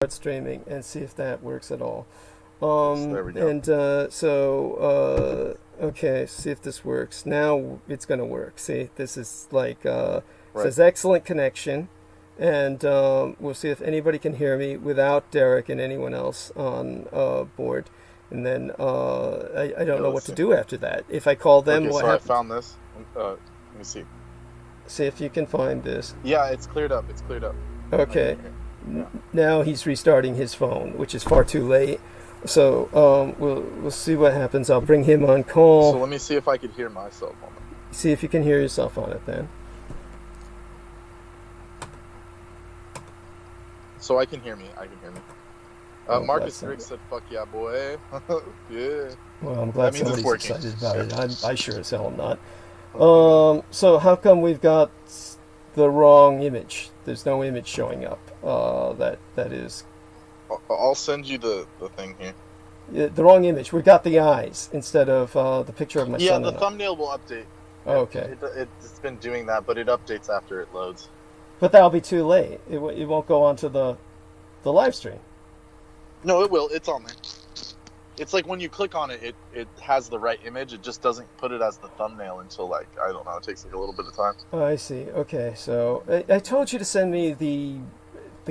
start streaming and see if that works at all. There we go. And okay, see if this works. Now it's going to work. See, this is like says excellent connection, and we'll see if anybody can hear me without Derek and anyone else on board. And then I don't know what to do after that. If I call them, okay, what so happens? I found this. Let me see. See if you can find this. Yeah, it's cleared up. It's cleared up. Okay. Yeah. Now he's restarting his phone, which is far too late. So we'll see what happens. I'll bring him on call. So let me see if I could hear myself on it. See if you can hear yourself on it then. So I can hear me. I can hear me. Marcus Rick said, "Fuck yeah, boy." Yeah. Well, I'm glad That means it's somebody's working. excited about it. I sure as hell am not. So how come we've got the wrong image? There's no image showing up. That is I'll send you the thing here. the wrong image. We got the eyes instead of the picture of my Yeah, son. the thumbnail will update. Oh, okay. It's been doing that, but it updates after it loads. But that'll be too late. It won't go onto the live stream. No, it will. It's on there. It's like when you click on it, it has the right image. It just doesn't put it as the thumbnail until, like, I don't know, it takes like a little bit of time. Oh, I see. Okay, so I told you to send me the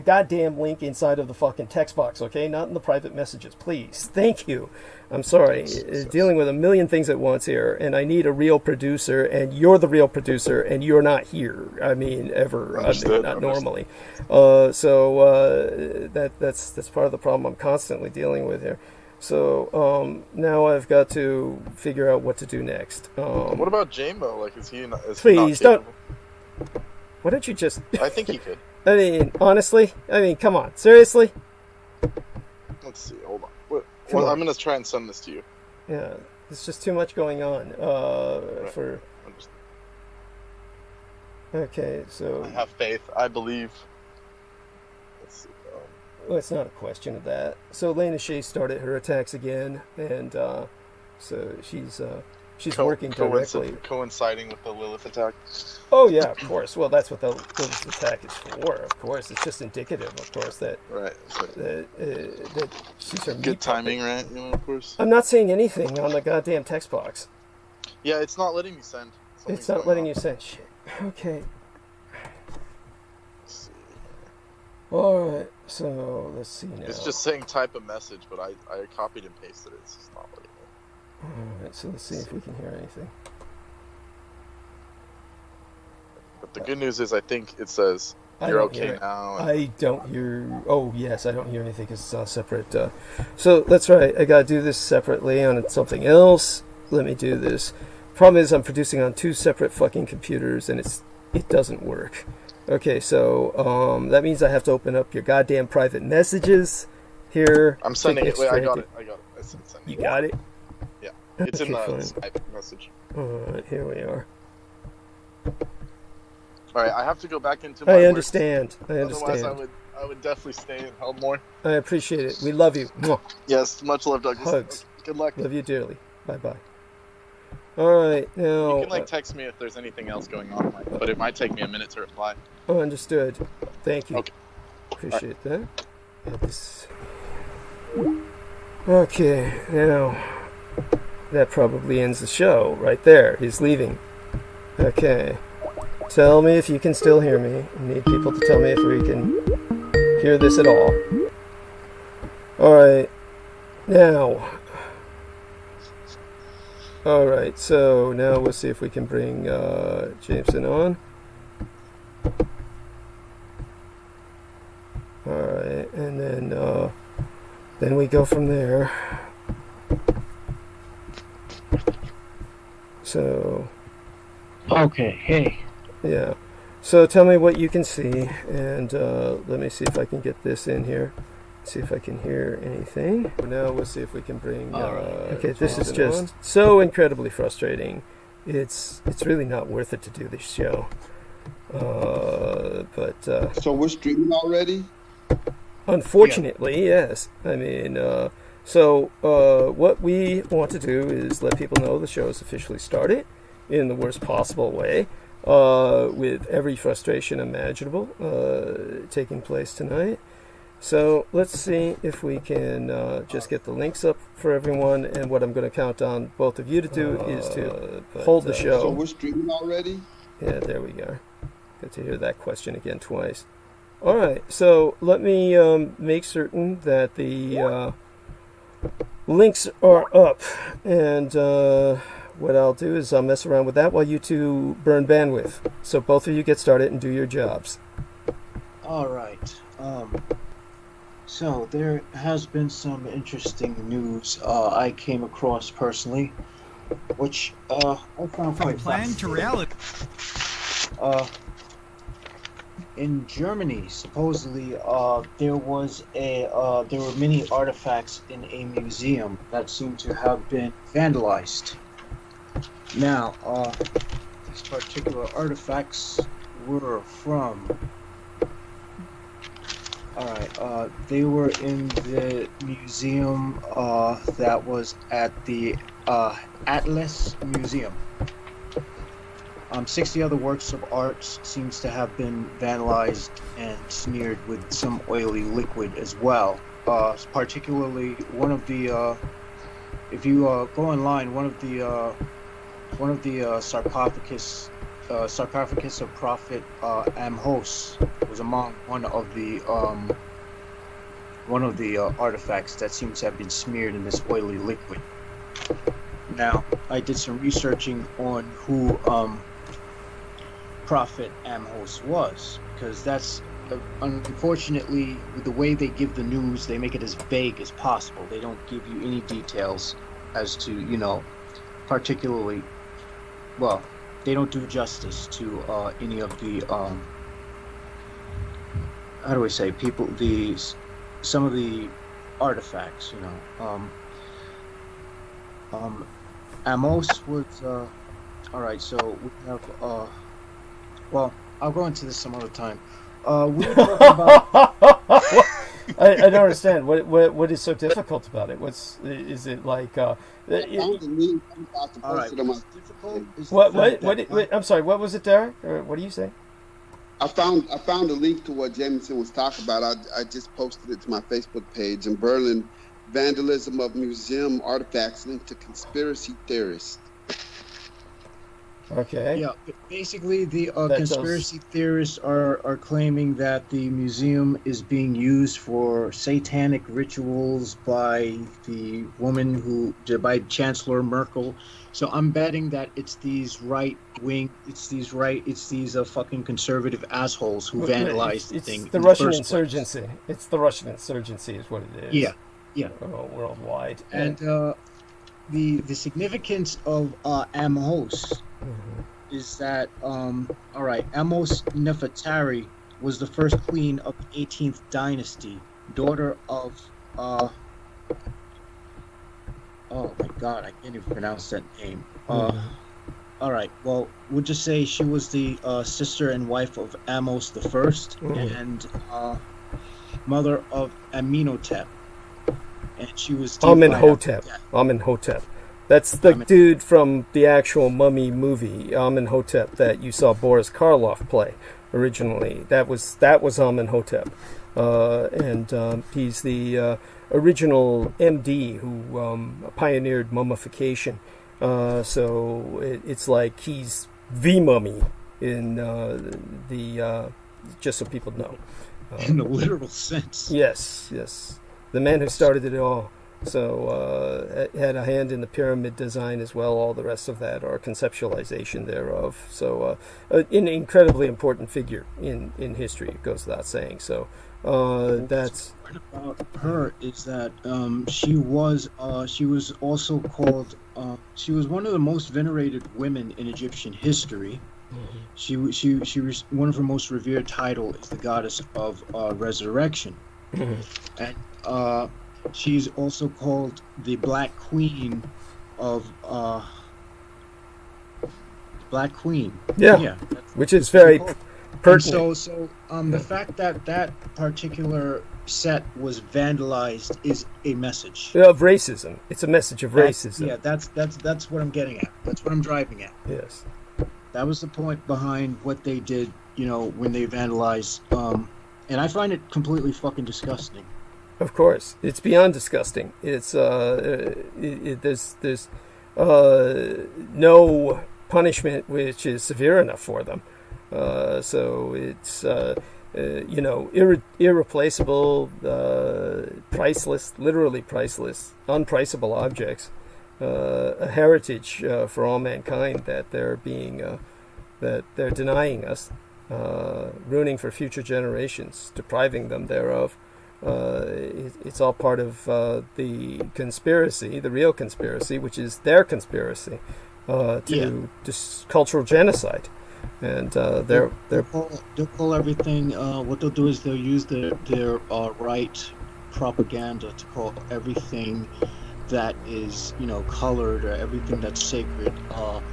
goddamn link inside of the fucking text box, okay? Not in the private messages, please. Thank you. I'm sorry. Dealing with a million things at once here, and I need a real producer, and you're the real producer, and you're not here. I mean, ever. Understood. Not normally. That's part of the problem I'm constantly dealing with here. So now I've got to figure out what to do next. What about Jambo? Like, is he not please don't. capable? Why don't you just? I think he could. I mean, honestly. I mean, come on, seriously. Let's see. Hold on. Come on. I'm gonna try and send this to you. Yeah, there's just too much going on. For okay, so I have faith. I believe. Let's see. well, it's not a question of that. So Lena Shea started her attacks again, and so she's working directly. Coinciding with the Lilith attack. Oh yeah, of course. Well, that's what the Lilith attack is for. Of course, it's just indicative. Of course that that she's her good timing, right? You know, of course. I'm not saying anything on the goddamn text box. Yeah, it's not letting me send. It's not letting you send shit. Okay. Let's see. All right. So let's see now. It's just saying type a message, but I copied and pasted it. It's just not letting me. Alright, so let's see if we can hear anything. But the good news is, I think it says you're okay now. I don't hear. Oh yes, I don't hear anything because it's on separate. So that's right. I gotta do this separately on something else. Let me do this. Problem is, I'm producing on two separate fucking computers, and it doesn't work. Okay, so that means I have to open up your goddamn private messages here. I'm sending it. Wait, I got it. I sent it. You got it. It's in the fine. Skype message. Alright, here we are. Alright, I have to go back into my I work. understand. Otherwise, I would definitely stay and help more. I appreciate it. We love you. Mwah. Yes, much love, Douglas. Hugs. Okay, good luck. Love you dearly. Bye-bye. Alright, now... You can, text me if there's anything else going on, but it might take me a minute to reply. Oh, understood. Thank you. Okay. Appreciate that. Okay, now... That probably ends the show right there. He's leaving. Okay. Tell me if you can still hear me. I need people to tell me if we can hear this at all. Alright. Now. Alright, so now we'll see if we can bring Jameson on. Alright, and then we go from there. So okay, hey. Yeah. So tell me what you can see, and let me see if I can get this in here. See if I can hear anything. Now we'll see if we can bring. Okay, this is just so incredibly frustrating. It's really not worth it to do this show. So we're streaming already? Unfortunately, yes. I mean. So what we want to do is let people know the show is officially started in the worst possible way, with every frustration imaginable taking place tonight. So let's see if we can just get the links up for everyone. And what I'm going to count on both of you to do is to hold the show. So we're streaming already? Yeah, there we go. Good to hear that question again twice. All right, so let me make certain that the links are up. And what I'll do is I'll mess around with that while you two burn bandwidth. So both of you get started and do your jobs. All right. So there has been some interesting news I came across personally, which I found quite plan to reality. In Germany, supposedly, there were many artifacts in a museum that seemed to have been vandalized. Now, these particular artifacts were from. Alright, they were in the museum that was at the Atlas Museum. 60 other works of art seems to have been vandalized and smeared with some oily liquid as well. Particularly one of the, if you go online, one of the sarcophagus of Prophet Amhos was among one of the artifacts that seems to have been smeared in this oily liquid. Now, I did some researching on who Prophet Amhos was, because that's unfortunately, with the way they give the news, they make it as vague as possible. They don't give you any details as to, you know, particularly, well, they don't do justice to any of the how do I say, people, some of the artifacts, you know. Amos was all right. So we have well, I'll go into this some other time. We were talking about. I don't understand. What is so difficult about it? Is it like? All right. I'm sorry. What was it, Derek? Or what do you say? I found a link to what Jameson was talking about. I just posted it to my Facebook page. In Berlin, vandalism of museum artifacts linked to conspiracy theorists. Okay. Yeah, basically the conspiracy theorists are claiming that the museum is being used for satanic rituals by the woman by Chancellor Merkel. So I'm betting that it's these fucking conservative assholes who vandalized the thing. It's the Russian insurgency. It's the Russian insurgency is what it is. Yeah. Worldwide. And the significance of Amos is that all right, Amos Nefertari was the first queen of the 18th dynasty, daughter of oh my god, I can't even pronounce that name. All right, well, we'll just say she was the sister and wife of Amos the First and mother of Amenhotep, and she was Amenhotep. That's the dude from the actual Mummy movie, Amenhotep, that you saw Boris Karloff play originally. That was Amenhotep, and he's the original MD who pioneered mummification. So it's like he's the mummy in the just so people know. In the literal sense. Yes, the man who started it all. So had a hand in the pyramid design as well. All the rest of that, or conceptualization thereof. So an incredibly important figure in history. It goes without saying. So that's what about her is that she was also called she was one of the most venerated women in Egyptian history. She was one of her most revered title is the goddess of resurrection, and she's also called the Black Queen of Black Queen. Yeah, which is very pertinent. So the fact that particular set was vandalized is a message of racism. It's a message of racism. Yeah, that's what I'm getting at. That's what I'm driving at. Yes, that was the point behind what they did. You know, when they vandalized And I find it completely fucking disgusting. Of course, it's beyond disgusting. It's there's no punishment which is severe enough for them. So it's irreplaceable, priceless, literally priceless, unpriceable objects, a heritage for all mankind that they're denying us, ruining for future generations, depriving them thereof. It's all part of the conspiracy, the real conspiracy, which is their conspiracy to cultural genocide. And they'll call everything. What they'll do is they'll use their right propaganda to call everything that is colored or everything that's sacred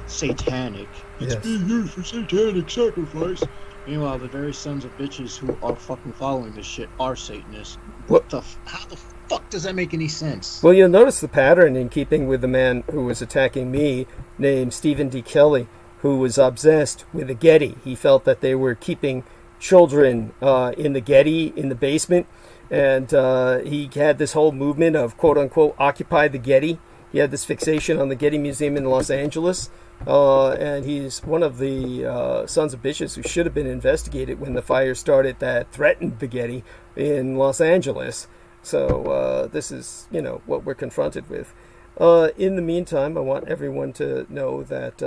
satanic. It's being used for satanic sacrifice. Meanwhile, the very sons of bitches who are fucking following this shit are Satanists. How the fuck does that make any sense? Well, you'll notice the pattern in keeping with the man who was attacking me, named Stephen D. Kelly, who was obsessed with the Getty. He felt that they were keeping children in the Getty, in the basement, and he had this whole movement of quote-unquote occupy the Getty. He had this fixation on the Getty Museum in Los Angeles. And he's one of the sons of bitches who should have been investigated when the fire started that threatened the Getty in Los Angeles. So this is, what we're confronted with. In the meantime, I want everyone to know that,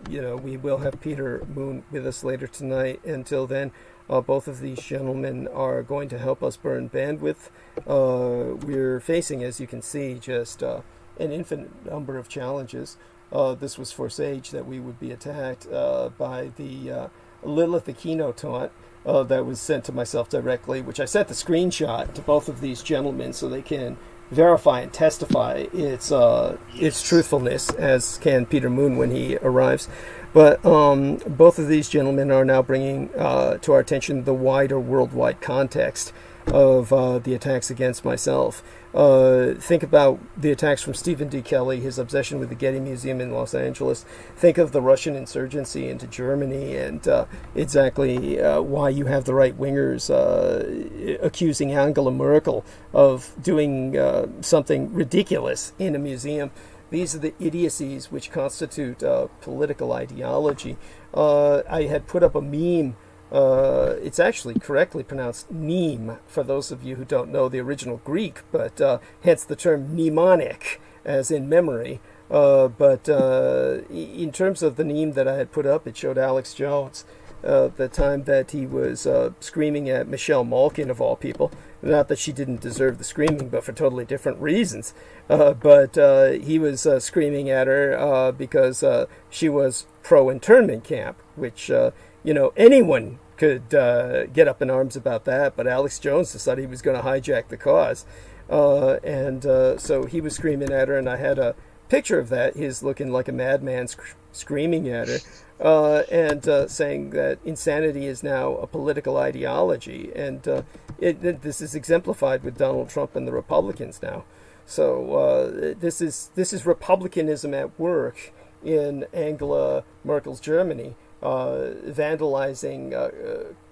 we will have Peter Moon with us later tonight. Until then, both of these gentlemen are going to help us burn bandwidth. We're facing, as you can see, just an infinite number of challenges. This was for Sage that we would be attacked by the Lilith Aquino taunt that was sent to myself directly, which I sent the screenshot to both of these gentlemen so they can verify and testify its truthfulness, as can Peter Moon when he arrives. But both of these gentlemen are now bringing to our attention the wider worldwide context of the attacks against myself. Think about the attacks from Stephen D. Kelly, his obsession with the Getty Museum in Los Angeles. Think of the Russian insurgency into Germany and exactly why you have the right-wingers accusing Angela Merkel of doing something ridiculous in a museum. These are the idiocies which constitute political ideology. I had put up a meme. It's actually correctly pronounced meme for those of you who don't know the original Greek, but hence the term mnemonic, as in memory. But in terms of the meme that I had put up, it showed Alex Jones, the time that he was screaming at Michelle Malkin, of all people. Not that she didn't deserve the screaming, but for totally different reasons. But he was screaming at her because she was pro-internment camp, which, anyone could get up in arms about that, but Alex Jones decided he was going to hijack the cause. And so he was screaming at her, and I had a picture of that, his looking like a madman screaming at her, and saying that insanity is now a political ideology. And this is exemplified with Donald Trump and the Republicans now. So this is Republicanism at work in Angela Merkel's Germany. Vandalizing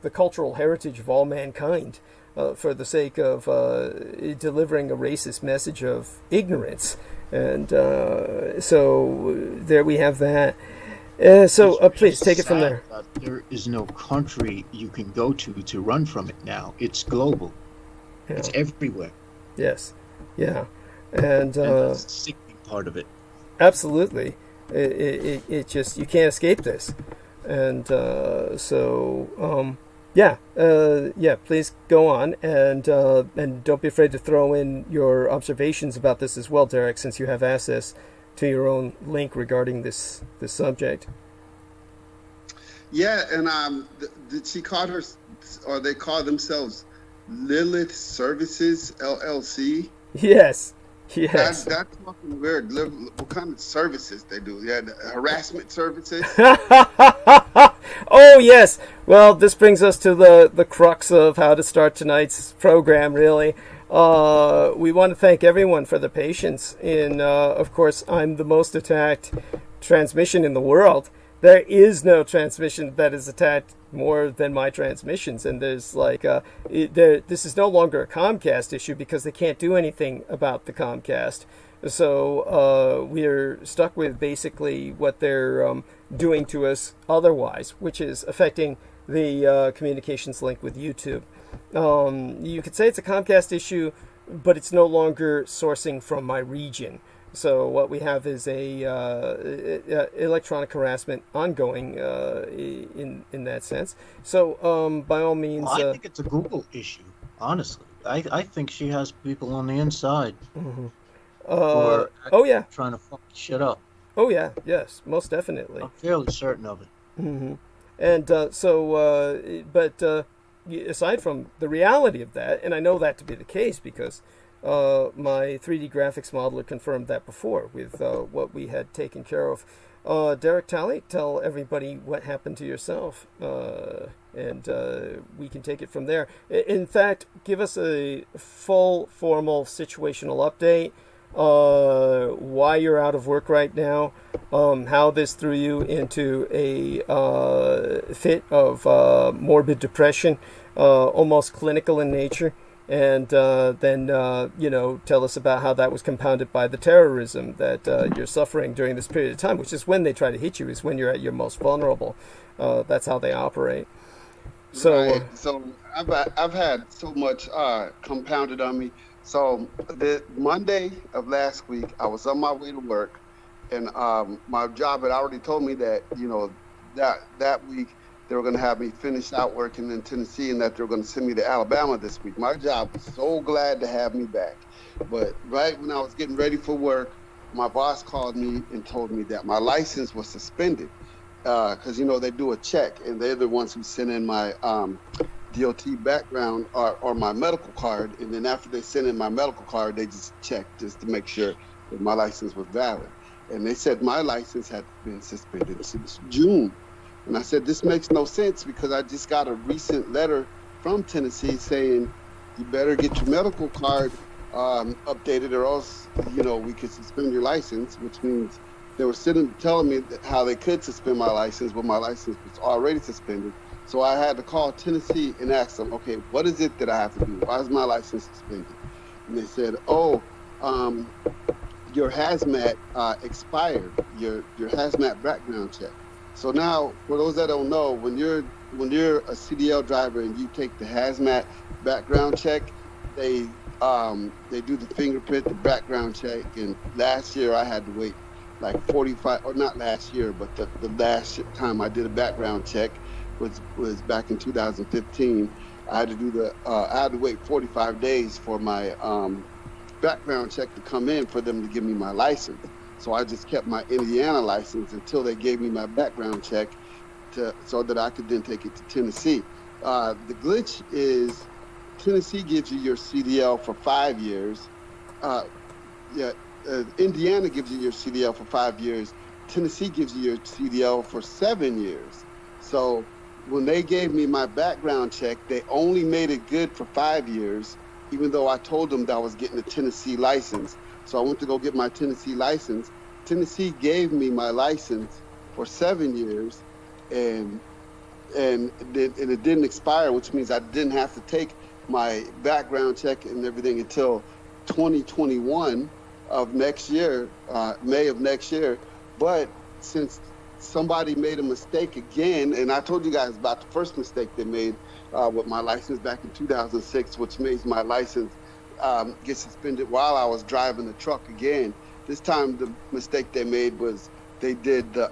the cultural heritage of all mankind for the sake of delivering a racist message of ignorance. And so there we have that. So please take it from there. There is no country you can go to run from it now. It's global. Yeah. It's everywhere. Yes. Yeah. And that's the sickening part of it. Absolutely. It just, you can't escape this. And please go on, and don't be afraid to throw in your observations about this as well, Derek, since you have access to your own link regarding this subject. Yeah, and she called her, or they call themselves Lilith Services LLC. Yes. Yes. That's fucking weird. What kind of services they do? Yeah, harassment services. Oh, yes. Well, this brings us to the crux of how to start tonight's program, really. We want to thank everyone for their patience in, of course, I'm the most attacked transmission in the world. there is no transmission that is attacked more than my transmissions, and there's like this is no longer a Comcast issue because they can't do anything about the Comcast. So we're stuck with basically what they're doing to us otherwise, which is affecting the communications link with YouTube. You could say it's a Comcast issue, but it's no longer sourcing from my region. So what we have is a electronic harassment ongoing in that sense. So by all means, I think it's a Google issue. Honestly, I think she has people on the inside. Mm-hmm. Trying to fuck shit up. Oh yeah, yes, most definitely. I'm fairly certain of it. Mm-hmm. And but aside from the reality of that, and I know that to be the case because my 3D graphics modeler confirmed that before with what we had taken care of. Derek Talley, tell everybody what happened to yourself, and we can take it from there. In fact, give us a full, formal situational update. Why you're out of work right now, how this threw you into a fit of morbid depression, almost clinical in nature, and then tell us about how that was compounded by the terrorism that you're suffering during this period of time, which is when they try to hit you, is when you're at your most vulnerable. That's how they operate. So, right. So I've had so much compounded on me. So the Monday of last week, I was on my way to work, and my job had already told me that that week they were going to have me finish out working in Tennessee, and that they were going to send me to Alabama this week. My job was so glad to have me back, but right when I was getting ready for work, my boss called me and told me that my license was suspended because they do a check, and they're the ones who send in my DOT background or my medical card, and then after they send in my medical card, they just check just to make sure that my license was valid. And they said my license had been suspended since June. And I said, this makes no sense because I just got a recent letter from Tennessee saying you better get your medical card updated or else, we could suspend your license, which means they were telling me how they could suspend my license, but my license was already suspended. So I had to call Tennessee and ask them, okay, what is it that I have to do? Why is my license suspended? And they said, your hazmat expired, your hazmat background check. So now, for those that don't know, when you're a CDL driver and you take the hazmat background check, they do the fingerprint, the background check. And last year I had to wait like 45, or not last year, but the last time I did a background check was back in 2015. I had to wait 45 days for my background check to come in for them to give me my license. So I just kept my Indiana license until they gave me my background check so that I could then take it to Tennessee. The glitch is Tennessee gives you your CDL for 5 years. Indiana gives you your CDL for 5 years. Tennessee gives you your CDL for 7 years. So when they gave me my background check, they only made it good for 5 years, even though I told them that I was getting a Tennessee license. So I went to go get my Tennessee license. Tennessee gave me my license for 7 years, and it didn't expire, which means I didn't have to take my background check and everything until 2021 of next year, May of next year. But since somebody made a mistake again, and I told you guys about the first mistake they made with my license back in 2006, which made my license get suspended while I was driving the truck again. This time the mistake they made was they did the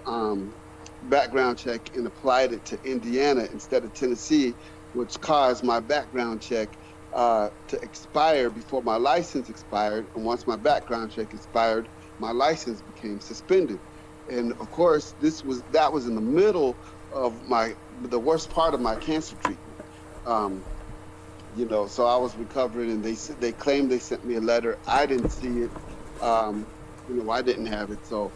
background check and applied it to Indiana instead of Tennessee, which caused my background check to expire before my license expired. And once my background check expired, my license became suspended. And of course, that was in the middle of the worst part of my cancer treatment. So I was recovering, and they claimed they sent me a letter. I didn't see it. I didn't have it. So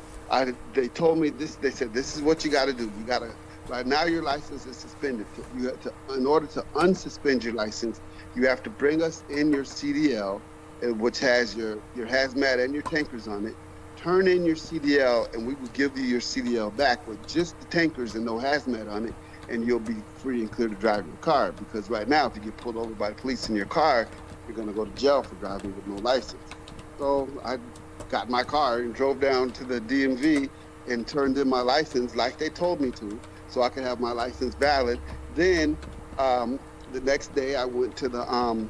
they told me this. They said, this is what you got to do. You got to, right now your license is suspended. You have to, in order to unsuspend your license, you have to bring us in your CDL, which has your hazmat and your tankers on it, turn in your CDL, and we will give you your CDL back with just the tankers and no hazmat on it, and you'll be free and clear to drive your car. Because right now, if you get pulled over by the police in your car, you're going to go to jail for driving with no license. So I got my car and drove down to the DMV and turned in my license like they told me to, so I could have my license valid. Then the next day, I went to the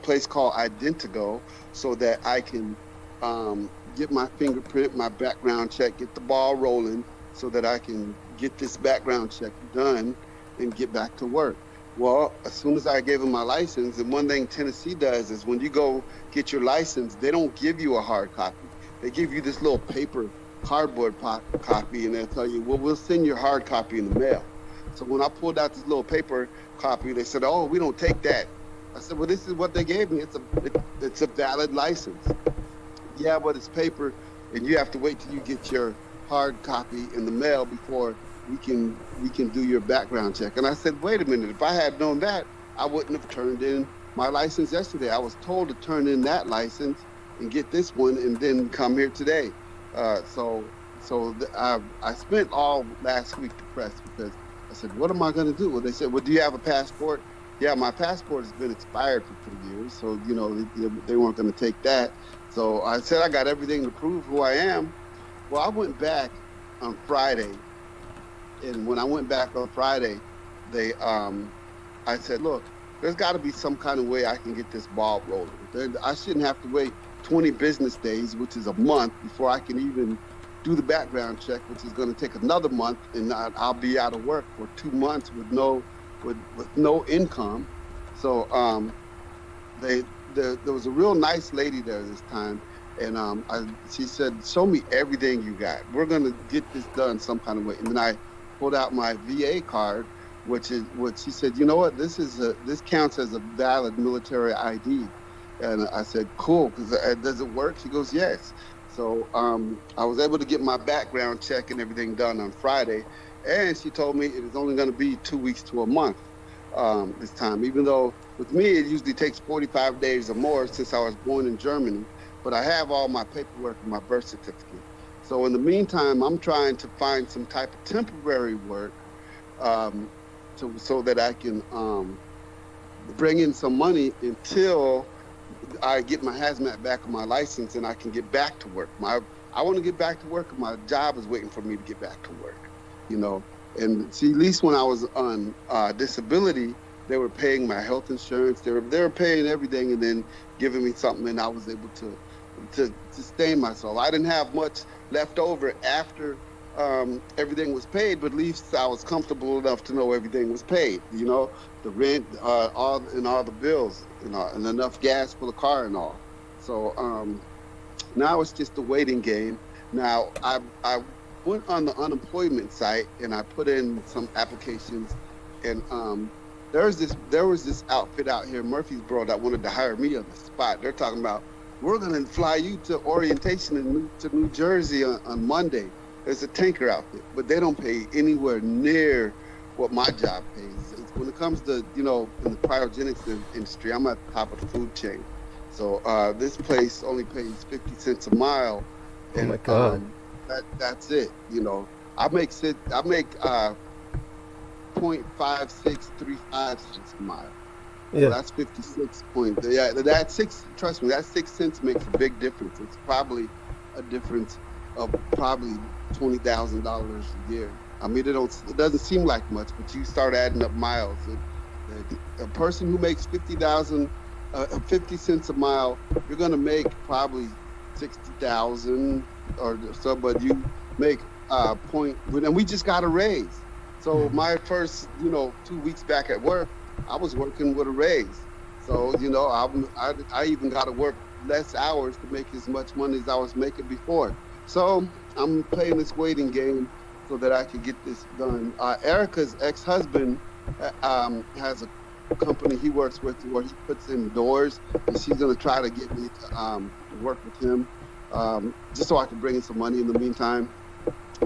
place called Identigo, so that I can get my fingerprint, my background check, get the ball rolling, so that I can get this background check done and get back to work. Well, as soon as I gave them my license, and one thing Tennessee does is when you go get your license, they don't give you a hard copy. They give you this little paper cardboard copy, and they'll tell you, well, we'll send your hard copy in the mail. So when I pulled out this little paper copy, they said, oh, we don't take that. I said, well, this is what they gave me. It's a valid license. Yeah, but it's paper, and you have to wait till you get your hard copy in the mail before we can do your background check. And I said, wait a minute, if I had known that, I wouldn't have turned in my license yesterday. I was told to turn in that license and get this one and then come here today. So I spent all last week depressed because I said, what am I going to do? Well, they said, well, do you have a passport? Yeah, my passport has been expired for 3 years, so, you know, they weren't going to take that. So I said I got everything to prove who I am. Well, I went back on Friday, and when I went back on Friday, I said, look, there's got to be some kind of way I can get this ball rolling. I shouldn't have to wait 20 business days, which is a month, before I can even do the background check, which is going to take another month, and I'll be out of work for 2 months with no income. So there was a real nice lady there this time, and she said, show me everything you got. We're going to get this done some kind of way. And then I pulled out my VA card, which is what she said, you know what, this counts as a valid military ID. And I said, cool, because does it work? She goes, yes. So I was able to get my background check and everything done on Friday. And she told me it is only going to be 2 weeks to a month this time, even though with me it usually takes 45 days or more since I was born in Germany. But I have all my paperwork and my birth certificate. So in the meantime, I'm trying to find some type of temporary work so that I can bring in some money until I get my hazmat back on my license and I can get back to work. I want to get back to work, and my job is waiting for me to get back to work, you know. And see, at least when I was on disability, they were paying my health insurance. They were paying everything and then giving me something, and I was able to sustain myself. I didn't have much left over after everything was paid, but at least I was comfortable enough to know everything was paid, you know, the rent, all the bills, you know, and enough gas for the car and all. So now it's just a waiting game. Now I went on the unemployment site and I put in some applications, and there was this outfit out here in Murfreesboro that wanted to hire me on the spot. They're talking about, we're going to fly you to orientation to New Jersey on Monday. There's a tanker outfit, but they don't pay anywhere near what my job pays. When it comes to, you know, in the cryogenics industry, I'm at the top of the food chain. So this place only pays 50 cents a mile. And, oh my God. That's it. You know, I make 0.5635 cents a mile. Yeah. So that's 56 point. Yeah, that 6. Trust me, that 6 cents makes a big difference. It's probably a difference of probably $20,000 a year. I mean, it doesn't seem like much, but you start adding up miles. A person who makes 50 cents a mile, you're going to make probably 60,000 or so, but you make and we just got a raise. So my first, 2 weeks back at work, I was working with a raise. So, I even got to work less hours to make as much money as I was making before. So I'm playing this waiting game so that I can get this done. Erica's ex-husband has a company he works with where he puts in doors, and she's going to try to get me to work with him just so I can bring in some money in the meantime.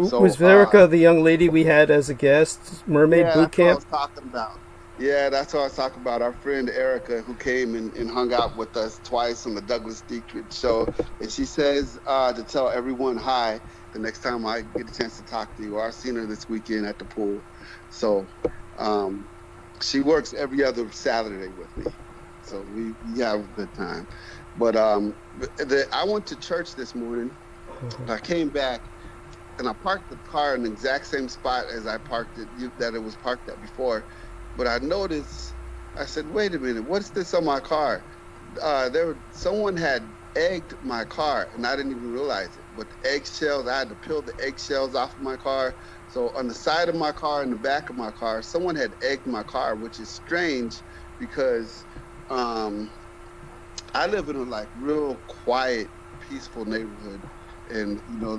So, was Verica the young lady we had as a guest, Mermaid Boot Camp? That's what I was talking about. Yeah, that's what I was talking about. Our friend Erica, who came and hung out with us twice on the Douglas Dietrich show, and she says to tell everyone hi the next time I get a chance to talk to you. Or I've seen her this weekend at the pool. So she works every other Saturday with me. So we have a good time. But I went to church this morning. I came back, and I parked the car in the exact same spot as I parked it, that it was parked at before. But I noticed, I said, wait a minute, what's this on my car? Someone had egged my car, and I didn't even realize it. But the eggshells, I had to peel the eggshells off of my car. So on the side of my car and the back of my car, someone had egged my car, which is strange because I live in a like real quiet, peaceful neighborhood. And, you know,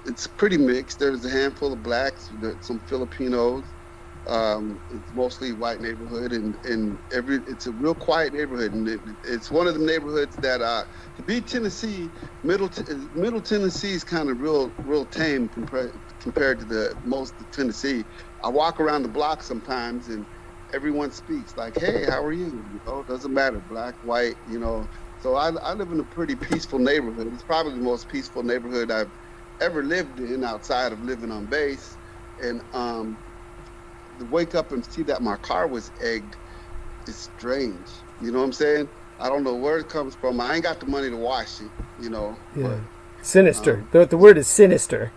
it's pretty mixed. There's a handful of blacks, there's some Filipinos. It's mostly white neighborhood, and it's a real quiet neighborhood, and it's one of the neighborhoods that to be Tennessee, Middle Tennessee is kind of real tame compared to the most of Tennessee. I walk around the block sometimes, and everyone speaks like, "Hey, how are you?" You know, it doesn't matter, black, white, you know. So I live in a pretty peaceful neighborhood. It's probably the most peaceful neighborhood I've ever lived in outside of living on base, and to wake up and see that my car was egged is strange. You know what I'm saying? I don't know where it comes from. I ain't got the money to wash it, you know. Yeah. Sinister. The word is sinister.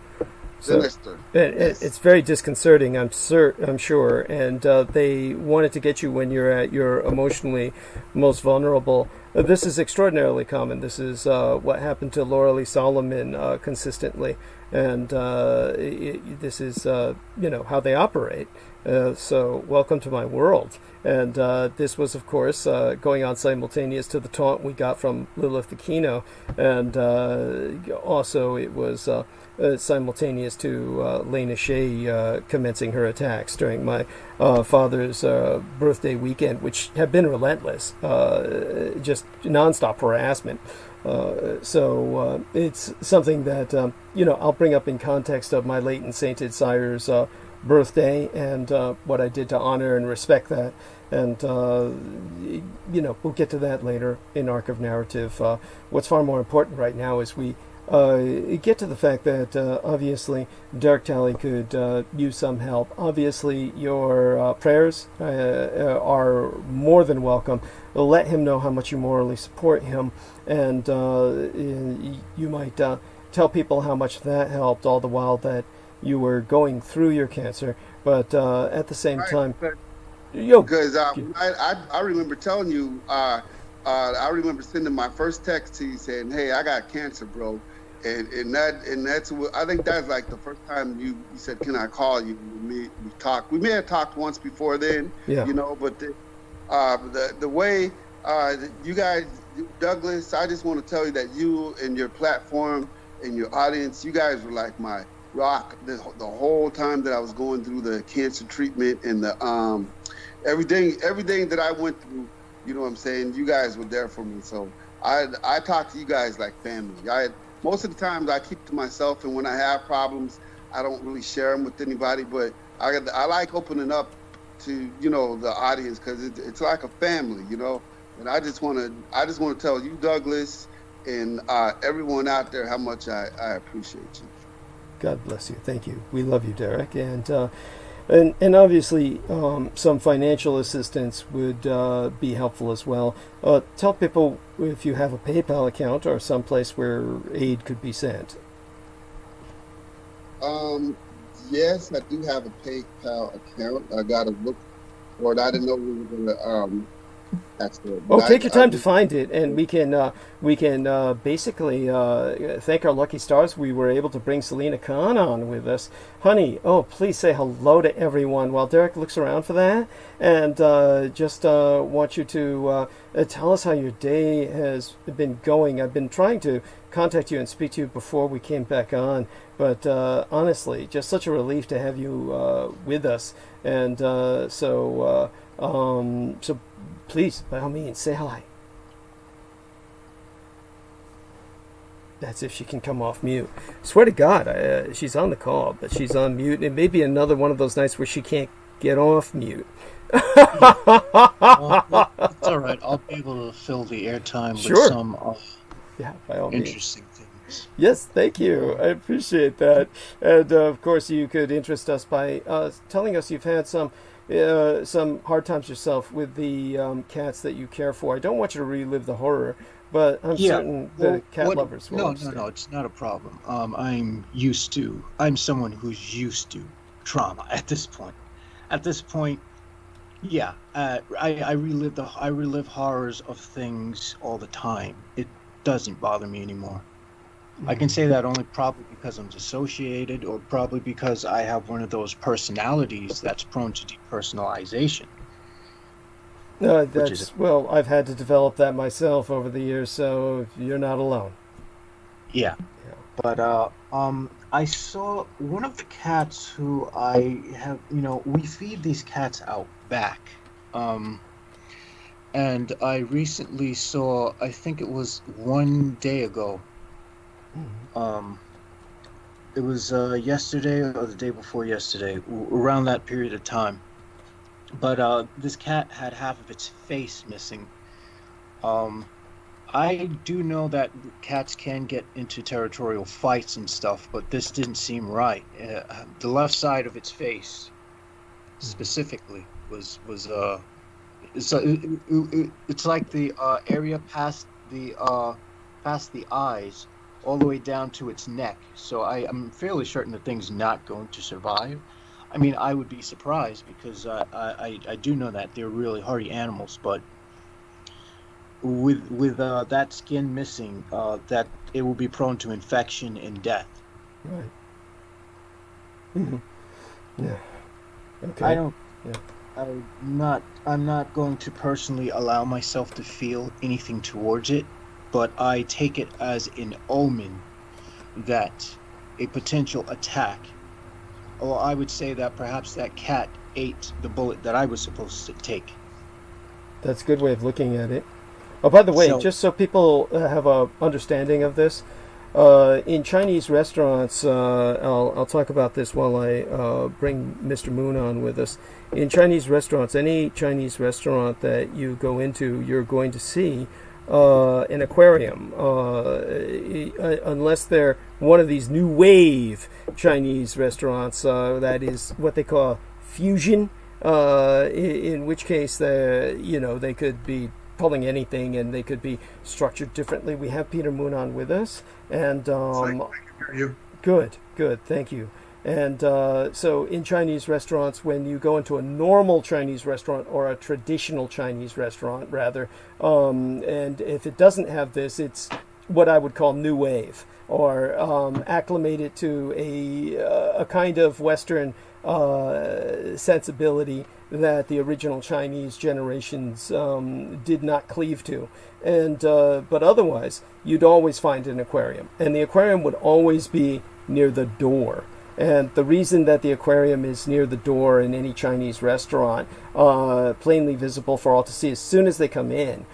Sinister. Yes. It's very disconcerting, I'm sure. And they wanted to get you when you're at your emotionally most vulnerable. This is extraordinarily common. This is what happened to Laura Lee Solomon consistently. And this is, how they operate. So welcome to my world. And this was, of course, going on simultaneous to the taunt we got from Lilith Aquino. And also it was simultaneous to Lena Shea commencing her attacks during my father's birthday weekend, which have been relentless, just nonstop harassment. So it's something that, I'll bring up in context of my late and sainted sire's birthday and what I did to honor and respect that. And, we'll get to that later in Arc of Narrative. What's far more important right now is we get to the fact that obviously Dark Tally could use some help. Obviously your prayers are more than welcome. Let him know how much you morally support him, and you might tell people how much that helped, all the while that you were going through your cancer. But at the same time, because I remember telling you, I remember sending my first text to you saying, "Hey, I got cancer, bro." And that's what, I think that's like the first time you said, "Can I call you?" We talked. We may have talked once before then, but the way you guys, Douglas, I just want to tell you that you and your platform and your audience, you guys were like my rock the whole time that I was going through the cancer treatment and the everything that I went through. You know what I'm saying? You guys were there for me. So I talk to you guys like family. Most of the times I keep to myself, and when I have problems, I don't really share them with anybody. But I like opening up to the audience, because it's like a family, And I just want to tell you, Douglas, and everyone out there, how much I appreciate you. God bless you. Thank you. We love you, Derek, and obviously some financial assistance would be helpful as well. Tell people if you have a PayPal account or someplace where aid could be sent. Yes, I do have a PayPal account. I got to look for it. I didn't know we were going to take your time to find it, and we can basically thank our lucky stars we were able to bring Selena Khan on with us. Honey, please say hello to everyone while Derek looks around for that, and just want you to tell us how your day has been going. I've been trying to contact you and speak to you before we came back on, but honestly, just such a relief to have you with us, and so please, by all means, say hi. That's if she can come off mute. Swear to God, she's on the call, but she's on mute. It may be another one of those nights where she can't get off mute. Well, it's all right. I'll be able to fill the airtime Sure. with some Yeah, by all means. interesting things. Yes, thank you. I appreciate that. And of course, you could interest us by telling us you've had some hard times yourself with the cats that you care for. I don't want you to relive the horror, but I'm certain the cat lovers will. No, it's not a problem. I'm someone who's used to trauma at this point. At this point, yeah, I relive horrors of things all the time. It doesn't bother me anymore. I can say that only probably because I'm dissociated, or probably because I have one of those personalities that's prone to depersonalization. Well, I've had to develop that myself over the years, so you're not alone. Yeah. But I saw one of the cats who I have, we feed these cats out back. And I recently saw, I think it was one day ago. It was yesterday or the day before yesterday, around that period of time. But this cat had half of its face missing. I do know that cats can get into territorial fights and stuff, but this didn't seem right. The left side of its face, specifically, was it's like the area past the eyes, all the way down to its neck. So I'm fairly certain the thing's not going to survive. I mean, I would be surprised because I do know that they're really hardy animals, but with that skin missing, that it will be prone to infection and death. Right. Mm-hmm. Yeah. Okay. I'm not going to personally allow myself to feel anything towards it, but I take it as an omen that a potential attack, or I would say that perhaps that cat ate the bullet that I was supposed to take. That's a good way of looking at it. Oh, by the way, just so people have a understanding of this, in Chinese restaurants, I'll talk about this while I bring Mr. Moon on with us. In Chinese restaurants, any Chinese restaurant that you go into, you're going to see an aquarium, unless they're one of these new wave Chinese restaurants that is what they call fusion, in which case they could be pulling anything and they could be structured differently. We have Peter Moon on with us, and I can hear you. Good, thank you. And so in Chinese restaurants, when you go into a normal Chinese restaurant, or a traditional Chinese restaurant rather, and if it doesn't have this, it's what I would call new wave, or acclimated to a kind of Western sensibility that the original Chinese generations did not cleave to. And but otherwise, you'd always find an aquarium, and the aquarium would always be near the door. And the reason that the aquarium is near the door in any Chinese restaurant, plainly visible for all to see as soon as they come in,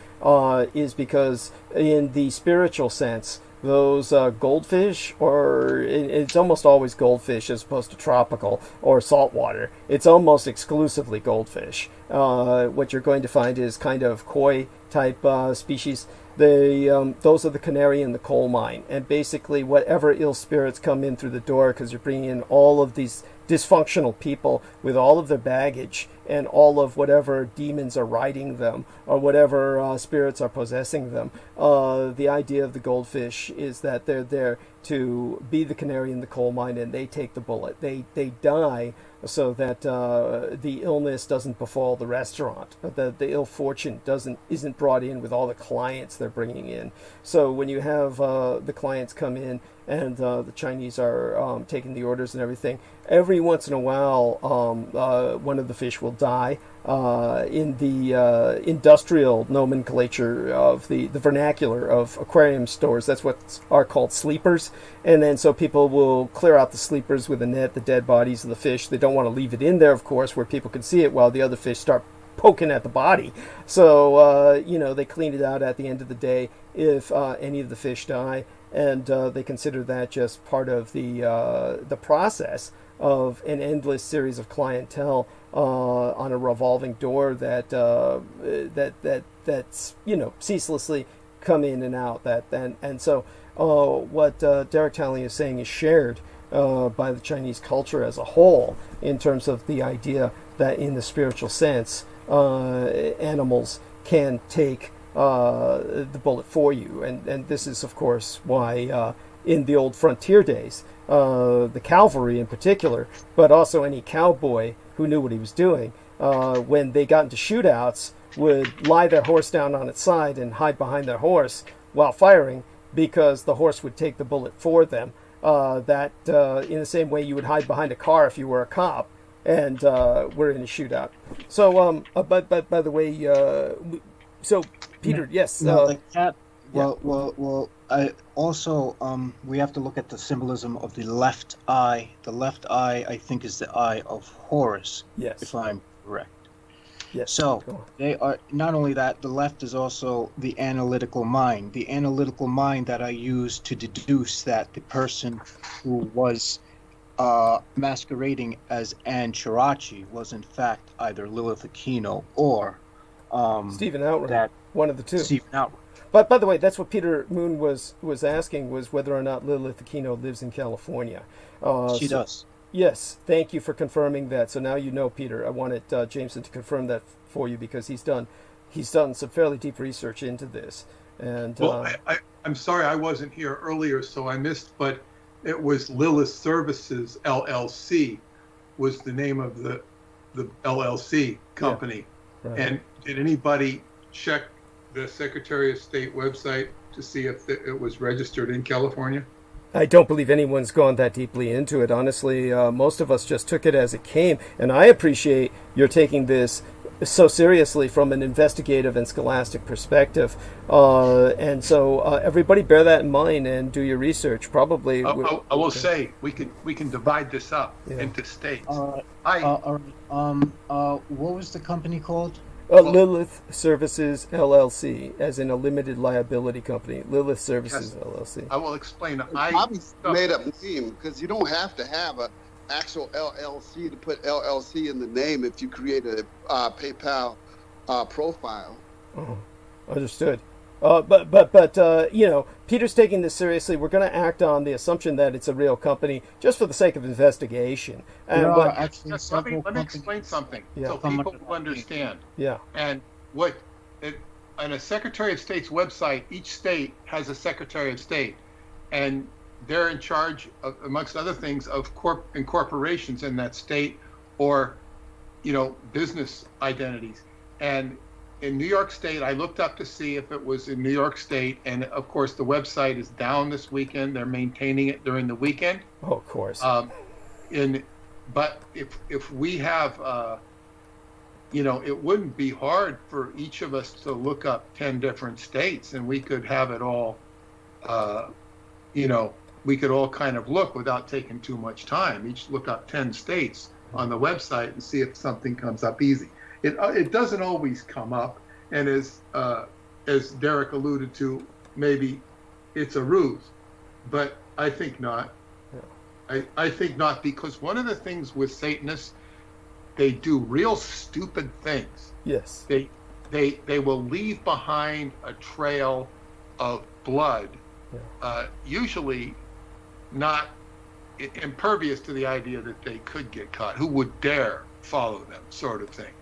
is because in the spiritual sense, those goldfish, or it's almost always goldfish as opposed to tropical or saltwater. It's almost exclusively goldfish. What you're going to find is kind of koi type species. Those are the canary in the coal mine, and basically whatever ill spirits come in through the door, because you're bringing in all of these dysfunctional people with all of their baggage and all of whatever demons are riding them, or whatever spirits are possessing them. The idea of the goldfish is that they're there to be the canary in the coal mine, and they take the bullet. They die so that the illness doesn't befall the restaurant, the ill fortune isn't brought in with all the clients they're bringing in. So when you have the clients come in and the Chinese are taking the orders and everything, every once in a while one of the fish will die. In the industrial nomenclature of the vernacular of aquarium stores, that's what are called sleepers. And then so people will clear out the sleepers with a net, the dead bodies of the fish. They don't want to leave it in there, of course, where people can see it while the other fish start poking at the body. So they clean it out at the end of the day if any of the fish die, and they consider that just part of the process of an endless series of clientele on a revolving door that's ceaselessly come in and out. So what Derek Talley is saying is shared by the Chinese culture as a whole, in terms of the idea that in the spiritual sense, animals can take the bullet for you. And this is, of course, why in the old frontier days, the cavalry in particular, but also any cowboy who knew what he was doing, when they got into shootouts, would lie their horse down on its side and hide behind their horse while firing, because the horse would take the bullet for them. In the same way you would hide behind a car if you were a cop and were in a shootout. So, but by the way, so Peter, yes. The cat. Well. I also we have to look at the symbolism of the left eye. The left eye, I think, is the eye of Horus. Yes. If I'm correct. Yes. So they are not only that. The left is also the analytical mind. The analytical mind that I use to deduce that the person who was masquerading as Anne Chirachi was in fact either Lilith Aquino or Stephen Outright. One of the two. Stephen Outright. But by the way, that's what Peter Moon was asking, was whether or not Lilith Aquino lives in California. She does. Yes, thank you for confirming that. So now you know, Peter. I wanted Jameson to confirm that for you, because he's done some fairly deep research into this. And well, I'm sorry I wasn't here earlier, so I missed. But it was Lilith Services LLC was the name of the LLC company. Yeah, right. And did anybody check the Secretary of State website to see if it was registered in California? I don't believe anyone's gone that deeply into it. Honestly, most of us just took it as it came. And I appreciate you're taking this so seriously from an investigative and scholastic perspective. And so everybody bear that in mind and do your research. Probably. I will say we can divide this up into states. What was the company called? Lilith Services LLC, as in a limited liability company. Lilith Services LLC. I will explain. Probably made up name, because you don't have to have an actual LLC to put LLC in the name if you create a PayPal profile. Oh, understood. But Peter's taking this seriously. We're going to act on the assumption that it's a real company just for the sake of investigation. And let me explain something so people will understand. Yeah. And on a Secretary of State's website, each state has a Secretary of State, and they're in charge of, amongst other things, of incorporations in that state, or business identities. And in New York State, I looked up to see if it was in New York State, and of course the website is down this weekend. They're maintaining it during the weekend. Oh, of course. But if we have, it wouldn't be hard for each of us to look up 10 different states, and we could have it all, we could all kind of look without taking too much time. Each look up 10 states on the website and see if something comes up easy. It doesn't always come up, and as Derek alluded to, maybe it's a ruse, but I think not. Yeah. I think not, because one of the things with Satanists, they do real stupid things. Yes. They will leave behind a trail of blood, usually not impervious to the idea that they could get caught. Who would dare follow them, sort of thing.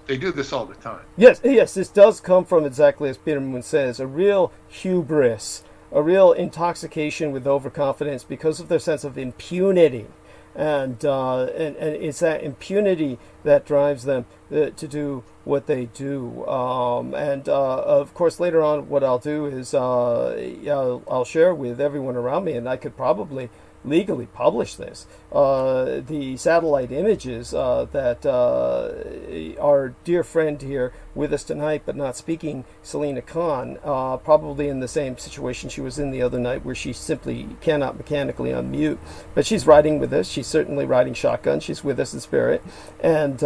They do this all the time. Yes, this does come from, exactly as Peter Moon says, a real hubris, a real intoxication with overconfidence because of their sense of impunity. And it's that impunity that drives them to do what they do. Of course, later on, what I'll do is I'll share with everyone around me, and I could probably legally publish this, the satellite images that our dear friend here with us tonight, but not speaking, Selena Khan, probably in the same situation she was in the other night, where she simply cannot mechanically unmute. But she's riding with us. She's certainly riding shotgun. She's with us in spirit. And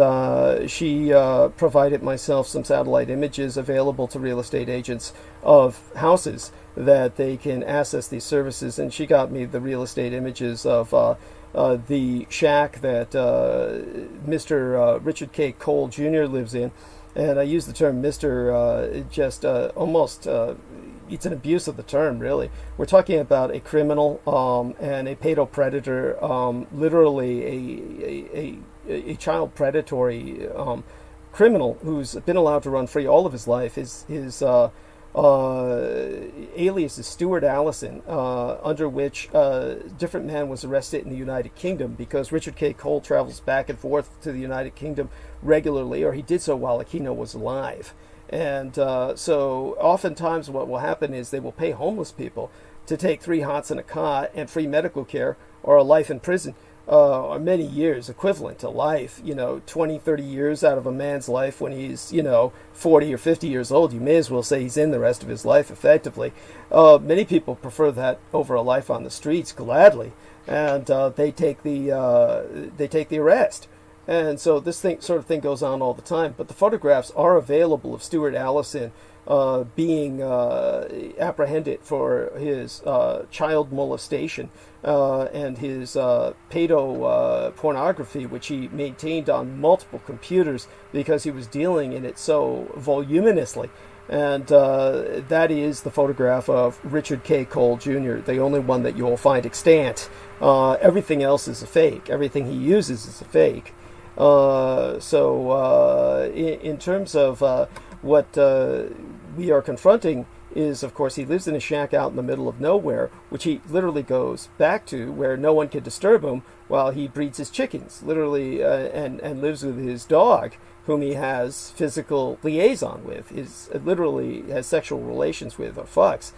she provided myself some satellite images available to real estate agents of houses that they can access these services. And she got me the real estate images of the shack that Mr. Richard K. Cole Jr. lives in. And I use the term Mr. Just almost, it's an abuse of the term, really. We're talking about a criminal and a pedopredator, literally a child predatory criminal who's been allowed to run free all of his life. His alias is Stuart Allison, under which a different man was arrested in the United Kingdom, because Richard K. Cole travels back and forth to the United Kingdom regularly, or he did so while Aquino was alive. And so oftentimes what will happen is they will pay homeless people to take 3 hots and a cot and free medical care, or a life in prison, or many years, equivalent to life, 20, 30 years out of a man's life when he's, 40 or 50 years old. You may as well say he's in the rest of his life, effectively. Many people prefer that over a life on the streets, gladly, and they take the arrest. And so this sort of thing goes on all the time. But the photographs are available of Stuart Allison being apprehended for his child molestation and his pornography, which he maintained on multiple computers because he was dealing in it so voluminously. And that is the photograph of Richard K. Cole Jr., the only one that you will find extant. Everything else is a fake. Everything he uses is a fake. In terms of what we are confronting is, of course, he lives in a shack out in the middle of nowhere, which he literally goes back to, where no one can disturb him while he breeds his chickens, literally, and lives with his dog, whom he has physical liaison with, literally has sexual relations with, or fucks.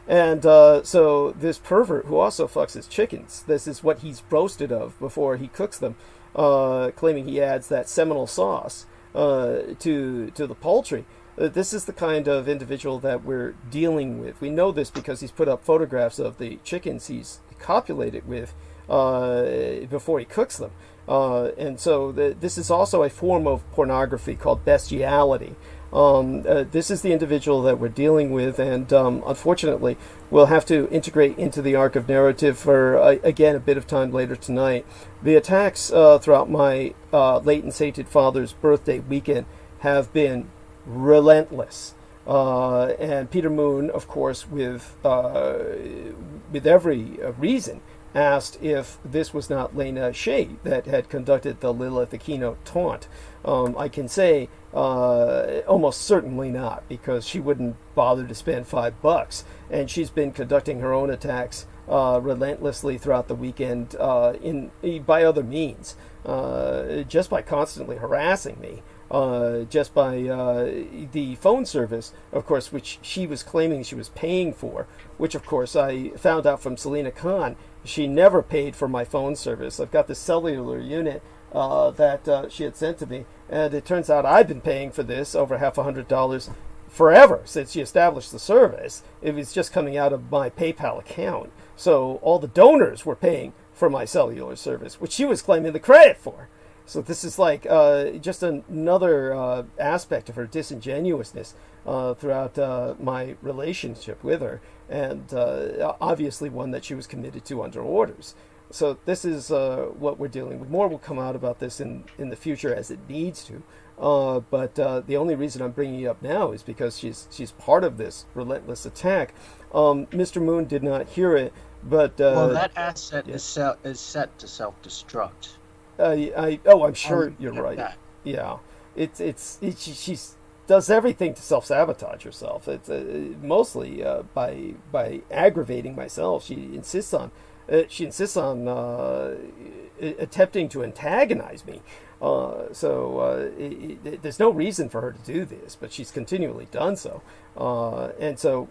And so this pervert, who also fucks his chickens, this is what he's boasted of before he cooks them, claiming he adds that seminal sauce to the poultry. This is the kind of individual that we're dealing with. We know this because he's put up photographs of the chickens he's copulated with before he cooks them. And so this is also a form of pornography called bestiality. This is the individual that we're dealing with, and unfortunately we'll have to integrate into the arc of narrative for, again, a bit of time later tonight. The attacks throughout my late and sainted father's birthday weekend have been relentless. And Peter Moon, of course, with every reason, asked if this was not Lena Shea that had conducted the Lilith Aquino taunt. I can say almost certainly not, because she wouldn't bother to spend $5, and she's been conducting her own attacks relentlessly throughout the weekend by other means, just by constantly harassing me. Just by the phone service, of course, which she was claiming she was paying for, which, of course, I found out from Selena Khan. She never paid for my phone service. I've got this cellular unit that she had sent to me, and it turns out I've been paying for this over $150 forever since she established the service. It was just coming out of my PayPal account. So all the donors were paying for my cellular service, which she was claiming the credit for. So this is like just another aspect of her disingenuousness throughout my relationship with her, and obviously one that she was committed to under orders. So this is what we're dealing with. More will come out about this in the future as it needs to. But the only reason I'm bringing it up now is because she's part of this relentless attack. Mr. Moon did not hear it, but well, that asset is set to self-destruct. I'm sure you're right. That. Yeah, she does everything to self-sabotage herself. It's mostly by aggravating myself. She insists on attempting to antagonize me. There's no reason for her to do this, but she's continually done so. And so,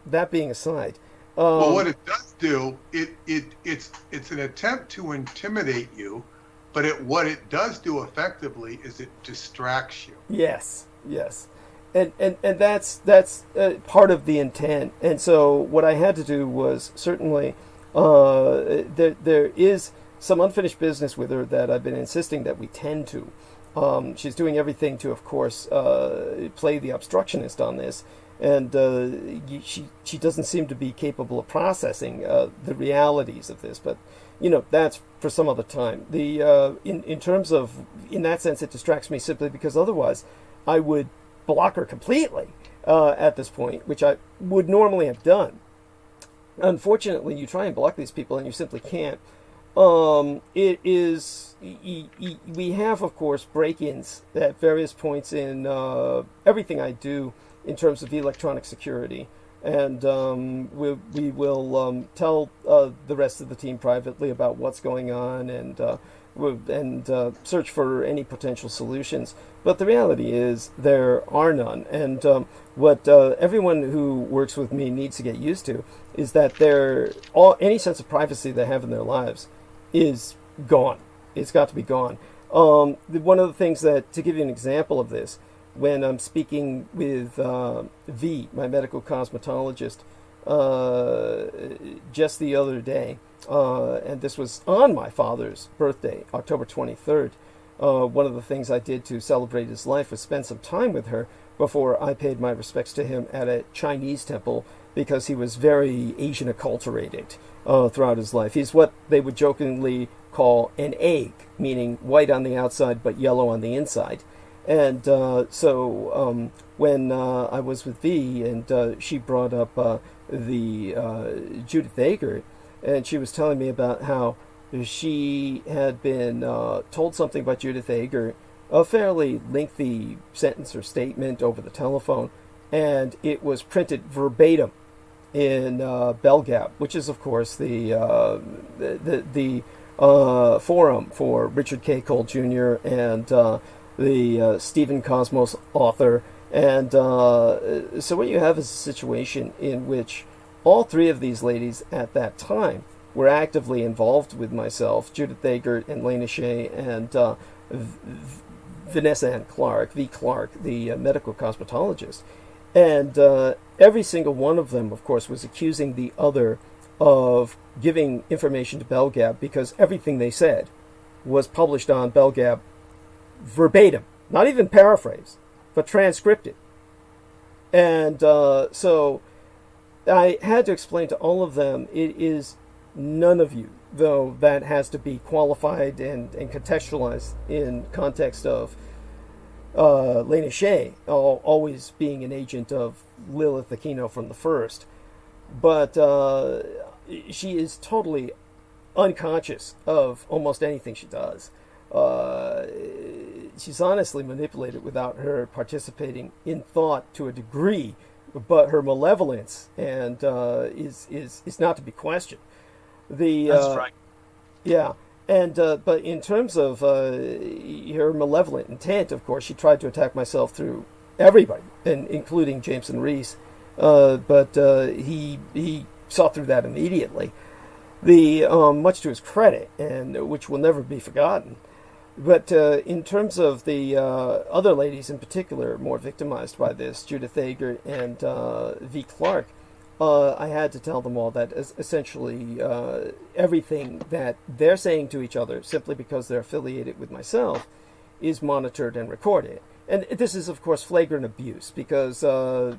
that being aside. Well, what it does do, it's an attempt to intimidate you, but what it does do effectively is it distracts you. Yes. Yes. And that's part of the intent. And so what I had to do was certainly there is some unfinished business with her that I've been insisting that we tend to. She's doing everything to, of course, play the obstructionist on this, and she doesn't seem to be capable of processing the realities of this. But that's for some other time. In terms of, in that sense, it distracts me simply because otherwise I would block her completely at this point, which I would normally have done. Unfortunately, you try and block these people and you simply can't. We have, of course, break-ins at various points in everything I do in terms of electronic security, and we will tell the rest of the team privately about what's going on and search for any potential solutions. But the reality is there are none, and what everyone who works with me needs to get used to is that any sense of privacy they have in their lives is gone. It's got to be gone. One of the things that, to give you an example of this, when I'm speaking with V, my medical cosmetologist, just the other day, and this was on my father's birthday, October 23rd, one of the things I did to celebrate his life was spend some time with her before I paid my respects to him at a Chinese temple, because he was very Asian acculturated throughout his life. He's what they would jokingly call an egg, meaning white on the outside but yellow on the inside. And so when I was with V, and she brought up the Judith Ager, and she was telling me about how she had been told something about Judith Ager, a fairly lengthy sentence or statement over the telephone, and it was printed verbatim in Belgap, which is, of course, the forum for Richard K. Cole Jr. and the Stephen Cosmos author. And so what you have is a situation in which all three of these ladies at that time were actively involved with myself, Judith Ager and Lena Shea and Vanessa Ann Clark, V. Clark, the medical cosmetologist. And every single one of them, of course, was accusing the other of giving information to Belgap, because everything they said was published on Belgap verbatim, not even paraphrased, but transcripted. And so I had to explain to all of them, it is none of you, though, that has to be qualified and contextualized in context of Lena Shea always being an agent of Lilith Aquino from the first. But she is totally unconscious of almost anything she does. She's honestly manipulated without her participating in thought to a degree, but her malevolence and is not to be questioned. That's right. Yeah. And but in terms of her malevolent intent, of course, she tried to attack myself through everybody, and including Jameson Reese. But he saw through that immediately. Much to his credit, and which will never be forgotten. But in terms of the other ladies in particular, more victimized by this, Judith Ager and V. Clark, I had to tell them all that essentially everything that they're saying to each other, simply because they're affiliated with myself, is monitored and recorded. And this is, of course, flagrant abuse, because Michael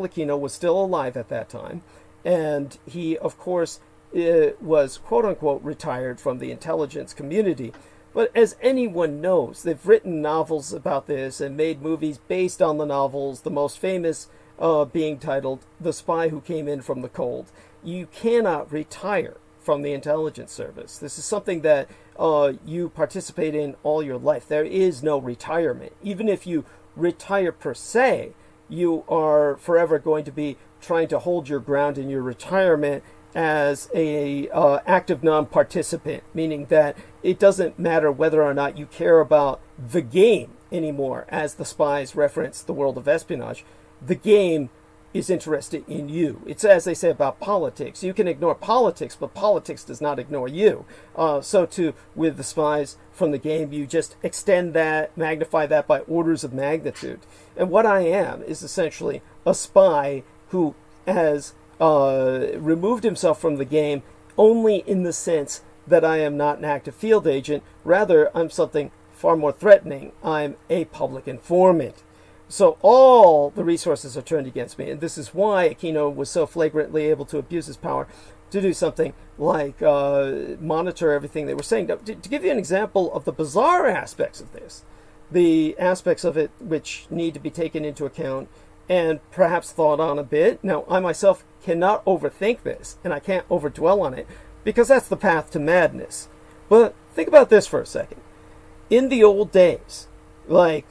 Aquino was still alive at that time, and he, of course, was quote-unquote retired from the intelligence community. But as anyone knows, they've written novels about this and made movies based on the novels, the most famous being titled The Spy Who Came In From the Cold. You cannot retire from the intelligence service. This is something that you participate in all your life. There is no retirement. Even if you retire per se, you are forever going to be trying to hold your ground in your retirement as a active non-participant, meaning that it doesn't matter whether or not you care about the game anymore, as the spies reference the world of espionage. The game is interested in you. It's as they say about politics. You can ignore politics, but politics does not ignore you. So too with the spies from the game, you just extend that, magnify that by orders of magnitude. And what I am is essentially a spy who has removed himself from the game only in the sense that I am not an active field agent. Rather, I'm something far more threatening. I'm a public informant. So all the resources are turned against me, and this is why Aquino was so flagrantly able to abuse his power to do something like monitor everything they were saying. Now, to give you an example of the bizarre aspects of this, the aspects of it which need to be taken into account and perhaps thought on a bit. Now, I myself cannot overthink this, and I can't overdwell on it, because that's the path to madness. But think about this for a second. In the old days, like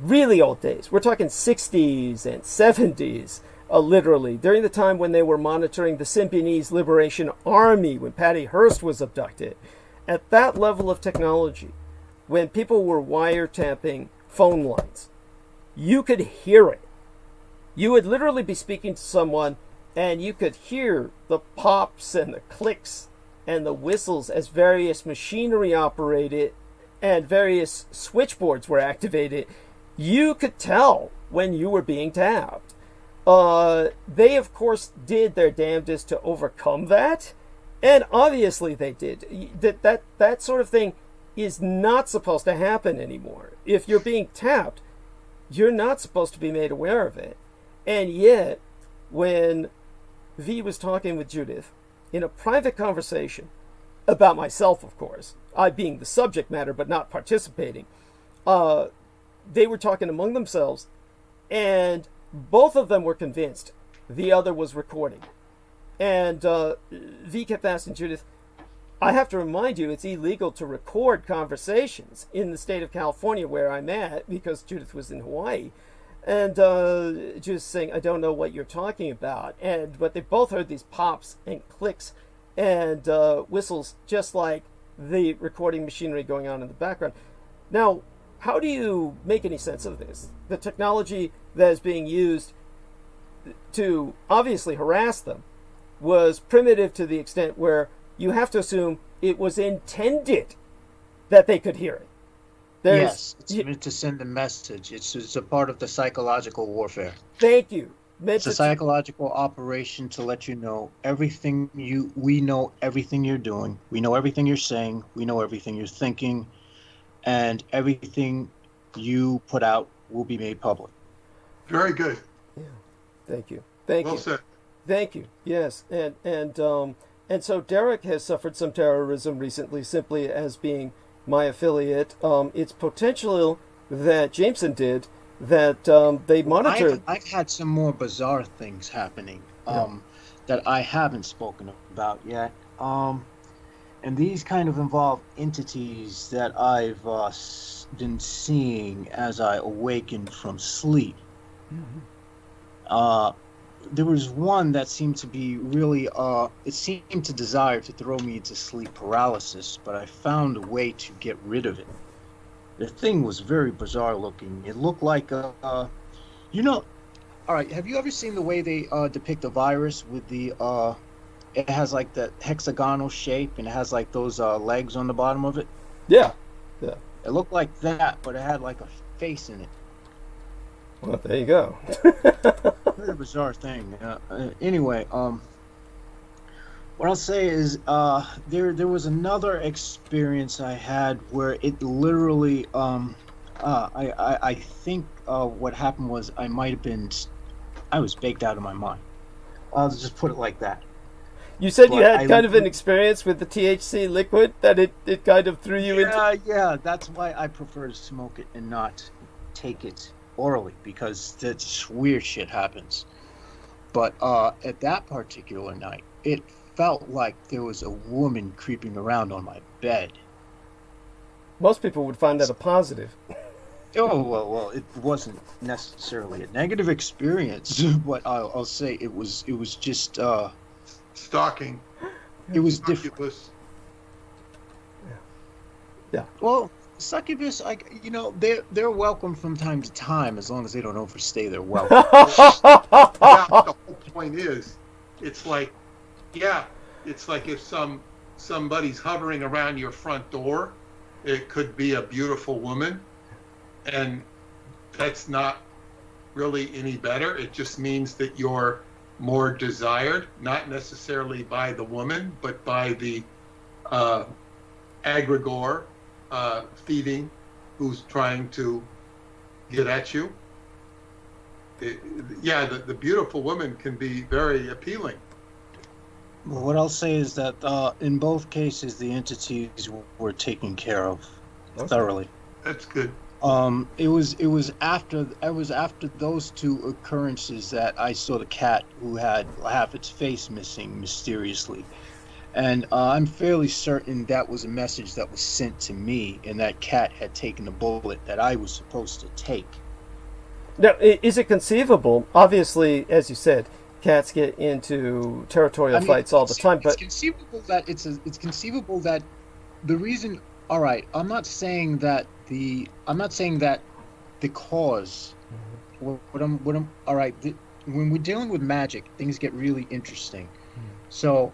really old days, we're talking 60s and 70s, literally, during the time when they were monitoring the Symbionese Liberation Army, when Patty Hearst was abducted, at that level of technology, when people were wiretapping phone lines, you could hear it. You would literally be speaking to someone, and you could hear the pops and the clicks and the whistles as various machinery operated and various switchboards were activated. You could tell when you were being tapped. They, of course, did their damnedest to overcome that, and obviously they did. That sort of thing is not supposed to happen anymore. If you're being tapped, you're not supposed to be made aware of it. And yet, when V was talking with Judith in a private conversation about myself, of course, I being the subject matter but not participating, they were talking among themselves, and both of them were convinced the other was recording. And V kept asking Judith, I have to remind you, it's illegal to record conversations in the state of California where I'm at, because Judith was in Hawaii. And Judith saying, I don't know what you're talking about. But they both heard these pops and clicks and whistles, just like the recording machinery going on in the background. Now, how do you make any sense of this? The technology that is being used to obviously harass them was primitive to the extent where you have to assume it was intended that they could hear it. Yes, it's meant to send a message. It's a part of the psychological warfare. Thank you. It's a psychological operation to let you know everything we know everything you're doing. We know everything you're saying. We know everything you're thinking. And everything you put out will be made public. Very good. Yeah. Thank you. Thank you. Well said. Thank you. Yes. And so Derek has suffered some terrorism recently simply as being my affiliate. It's potential that Jameson did that they monitored. I've had some more bizarre things happening that I haven't spoken about yet. And these kind of involve entities that I've been seeing as I awakened from sleep. Mm-hmm. There was one that seemed to be really, it seemed to desire to throw me into sleep paralysis, but I found a way to get rid of it. The thing was very bizarre looking. It looked like, all right, have you ever seen the way they depict a virus with the, it has like that hexagonal shape and it has like those legs on the bottom of it? Yeah. It looked like that, but it had like a face in it. Well, there you go. Very bizarre thing. Anyway, what I'll say is there was another experience I had where it literally I think what happened was I was baked out of my mind. I'll just put it like that. You said you had kind of an experience with the THC liquid that it kind of threw you into. Yeah, that's why I prefer to smoke it and not take it orally, because that's weird shit happens. But at that particular night, it felt like there was a woman creeping around on my bed. Most people would find that a positive. Oh, well, it wasn't necessarily a negative experience, but I'll say it was just Stalking. It was different. Yeah. Well, Succubus, they're welcome from time to time as long as they don't overstay their welcome. Yeah, the whole point is, it's like if somebody's hovering around your front door, it could be a beautiful woman, and that's not really any better. It just means that you're more desired, not necessarily by the woman, but by the egregore feeding who's trying to get at you. The beautiful woman can be very appealing. Well, what I'll say is that in both cases, the entities were taken care of thoroughly. That's good. It was after those two occurrences that I saw the cat who had half its face missing mysteriously, and I'm fairly certain that was a message that was sent to me, and that cat had taken the bullet that I was supposed to take. Now, is it conceivable? Obviously, as you said, cats get into territorial fights all the time, but it's conceivable that the reason. All right, I'm not saying that the cause. All right. When we're dealing with magic, things get really interesting. So,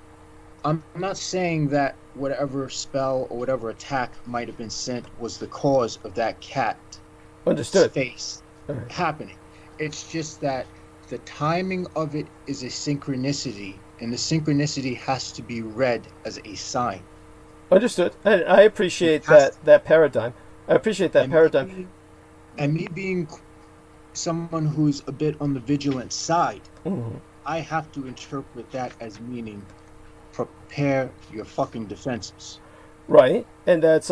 I'm not saying that whatever spell or whatever attack might have been sent was the cause of that cat. Understood. Face happening. It's just that the timing of it is a synchronicity, and the synchronicity has to be read as a sign. Understood. And I appreciate that paradigm. I appreciate that paradigm. And me being someone who's a bit on the vigilant side, I have to interpret that as meaning prepare your fucking defenses. Right, and that's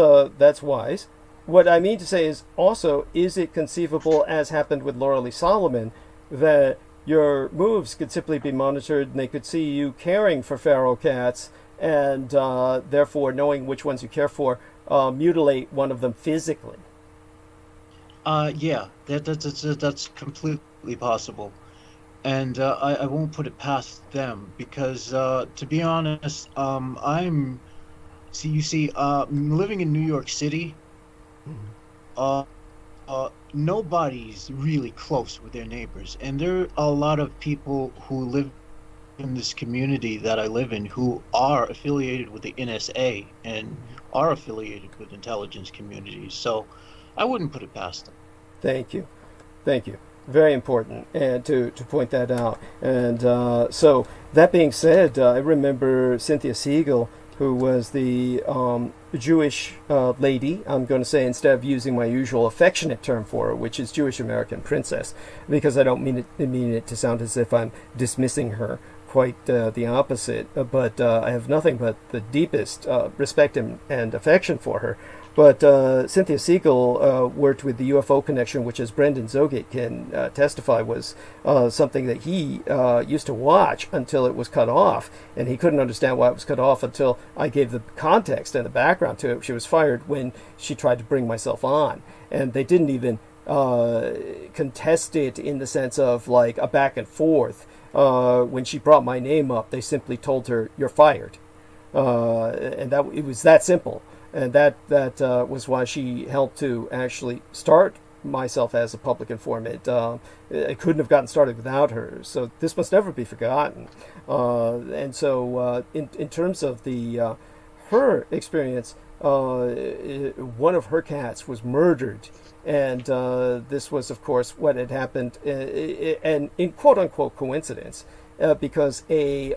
wise. What I mean to say is also, is it conceivable, as happened with Laura Lee Solomon, that your moves could simply be monitored and they could see you caring for feral cats and therefore knowing which ones you care for, mutilate one of them physically? Yeah, that's completely possible. And I won't put it past them because, to be honest, I'm living in New York City. Nobody's really close with their neighbors, and there are a lot of people who live in this community that I live in who are affiliated with the NSA and are affiliated with intelligence communities. So I wouldn't put it past them. Thank you. Very important, and to point that out. And so that being said, I remember Cynthia Siegel, who was the Jewish lady, I'm going to say, instead of using my usual affectionate term for her, which is Jewish American princess, because I don't mean it to sound as if I'm dismissing her. Quite the opposite, but I have nothing but the deepest respect and affection for her. But Cynthia Siegel worked with the UFO connection, which, as Brendan Zogate can testify, was something that he used to watch until it was cut off. And he couldn't understand why it was cut off until I gave the context and the background to it. She was fired when she tried to bring myself on. And they didn't even contest it in the sense of like a back and forth. When she brought my name up, they simply told her, "You're fired." And that it was that simple. And that was why she helped to actually start myself as a public informant. It couldn't have gotten started without her. So this must never be forgotten. And so in terms of the her experience, one of her cats was murdered. And this was, of course, what had happened, and in quote-unquote coincidence, because a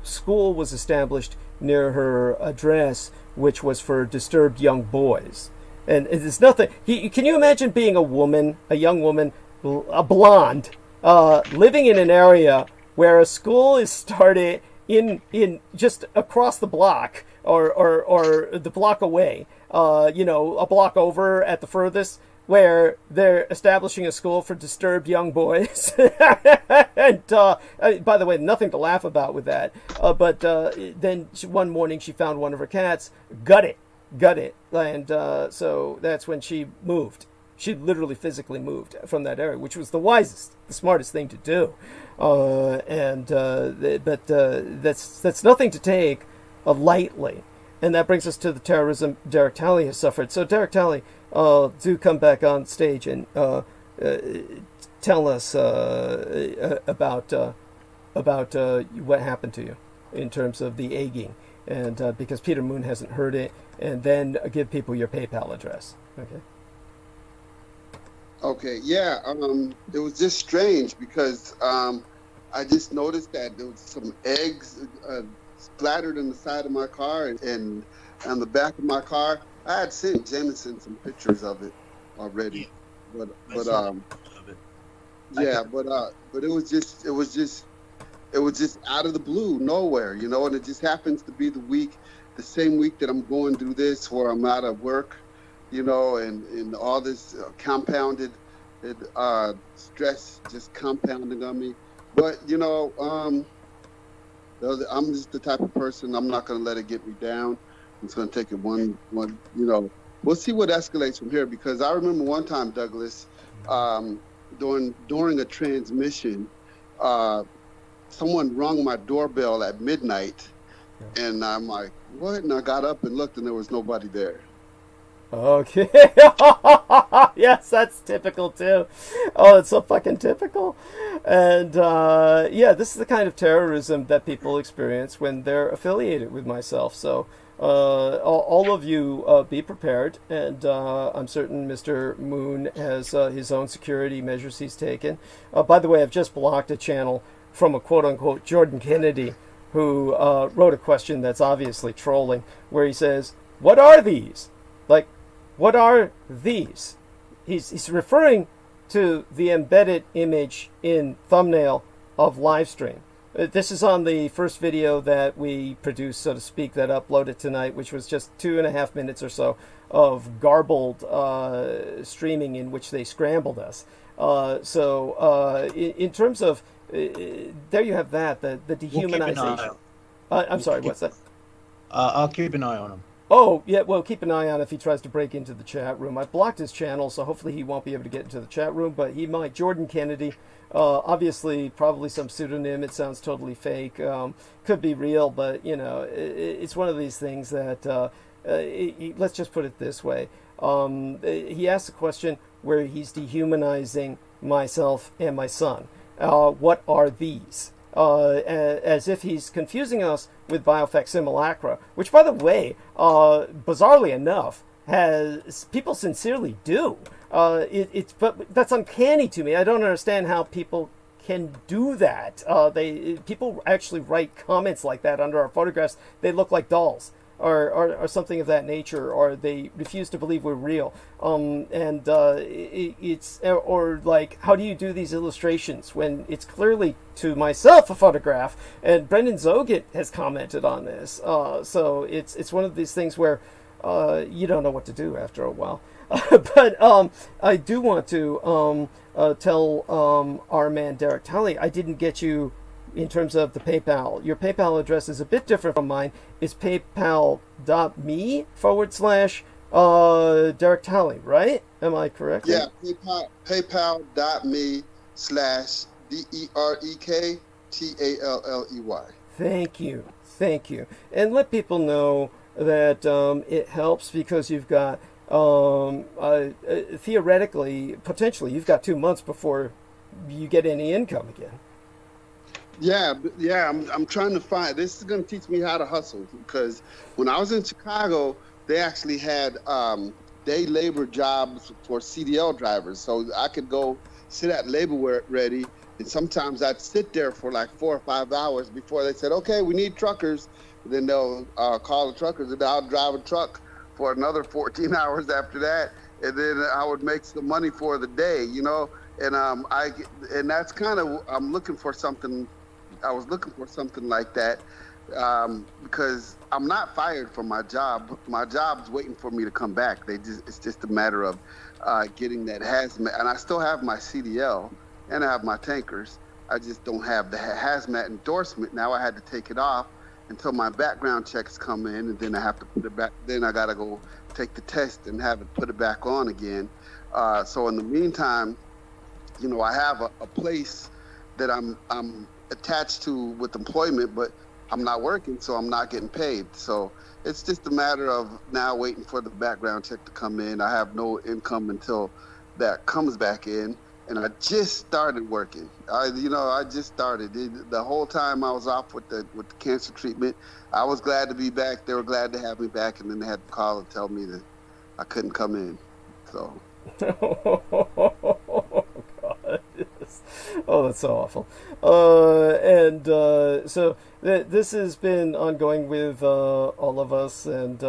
school was established near her address, which was for disturbed young boys. And it's nothing. Can you imagine being a young woman, a blonde, living in an area where a school is started in just across the block or the block away, a block over at the furthest, where they're establishing a school for disturbed young boys. And by the way, nothing to laugh about with that. But then one morning she found one of her cats, gut it. And so that's when she moved. She literally physically moved from that area, which was the smartest thing to do. But that's nothing to take lightly. And that brings us to the terrorism Derek Talley has suffered. So Derek Talley, do come back on stage and tell us about what happened to you in terms of the egging, and because Peter Moon hasn't heard it, and then give people your PayPal address. Okay. Okay, yeah, it was just strange because I just noticed that there was some eggs splattered in the side of my car and on the back of my car. I had sent Jameson some pictures of it already, but it was just out of the blue, nowhere, you know, and it just happens to be the same week that I'm going through this, where I'm out of work, you know, and all this compounded stress just compounding on me. But, you know, I'm just the type of person, I'm not going to let it get me down. I'm just going to take it one, you know, we'll see what escalates from here, because I remember one time, Douglas, during a transmission, someone rung my doorbell at midnight, and I'm like, what? And I got up and looked, and there was nobody there. Okay. Yes, that's typical too. Oh, it's so fucking typical. And yeah, this is the kind of terrorism that people experience when they're affiliated with myself. So all of you be prepared, and I'm certain Mr. Moon has his own security measures he's taken. By the way, I've just blocked a channel from a quote-unquote Jordan Kennedy, who wrote a question that's obviously trolling, where he says, what are these? Like, what are these? He's referring to the embedded image in thumbnail of Livestream. This is on the first video that we produced, so to speak, that uploaded tonight, which was just 2.5 minutes or so of garbled streaming in which they scrambled us. So in terms of, there you have that, the dehumanization. I'm sorry, what's that? I'll keep an eye on him. Oh, yeah, well, keep an eye on if he tries to break into the chat room. I blocked his channel, so hopefully he won't be able to get into the chat room, but he might. Jordan Kennedy, obviously, probably some pseudonym. It sounds totally fake. Could be real, but, you know, it's one of these things that, let's just put it this way. He asked a question where he's dehumanizing myself and my son. What are these? As if he's confusing us with biofec simulacra, which, by the way, bizarrely enough, people sincerely do. But that's uncanny to me. I don't understand how people can do that. People actually write comments like that under our photographs. They look like dolls, or something of that nature, or they refuse to believe we're real. It's like, how do you do these illustrations when it's clearly, to myself, a photograph? And Brendan Zoget has commented on this. So it's one of these things where you don't know what to do after a while. But I do want to tell our man Derek Talley, I didn't get you in terms of the PayPal. Your PayPal address is a bit different from mine. It's paypal.me/Derek Talley, right? Am I correct? Yeah, paypal.me/DEREKTALLEY. Thank you. And let people know that it helps, because you've got, theoretically, potentially, you've got 2 months before you get any income again. Yeah, I'm trying to find, this is going to teach me how to hustle, because when I was in Chicago, they actually had day labor jobs for CDL drivers. So I could go sit at labor ready, and sometimes I'd sit there for like 4 or 5 hours before they said, okay, we need truckers. And then they'll call the truckers, and I'll drive a truck for another 14 hours after that. And then I would make some money for the day, you know? And that's kind of, I was looking for something like that, because I'm not fired from my job. My job's waiting for me to come back. It's just a matter of getting that hazmat. And I still have my CDL, and I have my tankers. I just don't have the hazmat endorsement. Now I had to take it off until my background checks come in, and then I have to put it back. Then I got to go take the test and have it put it back on again. So in the meantime, you know, I have a place that I'm attached to with employment, but I'm not working, so I'm not getting paid. So it's just a matter of now waiting for the background check to come in. I have no income until that comes back in, and I just started working. I just started. The whole time I was off with the cancer treatment, I was glad to be back. They were glad to have me back, and then they had to call and tell me that I couldn't come in. So. Oh God! Yes. Oh, that's so awful. So this has been ongoing with all of us, and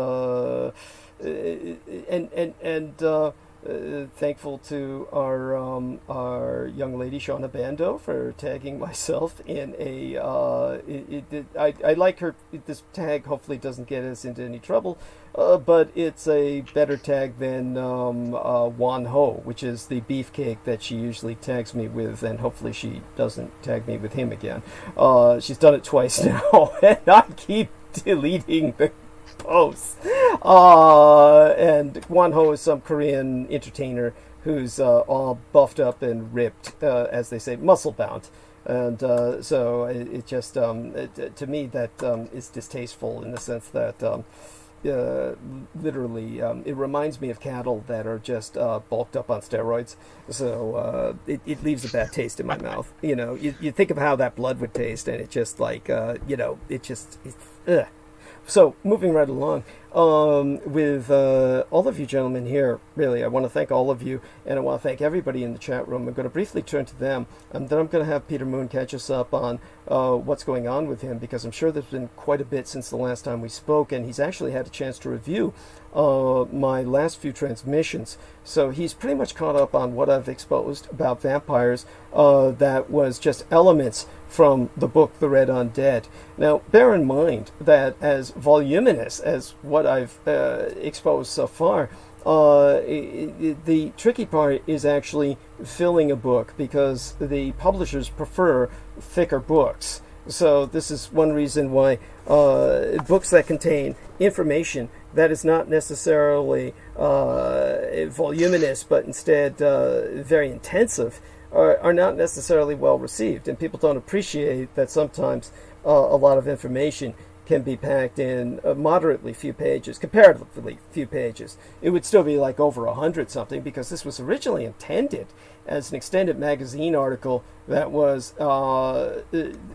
thankful to our young lady Shauna Bando for tagging myself in a. I like her. This tag hopefully doesn't get us into any trouble, but it's a better tag than Wan Ho, which is the beefcake that she usually tags me with, and hopefully she doesn't tag me with him again. She's done it twice now, and I keep deleting the posts. And Wan Ho is some Korean entertainer who's all buffed up and ripped, as they say, muscle bound. And so it just, to me, that is distasteful in the sense that literally it reminds me of cattle that are just bulked up on steroids. So it leaves a bad taste in my mouth. You think of how that blood would taste, and it just like, it's ugh. So, moving right along, with all of you gentlemen here, really, I want to thank all of you, and I want to thank everybody in the chat room. I'm going to briefly turn to them, and then I'm going to have Peter Moon catch us up on what's going on with him, because I'm sure there's been quite a bit since the last time we spoke, and he's actually had a chance to review my last few transmissions. So he's pretty much caught up on what I've exposed about vampires that was just elements from the book The Red Undead. Now, bear in mind that as voluminous as what I've exposed so far, the tricky part is actually filling a book, because the publishers prefer thicker books. So this is one reason why books that contain information that is not necessarily voluminous, but instead very intensive, are not necessarily well received, and people don't appreciate that sometimes a lot of information can be packed in moderately few pages, comparatively few pages. It would still be like over 100 something, because this was originally intended as an extended magazine article that was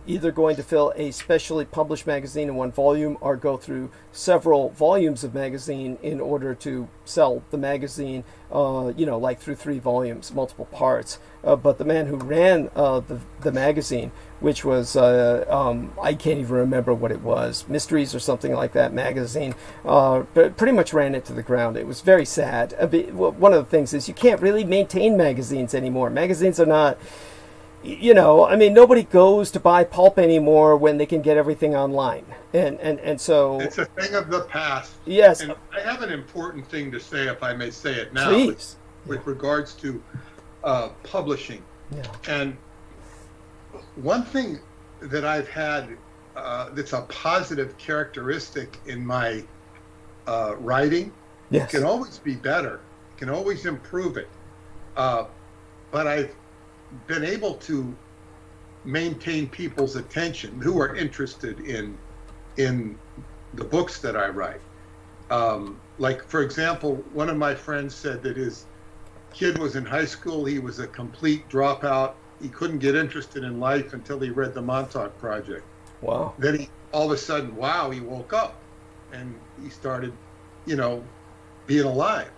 either going to fill a specially published magazine in one volume, or go through several volumes of magazine in order to sell the magazine, like through 3 volumes, multiple parts. But the man who ran the magazine, which was, I can't even remember what it was, Mysteries or something like that magazine, but pretty much ran it to the ground. It was very sad. One of the things is you can't really maintain magazines anymore. Magazines are not, nobody goes to buy pulp anymore when they can get everything online. And so... It's a thing of the past. Yes. And I have an important thing to say, if I may say it now. Please. With regards to publishing. Yeah. And one thing that I've had that's a positive characteristic in my writing, yes, it can always be better, you can always improve it, but I've been able to maintain people's attention who are interested in the books that I write. Like, for example, one of my friends said that his kid was in high school, he was a complete dropout, he couldn't get interested in life until he read the Montauk Project. Wow. Then he, all of a sudden, he woke up and he started, being alive.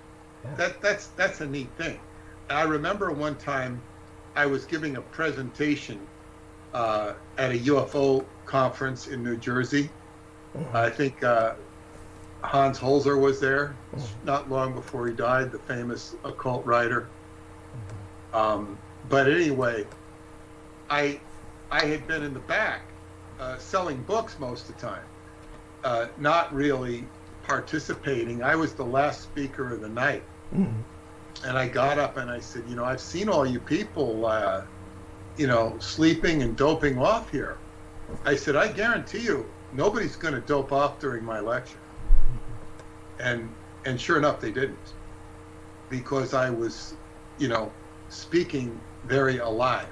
Yeah. That's a neat thing. I remember one time I was giving a presentation at a UFO conference in New Jersey. Mm-hmm. I think Hans Holzer was there, not long before he died, the famous occult writer. But anyway, I had been in the back selling books most of the time, not really participating. I was the last speaker of the night. Mm-hmm. And I got up and I said, I've seen all you people, sleeping and doping off here. I said, I guarantee you, nobody's going to dope off during my lecture. And sure enough, they didn't, because I was, speaking very alive.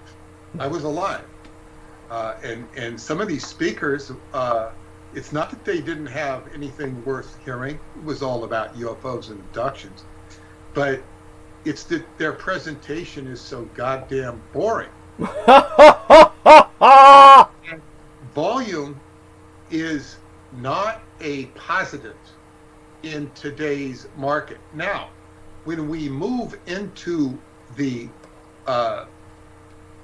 I was alive. And some of these speakers, it's not that they didn't have anything worth hearing. It was all about UFOs and abductions, but it's that their presentation is so goddamn boring. And volume is not a positive in today's market. Now, when we move into the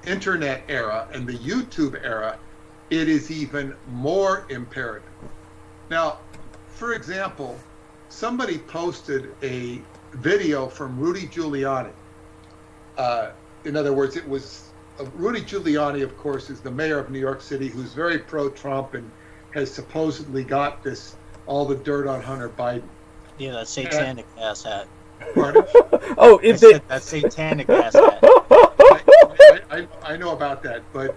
internet era and the YouTube era, it is even more imperative. Now, for example, somebody posted a video from Rudy Giuliani. In other words, it was Rudy Giuliani, of course, is the mayor of New York City, who's very pro-Trump and has supposedly got all the dirt on Hunter Biden. Yeah, that satanic ass hat. Pardon? Oh, if they... that satanic ass hat. I know about that, but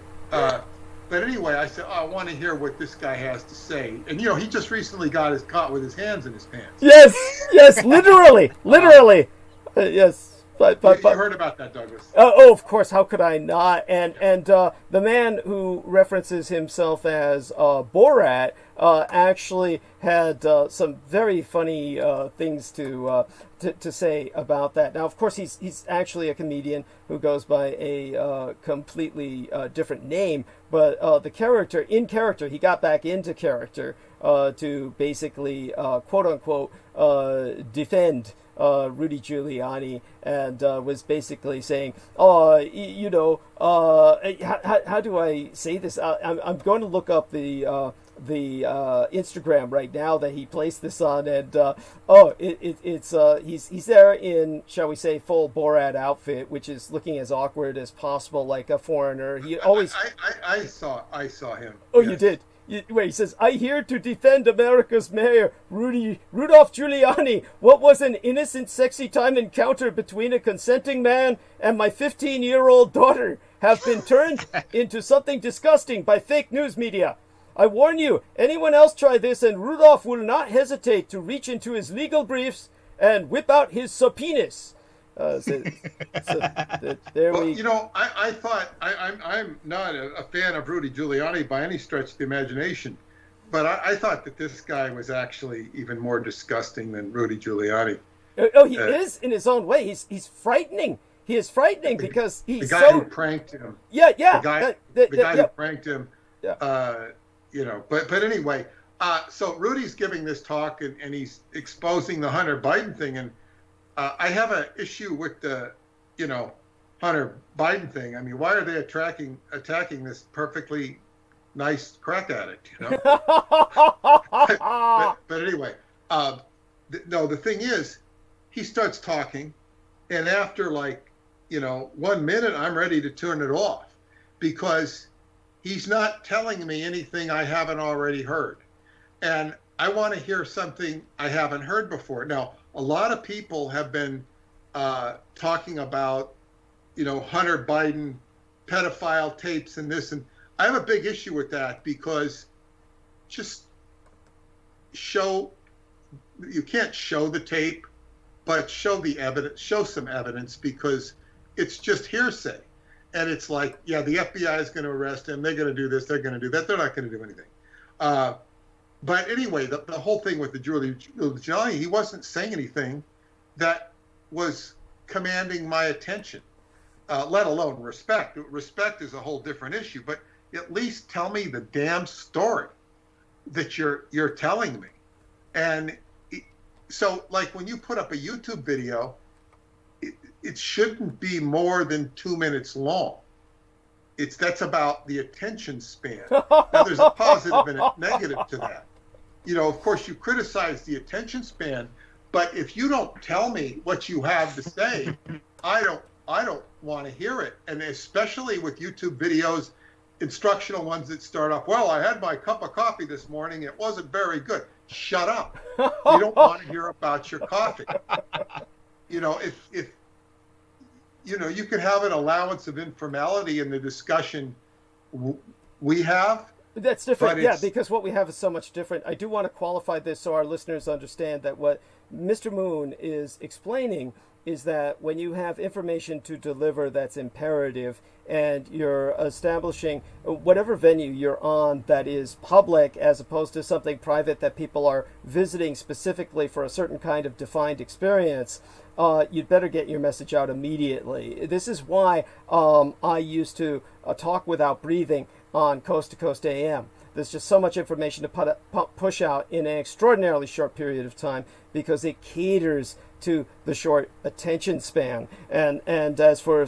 anyway, I said, I want to hear what this guy has to say. And he just recently got caught with his hands in his pants. Yes, literally. Yes. You heard about that, Douglas? Oh, of course. How could I not? And the man who references himself as Borat actually had some very funny things to say about that. Now, of course, he's actually a comedian who goes by a completely different name, but in character, he got back into character to basically quote unquote defend Rudy Giuliani, and was basically saying, how do I say this? I'm going to look up the Instagram right now that he placed this on, and he's there in, shall we say, full Borat outfit, which is looking as awkward as possible, like a foreigner. He always. I saw him. Oh, yes. You did. Wait, he says, "I here to defend America's mayor, Rudolph Giuliani. What was an innocent, sexy time encounter between a consenting man and my 15-year-old daughter have been turned into something disgusting by fake news media. I warn you, anyone else try this and Rudolph will not hesitate to reach into his legal briefs and whip out his subpoenas." I thought I'm not a fan of Rudy Giuliani by any stretch of the imagination, but I thought that this guy was actually even more disgusting than Rudy Giuliani. Oh, he is in his own way. He's frightening. He is frightening because he's the guy who pranked him. Yeah. The guy who pranked him. Yeah. But anyway, so Rudy's giving this talk and he's exposing the Hunter Biden thing, and I have an issue with the, Hunter Biden thing. I mean, why are they attacking this perfectly nice crack addict? But anyway, the thing is, he starts talking, and after 1 minute, I'm ready to turn it off because he's not telling me anything I haven't already heard, and I want to hear something I haven't heard before. Now, a lot of people have been talking about, Hunter Biden pedophile tapes and this, and I have a big issue with that because just you can't show the tape, but show the evidence, show some evidence, because it's just hearsay. And it's like, yeah, the FBI is going to arrest him. They're going to do this. They're going to do that. They're not going to do anything. But anyway, the whole thing with the Giuliani, he wasn't saying anything that was commanding my attention, let alone respect. Respect is a whole different issue, but at least tell me the damn story that you're telling me. And so, when you put up a YouTube video, it shouldn't be more than 2 minutes long. That's about the attention span. Now, there's a positive and a negative to that. Of course, you criticize the attention span, but if you don't tell me what you have to say, I don't want to hear it. And especially with YouTube videos, instructional ones that start off, well, I had my cup of coffee this morning. It wasn't very good. Shut up. You don't want to hear about your coffee. If you could have an allowance of informality in the discussion we have. That's different, yeah, because what we have is so much different. I do want to qualify this so our listeners understand that what Mr. Moon is explaining is that when you have information to deliver that's imperative, and you're establishing whatever venue you're on that is public as opposed to something private that people are visiting specifically for a certain kind of defined experience, you'd better get your message out immediately. This is why I used to talk without breathing on Coast to Coast AM. There's just so much information to push out in an extraordinarily short period of time because it caters to the short attention span. And as for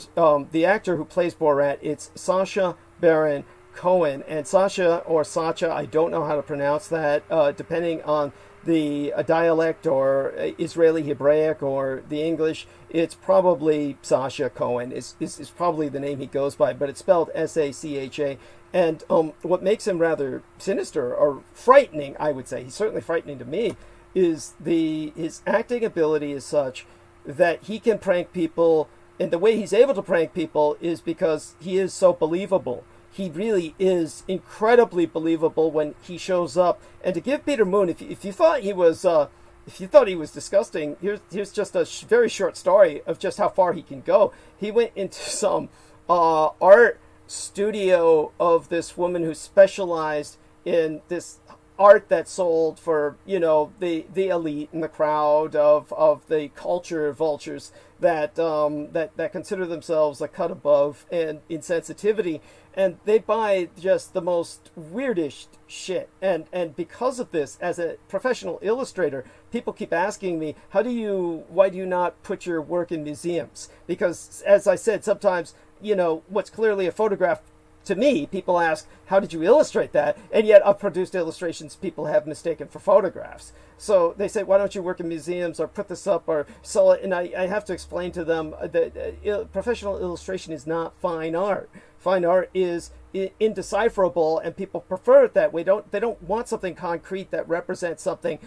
the actor who plays Borat, it's Sacha Baron Cohen. And Sasha or Sacha, I don't know how to pronounce that, depending on the dialect or Israeli Hebraic or the English. It's probably Sacha Cohen is probably the name he goes by, but it's spelled S-A-C-H-A. And what makes him rather sinister or frightening, I would say, he's certainly frightening to me, is his acting ability is such that he can prank people, and the way he's able to prank people is because he is so believable. He really is incredibly believable when he shows up. And to give Peter Moon, if you thought he was disgusting, here's just a very short story of just how far he can go. He went into some art studio of this woman who specialized in this art that sold for, you know, the elite and the crowd of the culture vultures that consider themselves a cut above and insensitivity, and they buy just the most weirdish shit. And because of this, as a professional illustrator, people keep asking me, why do you not put your work in museums? Because, as I said, sometimes, you know, what's clearly a photograph to me, people ask, how did you illustrate that? And yet I've produced illustrations people have mistaken for photographs. So they say, why don't you work in museums or put this up or sell it? And I have to explain to them that professional illustration is not fine art. Fine art is indecipherable, and people prefer it that way. They don't want something concrete that represents something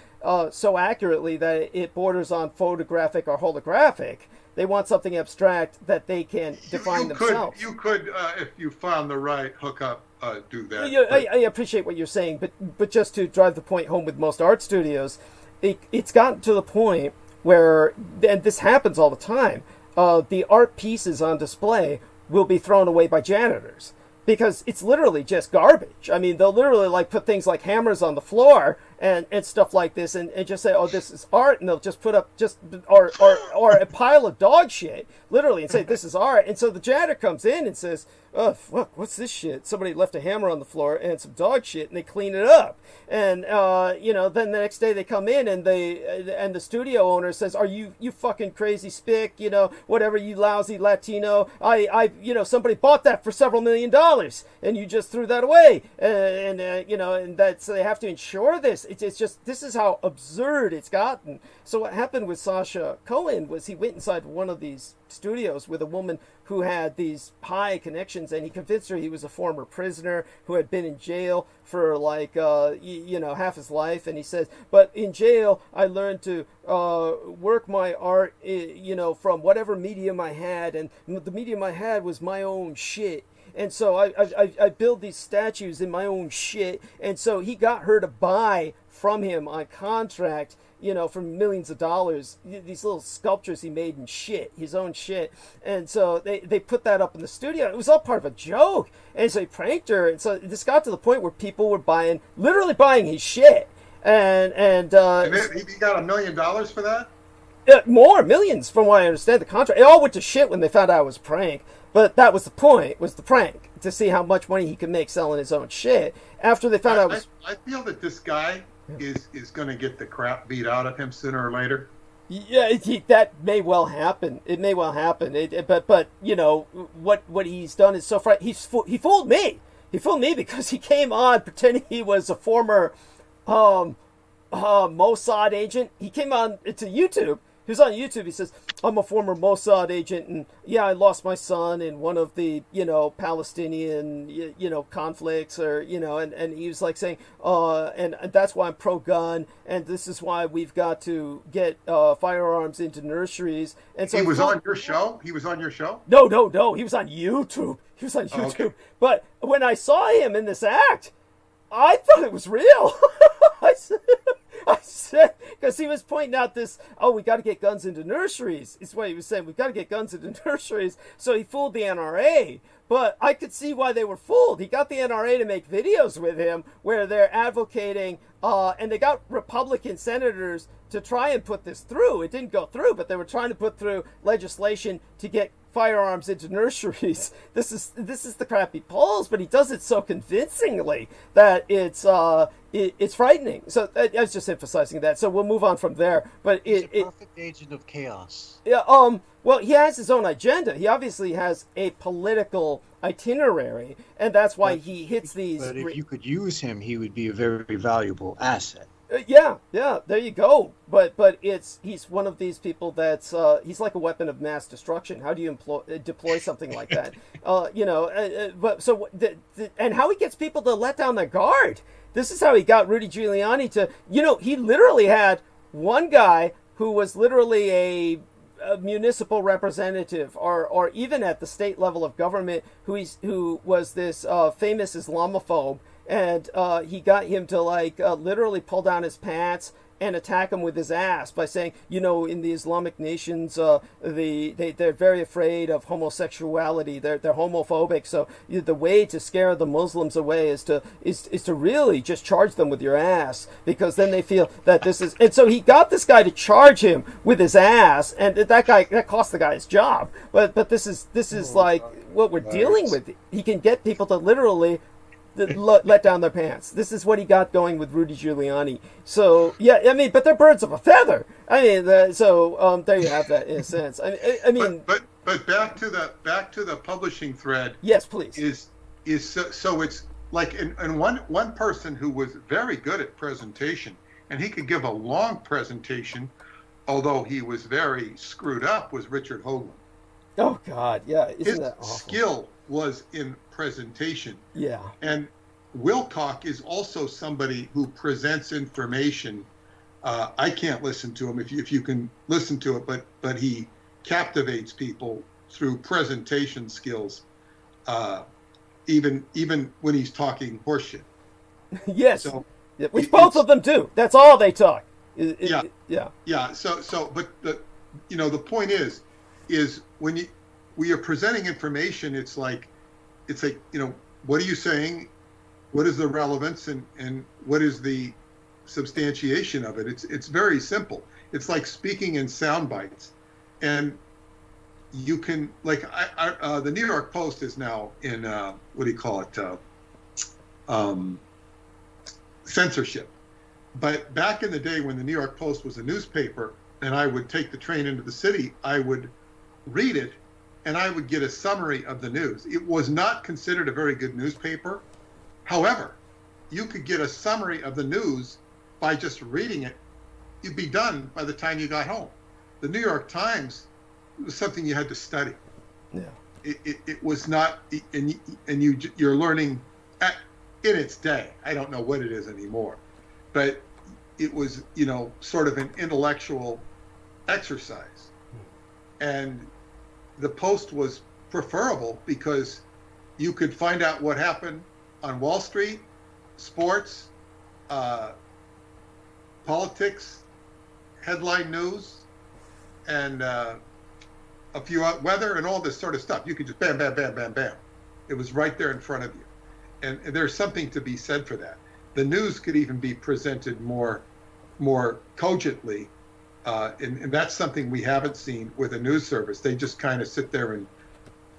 so accurately that it borders on photographic or holographic. They want something abstract that they can define themselves. You could, if you found the right hookup, do that. Yeah, I appreciate what you're saying, but just to drive the point home with most art studios, it's gotten to the point where, and this happens all the time, the art pieces on display will be thrown away by janitors because it's literally just garbage. I mean, they'll literally like put things like hammers on the floor and stuff like this and just say, oh, this is art, and they'll just put up or a pile of dog shit, literally, and say, this is art. And so the janitor comes in and says, oh, fuck, what's this shit? Somebody left a hammer on the floor and some dog shit, and they clean it up. And, you know, then the next day they come in and the studio owner says, are you fucking crazy spick, you know, whatever, you lousy Latino, you know, somebody bought that for several $1 million and you just threw that away. You know, and that's, they have to insure this. It's just, this is how absurd it's gotten. So what happened with Sacha Cohen was he went inside one of these studios with a woman who had these high connections, and he convinced her he was a former prisoner who had been in jail for like you know, half his life. And he says, but in jail I learned to work my art, you know, from whatever medium I had, and the medium I had was my own shit. And so I build these statues in my own shit. And so he got her to buy from him on contract, you know, for millions of dollars, these little sculptures he made in shit, his own shit. And so they put that up in the studio. It was all part of a joke. And so he pranked her. And so this got to the point where people were literally buying his shit. And he got $1 million for that? More, millions, from what I understand the contract. It all went to shit when they found out it was a prank. But that was the point, was the prank, to see how much money he could make selling his own shit. After they found out it was... I feel that this guy is going to get the crap beat out of him sooner or later. Yeah, that may well happen. It may well happen. But you know, what he's done is so frightening. He fooled me. He fooled me because he came on pretending he was a former Mossad agent. He came on to YouTube. He was on YouTube. He says, I'm a former Mossad agent, and yeah, I lost my son in one of the, you know, Palestinian, you know, conflicts, or, you know, and he was like saying, and that's why I'm pro-gun, and this is why we've got to get firearms into nurseries. And so he was on your show? He was on your show? No. He was on YouTube. He was on YouTube. Okay. But when I saw him in this act, I thought it was real. I said, because he was pointing out this, oh, we got to get guns into nurseries, is what he was saying. We've got to get guns into nurseries. So he fooled the NRA. But I could see why they were fooled. He got the NRA to make videos with him where they're advocating, and they got Republican senators to try and put this through. It didn't go through, but they were trying to put through legislation to get firearms into nurseries. This is the crap he pulls, but he does it so convincingly that it's frightening. So I was just emphasizing that. So we'll move on from there. But He's a perfect agent of chaos. Yeah. Well, he has his own agenda. He obviously has a political itinerary, and that's why he hits these. But if you could use him, he would be a very valuable asset. Yeah, there you go. But he's one of these people that's he's like a weapon of mass destruction. How do you deploy something like that? And how he gets people to let down their guard. This is how he got Rudy Giuliani to. He literally had one guy who was literally a municipal representative, or even at the state level of government, who was this famous Islamophobe. And he got him to literally pull down his pants and attack him with his ass by saying, in the Islamic nations, they're very afraid of homosexuality. They're homophobic. So the way to scare the Muslims away is to really just charge them with your ass, because then they feel that this is. And so he got this guy to charge him with his ass, and that cost the guy his job. But this is like what we're dealing with. He can get people to literally let down their pants. This is what he got going with Rudy Giuliani. So but they're birds of a feather. There you have that in a sense. But back to the publishing thread. Yes, please. So it's like and one person who was very good at presentation, and he could give a long presentation, although he was very screwed up, was Richard Hoagland. Oh God, yeah, isn't that awful? His skill was in presentation. Yeah. And Wilcock is also somebody who presents information. I can't listen to him if you can listen to it, but he captivates people through presentation skills, even when he's talking horseshit. Yes. So which both of them do. That's all they talk. Yeah. But the point is when you're presenting information, it's like, what are you saying? What is the relevance and what is the substantiation of it? It's very simple. It's like speaking in sound bites, and you can the New York Post is now in censorship. But back in the day when the New York Post was a newspaper, and I would take the train into the city, I would read it, and I would get a summary of the news. It was not considered a very good newspaper. However, you could get a summary of the news by just reading it. You'd be done by the time you got home. The New York Times was something you had to study. Yeah. It was not, and you're learning in its day. I don't know what it is anymore, but it was, sort of an intellectual exercise. And the Post was preferable because you could find out what happened on Wall Street, sports, politics, headline news, and a few weather and all this sort of stuff. You could just bam, bam, bam, bam, bam. It was right there in front of you. And there's something to be said for that. The news could even be presented more cogently. And that's something we haven't seen with a news service. They just kind of sit there and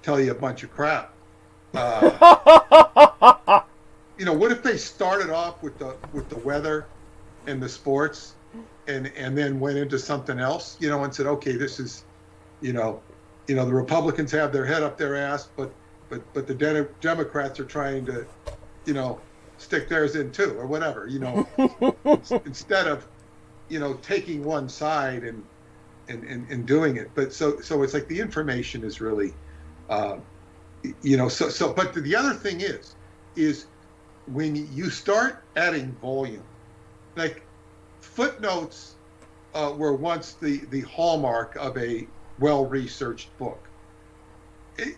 tell you a bunch of crap. What if they started off with the weather and the sports, and then went into something else, and said, okay, this is, the Republicans have their head up their ass, but the Democrats are trying to, stick theirs in too, or whatever, instead of, taking one side and doing it. But so it's like the information is really, but the other thing is when you start adding volume, like footnotes were once the hallmark of a well-researched book.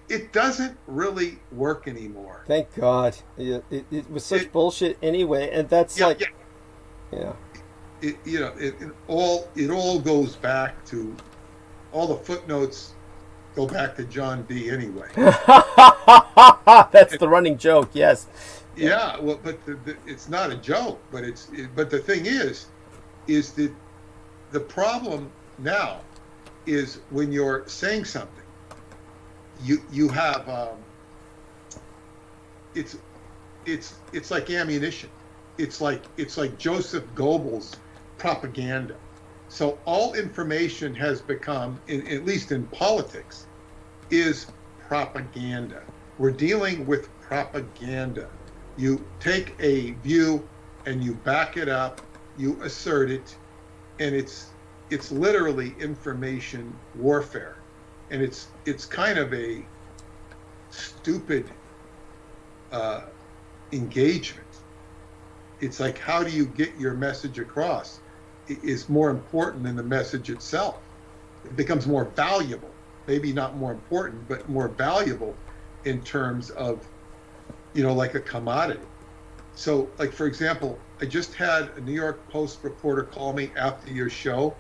It doesn't really work anymore. Thank God. It was such bullshit anyway, and that's yeah. it all goes back to, all the footnotes go back to John D. anyway. That's the running joke. Yes. Yeah. Well, but it's not a joke. But but the thing is that the problem now is when you're saying something, you have it's like ammunition. It's like Joseph Goebbels' propaganda. So all information has become, at least in politics, is propaganda. We're dealing with propaganda. You take a view and you back it up, you assert it, and it's literally information warfare. And it's kind of a stupid engagement. It's like, how do you get your message across? Is more important than the message itself. It becomes more valuable, maybe not more important, but more valuable in terms of, like a commodity. So, like, for example, I just had a New York Post reporter call me after your show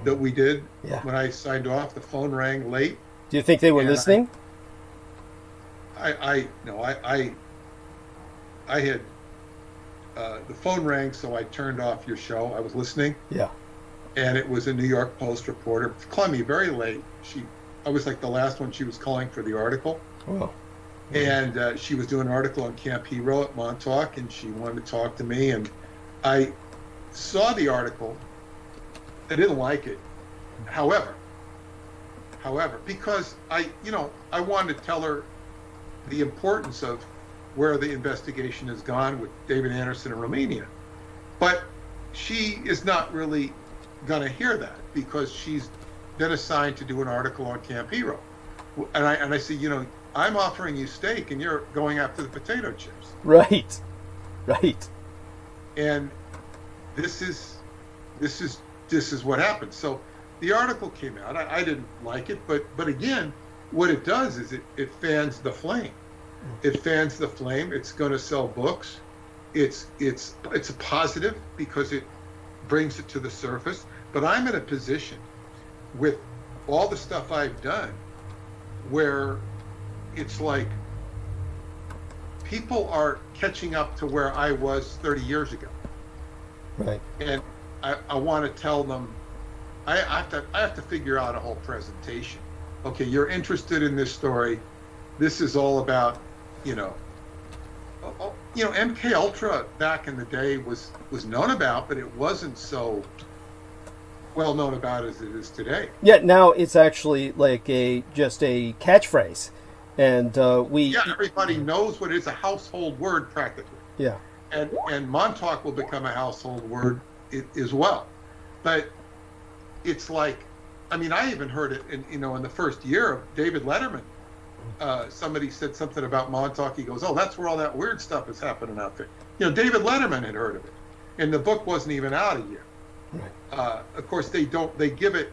that we did. Yeah. When I signed off. The phone rang late. Do you think they were listening? I had the phone rang, so I turned off your show. I was listening. Yeah. And it was a New York Post reporter calling me very late. I was like the last one she was calling for the article. Oh. And she was doing an article on Camp Hero at Montauk, and she wanted to talk to me. And I saw the article. I didn't like it. However, because I wanted to tell her the importance of where the investigation has gone with David Anderson in Romania. But she is not really going to hear that because she's been assigned to do an article on Camp Hero. And I say, I'm offering you steak and you're going after the potato chips. Right. And this is what happened. So the article came out. I didn't like it, but again, what it does is it fans the flame. It fans the flame. It's going to sell books. It's a positive because it brings it to the surface. But I'm in a position with all the stuff I've done where it's like people are catching up to where I was 30 years ago. Right. And I want to tell them, I have to figure out a whole presentation. Okay, you're interested in this story. This is all about, MK Ultra back in the day was known about, but it wasn't so well known about as it is today. Yeah, now it's actually like just a catchphrase, and everybody knows what it is, a household word practically. Yeah, and Montauk will become a household word as well, but it's like, I even heard it in the first year of David Letterman. Somebody said something about Montauk. He goes, "Oh, that's where all that weird stuff is happening out there." David Letterman had heard of it, and the book wasn't even out yet. Right. Of course, they give it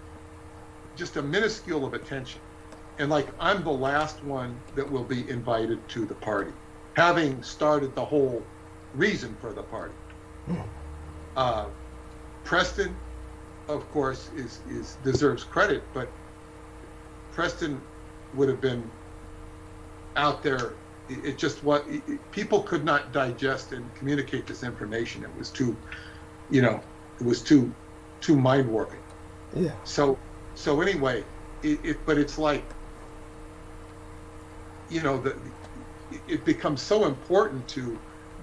just a minuscule of attention, and I'm the last one that will be invited to the party, having started the whole reason for the party. Preston, of course, is deserves credit, but Preston would have been out there. It just what people could not digest and communicate this information. It was too, it was too mind warping. Yeah. So anyway, but it's like, it becomes so important to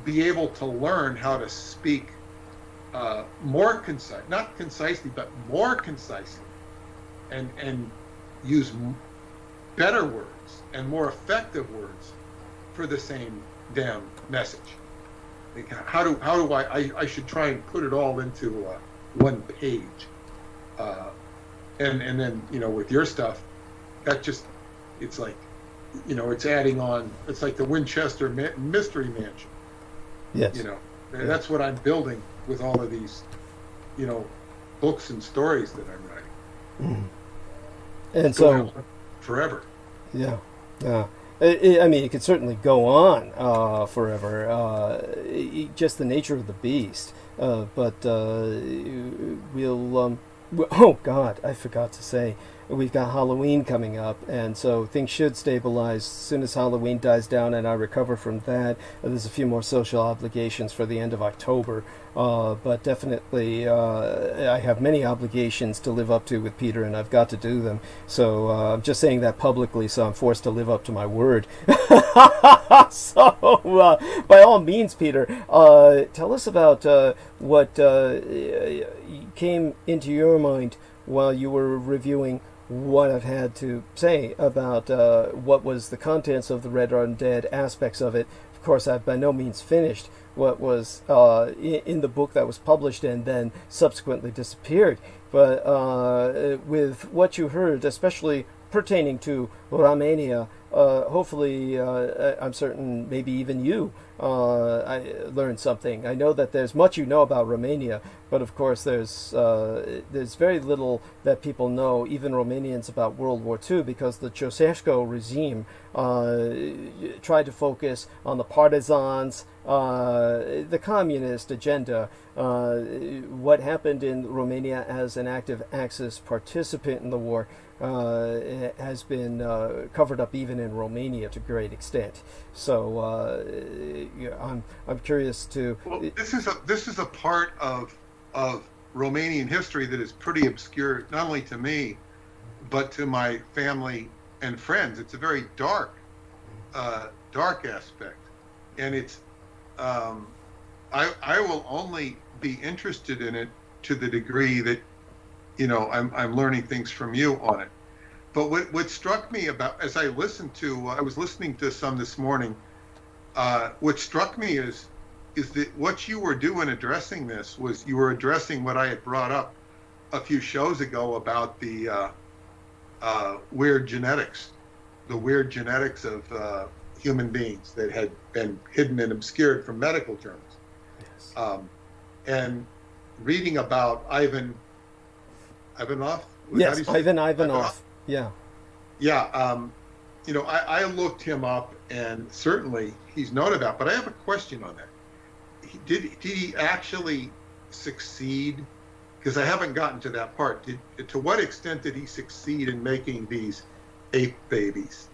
be able to learn how to speak more concise, not concisely, but more concisely, and use better words and more effective words for the same damn message. How do I should try and put it all into one page, and then with your stuff, that just, it's like, it's adding on. It's like the Winchester Mystery Mansion. Yes. That's what I'm building with all of these, books and stories that I'm writing. And so forever. Yeah. It could certainly go on forever. Just the nature of the beast. But we'll. Oh God, I forgot to say. We've got Halloween coming up, and so things should stabilize as soon as Halloween dies down and I recover from that. There's a few more social obligations for the end of October, but definitely I have many obligations to live up to with Peter, and I've got to do them. So I'm just saying that publicly, so I'm forced to live up to my word. So by all means, Peter, tell us about what came into your mind while you were reviewing what I've had to say about what was the contents of the Red Undead aspects of it. Of course, I've by no means finished what was in the book that was published and then subsequently disappeared. But with what you heard, especially pertaining to Romania, hopefully, I'm certain maybe even you I learned something. I know that there's much you know about Romania, but of course there's very little that people know, even Romanians, about World War II, because the Ceausescu regime tried to focus on the partisans, the communist agenda. What happened in Romania as an active Axis participant in the war has been covered up even in Romania to a great extent. So I'm curious to. Well, this is a part of Romanian history that is pretty obscure, not only to me, but to my family and friends. It's a very dark aspect, and it's I will only be interested in it to the degree that I'm learning things from you on it. But what struck me about, as I listened to, I was listening to some this morning. What struck me is that what you were doing addressing this was you were addressing what I had brought up a few shows ago about the weird genetics, of human beings that had been hidden and obscured from medical journals. Yes. And reading about Ivanov. Yes, Ivanov. Yeah. Yeah. I looked him up, and certainly he's known about. But I have a question on that. Did he actually succeed? Because I haven't gotten to that part. To what extent did he succeed in making these ape babies?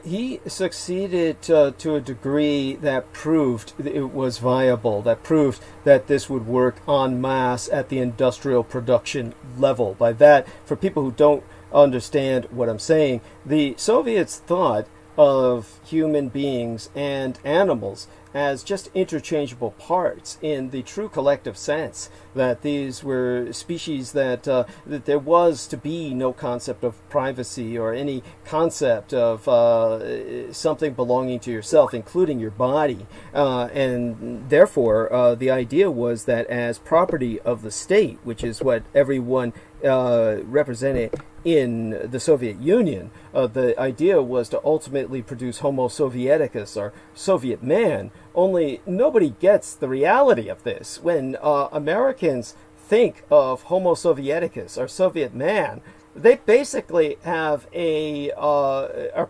He succeeded to a degree that proved it was viable, that proved that this would work en masse at the industrial production level. By that, for people who don't understand what I'm saying, the Soviets thought of human beings and animals as just interchangeable parts in the true collective sense, that these were species that there was to be no concept of privacy or any concept of something belonging to yourself, including your body. And therefore, the idea was that as property of the state, which is what everyone represented in the Soviet Union, the idea was to ultimately produce Homo Sovieticus, or Soviet man. Only nobody gets the reality of this. When Americans think of Homo Sovieticus, or Soviet man, they basically have a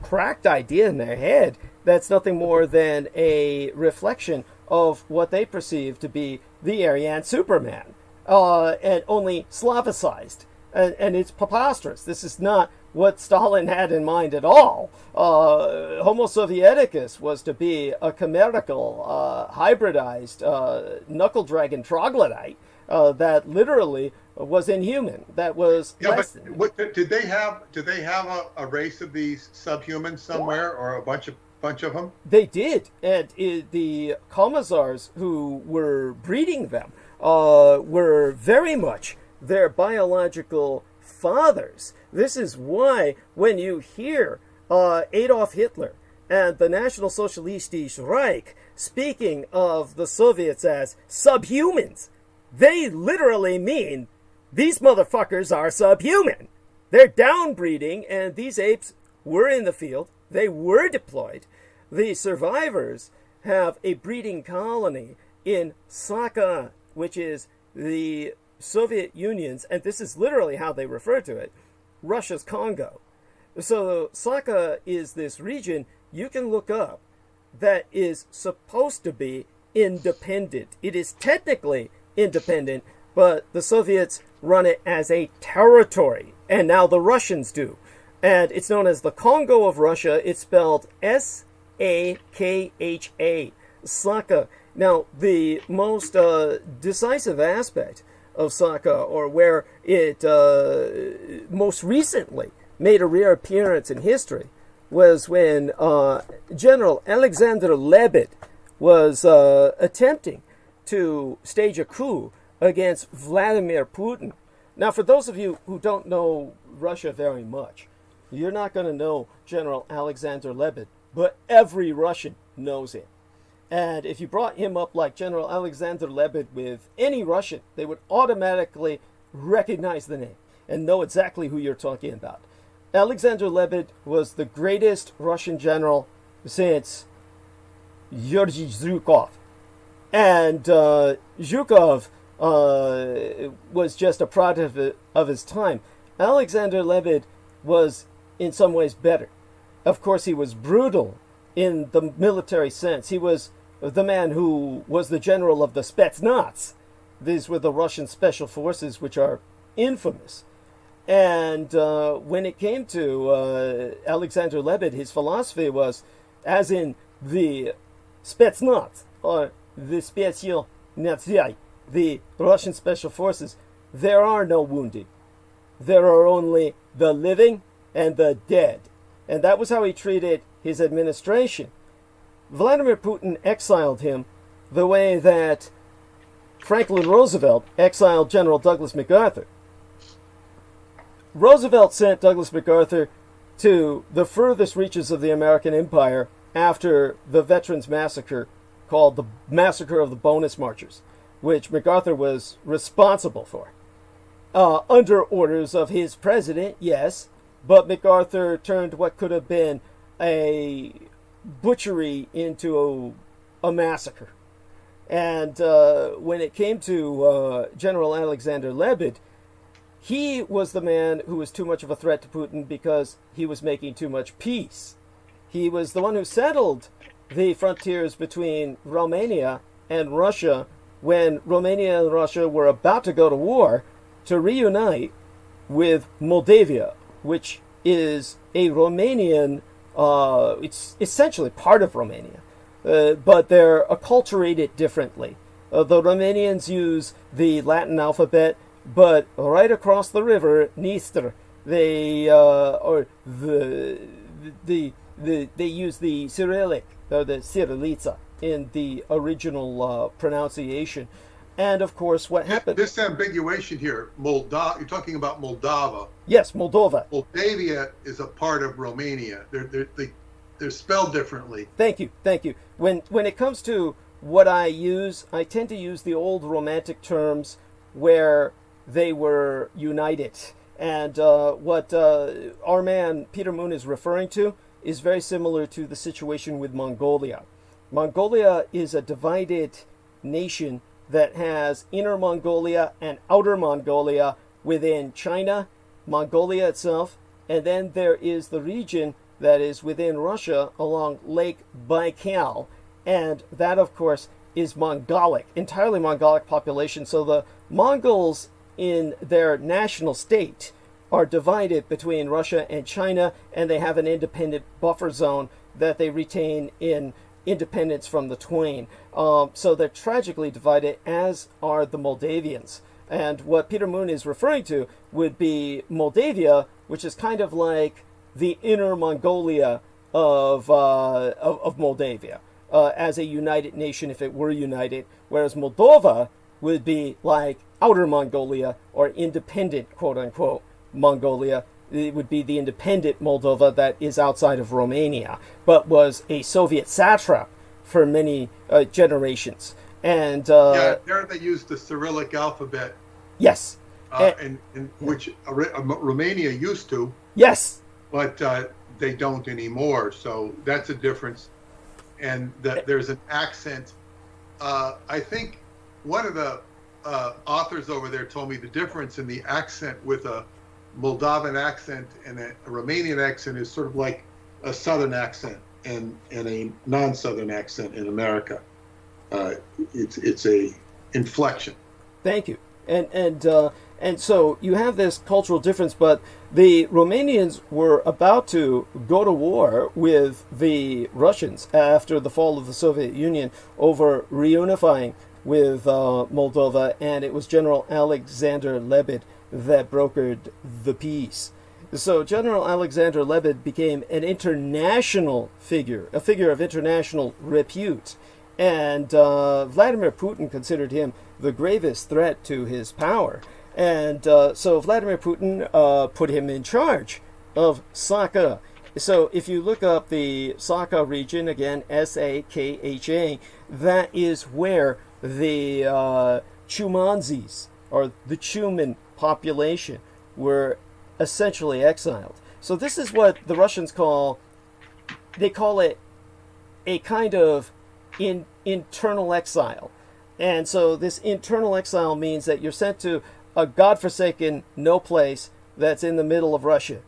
cracked idea in their head that's nothing more than a reflection of what they perceive to be the Aryan Superman, and only Slavicized. And it's preposterous. This is not what Stalin had in mind at all. Homo Sovieticus was to be a chimerical, hybridized, knuckle dragon troglodyte that literally was inhuman. That was less but did they have a race of these subhumans somewhere, or a bunch of them? They did, and the commissars who were breeding them were very much their biological fathers. This is why when you hear Adolf Hitler and the National Socialistische Reich speaking of the Soviets as subhumans, they literally mean these motherfuckers are subhuman. They're downbreeding, and these apes were in the field. They were deployed. The survivors have a breeding colony in Sakha, which is the Soviet Union's, and this is literally how they refer to it, Russia's Congo. So Sakha is this region you can look up that is supposed to be independent. It is technically independent, but the Soviets run it as a territory, and now the Russians do. And it's known as the Congo of Russia. It's spelled S-A-K-H-A, Sakha. Now, the most decisive aspect of Sakha, or where it most recently made a rare appearance in history, was when General Alexander Lebed was attempting to stage a coup against Vladimir Putin. Now, for those of you who don't know Russia very much, you're not going to know General Alexander Lebed, but every Russian knows him. And if you brought him up like General Alexander Lebed with any Russian, they would automatically recognize the name and know exactly who you're talking about. Alexander Lebed was the greatest Russian general since Georgy Zhukov. And Zhukov was just a product of his time. Alexander Lebed was in some ways better. Of course, he was brutal in the military sense. He was the man who was the general of the Spetsnaz. These were the Russian special forces, which are infamous. And when it came to Alexander Lebed, his philosophy was, as in the Spetsnaz, or the Special Natsai, the Russian special forces, there are no wounded. There are only the living and the dead. And that was how he treated his administration. Vladimir Putin exiled him the way that Franklin Roosevelt exiled General Douglas MacArthur. Roosevelt sent Douglas MacArthur to the furthest reaches of the American empire after the Veterans Massacre, called the Massacre of the Bonus Marchers, which MacArthur was responsible for. Under orders of his president, yes, but MacArthur turned what could have been a butchery into a massacre. And when it came to General Alexander Lebed, he was the man who was too much of a threat to Putin because he was making too much peace. He was the one who settled the frontiers between Romania and Russia when Romania and Russia were about to go to war to reunite with Moldavia, which is a Romanian, it's essentially part of Romania, but they're acculturated differently. The Romanians use the Latin alphabet, but right across the river, Dniester, they they use the Cyrillic, or the Cyrillica, in the original pronunciation. And of course, what happened? This ambiguation here, Moldova. You're talking about Moldova. Yes, Moldova. Moldavia is a part of Romania. They're spelled differently. Thank you, thank you. When it comes to what I use, I tend to use the old Romantic terms where they were united. And what our man Peter Moon is referring to is very similar to the situation with Mongolia. Mongolia is a divided nation that has Inner Mongolia and Outer Mongolia within China, Mongolia itself, and then there is the region that is within Russia along Lake Baikal, and that, of course, is Mongolic, entirely Mongolic population. So the Mongols in their national state are divided between Russia and China, and they have an independent buffer zone that they retain in independence from the twain. So they're tragically divided, as are the Moldavians. And what Peter Moon is referring to would be Moldavia, which is kind of like the Inner Mongolia of Moldavia, as a united nation if it were united, whereas Moldova would be like Outer Mongolia, or independent, quote-unquote, Mongolia. It would be the independent Moldova that is outside of Romania, but was a Soviet satrap for many generations. And yeah, there they use the Cyrillic alphabet. Yes. And which Romania used to. Yes. But they don't anymore. So that's a difference. And there's an accent. I think one of the authors over there told me the difference in the accent with a Moldovan accent and a Romanian accent is sort of like a Southern accent and a non-Southern accent in America. It's a inflection. Thank you. And so you have this cultural difference, but the Romanians were about to go to war with the Russians after the fall of the Soviet Union over reunifying with Moldova, and it was General Alexander Lebed that brokered the peace. So General Alexander Lebed became an international figure, a figure of international repute, and Vladimir Putin considered him the gravest threat to his power. And so Vladimir Putin put him in charge of Sakha. So if you look up the Sakha region, again, Sakha, that is where the Chumanzis, or the Chuman population, were essentially exiled. So this is what the Russians call it a kind of internal exile. And so this internal exile means that you're sent to a godforsaken no place that's in the middle of Russia,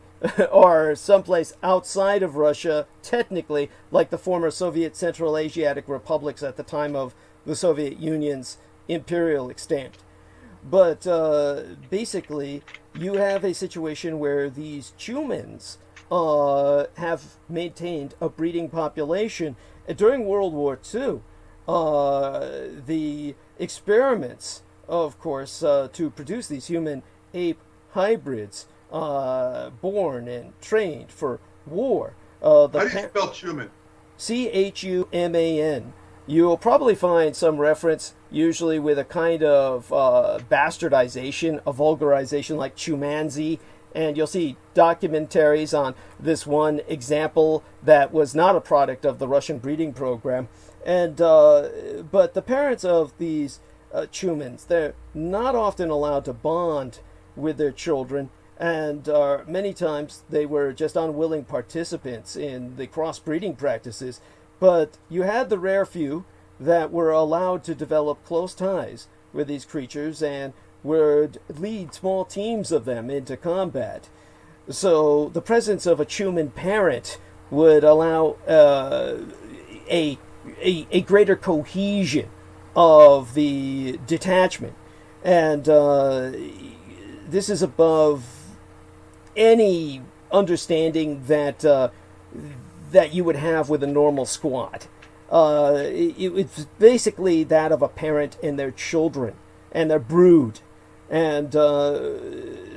or someplace outside of Russia, technically, like the former Soviet Central Asiatic republics at the time of the Soviet Union's imperial extent. But basically, you have a situation where these Chumans have maintained a breeding population. During World War II, the experiments, of course, to produce these human-ape hybrids born and trained for war. How do you spell Chuman? CHUMAN. You'll probably find some reference, usually with a kind of bastardization, a vulgarization like Chumanzi, and you'll see documentaries on this one example that was not a product of the Russian breeding program. And but the parents of these Chumans, they're not often allowed to bond with their children, and many times they were just unwilling participants in the crossbreeding practices. But you had the rare few that were allowed to develop close ties with these creatures and would lead small teams of them into combat. So the presence of a Chuman parent would allow a greater cohesion of the detachment. And this is above any understanding that that you would have with a normal squad. It's basically that of a parent and their children and their brood. And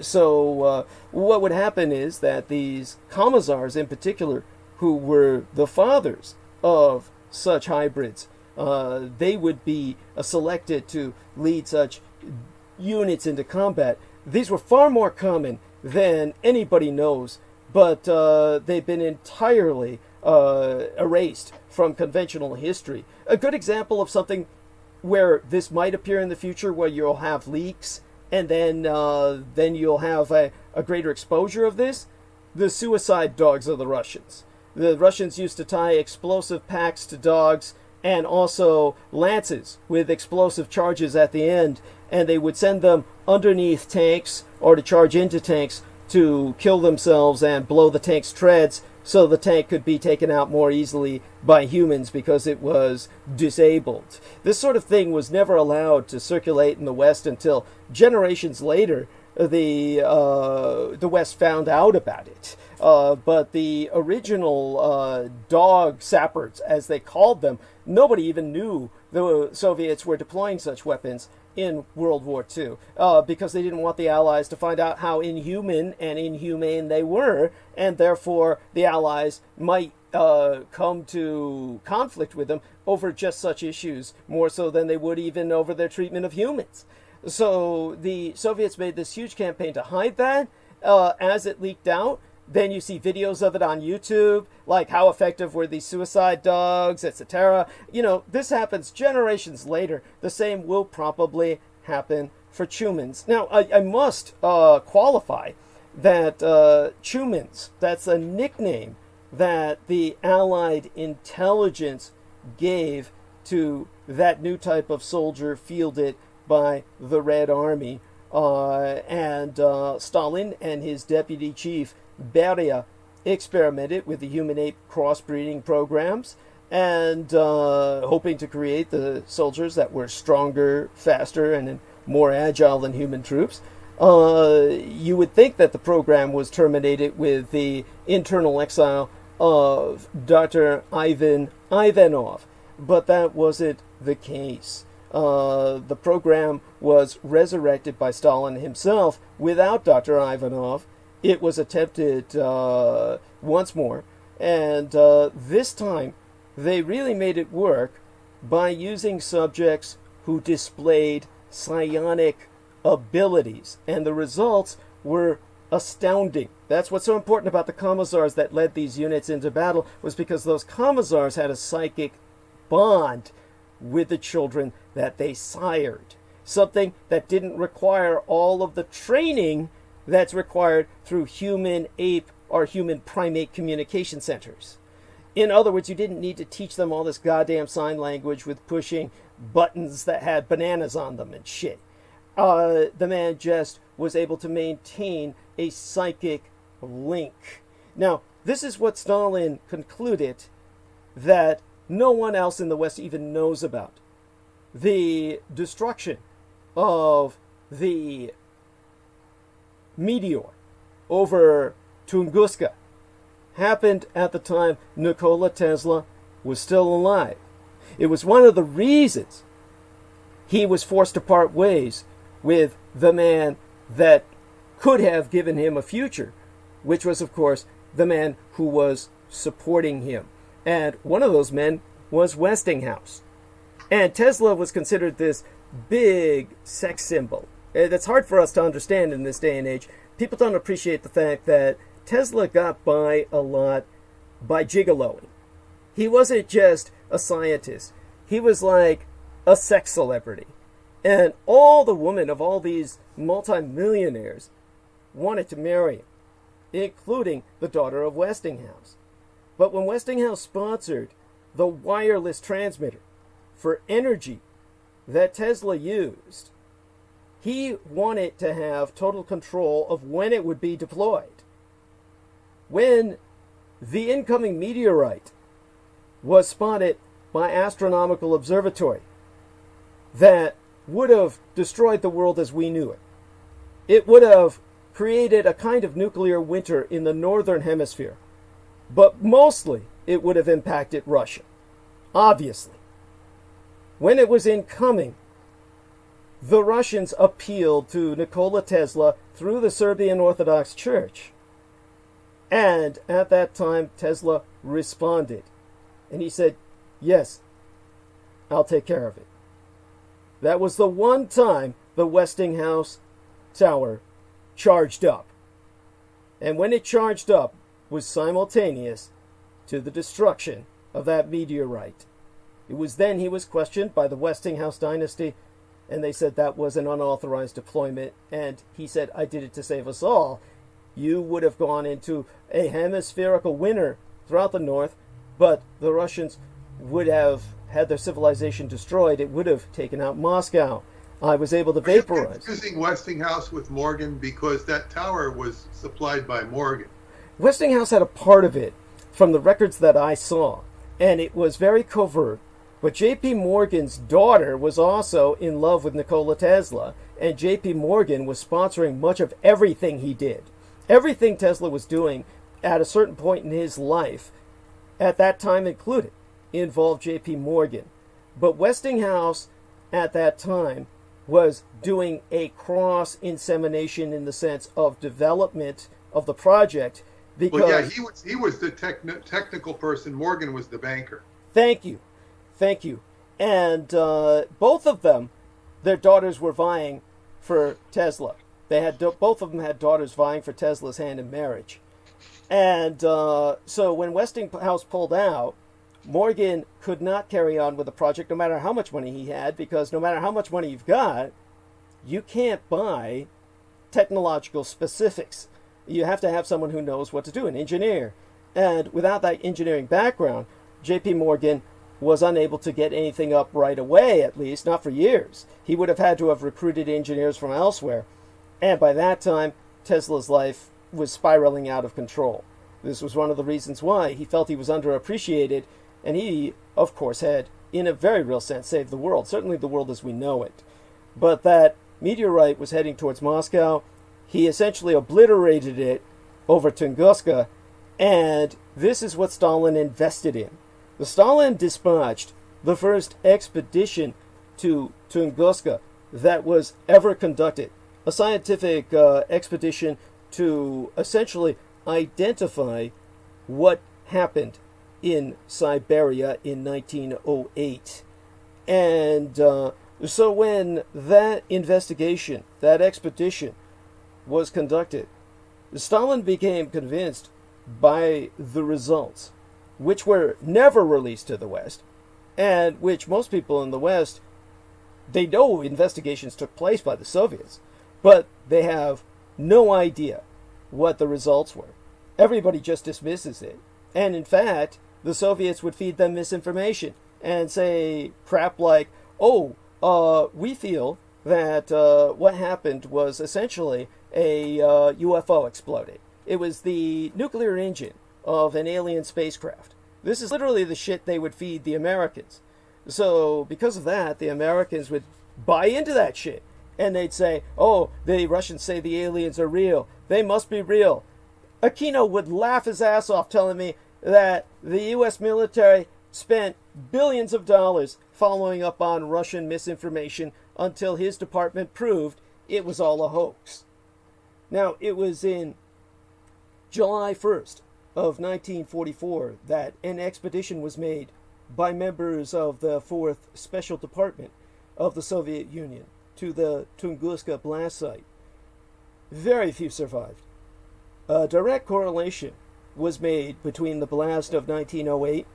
so what would happen is that these commissars in particular, who were the fathers of such hybrids, they would be selected to lead such units into combat. These were far more common than anybody knows, but they've been entirely erased from conventional history. A good example of something where this might appear in the future, where you'll have leaks, and then you'll have a greater exposure of this, the suicide dogs of the Russians. The Russians used to tie explosive packs to dogs and also lances with explosive charges at the end, and they would send them underneath tanks or to charge into tanks to kill themselves and blow the tank's treads so the tank could be taken out more easily by humans because it was disabled. This sort of thing was never allowed to circulate in the West until generations later the West found out about it. But the original dog sappers, as they called them, nobody even knew the Soviets were deploying such weapons in World War II, because they didn't want the Allies to find out how inhuman and inhumane they were, and therefore the Allies might come to conflict with them over just such issues, more so than they would even over their treatment of humans. So the Soviets made this huge campaign to hide that. As it leaked out, then you see videos of it on YouTube, like how effective were these suicide dogs, etc. You know, this happens generations later. The same will probably happen for Chumans. Now, I must qualify that Chumans, that's a nickname that the Allied intelligence gave to that new type of soldier fielded by the Red Army. And Stalin and his deputy chief, Beria, experimented with the human-ape crossbreeding programs and hoping to create the soldiers that were stronger, faster, and in more agile than human troops. You would think that the program was terminated with the internal exile of Dr. Ivanov, but that wasn't the case. The program was resurrected by Stalin himself without Dr. Ivanov. It was attempted once more, and this time they really made it work by using subjects who displayed psionic abilities, and the results were astounding. That's what's so important about the commissars that led these units into battle, was because those commissars had a psychic bond with the children that they sired, something that didn't require all of the training that's required through human ape or human primate communication centers. In other words, you didn't need to teach them all this goddamn sign language with pushing buttons that had bananas on them and shit. The man just was able to maintain a psychic link. Now, this is what Stalin concluded that no one else in the West even knows about. The destruction of the meteor over Tunguska happened at the time Nikola Tesla was still alive. It was one of the reasons he was forced to part ways with the man that could have given him a future, which was, of course, the man who was supporting him. And one of those men was Westinghouse. And Tesla was considered this big sex symbol. That's hard for us to understand in this day and age. People don't appreciate the fact that Tesla got by a lot by gigoloing. He wasn't just a scientist. He was like a sex celebrity. And all the women of all these multimillionaires wanted to marry him, including the daughter of Westinghouse. But when Westinghouse sponsored the wireless transmitter for energy that Tesla used, he wanted to have total control of when it would be deployed. When the incoming meteorite was spotted by astronomical observatory that would have destroyed the world as we knew it, it would have created a kind of nuclear winter in the northern hemisphere, but mostly it would have impacted Russia, obviously. When it was incoming, the Russians appealed to Nikola Tesla through the Serbian Orthodox Church. And at that time, Tesla responded. And he said, yes, I'll take care of it. That was the one time the Westinghouse tower charged up. And when it charged up, was simultaneous to the destruction of that meteorite. It was then he was questioned by the Westinghouse dynasty, and they said that was an unauthorized deployment, and he said, I did it to save us all. You would have gone into a hemispherical winter throughout the north, but the Russians would have had their civilization destroyed. It would have taken out Moscow. I was able to vaporize. Using Westinghouse with Morgan because that tower was supplied by Morgan. Westinghouse had a part of it from the records that I saw, and it was very covert. But J.P. Morgan's daughter was also in love with Nikola Tesla, and J.P. Morgan was sponsoring much of everything he did. Everything Tesla was doing at a certain point in his life, at that time included, involved J.P. Morgan. But Westinghouse, at that time, was doing a cross-insemination in the sense of development of the project. Because, well, yeah, he was the technical person. Morgan was the banker. Thank you. And both of them, their daughters were vying for Tesla. They had both of them had daughters vying for Tesla's hand in marriage. And so when Westinghouse pulled out, Morgan could not carry on with the project no matter how much money he had, because no matter how much money you've got, you can't buy technological specifics. You have to have someone who knows what to do, an engineer. And without that engineering background, J.P. Morgan was unable to get anything up right away, at least, not for years. He would have had to have recruited engineers from elsewhere. And by that time, Tesla's life was spiraling out of control. This was one of the reasons why he felt he was underappreciated, and he, of course, had, in a very real sense, saved the world, certainly the world as we know it. But that meteorite was heading towards Moscow. He essentially obliterated it over Tunguska, and this is what Stalin invested in. The Stalin dispatched the first expedition to Tunguska that was ever conducted, a scientific expedition to essentially identify what happened in Siberia in 1908. And so when that investigation, that expedition was conducted, Stalin became convinced by the results, which were never released to the West, and which most people in the West, they know investigations took place by the Soviets, but they have no idea what the results were. Everybody just dismisses it. And in fact, the Soviets would feed them misinformation and say crap like, we feel that what happened was essentially a UFO exploded. It was the nuclear engine of an alien spacecraft. This is literally the shit they would feed the Americans. So because of that, the Americans would buy into that shit. And they'd say, the Russians say the aliens are real. They must be real. Aquino would laugh his ass off telling me that the U.S. military spent billions of dollars following up on Russian misinformation until his department proved it was all a hoax. Now, it was in July 1st of 1944 that an expedition was made by members of the 4th Special Department of the Soviet Union to the Tunguska blast site. Very few survived. A direct correlation was made between the blast of 1908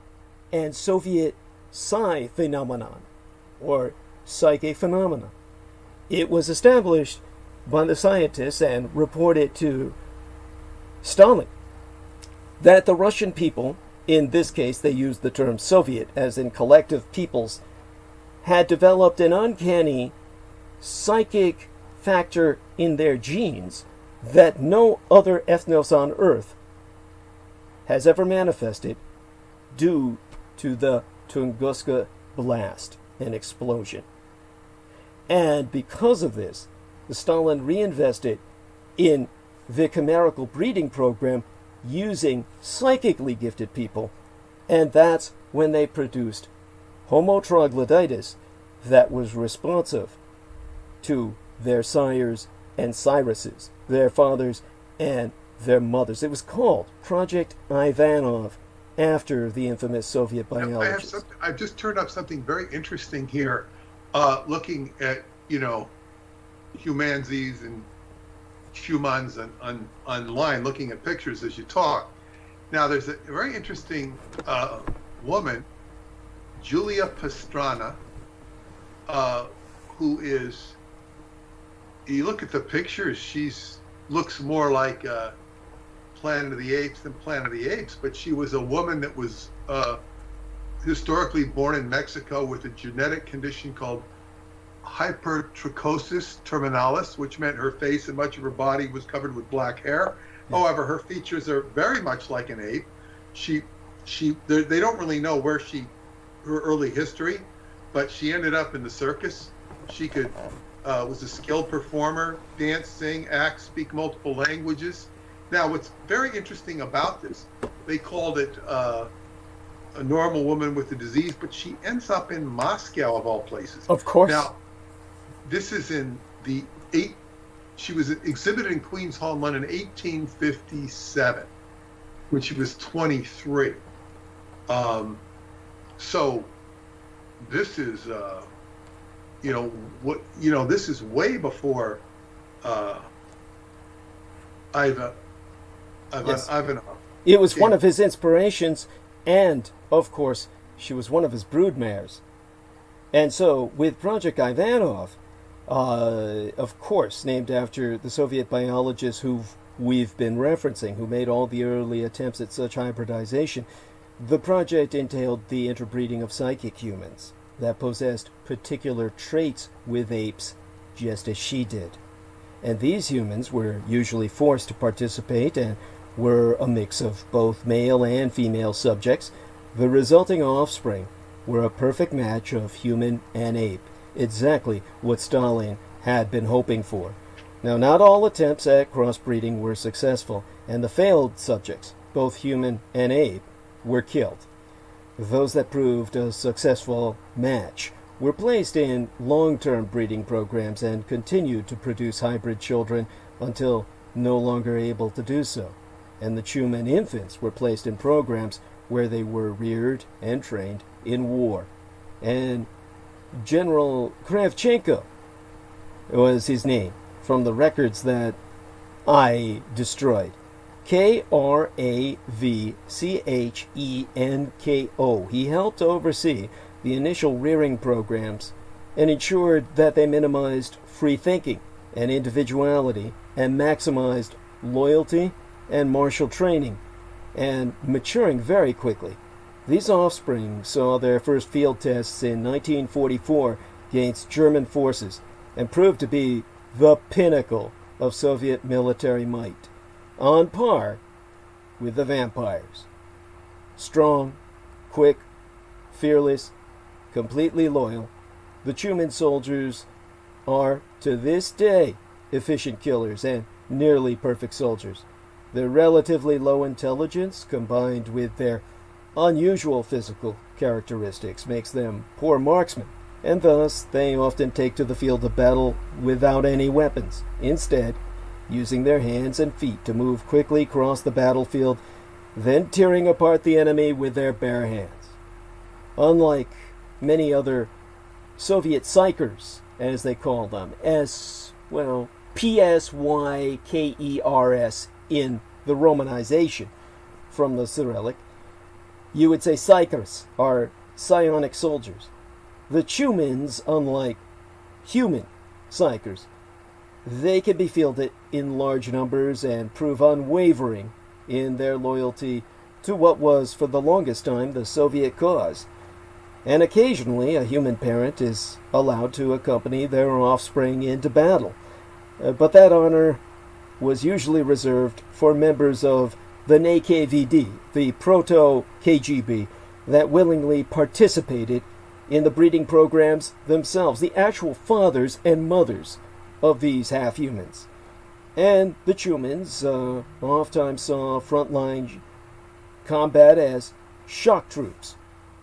and Soviet psi phenomenon, or psychic phenomena. It was established by the scientists and reported to Stalin that the Russian people, in this case they used the term Soviet as in collective peoples, had developed an uncanny psychic factor in their genes that no other ethnos on Earth has ever manifested due to the Tunguska blast and explosion. And because of this, Stalin reinvested in the chimerical breeding program using psychically gifted people, and that's when they produced Homo troglodytes that was responsive to their sires and siresses, their fathers and their mothers. It was called Project Ivanov, after the infamous Soviet biologist. I've just turned up something very interesting here, looking at, humanzes and humans online, looking at pictures as you talk. Now, there's a very interesting woman, Julia Pastrana, who is, you look at the pictures, looks more like Planet of the Apes than Planet of the Apes, but she was a woman that was historically born in Mexico with a genetic condition called hypertrichosis terminalis, which meant her face and much of her body was covered with black hair. However, her features are very much like an ape. They don't really know her early history, but she ended up in the circus. She was a skilled performer, dance, sing, act, speak multiple languages. Now, what's very interesting about this, they called it a normal woman with the disease, but she ends up in Moscow, of all places. Of course. Now, this is in she was exhibited in Queen's Hall in London in 1857, when she was 23. So this is, this is way before Ivanov. It was one of his inspirations, and, of course, she was one of his broodmares. And so, with Project Ivanov, of course, named after the Soviet biologist who we've been referencing, who made all the early attempts at such hybridization, the project entailed the interbreeding of psychic humans that possessed particular traits with apes, just as she did. And these humans were usually forced to participate and were a mix of both male and female subjects. The resulting offspring were a perfect match of human and ape, exactly what Stalin had been hoping for. Now, not all attempts at crossbreeding were successful, and the failed subjects, both human and ape, were killed. Those that proved a successful match were placed in long-term breeding programs and continued to produce hybrid children until no longer able to do so. And the human infants were placed in programs where they were reared and trained in war. And General Kravchenko was his name from the records that I destroyed. Kravchenko. He helped oversee the initial rearing programs and ensured that they minimized free thinking and individuality and maximized loyalty and martial training and maturing very quickly. These offspring saw their first field tests in 1944 against German forces and proved to be the pinnacle of Soviet military might, on par with the vampires. Strong, quick, fearless, completely loyal, the Truman soldiers are, to this day, efficient killers and nearly perfect soldiers. Their relatively low intelligence, combined with their unusual physical characteristics, makes them poor marksmen, and thus they often take to the field of battle without any weapons, instead using their hands and feet to move quickly across the battlefield, then tearing apart the enemy with their bare hands. Unlike many other Soviet psychers, as they call them, P-S-Y-K-E-R-S in the Romanization from the Cyrillic, you would say psychers are psionic soldiers. The humans, unlike human psychers, they can be fielded in large numbers and prove unwavering in their loyalty to what was, for the longest time, the Soviet cause. And occasionally a human parent is allowed to accompany their offspring into battle. But that honor was usually reserved for members of the NKVD, the proto-KGB, that willingly participated in the breeding programs themselves, the actual fathers and mothers of these half-humans. And the humans oftentimes saw frontline combat as shock troops,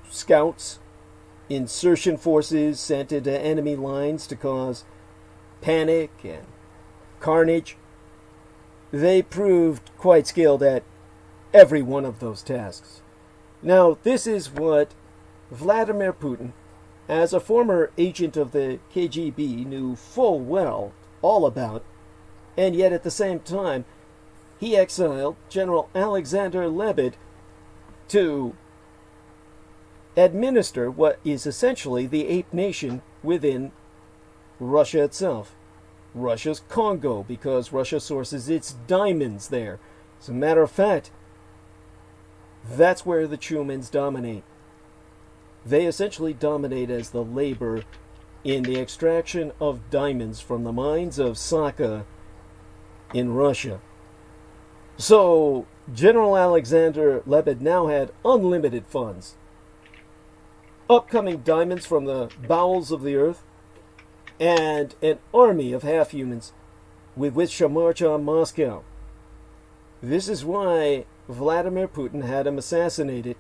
scouts, insertion forces sent into enemy lines to cause panic and carnage. They proved quite skilled at every one of those tasks. Now, this is what Vladimir Putin, as a former agent of the KGB, knew full well all about, and yet at the same time, he exiled General Alexander Lebed to administer what is essentially the ape nation within Russia itself. Russia's Congo, because Russia sources its diamonds there. As a matter of fact, that's where the humans dominate. They essentially dominate as the labor in the extraction of diamonds from the mines of Sakha in Russia. So, General Alexander Lebed now had unlimited funds, upcoming diamonds from the bowels of the earth, and an army of half-humans with which to march on Moscow. This is why Vladimir Putin had him assassinated,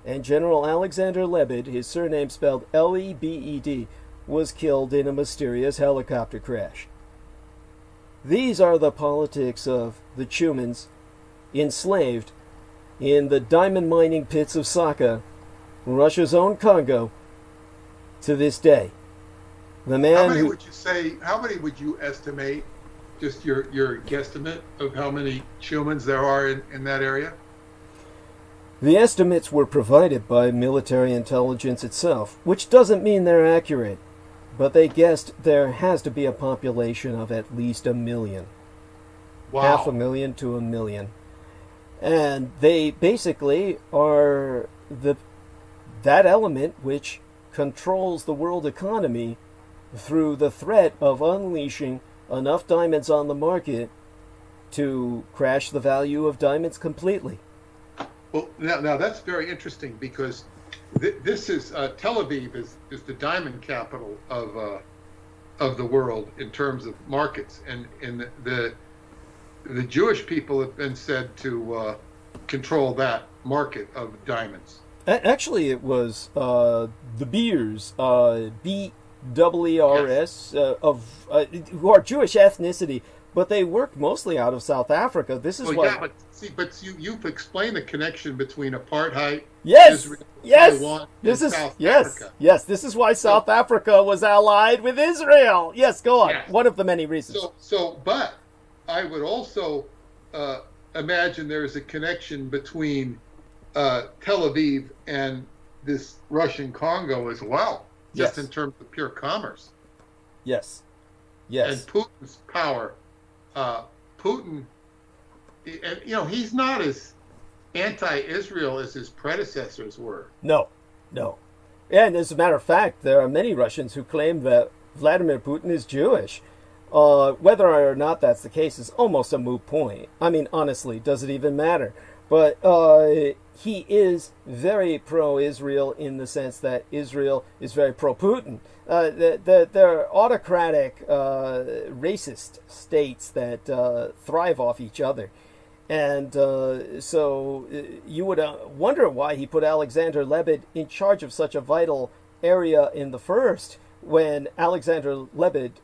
and General Alexander Lebed, his surname spelled Lebed, was killed in a mysterious helicopter crash. These are the politics of the humans enslaved in the diamond mining pits of Sakha, Russia's own Congo, to this day. The man how many would you estimate, just your guesstimate of how many humans there are in that area? The estimates were provided by military intelligence itself, which doesn't mean they're accurate, but they guessed there has to be a population of at least 1 million. Wow. 500,000 to 1 million. And they basically are that element which controls the world economy through the threat of unleashing enough diamonds on the market to crash the value of diamonds completely. Well, now that's very interesting, because this is Tel Aviv is the diamond capital of of the world in terms of markets, and the Jewish people have been said to control that market of diamonds. Actually, it was the Beers, BEERS, who are Jewish ethnicity, but they work mostly out of South Africa. This is why. Yeah, but you've explained the connection between apartheid, Yes, Israel, yes. Taiwan, This and is South Africa. yes. This is why South Africa was allied with Israel. Yes, go on. Yes. One of the many reasons. But I would also imagine there is a connection between Tel Aviv and this Russian Congo as well, just Yes. in terms of pure commerce. Yes, And yes. Putin's power. Putin, and he's not as anti-Israel as his predecessors were. No, no. And as a matter of fact, there are many Russians who claim that Vladimir Putin is Jewish. Whether or not that's the case is almost a moot point. I mean, honestly, does it even matter? But he is very pro-Israel in the sense that Israel is very pro-Putin. They're autocratic, racist states that thrive off each other. And so you would wonder why he put Alexander Lebed in charge of such a vital area in the first, when Alexander Lebed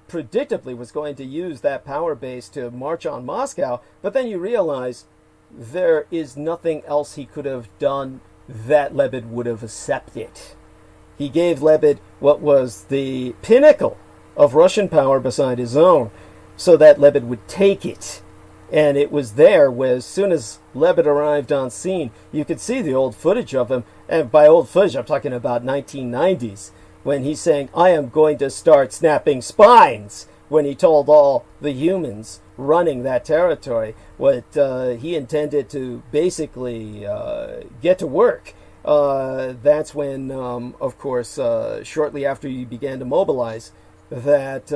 predictably was going to use that power base to march on Moscow. But then you realize there is nothing else he could have done that Lebed would have accepted. He gave Lebed what was the pinnacle of Russian power beside his own, so that Lebed would take it. And it was there where, as soon as Lebed arrived on scene, you could see the old footage of him. And by old footage, I'm talking about 1990s, when he's saying, "I am going to start snapping spines," when he told all the humans running that territory what he intended to basically get to work. That's when, of course, shortly after he began to mobilize, that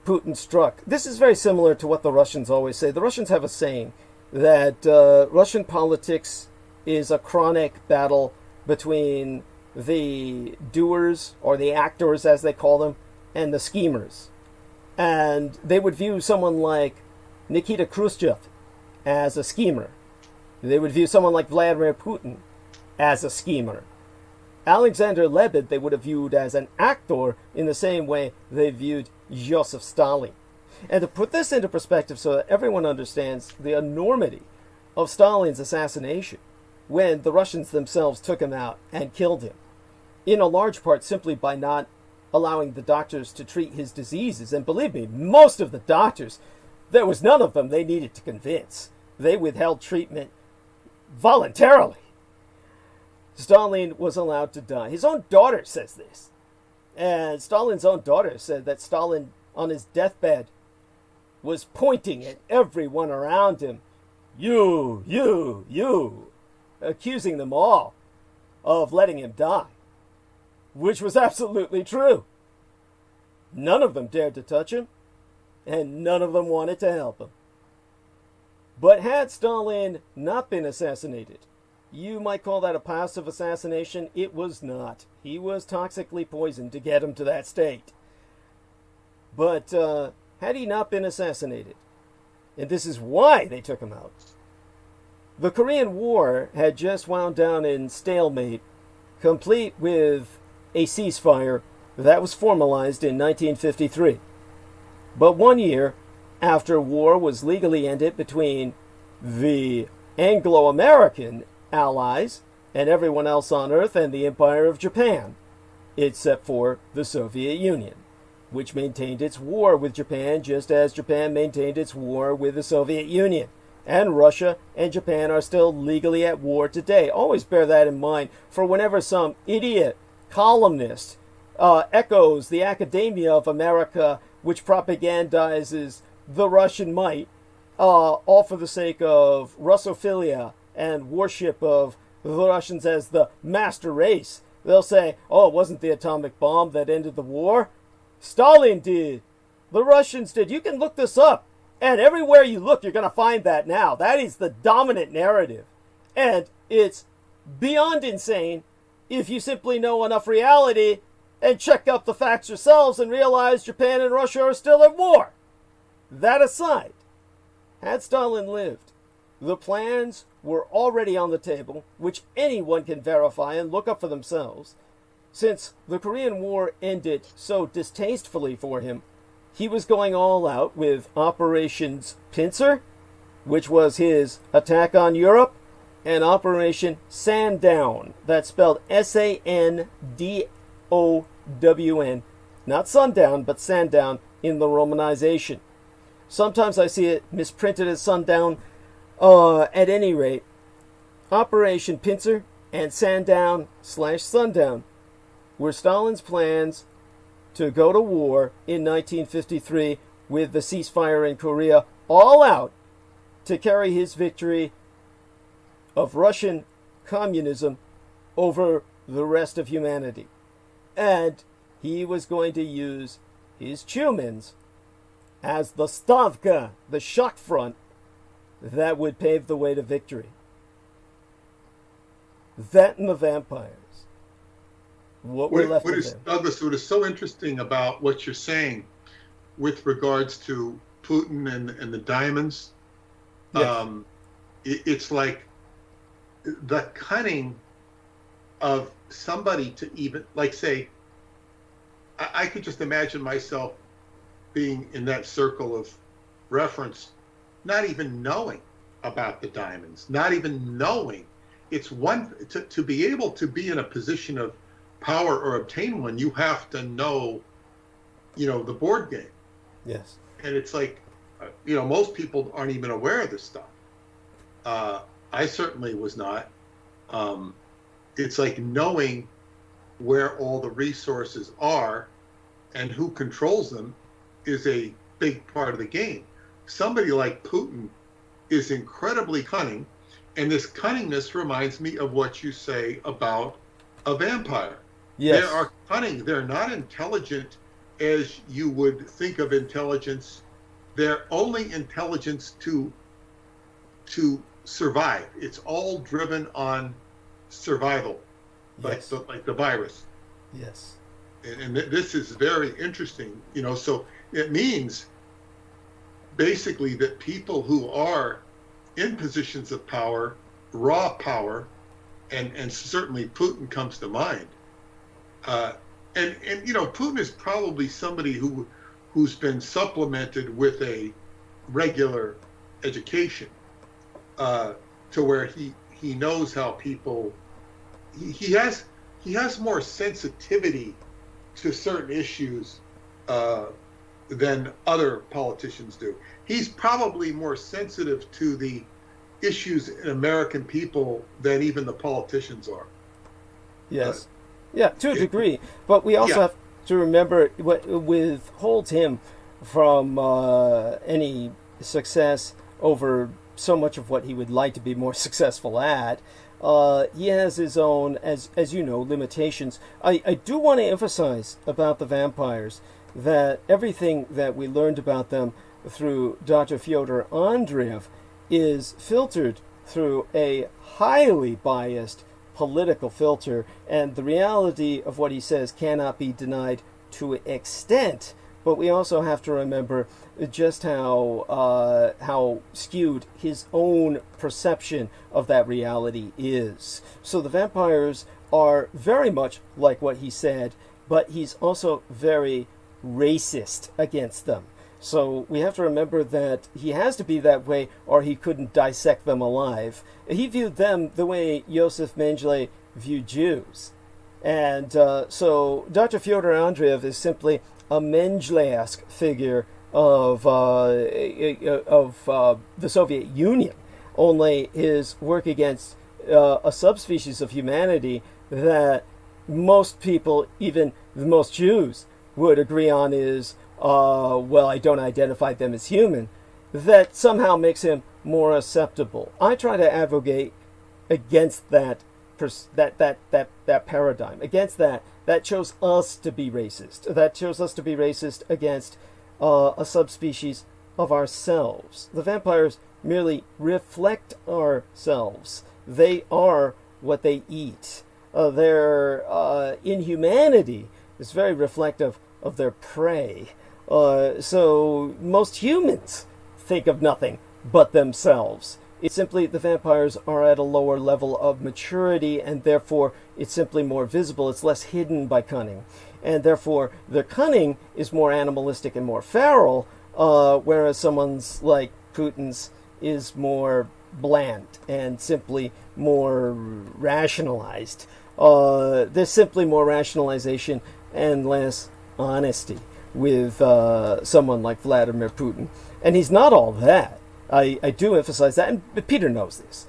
Putin struck. This is very similar to what the Russians always say. The Russians have a saying that Russian politics is a chronic battle between the doers, or the actors as they call them, and the schemers. And they would view someone like Nikita Khrushchev as a schemer. They would view someone like Vladimir Putin as a schemer. Alexander Lebed they would have viewed as an actor in the same way they viewed Joseph Stalin. And to put this into perspective so that everyone understands the enormity of Stalin's assassination, when the Russians themselves took him out and killed him, in a large part simply by not allowing the doctors to treat his diseases. And believe me, most of the doctors, there was none of them they needed to convince. They withheld treatment voluntarily. Stalin was allowed to die. His own daughter says this. And Stalin's own daughter said that Stalin, on his deathbed, was pointing at everyone around him. You, accusing them all of letting him die. Which was absolutely true. None of them dared to touch him, and none of them wanted to help him. But had Stalin not been assassinated, you might call that a passive assassination. It was not. He was toxically poisoned to get him to that state. But had he not been assassinated, and this is why they took him out, the Korean War had just wound down in stalemate, complete with a ceasefire that was formalized in 1953. But 1 year after war was legally ended between the Anglo-American allies and everyone else on Earth and the Empire of Japan, except for the Soviet Union, which maintained its war with Japan just as Japan maintained its war with the Soviet Union. And Russia and Japan are still legally at war today. Always bear that in mind, for whenever some idiot columnist echoes the Academia of America, which propagandizes the Russian might, all for the sake of Russophilia and worship of the Russians as the master race. They'll say, oh, it wasn't the atomic bomb that ended the war. Stalin did. The Russians did. You can look this up. And everywhere you look, you're going to find that now. That is the dominant narrative. And it's beyond insane if you simply know enough reality and check out the facts yourselves and realize Japan and Russia are still at war. That aside, had Stalin lived, the plans were already on the table, which anyone can verify and look up for themselves. Since the Korean War ended so distastefully for him, he was going all out with Operations Pincer, which was his attack on Europe, and Operation Sandown, that's spelled Sandown, not sundown, but Sandown in the Romanization. Sometimes I see it misprinted as sundown. At any rate, Operation Pincer and Sandown/Sundown were Stalin's plans to go to war in 1953 with the ceasefire in Korea all out to carry his victory of Russian communism over the rest of humanity. And he was going to use his Chumans as the stavka, the shock front, that would pave the way to victory. That and the vampires. What Douglas, what is so interesting about what you're saying with regards to Putin and the diamonds, yes. It's like the cunning of somebody to even, like, say, I could just imagine myself being in that circle of reference, not even knowing about the diamonds, not even knowing. It's one, to be able to be in a position of power or obtain one, you have to know, the board game. Yes. And it's like, most people aren't even aware of this stuff. I certainly was not. It's like knowing where all the resources are and who controls them is a big part of the game. Somebody like Putin is incredibly cunning, and this cunningness reminds me of what you say about a vampire. Yes. They are cunning. They're not intelligent as you would think of intelligence. They're only intelligence to survive. It's all driven on survival, yes. like the virus. Yes. And this is very interesting, so it means basically that people who are in positions of power, raw power, and certainly Putin comes to mind. And Putin is probably somebody who's been supplemented with a regular education, to where he knows how people, he has more sensitivity to certain issues than other politicians do. He's probably more sensitive to the issues in American people than even the politicians are. Yes. Yeah, to a degree. But we also have to remember what withholds him from any success over so much of what he would like to be more successful at. He has his own, as you know, limitations. I do want to emphasize about the vampires that everything that we learned about them through Dr. Fyodor Andreev is filtered through a highly biased political filter, and the reality of what he says cannot be denied to an extent. But we also have to remember just how skewed his own perception of that reality is. So the vampires are very much like what he said, but he's also very racist against them. So we have to remember that he has to be that way, or he couldn't dissect them alive. He viewed them the way Josef Mengele viewed Jews. And so Dr. Fyodor Andreev is simply a Mengele-esque figure of the Soviet Union, only his work against a subspecies of humanity that most people, even the most Jews, would agree on is, well, I don't identify them as human, that somehow makes him more acceptable. I try to advocate against that paradigm, against that chose us to be racist. That chose us to be racist against a subspecies of ourselves. The vampires merely reflect ourselves. They are what they eat. Their inhumanity is very reflective of their prey. So most humans think of nothing but themselves. It's simply the vampires are at a lower level of maturity, and therefore it's simply more visible. It's less hidden by cunning. And therefore their cunning is more animalistic and more feral, whereas someone's like Putin's is more bland and simply more rationalized. There's simply more rationalization and less honesty with someone like Vladimir Putin. And he's not all that. I do emphasize that, and Peter knows this.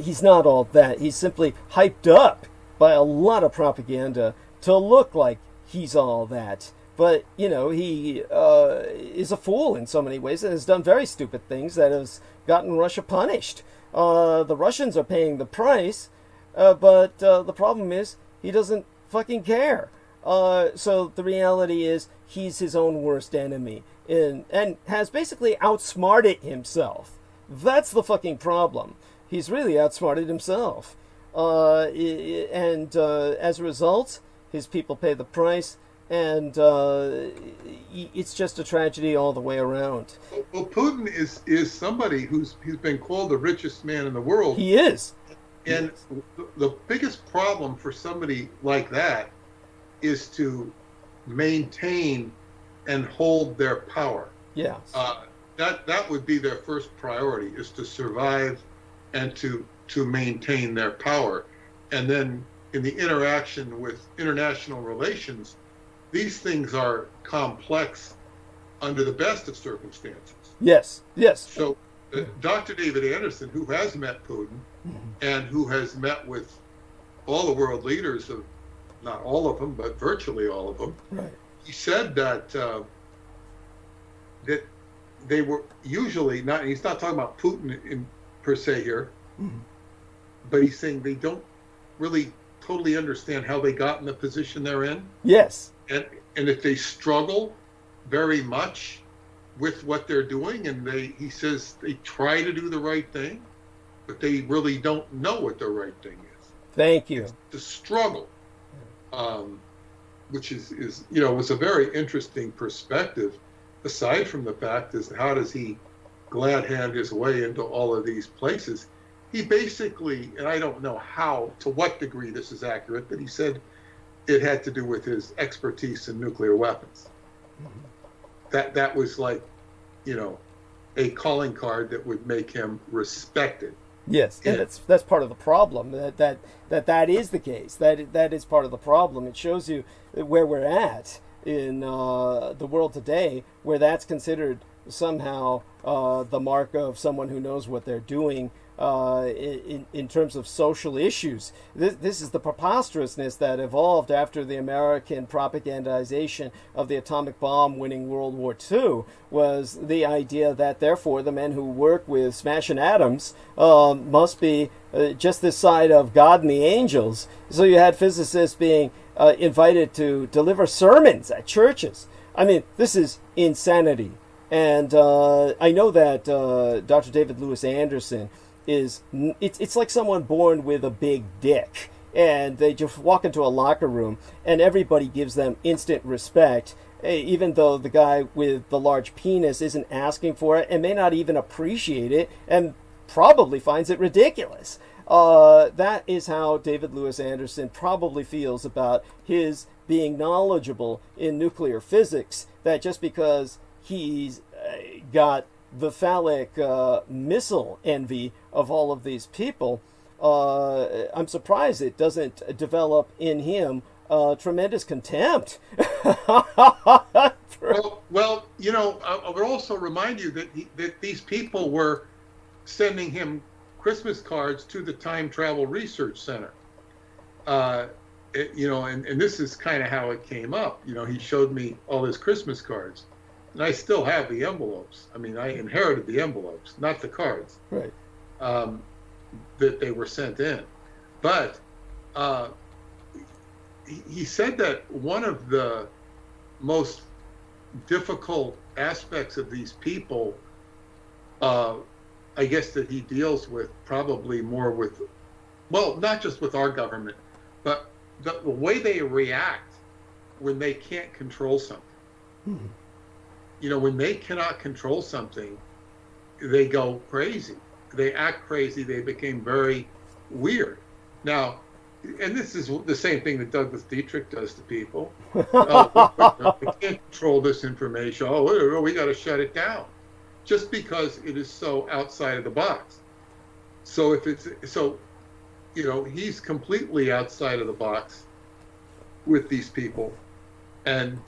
He's not all that. He's simply hyped up by a lot of propaganda to look like he's all that. But, you know, he is a fool in so many ways and has done very stupid things that has gotten Russia punished. The Russians are paying the price, but the problem is he doesn't fucking care. So the reality is he's his own worst enemy and has basically outsmarted himself. That's the fucking problem. He's really outsmarted himself. And as a result, his people pay the price, and it's just a tragedy all the way around. Well, Putin is somebody he's been called the richest man in the world. He is. And the biggest problem for somebody like that is to maintain and hold their power. Yeah. That would be their first priority, is to survive and to maintain their power. And then in the interaction with international relations, these things are complex under the best of circumstances. Yes, yes. So Dr. David Anderson, who has met Putin and who has met with all the world leaders of, not all of them, but virtually all of them, right. He said that that they were usually not. He's not talking about Putin per se here, but he's saying they don't really totally understand how they got in the position they're in. Yes. And that they struggle very much with what they're doing, and he says they try to do the right thing, but they really don't know what the right thing is. Thank you. The struggle. Which is was a very interesting perspective, aside from the fact is how does he glad hand his way into all of these places. He basically, and I don't know to what degree this is accurate, but he said it had to do with his expertise in nuclear weapons. That was like, a calling card that would make him respected. Yes, and that's part of the problem. That is the case. That is part of the problem. It shows you where we're at in the world today, where that's considered somehow the mark of someone who knows what they're doing in terms of social issues. This is the preposterousness that evolved after the American propagandization of the atomic bomb winning World War II, was the idea that therefore the men who work with smashing atoms must be just this side of God and the angels. So you had physicists being invited to deliver sermons at churches. I mean, this is insanity. And I know that Dr. David Lewis Anderson it's like someone born with a big dick, and they just walk into a locker room and everybody gives them instant respect, even though the guy with the large penis isn't asking for it and may not even appreciate it and probably finds it ridiculous. That is how David Lewis Anderson probably feels about his being knowledgeable in nuclear physics, that just because he's got the phallic missile envy of all of these people, I'm surprised it doesn't develop in him tremendous contempt. Well, I would also remind you that these people were sending him Christmas cards to the Time Travel Research Center. And this is kind of how it came up. He showed me all his Christmas cards. And I still have the envelopes. I mean, I inherited the envelopes, not the cards. Right. That they were sent in. But he said that one of the most difficult aspects of these people, I guess that he deals with probably more with, well, not just with our government, but the way they react when they can't control something. Hmm. You know, when they cannot control something, they go crazy. They act crazy. They became very weird. Now, and this is the same thing that Douglas Dietrich does to people. Oh, we can't control this information. Oh, we got to shut it down, just because it is so outside of the box. So if it's so, you know, he's completely outside of the box with these people, and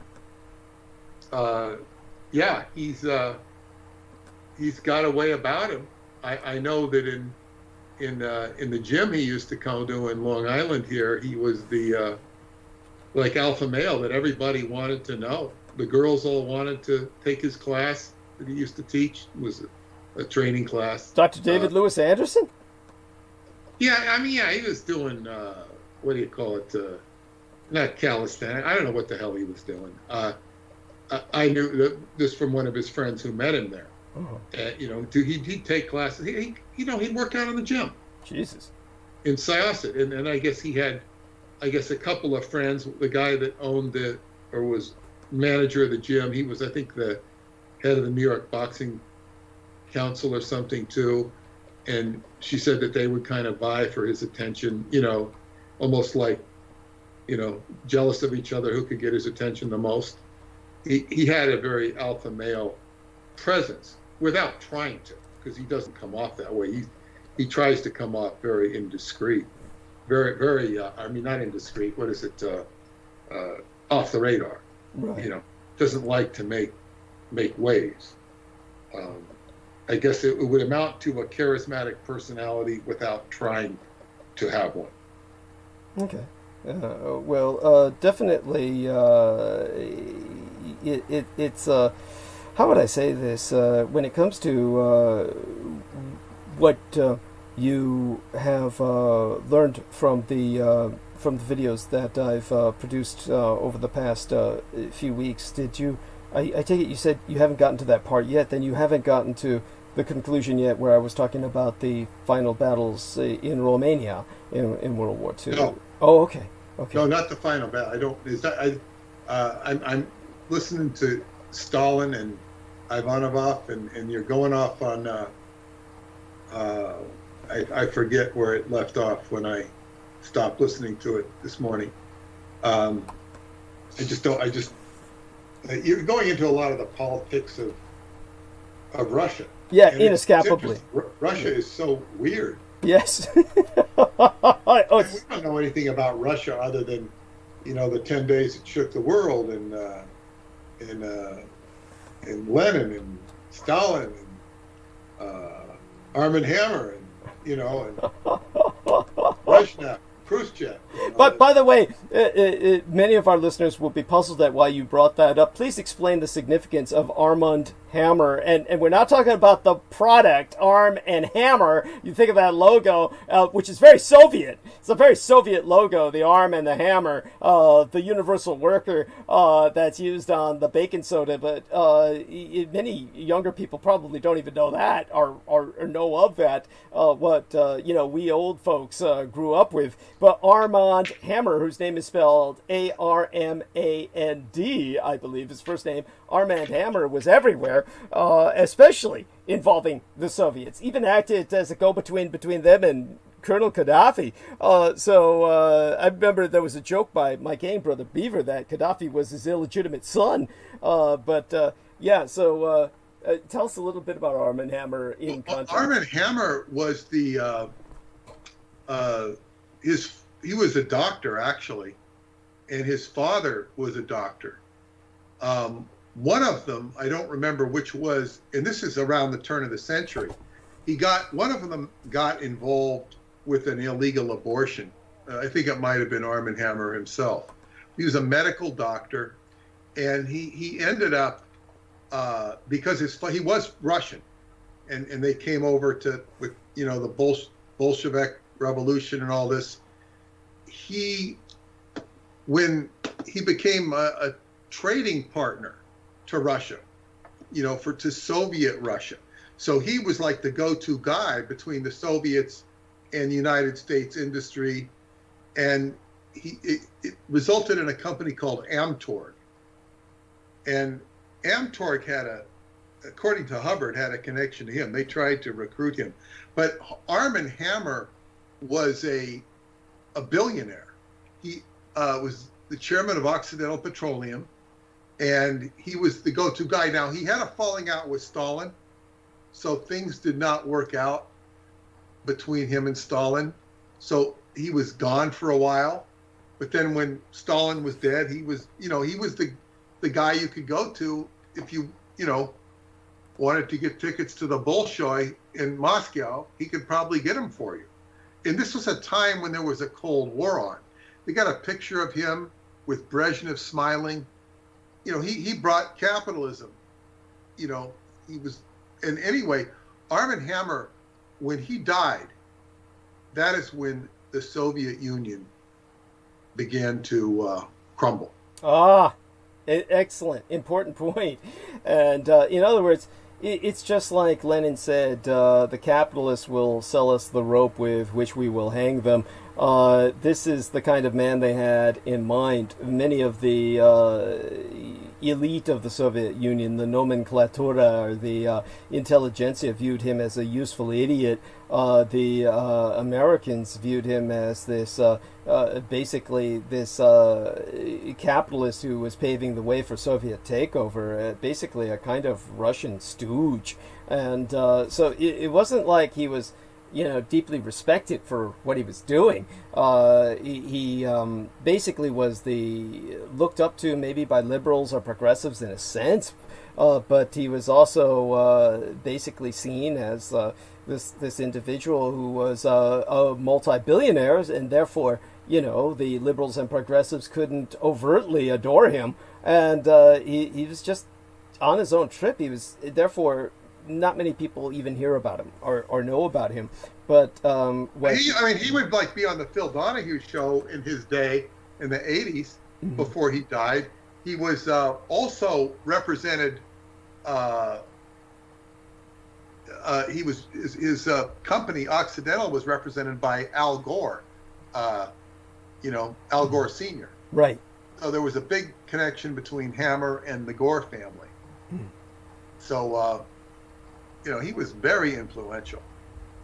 yeah, he's got a way about him. I know that in the gym he used to come to in Long Island here, he was the like alpha male that everybody wanted to know. The girls all wanted to take his class that he used to teach. It was a training class. Dr. David Lewis Anderson? Yeah, I mean, yeah, he was doing what do you call it? Not calisthenics. I don't know what the hell he was doing. I knew this from one of his friends who met him there. Oh. You know, he'd take classes. He'd work out in the gym. Jesus. In SIRE'S, and I guess he had, a couple of friends. The guy that owned or was manager of the gym, he was, I think, the head of the New York Boxing Council or something too. And she said that they would kind of vie for his attention, you know, almost like, you know, jealous of each other who could get his attention the most. He had a very alpha male presence without trying to, because he doesn't come off that way. He tries to come off very indiscreet, very I mean, not indiscreet. What is it? Off the radar. Right. You know, doesn't like to make waves. I guess it would amount to a charismatic personality without trying to have one. Okay. Well, definitely, it's how would I say this? When it comes to what you have learned from the videos that I've produced over the past few weeks, did you? I take it you said you haven't gotten to that part yet. Then you haven't gotten to the conclusion yet, where I was talking about the final battles in Romania in World War II. No. Oh, okay. Okay. No, not the final battle. I don't. Is that I'm listening to Stalin and Ivanov, and you're going off on. I forget where it left off when I stopped listening to it this morning. I just don't. You're going into a lot of the politics of Russia. Yeah, and inescapably. Russia is so weird. Yes. We don't know anything about Russia other than, you know, the 10 days it shook the world, and Lenin and Stalin and Arm and Hammer, and you know, and Brezhnev, Khrushchev. You know, But by the way, many of our listeners will be puzzled at why you brought that up. Please explain the significance of Armand Hammer, and we're not talking about the product Arm and Hammer. You think of that logo, which is very Soviet. It's a very Soviet logo, the Arm and the Hammer, the universal worker that's used on the baking soda. But many younger people probably don't even know that or know of that. What you know, we old folks grew up with. But Armand Hammer, whose name is spelled Armand, I believe his first name, Armand Hammer, was everywhere, especially involving the Soviets. Even acted as a go-between between them and Colonel Gaddafi. I remember there was a joke by my gang brother Beaver that Gaddafi was his illegitimate son. Yeah, so tell us a little bit about Armand Hammer in context. Armand Hammer was the he was a doctor, actually, and his father was a doctor. One of them, I don't remember which was, and this is around the turn of the century, one of them got involved with an illegal abortion. I think it might have been Armand Hammer himself. He was a medical doctor, and he ended up, because he was Russian, and they came over with you know, the Bolshevik Revolution and all this. When he became a trading partner to Russia, you know, to Soviet Russia. So he was like the go-to guy between the Soviets and the United States industry. And it resulted in a company called Amtorg. And Amtorg according to Hubbard, had a connection to him. They tried to recruit him. But Armand Hammer was a billionaire. He was the chairman of Occidental Petroleum, and he was the go-to guy. Now, he had a falling out with Stalin, so things did not work out between him and Stalin. So he was gone for a while. But then when Stalin was dead, he was the guy you could go to if you wanted to get tickets to the Bolshoi in Moscow. He could probably get them for you. And this was a time when there was a Cold War on. They got a picture of him with Brezhnev smiling. He brought capitalism. He was, and anyway, Armand Hammer, when he died, that is when the Soviet Union began to crumble. Excellent, important point. And in other words, it's just like Lenin said, the capitalists will sell us the rope with which we will hang them. This is the kind of man they had in mind. Many of the elite of the Soviet Union, the nomenklatura, or the intelligentsia, viewed him as a useful idiot. The Americans viewed him as this, basically this capitalist who was paving the way for Soviet takeover, basically a kind of Russian stooge. And so it wasn't like he was, deeply respected for what he was doing. He basically was looked up to maybe by liberals or progressives in a sense, but he was also basically seen as this individual who was a multi-billionaire, and therefore, the liberals and progressives couldn't overtly adore him, and he was just on his own trip. He was, therefore, not many people even hear about him or know about him. But he would be on the Phil Donahue show in his day in the 80s, mm-hmm. before he died. He was also represented. His company Occidental was represented by Al Gore. Al Gore Sr. Right. So there was a big connection between Hammer and the Gore family. Hmm. So. He was very influential.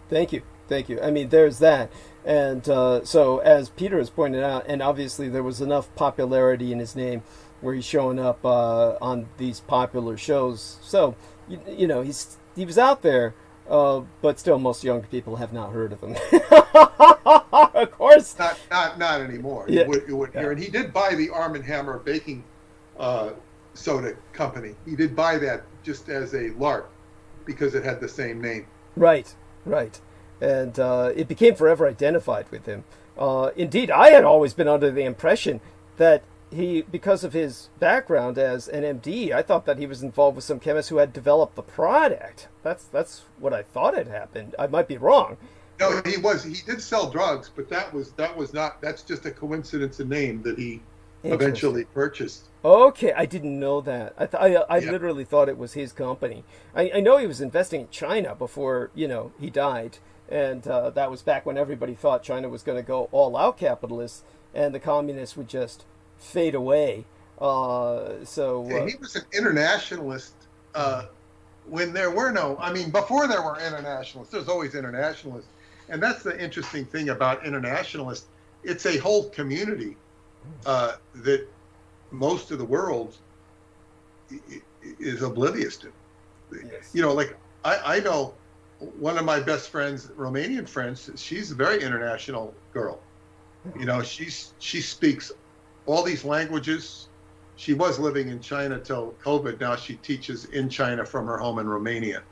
Thank you. I mean, there's that. And so, as Peter has pointed out, and obviously there was enough popularity in his name where he's showing up on these popular shows. So, he was out there, but still most young people have not heard of him. Of course. Not anymore. Yeah. You wouldn't hear. And he did buy the Arm & Hammer baking soda company. He did buy that just as a lark, because it had the same name. Right. And it became forever identified with him. Indeed, I had always been under the impression that he, because of his background as an MD, I thought that he was involved with some chemist who had developed the product. That's what I thought had happened. I might be wrong. No, he was. He did sell drugs, but that was not. That's just a coincidence in name that he eventually purchased. Okay, I didn't know that. I literally thought it was his company. I know he was investing in China before, he died. And that was back when everybody thought China was going to go all-out capitalist and the communists would just fade away. He was an internationalist when there were before there were internationalists. There's always internationalists. And that's the interesting thing about internationalists. It's a whole community that most of the world is oblivious to. Yes. I know one of my best friends, Romanian friends, she's a very international girl. She speaks all these languages. She was living in China till COVID. Now she teaches in China from her home in Romania.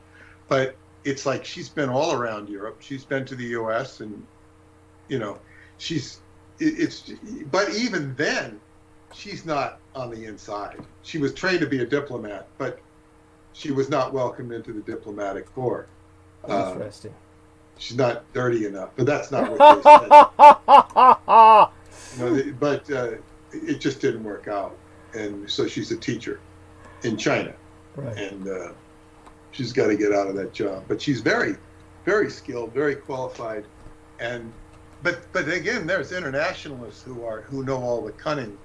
But it's like she's been all around Europe. She's been to the US and, but even then, she's not on the inside. She was trained to be a diplomat, but she was not welcomed into the diplomatic corps. Interesting. She's not dirty enough, but that's not what they said. But it just didn't work out, and so she's a teacher in China, right. And she's got to get out of that job. But she's very, very skilled, very qualified, and but again, there's internationalists who know all the cunning,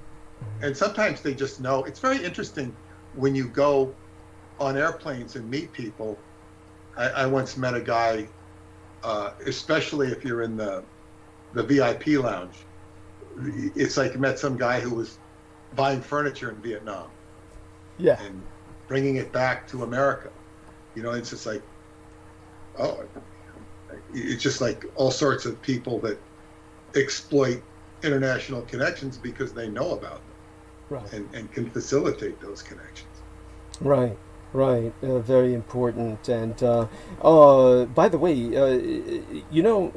and sometimes they just know. It's very interesting when you go on airplanes and meet people. I once met a guy, especially if you're in the VIP lounge. It's like you met some guy who was buying furniture in Vietnam, Yeah. and bringing it back to America. It's just like, oh, it's just like all sorts of people that exploit international connections because they know about them, Right. and can facilitate those connections. Right. Right. Very important. And by the way,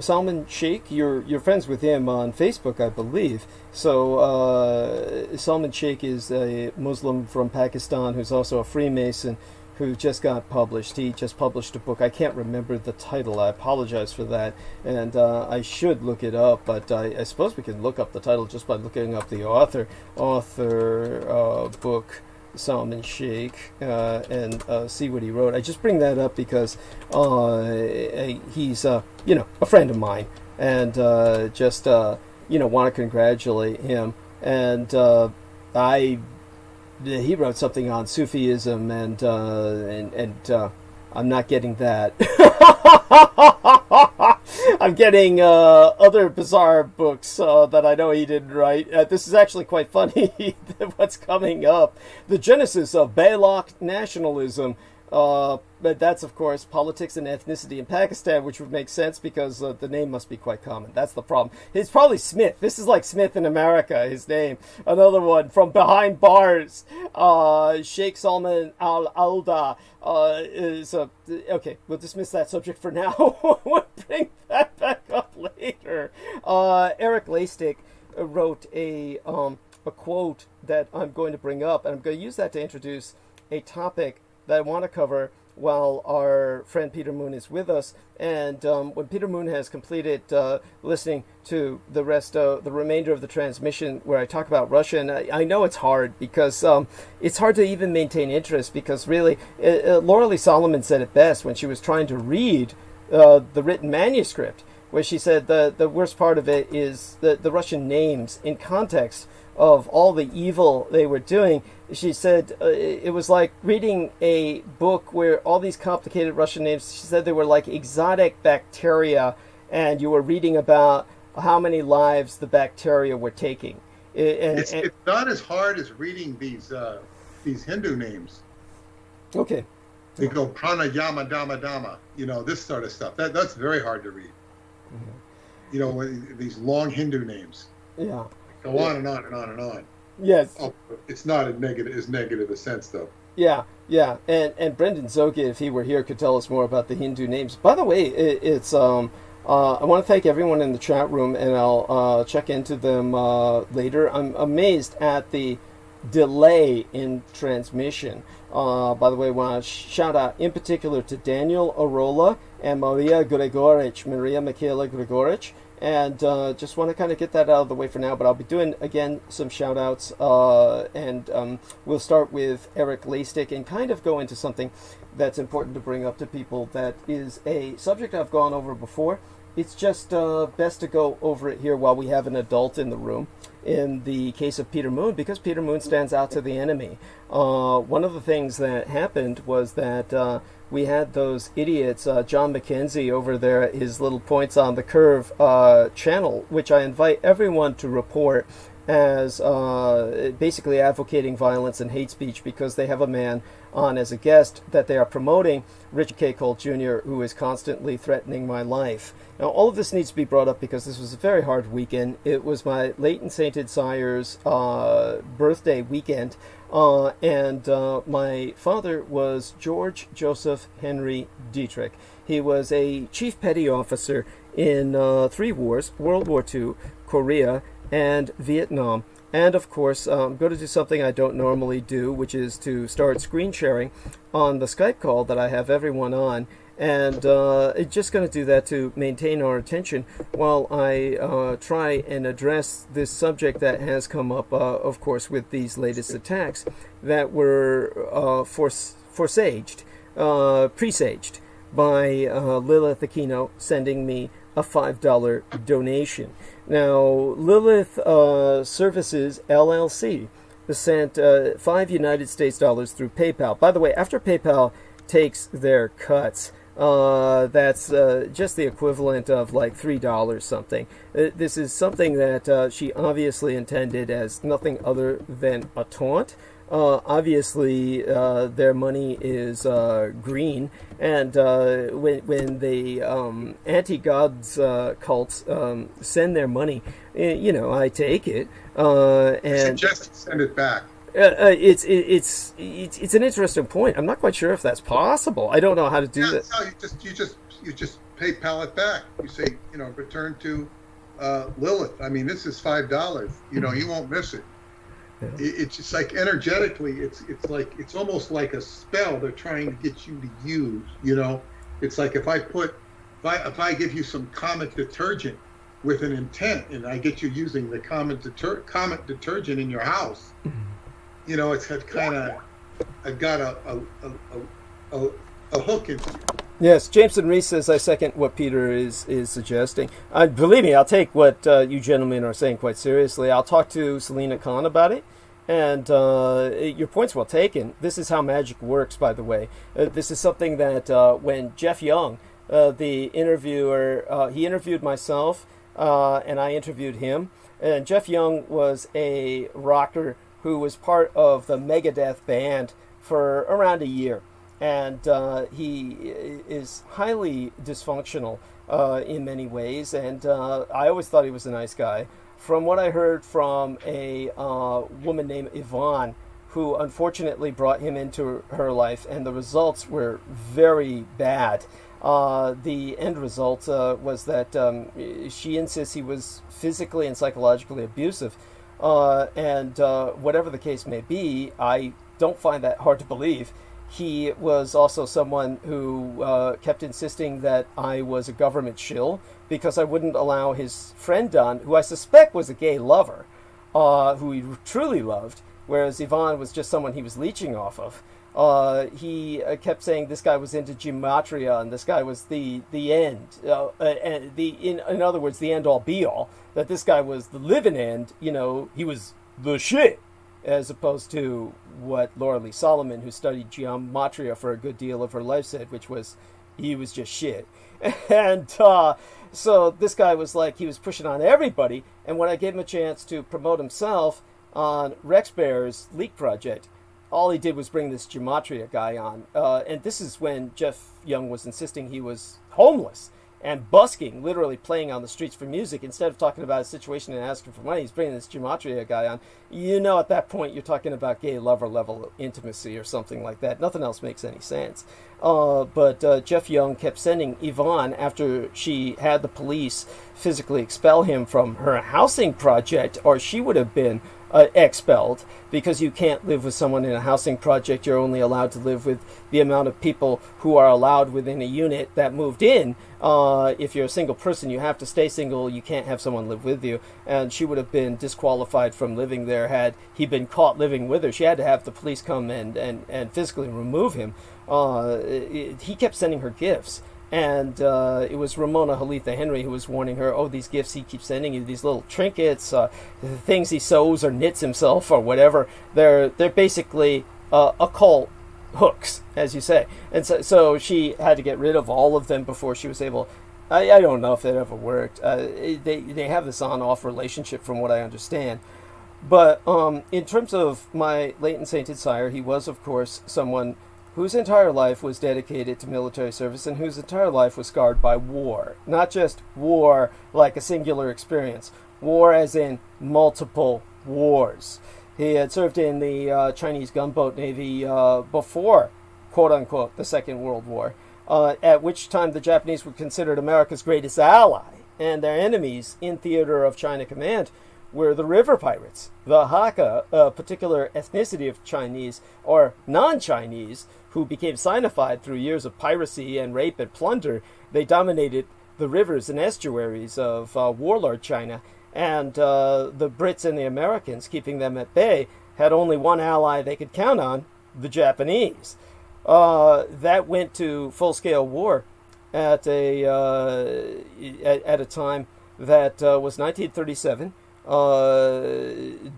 Salman Sheikh, you're friends with him on Facebook, I believe. So Salman Sheikh is a Muslim from Pakistan who's also a Freemason who just got published. He just published a book. I can't remember the title. I apologize for that. And I should look it up, but I suppose we can look up the title just by looking up the author book, Salman Sheikh, and see what he wrote. I just bring that up because he's a friend of mine, and just want to congratulate him. And he wrote something on Sufism, and I'm not getting that. I'm getting other bizarre books that I know he didn't write. This is actually quite funny, what's coming up. The genesis of Baloch nationalism. But that's, of course, politics and ethnicity in Pakistan, which would make sense because the name must be quite common. That's the problem. It's probably Smith. This is like Smith in America, his name. Another one, From Behind Bars. Sheikh Salman al-Alda is a... Okay, we'll dismiss that subject for now. We'll bring that back up later. Eric Laystick wrote a quote that I'm going to bring up, and I'm going to use that to introduce a topic that I want to cover while our friend Peter Moon is with us. And when Peter Moon has completed listening to the remainder of the transmission where I talk about Russia, and I know it's hard because it's hard to even maintain interest, because really, Laura Lee Solomon said it best when she was trying to read the written manuscript, where she said the worst part of it is the Russian names in context of all the evil they were doing. She said it was like reading a book where all these complicated Russian names, she said they were like exotic bacteria, and you were reading about how many lives the bacteria were taking. It's not as hard as reading these Hindu names. Okay. They go pranayama dama dama, this sort of stuff. That's very hard to read. Mm-hmm. These long Hindu names. Yeah. Go on and on and on and on. Yes. Oh, it's not as negative a sense, though. Yeah. And Brendan Zoga, if he were here, could tell us more about the Hindu names. By the way, it's I want to thank everyone in the chat room, and I'll check into them later. I'm amazed at the delay in transmission. By the way, I want to shout out in particular to Daniel Arola and Maria Michaela Grigorich. And just want to kind of get that out of the way for now, but I'll be doing, again, some shout-outs, and we'll start with Eric Laystick and kind of go into something that's important to bring up to people that is a subject I've gone over before. It's just best to go over it here while we have an adult in the room, in the case of Peter Moon, because Peter Moon stands out to the enemy. One of the things that happened was that we had those idiots, John McKenzie over there at his little Points on the Curve channel, which I invite everyone to report as basically advocating violence and hate speech, because they have a man on as a guest that they are promoting, Richard K. Cole Jr., who is constantly threatening my life. Now, all of this needs to be brought up because this was a very hard weekend. It was my late and sainted sire's birthday weekend, and my father was George Joseph Henry Dietrich. He was a chief petty officer in 3 wars, World War II, Korea, and Vietnam. And of course, I'm going to do something I don't normally do, which is to start screen sharing on the Skype call that I have everyone on. And just going to do that to maintain our attention while I try and address this subject that has come up, of course, with these latest attacks that were presaged by Lilith Aquino sending me a $5 donation. Now, Lilith Services LLC sent $5 United States through PayPal. By the way, after PayPal takes their cuts, that's just the equivalent of like $3 something. This is something that she obviously intended as nothing other than a taunt. Obviously, their money is green, and when the anti-gods cults send their money, I take it. And suggest send it back. It's an interesting point. I'm not quite sure if that's possible. I don't know how to do that. No, you just PayPal it back. You say, return to Lilith. I mean, this is $5. You won't miss it. Yeah. It's just like energetically, it's almost like a spell they're trying to get you to use. It's like if I give you some Comet detergent with an intent, and I get you using the Comet detergent in your house. It's kind of, I've got a hook into you. Yes, Jameson Reese says, I second what Peter is suggesting. Believe me, I'll take what you gentlemen are saying quite seriously. I'll talk to Selena Khan about it, and your point's well taken. This is how magic works, by the way. This is something that when Jeff Young, the interviewer, he interviewed myself, and I interviewed him, and Jeff Young was a rocker who was part of the Megadeth band for around a year. And he is highly dysfunctional in many ways, and I always thought he was a nice guy. From what I heard from a woman named Yvonne, who unfortunately brought him into her life, and the results were very bad. The end result was that she insists he was physically and psychologically abusive, and whatever the case may be, I don't find that hard to believe. He was also someone who kept insisting that I was a government shill because I wouldn't allow his friend Don, who I suspect was a gay lover, who he truly loved, whereas Yvonne was just someone he was leeching off of. He kept saying this guy was into gematria and this guy was the end, and in other words, the end-all be-all, that this guy was the living end, he was the shit. As opposed to what Laura Lee Solomon, who studied gematria for a good deal of her life, said, which was he was just shit. And so this guy was like, he was pushing on everybody. And when I gave him a chance to promote himself on Rex Bear's Leak Project, all he did was bring this gematria guy on. And this is when Jeff Young was insisting he was homeless and busking, literally playing on the streets for music. Instead of talking about a situation and asking for money, he's bringing this gematria guy on. At that point, you're talking about gay lover level intimacy or something like that. Nothing else makes any sense. But Jeff Young kept sending Yvonne, after she had the police physically expel him from her housing project, or she would have been expelled, because you can't live with someone in a housing project. You're only allowed to live with the amount of people who are allowed within a unit that moved in. If you're a single person, you have to stay single. You can't have someone live with you. And she would have been disqualified from living there had he been caught living with her. She had to have the police come and physically remove him. He kept sending her gifts. And it was Ramona Halitha Henry who was warning her, these gifts he keeps sending you, these little trinkets, things he sews or knits himself or whatever, they're basically occult hooks, as you say. And so she had to get rid of all of them before she was able. I don't know if that ever worked. They have this on-off relationship from what I understand. But in terms of my late and sainted sire, he was, of course, someone whose entire life was dedicated to military service and whose entire life was scarred by war. Not just war like a singular experience. War as in multiple wars. He had served in the Chinese gunboat navy before, quote-unquote, the Second World War, at which time the Japanese were considered America's greatest ally, and their enemies in theater of China Command were the river pirates, the Hakka, a particular ethnicity of Chinese or non-Chinese, who became Sinified through years of piracy and rape and plunder. They dominated the rivers and estuaries of warlord China, and the Brits and the Americans, keeping them at bay, had only one ally they could count on, the Japanese. That went to full-scale war at a time that was 1937,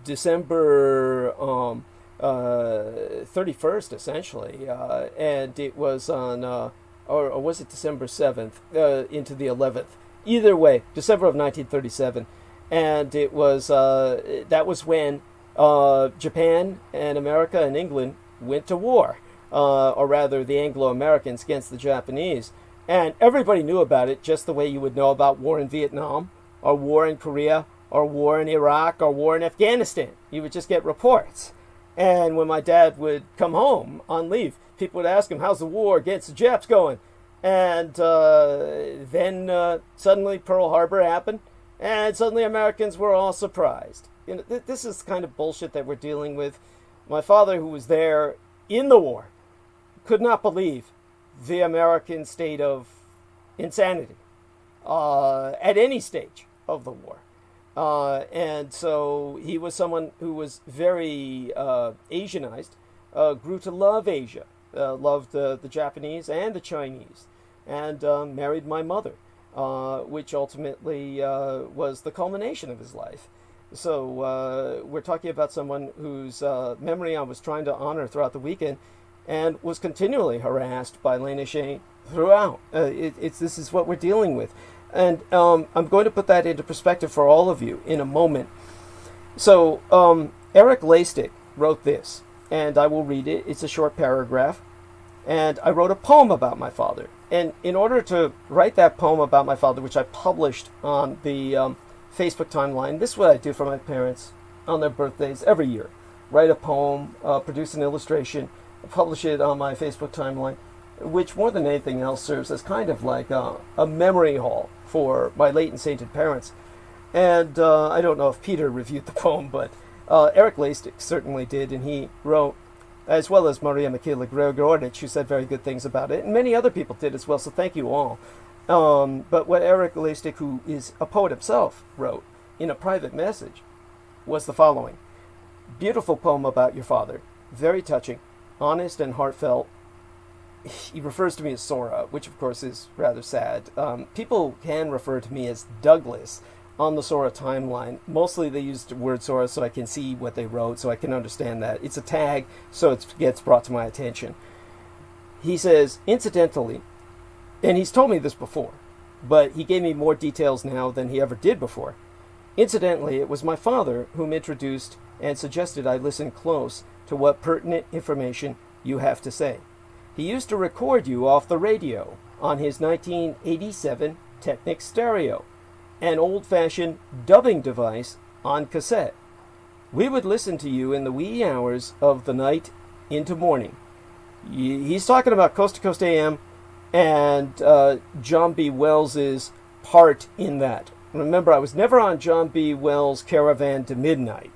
December 31st, essentially, and it was on, or was it December 7th into the 11th? Either way, December of 1937, and it was that was when Japan and America and England went to war, or rather the Anglo-Americans against the Japanese. And everybody knew about it just the way you would know about war in Vietnam, or war in Korea, or war in Iraq, or war in Afghanistan. You would just get reports. And when my dad would come home on leave, people would ask him, how's the war against the Japs going? And then suddenly Pearl Harbor happened, and suddenly Americans were all surprised. You know, this is the kind of bullshit that we're dealing with. My father, who was there in the war, could not believe the American state of insanity at any stage of the war. And so he was someone who was very Asianized, grew to love Asia, loved the Japanese and the Chinese, and married my mother, which ultimately was the culmination of his life. So we're talking about someone whose memory I was trying to honor throughout the weekend, and was continually harassed by Lena Shane throughout. This is what we're dealing with. And I'm going to put that into perspective for all of you in a moment. So Eric Lastic wrote this, and I will read it. It's a short paragraph. And I wrote a poem about my father. And in order to write that poem about my father, which I published on the Facebook timeline, this is what I do for my parents on their birthdays every year. Write a poem, produce an illustration, publish it on my Facebook timeline, which more than anything else serves as kind of like a memory hall for my late and sainted parents. And I don't know if Peter reviewed the poem, but Eric Lastic certainly did, and he wrote, as well as Maria Michaela Gregorich, who said very good things about it, and many other people did as well, so thank you all. But what Eric Lastic, who is a poet himself, wrote in a private message was the following. Beautiful poem about your father, very touching, honest and heartfelt. He refers to me as Sora, which of course is rather sad. People can refer to me as Douglas on the Sora timeline. Mostly they use the word Sora so I can see what they wrote, so I can understand that. It's a tag, so it gets brought to my attention. He says, incidentally, and he's told me this before, but he gave me more details now than he ever did before. Incidentally, it was my father whom introduced and suggested I listen close to what pertinent information you have to say. He used to record you off the radio on his 1987 Technic Stereo, an old-fashioned dubbing device on cassette. We would listen to you in the wee hours of the night into morning. He's talking about Coast to Coast AM and John B. Wells's part in that. Remember, I was never on John B. Wells' Caravan to Midnight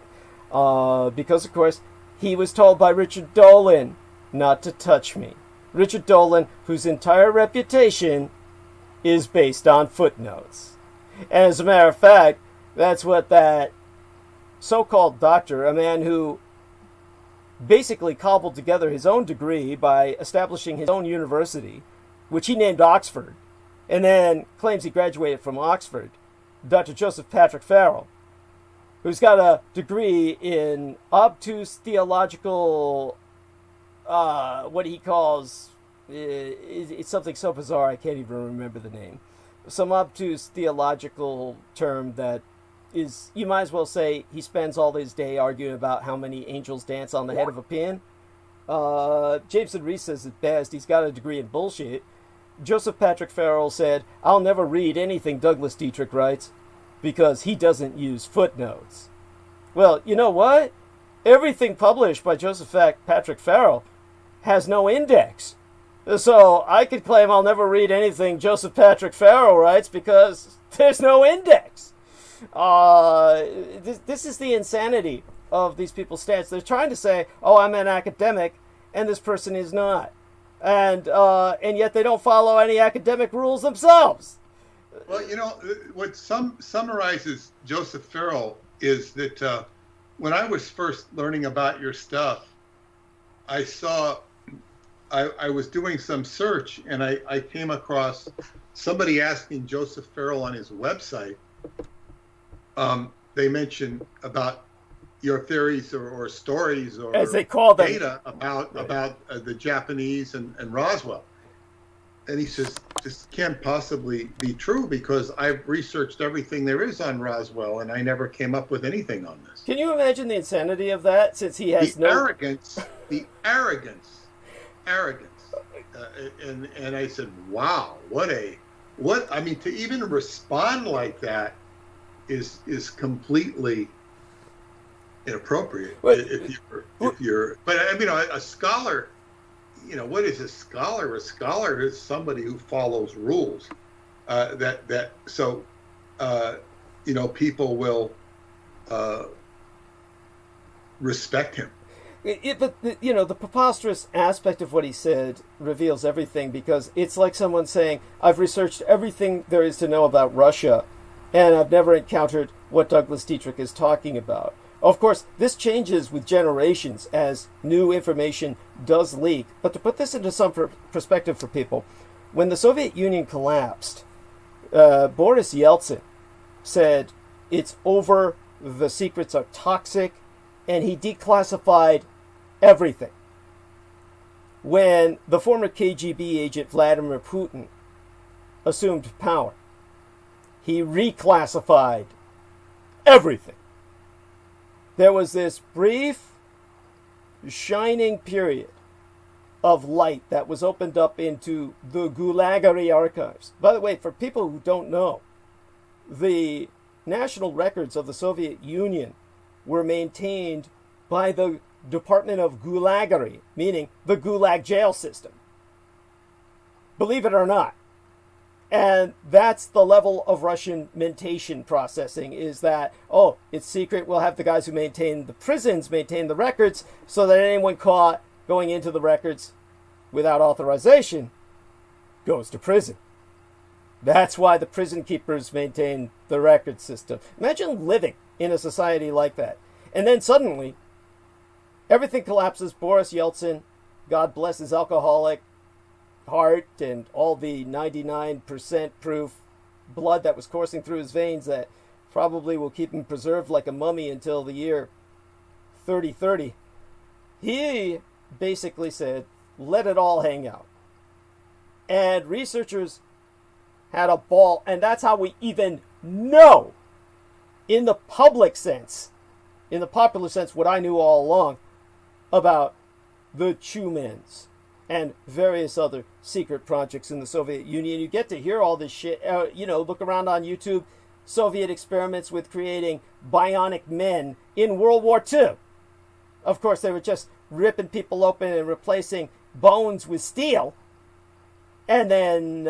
because, of course, he was told by Richard Dolan not to touch me. Richard Dolan, whose entire reputation is based on footnotes. And as a matter of fact, that's what that so-called doctor, a man who basically cobbled together his own degree by establishing his own university, which he named Oxford, and then claims he graduated from Oxford, Dr. Joseph Patrick Farrell, who's got a degree in obtuse theological, what he calls, it's something so bizarre I can't even remember the name. Some obtuse theological term that is, you might as well say he spends all his day arguing about how many angels dance on the head of a pin. Jameson Reese says it best, he's got a degree in bullshit. Joseph Patrick Farrell said, I'll never read anything Douglas Dietrich writes because he doesn't use footnotes. Well, you know what? Everything published by Joseph Patrick Farrell has no index. So I could claim I'll never read anything Joseph Patrick Farrell writes because there's no index. This is the insanity of these people's stance. They're trying to say, oh, I'm an academic, and this person is not. And yet they don't follow any academic rules themselves. Well, you know, what summarizes Joseph Farrell is that when I was first learning about your stuff, I saw I was doing some search, and I came across somebody asking Joseph Farrell on his website. They mentioned about your theories or stories or as they call them, data about the Japanese and Roswell. And he says, this can't possibly be true because I've researched everything there is on Roswell and I never came up with anything on this. Can you imagine the insanity of that, since he has the arrogance. And I said, wow, I mean, to even respond like that is completely inappropriate. If you're, but I mean, a scholar, you know, what is a scholar? A scholar is somebody who follows rules. So you know, people will respect him. But you know, the preposterous aspect of what he said reveals everything, because it's like someone saying, I've researched everything there is to know about Russia, and I've never encountered what Douglas Dietrich is talking about. Of course, this changes with generations as new information does leak. But to put this into some perspective for people, when the Soviet Union collapsed, Boris Yeltsin said, it's over, the secrets are toxic, and he declassified everything. When the former KGB agent Vladimir Putin assumed power, he reclassified everything. There was this brief, shining period of light that was opened up into the Gulagary archives. By the way, for people who don't know, the national records of the Soviet Union were maintained by the Department of Gulagary, meaning the Gulag jail system. Believe it or not. And that's the level of Russian mentation processing, is that, oh, it's secret, we'll have the guys who maintain the prisons maintain the records so that anyone caught going into the records without authorization goes to prison. That's why the prison keepers maintain the record system. Imagine living in a society like that. And then suddenly, everything collapses. Boris Yeltsin, God bless his alcoholic heart and all the 99% proof blood that was coursing through his veins that probably will keep him preserved like a mummy until the year 3030. He basically said, let it all hang out. And researchers had a ball, and that's how we even know, in the public sense, in the popular sense, what I knew all along about the Chumens and various other secret projects in the Soviet Union. You get to hear all this shit. You know, look around on YouTube. Soviet experiments with creating bionic men in World War II. Of course, they were just ripping people open and replacing bones with steel. And then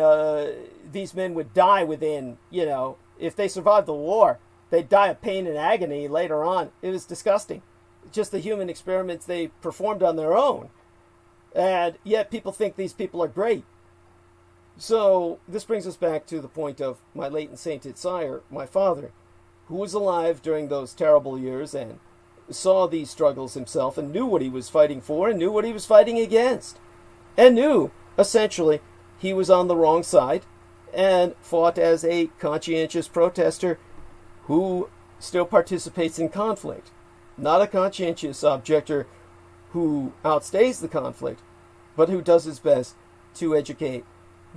these men would die within, you know, if they survived the war, they'd die of pain and agony later on. It was disgusting. Just the human experiments they performed on their own. And yet people think these people are great. So this brings us back to the point of my late and sainted sire, my father, who was alive during those terrible years and saw these struggles himself and knew what he was fighting for and knew what he was fighting against. And knew, essentially, he was on the wrong side and fought as a conscientious protester who still participates in conflict. Not a conscientious objector who outstays the conflict, but who does his best to educate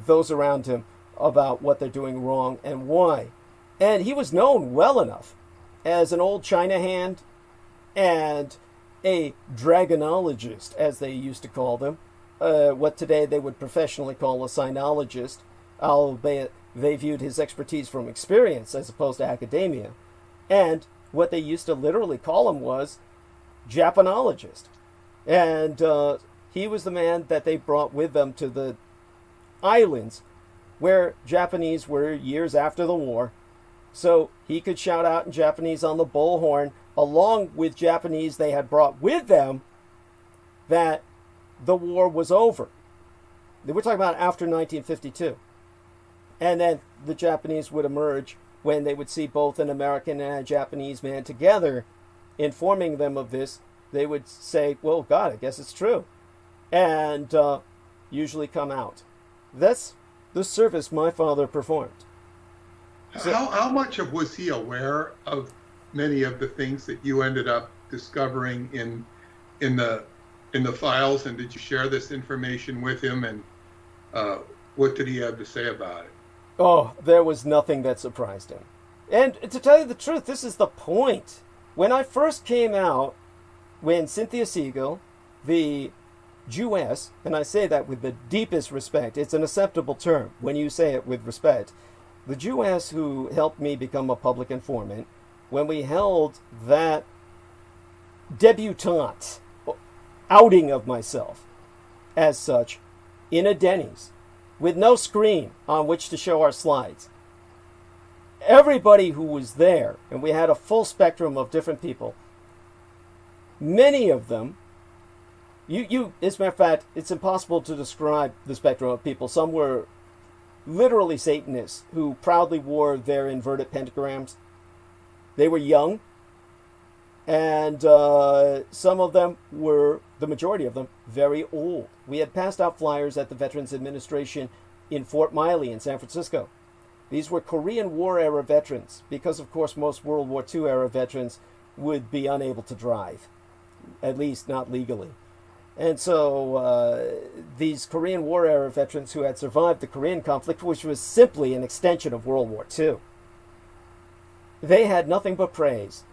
those around him about what they're doing wrong and why. And he was known well enough as an old China hand and a dragonologist, as they used to call them, what today they would professionally call a sinologist, albeit they viewed his expertise from experience as opposed to academia. And what they used to literally call him was Japanologist. And he was the man that they brought with them to the islands where Japanese were years after the war. So he could shout out in Japanese on the bullhorn, along with Japanese they had brought with them, that the war was over. We're talking about after 1952. And then the Japanese would emerge when they would see both an American and a Japanese man together, informing them of this. They would say, well, God, I guess it's true. And usually come out. That's the service my father performed. So, how much was he aware of many of the things that you ended up discovering in the files, and did you share this information with him, and what did he have to say about it? Oh, there was nothing that surprised him. And to tell you the truth, this is the point. When I first came out, when Cynthia Siegel, the Jewess, and I say that with the deepest respect, it's an acceptable term when you say it with respect, the Jewess who helped me become a public informant, when we held that debutante outing of myself as such in a Denny's with no screen on which to show our slides, everybody who was there, and we had a full spectrum of different people, many of them, as a matter of fact, it's impossible to describe the spectrum of people. Some were literally Satanists who proudly wore their inverted pentagrams. They were young, and some of them were, the majority of them, very old. We had passed out flyers at the Veterans Administration in Fort Miley in San Francisco. These were Korean War-era veterans, because, of course, most World War II-era veterans would be unable to drive, at least not legally. And so these Korean War-era veterans who had survived the Korean conflict, which was simply an extension of World War II, they had nothing but praise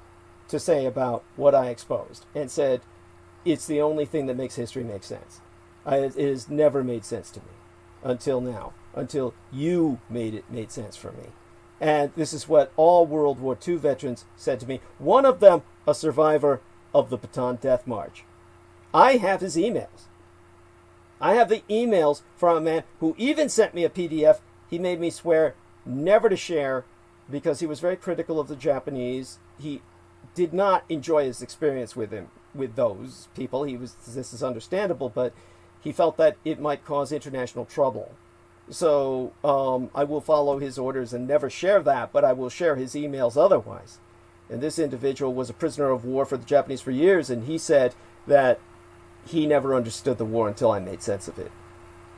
to say about what I exposed, and said, it's the only thing that makes history make sense. It has never made sense to me until now, until you made sense for me. And this is what all World War II veterans said to me. One of them, a survivor of the Bataan Death March. I have his emails. I have the emails from a man who even sent me a PDF he made me swear never to share, because he was very critical of the Japanese. He did not enjoy his experience with those people. This is understandable, but he felt that it might cause international trouble. So I will follow his orders and never share that, but I will share his emails otherwise. And this individual was a prisoner of war for the Japanese for years, and he said that he never understood the war until I made sense of it.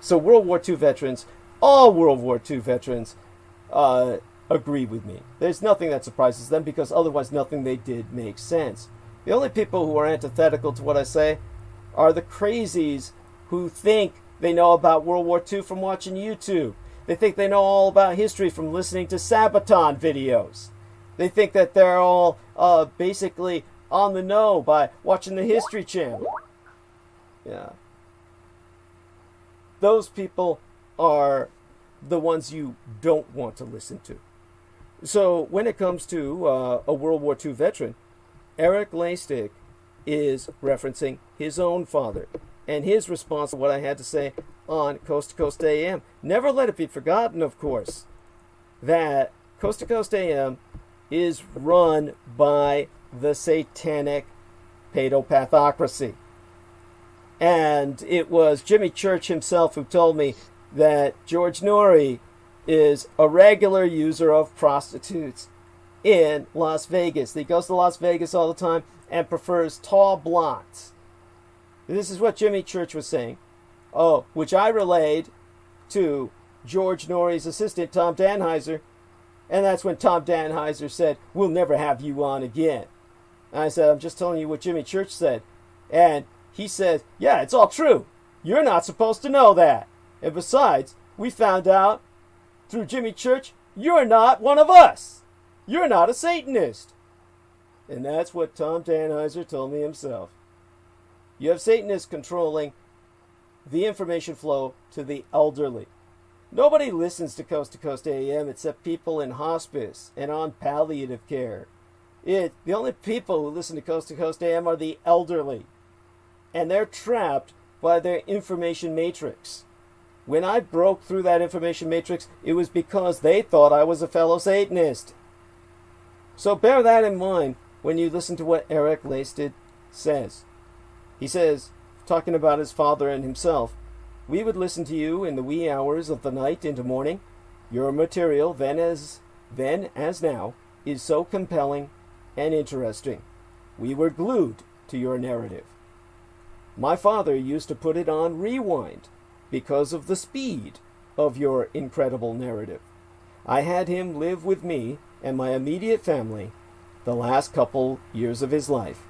So World War II veterans, all World War II veterans, agree with me. There's nothing that surprises them, because otherwise nothing they did makes sense. The only people who are antithetical to what I say are the crazies who think they know about World War II from watching YouTube. They think they know all about history from listening to Sabaton videos. They think that they're all basically on the know by watching the History Channel. Yeah. Those people are the ones you don't want to listen to. So when it comes to a World War II veteran, Eric Laystick is referencing his own father and his response to what I had to say on Coast to Coast AM. Never let it be forgotten, of course, that Coast to Coast AM is run by the satanic paedopathocracy. And it was Jimmy Church himself who told me that George Norrie is a regular user of prostitutes in Las Vegas. He goes to Las Vegas all the time and prefers tall blondes. This is what Jimmy Church was saying. Oh, which I relayed to George Norrie's assistant, Tom Danheiser. And that's when Tom Danheiser said, we'll never have you on again. And I said, I'm just telling you what Jimmy Church said. And he said, yeah, it's all true. You're not supposed to know that. And besides, we found out through Jimmy Church, you're not one of us. You're not a Satanist. And that's what Tom Danheiser told me himself. You have Satanists controlling the information flow to the elderly. Nobody listens to Coast AM except people in hospice and on palliative care. The only people who listen to Coast AM are the elderly. And they're trapped by their information matrix. When I broke through that information matrix, it was because they thought I was a fellow Satanist. So bear that in mind when you listen to what Eric Laystick says. He says, talking about his father and himself, we would listen to you in the wee hours of the night into morning. Your material, then as now, is so compelling and interesting. We were glued to your narrative. My father used to put it on rewind because of the speed of your incredible narrative. I had him live with me and my immediate family the last couple years of his life.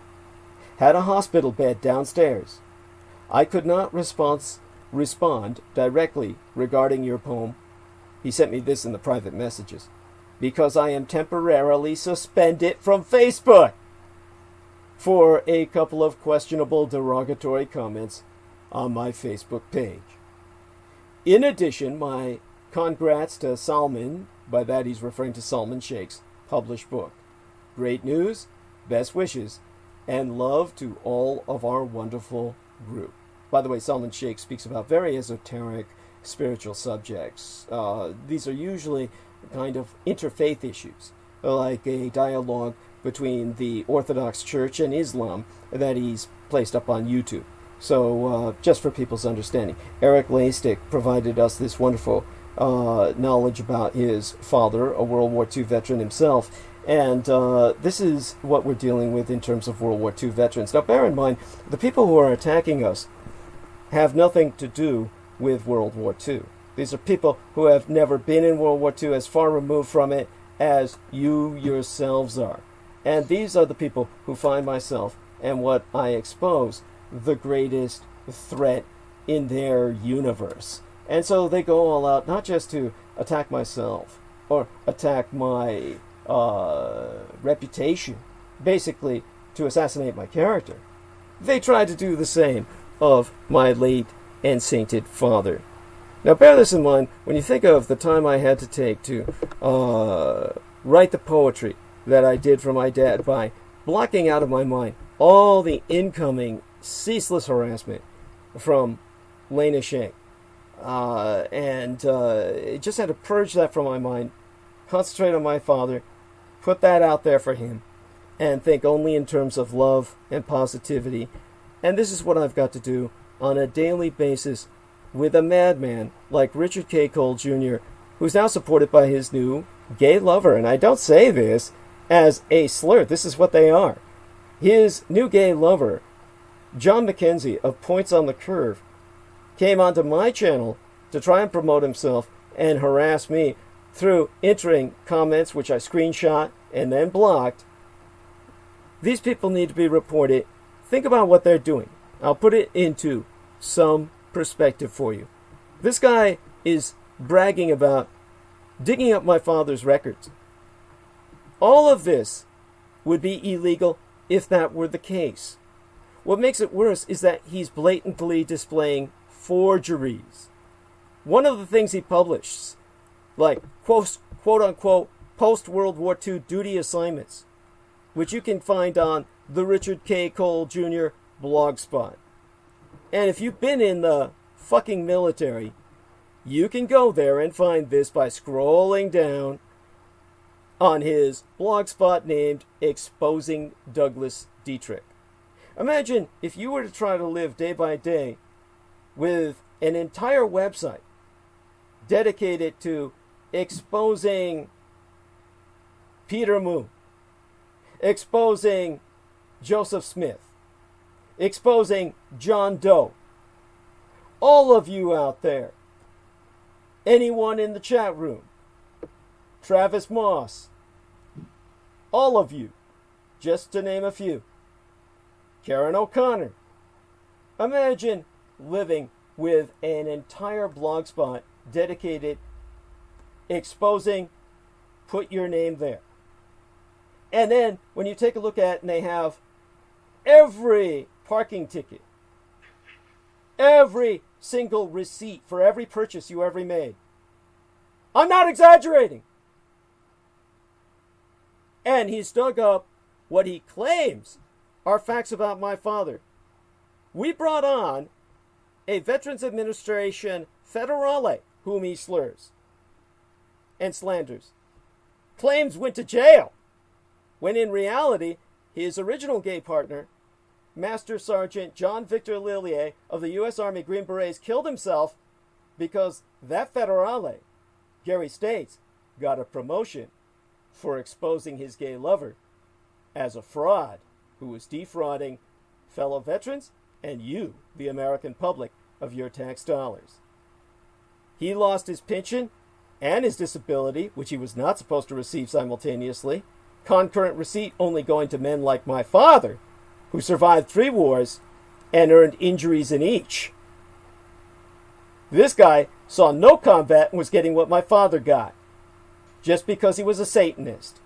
Had a hospital bed downstairs. I could not respond directly regarding your poem. He sent me this in the private messages. Because I am temporarily suspended from Facebook for a couple of questionable derogatory comments on my Facebook page. In addition, my congrats to Salman, by that he's referring to Salman Sheikh's published book. Great news, best wishes, and love to all of our wonderful group. By the way, Salman Sheikh speaks about very esoteric spiritual subjects. These are usually kind of interfaith issues, like a dialogue between the Orthodox Church and Islam that he's placed up on YouTube. So just for people's understanding, Eric Lastic provided us this wonderful knowledge about his father, a World War II veteran himself, and this is what we're dealing with in terms of World War II veterans. Now bear in mind, the people who are attacking us have nothing to do with World War II. These are people who have never been in World War II, as far removed from it as you yourselves are. And these are the people who find myself and what I expose the greatest threat in their universe. And so they go all out, not just to attack myself or attack my reputation, basically to assassinate my character. They try to do the same of my late and sainted father. Now bear this in mind when you think of the time I had to take to write the poetry that I did for my dad by blocking out of my mind all the incoming ceaseless harassment from Lena Sheikh. And just had to purge that from my mind, concentrate on my father, put that out there for him, and think only in terms of love and positivity. And this is what I've got to do on a daily basis with a madman like Richard K. Cole Jr., who's now supported by his new gay lover. And I don't say this as a slur. This is what they are. His new gay lover, John McKenzie of Points on the Curve, came onto my channel to try and promote himself and harass me through entering comments which I screenshot and then blocked. These people need to be reported. Think about what they're doing. I'll put it into some perspective for you. This guy is bragging about digging up my father's records. All of this would be illegal if that were the case. What makes it worse is that he's blatantly displaying forgeries. One of the things he publishes, like quote unquote post-World War II duty assignments, which you can find on the Richard K. Cole Jr. blogspot. And if you've been in the fucking military, you can go there and find this by scrolling down on his blogspot named Exposing Douglas Dietrich. Imagine if you were to try to live day by day with an entire website dedicated to exposing Peter Moon, exposing Joseph Smith, exposing John Doe. All of you out there, anyone in the chat room, Travis Moss, all of you, just to name a few, Karen O'Connor. Imagine living with an entire blogspot dedicated exposing, put your name there. And then when you take a look at it and they have every parking ticket, every single receipt for every purchase you ever made. I'm not exaggerating. And he's dug up what he claims are facts about my father. We brought on a Veterans Administration federale whom he slurs and slanders. Claims went to jail, when in reality, his original gay partner, Master Sergeant John Victor Lillier of the U.S. Army Green Berets, killed himself because that federale, Gary States, got a promotion for exposing his gay lover as a fraud who was defrauding fellow veterans and you, the American public, of your tax dollars. he lost his pension and his disability, which he was not supposed to receive simultaneously. Concurrent receipt only going to men like my father, who survived 3 wars and earned injuries in each. This guy saw no combat and was getting what my father got, just because he was a Satanist.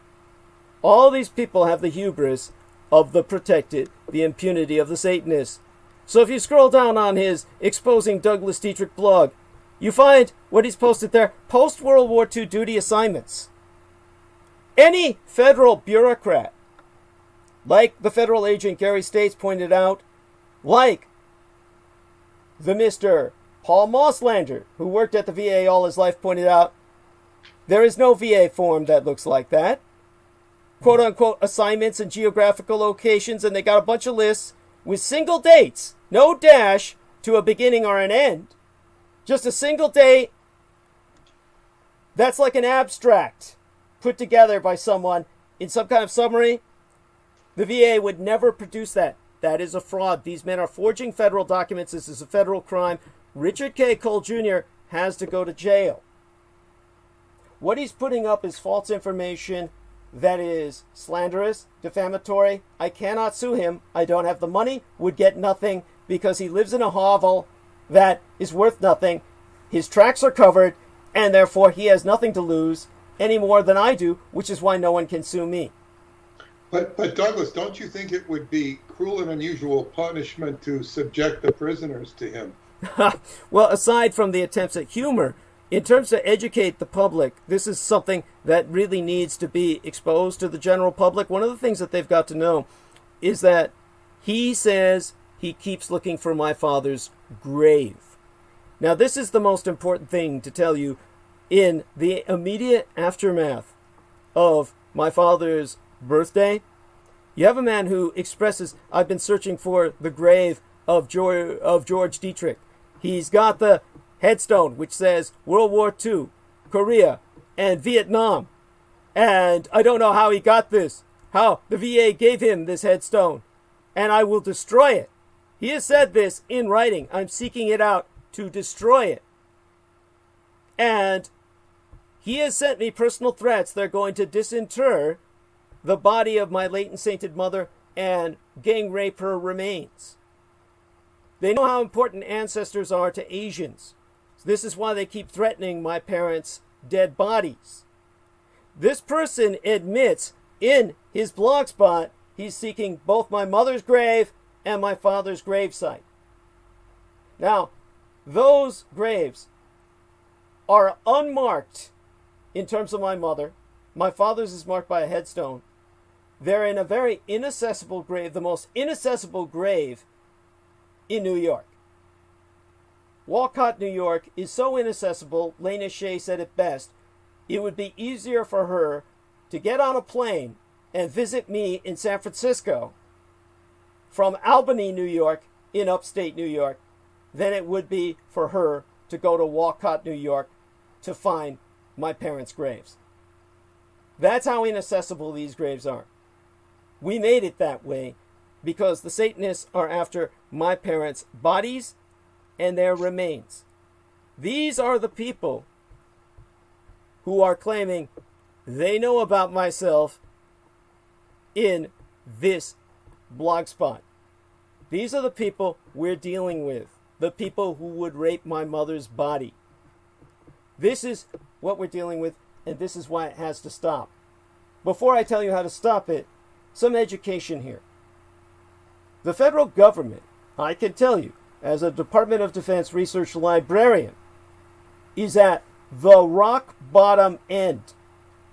All these people have the hubris of the protected, the impunity of the Satanists. So if you scroll down on his Exposing Douglas Dietrich blog, you find what he's posted there, post-World War II duty assignments. Any federal bureaucrat, like the federal agent Gary States pointed out, like the Mr. Paul Mosslander, who worked at the VA all his life, pointed out, there is no VA form that looks like that. Quote-unquote assignments and geographical locations, and they got a bunch of lists with single dates, no dash to a beginning or an end. Just a single date. That's like an abstract put together by someone in some kind of summary. The VA would never produce that. That is a fraud. These men are forging federal documents. This is a federal crime. Richard K. Cole Jr. has to go to jail. What he's putting up is false information that is slanderous, defamatory. I cannot sue him. I don't have the money, would get nothing, because he lives in a hovel that is worth nothing. His tracks are covered, and therefore he has nothing to lose any more than I do, which is why no one can sue me. But Douglas, don't you think it would be cruel and unusual punishment to subject the prisoners to him? Well, aside from the attempts at humor, in terms to educate the public, this is something that really needs to be exposed to the general public. One of the things that they've got to know is that he says he keeps looking for my father's grave. Now, this is the most important thing to tell you. In the immediate aftermath of my father's birthday, you have a man who expresses, I've been searching for the grave of George Dietrich. He's got the headstone which says World War II, Korea, and Vietnam. And I don't know how he got this, how the VA gave him this headstone, and I will destroy it. He has said this in writing. I'm seeking it out to destroy it. And he has sent me personal threats. They're going to disinter the body of my late and sainted mother and gang rape her remains. They know how important ancestors are to Asians. This is why they keep threatening my parents' dead bodies. This person admits in his blog spot he's seeking both my mother's grave and my father's gravesite. Now, those graves are unmarked in terms of my mother. My father's is marked by a headstone. They're in a very inaccessible grave, the most inaccessible grave in New York. Walcott, New York is so inaccessible, Lena Shea said it best, it would be easier for her to get on a plane and visit me in San Francisco from Albany, New York, in upstate New York, than it would be for her to go to Walcott, New York to find my parents' graves. That's how inaccessible these graves are. We made it that way because the Satanists are after my parents' bodies and their remains. These are the people who are claiming they know about myself in this blog spot. These are the people we're dealing with, the people who would rape my mother's body. This is what we're dealing with, and this is why it has to stop. Before I tell you how to stop it, some education here. The federal government, I can tell you, as a Department of Defense research librarian, is at the rock bottom end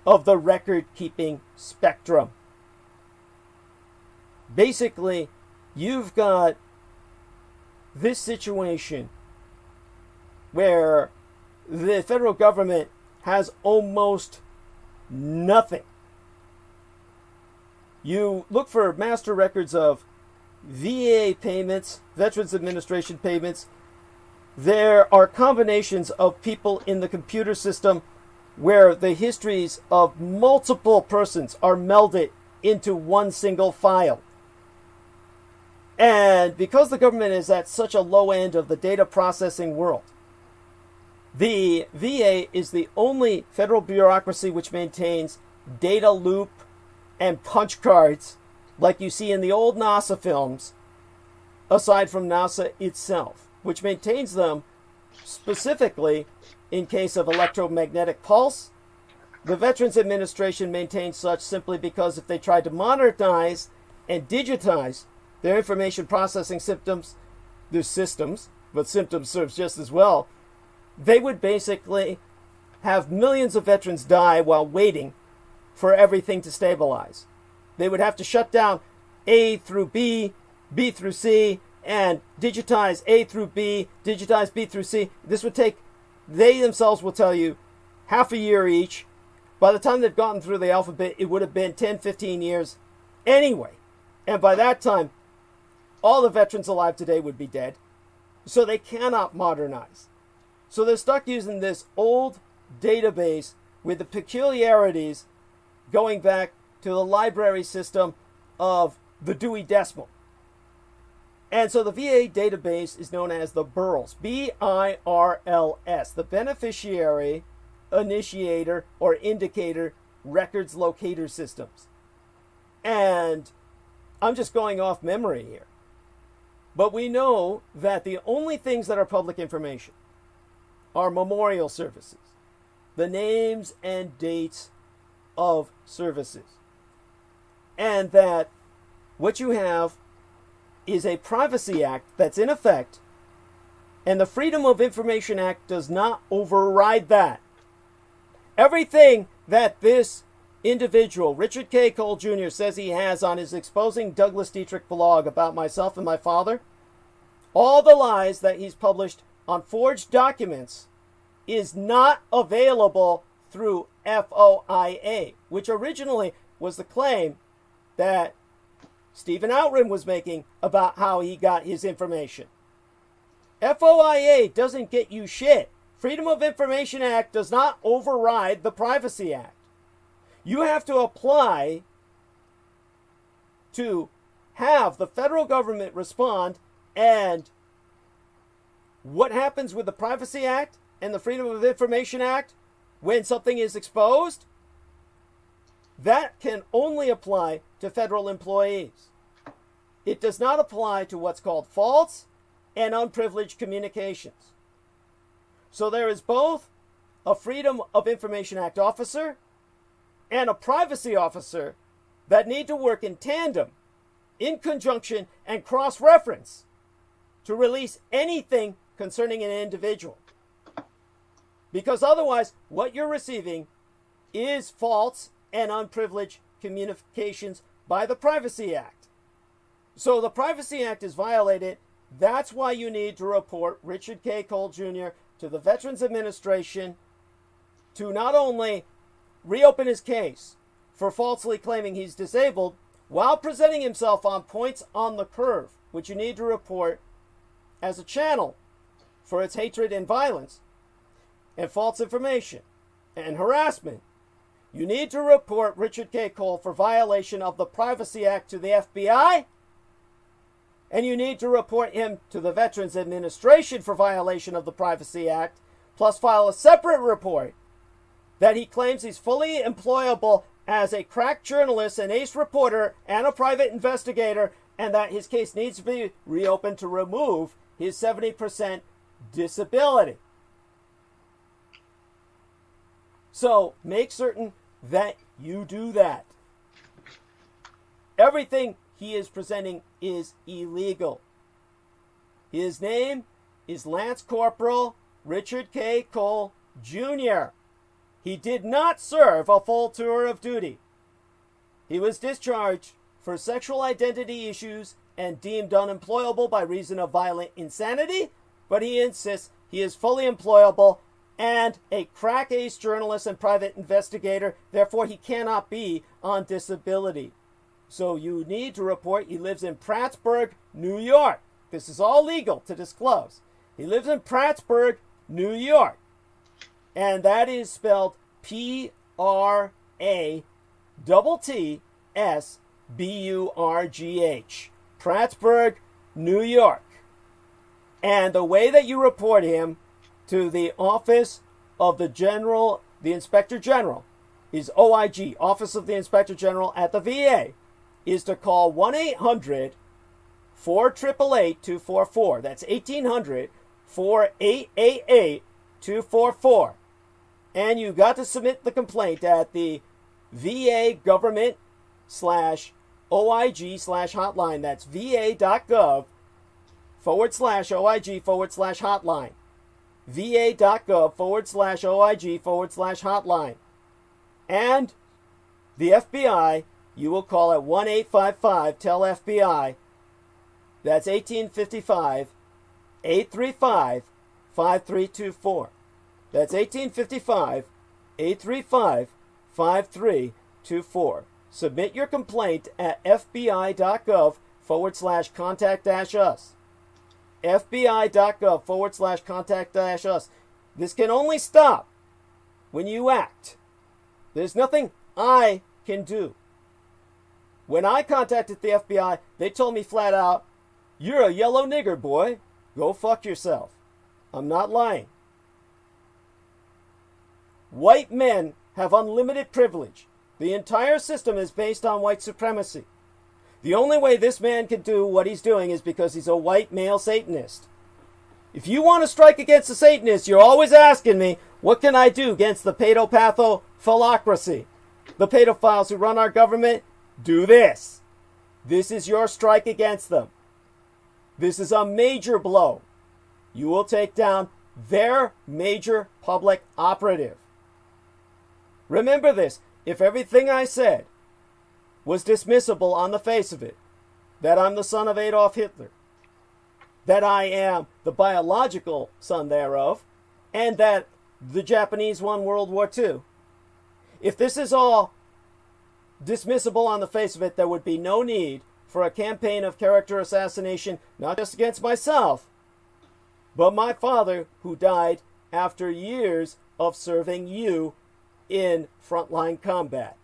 of the record-keeping spectrum. Basically, you've got this situation where the federal government has almost nothing. You look for master records of VA payments, Veterans Administration payments. There are combinations of people in the computer system where the histories of multiple persons are melded into one single file. And because the government is at such a low end of the data processing world, The VA is the only federal bureaucracy which maintains data loop and punch cards like you see in the old NASA films, aside from NASA itself, which maintains them specifically in case of electromagnetic pulse. The Veterans Administration maintains such simply because if they tried to modernize and digitize their information processing their systems, but symptoms serves just as well, they would basically have millions of veterans die while waiting for everything to stabilize. They would have to shut down A through B, B through C, and digitize A through B, digitize B through C. This would take, they themselves will tell you, half a year each. By the time they've gotten through the alphabet, it would have been 10, 15 years anyway. And by that time, all the veterans alive today would be dead. So they cannot modernize. So they're stuck using this old database with the peculiarities going back to the library system of the Dewey Decimal. And so the VA database is known as the BIRLS, B-I-R-L-S, the Beneficiary Initiator or Indicator Records Locator Systems. And I'm just going off memory here. But we know that the only things that are public information are memorial services, the names and dates of services. And that what you have is a Privacy Act that's in effect, and the Freedom of Information Act does not override that. Everything that this individual, Richard K. Cole Jr., says he has on his Exposing Douglas Dietrich blog about myself and my father, all the lies that he's published on forged documents is not available through FOIA, which originally was the claim that Stephen Outram was making about how he got his information. FOIA doesn't get you shit. Freedom of Information Act does not override the Privacy Act. You have to apply to have the federal government respond, and what happens with the Privacy Act and the Freedom of Information Act when something is exposed? That can only apply to federal employees. It does not apply to what's called false and unprivileged communications. So there is both a Freedom of Information Act officer and a privacy officer that need to work in tandem, in conjunction, and cross-reference to release anything concerning an individual. Because otherwise, what you're receiving is false and unprivileged communications by the Privacy Act. So the Privacy Act is violated. That's why you need to report Richard K. Cole Jr. to the Veterans Administration to not only reopen his case for falsely claiming he's disabled, while presenting himself on points on the curve, which you need to report as a channel for its hatred and violence and false information and harassment. You need to report Richard K. Cole for violation of the Privacy Act to the FBI, and you need to report him to the Veterans Administration for violation of the Privacy Act, plus file a separate report that he claims he's fully employable as a crack journalist, an ace reporter, and a private investigator, and that his case needs to be reopened to remove his 70% disability. So make certain that you do that. Everything he is presenting is illegal. His name is Lance Corporal Richard K. Cole Jr. He did not serve a full tour of duty. He was discharged for sexual identity issues and deemed unemployable by reason of violent insanity, but he insists he is fully employable and a crack ace journalist and private investigator, therefore he cannot be on disability. So you need to report he lives in Prattsburgh, New York. This is all legal to disclose. He lives in Prattsburgh, New York. And that is spelled P-R-A-T-T-S-B-U-R-G-H. Prattsburgh, New York. And the way that you report him to the Office of the Inspector General, is OIG, Office of the Inspector General at the VA, is to call 1-800-488-8244. That's 1800-488-8244. And you got to submit the complaint at the VA government /OIG/hotline. That's va.gov/OIG/hotline. va.gov/OIG/hotline. And the FBI, you will call at 1-855-TEL-FBI. That's 1855-835-5324. That's 1855-835-5324. Submit your complaint at fbi.gov/contact-us. fbi.gov/contact-us. This can only stop when you act. There's nothing I can do. When I contacted the FBI, they told me flat out, "You're a yellow nigger, boy. Go fuck yourself." I'm not lying. White men have unlimited privilege. The entire system is based on white supremacy. The only way this man can do what he's doing is because he's a white male Satanist. If you want to strike against the Satanists, you're always asking me, what can I do against the pedopathophilocracy? The pedophiles who run our government? Do this. This is your strike against them. This is a major blow. You will take down their major public operative. Remember this, if everything I said was dismissible on the face of it, that I'm the son of Adolf Hitler, that I am the biological son thereof, and that the Japanese won World War II, if this is all dismissible on the face of it, there would be no need for a campaign of character assassination, not just against myself, but my father, who died after years of serving you in frontline combat.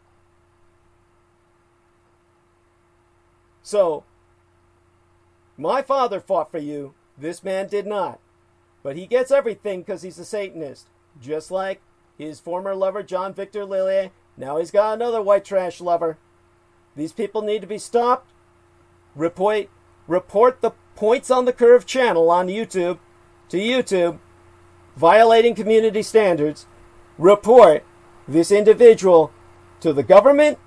So, my father fought for you. This man did not. But he gets everything because he's a Satanist. Just like his former lover, John Victor Lillier. Now he's got another white trash lover. These people need to be stopped. Report the Points on the Curve channel on YouTube to YouTube, violating community standards. Report this individual to the government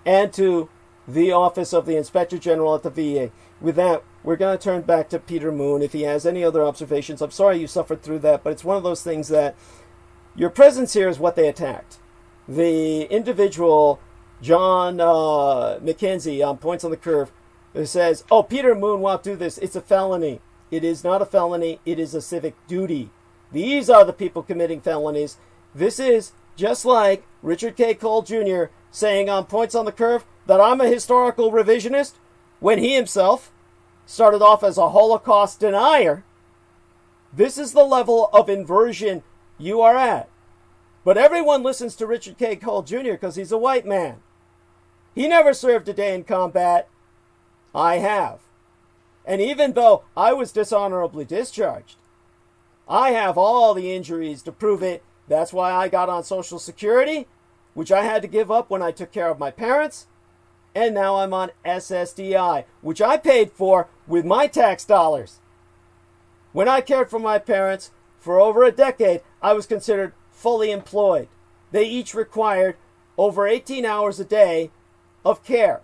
and to the Office of the Inspector General at the VA. With that, we're going to turn back to Peter Moon if he has any other observations. I'm sorry you suffered through that, but it's one of those things that your presence here is what they attacked. The individual, John McKenzie, on Points on the Curve, who says, "Oh, Peter Moon won't do this. It's a felony." It is not a felony. It is a civic duty. These are the people committing felonies. This is just like Richard K. Cole Jr. saying on Points on the Curve that I'm a historical revisionist when he himself started off as a Holocaust denier. This is the level of inversion you are at. But everyone listens to Richard K. Cole Jr. because he's a white man. He never served a day in combat. I have. And even though I was dishonorably discharged, I have all the injuries to prove it. That's why I got on Social Security, which I had to give up when I took care of my parents. And now I'm on SSDI, which I paid for with my tax dollars. When I cared for my parents for over a decade, I was considered fully employed. They each required over 18 hours a day of care.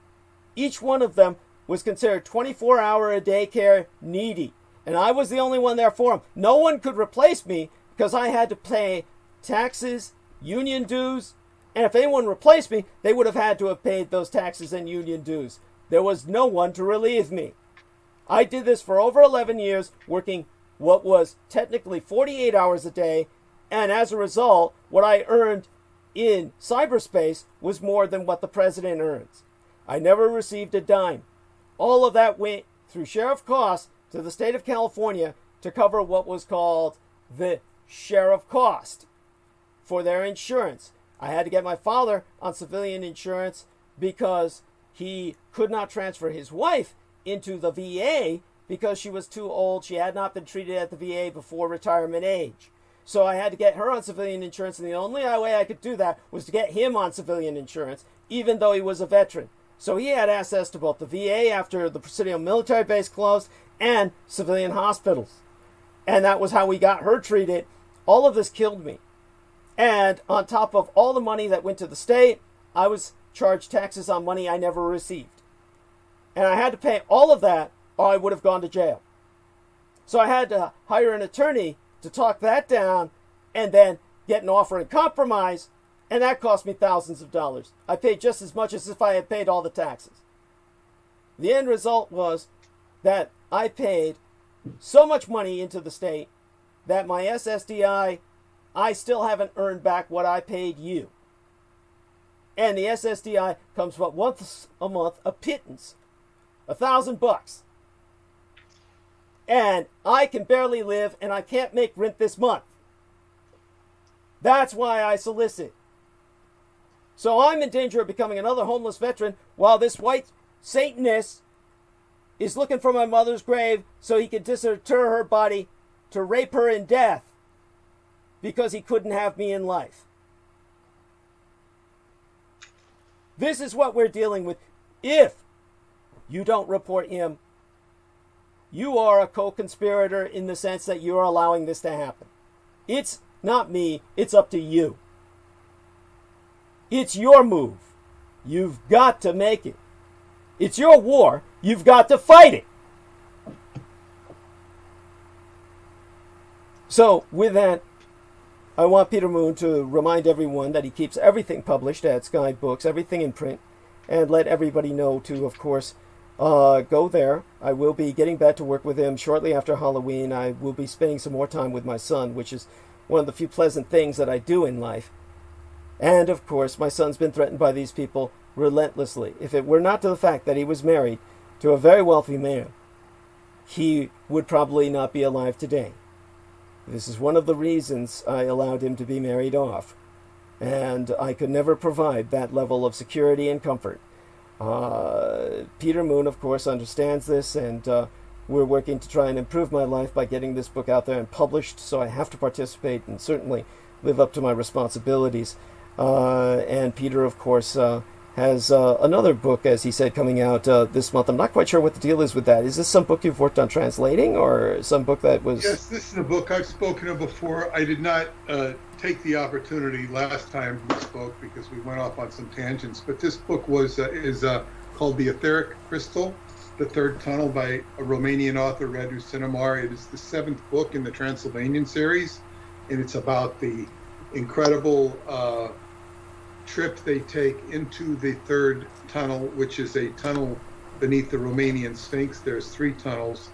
Each one of them was considered 24-hour-a-day care needy. And I was the only one there for them. No one could replace me because I had to pay taxes, union dues, and if anyone replaced me, they would have had to have paid those taxes and union dues. There was no one to relieve me. I did this for over 11 years, working what was technically 48 hours a day, and as a result, what I earned in cyberspace was more than what the president earns. I never received a dime. All of that went through share of cost to the state of California to cover what was called the share of cost for their insurance. I had to get my father on civilian insurance because he could not transfer his wife into the VA because she was too old. She had not been treated at the VA before retirement age. So I had to get her on civilian insurance, and the only way I could do that was to get him on civilian insurance, even though he was a veteran. So he had access to both the VA after the Presidio military base closed and civilian hospitals. And that was how we got her treated. All of this killed me. And on top of all the money that went to the state, I was charged taxes on money I never received. And I had to pay all of that, or I would have gone to jail. So I had to hire an attorney to talk that down and then get an offer in compromise, and that cost me thousands of dollars. I paid just as much as if I had paid all the taxes. The end result was that I paid so much money into the state that my SSDI, I still haven't earned back what I paid you. And the SSDI comes from once a month, a pittance, $1,000. And I can barely live, and I can't make rent this month. That's why I solicit. So I'm in danger of becoming another homeless veteran while this white Satanist is looking for my mother's grave so he can disinter her body to rape her in death because he couldn't have me in life. This is what we're dealing with. If you don't report him, you are a co-conspirator in the sense that you're allowing this to happen. It's not me. It's up to you. It's your move. You've got to make it. It's your war. You've got to fight it. So, with that, I want Peter Moon to remind everyone that he keeps everything published at Sky Books, everything in print, and let everybody know to, of course, go there. I will be getting back to work with him shortly after Halloween. I will be spending some more time with my son, which is one of the few pleasant things that I do in life. And, of course, my son's been threatened by these people relentlessly. If it were not to the fact that he was married to a very wealthy man, he would probably not be alive today. This is one of the reasons I allowed him to be married off. And I could never provide that level of security and comfort. Peter Moon, of course, understands this, and we're working to try and improve my life by getting this book out there and published, so I have to participate and certainly live up to my responsibilities. And Peter, of course, has another book, as he said, coming out this month. I'm not quite sure what the deal is with that. Is this some book you've worked on translating, or some book that was... Yes, this is a book I've spoken of before. I did not take the opportunity last time we spoke because we went off on some tangents, but this book is called The Etheric Crystal, The Third Tunnel, by a Romanian author, Radu Cinemar. It is the 7th book in the Transylvanian series, and it's about the incredible trip they take into the third tunnel, which is a tunnel beneath the Romanian Sphinx. There's 3 tunnels,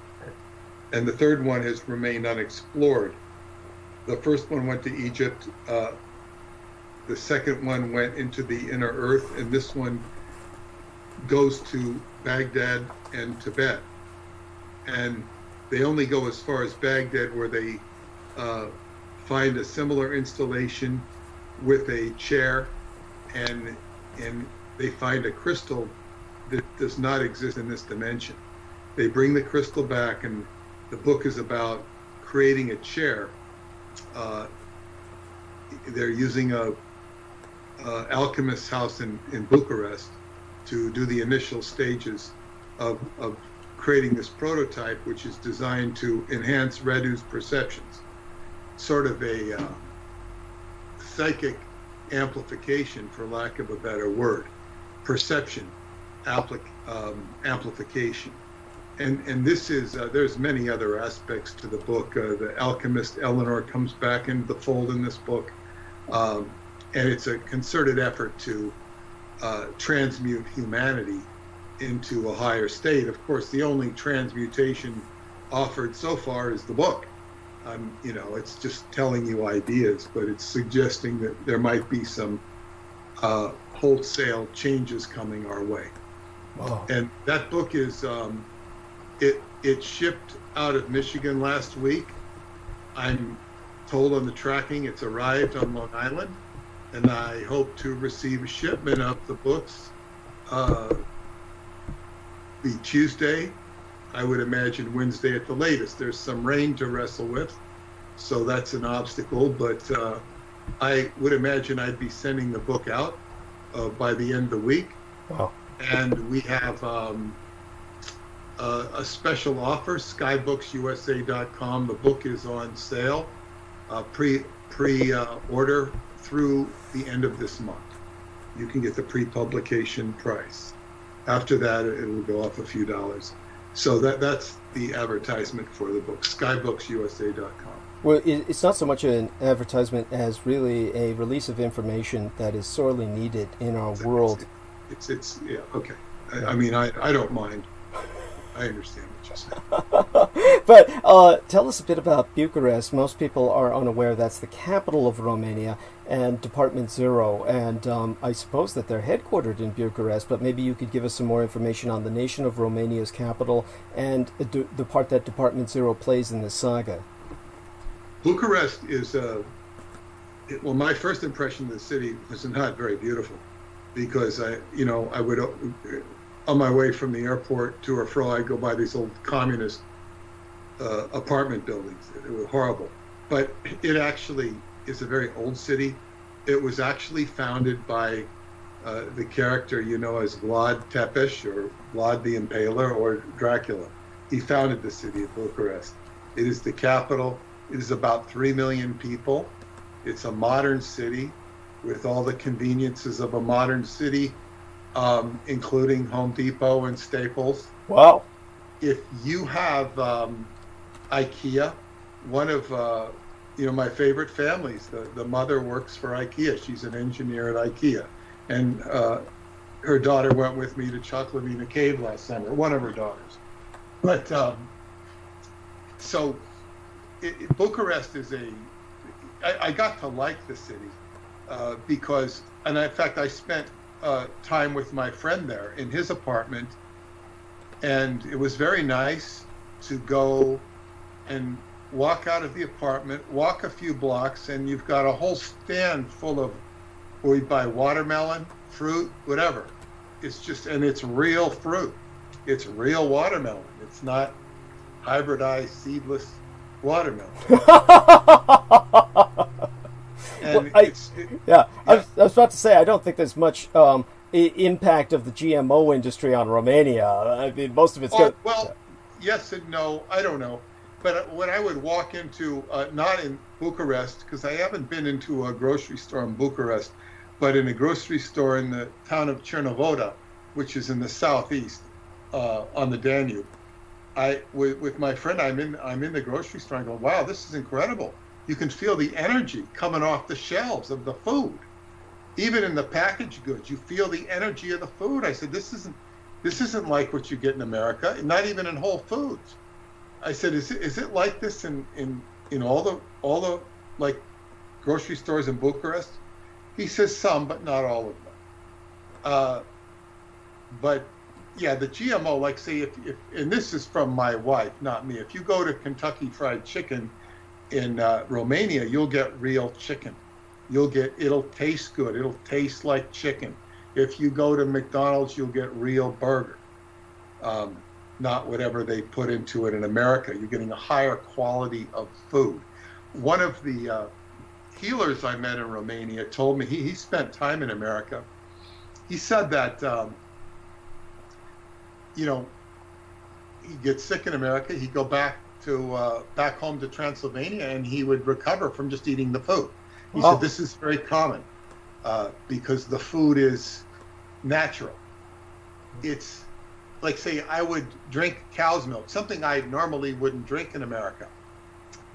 and the third one has remained unexplored. The first one went to Egypt, the second one went into the inner earth, and this one goes to Baghdad and Tibet. And they only go as far as Baghdad, where they find a similar installation with a chair, and they find a crystal that does not exist in this dimension. They bring the crystal back, and the book is about creating a chair. They're using a alchemist's house in Bucharest to do the initial stages of creating this prototype, which is designed to enhance Radu's perceptions. Sort of a psychic amplification, for lack of a better word, perception amplification. And this is, there's many other aspects to the book. The alchemist Eleanor comes back into the fold in this book. And it's a concerted effort to transmute humanity into a higher state. Of course, the only transmutation offered so far is the book. You know, it's just telling you ideas, but it's suggesting that there might be some wholesale changes coming our way. Wow. And that book is, it shipped out of Michigan last week. I'm told on the tracking it's arrived on Long Island, and I hope to receive a shipment of the books the Tuesday. I would imagine Wednesday at the latest. There's some rain to wrestle with, so that's an obstacle. But I would imagine I'd be sending the book out by the end of the week. Wow. And we have a special offer, skybooks.usa.com. The book is on sale, pre-order through the end of this month. You can get the pre-publication price. After that, it will go up a few dollars. So that's the advertisement for the book, skybooks.usa.com. Well, it's not so much an advertisement as really a release of information that is sorely needed in our world. It's yeah, okay. I mean, I don't mind. I understand what you're saying. But tell us a bit about Bucharest. Most people are unaware that's the capital of Romania and Department Zero. And I suppose that they're headquartered in Bucharest, but maybe you could give us some more information on the nation of Romania's capital and the part that Department Zero plays in this saga. Bucharest is, well, my first impression of the city was not very beautiful, because I would, on my way from the airport to or fro, I'd go by these old communist apartment buildings. It was horrible. But it actually is a very old city. It was actually founded by the character you know as Vlad Tepes, or Vlad the Impaler, or Dracula. He founded the city of Bucharest. It is the capital. It is about 3 million people. It's a modern city with all the conveniences of a modern city, including Home Depot and Staples. Wow. If you have IKEA, one of my favorite families, the mother works for IKEA. She's an engineer at IKEA. And her daughter went with me to Chocolatine Cave last summer, one of her daughters. But so Bucharest is I got to like the city because, and in fact, I spent time with my friend there in his apartment, and it was very nice to go and walk out of the apartment, walk a few blocks, and you've got a whole stand full of, where we buy watermelon, fruit, whatever. It's just, and it's real fruit. It's real watermelon. It's not hybridized, seedless watermelon. And well, I was about to say, I don't think there's much impact of the GMO industry on Romania. I mean, most of it's good. Well, yes and no. I don't know. But when I would walk into, not in Bucharest, because I haven't been into a grocery store in Bucharest, but in a grocery store in the town of Cernavodă, which is in the southeast, on the Danube. With my friend, I'm in the grocery store. I go, wow, this is incredible. You can feel the energy coming off the shelves of the food. Even in the packaged goods, you feel the energy of the food. I said, this isn't like what you get in America, not even in Whole Foods. I said, is it like this in all the like grocery stores in Bucharest? He says some, but not all of them. But yeah, the GMO, like say if and this is from my wife, not me. If you go to Kentucky Fried Chicken in Romania, you'll get real chicken. It'll taste good. It'll taste like chicken. If you go to McDonald's, you'll get real burger. Not whatever they put into it in America. You're getting a higher quality of food. One of the healers I met in Romania told me, he spent time in America. He said that, he'd get sick in America, he'd go back home to Transylvania, and he would recover from just eating the food. He said this is very common because the food is natural. It's like, say, I would drink cow's milk, something I normally wouldn't drink in America.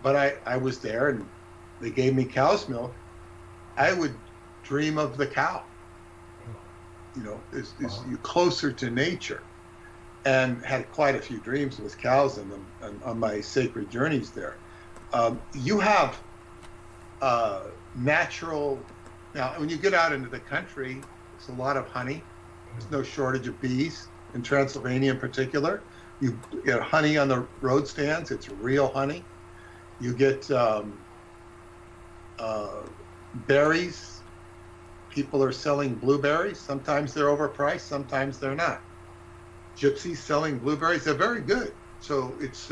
But I was there and they gave me cow's milk. I would dream of the cow. You're closer to nature, and had quite a few dreams with cows in them on my sacred journeys there. You have natural, now when you get out into the country, there's a lot of honey. There's no shortage of bees. In Transylvania in particular, you get honey on the road stands. It's real honey. You get berries. People are selling blueberries. Sometimes they're overpriced, sometimes they're not. Gypsies selling blueberries, they're very good. So it's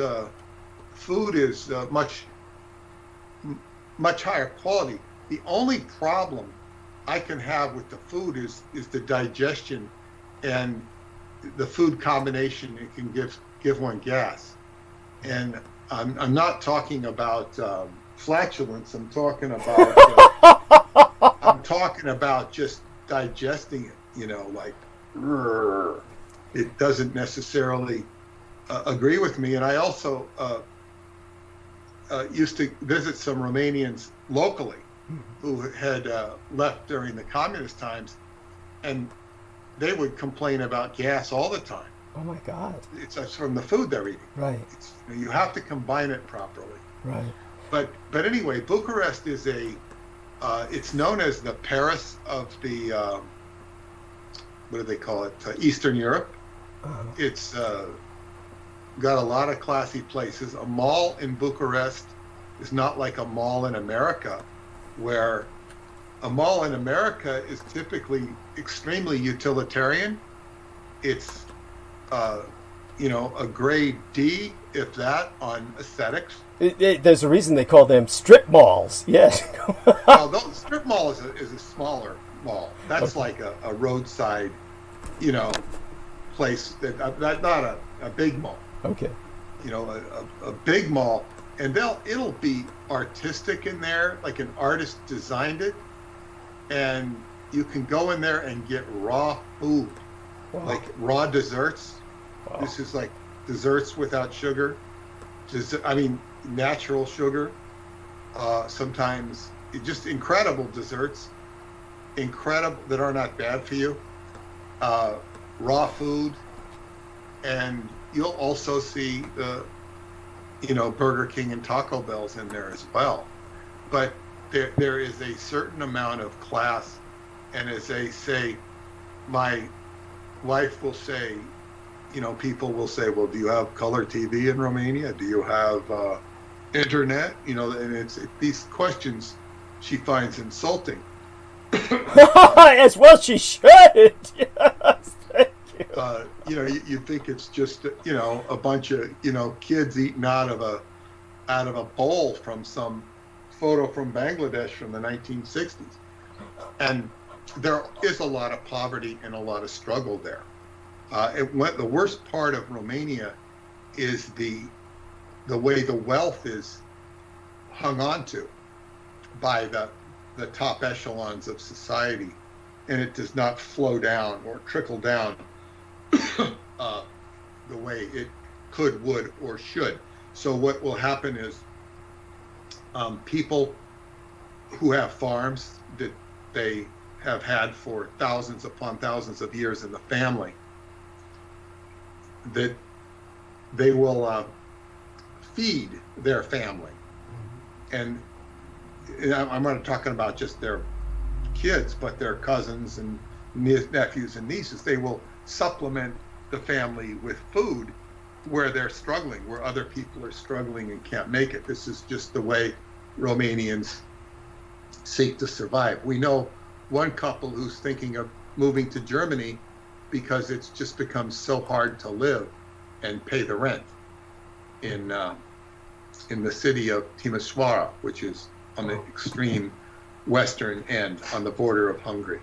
food is much much higher quality. The only problem I can have with the food is the digestion and the food combination. It can give one gas. And I'm not talking about flatulence. I'm talking about just digesting it. You know, like it doesn't necessarily agree with me. And I also used to visit some Romanians locally who had left during the communist times, and they would complain about gas all the time. Oh my God! It's from the food they're eating. Right. You have to combine it properly. Right. But anyway, Bucharest is it's known as the Paris of the what do they call it? Eastern Europe. It's got a lot of classy places. A mall in Bucharest is not like a mall in America, where a mall in America is typically extremely utilitarian. It's a grade D, if that, on aesthetics. There's a reason they call them strip malls. Yes. Well, the strip mall is a smaller mall. That's like a roadside, place that not a big mall. Okay. A big mall, and it'll be artistic in there, like an artist designed it, and you can go in there and get raw food, like raw desserts. Wow. This is like desserts without sugar. Natural sugar. Sometimes just incredible desserts, that are not bad for you. Raw food, and you'll also see Burger King and Taco Bell's in there as well. But there is a certain amount of class, and as they say, my wife will say, people will say, well, do you have color TV in Romania? Do you have internet? And these questions she finds insulting. As well she should. Yes, thank you. You think it's just a bunch of kids eating out of a bowl from some photo from Bangladesh from the 1960s, and there is a lot of poverty and a lot of struggle there. The worst part of Romania is the way the wealth is hung on to by the top echelons of society, and it does not flow down or trickle down the way it could, would, or should. So what will happen is people who have farms that they have had for thousands upon thousands of years in the family, that they will feed their family. And I'm not talking about just their kids, but their cousins and nephews and nieces. They will supplement the family with food where they're struggling, where other people are struggling and can't make it. This is just the way Romanians seek to survive. We know one couple who's thinking of moving to Germany because it's just become so hard to live and pay the rent in the city of Timișoara, which is on the extreme western end, on the border of Hungary.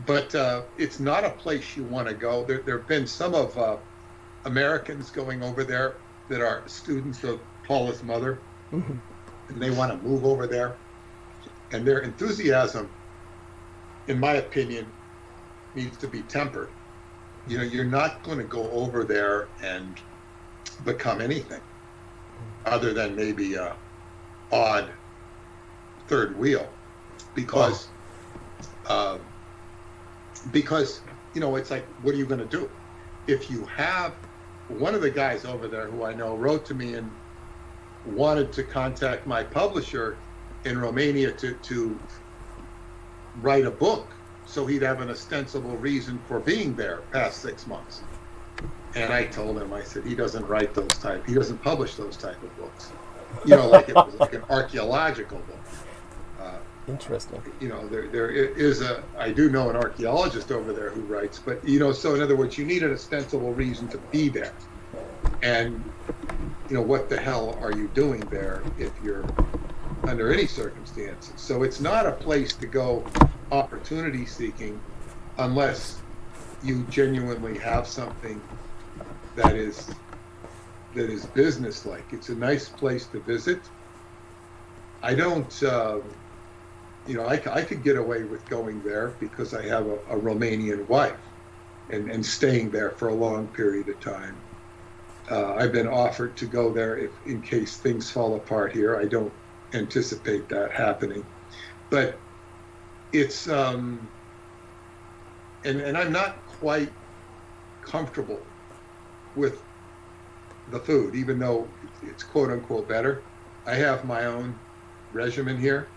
But it's not a place you want to go. There have been some of Americans going over there that are students of Paula's mother, and they want to move over there. And their enthusiasm, in my opinion, needs to be tempered. You're not going to go over there and become anything other than maybe a odd third wheel, because it's like, what are you going to do? If you have one of the guys over there who I know wrote to me and wanted to contact my publisher in Romania to write a book so he'd have an ostensible reason for being there past 6 months. And I told him, I said, he doesn't publish those type of books. Like it was like an archaeological book. Interesting. There is I do know an archaeologist over there who writes, but so in other words, you need an ostensible reason to be there. And what the hell are you doing there if you're under any circumstances? So it's not a place to go opportunity seeking unless you genuinely have something that is business-like. It's a nice place to visit. I don't, I could get away with going there because I have a Romanian wife and staying there for a long period of time. I've been offered to go there in case things fall apart here. I don't anticipate that happening. But it's, and I'm not quite comfortable with the food, even though it's quote unquote better. I have my own regimen here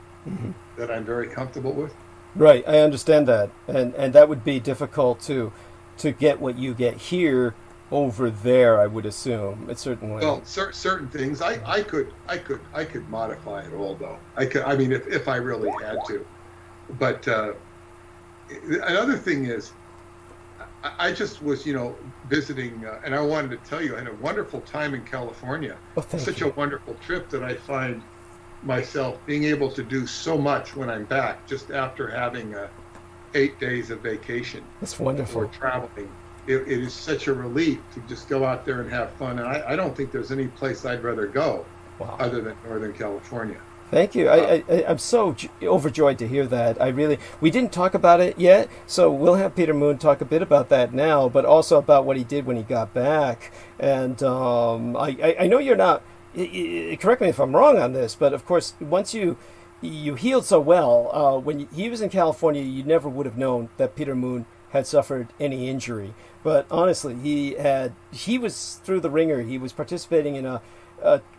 that I'm very comfortable with. Right, I understand that, and that would be difficult to get what you get here over there. I would assume it's certainly. Well, certain things I could modify it all though. I mean, if I really had to. But another thing is, I just was, visiting, and I wanted to tell you, I had a wonderful time in California. Oh, thank a you. wonderful trip that I find myself being able to do so much when I'm back, just after having 8 days of vacation. That's wonderful. Or traveling. It is such a relief to just go out there and have fun. And I don't think there's any place I'd rather go other than Northern California. Thank you. I'm so overjoyed to hear that. We didn't talk about it yet, so we'll have Peter Moon talk a bit about that now, but also about what he did when he got back. And I know you're not, correct me if I'm wrong on this, but of course, once you healed so well, when he was in California, you never would have known that Peter Moon had suffered any injury. But honestly, he was through the ringer. He was participating in a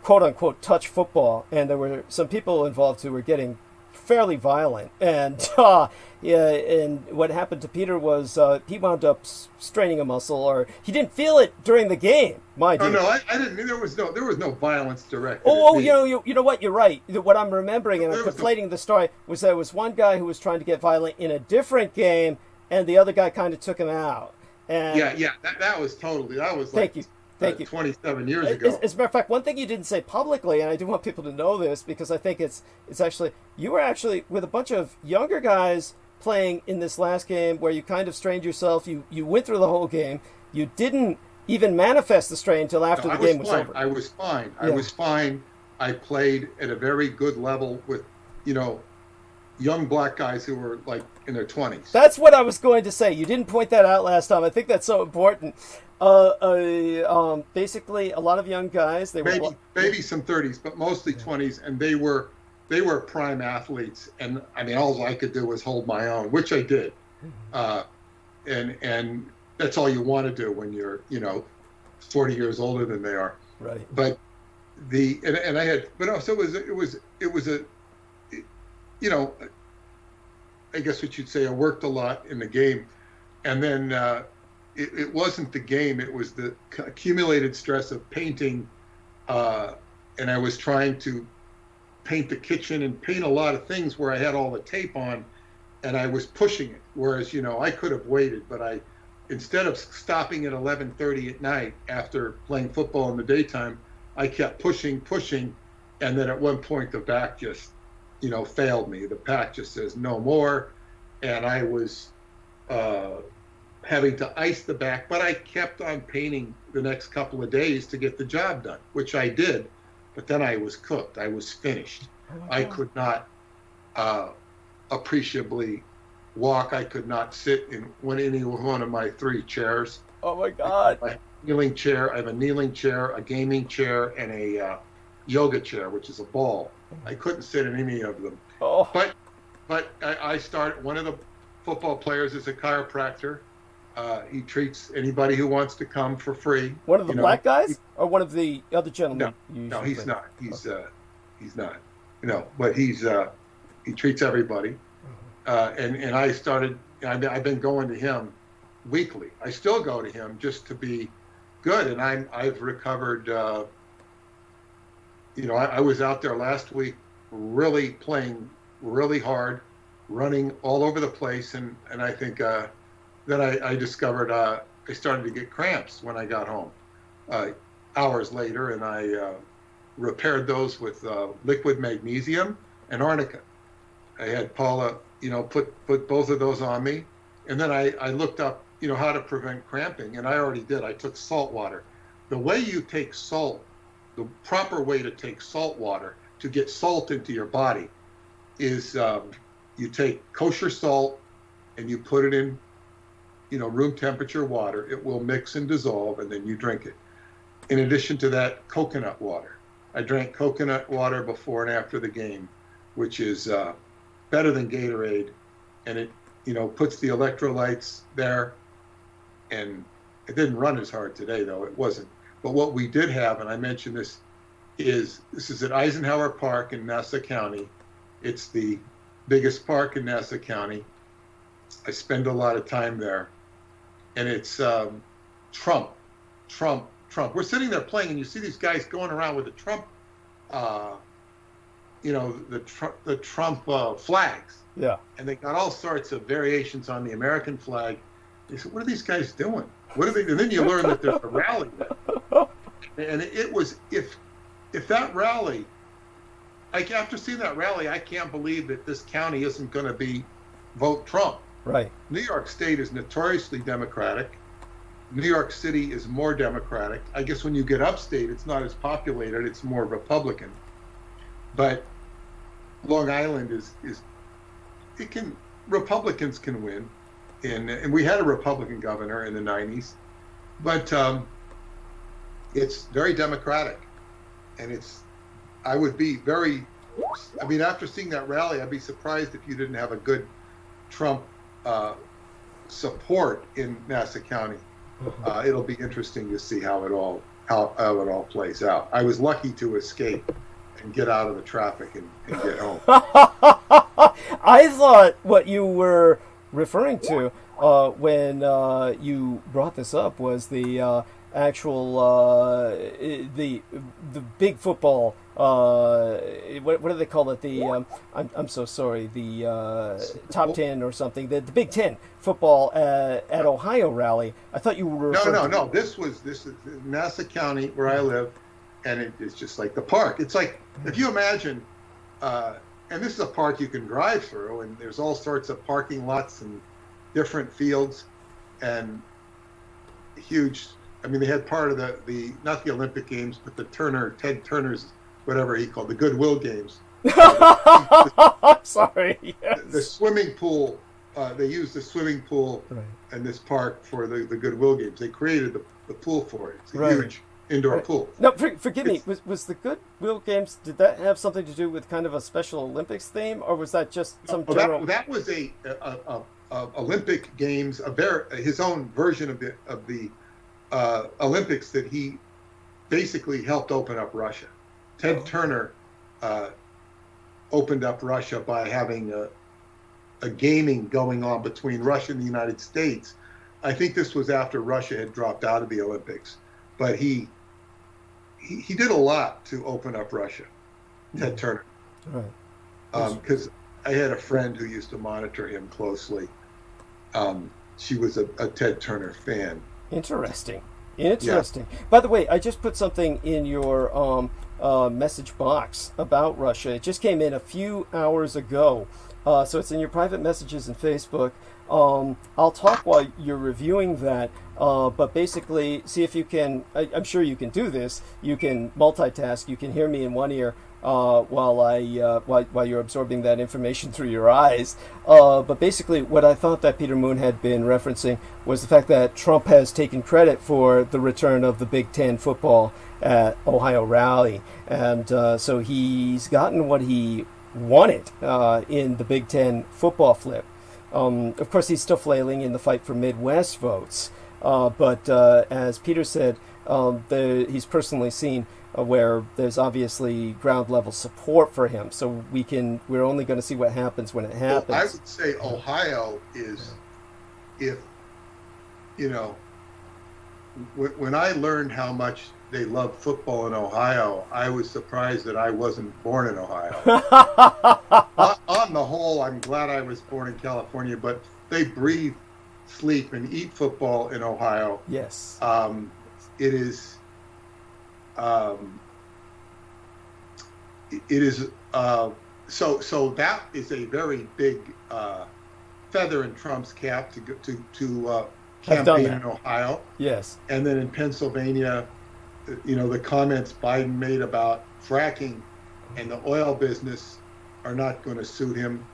quote-unquote touch football, and there were some people involved who were getting fairly violent. And and what happened to Peter was he wound up straining a muscle, or he didn't feel it during the game. No, I didn't. There was no violence directed. You know what? You're right. What I'm remembering, and I'm conflating the story, was there was one guy who was trying to get violent in a different game, and the other guy kind of took him out. And that was totally. That was thank you. 27 years ago. As a matter of fact, one thing you didn't say publicly, and I do want people to know this because I think it's actually, you were actually with a bunch of younger guys playing in this last game where you kind of strained yourself. You went through the whole game. You didn't even manifest the strain until after the game was over. I was fine. I was fine. I played at a very good level with, young black guys who were like in their 20s. That's what I was going to say. You didn't point that out last time. I think that's so important. Basically, a lot of young guys. They were maybe some 30s, but mostly 20s, and they were prime athletes. And I mean, all I could do was hold my own, which I did. And that's all you want to do when you're 40 years older than they are. Right. But it was I guess what you'd say, I worked a lot in the game, and then it wasn't the game, it was the accumulated stress of painting, and I was trying to paint the kitchen and paint a lot of things where I had all the tape on, and I was pushing it, whereas, I could have waited, but instead of stopping at 11:30 at night after playing football in the daytime, I kept pushing, and then at one point the back just failed me. The pack just says no more, and I was having to ice the back, but I kept on painting the next couple of days to get the job done, which I did, but then I was cooked. I was finished. I could not appreciably walk. I could not sit in any one of my 3 chairs. Oh my God. I have a kneeling chair, a gaming chair, and a yoga chair, which is a ball. I couldn't sit in any of them. Oh. But I started. One of the football players is a chiropractor. He treats anybody who wants to come for free. One of the black guys, or one of the other gentlemen? No, he's not. He's not. But he treats everybody. And I started. I've been going to him weekly. I still go to him just to be good, and I've recovered. I was out there last week really playing really hard, running all over the place, and I think then I discovered I started to get cramps when I got home. hours later, and I repaired those with liquid magnesium and arnica. I had Paula, put both of those on me, and then I looked up, how to prevent cramping, and I already did. I took salt water. The way you take salt, the proper way to take salt water to get salt into your body is you take kosher salt and you put it in, room temperature water. It will mix and dissolve, and then you drink it. In addition to that, coconut water. I drank coconut water before and after the game, which is better than Gatorade, and it, puts the electrolytes there. And it didn't run as hard today, though. It wasn't. But what we did have, and I mentioned this is at Eisenhower Park in Nassau County. It's the biggest park in Nassau County. I spend a lot of time there. And it's Trump. We're sitting there playing, and you see these guys going around with the Trump, the Trump flags. Yeah. And they got all sorts of variations on the American flag. They said, what are these guys doing? What are they? And then you learn that there's a rally there. And it was, if that rally, like after seeing that rally, I can't believe that this county isn't going to vote Trump. Right. New York State is notoriously Democratic. New York City is more Democratic. I guess when you get upstate, it's not as populated. It's more Republican. But Long Island Republicans can win. And we had a Republican governor in the 90s, but it's very Democratic. And after seeing that rally, I'd be surprised if you didn't have a good Trump support in Nassau County. It'll be interesting to see how it all plays out. I was lucky to escape and get out of the traffic and get home. I thought what you were referring to when you brought this up was the actual the big football. What do they call it? The I'm so sorry. The top 10 or something. The Big Ten football at Ohio rally. I thought you were no. This is Nassau County where I live, and it's just like the park. It's like if you imagine. And this is a park you can drive through, and there's all sorts of parking lots and different fields, and huge. I mean, they had part of the not the Olympic Games, but the Ted Turner's, whatever he called, the Goodwill Games. Sorry. Yes. The swimming pool. They used the swimming pool in this park for the Goodwill Games. They created the pool for it. It's a huge indoor pool. No, forgive me. Was the Goodwill Games, did that have something to do with kind of a Special Olympics theme, or was that just some general? That was a Olympic Games, his own version of the Olympics that he basically helped open up Russia. Ted Turner opened up Russia by having a gaming going on between Russia and the United States. I think this was after Russia had dropped out of the Olympics, but he did a lot to open up Russia, Ted Turner. Right. Because I had a friend who used to monitor him closely. She was a Ted Turner fan. Interesting. Yeah. By the way, I just put something in your message box about Russia. It just came in a few hours ago. So it's in your private messages in Facebook. I'll talk while you're reviewing that, but basically see if you can, I'm sure you can do this, you can multitask, you can hear me in one ear while you're absorbing that information through your eyes. But basically what I thought that Peter Moon had been referencing was the fact that Trump has taken credit for the return of the Big Ten football at Ohio Rally. And so he's gotten what he wanted in the Big Ten football flip. Of course, he's still flailing in the fight for Midwest votes. But as Peter said, he's personally seen where there's obviously ground level support for him. So we're only going to see what happens when it happens. Well, I would say Ohio is, when I learned how much they love football in Ohio, I was surprised that I wasn't born in Ohio. On the whole, I'm glad I was born in California, but they breathe, sleep, and eat football in Ohio. Yes. It is, um, it is so that is a very big feather in Trump's cap to campaign in Ohio. Yes. And then in Pennsylvania, the comments Biden made about fracking and the oil business are not going to suit him.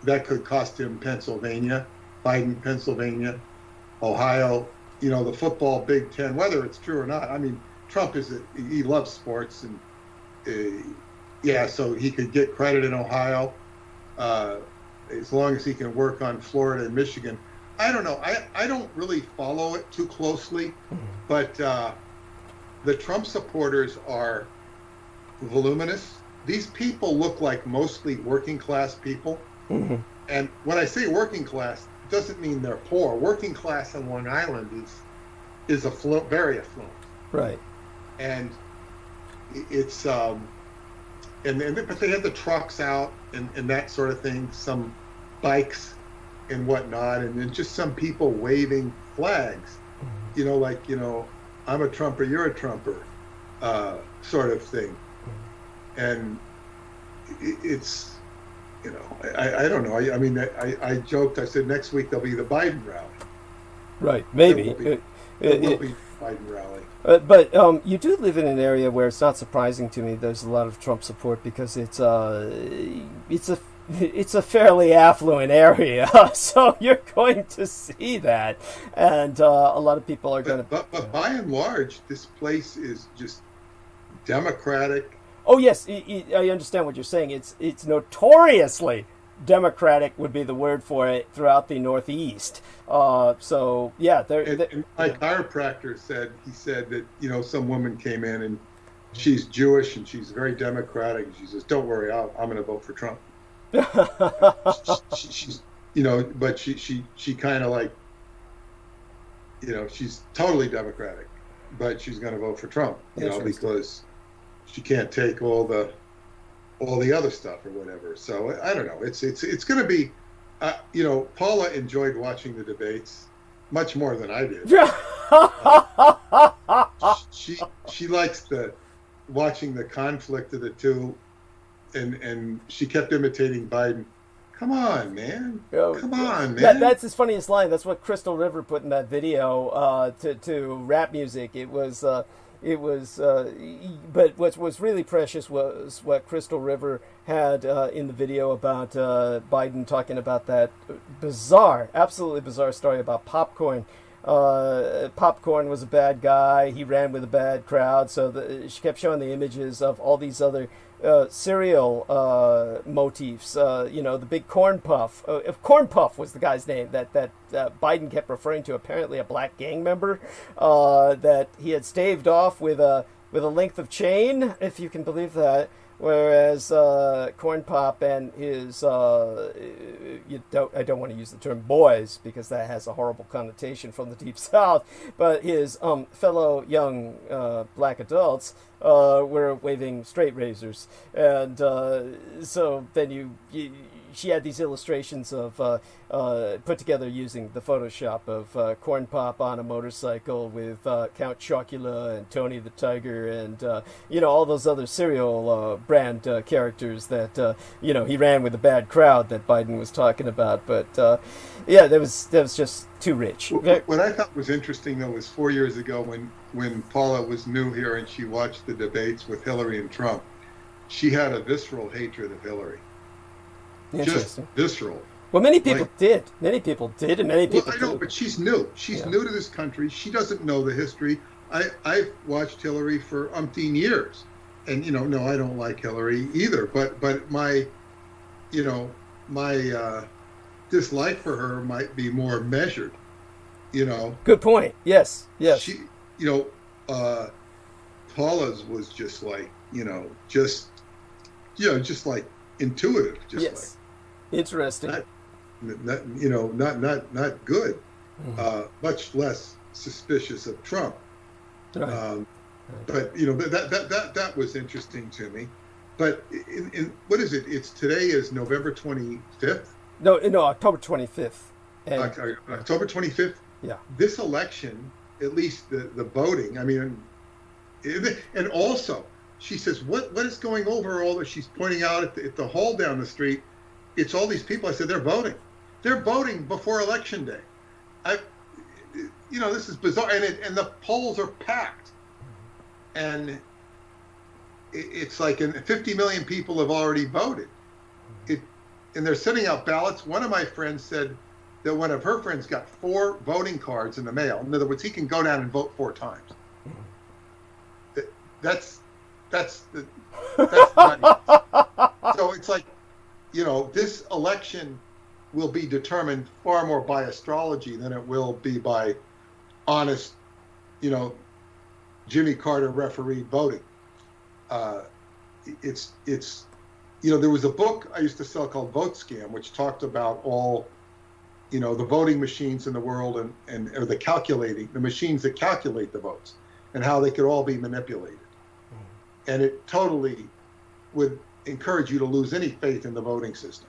That could cost him Pennsylvania, Biden, Pennsylvania, Ohio, the football Big Ten, whether it's true or not. I mean, Trump he loves sports, and so he could get credit in Ohio as long as he can work on Florida and Michigan. I don't know. I don't really follow it too closely, but the Trump supporters are voluminous. These people look like mostly working class people. Mm-hmm. And when I say working class, it doesn't mean they're poor. Working class on Long Island is very affluent. Right. And it's but they have the trucks out and that sort of thing, some bikes and whatnot, and then just some people waving flags, I'm a Trumper, you're a Trumper, sort of thing. And it's, I don't know. I mean, I joked, I said next week there'll be the Biden rally. Right, maybe. It will be Biden rally. But you do live in an area where it's not surprising to me there's a lot of Trump support, because it's a fairly affluent area, so you're going to see that, and a lot of people are going to. But by and large, this place is just Democratic. Oh yes, I understand what you're saying. It's notoriously Democratic would be the word for it throughout the Northeast. So yeah, and my chiropractor said that some woman came in and she's Jewish and she's very Democratic. And she says, "Don't worry, I'm going to vote for Trump." She's but she kind of like she's totally Democratic, but she's going to vote for Trump, because she can't take all the other stuff or whatever. So I don't know. It's going to be, Paula enjoyed watching the debates much more than I did. She likes watching the conflict of the two, and she kept imitating Biden. Come on, man. Come on, man. That's his funniest line. That's what Crystal River put in that video to rap music. But what was really precious was what Crystal River had in the video about Biden talking about that absolutely bizarre story about Popcorn. Popcorn was a bad guy. He ran with a bad crowd. So she kept showing the images of all these other cereal motifs. The big corn puff. Corn Puff was the guy's name that Biden kept referring to. Apparently, a black gang member that he had staved off with a length of chain, if you can believe that. Whereas Corn Pop and his, I don't want to use the term boys because that has a horrible connotation from the Deep South, but his fellow young black adults were waving straight razors. And so then she had these illustrations of put together using the Photoshop of Corn Pop on a motorcycle with Count Chocula and Tony the Tiger and all those other cereal brand characters that he ran with a bad crowd that Biden was talking about. But that was just too rich. What I thought was interesting though was 4 years ago when Paula was new here and she watched the debates with Hillary and Trump, she had a visceral hatred of Hillary. Just visceral. Well, many people did. Many people did, and many people I know, but she's new. She's new to this country. She doesn't know the history. I've watched Hillary for umpteen years, and no, I don't like Hillary either. But my dislike for her might be more measured. Good point. Yes. She, Paula's was just like just like intuitive. Just yes. Like. Interesting. Not good. Mm-hmm. Much less suspicious of Trump. Right. But that was interesting to me. But in what is it? It's today is November 25th. No, October 25th. And October 25th. Yeah. This election, at least the voting. I mean, And also, she says, what is going over all this? She's pointing out at the hall down the street, it's all these people. I said, they're voting. They're voting before Election Day. This is bizarre. And the polls are packed. And it's like 50 million people have already voted. And they're sending out ballots. One of my friends said that one of her friends got 4 voting cards in the mail. In other words, he can go down and vote 4 times. That's nutty. So it's like, this election will be determined far more by astrology than it will be by honest, Jimmy Carter referee voting. There was a book I used to sell called Vote Scam, which talked about all, the voting machines in the world or the machines that calculate the votes and how they could all be manipulated. And it totally would encourage you to lose any faith in the voting system.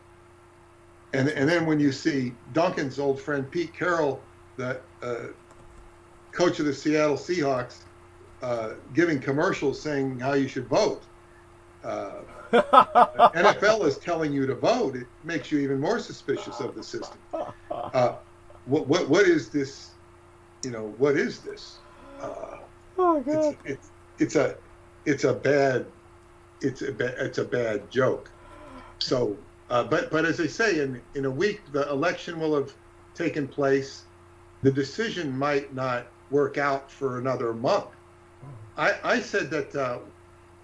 And then when you see Duncan's old friend Pete Carroll, the coach of the Seattle Seahawks, giving commercials saying how you should vote, NFL is telling you to vote, it makes you even more suspicious of the system. What is this? What is this? Oh God! It's a bad joke. So, but as I say, in a week the election will have taken place. The decision might not work out for another month. I said that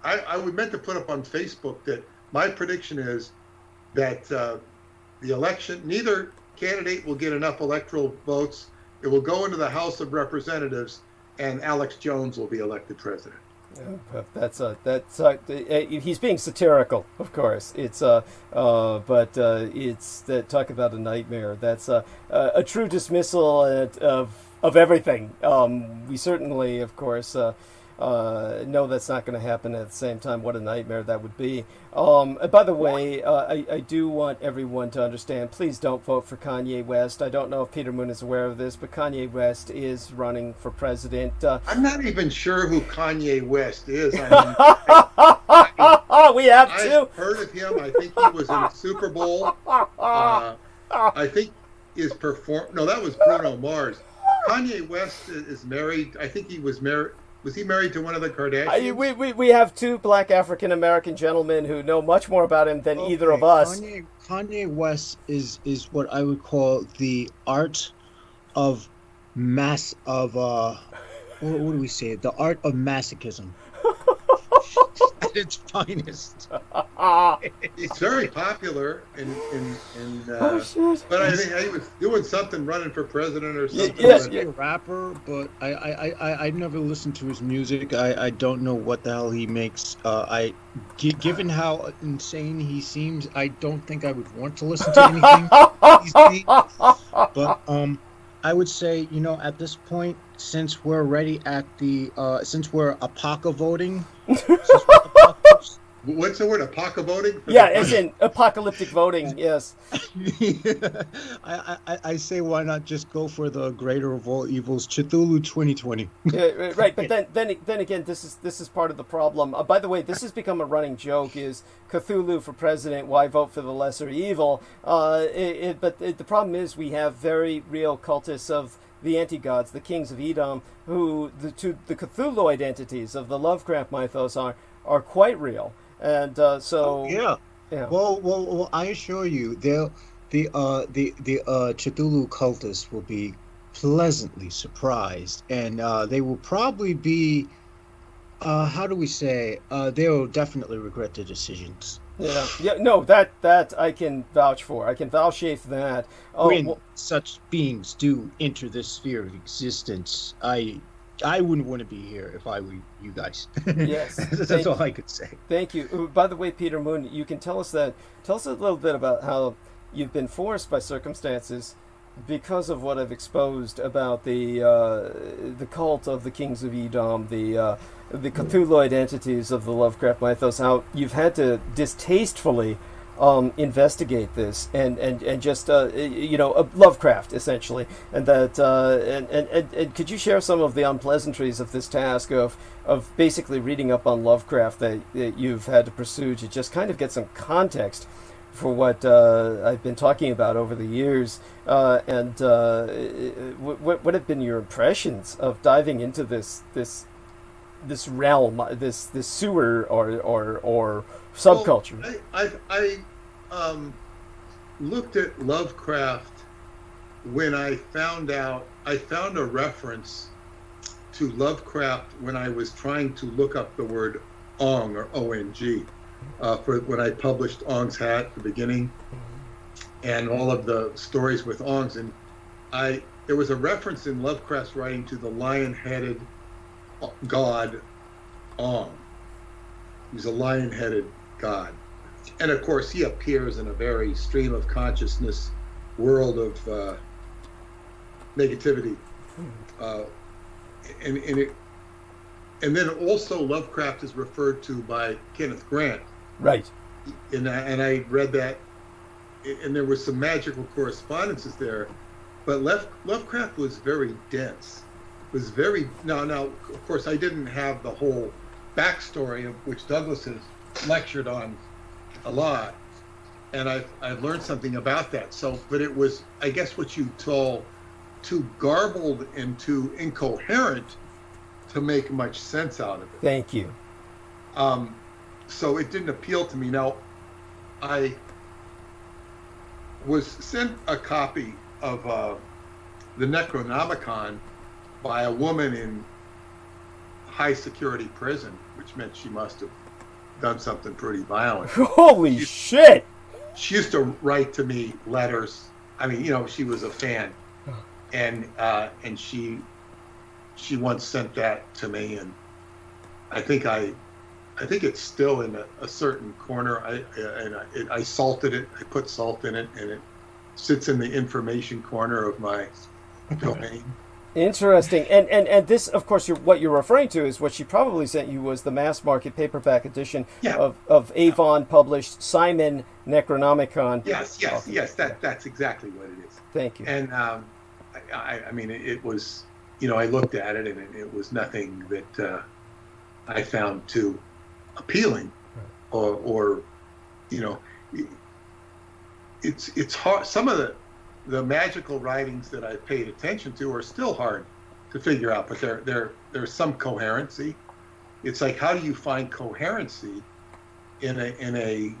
I meant to put up on Facebook that my prediction is that the election, neither candidate will get enough electoral votes. It will go into the House of Representatives, and Alex Jones will be elected president. He's being satirical, of course. But it's that, talk about a nightmare. That's a true dismissal of everything. We certainly, of course, know that's not going to happen. At the same time, what a nightmare that would be. By the way, I do want everyone to understand, please don't vote for Kanye West. I don't know if Peter Moon is aware of this, but Kanye West is running for president. I'm not even sure who Kanye West is. We have to. I've heard of him. I think he was in the Super Bowl. I think his no, that was Bruno Mars. Kanye West is married. I think he was married. Was he married to one of the Kardashians? We have 2 black African American gentlemen who know much more about him than either of us. Kanye West is what I would call the art of what do we say? The art of masochism. At its finest. He's very popular, but I think he was doing something, running for president or something. He's a rapper, but I never listened to his music. I don't know what the hell he makes. Given how insane he seems, I don't think I would want to listen to anything he's saying. But I would say, at this point, since we're already at since we're APOCA voting. What's the word? APOCA voting? As in apocalyptic voting. Yes. I say, why not just go for the greater of all evils, Cthulhu 2020? Right, but then again, this is part of the problem. By the way, this has become a running joke: is Cthulhu for president? Why vote for the lesser evil? But the problem is we have very real cultists of the anti-gods, the kings of Edom, who the Cthulhuid entities of the Lovecraft mythos are quite real, and so Well, I assure you, the Cthulhu cultists will be pleasantly surprised, and they will probably be, how do we say? They will definitely regret their decisions. No, that I can vouch for. I can vouchsafe that. When such beings do enter this sphere of existence, I wouldn't want to be here if I were you guys. Yes, that's all I could say. Thank you. By the way, Peter Moon, you can tell us a little bit about how you've been forced by circumstances, because of what I've exposed about the cult of the kings of Edom, the Cthulhuid entities of the Lovecraft mythos, how you've had to distastefully investigate this and just Lovecraft essentially, and that and could you share some of the unpleasantries of this task of basically reading up on Lovecraft that you've had to pursue to just kind of get some context for what I've been talking about over the years, and what have been your impressions of diving into this realm, this sewer or subculture? Well, I looked at Lovecraft when I found a reference to Lovecraft when I was trying to look up the word Ong, or O-N-G, for when I published Ong's Hat at the beginning and all of the stories with Ongs. And there was a reference in Lovecraft's writing to the lion-headed god Ong. He's a lion-headed god. And of course, he appears in a very stream of consciousness world of negativity. And then also Lovecraft is referred to by Kenneth Grant. Right. And I read that, and there was some magical correspondences there. But Lovecraft was very dense. Now, of course, I didn't have the whole backstory of which Douglas has lectured on a lot, and I've learned something about that. So, but it was, I guess, what you call too garbled and too incoherent to make much sense out of it. Thank you. So it didn't appeal to me. Now, I was sent a copy of the Necronomicon by a woman in high security prison, which meant she must have done something pretty violent. Holy shit! She used to write to me letters. I mean, she was a fan, and she once sent that to me, and I think it's still in a certain corner. I salted it. I put salt in it, and it sits in the information corner of my domain. Interesting. And this, of course, what you're referring to is what she probably sent you was the mass market paperback edition of Avon published Simon Necronomicon. Yes. That's exactly what it is. Thank you. And I mean, it was, I looked at it, and it was nothing that I found too appealing, or it's hard. Some of the magical writings that I paid attention to are still hard to figure out, but there's some coherency. It's like, how do you find coherency in a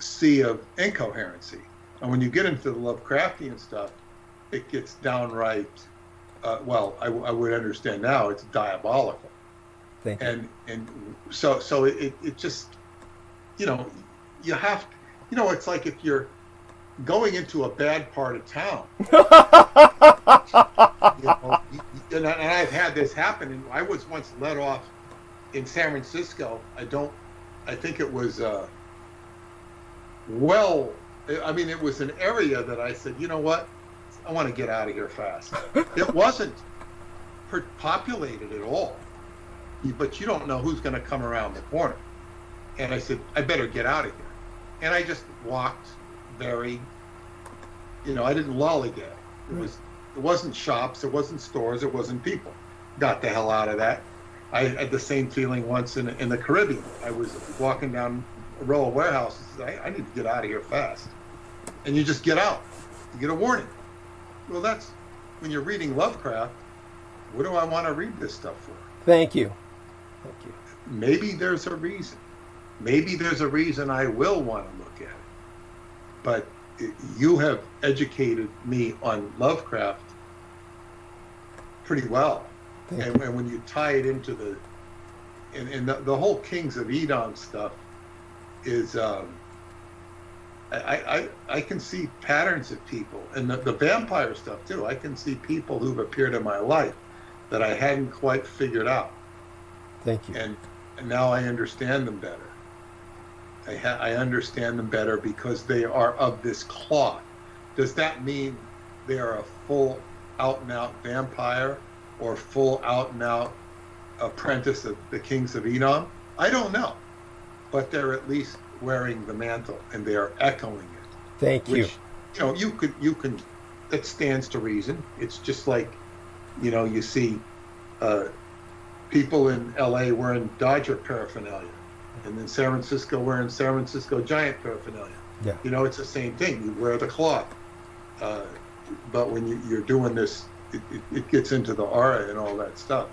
sea of incoherency? And when you get into the Lovecraftian stuff, it gets downright, well, I would understand now, it's diabolical. Thank you. And so it just, you have, it's like if you're going into a bad part of town. And I've had this happen. And I was once let off in San Francisco. I think it was, it was an area that I said, you know what? I want to get out of here fast. It wasn't populated at all, but you don't know who's going to come around the corner. And I said, I better get out of here. And I just walked very, I didn't lollygag. It wasn't shops, it wasn't stores, it wasn't people. Got the hell out of that. I had the same feeling once in the Caribbean. I was walking down a row of warehouses. I need to get out of here fast. And you just get out. You get a warning. Well, that's when you're reading Lovecraft. What do I want to read this stuff for? Thank you. Maybe there's a reason. Maybe there's a reason I will want to look at it. But you have educated me on Lovecraft pretty well. And when you tie it into the whole Kings of Edom stuff is, I can see patterns of people, and the vampire stuff too. I can see people who've appeared in my life that I hadn't quite figured out. Thank you. And now I understand them better. I understand them better because they are of this cloth. Does that mean they are a full out-and-out vampire or full out-and-out apprentice of the Kings of Edom? I don't know. But they're at least wearing the mantle, and they are echoing it. Thank you. Which, you can, that stands to reason. It's just like, you see people in LA wearing Dodger paraphernalia, and then San Francisco wearing San Francisco Giant paraphernalia. Yeah. It's the same thing. You wear the cloth. But when you're doing this, it gets into the aura and all that stuff.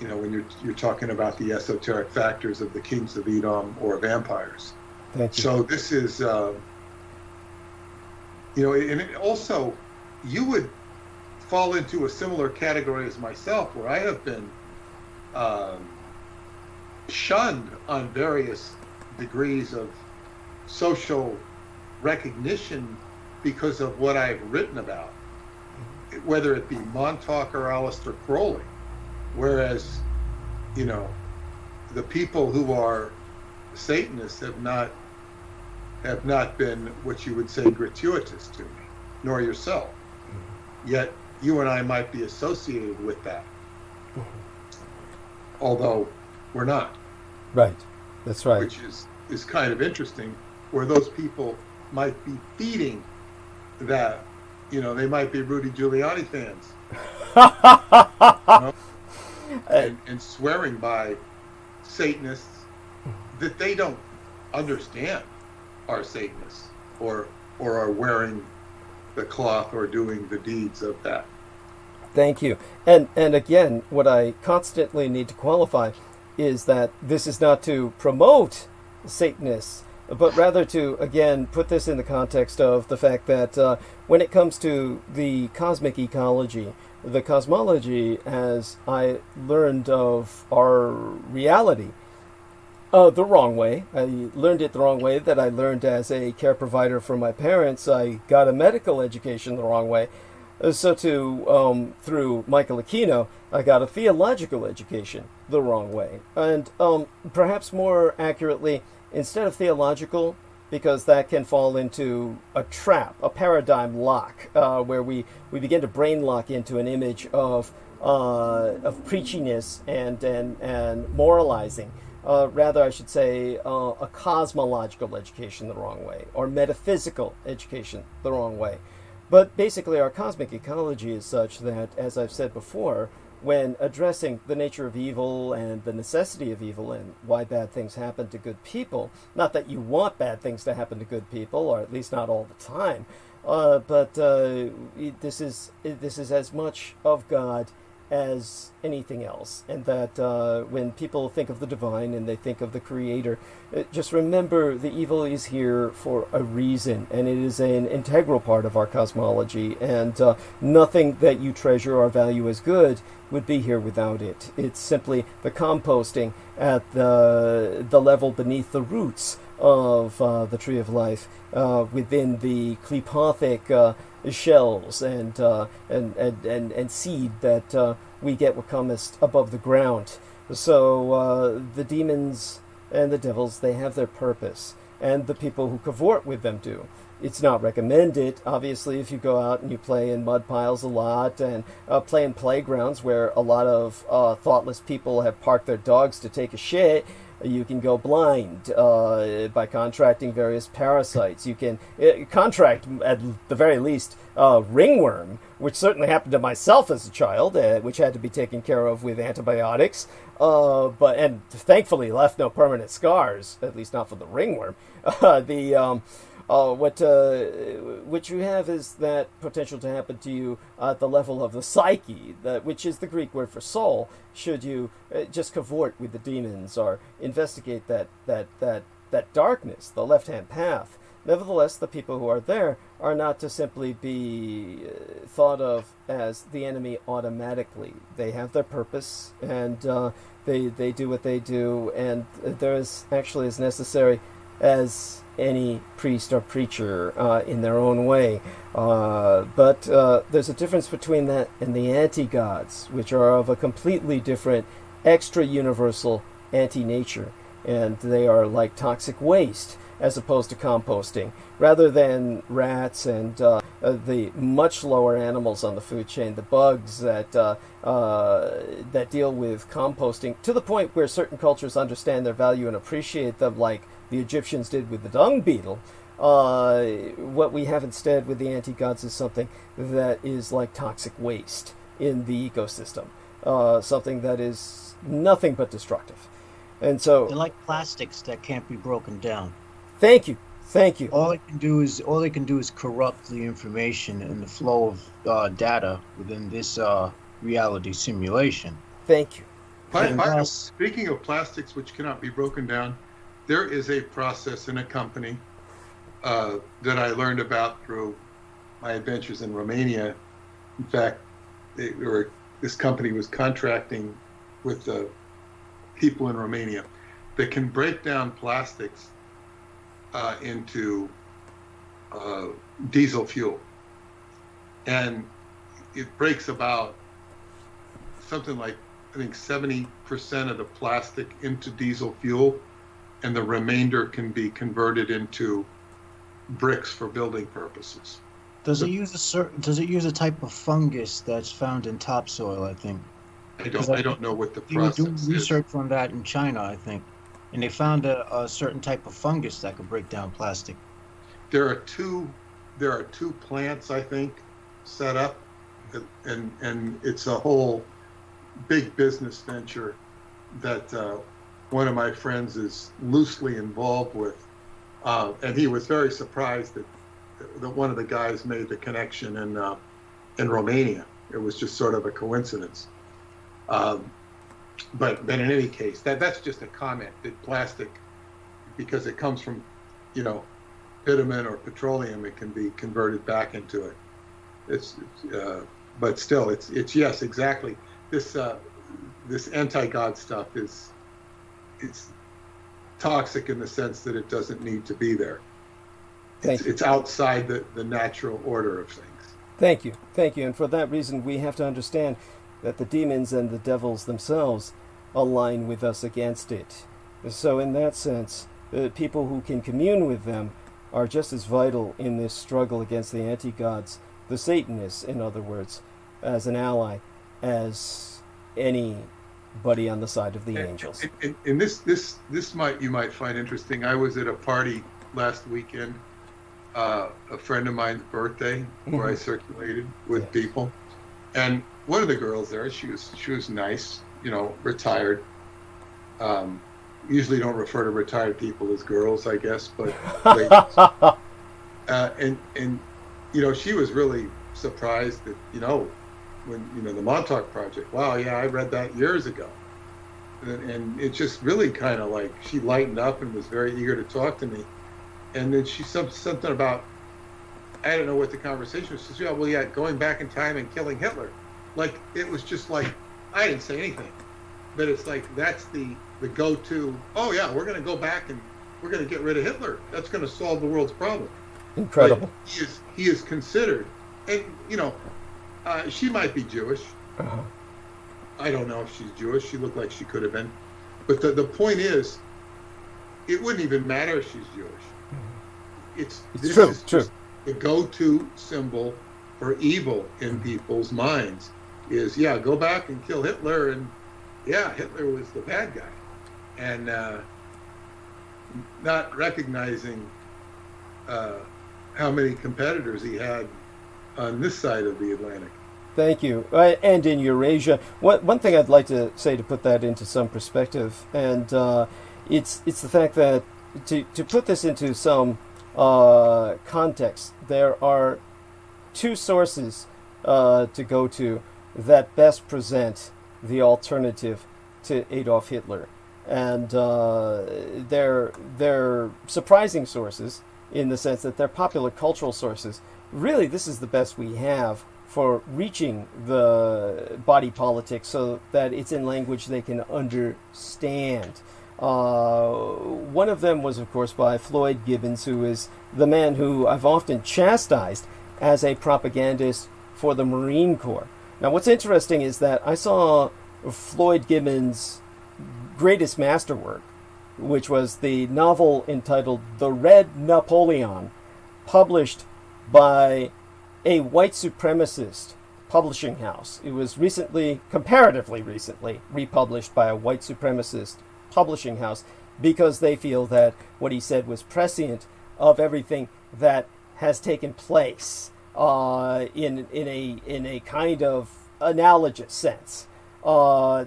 When you're talking about the esoteric factors of the kings of Edom or vampires. Thank you. So this is, and it also, you would fall into a similar category as myself, where I have been shunned on various degrees of social recognition because of what I've written about, whether it be Montauk or Aleister Crowley. Whereas, the people who are Satanists have not been what you would say gratuitous to me, nor yourself. Yet you and I might be associated with that, although we're not. Right. That's right. Which is kind of interesting, where those people might be feeding that. They might be Rudy Giuliani fans. And swearing by Satanists that they don't understand are Satanists or are wearing the cloth or doing the deeds of that. Thank you. And again, what I constantly need to qualify is that this is not to promote Satanists, but rather to, again, put this in the context of the fact that when it comes to the cosmic ecology, the cosmology, as I learned of our reality, the wrong way. I learned it the wrong way, that I learned as a care provider for my parents. I got a medical education the wrong way. So too, through Michael Aquino, I got a theological education the wrong way. And perhaps more accurately, instead of theological, because that can fall into a trap, a paradigm lock, where we begin to brain lock into an image of preachiness and moralizing. Rather, I should say, a cosmological education the wrong way, or metaphysical education the wrong way. But basically, our cosmic ecology is such that, as I've said before, when addressing the nature of evil and the necessity of evil and why bad things happen to good people, not that you want bad things to happen to good people, or at least not all the time, but this is as much of God as anything else, and that when people think of the divine and they think of the Creator, just remember the evil is here for a reason, and it is an integral part of our cosmology, and nothing that you treasure or value as good would be here without it. It's simply the composting at the level beneath the roots of the tree of life, within the clepothic shells and seed that we get what comest above the ground. So the demons and the devils, they have their purpose, and the people who cavort with them do. It's not recommended, obviously, if you go out and you play in mud piles a lot and play in playgrounds where a lot of thoughtless people have parked their dogs to take a shit. You can go blind by contracting various parasites. You can contract, at the very least, ringworm, which certainly happened to myself as a child, which had to be taken care of with antibiotics, and thankfully left no permanent scars, at least not for the ringworm. What you have is that potential to happen to you at the level of the psyche, which is the Greek word for soul, should you just cavort with the demons or investigate that darkness, the left-hand path. Nevertheless, the people who are there are not to simply be thought of as the enemy automatically. They have their purpose, and they do what they do, and they're actually as necessary as any priest or preacher in their own way. But there's a difference between that and the anti-gods, which are of a completely different, extra-universal anti-nature. And they are like toxic waste, as opposed to composting. Rather than rats and the much lower animals on the food chain, the bugs that deal with composting, to the point where certain cultures understand their value and appreciate them, like the Egyptians did with the dung beetle, what we have instead with the anti-gods is something that is like toxic waste in the ecosystem, something that is nothing but destructive. And so They're like plastics that can't be broken down. thank you. All they can do is corrupt the information and the flow of data within this reality simulation. Thank you. Speaking of plastics which cannot be broken down, there is a process in a company that I learned about through my adventures in Romania. In fact, this company was contracting with people in Romania that can break down plastics into diesel fuel. And it breaks about something like, I think 70% of the plastic into diesel fuel, and the remainder can be converted into bricks for building purposes. Does it use a type of fungus that's found in topsoil, I think? I don't know what the They were process doing is. research on that in China, I think. And they found a certain type of fungus that could break down plastic. There are two plants, I think, set up, and it's a whole big business venture that one of my friends is loosely involved with, and he was very surprised that one of the guys made the connection in Romania. It was just sort of a coincidence. But in any case, that's just a comment that plastic, because it comes from, bitumen or petroleum, it can be converted back into it. But still, it's yes, exactly. This anti-God stuff it's toxic in the sense that it doesn't need to be there. It's outside the natural order of things. Thank you. And for that reason, we have to understand that the demons and the devils themselves align with us against it. So in that sense, people who can commune with them are just as vital in this struggle against the anti-gods, the Satanists, in other words, as an ally, as anybody on the side of the angels. And this you might find interesting. I was at a party last weekend, a friend of mine's birthday, where I circulated with people, and one of the girls there, she was nice, retired. Usually don't refer to retired people as girls, I guess, but ladies. And she was really surprised that when the Montauk Project. Wow, yeah, I read that years ago, and it just really kind of like she lightened up and was very eager to talk to me. And then she said something about, I don't know what the conversation was. She said, yeah, going back in time and killing Hitler. Like, it was just like, I didn't say anything. But it's like, that's the go-to, oh yeah, we're going to go back and we're going to get rid of Hitler. That's going to solve the world's problem. Incredible. But he is considered, and she might be Jewish. Uh-huh. I don't know if she's Jewish. She looked like she could have been. But the point is, it wouldn't even matter if she's Jewish. This true. is just the go-to symbol for evil in people's minds is, go back and kill Hitler, and Hitler was the bad guy, and not recognizing how many competitors he had on this side of the Atlantic. Thank you. And in Eurasia, one thing I'd like to say to put that into some perspective, and it's the fact that to put this into some context, there are two sources to go to that best present the alternative to Adolf Hitler, and they're surprising sources in the sense that they're popular cultural sources. Really, this is the best we have for reaching the body politic so that it's in language they can understand. One of them was, of course, by Floyd Gibbons, who is the man who I've often chastised as a propagandist for the Marine Corps. Now, what's interesting is that I saw Floyd Gibbons' greatest masterwork, which was the novel entitled The Red Napoleon, published by a white supremacist publishing house. It was comparatively recently, republished by a white supremacist publishing house. because they feel that what he said was prescient of everything that has taken place in a kind of analogous sense.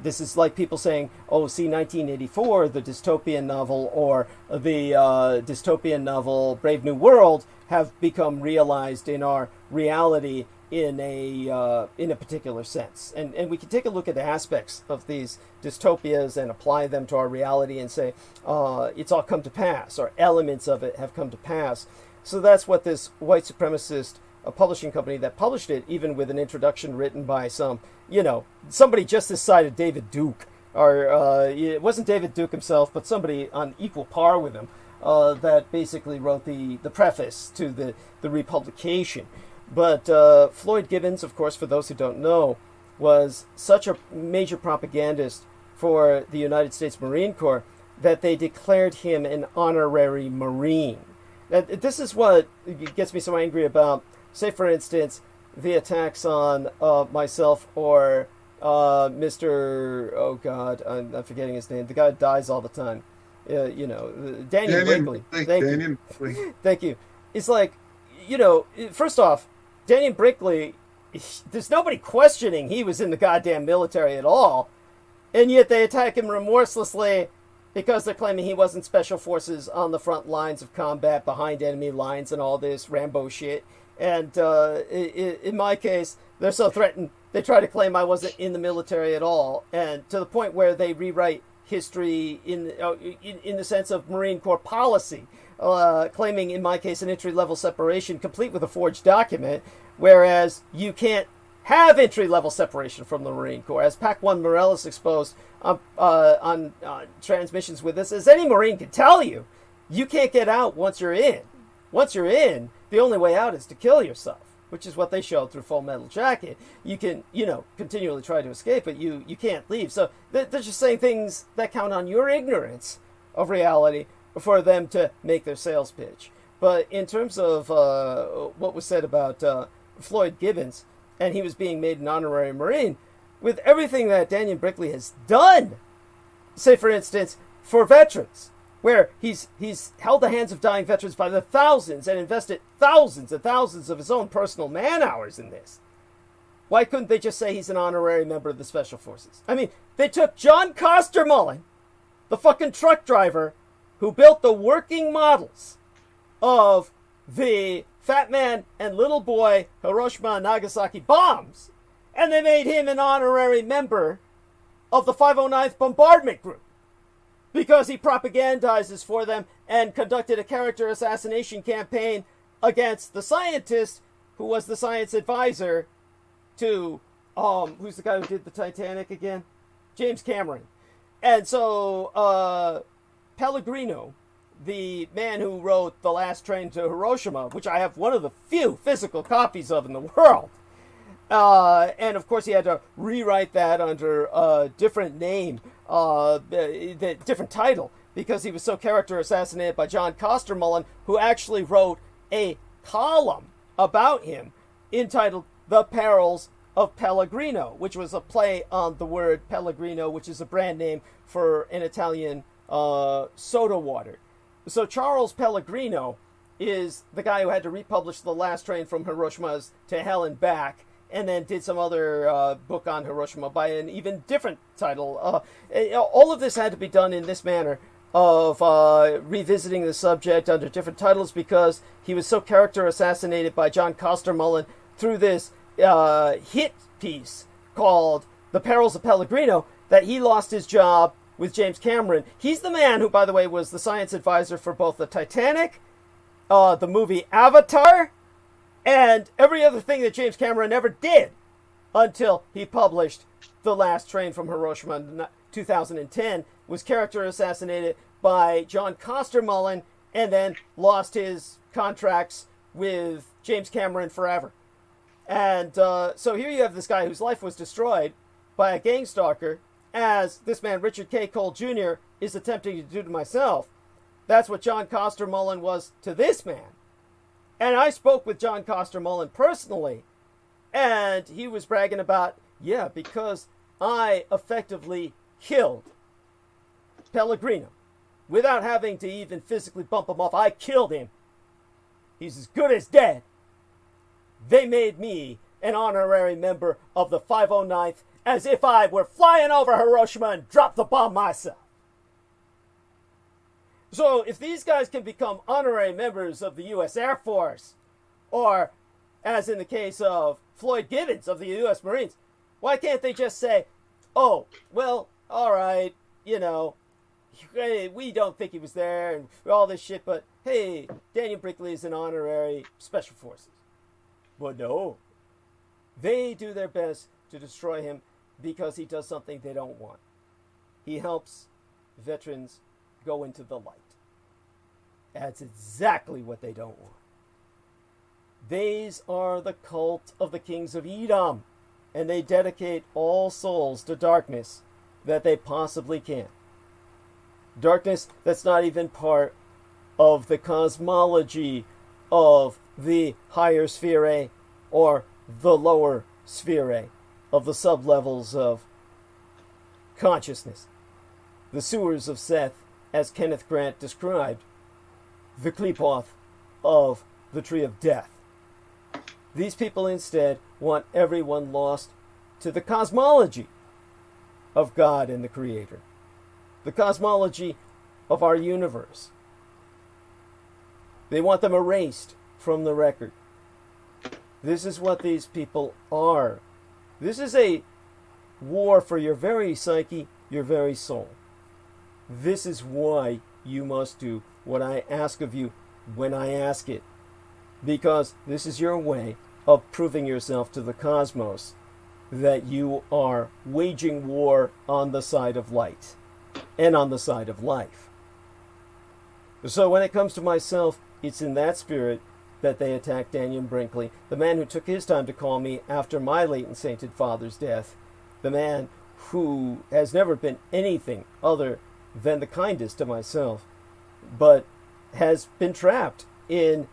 This is like people saying, oh, see 1984, the dystopian novel, or the dystopian novel Brave New World have become realized in our reality in a particular sense. And we can take a look at the aspects of these dystopias and apply them to our reality and say, it's all come to pass, or elements of it have come to pass. So that's what this white supremacist publishing company that published it, even with an introduction written by some, somebody just this side of David Duke, or it wasn't David Duke himself, but somebody on equal par with him, that basically wrote the preface to the republication. But Floyd Gibbons, of course, for those who don't know, was such a major propagandist for the United States Marine Corps that they declared him an honorary Marine. This is what gets me so angry about, say, for instance, the attacks on myself or Mr. Oh God, I'm forgetting his name. The guy dies all the time. Daniel Brinkley. Thank you. It's like, first off, Daniel Brinkley, there's nobody questioning he was in the goddamn military at all, and yet they attack him remorselessly because they're claiming he wasn't special forces on the front lines of combat behind enemy lines and all this Rambo shit. And in my case, they're so threatened, they try to claim I wasn't in the military at all, and to the point where they rewrite history in the sense of Marine Corps policy, claiming, in my case, an entry-level separation complete with a forged document, whereas you can't have entry-level separation from the Marine Corps. As Pac-1 Morales exposed on transmissions with us, as any Marine can tell you, you can't get out once you're in. Once you're in, the only way out is to kill yourself, which is what they showed through Full Metal Jacket. You can, continually try to escape, but you can't leave. So they're just saying things that count on your ignorance of reality for them to make their sales pitch. But in terms of what was said about Floyd Gibbons, and he was being made an honorary Marine, with everything that Daniel Brinkley has done, say, for instance, for veterans, where he's held the hands of dying veterans by the thousands and invested thousands and thousands of his own personal man-hours in this. Why couldn't they just say he's an honorary member of the Special Forces? I mean, they took John Costermullen, the fucking truck driver who built the working models of the Fat Man and Little Boy Hiroshima and Nagasaki bombs, and they made him an honorary member of the 509th Bombardment Group, because he propagandizes for them and conducted a character assassination campaign against the scientist who was the science advisor to, who's the guy who did the Titanic again? James Cameron. And so, Pellegrino, the man who wrote The Last Train to Hiroshima, which I have one of the few physical copies of in the world, and of course he had to rewrite that under a different name, the different title, because he was so character assassinated by John Costermullen, who actually wrote a column about him entitled The Perils of Pellegrino, which was a play on the word Pellegrino, which is a brand name for an Italian soda water. So Charles Pellegrino is the guy who had to republish The Last Train from Hiroshima to Hell and Back, and then did some other book on Hiroshima by an even different title. All of this had to be done in this manner of revisiting the subject under different titles, because he was so character assassinated by John Costermullen through this hit piece called The Perils of Pellegrino that he lost his job with James Cameron. He's the man who, by the way, was the science advisor for both the Titanic, the movie Avatar, and every other thing that James Cameron ever did until he published The Last Train from Hiroshima in 2010, was character assassinated by John Costermullen, and then lost his contracts with James Cameron forever. And so here you have this guy whose life was destroyed by a gang stalker, as this man Richard K. Cole Jr. is attempting to do to myself. That's what John Costermullen was to this man. And I spoke with John Costermullen personally, and he was bragging about, yeah, because I effectively killed Pellegrino. without having to even physically bump him off. I killed him. He's as good as dead. They made me an honorary member of the 509th as if I were flying over Hiroshima and dropped the bomb myself. So if these guys can become honorary members of the U.S. Air Force, or as in the case of Floyd Gibbons of the U.S. Marines, why can't they just say, oh, well, all right, you know, hey, we don't think he was there and all this shit, but hey, Daniel Brinkley is an honorary Special Forces. But no, they do their best to destroy him because he does something they don't want. He helps veterans go into the light. That's exactly what they don't want. These are the cult of the kings of Edom, and they dedicate all souls to darkness that they possibly can. Darkness that's not even part of the cosmology of the higher sphere or the lower sphere of the sublevels of consciousness. The sewers of Seth, as Kenneth Grant described, the Qliphoth of the Tree of Death. These people instead want everyone lost to the cosmology of God and the Creator, the cosmology of our universe. They want them erased from the record. This is what these people are. This is a war for your very psyche, your very soul. This is why you must do what I ask of you when I ask it. Because this is your way of proving yourself to the cosmos that you are waging war on the side of light and on the side of life. So when it comes to myself, it's in that spirit that they attacked Daniel Brinkley, the man who took his time to call me after my late and sainted father's death, the man who has never been anything other than the kindest to myself, but has been trapped in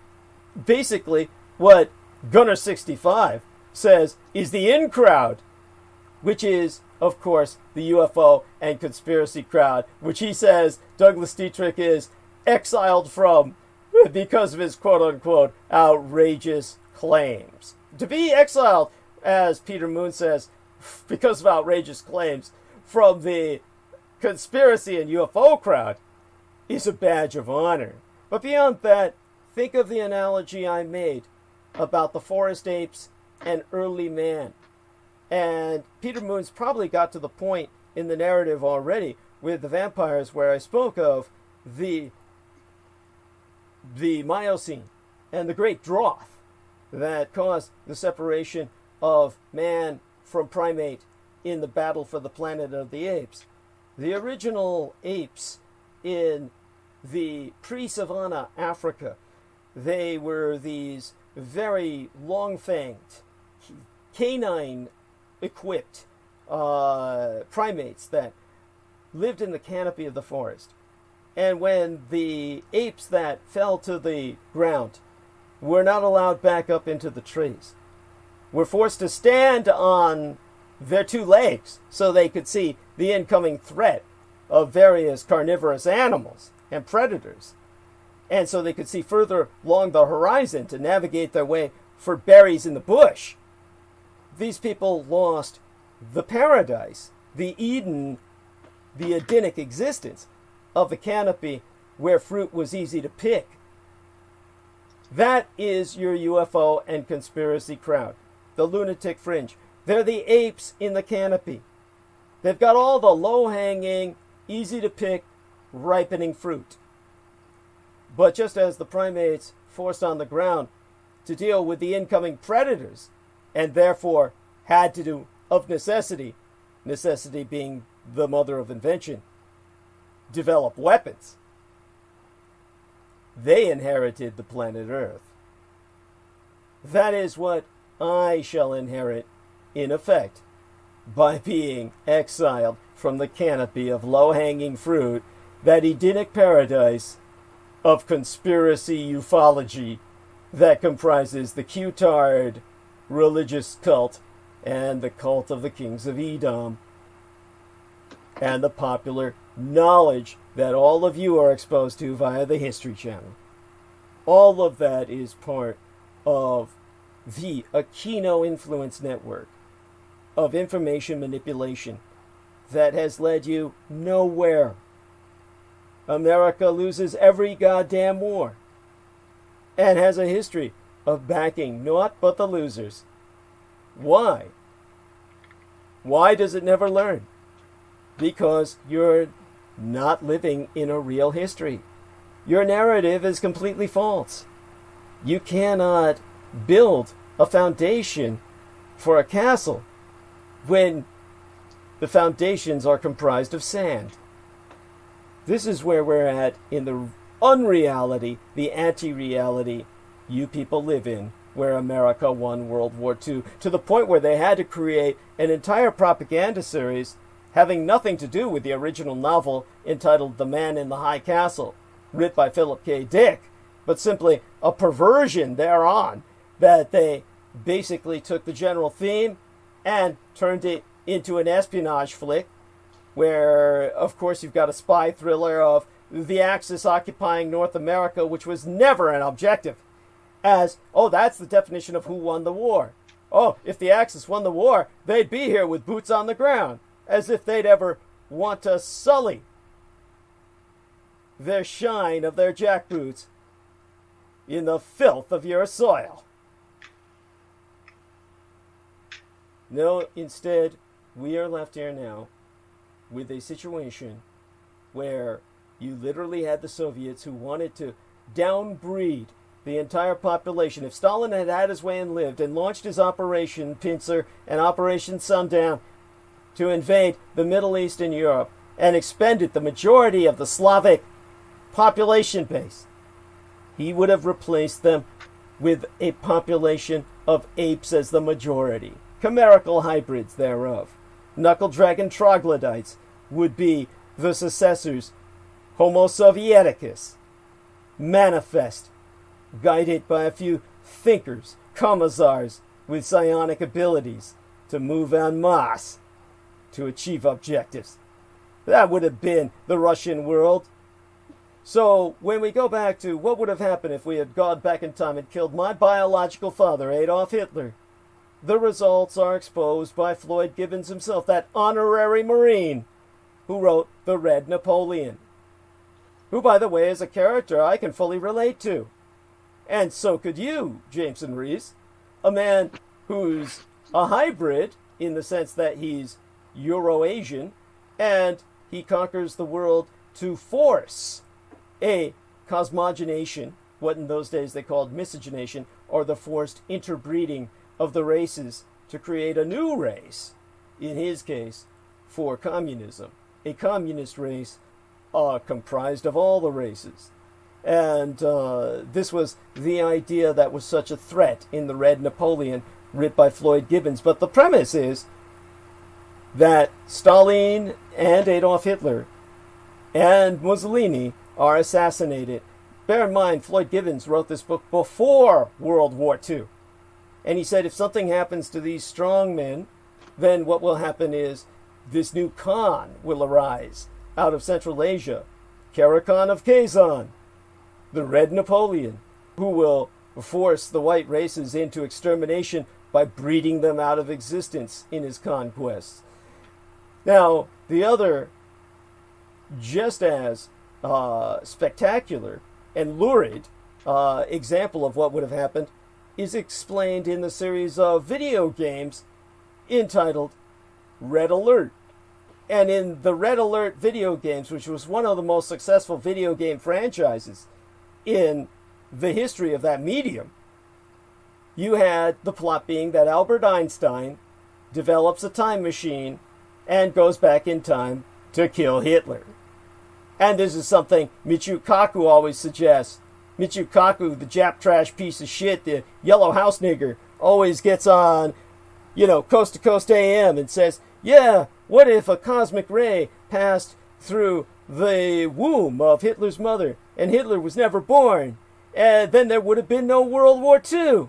basically what Gunner 65 says is the in crowd, which is, of course, the UFO and conspiracy crowd, which he says Douglas Dietrich is exiled from because of his quote-unquote outrageous claims. To be exiled, as Peter Moon says, because of outrageous claims from the conspiracy and UFO crowd is a badge of honor. But beyond that, think of the analogy I made about the forest apes and early man. And Peter Moon's probably got to the point in the narrative already with the vampires where I spoke of the Miocene and the great drought that caused the separation of man from primate in the battle for the planet of the apes. The original apes in the pre-savanna Africa, they were these very long-fanged, canine-equipped primates that lived in the canopy of the forest. And when the apes that fell to the ground were not allowed back up into the trees, were forced to stand on their two legs so they could see the incoming threat of various carnivorous animals and predators. And so they could see further along the horizon to navigate their way for berries in the bush. These people lost the paradise, the Eden, the Edenic existence of the canopy where fruit was easy to pick. That is your UFO and conspiracy crowd, the lunatic fringe. They're the apes in the canopy. They've got all the low-hanging, easy-to-pick, ripening fruit. But just as the primates forced on the ground to deal with the incoming predators, and therefore had to do, of necessity, necessity being the mother of invention, develop weapons, they inherited the planet Earth. That is what I shall inherit, in effect, by being exiled from the canopy of low-hanging fruit, that Edenic paradise of conspiracy ufology that comprises the Q-tard religious cult and the cult of the kings of Edom and the popular knowledge that all of you are exposed to via the History Channel. All of that is part of the Aquino influence network of information manipulation that has led you nowhere. America loses every goddamn war and has a history of backing naught but the losers. Why? Why does it never learn? Because you're not living in a real history. Your narrative is completely false. You cannot build a foundation for a castle when the foundations are comprised of sand. This is where we're at in the unreality, the anti-reality you people live in, where America won World War II, to the point where they had to create an entire propaganda series having nothing to do with the original novel entitled The Man in the High Castle, written by Philip K. Dick, but simply a perversion thereon, that they basically took the general theme and turned it into an espionage flick, where, of course, you've got a spy thriller of the Axis occupying North America, which was never an objective, as, oh, that's the definition of who won the war. Oh, if the Axis won the war, they'd be here with boots on the ground, as if they'd ever want to sully their shine of their jackboots in the filth of your soil. No, instead, we are left here now with a situation where you literally had the Soviets who wanted to downbreed the entire population. If Stalin had had his way and lived and launched his Operation Pincer and Operation Sundown to invade the Middle East and Europe and expended the majority of the Slavic population base, he would have replaced them with a population of apes as the majority, chimerical hybrids thereof. Knuckle dragon troglodytes would be the successors, Homo Sovieticus, manifest, guided by a few thinkers, commissars with psionic abilities to move en masse to achieve objectives. That would have been the Russian world. So when we go back to what would have happened if we had gone back in time and killed my biological father, Adolf Hitler, the results are exposed by Floyd Gibbons himself, that honorary Marine who wrote The Red Napoleon, who, by the way, is a character I can fully relate to. And so could you, Jameson Reese, a man who's a hybrid in the sense that he's Euro-Asian and he conquers the world to force a cosmogenation, what in those days they called miscegenation, or the forced interbreeding of the races to create a new race, in his case, for communism. A communist race comprised of all the races. And this was the idea that was such a threat in The Red Napoleon, written by Floyd Gibbons. But the premise is that Stalin and Adolf Hitler and Mussolini are assassinated. Bear in mind, Floyd Gibbons wrote this book before World War II. And he said if something happens to these strong men, then what will happen is this new Khan will arise out of Central Asia, Karakan of Kazan, the Red Napoleon, who will force the white races into extermination by breeding them out of existence in his conquests. Now, the other, just as spectacular and lurid example of what would have happened is explained in the series of video games entitled Red Alert. And in the Red Alert video games, which was one of the most successful video game franchises in the history of that medium, you had the plot being that Albert Einstein develops a time machine and goes back in time to kill Hitler. And this is something Michio Kaku always suggests. Michio Kaku, the Jap trash piece of shit, the yellow house nigger, always gets on, Coast to Coast AM and says, yeah, what if a cosmic ray passed through the womb of Hitler's mother and Hitler was never born? And then there would have been no World War II.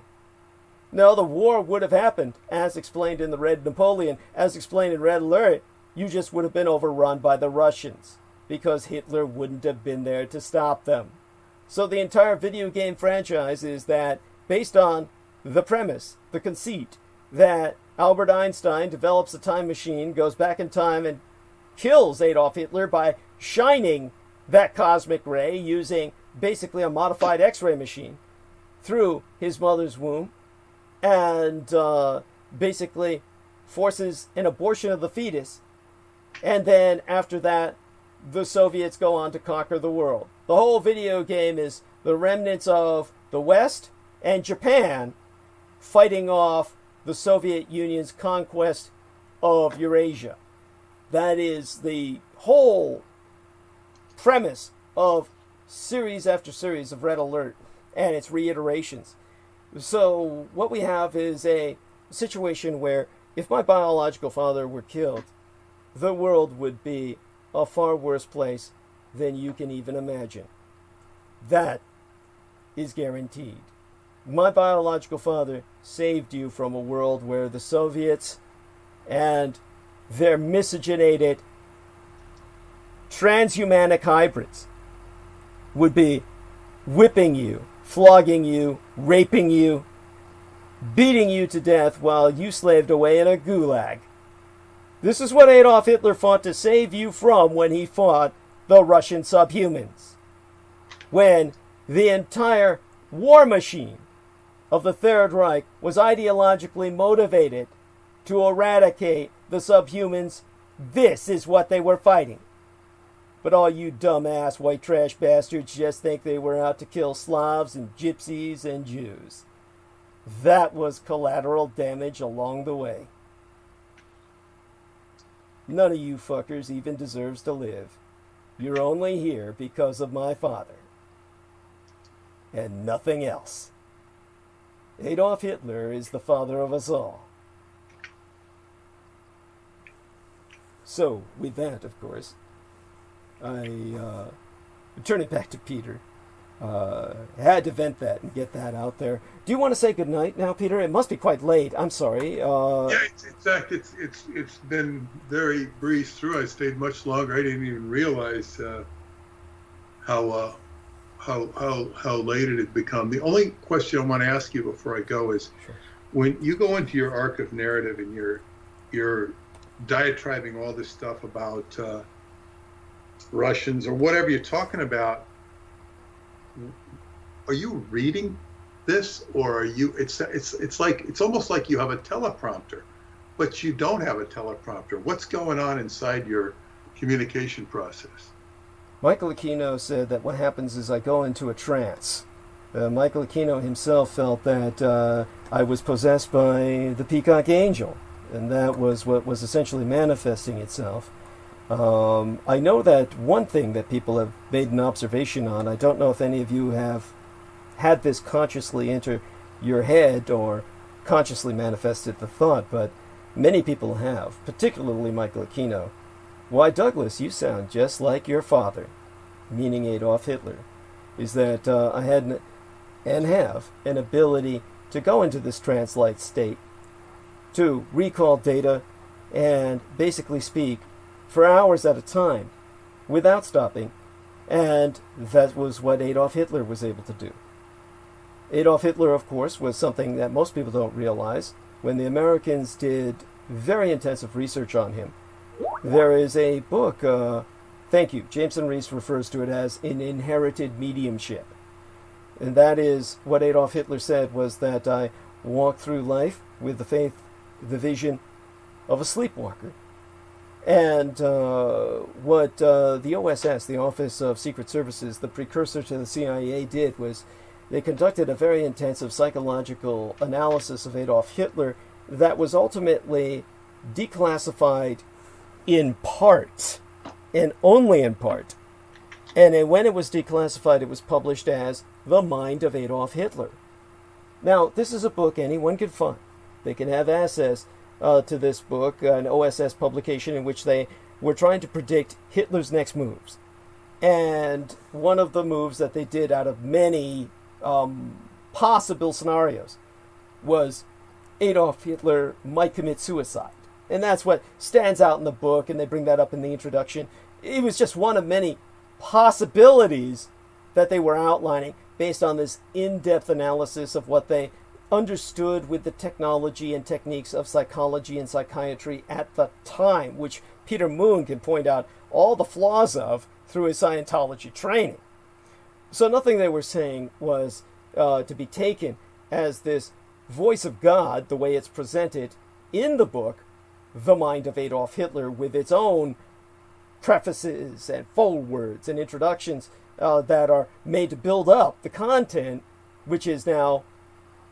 No, the war would have happened, as explained in The Red Napoleon, as explained in Red Alert. You just would have been overrun by the Russians. because Hitler wouldn't have been there to stop them. So the entire video game franchise is that based on the premise, the conceit, that Albert Einstein develops a time machine, goes back in time and kills Adolf Hitler by shining that cosmic ray using basically a modified X-ray machine through his mother's womb, and basically forces an abortion of the fetus. And then after that, the Soviets go on to conquer the world. The whole video game is the remnants of the West and Japan fighting off the Soviet Union's conquest of Eurasia. That is the whole premise of series after series of Red Alert and its reiterations. So what we have is a situation where if my biological father were killed, the world would be a far worse place than you can even imagine. That is guaranteed. My biological father saved you from a world where the Soviets and their miscegenated transhumanic hybrids would be whipping you, flogging you, raping you, beating you to death while you slaved away in a gulag. This is what Adolf Hitler fought to save you from when he fought the Russian subhumans. When the entire war machine of the Third Reich was ideologically motivated to eradicate the subhumans, this is what they were fighting. But all you dumbass white trash bastards just think they were out to kill Slavs and gypsies and Jews. That was collateral damage along the way. None of you fuckers even deserves to live. You're only here because of my father. And nothing else. Adolf Hitler is the father of us all. So, with that, of course, I turn it back to Peter. Had to vent that and get that out there. Do you want to say goodnight now, Peter? It must be quite late. I'm sorry. Yeah, it's been very breezed through. I stayed much longer. I didn't even realize how late it had become. The only question I want to ask you before I go is, sure, when you go into your arc of narrative and you're diatribing all this stuff about Russians or whatever you're talking about, are you reading this, or are you? It's like, it's almost like you have a teleprompter, but you don't have a teleprompter. What's going on inside your communication process? Michael Aquino said that what happens is I go into a trance. Michael Aquino himself felt that I was possessed by the peacock angel, and that was what was essentially manifesting itself. I know that one thing that people have made an observation on, I don't know if any of you have had this consciously enter your head or consciously manifested the thought, but many people have, particularly Michael Aquino. Why, Douglas, you sound just like your father, meaning Adolf Hitler, is that I had and have an ability to go into this trance-like state, to recall data and basically speak for hours at a time without stopping, and that was what Adolf Hitler was able to do. Adolf Hitler, of course, was something that most people don't realize. When the Americans did very intensive research on him, there is a book, thank you, Jameson Reese refers to it as an inherited mediumship. And that is what Adolf Hitler said, was that I walked through life with the faith, the vision of a sleepwalker. And what the OSS, the Office of Secret Services, the precursor to the CIA, did was they conducted a very intensive psychological analysis of Adolf Hitler that was ultimately declassified in part, and only in part. And then when it was declassified, it was published as The Mind of Adolf Hitler. Now, this is a book anyone can find. They can have access to this book, an OSS publication in which they were trying to predict Hitler's next moves. And one of the moves that they did out of many possible scenarios was Adolf Hitler might commit suicide. And that's what stands out in the book, and they bring that up in the introduction. it was just one of many possibilities that they were outlining based on this in-depth analysis of what they understood with the technology and techniques of psychology and psychiatry at the time, which Peter Moon can point out all the flaws of through his Scientology training. So nothing they were saying was to be taken as this voice of God, the way it's presented in the book, The Mind of Adolf Hitler, with its own prefaces and forewords and introductions that are made to build up the content, which is now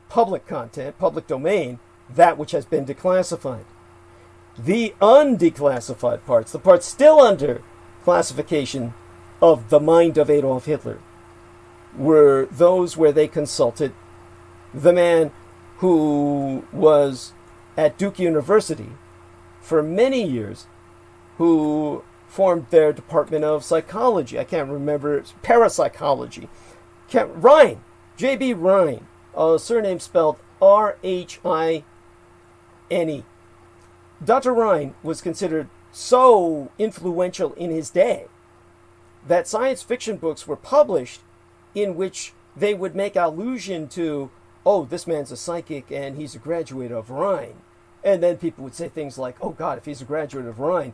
public content, public domain, that which has been declassified. The undeclassified parts, the parts still under classification of The Mind of Adolf Hitler, were those where they consulted the man who was at Duke University for many years, who formed their department of psychology. I can't remember, it's parapsychology. Rhine, J.B. Rhine, surname spelled R-H-I-N-E. Dr. Rhine was considered so influential in his day that science fiction books were published in which they would make allusion to, oh, this man's a psychic and he's a graduate of Rhine. And then people would say things like, oh God, if he's a graduate of Rhine,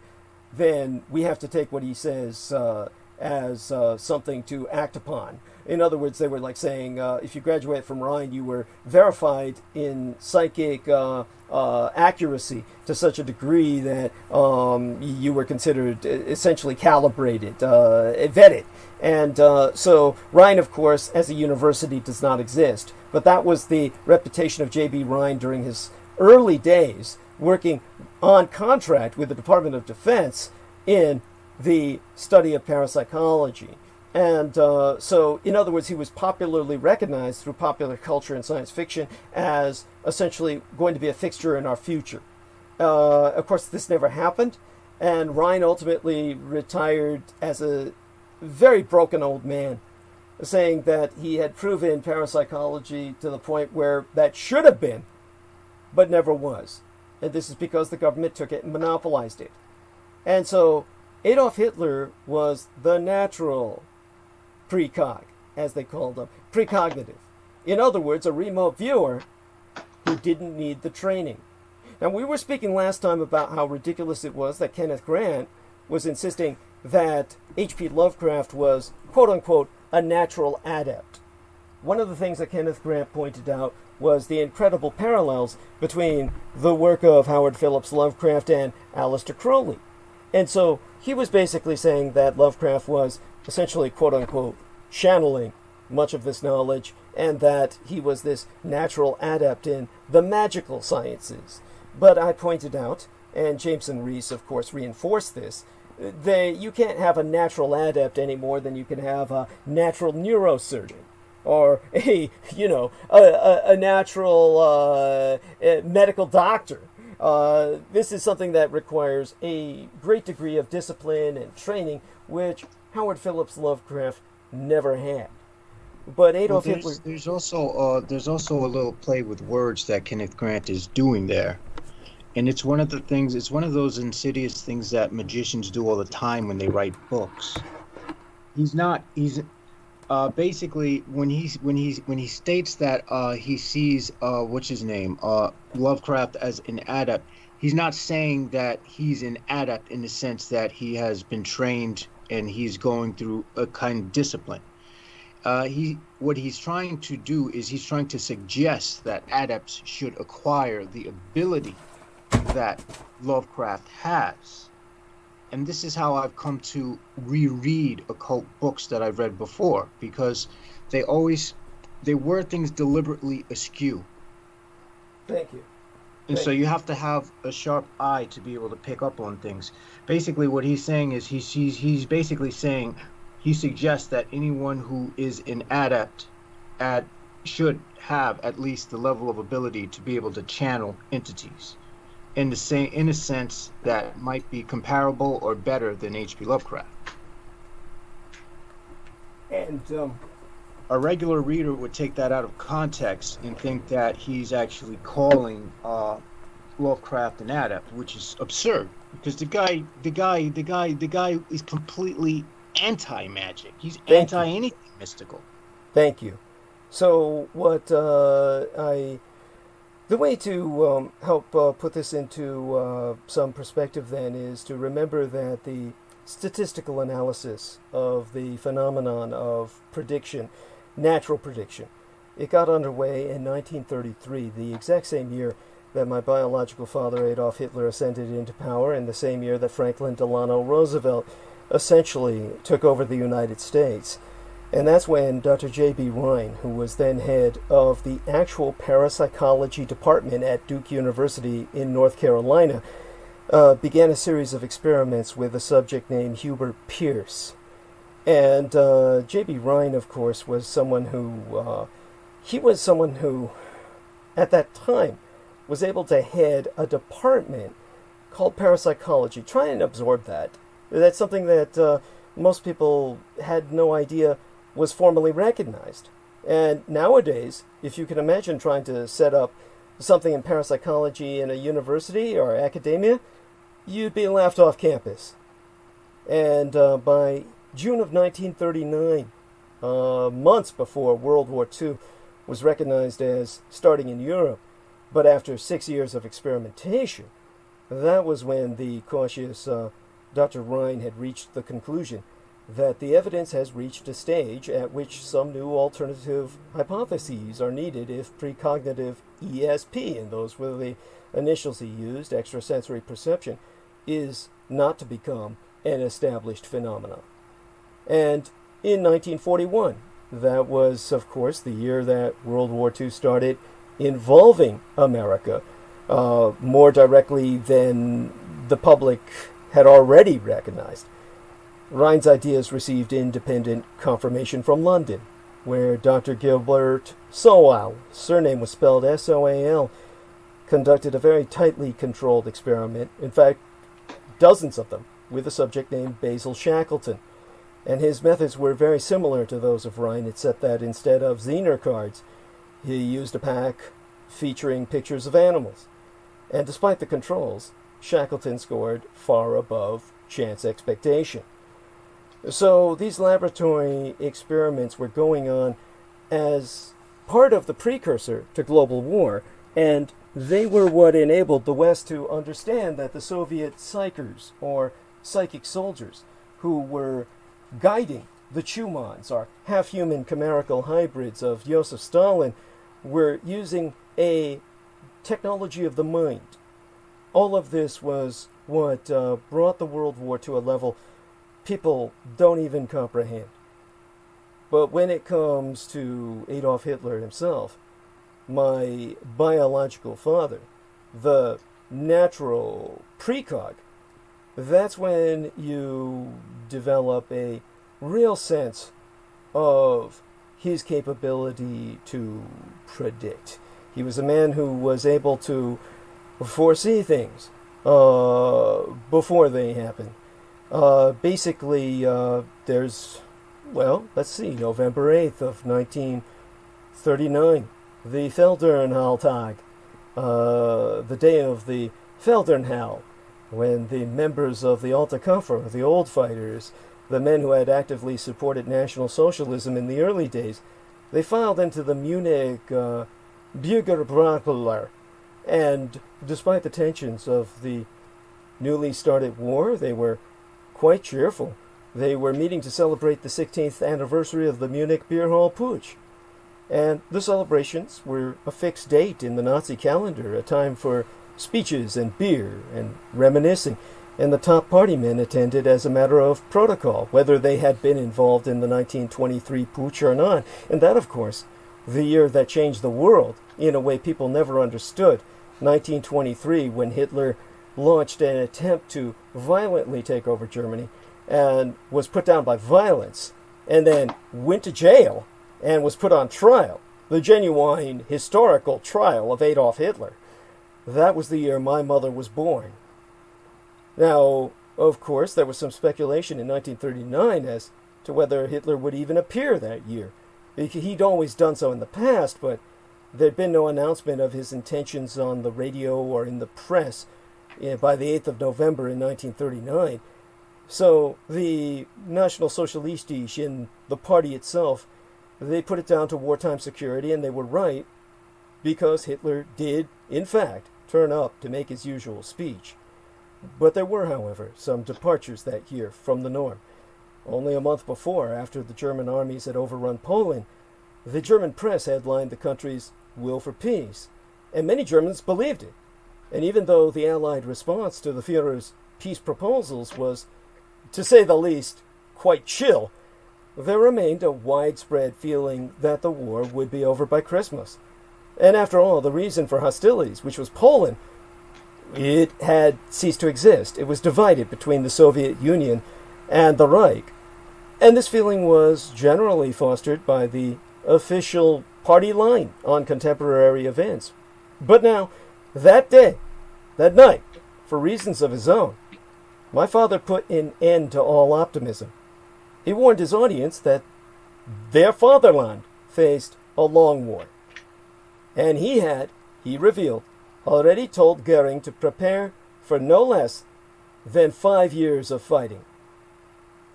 then we have to take what he says as something to act upon. In other words, they were like saying, if you graduate from Rhine, you were verified in psychic accuracy to such a degree that you were considered essentially calibrated, vetted. And so Rhine, of course, as a university does not exist. But that was the reputation of J.B. Rhine during his early days, working on contract with the Department of Defense in the study of parapsychology. And so, in other words, he was popularly recognized through popular culture and science fiction as essentially going to be a fixture in our future. Of course, this never happened, and Rhine ultimately retired as a very broken old man, saying that he had proven parapsychology to the point where that should have been, but never was. And this is because the government took it and monopolized it. And so Adolf Hitler was the natural precog, as they called him, precognitive. In other words, a remote viewer who didn't need the training. Now, we were speaking last time about how ridiculous it was that Kenneth Grant was insisting that H.P. Lovecraft was, quote-unquote, a natural adept. One of the things that Kenneth Grant pointed out was the incredible parallels between the work of Howard Phillips Lovecraft and Aleister Crowley. And so he was basically saying that Lovecraft was essentially, quote-unquote, channeling much of this knowledge, and that he was this natural adept in the magical sciences. But I pointed out, and Jameson Rees, of course, reinforced this, that you can't have a natural adept any more than you can have a natural neurosurgeon, or a natural medical doctor. This is something that requires a great degree of discipline and training, which Howard Phillips Lovecraft never had. But Adolf Hitler... There's also a little play with words that Kenneth Grant is doing there. And it's one of the things, it's one of those insidious things that magicians do all the time when they write books. Basically when he states that he sees Lovecraft as an adept, he's not saying that he's an adept in the sense that he has been trained and he's going through a kind of discipline. What he's trying to do is he's trying to suggest that adepts should acquire the ability that Lovecraft has. And this is how I've come to reread occult books that I've read before, because they word things deliberately askew. Thank you. And so you have to have a sharp eye to be able to pick up on things. Basically what he's saying is he's basically saying he suggests that anyone who is an adept should have at least the level of ability to be able to channel entities in a sense that might be comparable or better than H.P. Lovecraft. And a regular reader would take that out of context and think that he's actually calling Lovecraft an adept, which is absurd. Because the guy is completely anti-magic. He's Thank you. anti-anything mystical. Thank you. So what the way to help put this into some perspective then is to remember that the statistical analysis of the phenomenon of prediction, natural prediction, it got underway in 1933, the exact same year that my biological father Adolf Hitler ascended into power, and the same year that Franklin Delano Roosevelt essentially took over the United States. And that's when Dr. J.B. Rhine, who was then head of the actual parapsychology department at Duke University in North Carolina, began a series of experiments with a subject named Hubert Pierce. And J.B. Rhine, of course, was someone who, at that time, was able to head a department called parapsychology. Try and absorb that. That's something that most people had no idea was formally recognized. And nowadays, if you can imagine trying to set up something in parapsychology in a university or academia, you'd be laughed off campus. And by June of 1939, months before World War II was recognized as starting in Europe, but after 6 years of experimentation, that was when the cautious Dr. Rhine had reached the conclusion that the evidence has reached a stage at which some new alternative hypotheses are needed if precognitive ESP, and those were the initials he used, extrasensory perception, is not to become an established phenomenon. And in 1941, that was, of course, the year that World War II started involving America more directly than the public had already recognized. Rhine's ideas received independent confirmation from London, where Dr. Gilbert Soal, surname was spelled S-O-A-L, conducted a very tightly controlled experiment, in fact, dozens of them, with a subject named Basil Shackleton. And his methods were very similar to those of Rhine, except that instead of Zener cards, he used a pack featuring pictures of animals. And despite the controls, Shackleton scored far above chance expectation. So these laboratory experiments were going on as part of the precursor to global war, and they were what enabled the West to understand that the Soviet psychers, or psychic soldiers, who were guiding the Chumans, or half-human chimerical hybrids of Joseph Stalin, were using a technology of the mind. All of this was what brought the World War to a level people don't even comprehend. But when it comes to Adolf Hitler himself, my biological father, the natural precog, that's when you develop a real sense of his capability to predict. He was a man who was able to foresee things before they happen. Basically, there's, well, let's see, November 8th of 1939, the Feldherrnhalltag, the day of the Feldherrnhall, when the members of the Alte Kampfer, the old fighters, the men who had actively supported National Socialism in the early days, they filed into the Munich Bürgerbrandler, and despite the tensions of the newly started war, they were quite cheerful. They were meeting to celebrate the 16th anniversary of the Munich Beer Hall Putsch. And the celebrations were a fixed date in the Nazi calendar, a time for speeches and beer and reminiscing. And the top party men attended as a matter of protocol, whether they had been involved in the 1923 Putsch or not. And that, of course, the year that changed the world in a way people never understood. 1923, when Hitler launched an attempt to violently take over Germany and was put down by violence, and then went to jail and was put on trial, the genuine historical trial of Adolf Hitler. That was the year my mother was born. Now, of course, there was some speculation in 1939 as to whether Hitler would even appear that year. He'd always done so in the past, but there'd been no announcement of his intentions on the radio or in the press by the 8th of November in 1939. So the National Socialistisch in the party itself, they put it down to wartime security, and they were right, because Hitler did, in fact, turn up to make his usual speech. But there were, however, some departures that year from the norm. Only a month before, after the German armies had overrun Poland, the German press headlined the country's will for peace, and many Germans believed it. And even though the Allied response to the Führer's peace proposals was, to say the least, quite chill, there remained a widespread feeling that the war would be over by Christmas. And after all, the reason for hostilities, which was Poland, it had ceased to exist. It was divided between the Soviet Union and the Reich. And this feeling was generally fostered by the official party line on contemporary events. But now, that day, that night, for reasons of his own, my father put an end to all optimism. He warned his audience that their fatherland faced a long war. And he revealed, already told Goering to prepare for no less than 5 years of fighting.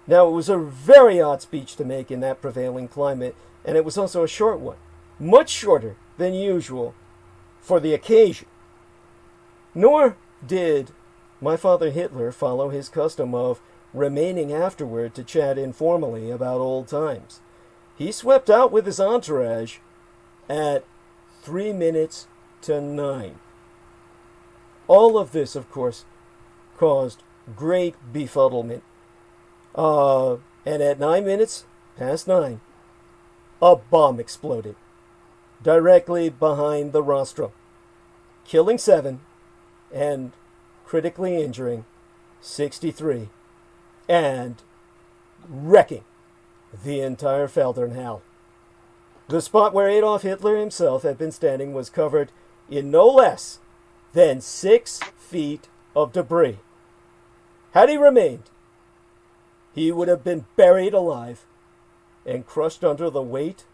Now, it was a very odd speech to make in that prevailing climate, and it was also a short one, much shorter than usual for the occasion. Nor did my father Hitler follow his custom of remaining afterward to chat informally about old times. He swept out with his entourage at 3 minutes to 9. All of this, of course, caused great befuddlement. And at 9 minutes past 9, a bomb exploded directly behind the rostrum, killing 7 and critically injuring 63 and wrecking the entire Feldherrnhalle. The spot where Adolf Hitler himself had been standing was covered in no less than 6 feet of debris. Had he remained, he would have been buried alive and crushed under the weight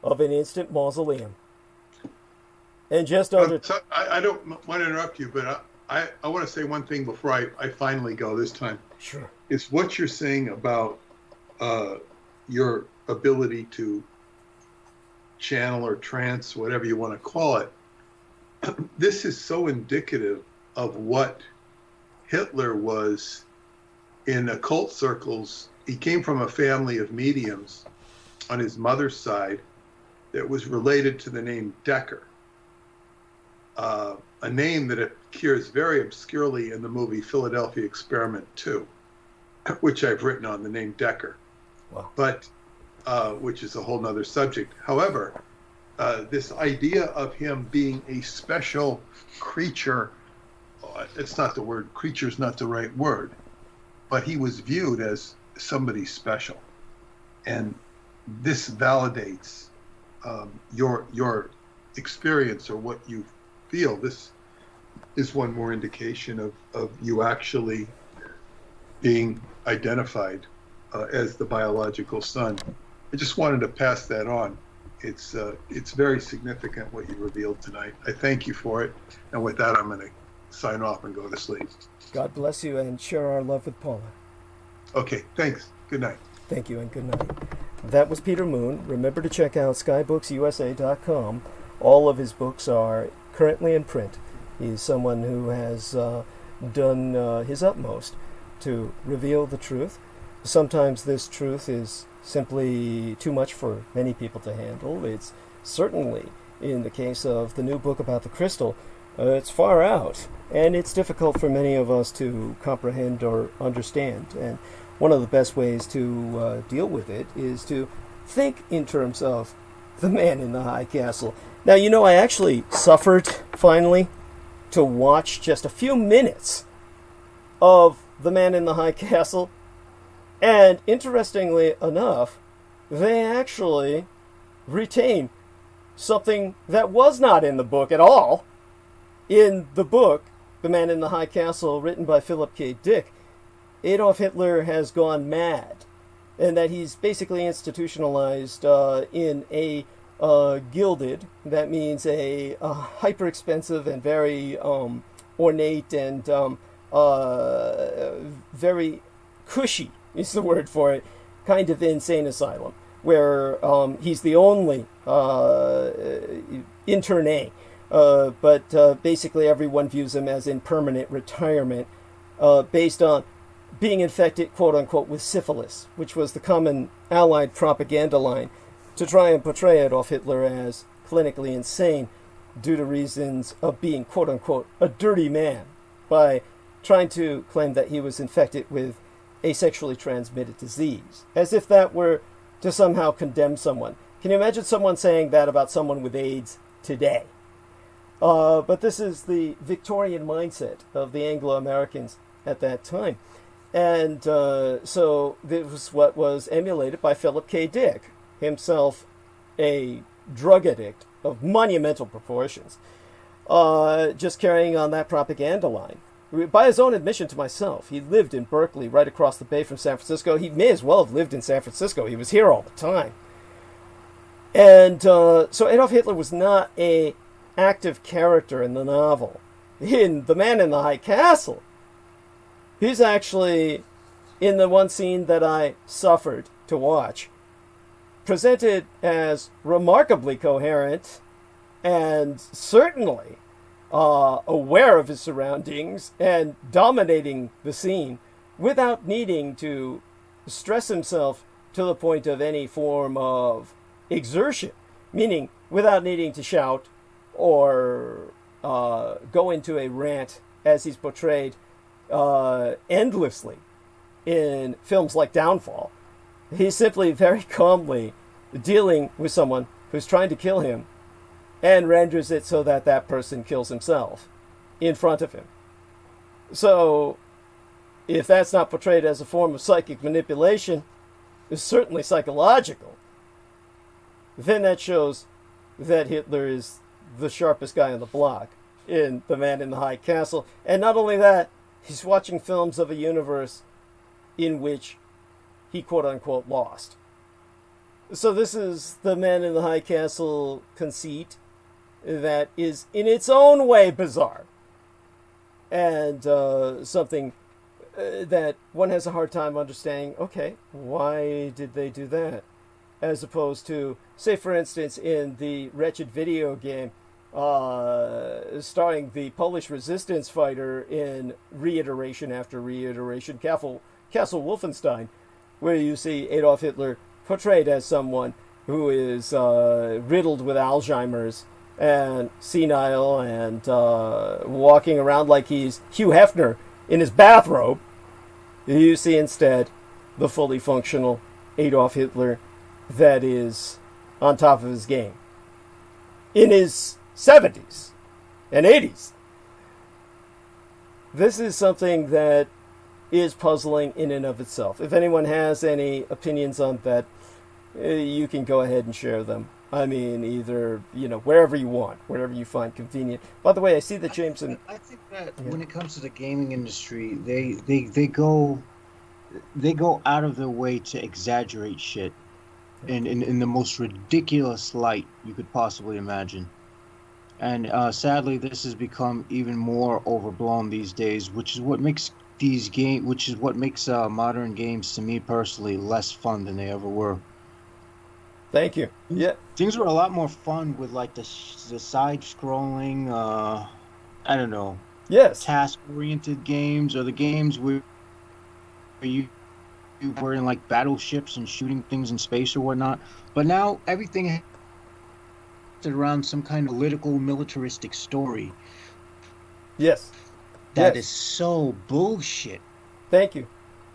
of an instant mausoleum. And just under... I don't want to interrupt you, but I want to say one thing before I finally go this time. Sure. It's what you're saying about your ability to channel or trance, whatever you want to call it. This is so indicative of what Hitler was in occult circles. He came from a family of mediums on his mother's side that was related to the name Decker, a name that appears very obscurely in the movie Philadelphia Experiment 2, which I've written on, the name Decker. Wow. But which is a whole nother subject. However, this idea of him being a special creature, it's not the word, creature's not the right word, but he was viewed as somebody special. And this validates your experience or what you feel. This is one more indication of you actually being identified as the biological son. I just wanted to pass that on. It's very significant what you revealed tonight. I thank you for it. And with that, I'm going to sign off and go to sleep. God bless you, and share our love with Paula. Okay, thanks. Good night. Thank you, and good night. That was Peter Moon. Remember to check out skybooksusa.com. All of his books are currently in print. He's someone who has done his utmost to reveal the truth. Sometimes this truth is simply too much for many people to handle. It's certainly, in the case of the new book about the crystal, it's far out, and it's difficult for many of us to comprehend or understand. And one of the best ways to deal with it is to think in terms of the man in the high castle. Now, you know, I actually suffered, finally, to watch just a few minutes of the man in the high castle. And interestingly enough, they actually retain something that was not in the book at all. In the book, The Man in the High Castle, written by Philip K. Dick, Adolf Hitler has gone mad, and that he's basically institutionalized in a gilded, that means a hyper-expensive and very ornate and very cushy, is the word for it, kind of insane asylum, where he's the only internee, but basically everyone views him as in permanent retirement, based on being infected, quote-unquote, with syphilis, which was the common Allied propaganda line to try and portray Adolf Hitler as clinically insane due to reasons of being, quote-unquote, a dirty man, by trying to claim that he was infected with a sexually transmitted disease, as if that were to somehow condemn someone. Can you imagine someone saying that about someone with AIDS today? But this is the Victorian mindset of the Anglo-Americans at that time. And so this was what was emulated by Philip K. Dick, himself a drug addict of monumental proportions, just carrying on that propaganda line. By his own admission to myself, he lived in Berkeley, right across the bay from San Francisco. He may as well have lived in San Francisco. He was here all the time. And so Adolf Hitler was not an active character in the novel. In The Man in the High Castle, he's actually, in the one scene that I suffered to watch, presented as remarkably coherent and certainly aware of his surroundings and dominating the scene without needing to stress himself to the point of any form of exertion, meaning without needing to shout or go into a rant as he's portrayed endlessly in films like Downfall. He's simply very calmly dealing with someone who's trying to kill him and renders it so that that person kills himself in front of him. So, if that's not portrayed as a form of psychic manipulation, it's certainly psychological, then that shows that Hitler is the sharpest guy on the block in The Man in the High Castle. And not only that, he's watching films of a universe in which he quote-unquote lost. So this is The Man in the High Castle conceit that is in its own way bizarre, and something that one has a hard time understanding. Okay, why did they do that? As opposed to, say for instance, in the wretched video game starring the Polish resistance fighter in reiteration after reiteration, Castle Wolfenstein, where you see Adolf Hitler portrayed as someone who is riddled with Alzheimer's and senile and walking around like he's Hugh Hefner in his bathrobe. You see instead the fully functional Adolf Hitler that is on top of his game in his 70s and 80s. This is something that is puzzling in and of itself. If anyone has any opinions on that, you can go ahead and share them. I mean, either, wherever you want, wherever you find convenient. By the way, I see that Jameson... I think that when it comes to the gaming industry, they go out of their way to exaggerate shit in the most ridiculous light you could possibly imagine. And sadly, this has become even more overblown these days, which is what makes modern games, to me personally, less fun than they ever were. Thank you. Yeah, things were a lot more fun with like the side scrolling, I don't know. Yes. Task oriented games, or the games where you were in like battleships and shooting things in space or whatnot. But now everything around some kind of political militaristic story. Yes. That is so bullshit. Thank you.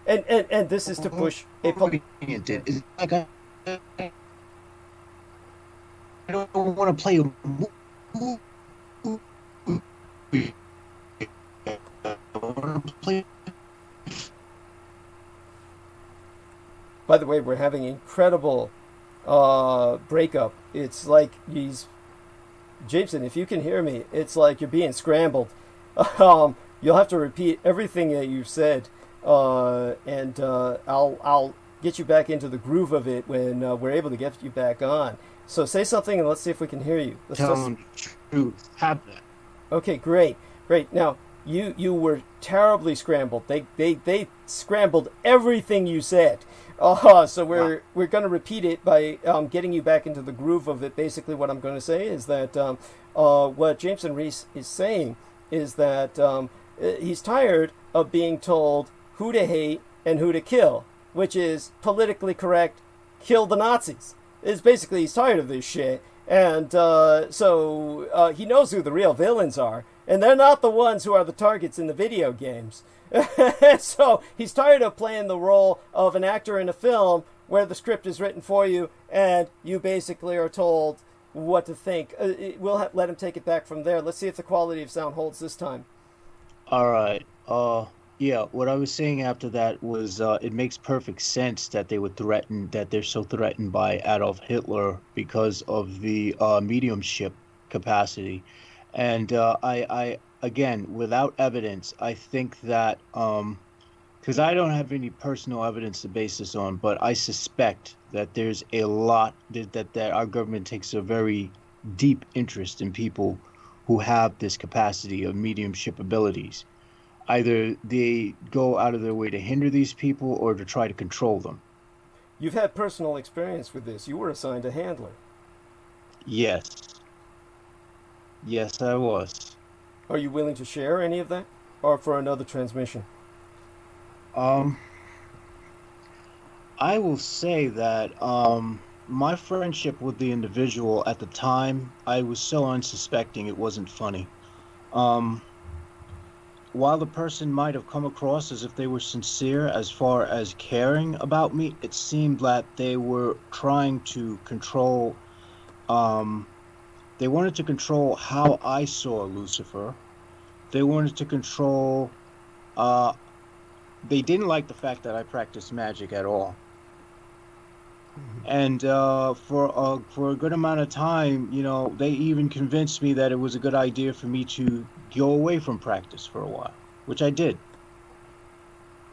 And this is to push a oriented. It's like I don't want to play a movie. I want to play. By the way, we're having incredible breakup. It's like Jameson, if you can hear me, it's like you're being scrambled. You'll have to repeat everything that you've said, and I'll get you back into the groove of it when we're able to get you back on. So say something and let's see if we can hear you. Tell them the truth. Have that. Okay, great. Now, you were terribly scrambled. They scrambled everything you said. So we're going to repeat it by getting you back into the groove of it. Basically, what I'm going to say is that what Jameson Reese is saying is that he's tired of being told who to hate and who to kill, which is politically correct, kill the Nazis. It's basically he's tired of this shit. And so he knows who the real villains are, and they're not the ones who are the targets in the video games. So he's tired of playing the role of an actor in a film where the script is written for you and you basically are told what to think. We'll let him take it back from there. Let's see if the quality of sound holds this time. All right. Yeah, what I was saying after that was it makes perfect sense that they would threaten, that they're so threatened by Adolf Hitler because of the mediumship capacity. And I again, without evidence, I think that, because I don't have any personal evidence to base this on, but I suspect that there's a lot, that our government takes a very deep interest in people who have this capacity of mediumship abilities. Either they go out of their way to hinder these people or to try to control them. You've had personal experience with this. You were assigned a handler. Yes. Yes, I was. Are you willing to share any of that? Or for another transmission? I will say that my friendship with the individual at the time, I was so unsuspecting it wasn't funny. While the person might have come across as if they were sincere as far as caring about me, it seemed that they were trying to control, they wanted to control how I saw Lucifer. They wanted to control, they didn't like the fact that I practiced magic at all. And for a good amount of time, you know, they even convinced me that it was a good idea for me to go away from practice for a while, which I did.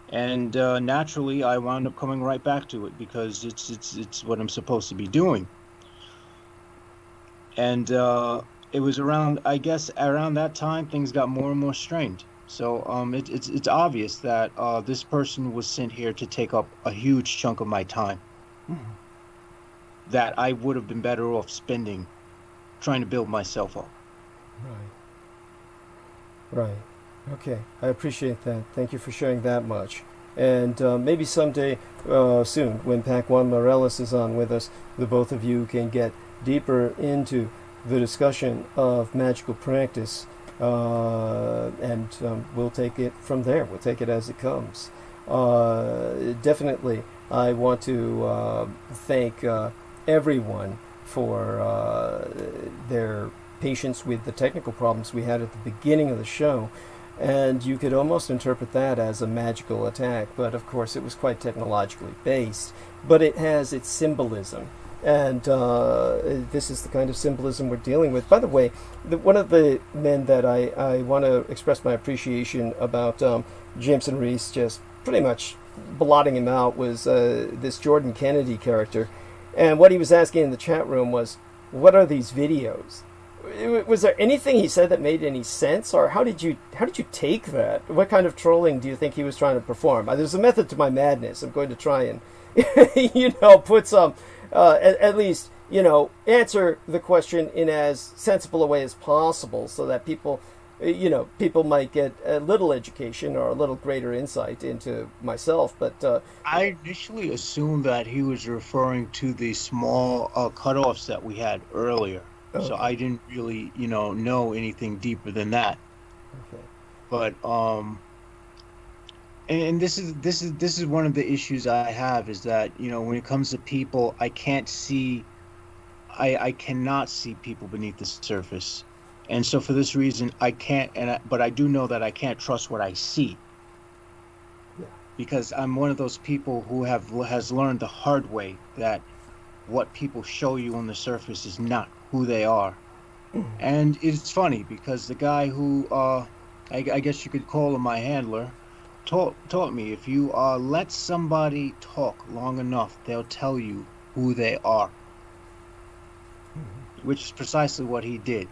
And naturally, I wound up coming right back to it because it's what I'm supposed to be doing. And it was around, I guess, around that time things got more and more strained. So it's obvious that this person was sent here to take up a huge chunk of my time. That I would have been better off spending trying to build myself up. Right. Okay. I appreciate that. Thank you for sharing that much. And maybe someday soon, when Pac-1 Morales is on with us, the both of you can get deeper into the discussion of magical practice, and we'll take it from there. We'll take it as it comes. Definitely, I want to thank everyone for their patience with the technical problems we had at the beginning of the show. And you could almost interpret that as a magical attack, but of course it was quite technologically based. But it has its symbolism, and this is the kind of symbolism we're dealing with. By the way, one of the men that I want to express my appreciation about Jameson Reese just pretty much blotting him out was this Jordan Kennedy character. And what he was asking in the chat room was, what are these videos? Was there anything he said that made any sense, or how did you take that? What kind of trolling do you think he was trying to perform? There's a method to my madness. I'm going to try and put some at least answer the question in as sensible a way as possible, so that people might get a little education or a little greater insight into myself. But I initially assumed that he was referring to the small cutoffs that we had earlier. Okay. So I didn't really, know anything deeper than that. Okay. But and this is one of the issues I have, is that when it comes to people, I cannot see people beneath the surface, and so for this reason I can't. But I do know that I can't trust what I see. Yeah. Because I'm one of those people who has learned the hard way that what people show you on the surface is not who they are. And it's funny because the guy who I guess you could call him my handler taught me, if you let somebody talk long enough, they'll tell you who they are. Which is precisely what he did.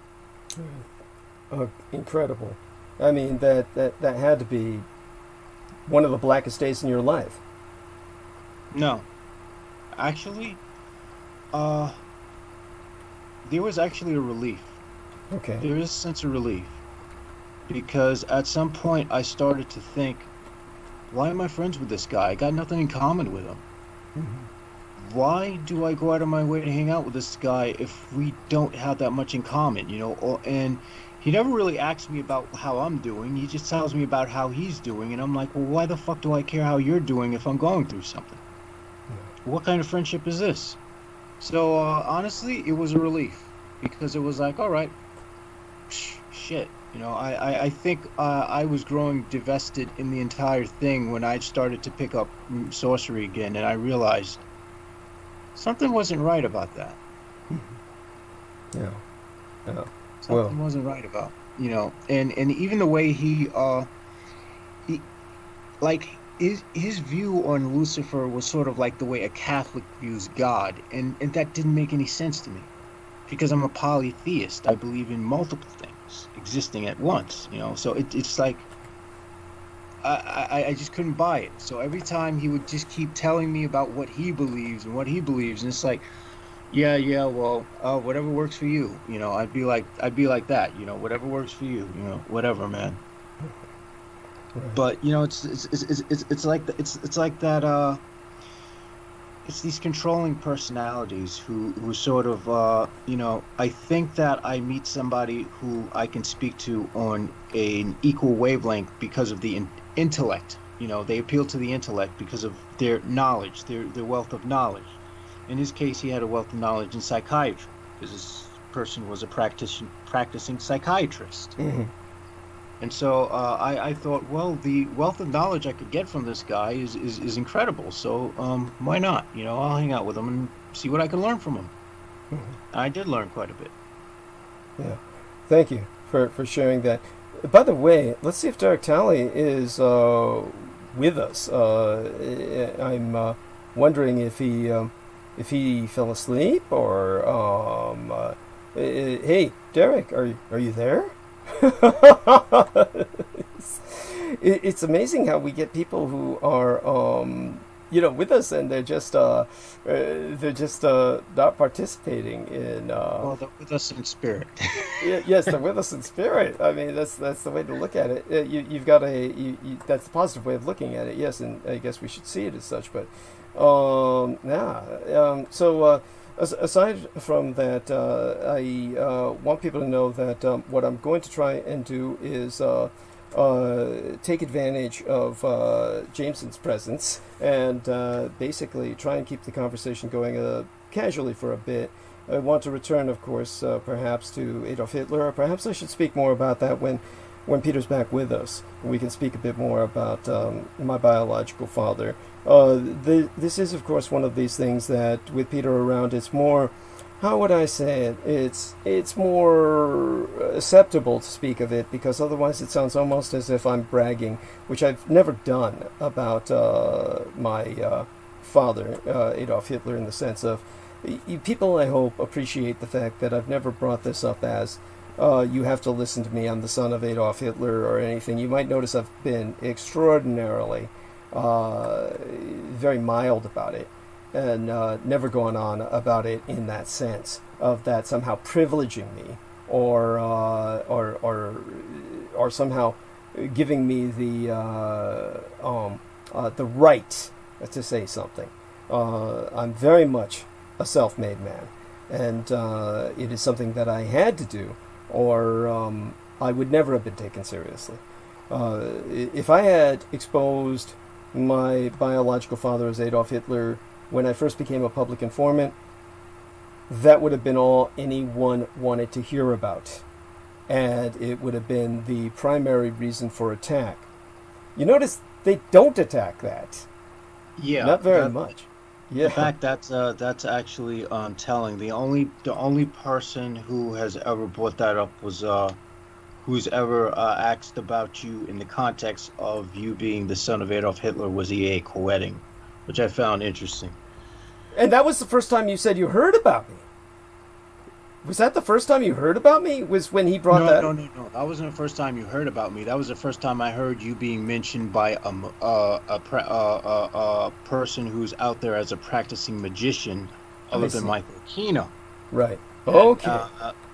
Incredible. I mean, that had to be one of the blackest days in your life. No, actually, there was actually a relief. Okay. There is a sense of relief, because at some point I started to think, why am I friends with this guy? I got nothing in common with him. Mm-hmm. Why do I go out of my way to hang out with this guy if we don't have that much in common, you know? And he never really asks me about how I'm doing. He just tells me about how he's doing, and I'm like, well, why the fuck do I care how you're doing if I'm going through something? Yeah. What kind of friendship is this? So honestly, it was a relief, because it was like, all right, shit. You know, I think I was growing divested in the entire thing when I started to pick up sorcery again, and I realized something wasn't right about that. Yeah. Yeah. Something wasn't right about, you know, and even the way he like his view on Lucifer was sort of like the way a Catholic views God, and that didn't make any sense to me, because I'm a polytheist. I believe in multiple things existing at once, you know. So it's like I just couldn't buy it. So every time he would just keep telling me about what he believes, and it's like, yeah, well, whatever works for you, you know. I'd be like that, you know, whatever works for you, you know, whatever, man. Right. But you know, it's like that. It's these controlling personalities who sort of, you know, I think that I meet somebody who I can speak to on an equal wavelength because of the intellect. You know, they appeal to the intellect because of their knowledge, their wealth of knowledge. In his case, he had a wealth of knowledge in psychiatry, because this person was a practicing psychiatrist. Mm-hmm. And so I thought, well, the wealth of knowledge I could get from this guy is incredible. So why not? You know, I'll hang out with him and see what I can learn from him. Mm-hmm. I did learn quite a bit. Yeah. Thank you for sharing that. By the way, let's see if Derek Talley is with us. I'm wondering if he fell asleep, or hey, Derek, are you there? It's amazing how we get people who are you know, with us, and they're just not participating in well, they're with us in spirit. Yes, they're with us in spirit. I mean, that's the way to look at it. You've got that's the positive way of looking at it. Yes, and I guess we should see it as such. But so aside from that, I want people to know that what I'm going to try and do is take advantage of Jameson's presence, and basically try and keep the conversation going casually for a bit. I want to return, of course, perhaps to Adolf Hitler, or perhaps I should speak more about that when Peter's back with us. We can speak a bit more about my biological father. This is, of course, one of these things that, with Peter around, it's more, how would I say it? It's more acceptable to speak of it, because otherwise it sounds almost as if I'm bragging, which I've never done about my father, Adolf Hitler, in the sense of, people, I hope, appreciate the fact that I've never brought this up as, you have to listen to me, I'm the son of Adolf Hitler, or anything. You might notice I've been extraordinarily very mild about it, and never gone on about it in that sense of that somehow privileging me, or somehow giving me the right to say something. I'm very much a self-made man, and it is something that I had to do, or I would never have been taken seriously. If I had exposed my biological father as Adolf Hitler when I first became a public informant, that would have been all anyone wanted to hear about, and it would have been the primary reason for attack. You notice they don't attack that. Yeah, not very much. Yeah. In fact, that's actually telling. The only person who has ever brought that up was who's ever asked about you in the context of you being the son of Adolf Hitler was E.A. Koetting, which I found interesting. And that was the first time you said you heard about me. Was that the first time you heard about me? Was when he brought that? No. That wasn't the first time you heard about me. That was the first time I heard you being mentioned by a person who's out there as a practicing magician, other than Michael Aquino. Right. Okay.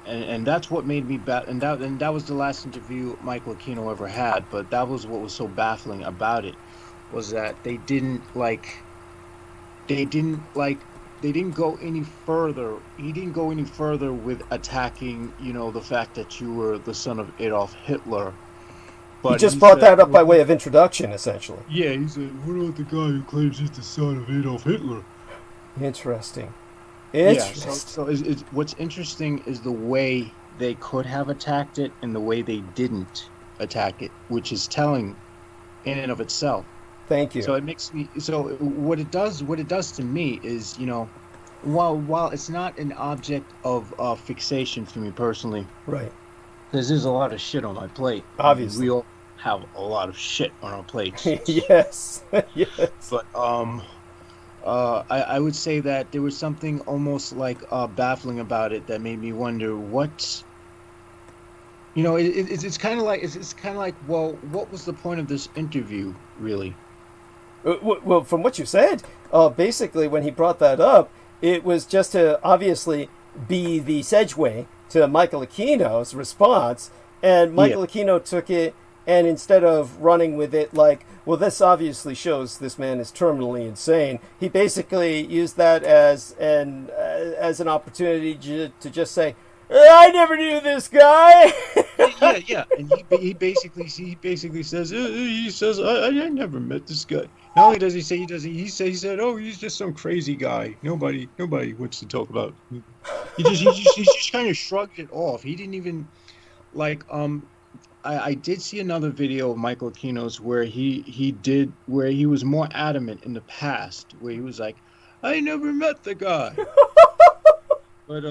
And that's what made me and that was the last interview Michael Aquino ever had. But that was what was so baffling about it, was that they didn't go any further. He didn't go any further with attacking, the fact that you were the son of Adolf Hitler. But he just brought that up by way of introduction, essentially. Yeah, he said, "What about the guy who claims he's the son of Adolf Hitler?" Interesting. Yeah. So what's interesting is the way they could have attacked it and the way they didn't attack it, which is telling in and of itself. Thank you. So it makes me. So what it does to me is, while it's not an object of fixation for me personally, right? Because there's a lot of shit on my plate. Obviously, we all have a lot of shit on our plates. Yes, yes. But I would say that there was something almost like baffling about it that made me wonder what. It's kind of like, well, what was the point of this interview, really? Well, from what you said, basically when he brought that up, it was just to obviously be the segue to Michael Aquino's response, and Michael Aquino took it, and instead of running with it like, well, this obviously shows this man is terminally insane, he basically used that as an opportunity to just say, I never knew this guy. yeah, and he basically says I never met this guy. Not only does he say he said, oh, he's just some crazy guy. Nobody wants to talk about. He just kind of shrugged it off. He didn't even I did see another video of Michael Aquino's where he was more adamant in the past, where he was like, I never met the guy. But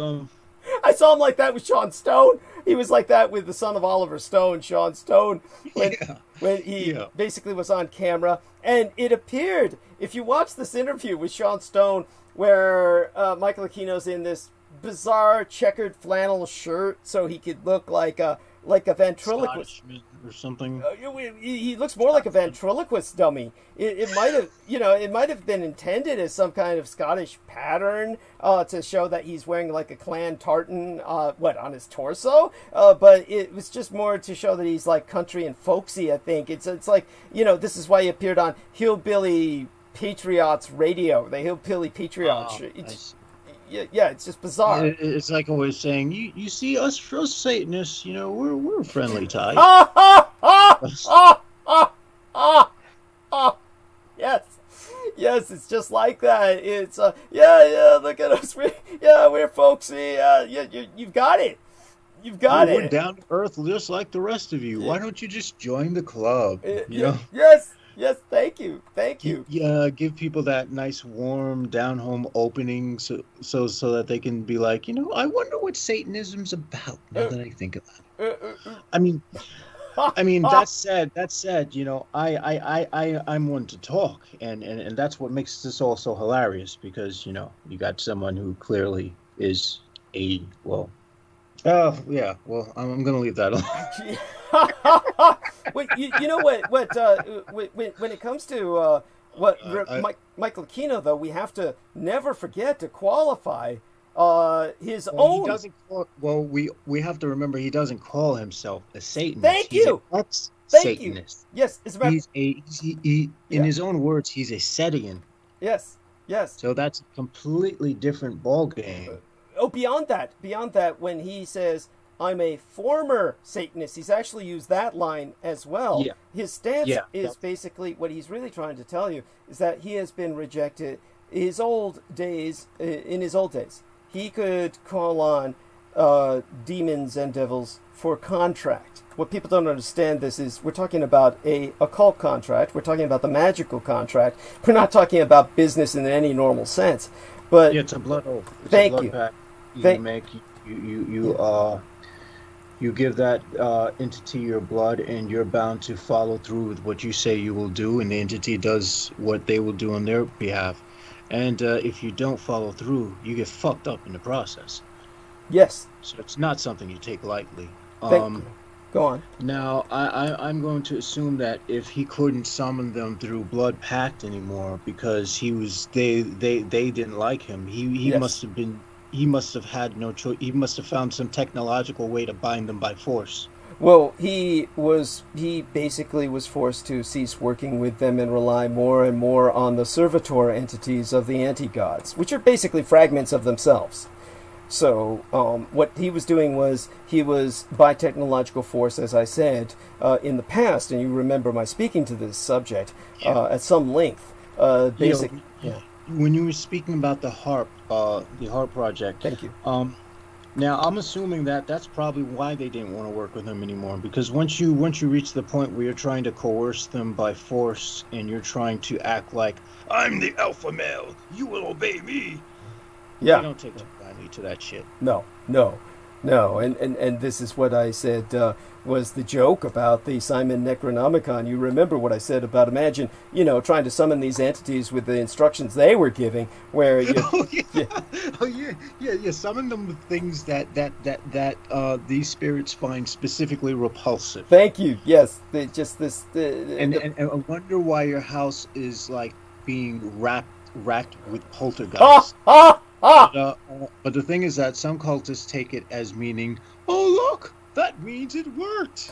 I saw him like that with Sean Stone. He was like that with the son of Oliver Stone, Sean Stone, when he basically was on camera. And it appeared, if you watch this interview with Sean Stone, where Michael Aquino's in this bizarre checkered flannel shirt so he could look like a ventriloquist or something. He looks more like a ventriloquist dummy. It might have been intended as some kind of Scottish pattern to show that he's wearing like a clan tartan on his torso. But it was just more to show that he's like country and folksy. I think it's like, this is why he appeared on Hillbilly Patriots Radio. The Hillbilly Patriots. Yeah, it's just bizarre. It's like always saying, you see, us Satanists, we're a friendly type. Yes, it's just like that. It's look at us. We're folksy. You've got it. We're down to earth, just like the rest of you. Why don't you just join the club? Yes, thank you. Yeah, give people that nice, warm, down-home opening so that they can be like, I wonder what Satanism's about. Now that I think about it, I mean, that said, I'm one to talk, and that's what makes this all so hilarious, because you got someone who clearly is I'm gonna leave that alone. Wait, you know what? When it comes to Michael Aquino, though, we have to never forget to qualify his own. He doesn't we have to remember he doesn't call himself a Satanist. Thank you. Ex-Satanist. Yes, it's about. In his own words, he's a Setian. Yes. So that's a completely different ballgame. Beyond that, when he says, I'm a former Satanist, he's actually used that line as well. Yeah. His stance is basically, what he's really trying to tell you is that he has been rejected. In his old days, he could call on demons and devils for contract. What people don't understand this is we're talking about a occult contract. We're talking about the magical contract. We're not talking about business in any normal sense. But it's a blood oath. Thank you. You give that entity your blood, and you're bound to follow through with what you say you will do, and the entity does what they will do on their behalf. And if you don't follow through, you get fucked up in the process. Yes. So it's not something you take lightly. Thank you. Go on. Now, I'm going to assume that if he couldn't summon them through blood pact anymore because they didn't like him, he Yes. must have had no choice. He must have found some technological way to bind them by force. Well, he basically was forced to cease working with them and rely more and more on the servitor entities of the anti-gods, which are basically fragments of themselves. So what he was doing was he was, by technological force, as I said, in the past, and you remember my speaking to this subject at some length, When you were speaking about the HARP project. Thank you. Now I'm assuming that that's probably why they didn't want to work with him anymore, because once you reach the point where you're trying to coerce them by force and you're trying to act like I'm the alpha male, you will obey me. Yeah. They don't take too kindly to that shit. No. And this is what I said was the joke about the Simon Necronomicon. You remember what I said about, imagine, trying to summon these entities with the instructions they were giving, where you... Summon them with things that these spirits find specifically repulsive. Thank you. Yes, and I wonder why your house is like being racked with poltergeists. But the thing is that some cultists take it as meaning, oh look, that means it worked.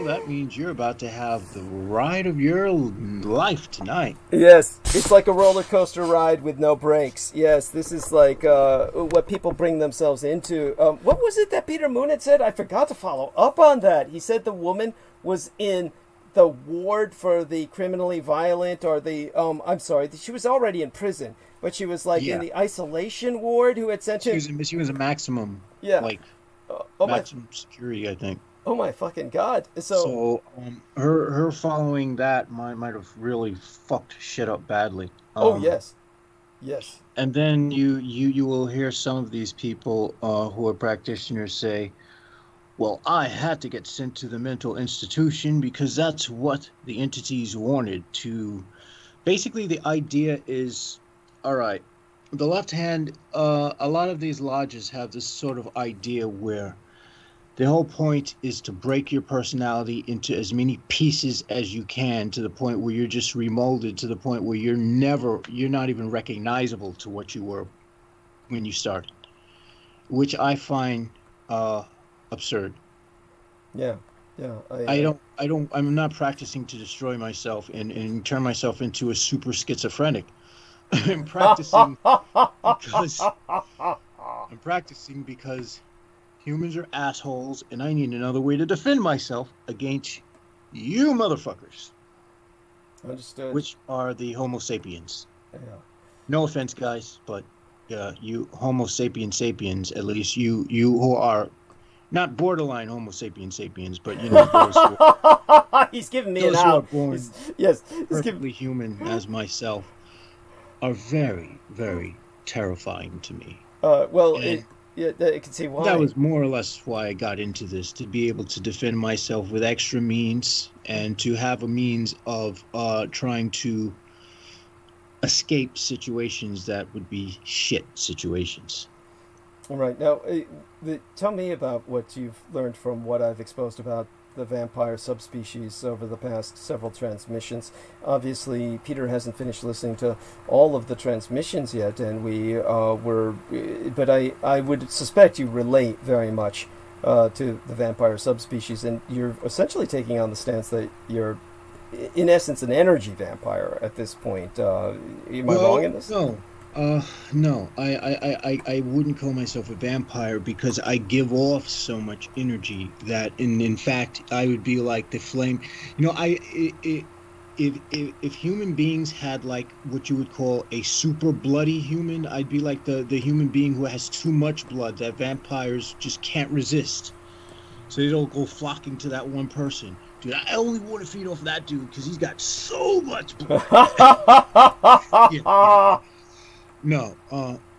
That means you're about to have the ride of your life tonight. Yes, it's like a roller coaster ride with no brakes. Yes, this is like what people bring themselves into. What was it that Peter Moon had said? I forgot to follow up on that. He said the woman was in the ward for the criminally violent, or the she was already in prison, but she was like in the isolation ward who had sent him. She was a maximum, maximum security, I think. Oh my fucking god! So her following that might have really fucked shit up badly. Yes. And then you will hear some of these people who are practitioners say, well, I had to get sent to the mental institution because that's what the entities wanted to. Basically, the idea is, all right, the left hand, a lot of these lodges have this sort of idea where the whole point is to break your personality into as many pieces as you can, to the point where you're just remolded, to the point where you're not even recognizable to what you were when you started, which I find absurd. I'm not practicing to destroy myself and turn myself into a super schizophrenic. I'm practicing because humans are assholes and I need another way to defend myself against you motherfuckers. Understood. Which are the Homo sapiens. Yeah. No offense, guys, but you Homo sapiens, at least you who are not borderline Homo sapiens, but those who he's giving me an out. He's perfectly human as myself are very, very terrifying to me. I can see why. That was more or less why I got into this, to be able to defend myself with extra means and to have a means of trying to escape situations that would be shit situations. All right. Now, tell me about what you've learned from what I've exposed about the vampire subspecies over the past several transmissions. Obviously, Peter hasn't finished listening to all of the transmissions yet, and but I would suspect you relate very much to the vampire subspecies, and you're essentially taking on the stance that you're, in essence, an energy vampire at this point. Am I wrong in this? No, I wouldn't call myself a vampire because I give off so much energy that, in fact, I would be like the flame. If human beings had like what you would call a super bloody human, I'd be like the human being who has too much blood that vampires just can't resist. So they don't go flocking to that one person. Dude, I only want to feed off that dude because he's got so much blood. Yeah. No,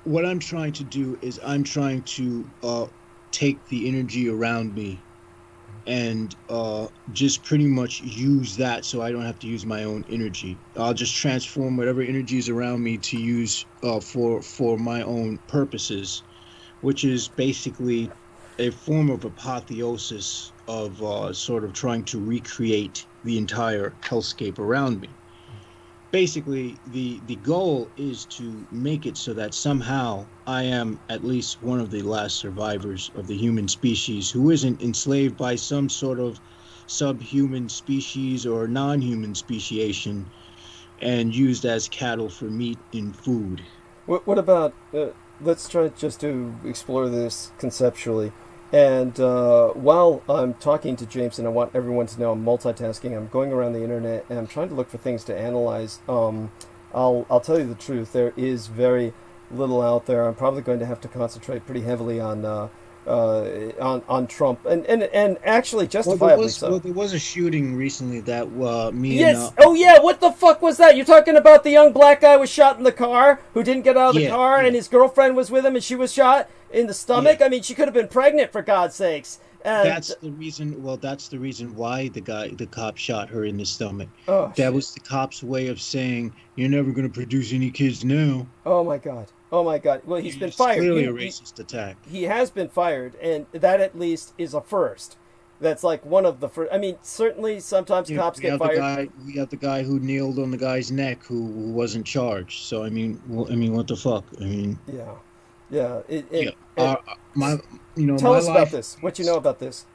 what I'm trying to do is I'm trying to take the energy around me and just pretty much use that so I don't have to use my own energy. I'll just transform whatever energy is around me to use for my own purposes, which is basically a form of apotheosis of sort of trying to recreate the entire hellscape around me. Basically, the goal is to make it so that somehow I am at least one of the last survivors of the human species who isn't enslaved by some sort of subhuman species or non-human speciation and used as cattle for meat and food. What about, let's try just to explore this conceptually. And while I'm talking to James, and I want everyone to know I'm multitasking, I'm going around the internet and I'm trying to look for things to analyze. I'll tell you the truth. There is very little out there. I'm probably going to have to concentrate pretty heavily on Trump, and actually justifiably so. Well, there was a shooting recently that me yes. and... Oh yeah, what the fuck was that? You're talking about the young black guy was shot in the car who didn't get out of the car, and his girlfriend was with him, and she was shot in the stomach. I mean, she could have been pregnant, for God's sakes. And that's the reason. Well, that's the reason why the cop shot her in the stomach. Oh, that was the cop's way of saying, "You're never going to produce any kids now." Oh my God. Oh my God. Well, he's been fired. Clearly a racist attack. He has been fired, and that at least is a first. That's like one of the first. I mean, certainly sometimes cops get fired. We have the guy who kneeled on the guy's neck who wasn't charged. So I mean, what the fuck? I mean. Yeah. Tell us about this. What you know about this?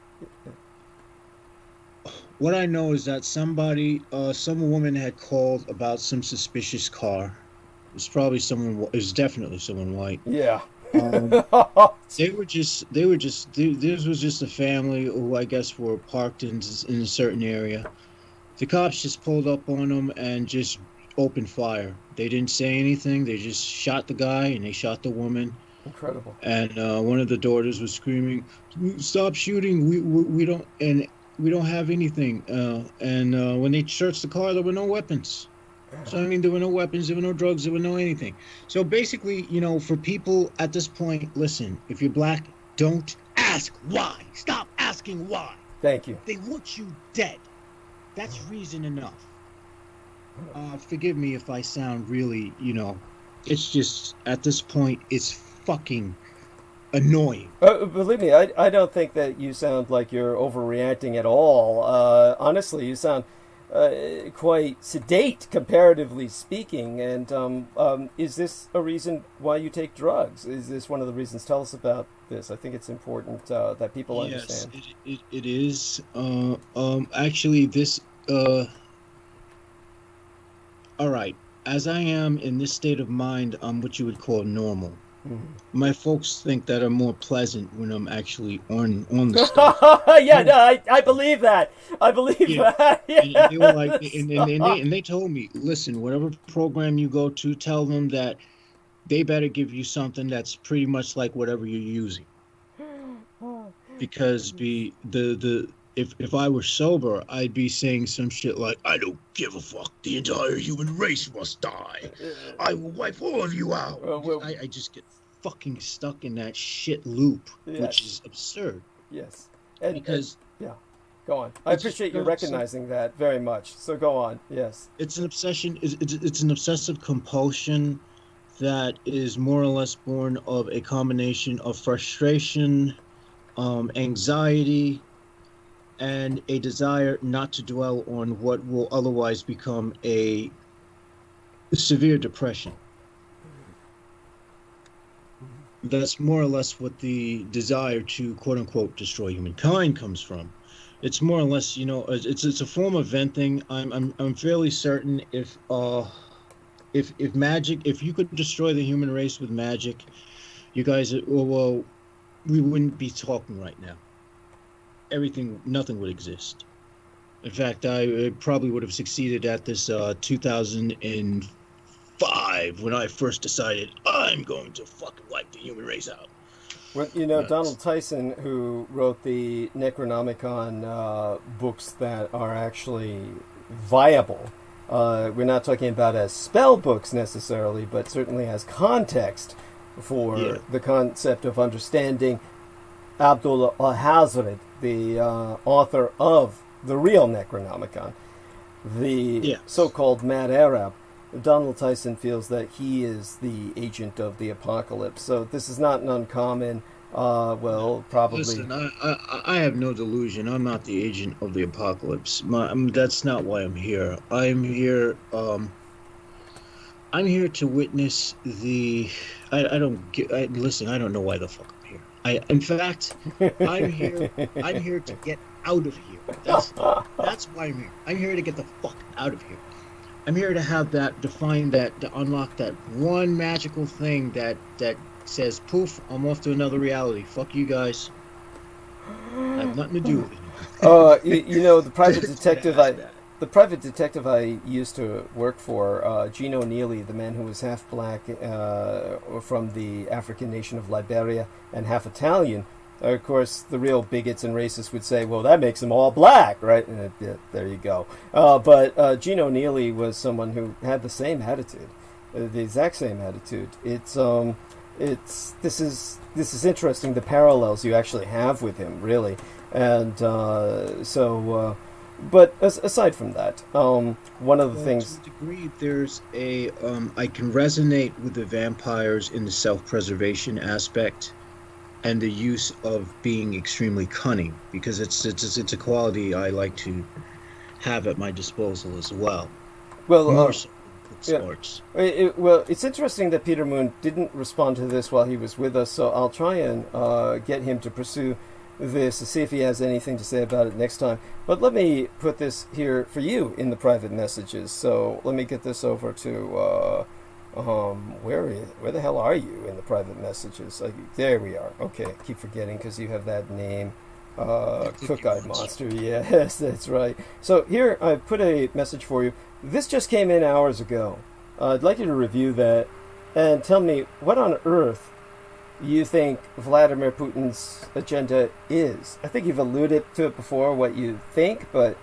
What I know is that some woman had called about some suspicious car. It's probably someone. It's definitely someone white. Yeah. This was just a family who I guess were parked in a certain area. The cops just pulled up on them and just opened fire. They didn't say anything. They just shot the guy and they shot the woman. Incredible. And one of the daughters was screaming, "Stop shooting! We don't have anything." And when they searched the car, there were no weapons. So I mean, there were no weapons, there were no drugs, there were no anything. So basically, for people at this point, listen: if you're black, don't ask why. Stop asking why. Thank you. They want you dead. That's reason enough. Forgive me if I sound really, it's just at this point, it's fucking annoying. Believe me, I don't think that you sound like you're overreacting at all. Honestly, you sound quite sedate, comparatively speaking. And is this a reason why you take drugs? Is this one of the reasons? Tell us about this. I think it's important that people understand. Yes, it is. Actually, this... all right. As I am in this state of mind, I'm what you would call normal. Mm-hmm. My folks think that I'm more pleasant when I'm actually on the stuff. I believe that. I believe that. Yes. And they were like, and they told me, listen, whatever program you go to, tell them that they better give you something that's pretty much like whatever you're using. Because if I were sober, I'd be saying some shit like, "I don't give a fuck. The entire human race must die. I will wipe all of you out." I just get fucking stuck in that shit loop, which is absurd. Yes. Go on. I appreciate you recognizing that very much. So go on. Yes. It's an obsession. It's an obsessive compulsion that is more or less born of a combination of frustration, anxiety, and a desire not to dwell on what will otherwise become a severe depression. That's more or less what the desire to quote-unquote destroy humankind comes from. It's more or less, it's a form of venting. I'm fairly certain if you could destroy the human race with magic, you guys, we wouldn't be talking right now. Nothing would exist. In fact, I probably would have succeeded at this 2005 when I first decided I'm going to fucking wipe the human race out. Well, Donald Tyson, who wrote the Necronomicon books that are actually viable, we're not talking about as spell books necessarily, but certainly as context for the concept of understanding Abdul-Hazred, the author of the real Necronomicon, the so-called Mad Arab. Donald Tyson feels that he is the agent of the apocalypse. So this is not an uncommon, probably... Listen, I have no delusion. I'm not the agent of the apocalypse. That's not why I'm here. I'm here to witness the... listen, I don't know why the fuck I'm here. In fact, I'm here to get out of here. That's why I'm here. I'm here to get the fuck out of here. I'm here to have that, to unlock that one magical thing that says, poof, I'm off to another reality. Fuck you guys. I have nothing to do with it. The private detective I used to work for, Gino Neely, the man who was half black from the African nation of Liberia and half Italian. Of course, the real bigots and racists would say, well, that makes them all black, right? And there you go. But Gino Neely was someone who had the same attitude, the exact same attitude. This is interesting, the parallels you actually have with him, really. And but aside from that, one of the things... To a degree, there's I can resonate with the vampires in the self-preservation aspect and the use of being extremely cunning, because it's a quality I like to have at my disposal as well. Well, more so than sports. It's interesting that Peter Moon didn't respond to this while he was with us, so I'll try and get him to pursue this to see if he has anything to say about it next time. But let me put this here for you in the private messages. So let me get this over to where the hell are you in the private messages? There we are. Okay, I keep forgetting because you have that name, Cook-Eyed Monster. Yes, that's right. So here I put a message for you. This just came in hours ago. I'd like you to review that and tell me what on earth you think Vladimir Putin's agenda is. I think you've alluded to it before, what you think, but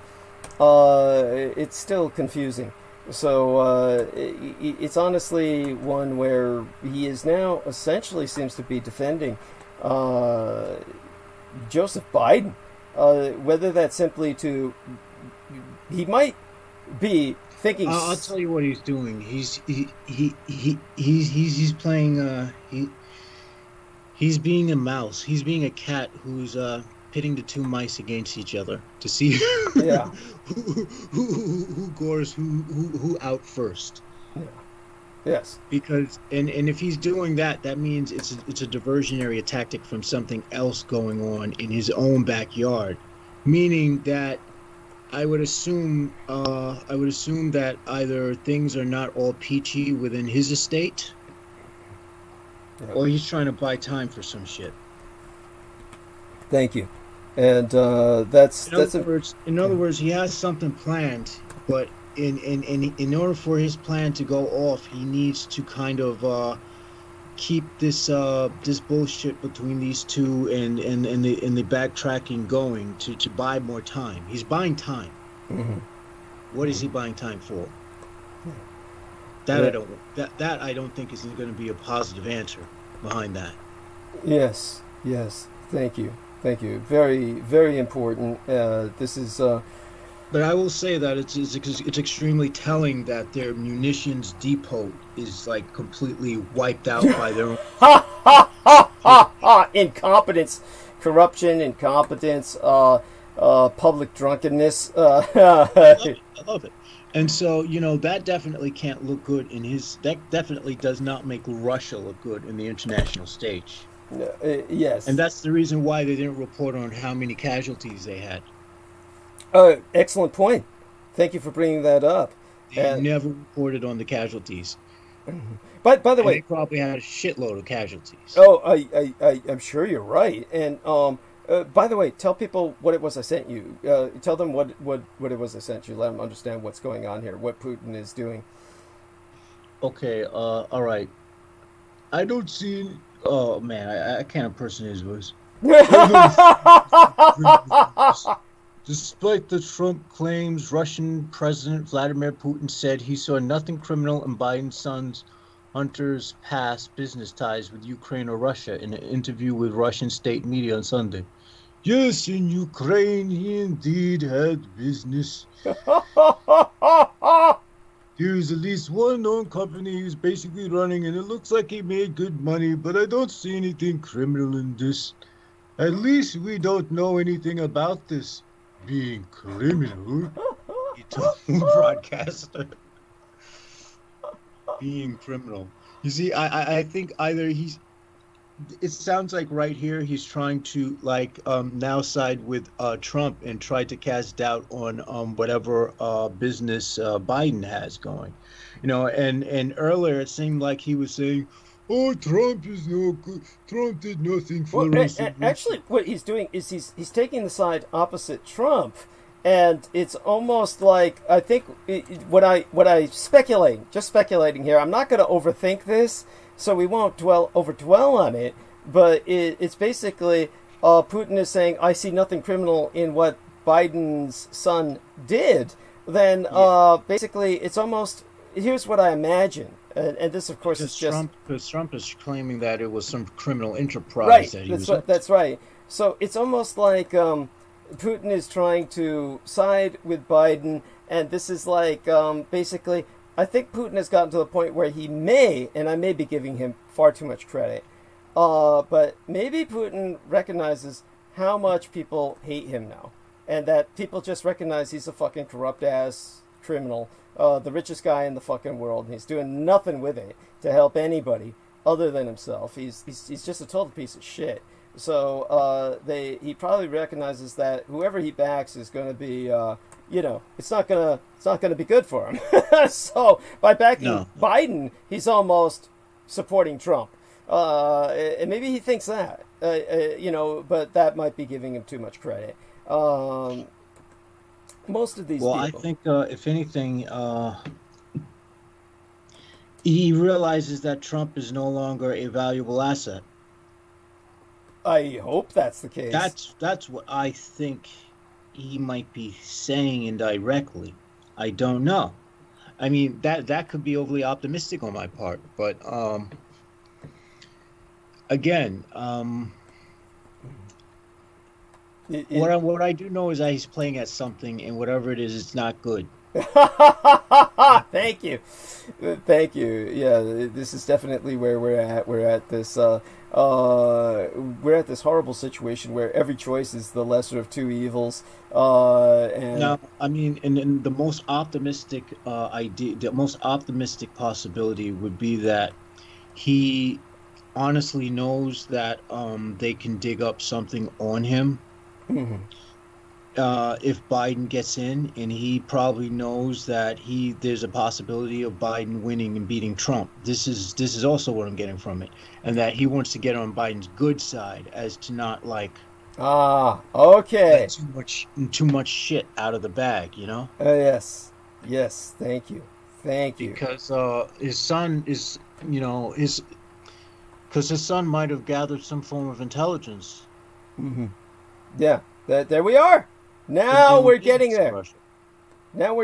it's still confusing. So it's honestly one where he is now essentially seems to be defending Joseph Biden. Whether that's simply he might be thinking. I'll tell you what he's doing. He's playing. He's being a mouse. He's being a cat who's pitting the two mice against each other to see who gores who out first. Yeah. Yes. Because and if he's doing that, that means it's a diversionary tactic from something else going on in his own backyard, meaning that I would assume that either things are not all peachy within his estate, or he's trying to buy time for some shit. Thank you. And that's in other words, he has something planned, but in order for his plan to go off, he needs to kind of keep this bullshit between these two and the backtracking going to buy more time. He's buying time. Mm-hmm. What is he buying time for? I don't think is going to be a positive answer behind that. Yes. Thank you. Very, very important. This is. But I will say that it's extremely telling that their munitions depot is like completely wiped out by their own incompetence, corruption, incompetence, public drunkenness. I love it. And so, that definitely can't look good that definitely does not make Russia look good in the international stage. Yes. And that's the reason why they didn't report on how many casualties they had. Excellent point. Thank you for bringing that up. They never reported on the casualties. But by the way, they probably had a shitload of casualties. Oh, I'm sure you're right. And by the way, tell people what it was I sent you. Tell them what it was I sent you. Let them understand what's going on here, what Putin is doing. Okay. All right. I don't see. Oh man, I can't impersonate his voice. Despite the Trump claims, Russian President Vladimir Putin said he saw nothing criminal in Biden's son's Hunter's past business ties with Ukraine or Russia in an interview with Russian state media on Sunday. Yes, in Ukraine he indeed had business. There's at least one known company he's basically running, and it looks like he made good money, but I don't see anything criminal in this. At least we don't know anything about this being criminal. He told the broadcaster. Being criminal. You see, I think either it sounds like right here he's trying to now side with Trump and try to cast doubt on whatever business Biden has going, and earlier it seemed like he was saying, oh, Trump is no good, Trump did nothing for us. Actually, what he's doing is he's taking the side opposite Trump, and it's almost like, I think what I speculating here, I'm not going to overthink this, so we won't dwell on it, but it's basically Putin is saying, I see nothing criminal in what Biden's son did. Then basically it's almost, here's what I imagine, and this of course is just... Because Trump is claiming that it was some criminal enterprise that he was up to. That's right. So it's almost like Putin is trying to side with Biden, and this is like basically... I think Putin has gotten to the point where he may, and I may be giving him far too much credit, but maybe Putin recognizes how much people hate him now, and that people just recognize he's a fucking corrupt-ass criminal, the richest guy in the fucking world, and he's doing nothing with it to help anybody other than himself. He's just a total piece of shit. So he probably recognizes that whoever he backs is going to be... it's not gonna be good for him. So by backing Biden, he's almost supporting Trump, and maybe he thinks that, but that might be giving him too much credit. Most of these people. I think if anything, he realizes that Trump is no longer a valuable asset. I hope that's the case. That's what I think he might be saying indirectly. I don't know. I mean, that could be overly optimistic on my part, but again, what I do know is that he's playing at something, and whatever it is, it's not good. Thank you. Yeah, this is definitely where we're at. We're at this horrible situation where every choice is the lesser of two evils. And now, I mean, and the most optimistic the most optimistic possibility would be that he honestly knows that they can dig up something on him. Mm-hmm. If Biden gets in, and he probably knows that there's a possibility of Biden winning and beating Trump. This is also what I'm getting from it, and that he wants to get on Biden's good side, as to not okay, too much shit out of the bag, yes, thank you. Because his son is, because his son might have gathered some form of intelligence. Mm-hmm. Yeah, there we are. Now we're getting there. Now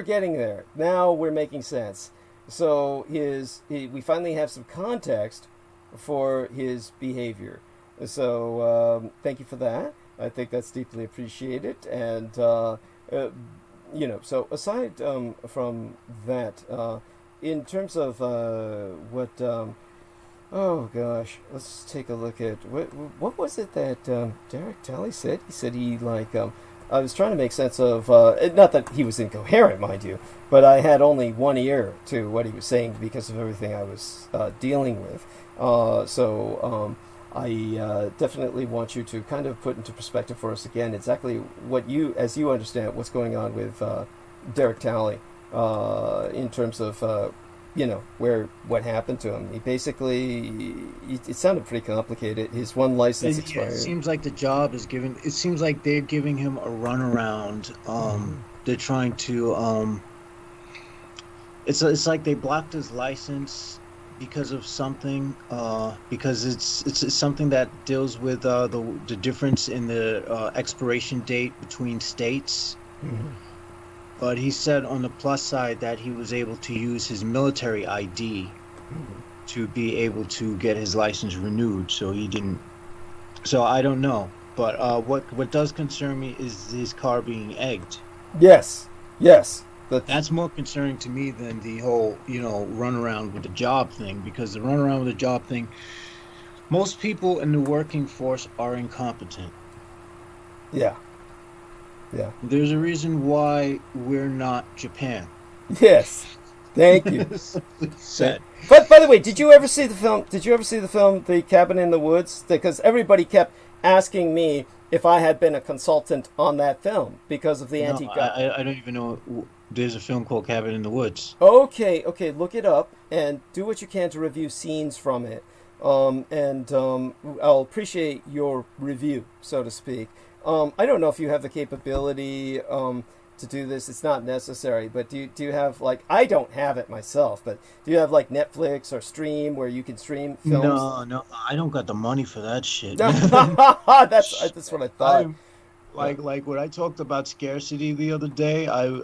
we're making sense. So we finally have some context for his behavior. So thank you for that. I think that's deeply appreciated. And so aside from that, in terms of what, oh gosh, let's take a look at what was it that Derek Talley said? He said I was trying to make sense of, not that he was incoherent, mind you, but I had only one ear to what he was saying because of everything I was dealing with. So I definitely want you to kind of put into perspective for us again exactly as you understand what's going on with Derek Talley in terms of what happened to him. He basically, it sounded pretty complicated. His one license expired. It seems like the job is giving. It seems like they're giving him a runaround. They're trying to. It's like they blocked his license because of something. Because it's something that deals with the difference in the expiration date between states. Mm-hmm. But he said on the plus side that he was able to use his military ID to be able to get his license renewed. So he didn't. So I don't know. But what does concern me is his car being egged. Yes. That's more concerning to me than the whole, run around with the job thing, because the run around with the job thing, most people in the working force are incompetent. Yeah. There's a reason why we're not Japan. Yes. Thank you. Said. But by the way, did you ever see the film? The Cabin in the Woods? Because everybody kept asking me if I had been a consultant on that film because of the anti-gun. I don't even know. There's a film called Cabin in the Woods. Okay, look it up and do what you can to review scenes from it. I'll appreciate your review, so to speak. I don't know if you have the capability to do this. It's not necessary, but do you have, like, I don't have it myself, but do you have like Netflix or Stream where you can stream films? No, I don't got the money for that shit. That's what I thought. Like when I talked about scarcity the other day, I'm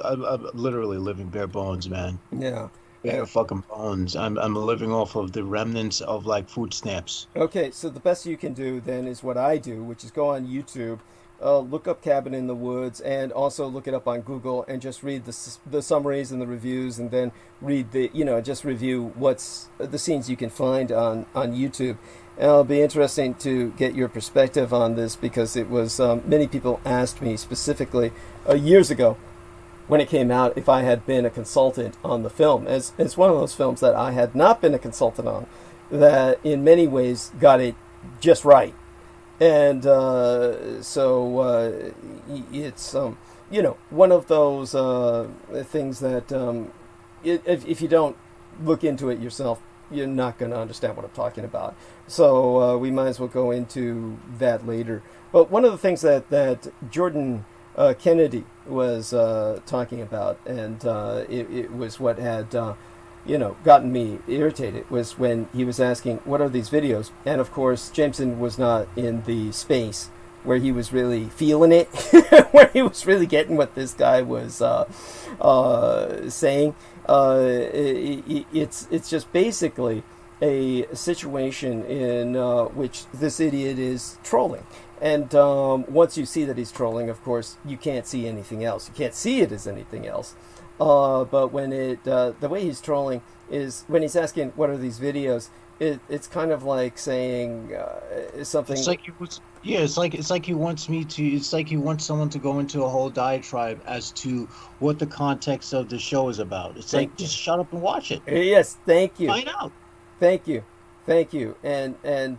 literally living bare bones, man. Yeah. Bare fucking bones. I'm living off of the remnants of like food stamps. Okay, so the best you can do then is what I do, which is go on YouTube, look up Cabin in the Woods, and also look it up on Google and just read the summaries and the reviews, and then read just review what's the scenes you can find on YouTube. And it'll be interesting to get your perspective on this, because it was many people asked me specifically years ago when it came out if I had been a consultant on the film. It's one of those films that I had not been a consultant on, that in many ways got it just right. And so it's one of those things that if you don't look into it yourself, you're not going to understand what I'm talking about. So we might as well go into that later. But one of the things that Jordan Kennedy was talking about, and it was what had gotten me irritated, was when he was asking, what are these videos? And of course, Jameson was not in the space where he was really feeling it, where he was really getting what this guy was saying. It's just basically a situation in which this idiot is trolling. And once you see that he's trolling, of course, you can't see anything else. You can't see it as anything else. But when the way he's trolling is when he's asking, what are these videos? It's kind of like saying something. It's like it's like he wants someone to go into a whole diatribe as to what the context of the show is about. It's like, just shut up and watch it. Yes, thank you. Find out. Thank you, and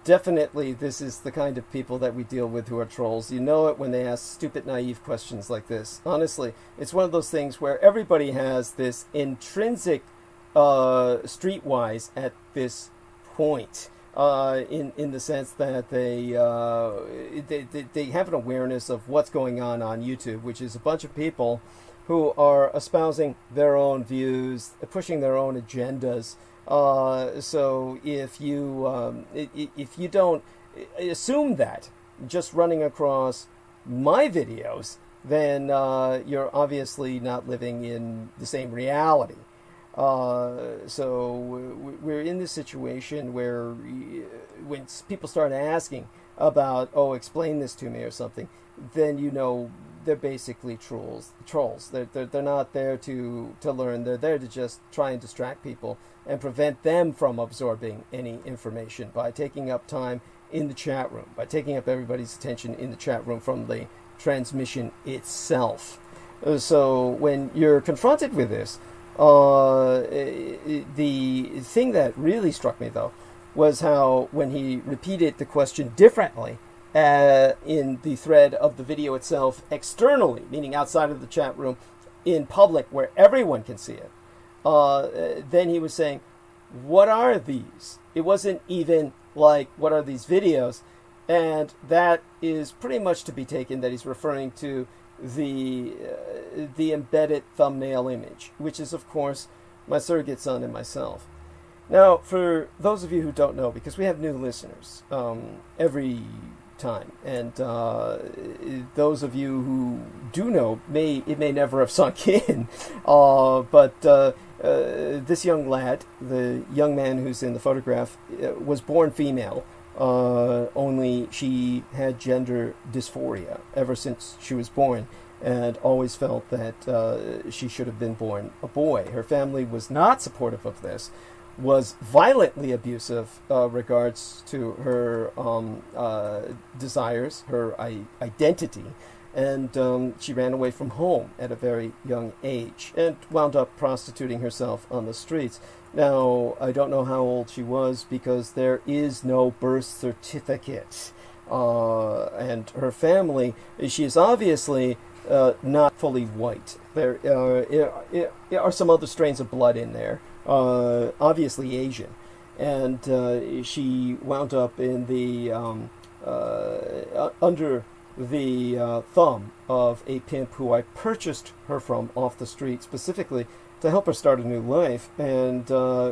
definitely this is the kind of people that we deal with who are trolls. You know it when they ask stupid, naive questions like this. Honestly, it's one of those things where everybody has this intrinsic streetwise at this point, in the sense that they have an awareness of what's going on YouTube, which is a bunch of people who are espousing their own views, pushing their own agendas. So if you don't assume that just running across my videos, then you're obviously not living in the same reality. So we're in this situation where when people start asking about, explain this to me or something, then they're basically trolls. They're not there to learn. They're there to just try and distract people and prevent them from absorbing any information by taking up time in the chat room, by taking up everybody's attention in the chat room from the transmission itself. So when you're confronted with this, the thing that really struck me, though, was how when he repeated the question differently in the thread of the video itself externally, meaning outside of the chat room, in public where everyone can see it, then he was saying, what are these? It wasn't even like, what are these videos? And that is pretty much to be taken that he's referring to the embedded thumbnail image, which is, of course, my surrogate son and myself. Now, for those of you who don't know, because we have new listeners every time, and those of you who do know, it may never have sunk in, but this young lad, the young man who's in the photograph, was born female, only she had gender dysphoria ever since she was born, and always felt that she should have been born a boy. Her family was not supportive of this, was violently abusive regards to her desires, her identity, and she ran away from home at a very young age and wound up prostituting herself on the streets. Now, I don't know how old she was because there is no birth certificate. And her family, she is obviously not fully white. There are some other strains of blood in there, obviously Asian. And she wound up in the under the thumb of a pimp who I purchased her from off the street specifically to help her start a new life. And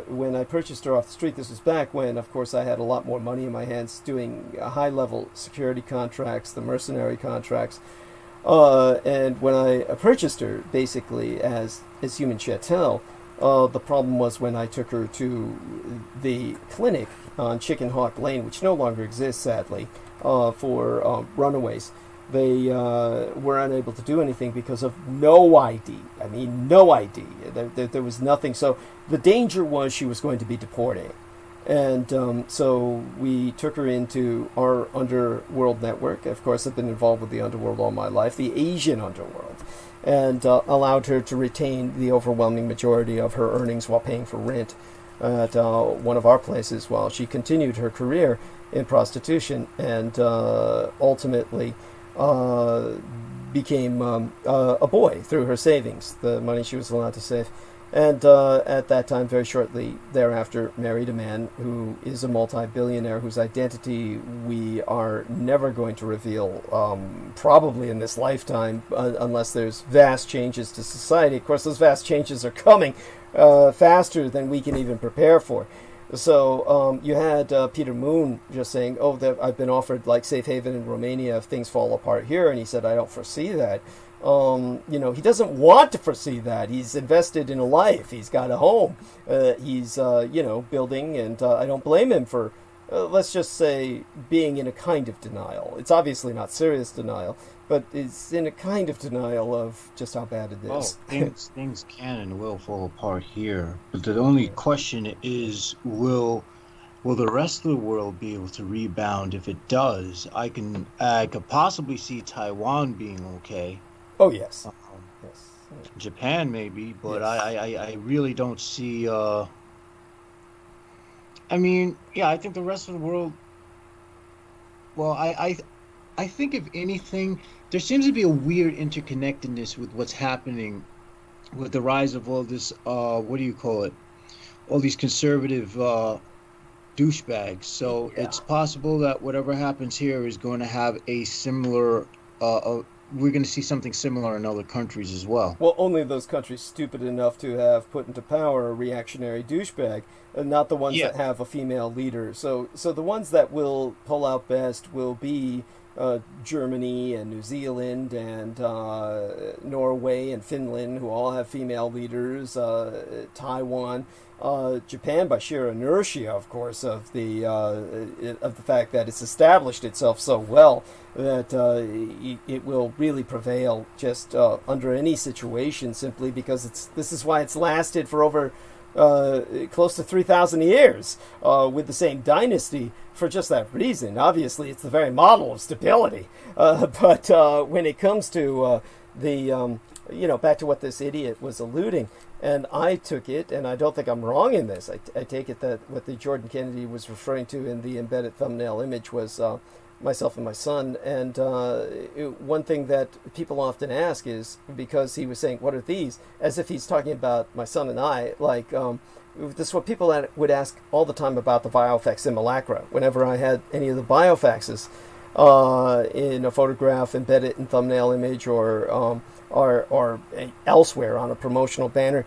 when I purchased her off the street, this was back when, of course, I had a lot more money in my hands doing high-level security contracts, the mercenary contracts. And when I purchased her, basically, as human chattel, the problem was when I took her to the clinic on Chicken Hawk Lane, which no longer exists, sadly, for runaways. They were unable to do anything because of no ID. I mean, no ID. There was nothing. So the danger was she was going to be deported. And so we took her into our underworld network. Of course, I've been involved with the underworld all my life, the Asian underworld, and allowed her to retain the overwhelming majority of her earnings while paying for rent at one of our places while she continued her career in prostitution, and ultimately became a boy through her savings, the money she was allowed to save. And at that time, very shortly thereafter, married a man who is a multi-billionaire whose identity we are never going to reveal, probably in this lifetime, unless there's vast changes to society. Of course, those vast changes are coming faster than we can even prepare for. So you had Peter Moon just saying, oh, I've been offered like safe haven in Romania if things fall apart here. And he said, I don't foresee that. He doesn't want to foresee that. He's invested in a life. He's got a home. He's, building, and I don't blame him for, let's just say, being in a kind of denial. It's obviously not serious denial, but it's in a kind of denial of just how bad it is. Oh, things can and will fall apart here. But the only question is, will the rest of the world be able to rebound? If it does, I could possibly see Taiwan being okay. Oh, yes. Yes. Japan maybe, but yes. I really don't see. I think the rest of the world. Well, I think if anything, there seems to be a weird interconnectedness with what's happening with the rise of all this. What do you call it? All these conservative douchebags. So it's possible that whatever happens here is going to have a similar. We're going to see something similar in other countries as well. Well, only those countries stupid enough to have put into power a reactionary douchebag, not the ones that have a female leader. So the ones that will pull out best will be Germany and New Zealand and Norway and Finland, who all have female leaders, Taiwan. Japan, by sheer inertia, of course, of the fact that it's established itself so well that it will really prevail just under any situation, simply because this is why it's lasted for over close to 3,000 years with the same dynasty for just that reason. Obviously, it's the very model of stability. But when it comes to back to what this idiot was alluding. And I took it, and I don't think I'm wrong in this, I take it that what the Jordan Kennedy was referring to in the embedded thumbnail image was myself and my son. And one thing that people often ask is, because he was saying, what are these? As if he's talking about my son and I, like, this is what people would ask all the time about the biofax simulacra. Whenever I had any of the biofaxes in a photograph embedded in thumbnail image or elsewhere on a promotional banner,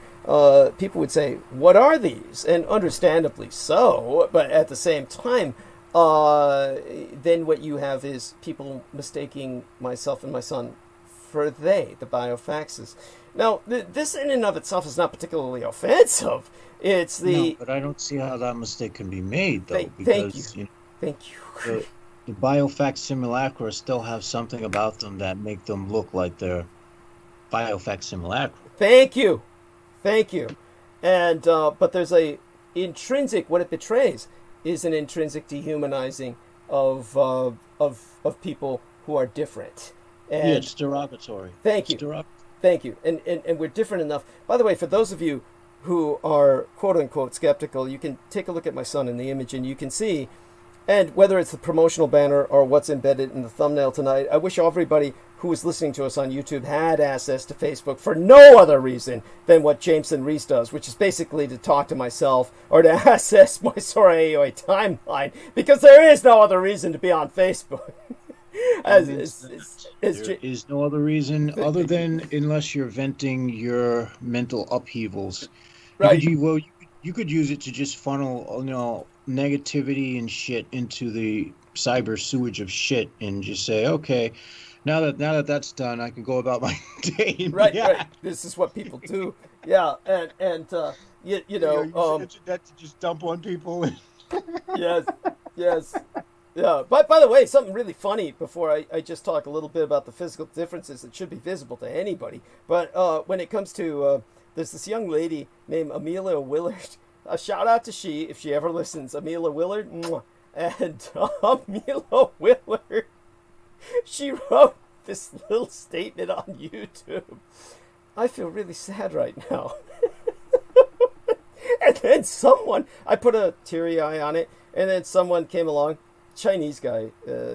people would say, what are these? And understandably so, but at the same time, then what you have is people mistaking myself and my son for the biofaxes. Now, this in and of itself is not particularly offensive. It's the... No, but I don't see how that mistake can be made, though. Thank you. Thank you. The biofax simulacra still have something about them that make them look like they're biofacsimilacral. Thank you. And but there's a intrinsic. What it betrays is an intrinsic dehumanizing of people who are different. And Yeah, it's derogatory. Thank you. Thank you. And we're different enough. By the way, for those of you who are quote unquote skeptical, you can take a look at my son in the image and you can see, and whether it's the promotional banner or what's embedded in the thumbnail tonight, I wish everybody who is listening to us on YouTube had access to Facebook for no other reason than what Jameson Reese does, which is basically to talk to myself or to access my Sora AOA timeline, because there is no other reason to be on Facebook. There is no other reason other than unless you're venting your mental upheavals. Right. You could use it to just funnel, negativity and shit into the cyber sewage of shit, and just say, okay, now that that's done, I can go about my day. Right. This is what people do. Yeah, and use the internet to just dump on people. Yes. Yeah. By the way, something really funny before I just talk a little bit about the physical differences that should be visible to anybody. But when it comes to there's this young lady named Amelia Willard. A shout out to she, if she ever listens, Amelia Willard. Mwah. And Amelia Willard, she wrote this little statement on YouTube. I feel really sad right now. And then I put a teary eye on it, and then someone came along, Chinese guy,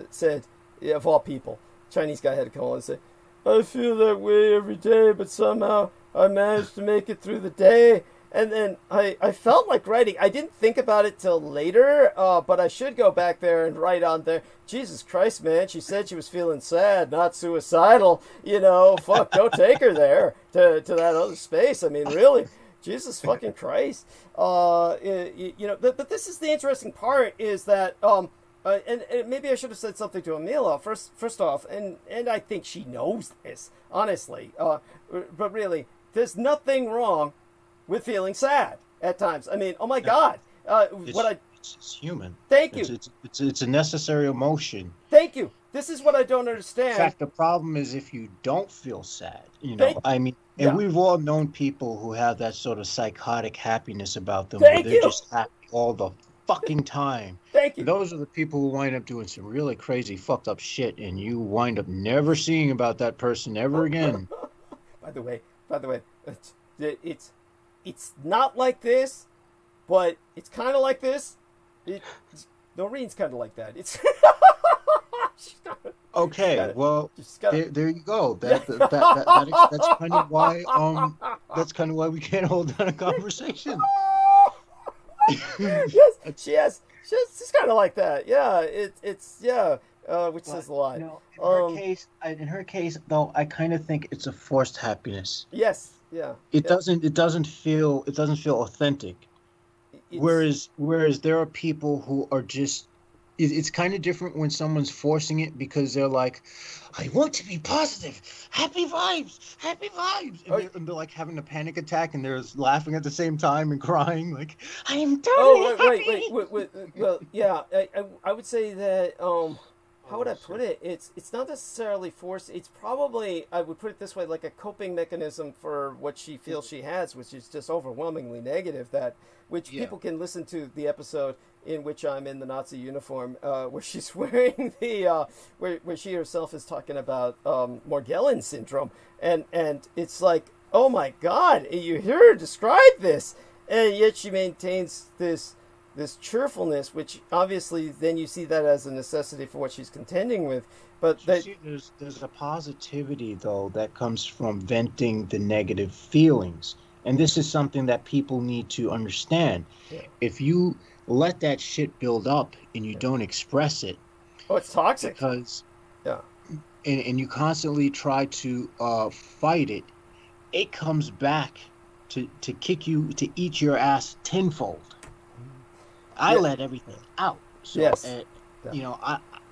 said, of all people, Chinese guy had to come along and say, I feel that way every day, but somehow I managed to make it through the day. And then I felt like writing. I didn't think about it till later, but I should go back there and write on there. Jesus Christ, man, she said she was feeling sad, not suicidal. Fuck, go take her there to that other space. I mean, really, Jesus fucking Christ. But this is the interesting part is that, and maybe I should have said something to Amelia first off, and I think she knows this, honestly. But really, there's nothing wrong with feeling sad at times. I mean, oh my God. It's human. Thank you. It's a necessary emotion. Thank you. This is what I don't understand. In fact, the problem is if you don't feel sad, we've all known people who have that sort of psychotic happiness about them, where they're just happy all the fucking time. Thank you. Those are the people who wind up doing some really crazy, fucked up shit, and you wind up never seeing about that person ever again. By the way, it's not like this, but it's kind of like this. Noreen's kind of like that. It's okay. Well, there you go. That's kind of why. That's kind of why we can't hold down a conversation. Yes, she's kind of like that. Yeah, it's which says a lot. In her case, though, I kind of think it's a forced happiness. Yes. Yeah. It doesn't feel authentic. Whereas there are people who are just. It's kind of different when someone's forcing it because they're like, I want to be positive, happy vibes, and they're like having a panic attack and they're laughing at the same time and crying like, I am totally happy. Wait. Well, yeah, I would say that how would I put it? It's not necessarily forced. It's probably, I would put it this way, like a coping mechanism for what she feels she has, which is just overwhelmingly negative. People can listen to the episode in which I'm in the Nazi uniform, where she's wearing the, where she herself is talking about Morgellons syndrome, and it's like, oh my God, you hear her describe this, and yet she maintains this cheerfulness, which obviously then you see that as a necessity for what she's contending with. But there's a positivity though that comes from venting the negative feelings, and this is something that people need to understand. Yeah. If you let that shit build up and you don't express it, it's toxic. Because and you constantly try to fight it, it comes back to kick you, to eat your ass tenfold. I let everything out. So, yes.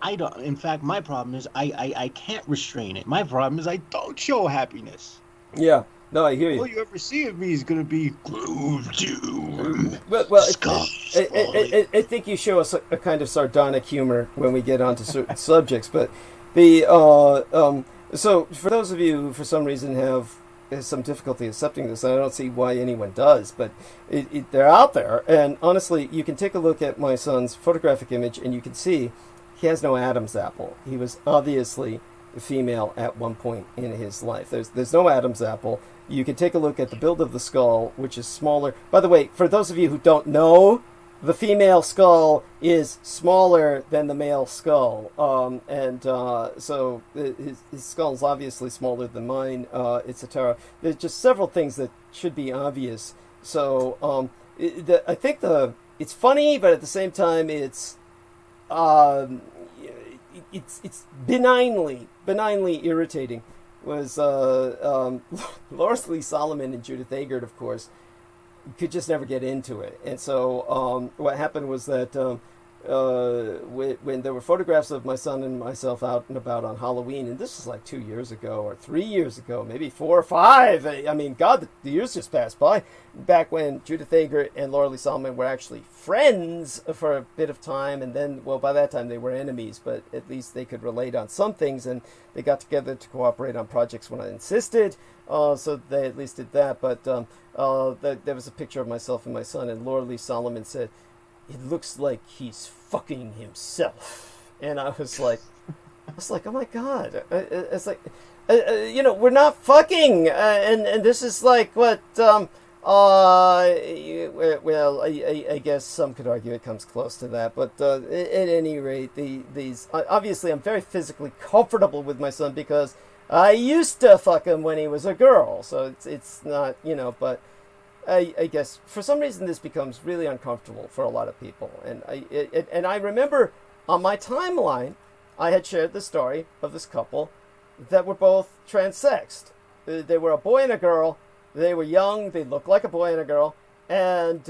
I don't. In fact, my problem is I can't restrain it. My problem is I don't show happiness. Yeah. No, I hear you. All you ever see of me is going to be gloom, doom. Well, I think you show us a kind of sardonic humor when we get onto certain subjects. But So, for those of you who, for some reason, have some difficulty accepting this, and I don't see why anyone does, but they're out there. And honestly, you can take a look at my son's photographic image, and you can see he has no Adam's apple. He was obviously a female at one point in his life. There's no Adam's apple. You can take a look at the build of the skull, which is smaller. By the way, for those of you who don't know, the female skull is smaller than the male skull, so his skull is obviously smaller than mine. It's a Terra. There's just several things that should be obvious. So I think it's funny, but at the same time, it's benignly irritating. Was Loris Lee Solomon and Judith Agard, of course, could just never get into it. And so what happened was that when there were photographs of my son and myself out and about on Halloween, and this was like 2 years ago or 3 years ago, maybe 4 or 5. I mean, God, the years just passed by. Back when Judith Agard and Laura Lee Solomon were actually friends for a bit of time, and then, well, by that time they were enemies, but at least they could relate on some things, and they got together to cooperate on projects when I insisted. So they at least did that. But there was a picture of myself and my son, and Laura Lee Solomon said, "It looks like he's fucking himself." And I was like, oh my God. It's like, we're not fucking. And this is like what, well, I guess some could argue it comes close to that. But at any rate, these obviously I'm very physically comfortable with my son because I used to fuck him when he was a girl. So it's not, but I guess for some reason this becomes really uncomfortable for a lot of people. And I remember on my timeline, I had shared the story of this couple that were both transsexed. They were a boy and a girl. They were young. They looked like a boy and a girl. And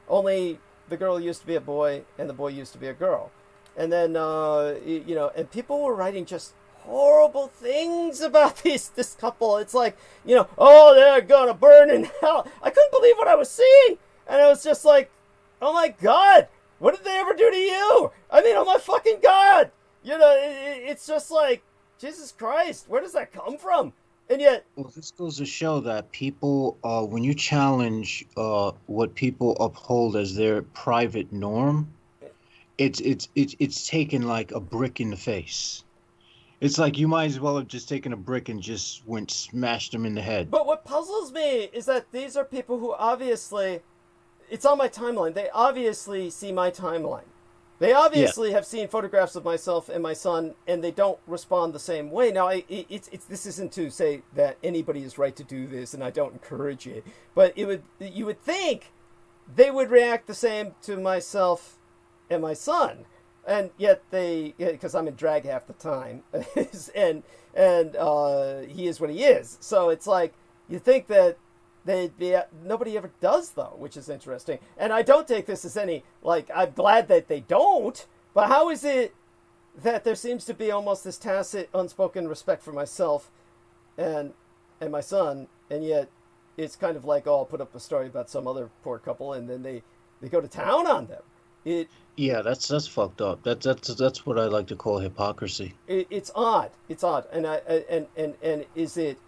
only the girl used to be a boy and the boy used to be a girl. And then, and people were writing just horrible things about this couple. It's like, oh, they're gonna burn in hell. I couldn't believe what I was seeing. And I was just like, oh my God, what did they ever do to you? I mean, oh my fucking God. It's just like, Jesus Christ, where does that come from? And yet, well, this goes to show that people, when you challenge what people uphold as their private norm, it's taken like a brick in the face. It's like you might as well have just taken a brick and just smashed them in the head. But what puzzles me is that these are people who obviously, it's on my timeline. They obviously see my timeline. They obviously have seen photographs of myself and my son, and they don't respond the same way. Now, this isn't to say that anybody is right to do this, and I don't encourage it. But you would think they would react the same to myself and my son. And yet because I'm in drag half the time, and he is what he is. So it's like, you think that nobody ever does, though, which is interesting. And I don't take this as any, like, I'm glad that they don't, but how is it that there seems to be almost this tacit, unspoken respect for myself and my son, and yet it's kind of like, oh, I'll put up a story about some other poor couple, and then they go to town on them. Yeah, that's fucked up. That's what I like to call hypocrisy. It's odd. It's odd. And is it?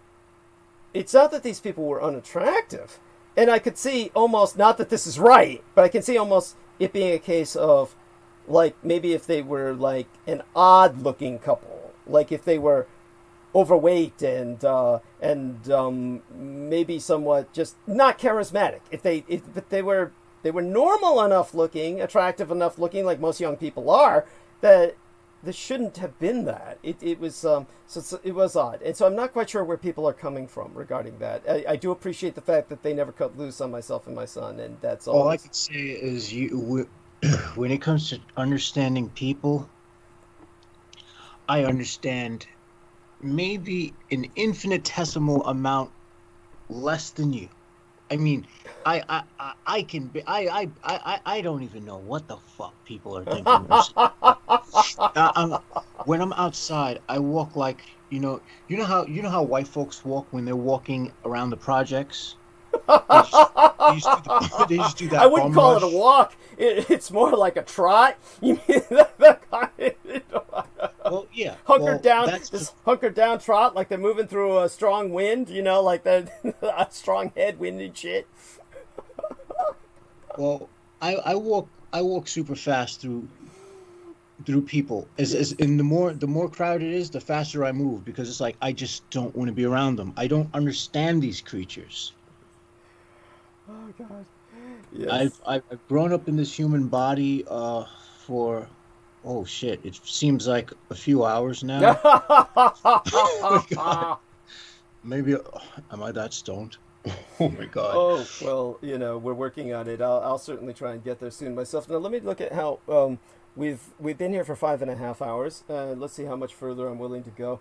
It's not that these people were unattractive, and I could see almost, not that this is right, but I can see almost it being a case of, like, maybe if they were like an odd-looking couple, like if they were overweight and maybe somewhat just not charismatic. But they were normal enough looking, attractive enough looking, like most young people are, that this shouldn't have been that. It was it was odd, and so I'm not quite sure where people are coming from regarding that. I do appreciate the fact that they never cut loose on myself and my son, and that's all. All I can say is, when it comes to understanding people, I understand maybe an infinitesimal amount less than you. I mean, I don't even know what the fuck people are thinking. When I'm outside, I walk like, you know how white folks walk when they're walking around the projects. They just do that. I wouldn't call it a walk. It's more like a trot. You mean that kind of, Well, Yeah, hunkered down, that's this hunkered down trot, like they're moving through a strong wind, you know, like the a strong headwind and shit. Well, I walk super fast through people. As in the more crowded it is, the faster I move, because it's like I just don't want to be around them. I don't understand these creatures. Oh God. Yes. I've grown up in this human body for, oh shit, it seems like a few hours now. Oh my God. Maybe am I that stoned? Oh my God. Oh well, you know, we're working on it. I'll certainly try and get there soon myself. Now let me look at how we've been here for 5.5 hours. Let's see how much further I'm willing to go.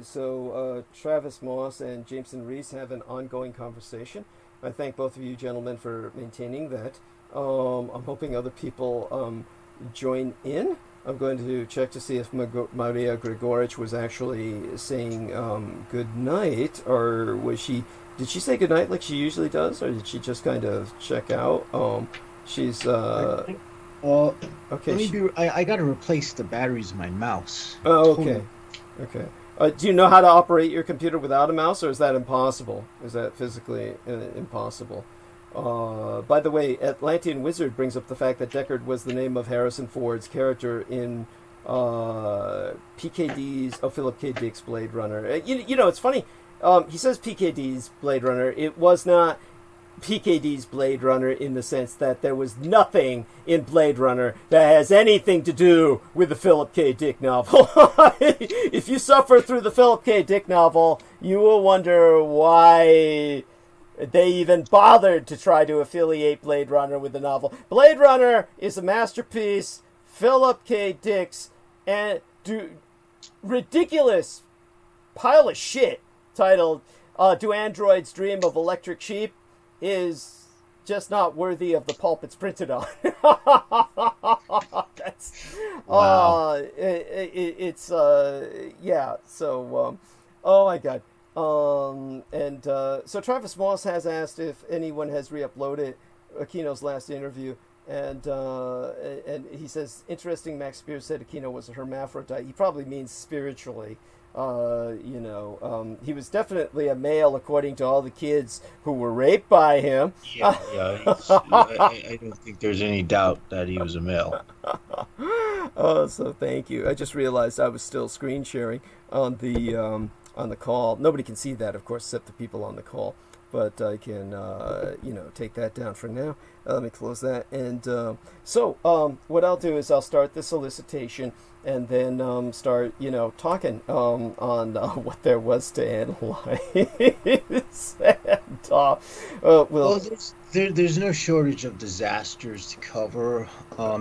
So Travis Moss and Jameson Reese have an ongoing conversation. I thank both of you gentlemen for maintaining that. I'm hoping other people join in. I'm going to check to see if Maria Grigorich was actually saying good night, or did she say good night like she usually does, or did she just kind of check out? She's okay. I gotta replace the batteries in my mouse. Oh, okay. Okay. Do you know how to operate your computer without a mouse, or is that impossible? Is that physically impossible? By the way, Atlantean Wizard brings up the fact that Deckard was the name of Harrison Ford's character in Philip K. Dick's Blade Runner. You know, it's funny. He says PKD's Blade Runner. It was not PKD's Blade Runner in the sense that there was nothing in Blade Runner that has anything to do with the Philip K. Dick novel. If you suffer through the Philip K. Dick novel, you will wonder why they even bothered to try to affiliate Blade Runner with the novel. Blade Runner is a masterpiece. Philip K. Dick's and ridiculous pile of shit titled Do Androids Dream of Electric Sheep is just not worthy of the pulp it's printed on. That's, wow. It's yeah. So, oh my God. So Travis Moss has asked if anyone has re-uploaded Aquino's last interview, and he says, interesting. Max Spears said Aquino was a hermaphrodite. He probably means spiritually. He was definitely a male according to all the kids who were raped by him. Yeah. I don't think there's any doubt that he was a male. Oh, so thank you. I just realized I was still screen sharing on the call. Nobody can see that, of course, except the people on the call. But I can, take that down for now. Let me close that. And so what I'll do is I'll start the solicitation and then start, talking on what there was to analyze. There's no shortage of disasters to cover.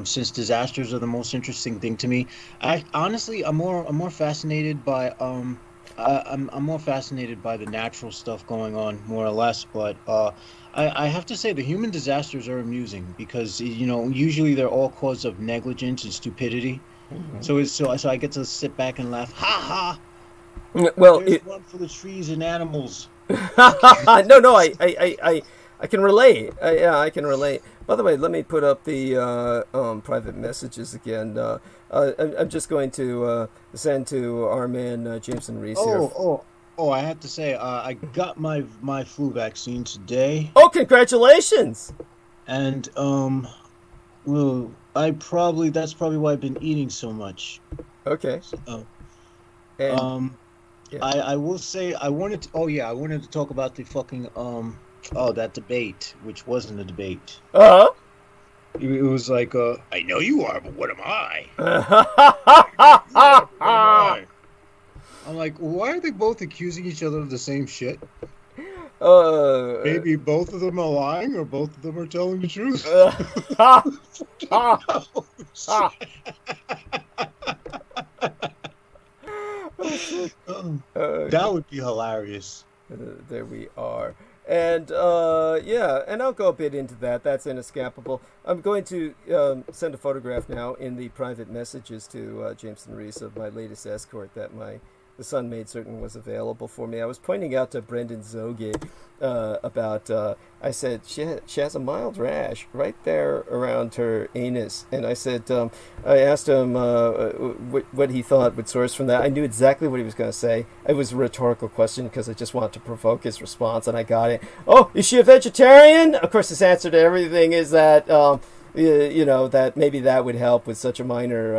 Since disasters are the most interesting thing to me, I'm more fascinated by I'm more fascinated by the natural stuff going on, more or less. But I have to say the human disasters are amusing because usually they're all cause of negligence and stupidity. Mm-hmm. So I get to sit back and laugh. Ha ha! Well, there's one for the trees and animals. No, I can relate. Yeah, I can relate. By the way, let me put up the private messages again. I'm just going to send to our man Jameson Reese here. Oh! I have to say, I got my flu vaccine today. Oh, congratulations! And well, that's probably why I've been eating so much. Okay. Yeah. I will say I wanted to talk about the fucking that debate, which wasn't a debate. Uh-huh. It was like, I know you are, but what am I? I'm like, why are they both accusing each other of the same shit? Maybe both of them are lying, or both of them are telling the truth. That would be hilarious. There we are. And and I'll go a bit into that. That's inescapable. I'm going to send a photograph now in the private messages to Jameson Reese of my latest escort that my the Sun made certain was available for me. I was pointing out to Brendan Zoge about, I said, she has a mild rash right there around her anus. And I said, I asked him what he thought would source from that. I knew exactly what he was going to say. It was a rhetorical question because I just wanted to provoke his response, and I got it. Oh, is she a vegetarian? Of course, his answer to everything is that, that maybe that would help with such a minor,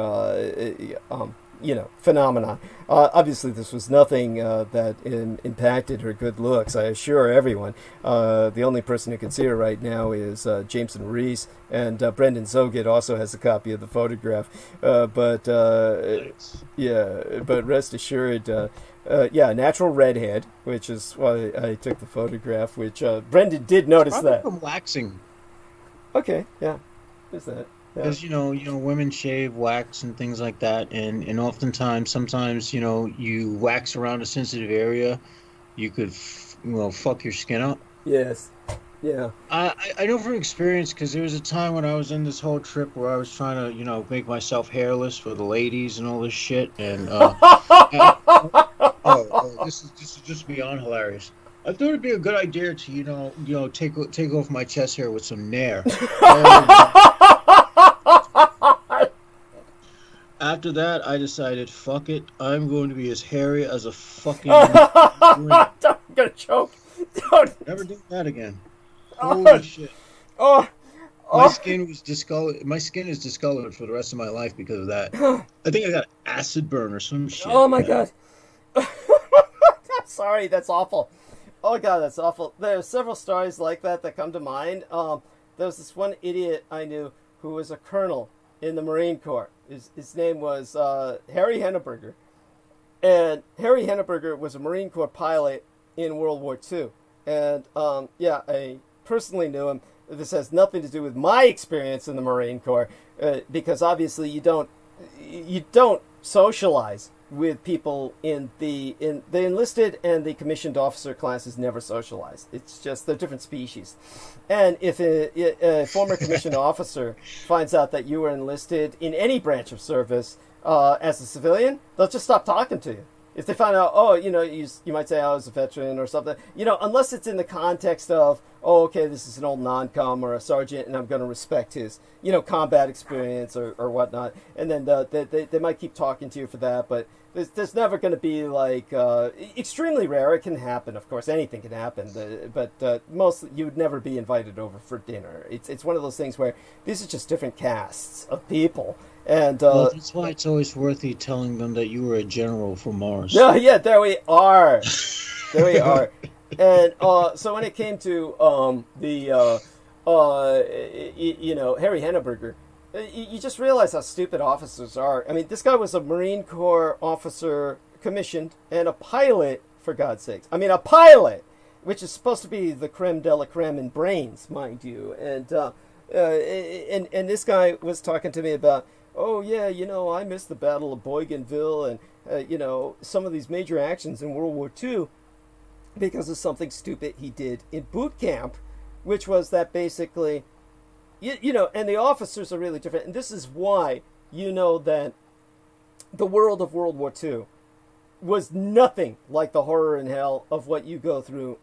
phenomenon. Obviously, this was nothing that impacted her good looks. I assure everyone. The only person who can see her right now is Jameson Reese, and Brendan Zoget also has a copy of the photograph. But rest assured, natural redhead, which is why I took the photograph. Which Brendan did notice Probably that. from waxing. Okay, yeah, there's that. Because women shave, wax, and things like that, and oftentimes, sometimes, you wax around a sensitive area, you could, fuck your skin up. Yes, yeah. I know from experience, because there was a time when I was in this whole trip where I was trying to, make myself hairless for the ladies and all this shit, and this is just beyond hilarious. I thought it'd be a good idea to, take off my chest hair with some nair. After that, I decided, fuck it. I'm going to be as hairy as a fucking... I'm gonna choke. Don't. Never do that again. Holy shit. My skin was discolored. My skin is discolored for the rest of my life because of that. I think I got acid burn or some shit. Oh my god. I'm sorry, that's awful. Oh god, that's awful. There are several stories like that come to mind. There was this one idiot I knew who was a colonel in the Marine Corps. His name was Harry Henneberger. And Harry Henneberger was a Marine Corps pilot in World War II. And I personally knew him. This has nothing to do with my experience in the Marine Corps, because obviously you don't socialize with people in the enlisted and the commissioned officer classes. Never socialize. It's just they're different species. And if a former commissioned officer finds out that you were enlisted in any branch of service as a civilian, they'll just stop talking to you. If they find out, you might say I was a veteran or something, unless it's in the context of, this is an old non-com or a sergeant, and I'm going to respect his, combat experience or whatnot. And then they might keep talking to you for that, but there's never going to be like, extremely rare. It can happen, of course. Anything can happen, but mostly you would never be invited over for dinner. It's one of those things where these are just different castes of people. And that's why it's always worth you telling them that you were a general from Mars. Yeah, there we are. There we are. And so when it came to Harry Henneberger, you just realize how stupid officers are. I mean, this guy was a Marine Corps officer commissioned and a pilot, for God's sakes. I mean, a pilot, which is supposed to be the creme de la creme in brains, mind you. And this guy was talking to me about, I missed the Battle of Bougainville and, some of these major actions in World War II because of something stupid he did in boot camp, which was that basically, and the officers are really different. And this is why that the world of World War II was nothing like the horror and hell of what you go through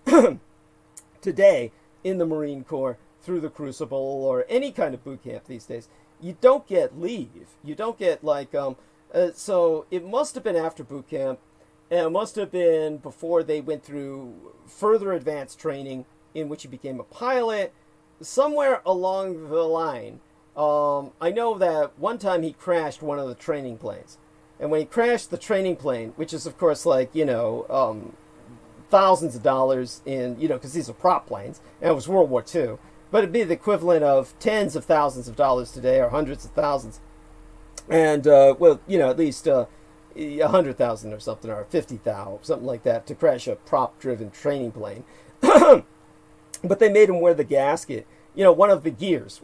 today in the Marine Corps through the Crucible or any kind of boot camp these days. You don't get leave. You don't get so it must have been after boot camp, and it must have been before they went through further advanced training in which he became a pilot. Somewhere along the line, I know that one time he crashed one of the training planes. And when he crashed the training plane, which is of course thousands of dollars in, because these are prop planes, and it was World War II. But it'd be the equivalent of tens of thousands of dollars today, or hundreds of thousands. And, at least 100,000 or something, or 50,000, something like that, to crash a prop-driven training plane. But they made him wear the gasket, one of the gears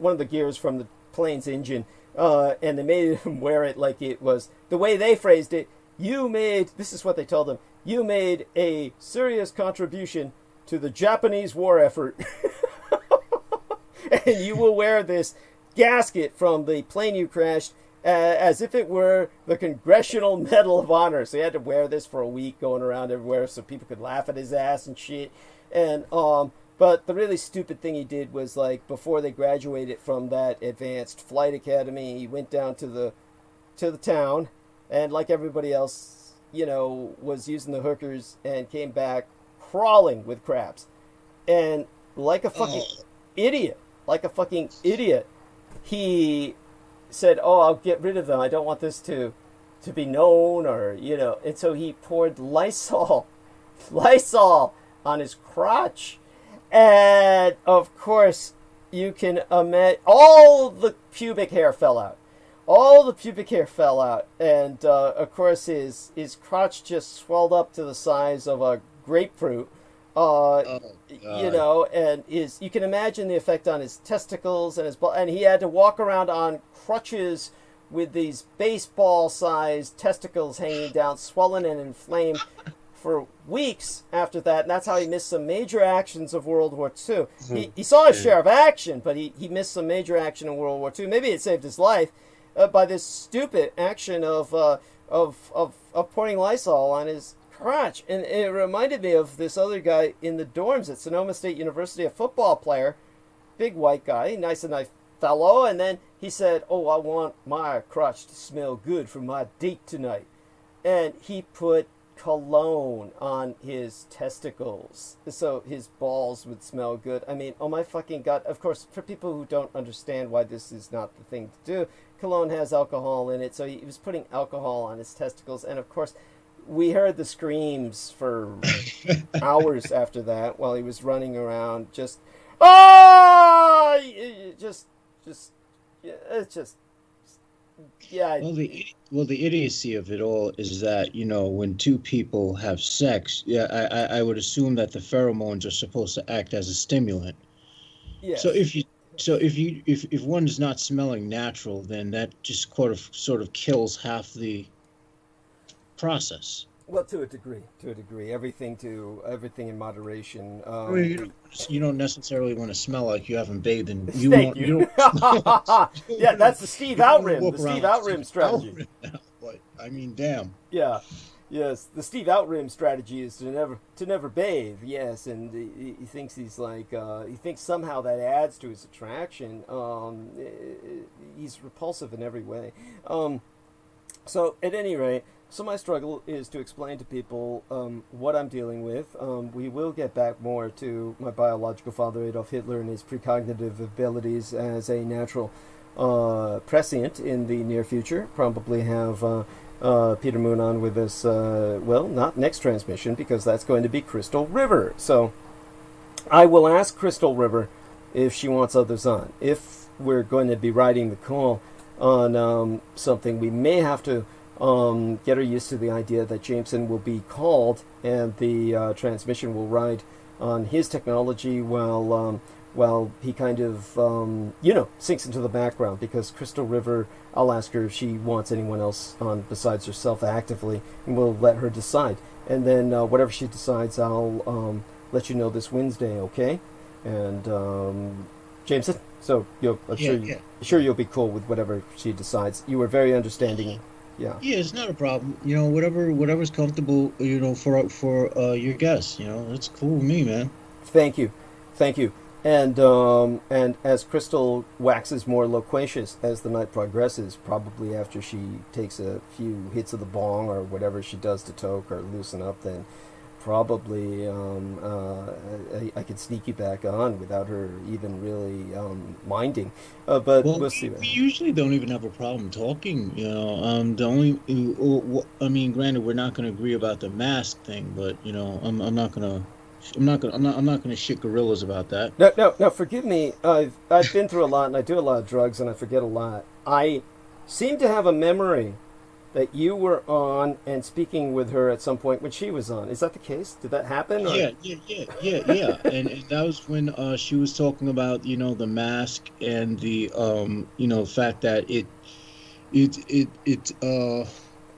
from the plane's engine, and they made him wear it like it was, the way they phrased it, this is what they told him, you made a serious contribution to the Japanese war effort. And you will wear this gasket from the plane you crashed as if it were the Congressional Medal of Honor. So he had to wear this for a week, going around everywhere, so people could laugh at his ass and shit. And but the really stupid thing he did was, like, before they graduated from that advanced flight academy, he went down to the town, and like everybody else, you know, was using the hookers, and came back crawling with crabs. And like a fucking idiot, he said, "Oh, I'll get rid of them. I don't want this to be known," or, you know. And so he poured Lysol on his crotch, and of course you can imagine all the pubic hair fell out. And of course his crotch just swelled up to the size of a grapefruit. You know, and you can imagine the effect on his testicles and and he had to walk around on crutches with these baseball-sized testicles hanging down, swollen and inflamed, for weeks after that. And that's how he missed some major actions of World War II. He saw his share of action, but he missed some major action in World War II. Maybe it saved his life by this stupid action of pouring Lysol on his crotch. And it reminded me of this other guy in the dorms at Sonoma State University, a football player, big white guy, nice fellow. And then he said, "Oh, I want my crotch to smell good for my date tonight." And he put cologne on his testicles so his balls would smell good. I mean, oh my fucking God. Of course, for people who don't understand why this is not the thing to do, cologne has alcohol in it, so he was putting alcohol on his testicles. And of course, we heard the screams for hours after that while he was running around just yeah. Well, the idiocy of it all is that, you know, when two people have sex, I would assume that the pheromones are supposed to act as a stimulant. Yes. So if one is not smelling natural, then that just sort of kills half the process. Well, to a degree, everything in moderation. You don't necessarily want to smell like you haven't bathed in. Yeah, that's the Steve Outrim strategy. But I mean, damn. Yeah, yes, the Steve Outrim strategy is to never bathe. Yes, and he thinks he thinks somehow that adds to his attraction. He's repulsive in every way. So at any rate. So my struggle is to explain to people what I'm dealing with. We will get back more to my biological father, Adolf Hitler, and his precognitive abilities as a natural prescient in the near future. Probably have Peter Moon on with us, well, not next transmission, because that's going to be Crystal River. So I will ask Crystal River if she wants others on. If we're going to be riding the call on something, we may have to get her used to the idea that Jameson will be called and the transmission will ride on his technology while he kind of, sinks into the background, because Crystal River, I'll ask her if she wants anyone else on besides herself actively, and we'll let her decide. And then whatever she decides, I'll let you know this Wednesday, okay? And Jameson, so I'm sure you'll be cool with whatever she decides. You were very understanding. Yeah, it's not a problem. You know, whatever's comfortable, you know, for your guests. You know, it's cool with me, man. Thank you. And as Crystal waxes more loquacious as the night progresses, probably after she takes a few hits of the bong or whatever she does to toke or loosen up, then probably I could sneak you back on without her even really minding. But we'll see. We usually don't even have a problem talking. You know, the only, I mean, granted, we're not going to agree about the mask thing, but you know, I'm not gonna shit gorillas about that. No. Forgive me. I've been through a lot, and I do a lot of drugs, and I forget a lot. I seem to have a memory that you were on and speaking with her at some point when she was on. Is that the case? Did that happen? Or? Yeah. and that was when she was talking about, you know, the mask and the you know, fact that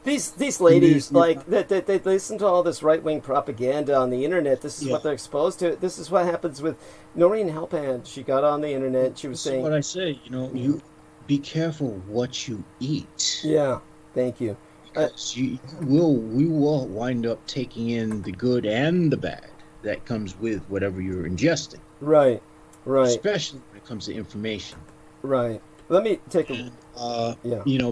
These ladies, like, they listen to all this right-wing propaganda on the internet. This is what they're exposed to. This is what happens with Noreen Halpand. She got on the internet. She was saying... what I say, you know, be careful what you eat. Yeah, thank you. Because we will wind up taking in the good and the bad that comes with whatever you're ingesting. Right. Especially when it comes to information. Right. Let me take a...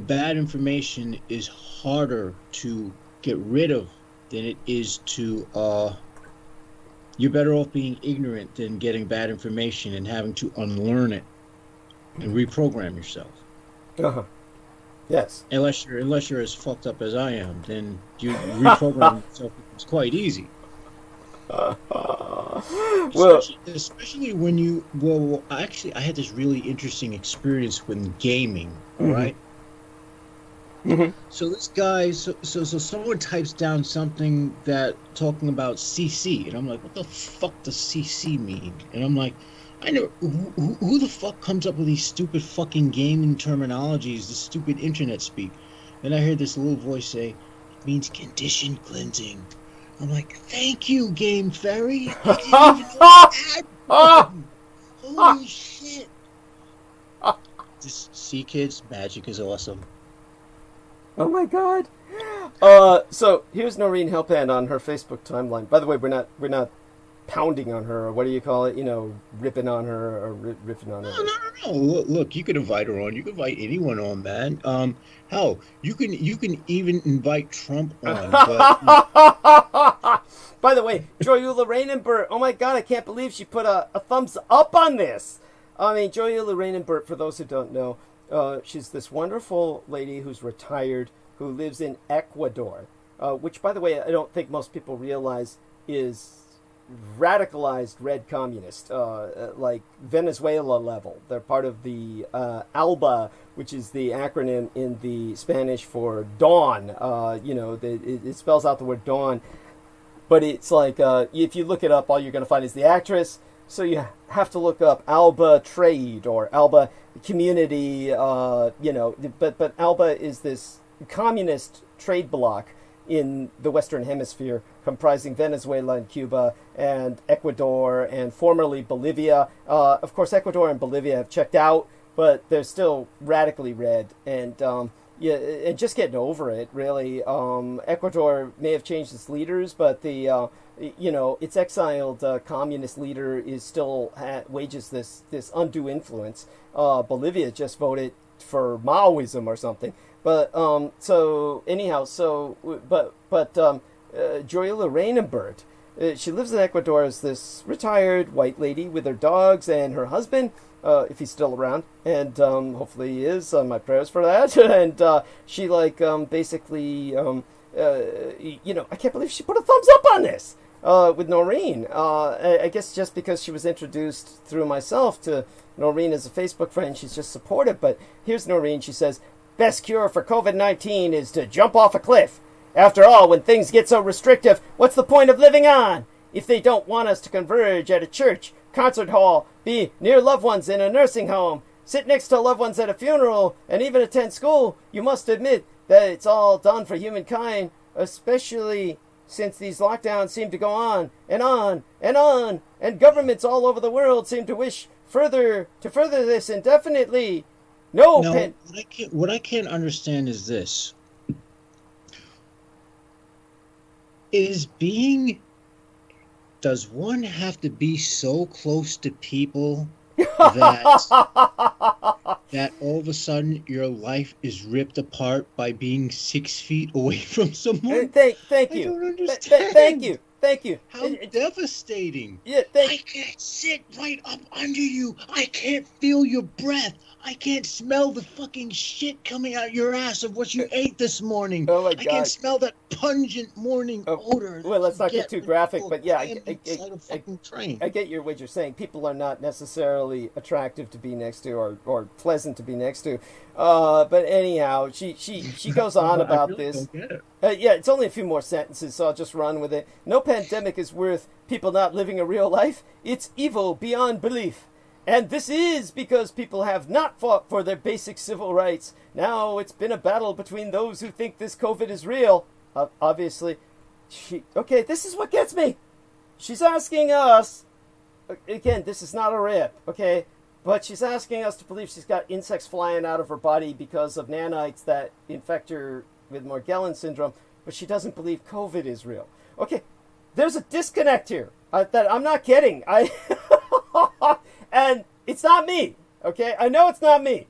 Bad information is harder to get rid of than it is to... you're better off being ignorant than getting bad information and having to unlearn it and reprogram yourself. Uh-huh. Yes. Unless you're as fucked up as I am, then you reprogram yourself. It's quite easy. Especially when you... Well, actually, I had this really interesting experience when gaming, all right? Mm-hmm. So this guy... So someone types down something that... talking about CC, and I'm like, what the fuck does CC mean? And I'm like, I know... Who the fuck comes up with these stupid fucking gaming terminologies, this stupid internet speak? And I heard this little voice say, it means condition cleansing. I'm like, thank you, Game Fairy. I didn't even know holy shit. Just see, kids, magic is awesome. Oh my god. So here's Noreen Helpand on her Facebook timeline. By the way, we're not pounding on her, or what do you call it? Ripping on her or ripping on her. No. Look, you can invite her on. You can invite anyone on, man. Hell, you can even invite Trump on. But... By the way, Joyula Rainenbert, oh my god, I can't believe she put a thumbs up on this. I mean, Joyula Rainenbert, for those who don't know, she's this wonderful lady who's retired, who lives in Ecuador, which, by the way, I don't think most people realize is radicalized red communist, like Venezuela level. They're part of the ALBA, which is the acronym in the Spanish for dawn. It spells out the word dawn, but it's like if you look it up, all you're going to find is the actress. So you have to look up ALBA Trade or ALBA Community. But ALBA is this communist trade bloc in the Western Hemisphere, comprising Venezuela and Cuba and Ecuador and formerly Bolivia. Of course, Ecuador and Bolivia have checked out, but they're still radically red. And and just getting over it, really. Ecuador may have changed its leaders, but the its exiled communist leader is still wages this undue influence. Bolivia just voted for Maoism or something. But Joyula Rainenbert, she lives in Ecuador as this retired white lady with her dogs and her husband, if he's still around, and hopefully he is. My prayers for that. And she basically, I can't believe she put a thumbs up on this with Noreen. I guess just because she was introduced through myself to Noreen as a Facebook friend, she's just supportive. But here's Noreen. She says, best cure for COVID-19 is to jump off a cliff. After all, when things get so restrictive, what's the point of living on? If they don't want us to converge at a church, concert hall, be near loved ones in a nursing home, sit next to loved ones at a funeral, and even attend school, you must admit that it's all done for humankind, especially since these lockdowns seem to go on and on and on, and governments all over the world seem to wish further this indefinitely. What I can't understand is this. Does one have to be so close to people that all of a sudden your life is ripped apart by being 6 feet away from someone? Thank you. I don't understand. Thank you. How devastating. Yeah, I can't sit right up under you. I can't feel your breath. I can't smell the fucking shit coming out your ass of what you ate this morning. Oh my God. I can't smell that pungent morning odor. Well, let's not get too graphic, but yeah, I get what you're saying. People are not necessarily attractive to be next to or pleasant to be next to. But anyhow, she goes on about really this. Don't get it. Yeah, it's only a few more sentences, so I'll just run with it. No pandemic is worth people not living a real life. It's evil beyond belief. And this is because people have not fought for their basic civil rights. Now it's been a battle between those who think this COVID is real. Obviously. Okay, this is what gets me. She's asking us. Again, this is not a rip, okay? But she's asking us to believe she's got insects flying out of her body because of nanites that infect her with Morgellons syndrome, but she doesn't believe COVID is real. Okay, there's a disconnect here that I'm not getting. And it's not me, okay? I know it's not me.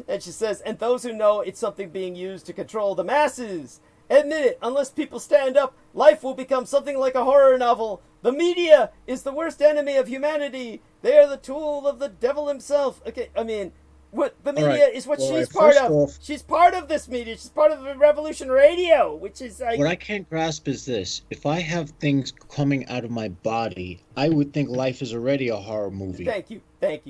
And she says, and those who know it's something being used to control the masses. Admit it, unless people stand up, life will become something like a horror novel. The media is the worst enemy of humanity. They are the tool of the devil himself. Okay, I mean, what the media is what she's part of. She's part of this media. She's part of the Revolution Radio, which is like... What I can't grasp is this. If I have things coming out of my body, I would think life is already a horror movie. Thank you. I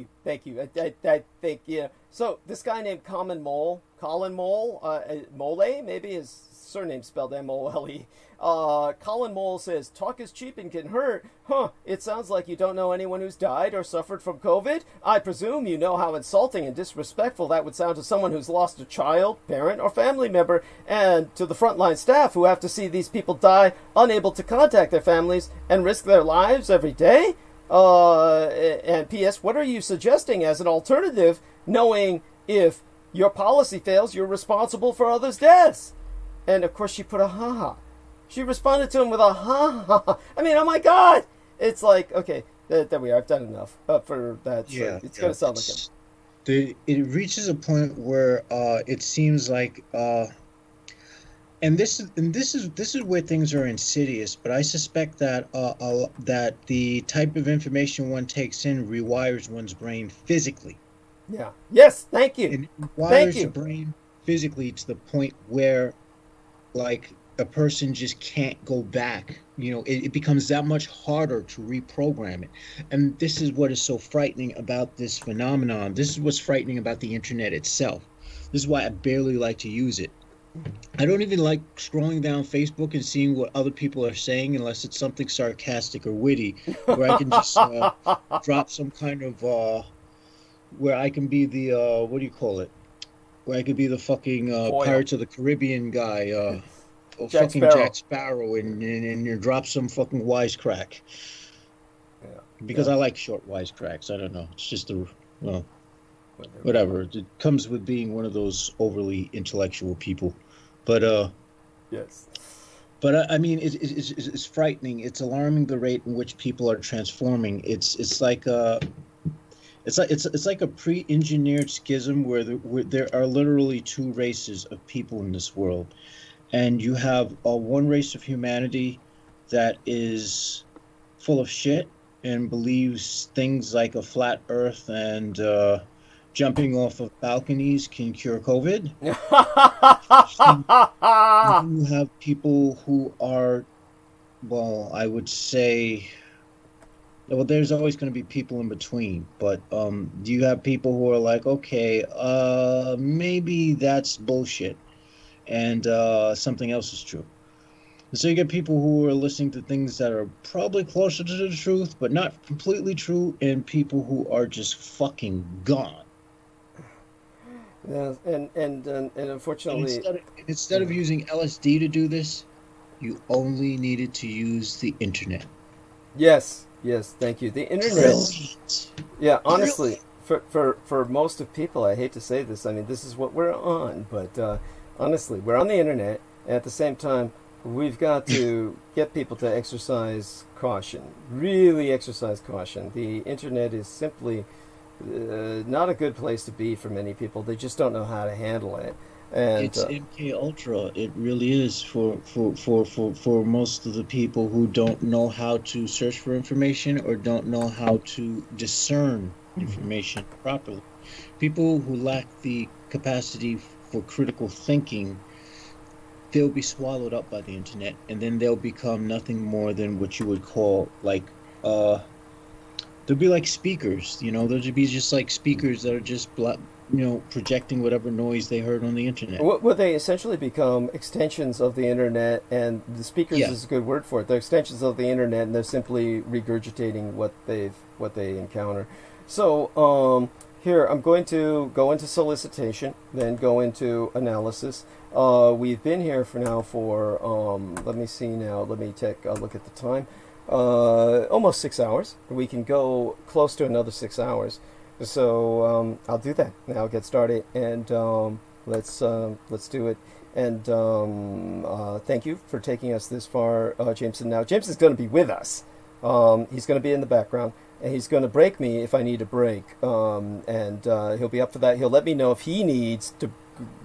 think, yeah. So this guy named Colin Mole, Mole, maybe his surname spelled M-O-L-E. Colin Mole says, talk is cheap and can hurt. Huh, it sounds like you don't know anyone who's died or suffered from COVID. I presume you know how insulting and disrespectful that would sound to someone who's lost a child, parent, or family member, and to the frontline staff who have to see these people die unable to contact their families and risk their lives every day. And P.S., what are you suggesting as an alternative, knowing if your policy fails, you're responsible for others' deaths? And, of course, she put a ha-ha. She responded to him with a ha-ha. I mean, oh, my God. It's like, okay, there we are. I've done enough for that. So Yeah, it's going to sound like him. It reaches a point where it seems like, and this is where things are insidious. But I suspect that that the type of information one takes in rewires one's brain physically. Yeah. Yes. Thank you. And it rewires the brain physically to the point where, like, a person just can't go back. You know, it becomes that much harder to reprogram it. And this is what is so frightening about this phenomenon. This is what's frightening about the internet itself. This is why I barely like to use it. I don't even like scrolling down Facebook and seeing what other people are saying unless it's something sarcastic or witty, where I can just drop some kind of, where I can be the, what do you call it? Where I could be the fucking Pirates of the Caribbean guy, or Jack Sparrow, and you drop some fucking wisecrack. Yeah. Because I like short wisecracks. I don't know. It's just whatever. It comes with being one of those overly intellectual people. But yes. But I mean, it's frightening. It's alarming the rate in which people are transforming. It's like a pre-engineered schism where there are literally two races of people in this world, and you have one race of humanity that is full of shit and believes things like a flat Earth and jumping off of balconies can cure COVID. And you have people who are, well, I would say, well, there's always going to be people in between, but you have people who are like, okay, maybe that's bullshit, and something else is true. So you get people who are listening to things that are probably closer to the truth, but not completely true, and people who are just fucking gone. Yeah, and unfortunately, and instead of using LSD to do this, you only needed to use the internet. Yes, thank you. The internet. Brilliant. Yeah, honestly, for most of people, I hate to say this. I mean, this is what we're on, but honestly, we're on the internet. And at the same time, we've got to get people to exercise caution. Really exercise caution. The internet is simply not a good place to be for many people. They just don't know how to handle it. And it's MK Ultra. It really is for most of the people who don't know how to search for information or don't know how to discern information properly. People who lack the capacity for critical thinking, they'll be swallowed up by the internet, and then they'll become nothing more than what you would call like they'll be like speakers, you know. They'll be just like speakers that are just, projecting whatever noise they heard on the internet. Well, they essentially become extensions of the internet, and the speakers is a good word for it. They're extensions of the internet, and they're simply regurgitating what they encounter. So here, I'm going to go into solicitation, then go into analysis. We've been here for let me see now. Let me take a look at the time. Almost 6 hours. We can go close to another 6 hours. So I'll do that. Now I'll get started, and let's do it. And thank you for taking us this far, Jameson. Now Jameson's going to be with us. He's going to be in the background, and he's going to break me if I need a break. And he'll be up for that. He'll let me know if he needs to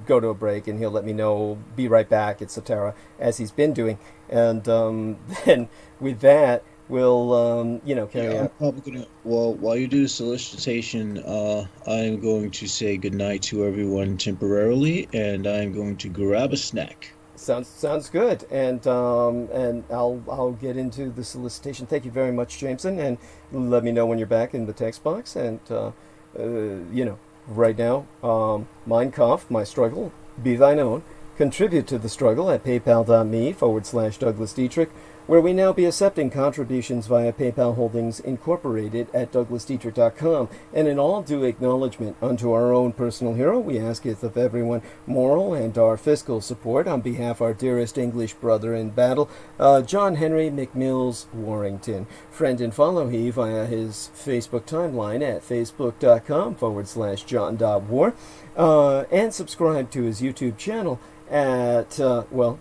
go to a break, and he'll let me know, be right back, etc., as he's been doing. And then with that, we'll carry on. I'm probably gonna. Well, while you do the solicitation, I'm going to say goodnight to everyone temporarily, and I'm going to grab a snack. Sounds good, and I'll get into the solicitation. Thank you very much, Jameson, and let me know when you're back in the text box. And right now, Mein Kampf, my struggle, be thine own. Contribute to the struggle at paypal.me/Douglas Dietrich, where we now be accepting contributions via PayPal Holdings Incorporated at DouglasDietrich.com. And in all due acknowledgement unto our own personal hero, we asketh of everyone moral and our fiscal support on behalf our dearest English brother in battle, John Henry McMills Warrington. Friend and follow he via his Facebook timeline at facebook.com/John.War, and subscribe to his YouTube channel at,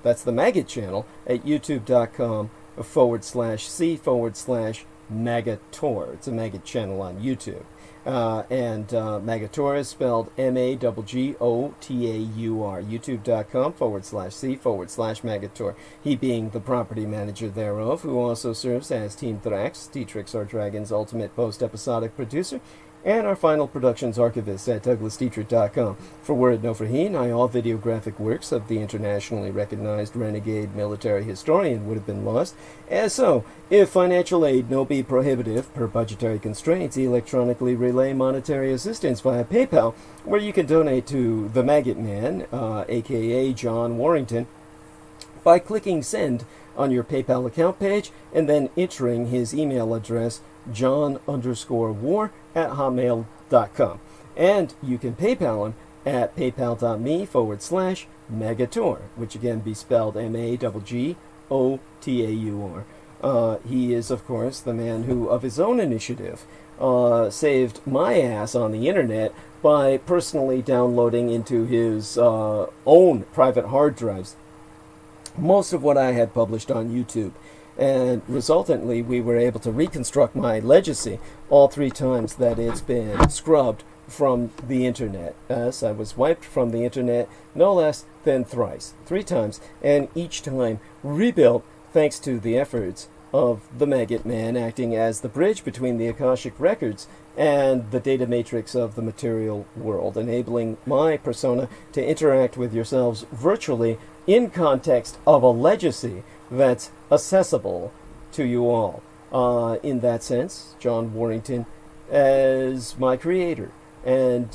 that's the Maggot channel at youtube.com/C/Magator. It's a Maggot channel on YouTube. And Magator is spelled MAGGOTAUR. youtube.com/C/Magator. He being the property manager thereof, who also serves as Team Thrax, Dietrich's Our Dragon's ultimate post-episodic producer, and our final productions archivist at DouglasDietrich.com. For word no for he, nigh all videographic works of the internationally recognized renegade military historian would have been lost. As so, if financial aid no be prohibitive per budgetary constraints, electronically relay monetary assistance via PayPal, where you can donate to the Maggot Man, aka John Warrington, by clicking send on your PayPal account page and then entering his email address, john_war@hotmail.com. And you can PayPal him at paypal.me/Magator, which again be spelled MAGGOTAUR. He is, of course, the man who, of his own initiative, saved my ass on the internet by personally downloading into his own private hard drives most of what I had published on YouTube. And resultantly, we were able to reconstruct my legacy all 3 times that it's been scrubbed from the internet. Yes, I was wiped from the internet no less than thrice, 3 times, and each time rebuilt thanks to the efforts of the Maggot Man acting as the bridge between the Akashic records and the data matrix of the material world, enabling my persona to interact with yourselves virtually in context of a legacy that's accessible to you all. In that sense, John Warrington as my creator. And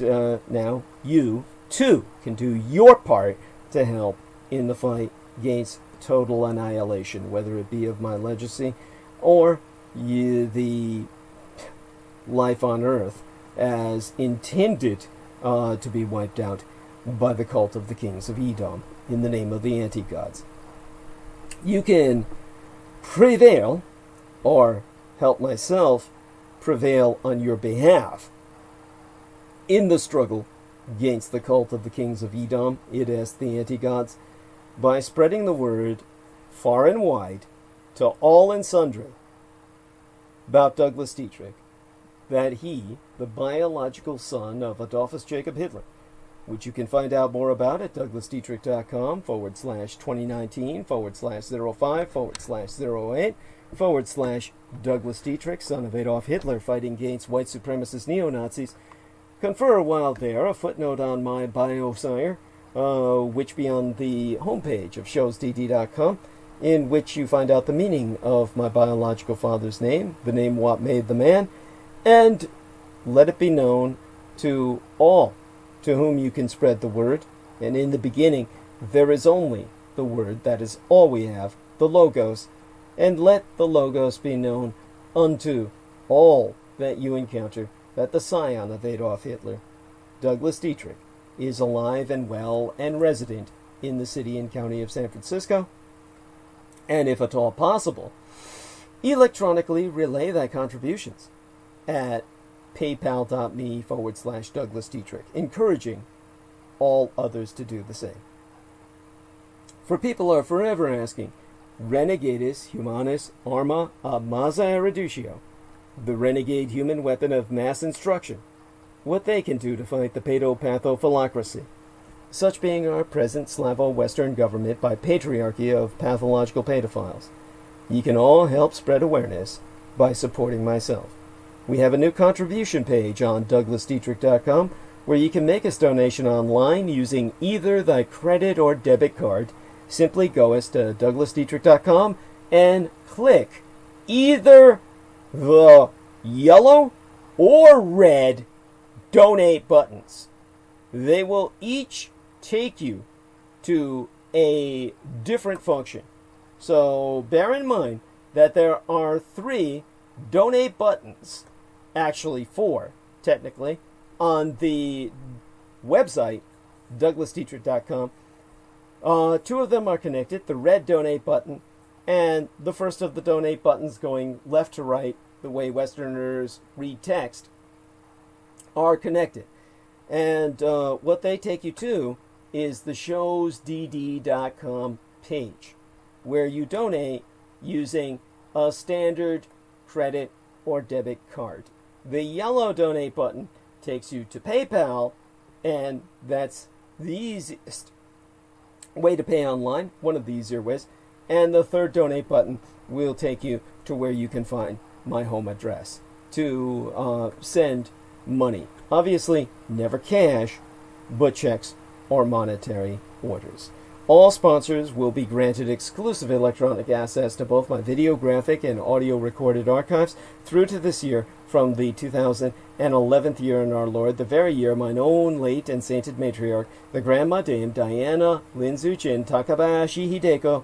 now you, too, can do your part to help in the fight against total annihilation, whether it be of my legacy or the life on Earth as intended to be wiped out by the cult of the kings of Edom in the name of the anti-gods. You can prevail, or help myself prevail on your behalf in the struggle against the cult of the kings of Edom, i.e. the anti-gods, by spreading the word far and wide to all and sundry about Douglas Dietrich, that he, the biological son of Adolphus Jacob Hitler, which you can find out more about at douglasdietrich.com/2019/05/08/Douglas Dietrich, son of Adolf Hitler, fighting against white supremacist neo-Nazis. Confer while there a footnote on my bio, sire, which be on the homepage of showsdd.com, in which you find out the meaning of my biological father's name, the name what made the man, and let it be known to all to whom you can spread the word. And in the beginning there is only the word, that is all we have, the Logos, and let the Logos be known unto all that you encounter, that the scion of Adolf Hitler, Douglas Dietrich, is alive and well and resident in the city and county of San Francisco, and if at all possible, electronically relay thy contributions at paypal.me/Douglas Dietrich, encouraging all others to do the same. For people are forever asking, Renegadus Humanus Arma a Massa Reductio, the renegade human weapon of mass instruction, what they can do to fight the paedopathophyllocracy, such being our present Slavo-Western government by patriarchy of pathological pedophiles. You can all help spread awareness by supporting myself. We have a new contribution page on DouglasDietrich.com where you can make us donation online using either thy credit or debit card. Simply go us to DouglasDietrich.com and click either the yellow or red donate buttons. They will each take you to a different function. So bear in mind that there are 3 donate buttons, actually 4 technically, on the website, DouglasDietrich.com. 2 of them are connected, the red donate button and the first of the donate buttons going left to right, the way Westerners read text, are connected. And what they take you to is the showsdd.com page, where you donate using a standard credit or debit card. The yellow donate button takes you to PayPal, and that's the easiest way to pay online, one of the easier ways. And the third donate button will take you to where you can find my home address to send money. Obviously, never cash, but checks or monetary orders. All sponsors will be granted exclusive electronic access to both my video, graphic, and audio recorded archives through to this year, from the 2011th year in our Lord, the very year mine own late and sainted matriarch, the Grandma Dame Diana Linzuchin Takabashi Hideko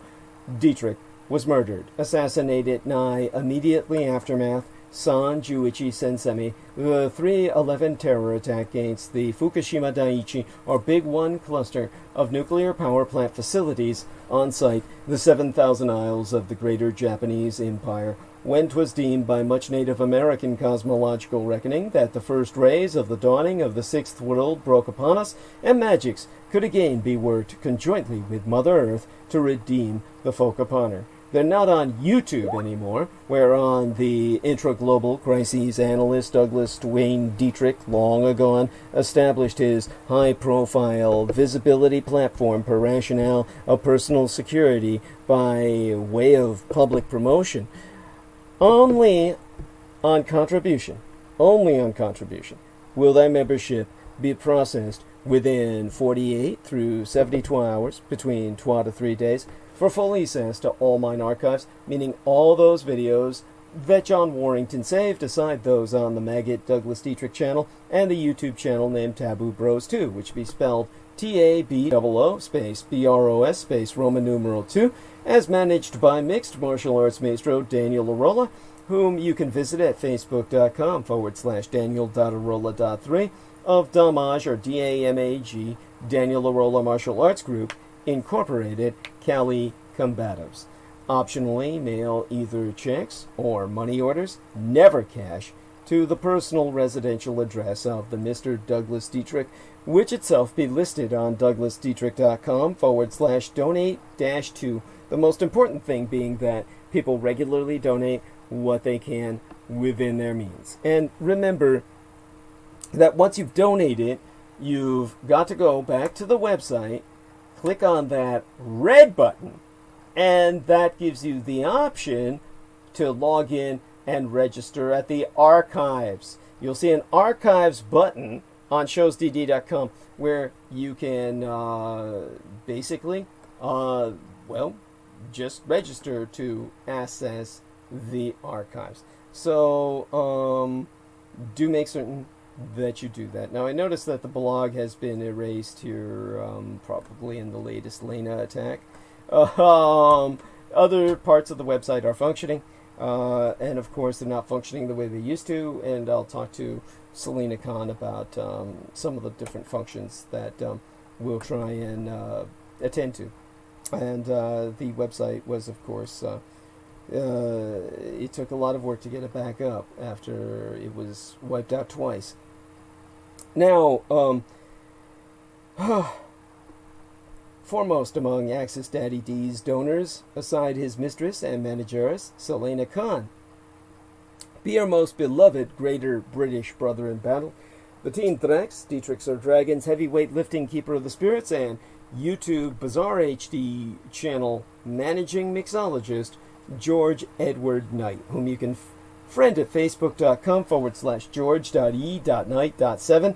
Dietrich, was murdered, assassinated nigh immediately aftermath, San Juichi Sensemi, the 3/11 terror attack against the Fukushima Daiichi, or Big One cluster of nuclear power plant facilities on site, the 7,000 isles of the greater Japanese Empire, when 'twas deemed by much Native American cosmological reckoning that the first rays of the dawning of the sixth world broke upon us, and magics could again be worked conjointly with Mother Earth to redeem the folk upon her. They're not on YouTube anymore, whereon the intra-global crises analyst Douglas Dwayne Dietrich long ago established his high-profile visibility platform per rationale of personal security by way of public promotion. Only on contribution will thy membership be processed within 48 through 72 hours, between 12 to 3 days, for full access to all mine archives, meaning all those videos that John Warrington saved, aside those on the Maggot Douglas Dietrich channel and the YouTube channel named Taboo Bros 2, which be spelled TABOO space BROS space Roman numeral 2, as managed by mixed martial arts maestro Daniel Arola, whom you can visit at facebook.com/Daniel.Arola.3 of Damage, or DAMAG, Daniel Arola Martial Arts Group, Incorporated, Cali Combatives. Optionally, mail either checks or money orders, never cash, to the personal residential address of the Mr. Douglas Dietrich, which itself be listed on DouglasDietrich.com/donate-2. The most important thing being that people regularly donate what they can within their means. And remember that once you've donated, you've got to go back to the website, click on that red button, and that gives you the option to log in and register at the archives. You'll see an archives button on showsdd.com where you can basically, just register to access the archives. So do make certain that you do that. Now, I noticed that the blog has been erased here, probably in the latest Lena attack. Other parts of the website are functioning, and of course they're not functioning the way they used to, and I'll talk to Selena Khan about some of the different functions that we'll try and attend to. And the website was, of course, It took a lot of work to get it back up after it was wiped out twice. Now, foremost among Axis Daddy D's donors, aside his mistress and manageress, Selena Khan. Be our most beloved greater British brother in battle, the Teen Threx, Dietrich Dragons heavyweight lifting keeper of the spirits, and YouTube Bizarre HD channel managing mixologist, George Edward Knight, whom you can friend at facebook.com/george.e.knight.7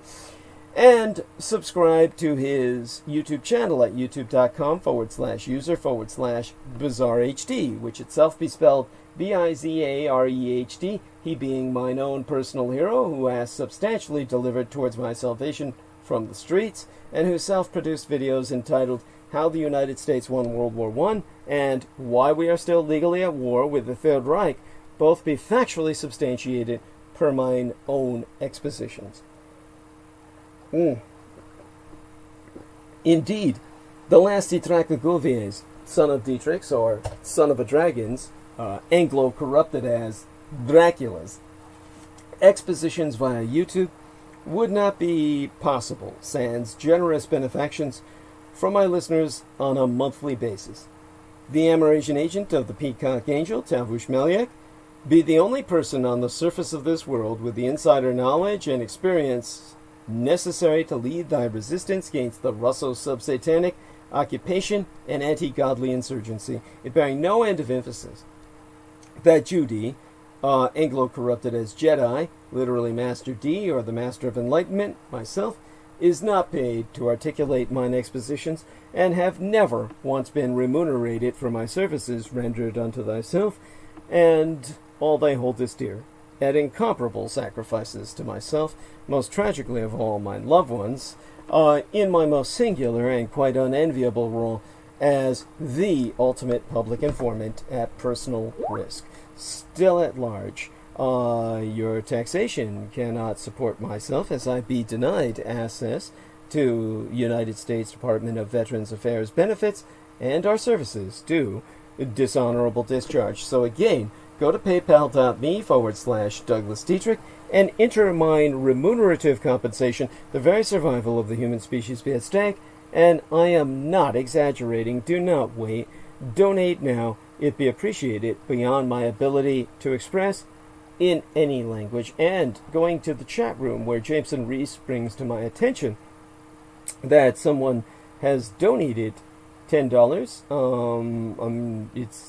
and subscribe to his YouTube channel at youtube.com/user/bizarrehd, which itself be spelled Bizarehd, he being mine own personal hero who has substantially delivered towards my salvation from the streets, and whose self-produced videos entitled How the United States Won World War I and Why We Are Still Legally at War with the Third Reich both be factually substantiated per mine own expositions. Indeed, the last Dietrich, son of Dietrich's, or son of a dragon's, Anglo-corrupted as Dracula's, expositions via YouTube would not be possible sans generous benefactions from my listeners on a monthly basis. The Amerasian agent of the Peacock Angel, Tavush Meliak, be the only person on the surface of this world with the insider knowledge and experience necessary to lead thy resistance against the Russo-Subsatanic occupation and anti-godly insurgency, it bearing no end of emphasis that Judy, Anglo-corrupted as Jedi, literally Master D, or the Master of Enlightenment, myself, is not paid to articulate mine expositions, and have never once been remunerated for my services rendered unto thyself, and all thy holdest dear, at incomparable sacrifices to myself, most tragically of all my loved ones, in my most singular and quite unenviable role as the ultimate public informant at personal risk. Still at large, your taxation cannot support myself, as I be denied access to United States Department of Veterans Affairs benefits and our services due dishonorable discharge. So again, go to paypal.me/Douglas Dietrich and enter mine remunerative compensation. The very survival of the human species be at stake, and I am not exaggerating. Do not wait. Donate now. It be appreciated beyond my ability to express in any language. And going to the chat room where Jameson Reese brings to my attention that someone has donated $10.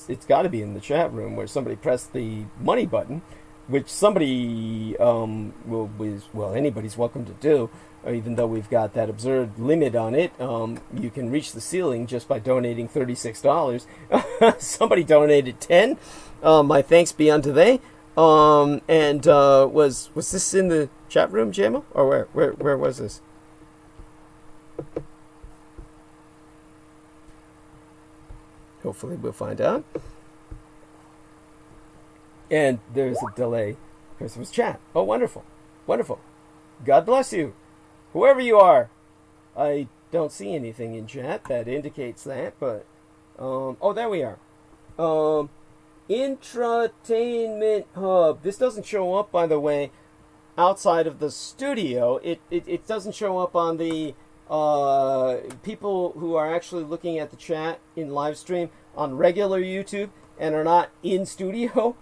It's got to be in the chat room where somebody pressed the money button, which somebody anybody's welcome to do. Even though we've got that absurd limit on it, you can reach the ceiling just by donating $36. Somebody donated 10. My thanks be unto they. And was this in the chat room, JMO, or where was this? Hopefully we'll find out. And there's a delay because it was chat. Oh, wonderful. Wonderful. God bless you. Whoever you are. I don't see anything in chat that indicates that, but oh, there we are. Intratainment Hub. This doesn't show up, by the way, outside of the studio. It doesn't show up on the people who are actually looking at the chat in live stream on regular YouTube and are not in studio.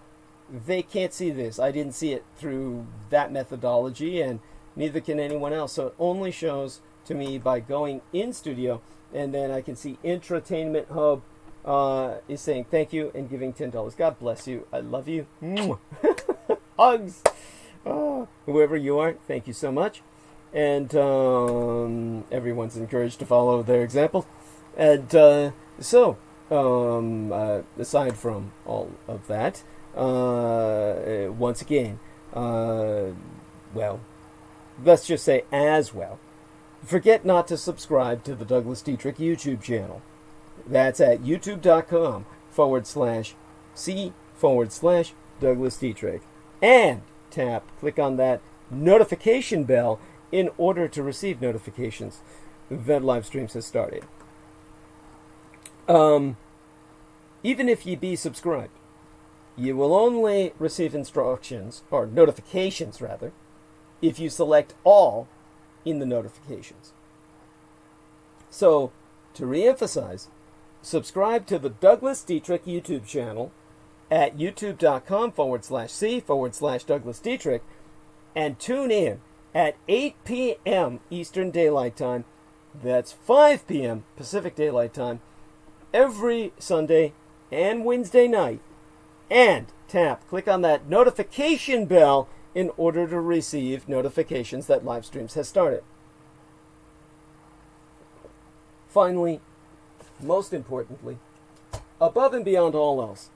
They can't see this. I didn't see it through that methodology, and neither can anyone else. So it only shows to me by going in studio, and then I can see Intratainment Hub is saying thank you and giving $10. God bless you. I love you. Hugs. Whoever you are, thank you so much. And everyone's encouraged to follow their example. And aside from all of that, once again, let's just say as well, forget not to subscribe to the Douglas Dietrich YouTube channel. That's at youtube.com/C/Douglas Dietrich. And click on that notification bell in order to receive notifications that live streams has started. Even if ye be subscribed, You will only receive instructions, or notifications rather, if you select all in the notifications. So, to re-emphasize, subscribe to the Douglas Dietrich YouTube channel at youtube.com/c/Douglas Dietrich and tune in at 8 p.m. Eastern Daylight Time. That's 5 p.m. Pacific Daylight Time every Sunday and Wednesday night. And click on that notification bell in order to receive notifications that Livestreams has started. Finally, most importantly, above and beyond all else,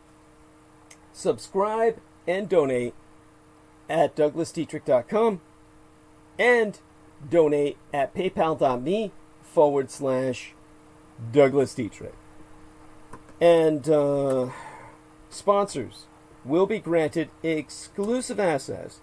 subscribe and donate at douglasdietrich.com and donate at paypal.me/Douglas Dietrich. And sponsors will be granted exclusive access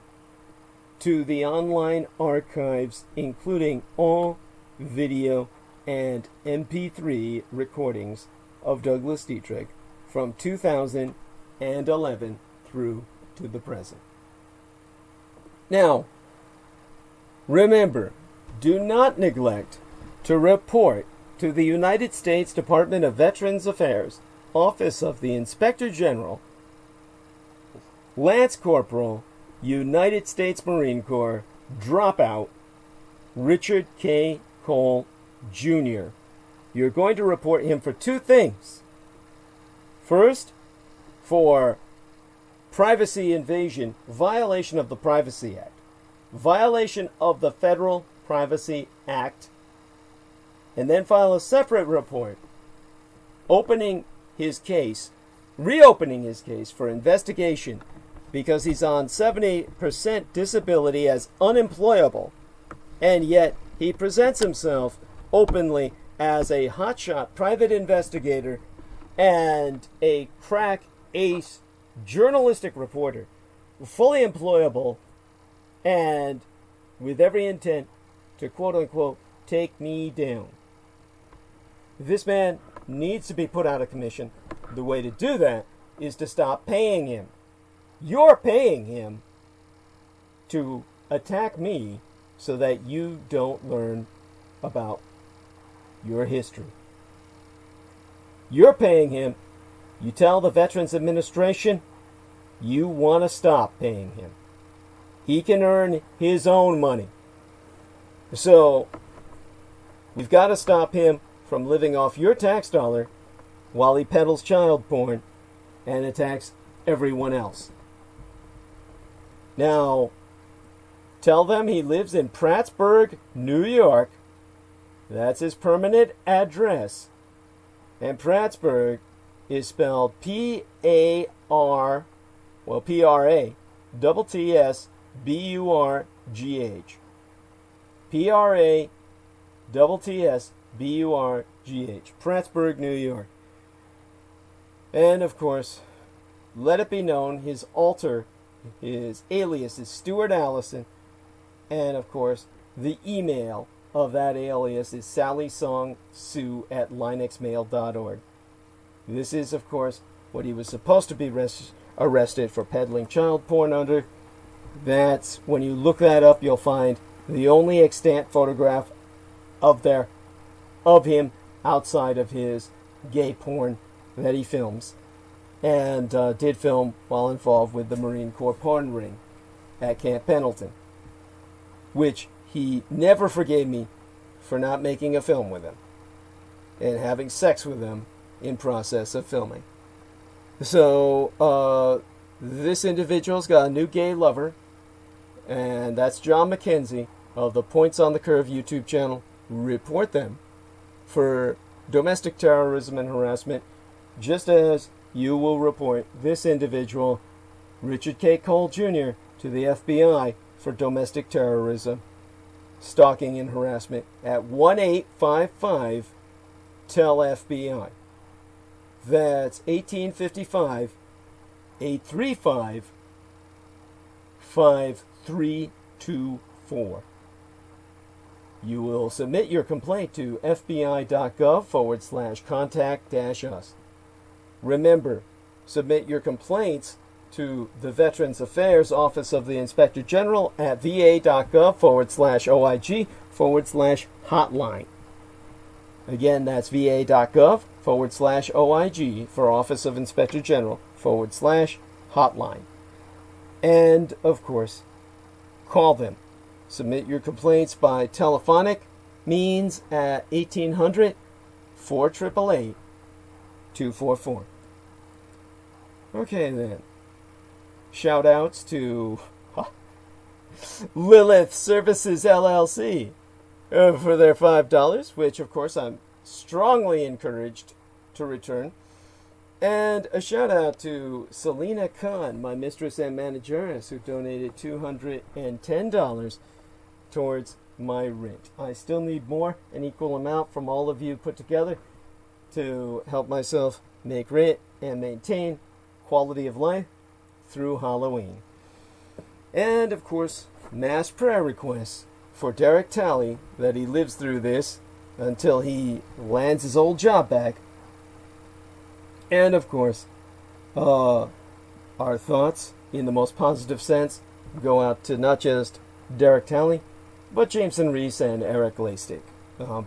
to the online archives, including all video and MP3 recordings of Douglas Dietrich from 2011 through to the present. Now, remember, do not neglect to report to the United States Department of Veterans Affairs, Office of the Inspector General, Lance Corporal, United States Marine Corps, dropout, Richard K. Cole, Jr. You're going to report him for two things. First, for privacy invasion, violation of the Privacy Act, violation of the Federal Privacy Act, and then file a separate report reopening his case for investigation because he's on 70% disability as unemployable, and yet he presents himself openly as a hotshot private investigator and a crack ace journalistic reporter, fully employable and with every intent to quote-unquote take me down. This man needs to be put out of commission. The way to do that is to stop paying him. You're paying him to attack me so that you don't learn about your history. You're paying him. You tell the Veterans Administration you want to stop paying him. He can earn his own money. So, we've got to stop him from living off your tax dollar while he peddles child porn and attacks everyone else. Now, tell them he lives in Prattsburgh, New York. That's his permanent address. And Prattsburgh is spelled P-A-R-T-S-B-U-R-G-H. P-R-A-T-T-S-B-U-R-G-H. Prattsburgh, New York. And, of course, let it be known his alias is Stuart Allison. And, of course, the email of that alias is sallysongsu@linuxmail.org. This is, of course, what he was supposed to be arrested for peddling child porn under. That's, when you look that up, you'll find the only extant photograph of him outside of his gay porn that he films and did film while involved with the Marine Corps porn ring at Camp Pendleton, which he never forgave me for not making a film with him and having sex with him in process of filming. So this individual's got a new gay lover, and that's John McKenzie of the Points on the Curve YouTube channel. Report them for domestic terrorism and harassment, just as you will report this individual, Richard K. Cole Jr., to the FBI for domestic terrorism, stalking and harassment at 1-855-TEL-FBI. That's 1855-835-5324. You will submit your complaint to fbi.gov/contact-us. Remember, submit your complaints to the Veterans Affairs Office of the Inspector General at va.gov/OIG/hotline. Again, that's va.gov/OIG for Office of Inspector General /hotline. And, of course, call them. Submit your complaints by telephonic means at 1800-488-244. Okay, then. Shout outs to Lilith Services LLC for their $5, which, of course, I'm strongly encouraged to return. And a shout out to Selena Khan, my mistress and manageress, who donated $210 towards my rent. I still need more, an equal amount from all of you put together to help myself make rent and maintain quality of life through Halloween. And, of course, mass prayer requests for Derek Talley that he lives through this until he lands his old job back. And, of course, our thoughts, in the most positive sense, go out to not just Derek Talley, but Jameson Reese and Eric Laystick,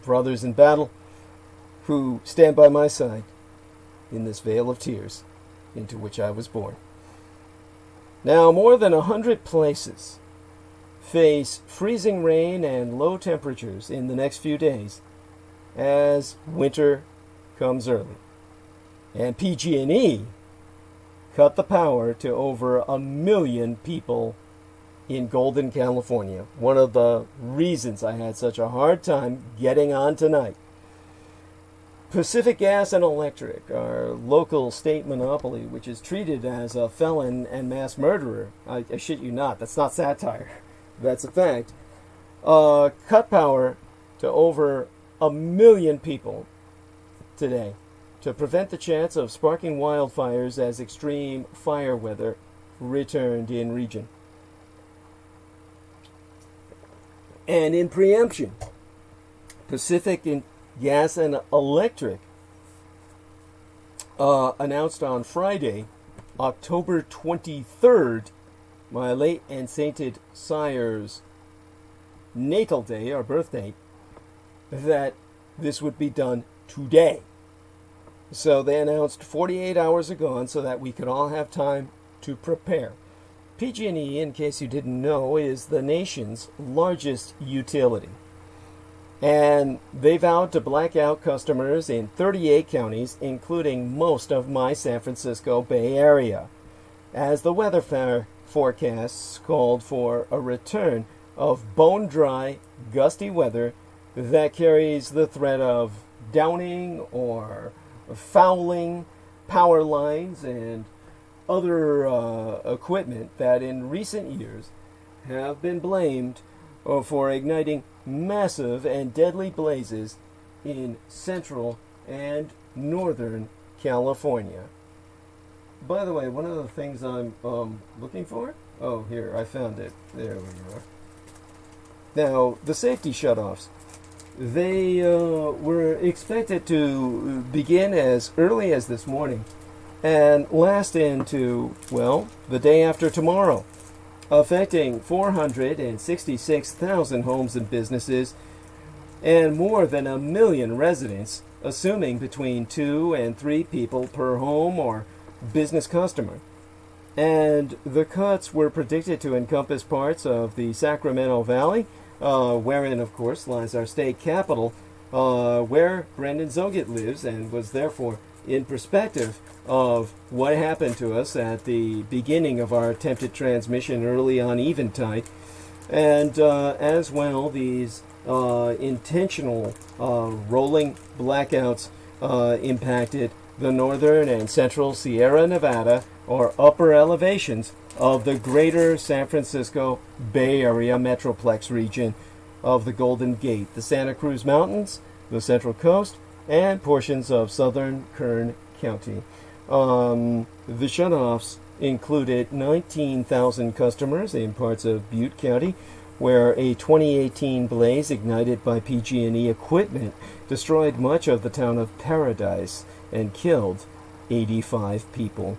brothers in battle, who stand by my side in this vale of tears into which I was born. Now, more than 100 places face freezing rain and low temperatures in the next few days as winter comes early. And PG&E cut the power to over 1 million people in Golden, California. One of the reasons I had such a hard time getting on tonight. Pacific Gas and Electric, our local state monopoly, which is treated as a felon and mass murderer. I shit you not, that's not satire. That's a fact. Cut power to over 1 million people today to prevent the chance of sparking wildfires as extreme fire weather returned in region. And in preemption, Pacific Gas and Electric announced on Friday, October 23rd, my late and sainted sire's natal day, or birth date, that this would be done today. So they announced 48 hours ago so that we could all have time to prepare. PG&E, in case you didn't know, is the nation's largest utility. And they vowed to black out customers in 38 counties, including most of my San Francisco Bay Area, as the weather forecasts called for a return of bone-dry, gusty weather that carries the threat of downing or fouling power lines and other equipment that in recent years have been blamed for igniting massive and deadly blazes in central and northern California. By the way, one of the things I'm looking for, oh, here, I found it. There we are. Now, the safety shutoffs. They were expected to begin as early as this morning and last into, well, the day after tomorrow, affecting 466,000 homes and businesses and more than 1 million residents, assuming between 2 and 3 people per home or business customer. And the cuts were predicted to encompass parts of the Sacramento Valley, wherein, of course, lies our state capital, where Brendan Zogett lives, and was therefore in perspective of what happened to us at the beginning of our attempted transmission early on Eventide. And as well, these intentional rolling blackouts impacted the northern and central Sierra Nevada, or upper elevations, of the greater San Francisco Bay Area Metroplex region of the Golden Gate, the Santa Cruz Mountains, the Central Coast, and portions of southern Kern County. The shutoffs included 19,000 customers in parts of Butte County, where a 2018 blaze ignited by PG&E equipment destroyed much of the town of Paradise and killed 85 people.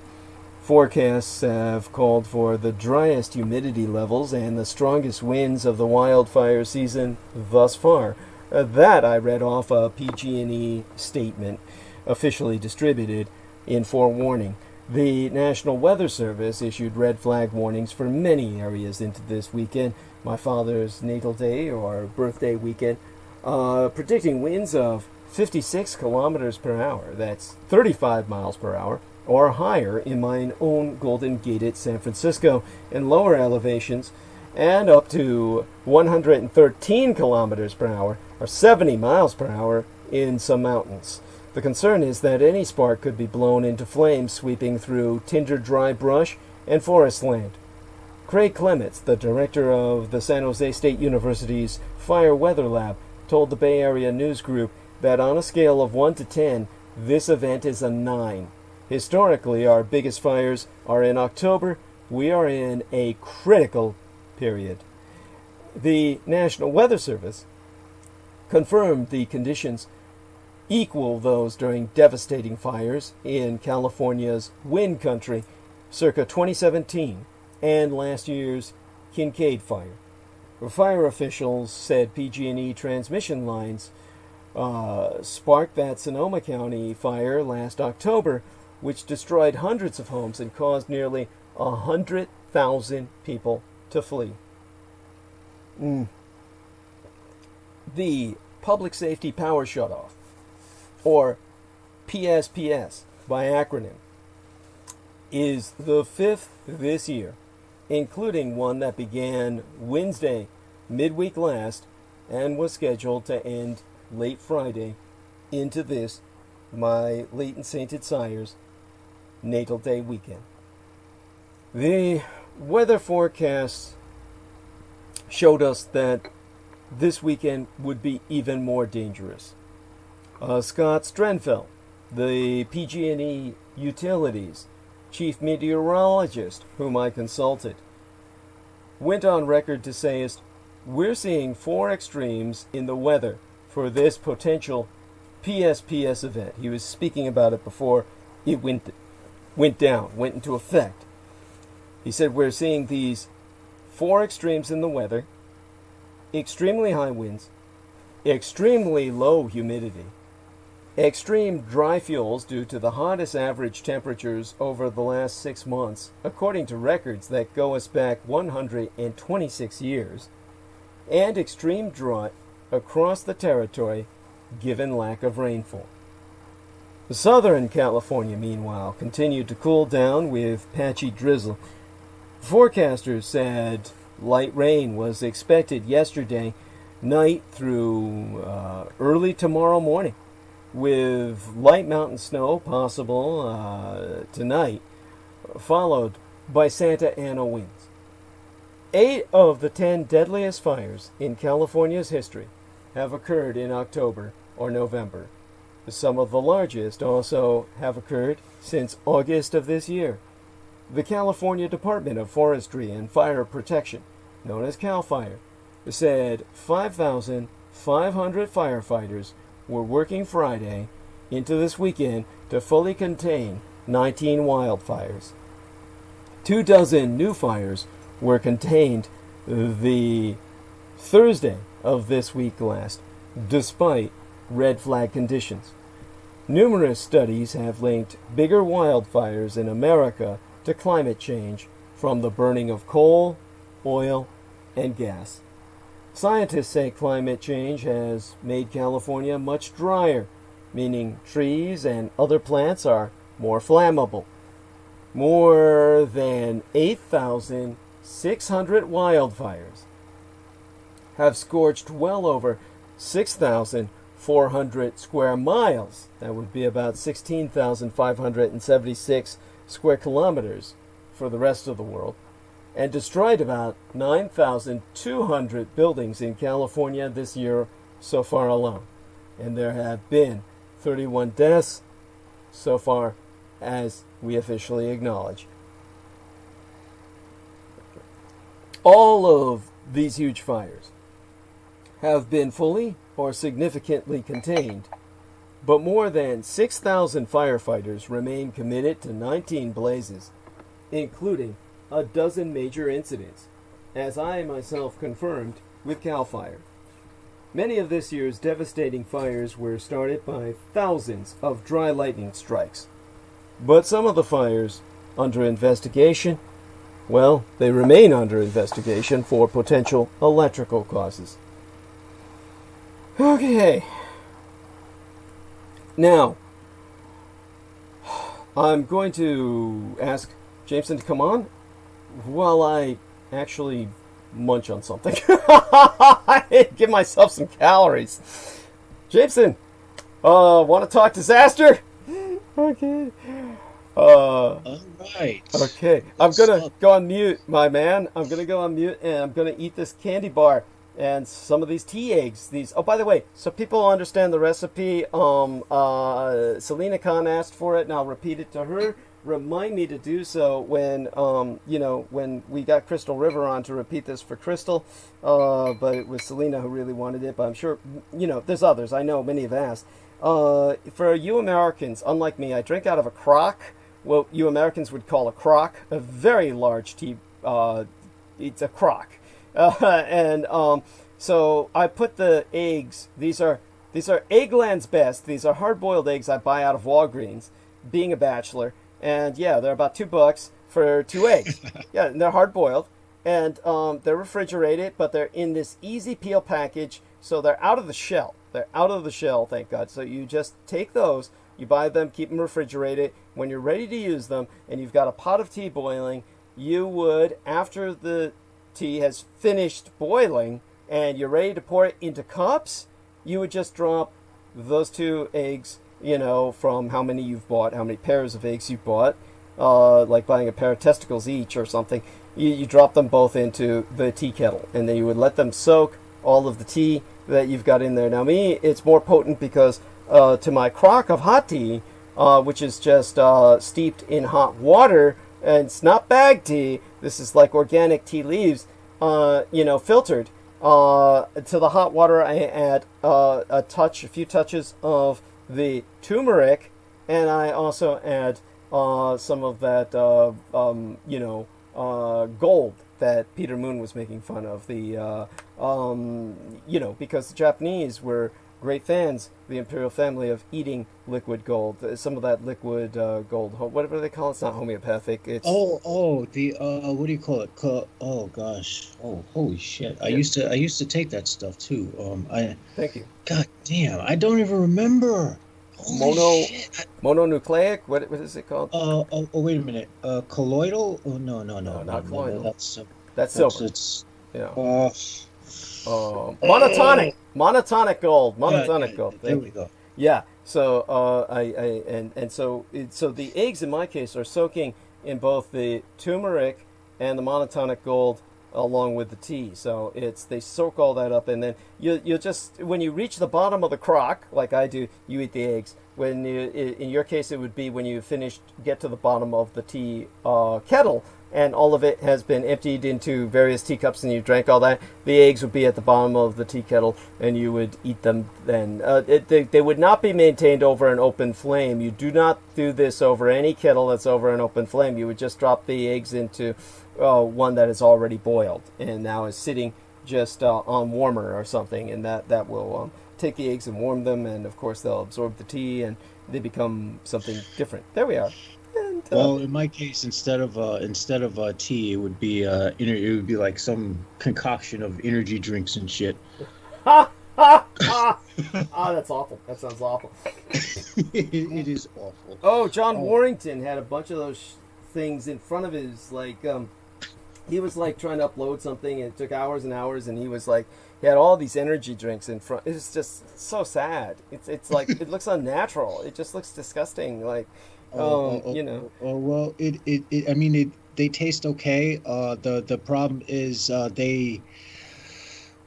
Forecasts have called for the driest humidity levels and the strongest winds of the wildfire season thus far. That I read off a PG&E statement officially distributed in forewarning. The National Weather Service issued red flag warnings for many areas into this weekend, my father's natal day or birthday weekend, predicting winds of 56 kilometers per hour, that's 35 miles per hour, or higher in my own Golden Gated San Francisco, and lower elevations, and up to 113 kilometers per hour, or 70 miles per hour, in some mountains. The concern is that any spark could be blown into flames sweeping through tinder dry brush and forest land. Craig Clements, the director of the San Jose State University's Fire Weather Lab, told the Bay Area News Group that on a scale of 1 to 10, this event is a 9. Historically, our biggest fires are in October. We are in a critical period. The National Weather Service confirmed the conditions equal those during devastating fires in California's wind country circa 2017 and last year's Kincade fire. Fire officials said PG&E transmission lines sparked that Sonoma County fire last October, which destroyed hundreds of homes and caused nearly 100,000 people to flee. The Public Safety Power Shutoff, or PSPS by acronym, is the 5th this year, including one that began Wednesday, midweek last, and was scheduled to end late Friday into this, my late and sainted sire's natal day weekend. The weather forecasts showed us that this weekend would be even more dangerous. Scott Strenfeld, the PG&E Utilities chief meteorologist whom I consulted, went on record to say, we're seeing 4 extremes in the weather for this potential PSPS event. He was speaking about it before it went into effect. He said, we're seeing these 4 extremes in the weather: extremely high winds, extremely low humidity, extreme dry fuels due to the hottest average temperatures over the last 6 months, according to records that go us back 126 years, and extreme drought across the territory given lack of rainfall. Southern California, meanwhile, continued to cool down with patchy drizzle. Forecasters said light rain was expected yesterday night through early tomorrow morning, with light mountain snow possible tonight, followed by Santa Ana winds. 8 of the 10 deadliest fires in California's history have occurred in October or November. Some of the largest also have occurred since August of this year. The California Department of Forestry and Fire Protection, known as CAL FIRE, said 5,500 firefighters were working Friday into this weekend to fully contain 19 wildfires. 24 new fires were contained the Thursday of this week last, despite red flag conditions. Numerous studies have linked bigger wildfires in America to climate change from the burning of coal, oil, and gas. Scientists say climate change has made California much drier, meaning trees and other plants are more flammable. More than 8,600 wildfires have scorched well over 6,400 square miles. That would be about 16,576 square kilometers for the rest of the world, and destroyed about 9,200 buildings in California this year so far alone. And there have been 31 deaths so far, as we officially acknowledge. All of these huge fires have been fully or significantly contained, but more than 6,000 firefighters remain committed to 19 blazes including a dozen major incidents, as I myself confirmed with CAL FIRE. Many of this year's devastating fires were started by thousands of dry lightning strikes. But some of the fires under investigation, well, they remain under investigation for potential electrical causes. Okay. Now, I'm going to ask Jameson to come on while I actually munch on something. Give myself some calories. Jameson, want to talk disaster? Okay. All right. Okay. I'm going to go on mute, my man. I'm going to go on mute, and I'm going to eat this candy bar and some of these tea eggs. Oh, by the way, so people understand the recipe, Selena Khan asked for it, and I'll repeat it to her. Remind me to do so when, when we got Crystal River on to repeat this for Crystal. But it was Selena who really wanted it. But I'm sure, there's others. I know many have asked. For you Americans, unlike me, I drink out of a crock. What you Americans would call a crock. A very large tea. It's a crock. So I put the eggs. These are Eggland's Best. These are hard-boiled eggs I buy out of Walgreens, being a bachelor. And yeah, they're about $2 for 2 eggs. Yeah, and they're hard boiled, and they're refrigerated, but they're in this easy peel package, so they're out of the shell. They're out of the shell, thank God. So you just take those, you buy them, keep them refrigerated. When you're ready to use them, and you've got a pot of tea boiling, you would, after the tea has finished boiling, and you're ready to pour it into cups, you would just drop those 2 eggs. From how many you've bought, how many pairs of eggs you've bought, like buying a pair of testicles each or something. You drop them both into the tea kettle, and then you would let them soak all of the tea that you've got in there. Now, me, it's more potent because to my crock of hot tea, which is just steeped in hot water, and it's not bag tea, this is like organic tea leaves, filtered. To the hot water, I add a few touches of the turmeric, and I also add some of that, gold that Peter Moon was making fun of. Because the Japanese were great fans, the imperial family, of eating liquid gold. Some of that liquid gold, whatever they call it, it's not homeopathic. It's what do you call it? Oh gosh. Oh, holy shit! Yeah. I used to take that stuff too. Thank you. God damn, I don't even remember. Mononucleic. What is it called? Wait a minute. Colloidal? Oh no, not colloidal. That's silver. Yeah. Monotonic gold. Gold. There we go. Yeah. So so the eggs in my case are soaking in both the turmeric and the monotonic gold along with the tea. So they soak all that up, and then you just, when you reach the bottom of the crock, like I do, you eat the eggs. When in your case, it would be when you get to the bottom of the tea kettle, and all of it has been emptied into various teacups, and you drank all that. The eggs would be at the bottom of the tea kettle, and you would eat them then. They would not be maintained over an open flame. You do not do this over any kettle that's over an open flame. You would just drop the eggs into one that is already boiled and now is sitting just on warmer or something, and that will take the eggs and warm them, and of course they'll absorb the tea and they become something different. There we are. And, well, in my case, instead of tea, it would be like some concoction of energy drinks and shit. Oh, that's awful. That sounds awful. It is awful. Oh, John Warrington had a bunch of those things in front of his, he was trying to upload something, and it took hours and hours, and he had all these energy drinks in front. It's just so sad. It's like, it looks unnatural. It just looks disgusting. Well, they taste okay. The problem is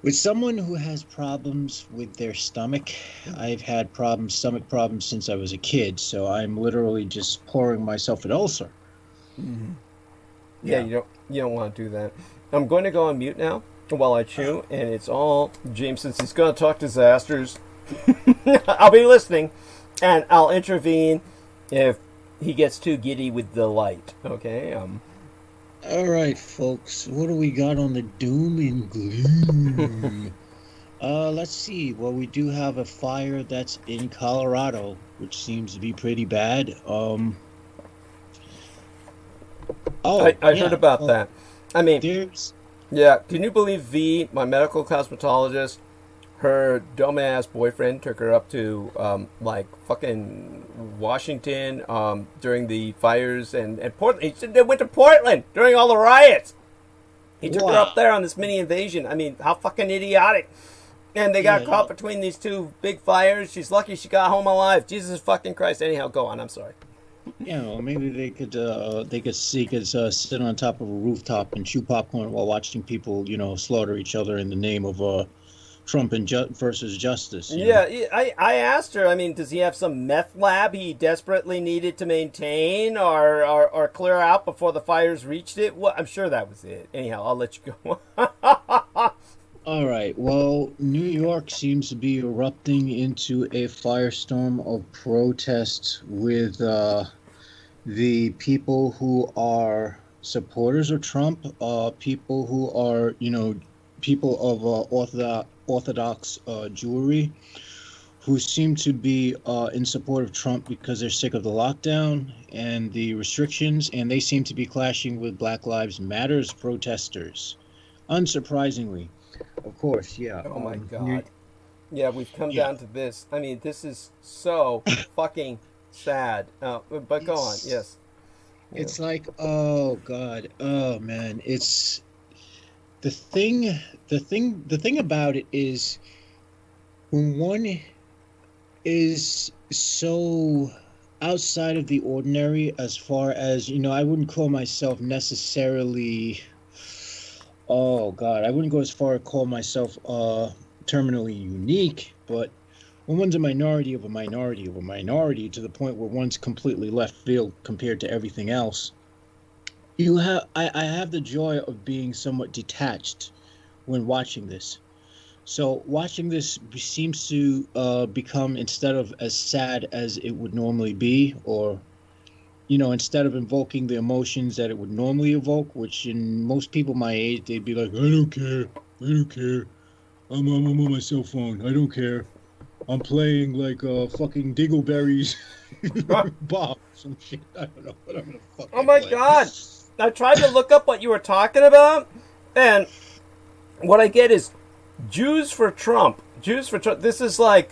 with someone who has problems with their stomach. I've had stomach problems since I was a kid, so I'm literally just pouring myself an ulcer. Mm-hmm. Yeah, you don't want to do that. I'm going to go on mute now while I chew, and it's all James, since he's going to talk disasters. I'll be listening, and I'll intervene if he gets too giddy with the light. Okay. All right, folks. What do we got on the doom and gloom? Let's see. Well, we do have a fire that's in Colorado, which seems to be pretty bad. I heard about that. I mean, there's yeah. Can you believe V, my medical cosmetologist, her dumbass boyfriend took her up to like fucking Washington during the fires and Portland. They went to Portland during all the riots. He took her up there on this mini invasion. I mean, how fucking idiotic. And they got caught between these two big fires. She's lucky she got home alive. Jesus fucking Christ. Anyhow, go on. I'm sorry. Yeah, well, maybe they could sit on top of a rooftop and chew popcorn while watching people, slaughter each other in the name of Trump and versus justice. Yeah, I asked her. I mean, does he have some meth lab he desperately needed to maintain or clear out before the fires reached it? Well, I'm sure that was it. Anyhow, I'll let you go. All right. Well, New York seems to be erupting into a firestorm of protests with the people who are supporters of Trump, people who are, people of Orthodox Jewry, who seem to be in support of Trump because they're sick of the lockdown and the restrictions, and they seem to be clashing with Black Lives Matters protesters. Unsurprisingly. Of course, yeah. Oh my God. Yeah, we've come down to this. I mean, this is so fucking sad. But go on, yes. It's like, oh God, oh man, it's the thing about it is when one is so outside of the ordinary, as far as, I wouldn't call myself necessarily, oh God, I wouldn't go as far as call myself terminally unique, but when one's a minority of a minority of a minority to the point where one's completely left field compared to everything else, I have the joy of being somewhat detached when watching this. So watching this seems to become, instead of as sad as it would normally be, or instead of invoking the emotions that it would normally evoke, which in most people my age, they'd be like, I don't care. I'm on my cell phone. I don't care. I'm playing like fucking Dingleberries, Bob, some shit. I don't know what I'm gonna fucking Oh my play. God! I tried to look up what you were talking about, and what I get is Jews for Trump. Jews for Trump. This is like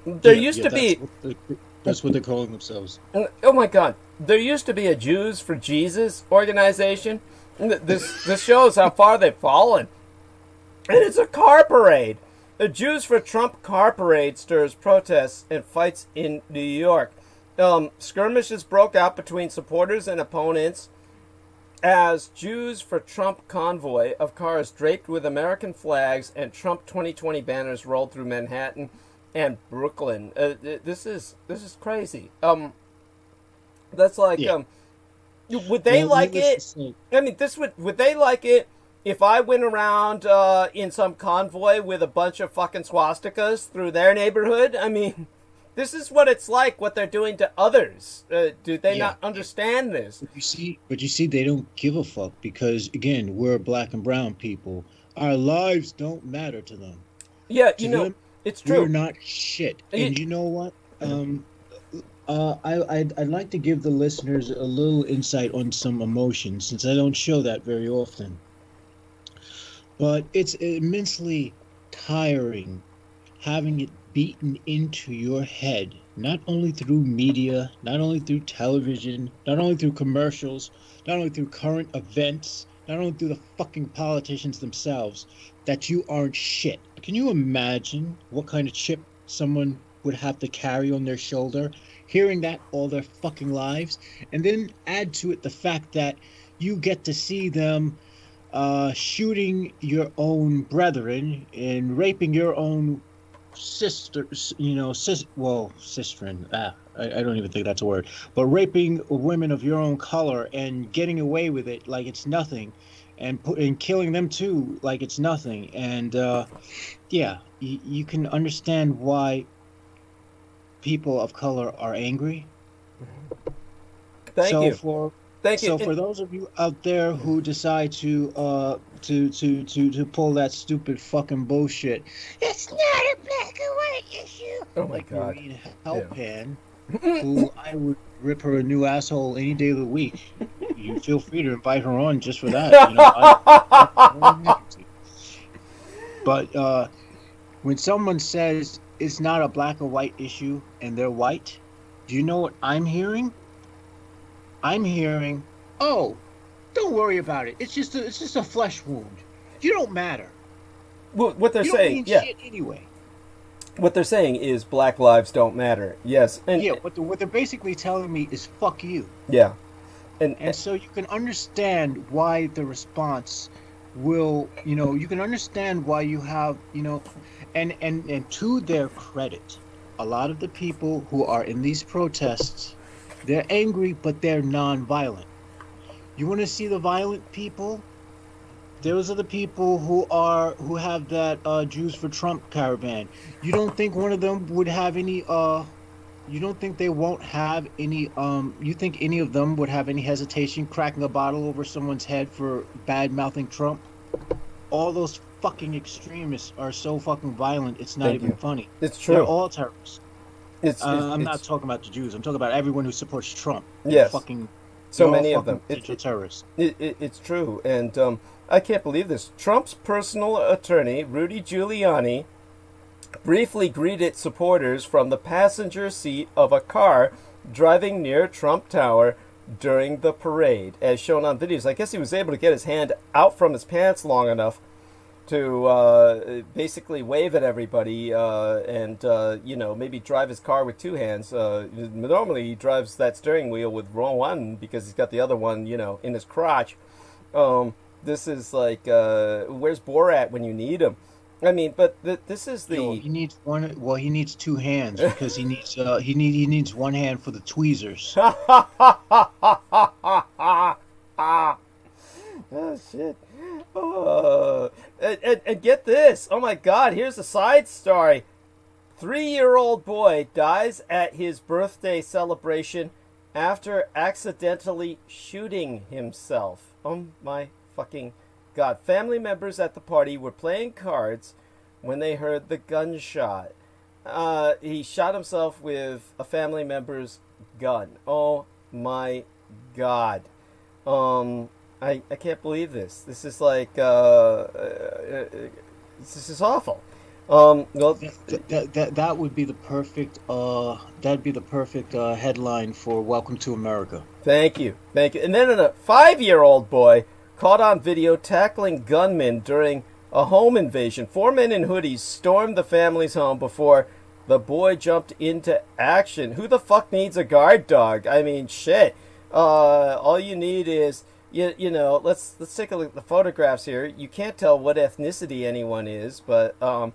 there used to be. That's what they're calling themselves. Oh my God! There used to be a Jews for Jesus organization. This shows how far they've fallen. And it's a car parade. The Jews for Trump car parade stirs protests and fights in New York. Skirmishes broke out between supporters and opponents as Jews for Trump convoy of cars draped with American flags and Trump 2020 banners rolled through Manhattan and Brooklyn. This is crazy. That's like, would they like it? I mean, would they like it if I went around in some convoy with a bunch of fucking swastikas through their neighborhood? I mean, this is what it's like, what they're doing to others. Do they not understand this? But you see, they don't give a fuck because, again, we're black and brown people. Our lives don't matter to them. Yeah, it's true. We're not shit. And you know what? I'd like to give the listeners a little insight on some emotions, since I don't show that very often. But it's immensely tiring having it beaten into your head, not only through media, not only through television, not only through commercials, not only through current events, not only through the fucking politicians themselves, that you aren't shit. Can you imagine what kind of chip someone would have to carry on their shoulder, hearing that all their fucking lives? And then add to it the fact that you get to see them shooting your own brethren and raping your own sisters, sisterin. I don't even think that's a word. But raping women of your own color and getting away with it like it's nothing, and killing them too like it's nothing. And you can understand why people of color are angry. Thank you. Thank you. So for those of you out there who decide to pull that stupid fucking bullshit, it's not a black and white issue. Oh my like God. Marine Hellpan, who I would rip her a new asshole any day of the week. You feel free to invite her on just for that. You know, but when someone says it's not a black or white issue and they're white, do you know what I'm hearing? I'm hearing, oh, don't worry about it. It's just a flesh wound. You don't matter. Well, what they're you saying, don't mean shit anyway. What they're saying is black lives don't matter. Yes, and yeah. What they're basically telling me is fuck you. Yeah, and so you can understand why the response will, you know, you can understand why you have, you know, and to their credit, a lot of the people who are in these protests, they're angry, but they're non-violent. You want to see the violent people? Those are the people who have that Jews for Trump caravan. You don't think one of them would have any? You don't think they won't have any? You think any of them would have any hesitation cracking a bottle over someone's head for bad mouthing Trump? All those fucking extremists are so fucking violent. It's not even funny. It's true. They're all terrorists. I'm It's not talking about the Jews. I'm talking about everyone who supports Trump. Yes. Fucking. So many of them. Terrorists. It's true, and I can't believe this. Trump's personal attorney, Rudy Giuliani, briefly greeted supporters from the passenger seat of a car driving near Trump Tower during the parade, as shown on videos. I guess he was able to get his hand out from his pants long enough to basically wave at everybody and you know, maybe drive his car with two hands. Normally he drives that steering wheel with one because he's got the other one, you know, in his crotch. This is like, where's Borat when you need him? I mean, but this is the. He needs one. Well, he needs two hands because he needs one hand for the tweezers. Oh shit! And get this! Oh my God! Here's a side story. 3-year-old boy dies at his birthday celebration after accidentally shooting himself. Oh my fucking God. Family members at the party were playing cards when they heard the gunshot. He shot himself with a family member's gun. Oh my God. I can't believe this. This is like, this is awful. Well, that would be the perfect that'd be the perfect headline for Welcome to America. Thank you. And then a 5-year-old boy caught on video tackling gunmen during a home invasion. 4 men in hoodies stormed the family's home before the boy jumped into action. Who the fuck needs a guard dog? I mean, shit. All you need is, you know, let's take a look at the photographs here. You can't tell what ethnicity anyone is, but oh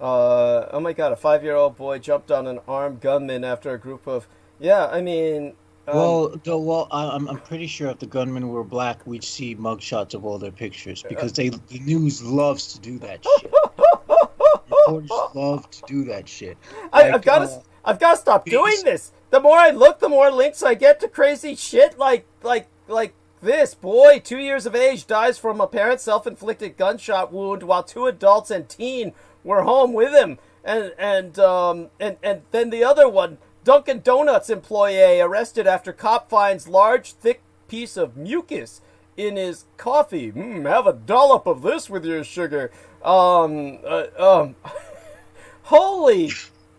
my God, a 5-year-old boy jumped on an armed gunman after a group of, I mean. I'm pretty sure if the gunmen were black, we'd see mugshots of all their pictures because the news loves to do that shit. Reporters love to do that shit. I've got to stop doing this. The more I look, the more links I get to crazy shit like this. Boy, 2 years of age, dies from apparent self-inflicted gunshot wound while 2 adults and teen were home with him. And then the other one, Dunkin' Donuts employee arrested after cop finds large, thick piece of mucus in his coffee. Have a dollop of this with your sugar. Holy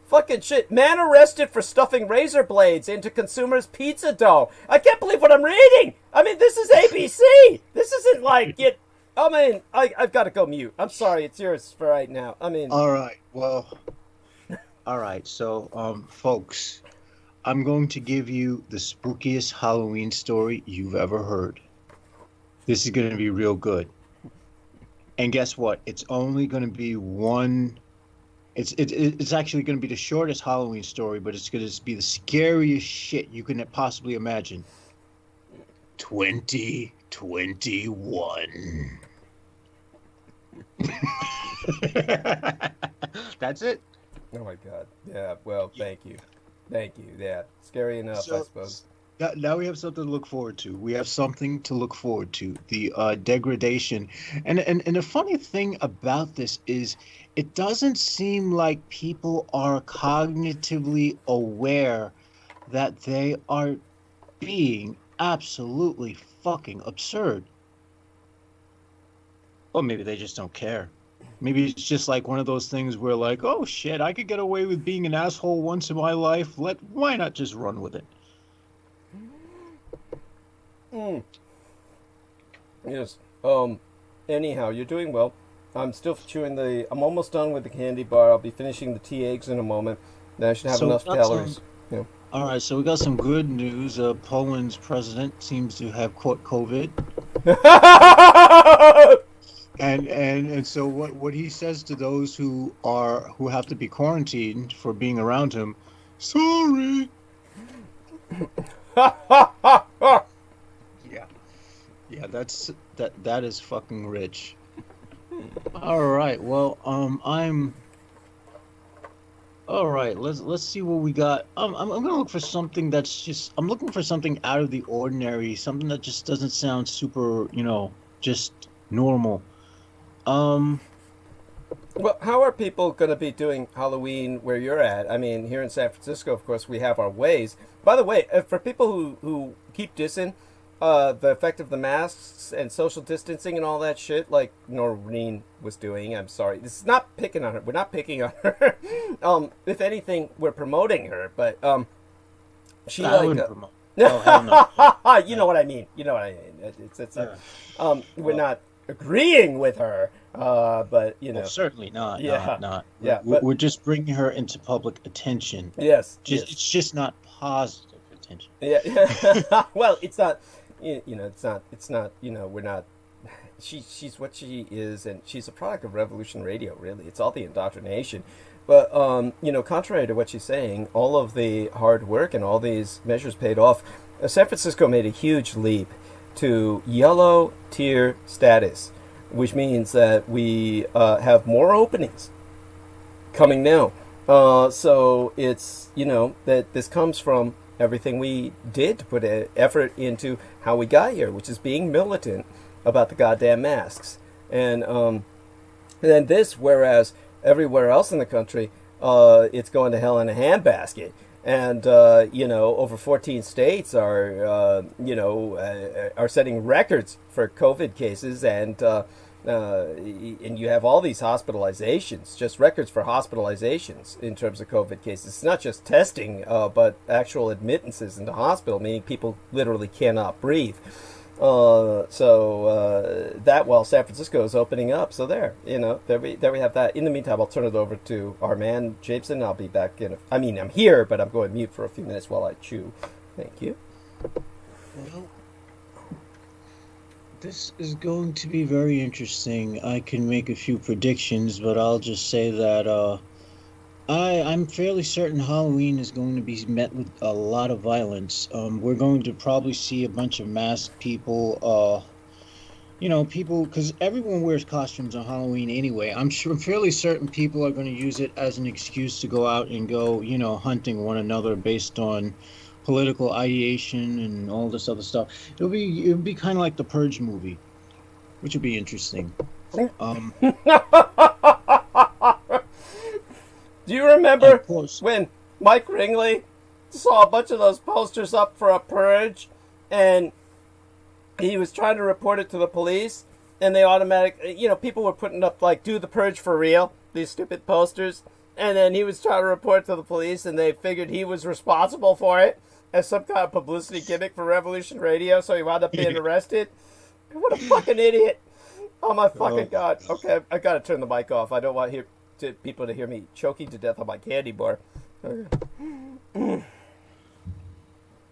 fucking shit. Man arrested for stuffing razor blades into consumer's pizza dough. I can't believe what I'm reading. I mean, this is ABC. This isn't like it. I mean, I've got to go mute. I'm sorry. It's yours for right now. I mean. All right. Well. All right, so, folks, I'm going to give you the spookiest Halloween story you've ever heard. This is going to be real good. And guess what? It's only going to be one. It's actually going to be the shortest Halloween story, but it's going to be the scariest shit you can possibly imagine. 2021. That's it. Oh my God. Yeah, well, thank you. Yeah, scary enough, I suppose. Now we have something to look forward to. We have something to look forward to. The degradation, and the funny thing about this is, it doesn't seem like people are cognitively aware that they are being absolutely fucking absurd. Or maybe they just don't care. Maybe it's just like one of those things where, like, oh shit, I could get away with being an asshole once in my life. Why not just run with it? Yes. Anyhow, you're doing well. I'm still chewing I'm almost done with the candy bar. I'll be finishing the tea eggs in a moment. Then I should have enough calories. Yeah. All right, so we got some good news. Poland's president seems to have caught COVID. And so what he says to those who have to be quarantined for being around him, sorry. Yeah, that is fucking rich. All right, well, all right, let's see what we got. I'm gonna look for something I'm looking for something out of the ordinary, something that just doesn't sound super, just normal. Well, how are people going to be doing Halloween where you're at? I mean, here in San Francisco, of course, we have our ways. By the way, for people who keep dissing the effect of the masks and social distancing and all that shit, like Noreen was doing, I'm sorry. This is not picking on her. We're not picking on her. If anything, we're promoting her. But she I wouldn't promote. Oh, hell no. You know what I mean. We're not agreeing with her, but Well, certainly not. Yeah, not. Yeah, we're just bringing her into public attention. Yes, It's just not positive attention. Yeah. Well, it's not. It's not. We're not. She's what she is, and she's a product of Revolution Radio. Really, it's all the indoctrination. But contrary to what she's saying, all of the hard work and all these measures paid off. San Francisco made a huge leap to yellow tier status, which means that we have more openings coming now. So it's, that this comes from everything we did to put effort into how we got here, which is being militant about the goddamn masks. And then this, whereas everywhere else in the country, it's going to hell in a handbasket. And, over 14 states are setting records for COVID cases, and you have all these hospitalizations, just records for hospitalizations in terms of COVID cases. It's not just testing, but actual admittances into hospital, meaning people literally cannot breathe. That while San Francisco is opening up, so there we have that. In the meantime, I'll turn it over to our man Jameson. I'll be back I'm here, but I'm going mute for a few minutes while I chew. Thank you. Well, this is going to be very interesting. I can make a few predictions, but I'll just say that I'm fairly certain Halloween is going to be met with a lot of violence. We're going to probably see a bunch of masked people, people, because everyone wears costumes on Halloween anyway. I'm fairly certain people are going to use it as an excuse to go out and go, hunting one another based on political ideation and all this other stuff. It'll be kind of like the Purge movie, which will be interesting. Do you remember when Mike Ringley saw a bunch of those posters up for a purge, and he was trying to report it to the police, and they people were putting up, like, do the purge for real, these stupid posters, and then he was trying to report to the police, and they figured he was responsible for it as some kind of publicity gimmick for Revolution Radio, so he wound up being arrested. What a fucking idiot. Oh, my fucking God. Okay, I gotta turn the mic off. I don't want people to hear me choking to death on my candy bar.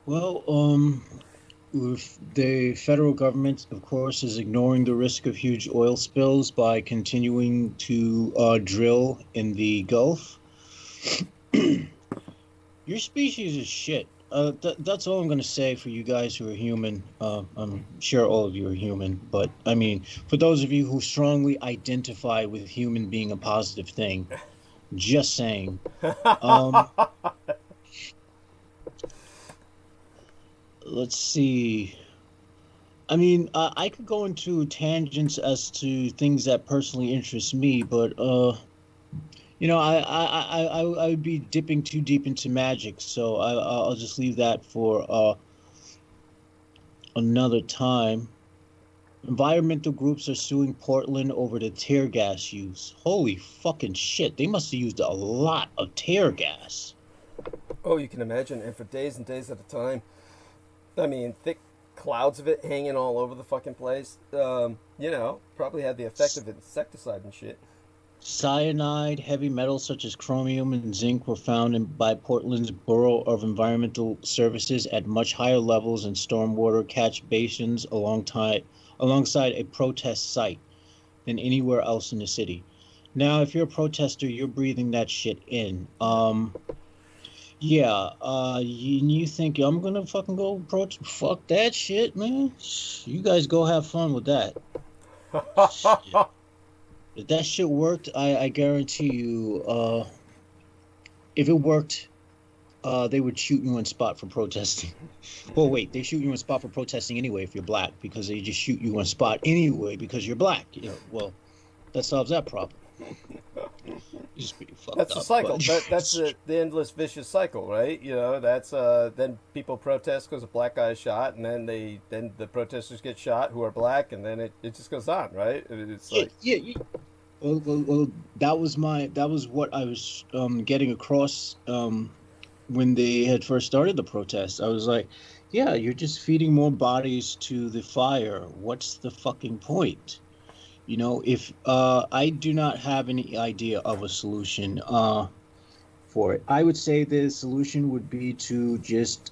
Well, the federal government, of course, is ignoring the risk of huge oil spills by continuing to drill in the Gulf. Your species is shit. That's all I'm going to say for you guys who are human. I'm sure all of you are human, but I mean, for those of you who strongly identify with human being a positive thing, just saying. let's see. I mean, I could go into tangents as to things that personally interest me, but you know, I would be dipping too deep into magic, so I'll just leave that for another time. Environmental groups are suing Portland over the tear gas use. Holy fucking shit! They must have used a lot of tear gas. Oh, you can imagine, and for days and days at a time. I mean, thick clouds of it hanging all over the fucking place. You know, probably had the effect of insecticide and shit. Cyanide, heavy metals such as chromium and zinc were found by Portland's Bureau of Environmental Services at much higher levels in stormwater catch basins alongside a protest site than anywhere else in the city. Now, if you're a protester, you're breathing that shit in. Yeah, you think I'm gonna fucking go fuck that shit, man? You guys go have fun with that. Shit. If that shit worked, I guarantee you, if it worked, they would shoot you on spot for protesting. Well, wait, they shoot you on spot for protesting anyway if you're black, because they just shoot you on spot anyway because you're black. You know, well, that solves that problem. Just pretty fucked that's up, the cycle. but... That's the endless vicious cycle, right? You know, that's then people protest because a black guy is shot, and then the protesters get shot who are black, and then it just goes on, right? It's like yeah. Well, that was what I was getting across when they had first started the protest. I was like, yeah, you're just feeding more bodies to the fire. What's the fucking point? You know, if I do not have any idea of a solution for it, I would say the solution would be to just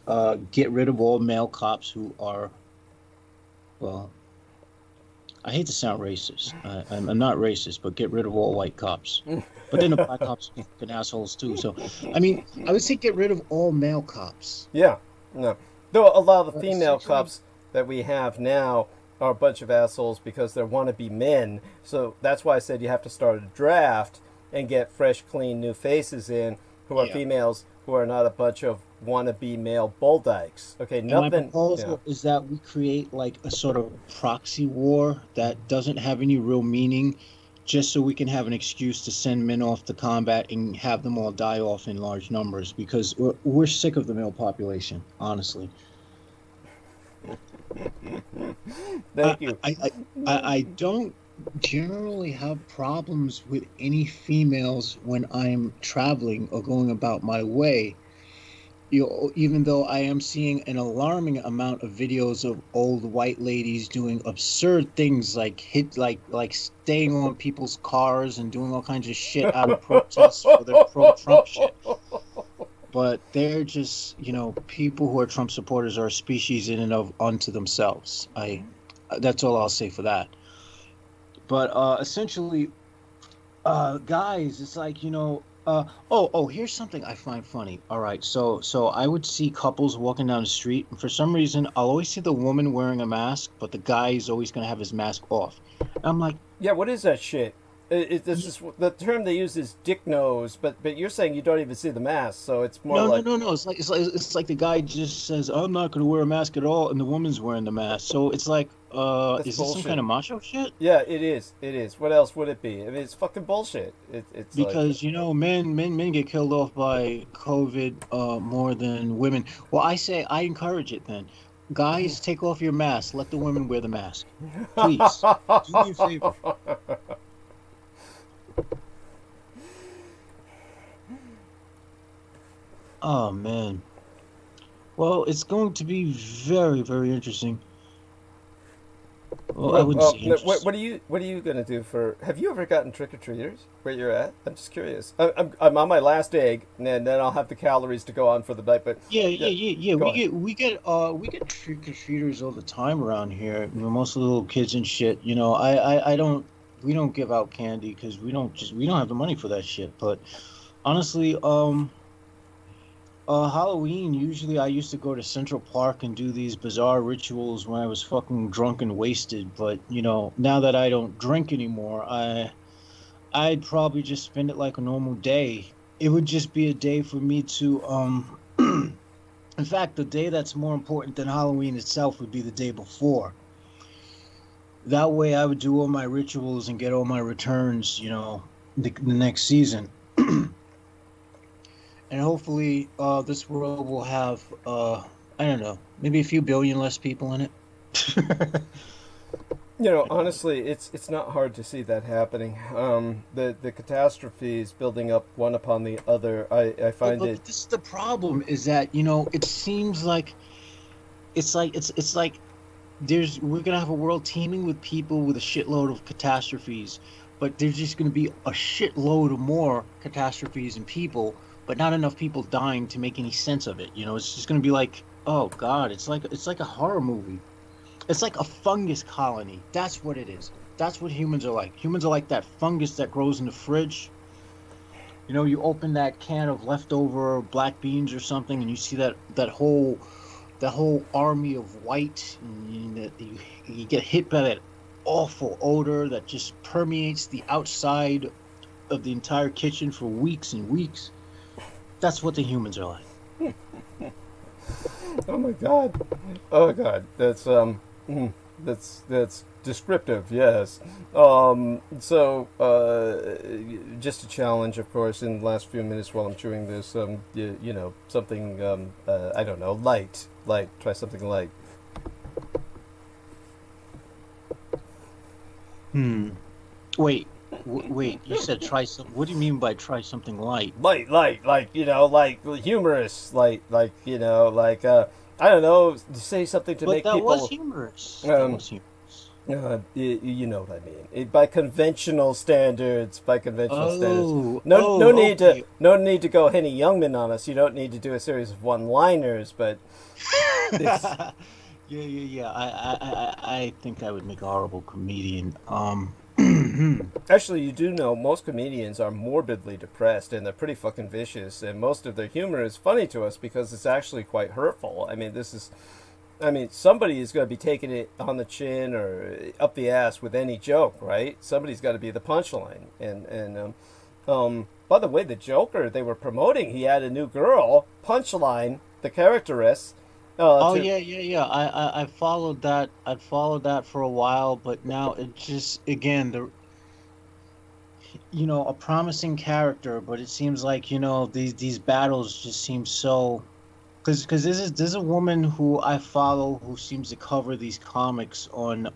get rid of all male cops who are, well, I hate to sound racist. I'm not racist, but get rid of all white cops. But then the black cops are fucking assholes too. So, I mean, I would say get rid of all male cops. Yeah, no. Though a lot of the female cops that we have now are a bunch of assholes because they're wannabe men. So that's why I said you have to start a draft and get fresh, clean, new faces in who are females who are not a bunch of wannabe male bull dykes. Okay, nothing. My proposal is that we create like a sort of proxy war that doesn't have any real meaning, just so we can have an excuse to send men off to combat and have them all die off in large numbers, because we're sick of the male population, honestly. Thank you. I don't generally have problems with any females when I'm traveling or going about my way. You know, even though I am seeing an alarming amount of videos of old white ladies doing absurd things like staying on people's cars and doing all kinds of shit out of protest for their pro-Trump shit. But they're just, you know, people who are Trump supporters are a species in and of unto themselves. That's all I'll say for that. But essentially, guys, it's like, you know, here's something I find funny. All right, so I would see couples walking down the street, and for some reason, I'll always see the woman wearing a mask, but the guy is always going to have his mask off. And I'm like, yeah, what is that shit? This is the term they use is dick nose, but you're saying you don't even see the mask, so it's more no. It's like the guy just says, I'm not going to wear a mask at all, and the woman's wearing the mask. So it's like, is this some kind of macho shit? Yeah, it is. It is. What else would it be? I mean, it's fucking bullshit. It's because, you know, men get killed off by COVID more than women. Well, I say I encourage it then. Guys, take off your mask. Let the women wear the mask. Please. Do me a favor. Oh, man. Well, it's going to be very, very interesting. Well, I wouldn't say interesting. What are you going to do for... Have you ever gotten trick-or-treaters where you're at? I'm just curious. I'm on my last egg, and then I'll have the calories to go on for the night, but... Yeah. We get trick-or-treaters all the time around here. You know, most of the little kids and shit. You know, we don't give out candy because we don't have the money for that shit. But honestly, Halloween, usually I used to go to Central Park and do these bizarre rituals when I was fucking drunk and wasted. But, you know, now that I don't drink anymore, I'd probably just spend it like a normal day. It would just be a day for me to In fact, the day that's more important than Halloween itself would be the day before. That way I would do all my rituals and get all my returns, the next season. And hopefully this world will have, I don't know, maybe a few billion less people in it. Honestly, it's not hard to see that happening. The catastrophes building up one upon the other. I find But this is the problem, is that it seems like it's like we're gonna have a world teeming with people with a shitload of catastrophes, but there's just gonna be a shitload of more catastrophes and people, but not enough people dying to make any sense of it. It's just gonna be like, oh God, it's like a horror movie. It's like a fungus colony. That's what it is. That's what humans are like. Humans are like that fungus that grows in the fridge. You open that can of leftover black beans or something, and you see that whole army of white, and you get hit by that awful odor that just permeates the outside of the entire kitchen for weeks and weeks. That's what the humans are like. Oh my God. Oh God. That's descriptive, yes. So, just a challenge, of course, in the last few minutes while I'm chewing this, something, I don't know, light. Try something light. Wait, you said try some. What do you mean by try something light? Light, like humorous, I don't know, say something to make people... But that was humorous. That was humorous. You know what I mean. By conventional standards. Oh, No need okay. to go Henny Youngman on us. You don't need to do a series of one-liners, but... Yeah. I think I would make a horrible comedian. Actually, you do know most comedians are morbidly depressed, and they're pretty fucking vicious, and most of their humor is funny to us because it's actually quite hurtful. Somebody is going to be taking it on the chin or up the ass with any joke, right? Somebody's got to be the punchline. And by the way, the Joker they were promoting, he had a new girl, Punchline, the characteress. Yeah. I followed that. I'd followed that for a while, but now it just, again, a promising character, but it seems like these battles just seem so. Because this is a woman who I follow who seems to cover these comics on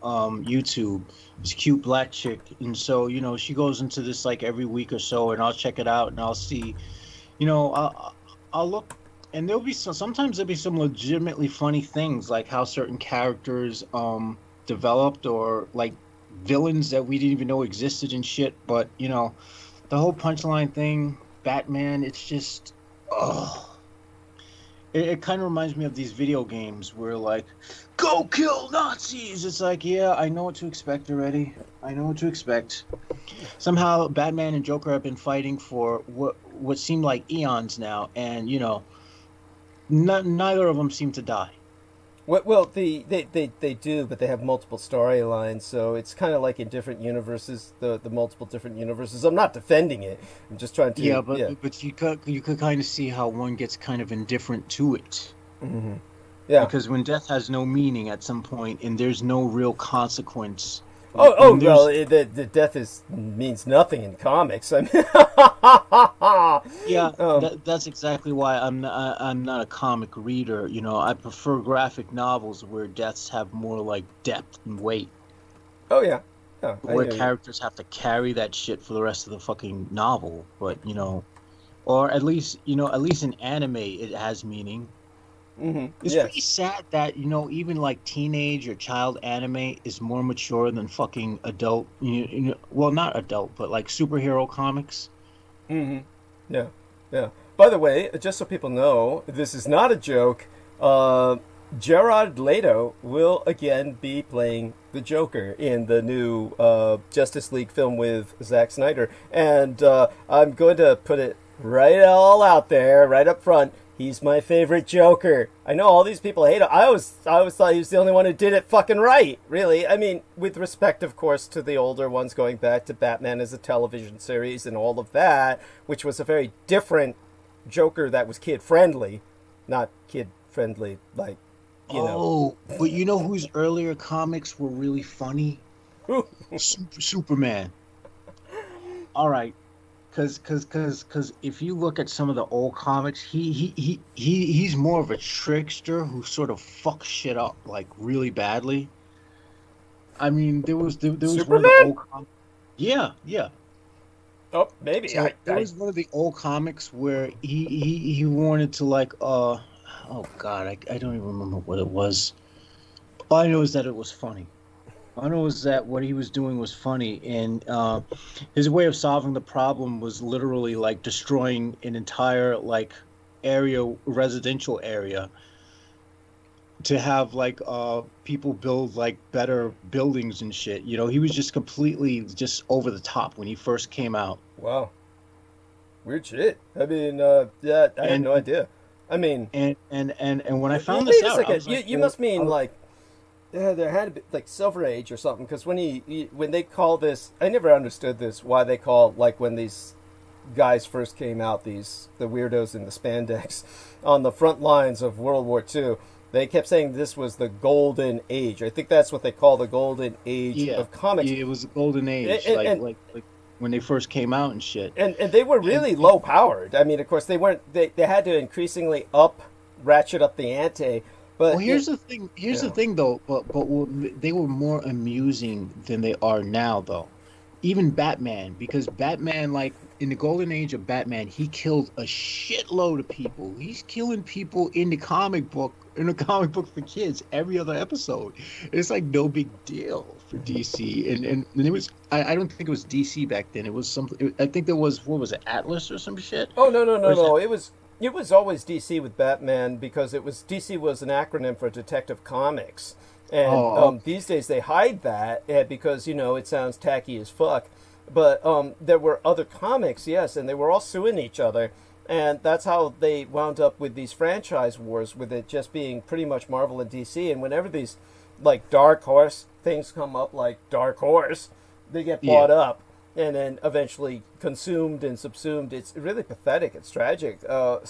YouTube. This cute black chick, and so she goes into this like every week or so, and I'll check it out and I'll see, I'll look. And sometimes there'll be some legitimately funny things, like how certain characters developed, or like villains that we didn't even know existed and shit. But the whole Punchline thing, Batman, it's just, it kind of reminds me of these video games where like, go kill Nazis. It's like, yeah, I know what to expect already. I know what to expect. Somehow Batman and Joker have been fighting for what seemed like eons now, and neither of them seem to die. Well, they do, but they have multiple storylines, so it's kind of like in different universes, the multiple different universes. I'm not defending it. I'm just trying to... Yeah, but you could kind of see how one gets kind of indifferent to it. Mm-hmm. Yeah. Because when death has no meaning at some point, and there's no real consequence... the death means nothing in comics. I mean, yeah, that's exactly why I'm not a comic reader. I prefer graphic novels where deaths have more like depth and weight. Oh yeah, where characters have to carry that shit for the rest of the fucking novel. But or at least in anime it has meaning. Mm-hmm. It's pretty sad that even like teenage or child anime is more mature than fucking adult. Well, not adult, but like superhero comics. Mm-hmm. Yeah. By the way, just so people know, this is not a joke. Jared Leto will again be playing the Joker in the new Justice League film with Zack Snyder, and I'm going to put it right all out there, right up front. He's my favorite Joker. I know all these people hate him. I always thought he was the only one who did it fucking right, really. I mean, with respect, of course, to the older ones, going back to Batman as a television series and all of that, which was a very different Joker that was kid-friendly. Not kid-friendly friendly, like, you know. Oh, but you know whose earlier comics were really funny? Superman. All right, because if you look at some of the old comics, he's more of a trickster who sort of fucks shit up like really badly. I mean, there was one of the old comics. Yeah. Oh, maybe. So there was one of the old comics where he wanted to like oh god, I don't even remember what it was. All I know is that it was funny. I know is that what he was doing was funny, and his way of solving the problem was literally like destroying an entire like residential area, to have like people build like better buildings and shit. You know, he was just completely just over the top when he first came out. Wow. Weird shit. I mean, yeah, I had no idea. I mean, and when I found this out, I was like, you must mean like. Yeah, there had to be like Silver Age or something, because when they call this, I never understood this, why they call, like, when these guys first came out, the weirdos in the spandex on the front lines of World War II, they kept saying this was the golden age. I think that's what they call the golden age of comics. Yeah, it was the golden age, like when they first came out and shit. And they were really low powered. I mean, of course, they had to increasingly ratchet up the ante. But well, here's the thing. The thing, though. But they were more amusing than they are now, though. Even Batman, because Batman, like in the golden age of Batman, he killed a shitload of people. He's killing people in the comic book for kids every other episode. It's like no big deal for DC. And it was. I don't think it was DC back then. It was something. I think there was, what was it, Atlas or some shit? Oh no. It was always DC with Batman, because DC was an acronym for Detective Comics. And these days they hide that because, you know, it sounds tacky as fuck. But there were other comics, yes, and they were all suing each other. And that's how they wound up with these franchise wars, with it just being pretty much Marvel and DC. And whenever these, like, Dark Horse things come up, like Dark Horse, they get bought up. And then eventually consumed and subsumed. It's really pathetic. It's tragic. Well,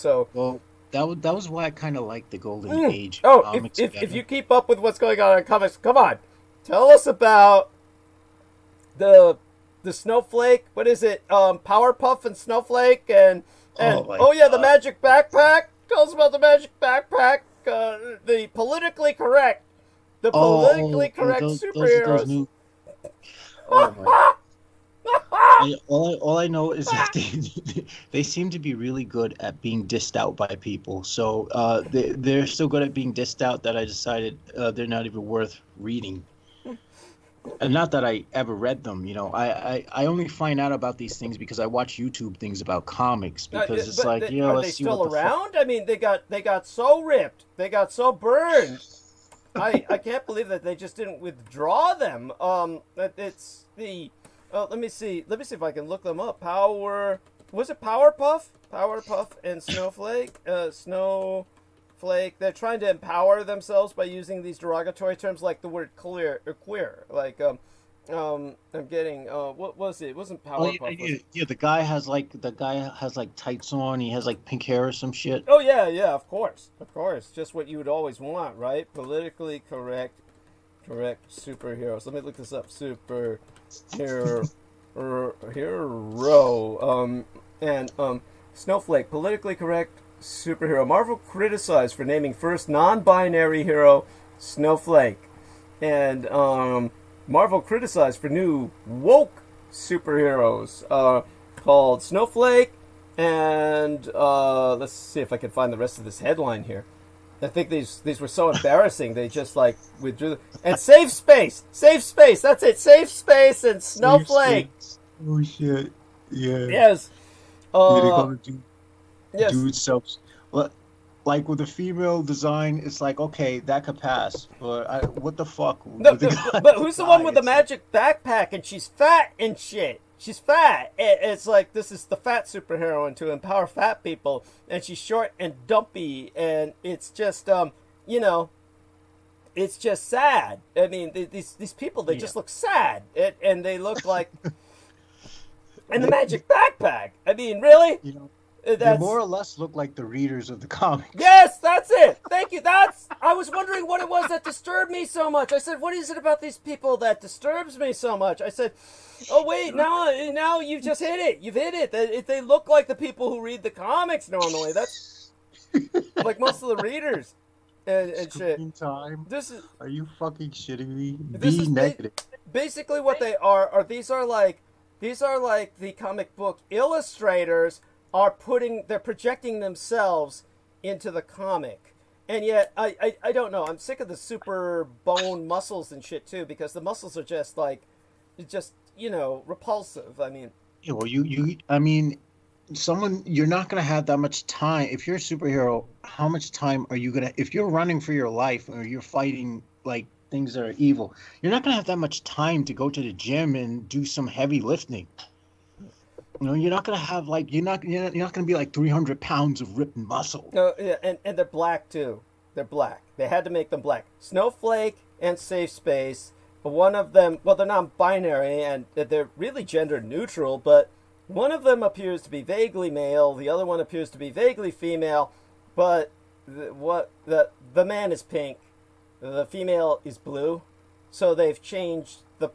that was why I kind of like the Golden Age. Oh, if you keep up with what's going on in comics, come on, tell us about the Snowflake. What is it? Powerpuff and Snowflake and the magic backpack. Tell us about the magic backpack. The politically correct superheroes. Oh my. All I know is that they seem to be really good at being dissed out by people. So they're so good at being dissed out that I decided they're not even worth reading. And not that I ever read them, you know. I only find out about these things because I watch YouTube things about comics, because it's like, you know, are they still around? I mean, they got so ripped, they got so burned. I can't believe that they just didn't withdraw them. It's the. Let me see if I can look them up. Was it Powerpuff? Powerpuff and Snowflake? Snowflake. They're trying to empower themselves by using these derogatory terms like the word queer. Like, I'm getting, what was it? It wasn't Powerpuff. Yeah, the guy has like tights on. He has like pink hair or some shit. Oh, yeah, of course. Just what you would always want, right? Politically correct superheroes. Let me look this up. Hero and Snowflake, politically correct superhero. Marvel criticized for naming first non-binary hero Snowflake, and Marvel criticized for new woke superheroes called Snowflake. And let's see if I can find the rest of this headline here. I think these were so embarrassing, they just, like, withdrew. And Safe Space! That's it! Safe Space and Snowflake! Oh, shit. Yeah. Yes. They call it dude self. Well, like, with a female design, it's like, okay, that could pass. But what the fuck? No, but who's the one with the magic backpack and she's fat and shit? She's fat. It's like, this is the fat superheroine to empower fat people, and she's short and dumpy, and it's just, you know, it's just sad. I mean, these people, they just look sad, and they look like, and the magic backpack. I mean, really? You know, They more or less look like the readers of the comics. Yes, that's it. Thank you. I was wondering what it was that disturbed me so much. I said, what is it about these people that disturbs me so much? I said, oh wait, now you've just hit it. You've hit it. They look like the people who read the comics normally. That's like most of the readers and shit. Time. Are you fucking shitting me? Be negative. Basically, what they are these are like the comic book illustrators they're projecting themselves into the comic. And yet, I don't know. I'm sick of the super bone muscles and shit too, because the muscles are just repulsive. I mean, yeah, well, you're not gonna have that much time. If you're a superhero, how much time are you gonna? If you're running for your life or you're fighting like things that are evil, you're not gonna have that much time to go to the gym and do some heavy lifting. You're not gonna have you're not gonna be like 300 pounds of ripped muscle. No, yeah, and they're black too. They're black. They had to make them black. Snowflake and Safe Space. One of them, well, they're non-binary and they're really gender neutral, but one of them appears to be vaguely male. The other one appears to be vaguely female. But the man is pink. The female is blue. So they've changed the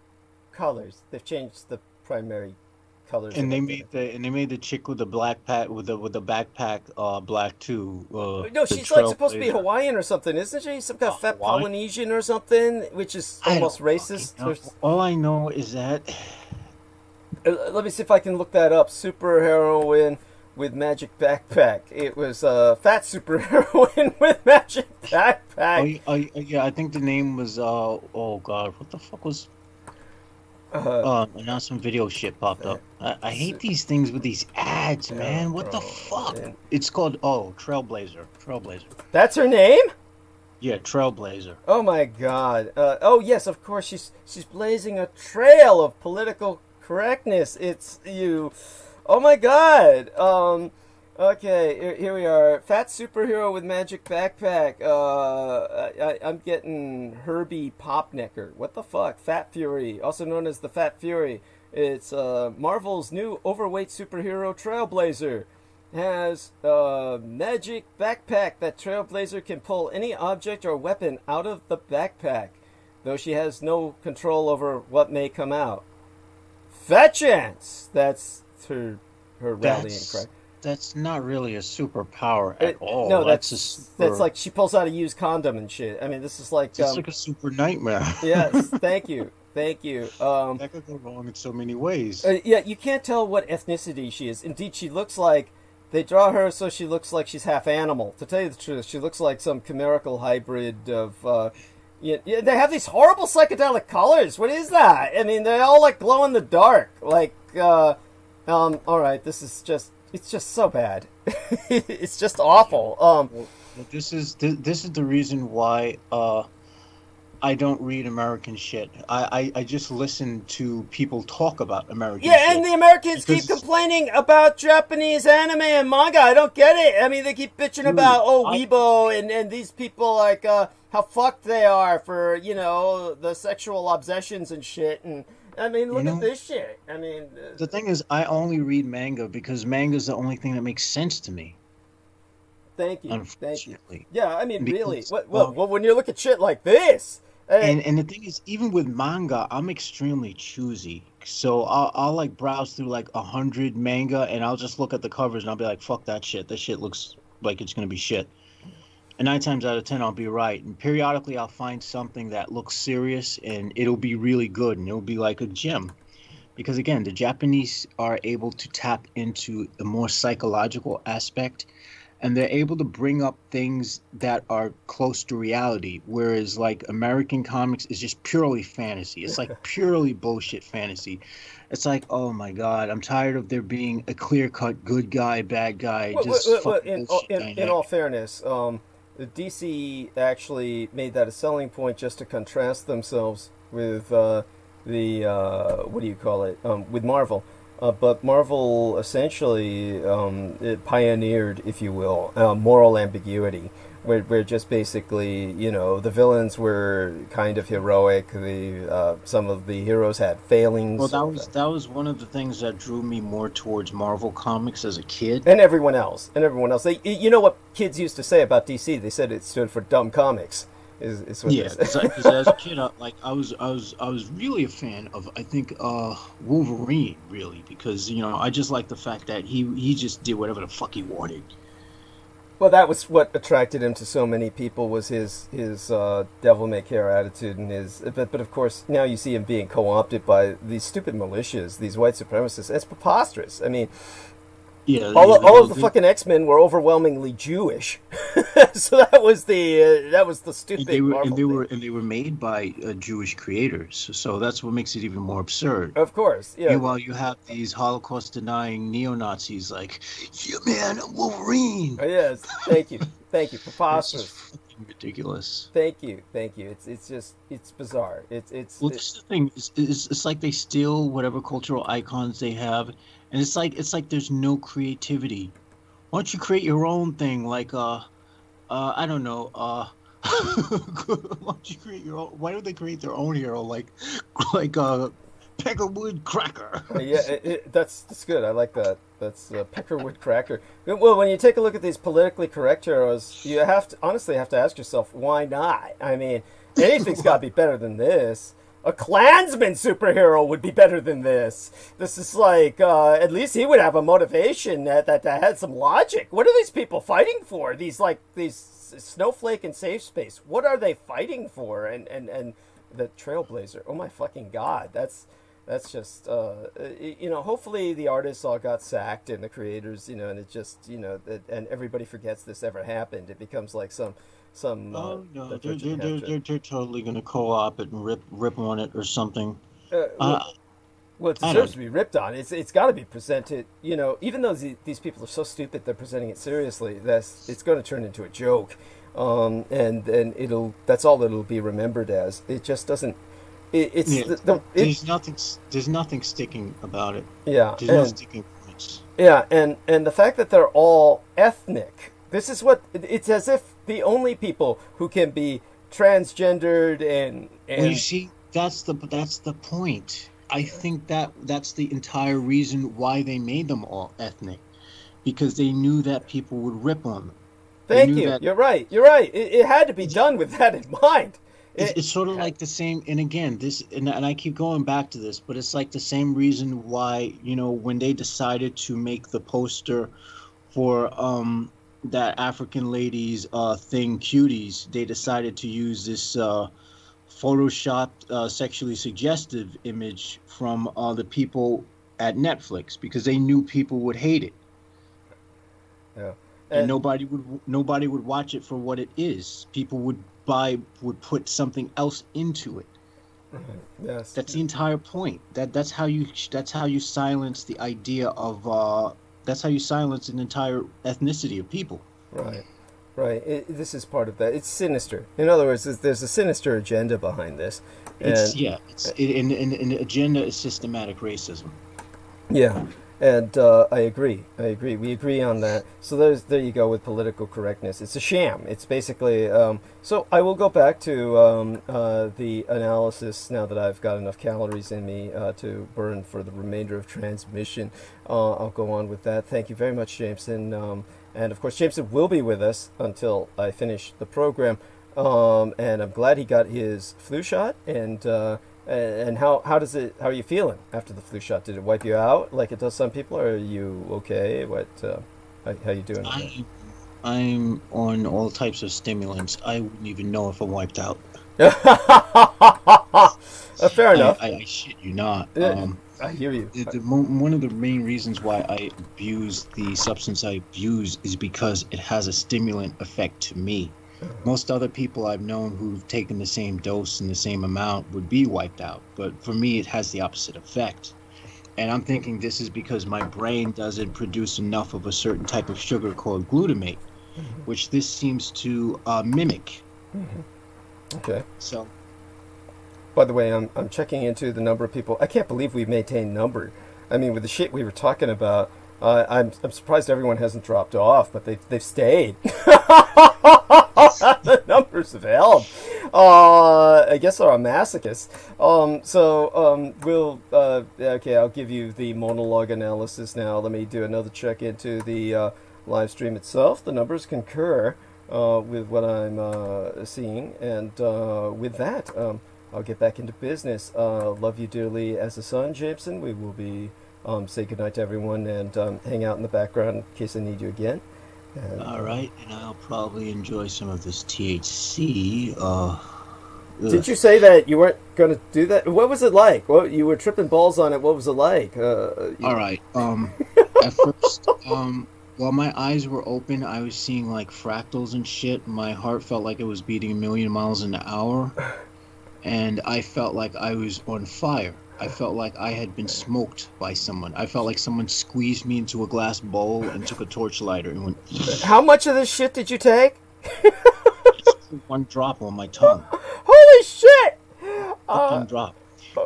colors. They've changed the primary colors. And they made the chick with the black pack with the backpack black too. No, she's like supposed to be Hawaiian or something, isn't she? Some kind of fat Polynesian or something, which is almost racist. All I know is that. Let me see if I can look that up. Superheroine with magic backpack. It was fat superheroine with magic backpack. Yeah, I think the name was oh god, what the fuck was? Now some video shit popped up. I hate these things with these ads, man. What the fuck? Man. It's called Trailblazer. That's her name? Yeah, Trailblazer. Oh my god. Oh yes, of course she's blazing a trail of political correctness. It's you. Oh my god. Okay, here we are. Fat superhero with magic backpack. I'm getting Herbie Popnecker. What the fuck? Fat Fury, also known as the Fat Fury. It's Marvel's new overweight superhero Trailblazer. Has a magic backpack that Trailblazer can pull any object or weapon out of the backpack, though she has no control over what may come out. Fat Chance! That's her rallying cry. That's not really a superpower at all. No, that's like she pulls out a used condom and shit. I mean, this is like... It's like a super nightmare. Yes, thank you. That could go wrong in so many ways. Yeah, you can't tell what ethnicity she is. Indeed, she looks like... They draw her so she looks like she's half animal. To tell you the truth, she looks like some chimerical hybrid of... Yeah, they have these horrible psychedelic colors. What is that? I mean, they all like glow in the dark. Like, all right, this is just... It's just so bad. It's just awful. Well, this is the reason why I don't read American shit. I just listen to people talk about American shit. Yeah, and the Americans keep complaining about Japanese anime and manga. I don't get it. I mean, they keep bitching about Weibo and these people like how fucked they are for the sexual obsessions and shit and. I mean, look at this shit. I mean... The thing is, I only read manga because manga is the only thing that makes sense to me. Thank you. Unfortunately. Thank you. Yeah, I mean, really. Well, when you look at shit like this... And the thing is, even with manga, I'm extremely choosy. So I'll like browse through like 100 manga and I'll just look at the covers and I'll be like, fuck that shit. That shit looks like it's going to be shit. And 9 times out of 10, I'll be right. And periodically, I'll find something that looks serious, and it'll be really good, and it'll be like a gem. Because again, the Japanese are able to tap into a more psychological aspect, and they're able to bring up things that are close to reality. Whereas, like American comics is just purely fantasy. It's like purely bullshit fantasy. It's like, oh my god, I'm tired of there being a clear-cut good guy, bad guy. In all fairness, DC actually made that a selling point just to contrast themselves with with Marvel. But Marvel essentially it pioneered, if you will, moral ambiguity, where just basically, you know, the villains were kind of heroic. Some of the heroes had failings. Well, that was one of the things that drew me more towards Marvel Comics as a kid. And everyone else. You know what kids used to say about DC? They said it stood for dumb comics. Is what Yeah, because as a kid, I was really a fan of, I think, Wolverine, really, because, you know, I just liked the fact that he just did whatever the fuck he wanted. Well, that was what attracted him to so many people, was his devil may care attitude, and but of course now you see him being co-opted by these stupid militias, these white supremacists. It's preposterous. I mean, yeah, all of the fucking X-Men were overwhelmingly Jewish, so that was the stupid. And they were made by Jewish creators, so that's what makes it even more absurd. Of course, yeah. Meanwhile, you have these Holocaust-denying neo-Nazis like, "Yeah, man, Wolverine." Oh, yes, thank you, preposterous. It's just fucking ridiculous. Thank you. It's bizarre. That's the thing. It's like they steal whatever cultural icons they have. And it's like there's no creativity. Why don't you create your own thing? Like I don't know. Why don't you create your own? Why don't they create their own hero? Like Peckerwood Cracker. Yeah, that's good. I like that. That's Peckerwood Cracker. Well, when you take a look at these politically correct heroes, you honestly have to ask yourself, why not? I mean, anything's got to be better than this. A Klansman superhero would be better than this. This is like, at least he would have a motivation that had some logic. What are these people fighting for? These snowflake and safe space. What are they fighting for? And the Trailblazer. Oh my fucking God. That's just, you know, hopefully the artists all got sacked and the creators, you know, and it just, you know, and everybody forgets this ever happened. It becomes like some oh no, they're totally gonna co-op it and rip on it or something. Well, it deserves to be ripped on. It's got to be presented. You know, even though these people are so stupid, they're presenting it seriously. It's going to turn into a joke, and that's all it'll be remembered as. It just doesn't. There's nothing sticking about it. Yeah, there's no sticking points. Yeah, and the fact that they're all ethnic. This is what it's as if the only people who can be transgendered and well, you see, that's the point. I think that's the entire reason why they made them all ethnic, because they knew that people would rip on them. Thank you. You're right. It had to be done with that in mind. It's sort of like the same, and again, and I keep going back to this, but it's like the same reason why, you know, when they decided to make the poster for that African lady's thing, Cuties, they decided to use this photoshopped, sexually suggestive image from the people at Netflix, because they knew people would hate it. Yeah, and nobody would watch it for what it is. People would put something else into it. Yes, that's the entire point. That's how you silence the idea of. That's how you silence an entire ethnicity of people. Right. This is part of that. It's sinister. In other words, there's a sinister agenda behind this. And the agenda is systematic racism. Yeah, and I agree. We agree on that. So there you go with political correctness. It's a sham. It's basically. So I will go back to the analysis now that I've got enough calories in me to burn for the remainder of transmission. I'll go on with that. Thank you very much, Jameson. And of course, Jameson will be with us until I finish the program. And I'm glad he got his flu shot. And how are you feeling after the flu shot? Did it wipe you out like it does some people? Or are you okay? How you doing? I'm on all types of stimulants. I wouldn't even know if I'm wiped out. Fair enough. I shit you not. I hear you. One of the main reasons why I abuse the substance I abuse is because it has a stimulant effect to me. Most other people I've known who've taken the same dose and the same amount would be wiped out. But for me, it has the opposite effect. And I'm thinking this is because my brain doesn't produce enough of a certain type of sugar called glutamate, which this seems to mimic. Okay. So, by the way, I'm checking into the number of people. I can't believe we've maintained number. I mean, with the shit we were talking about, I'm surprised everyone hasn't dropped off, but they've stayed. The numbers have held. I guess they're a masochist. Okay, I'll give you the monologue analysis now. Let me do another check into the live stream itself. The numbers concur with what I'm seeing, and with that, I'll get back into business. Love you dearly as a son, Jameson. We will be say goodnight to everyone and hang out in the background in case I need you again. And, all right, and I'll probably enjoy some of this THC. Did you say that you weren't going to do that? What was it like? Well, you were tripping balls on it. What was it like? All right. At first, while my eyes were open, I was seeing like fractals and shit. My heart felt like it was beating 1,000,000 miles an hour, and I felt like I was on fire. I felt like I had been smoked by someone. I felt like someone squeezed me into a glass bowl and took a torch lighter and went. How much of this shit did you take? One drop on my tongue. Holy shit! One drop.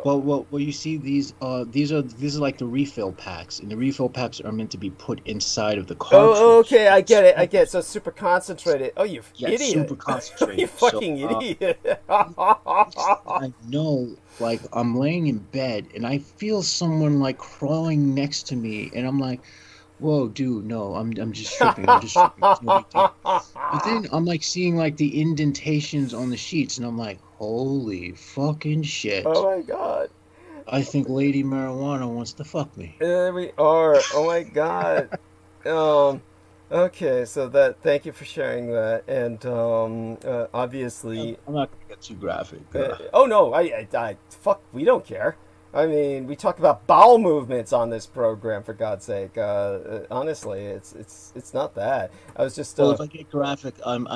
Well, you see, these are like the refill packs, and the refill packs are meant to be put inside of the cartridge. Oh, okay, I get it. So it's super concentrated. Oh, you idiot! Super concentrated. You fucking idiot! I know, like I'm laying in bed, and I feel someone like crawling next to me, and I'm like, "Whoa, dude, no, I'm just tripping. I'm just tripping." It's no big deal. But then I'm like seeing like the indentations on the sheets, and I'm like, holy fucking shit. Oh my god. I think Lady Marijuana wants to fuck me. There we are. Oh my god. Okay, so thank you for sharing that. And obviously I'm not gonna get too graphic. oh no, I fuck, we don't care. I mean, we talk about bowel movements on this program, for God's sake. Honestly, it's not that. I was just. Well, if I get graphic, I'm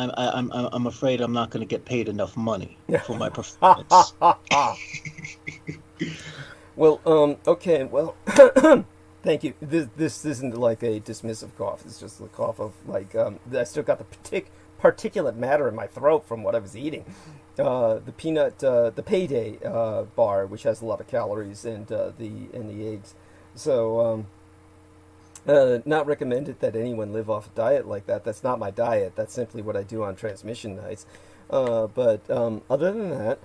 afraid I'm not going to get paid enough money for my performance. Well, okay, well, thank you. This isn't like a dismissive cough. It's just a cough of like I still got the particulate matter in my throat from what I was eating. The peanut, the payday bar, which has a lot of calories, and the eggs. So, not recommended that anyone live off a diet like that. That's not my diet. That's simply what I do on transmission nights. But other than that,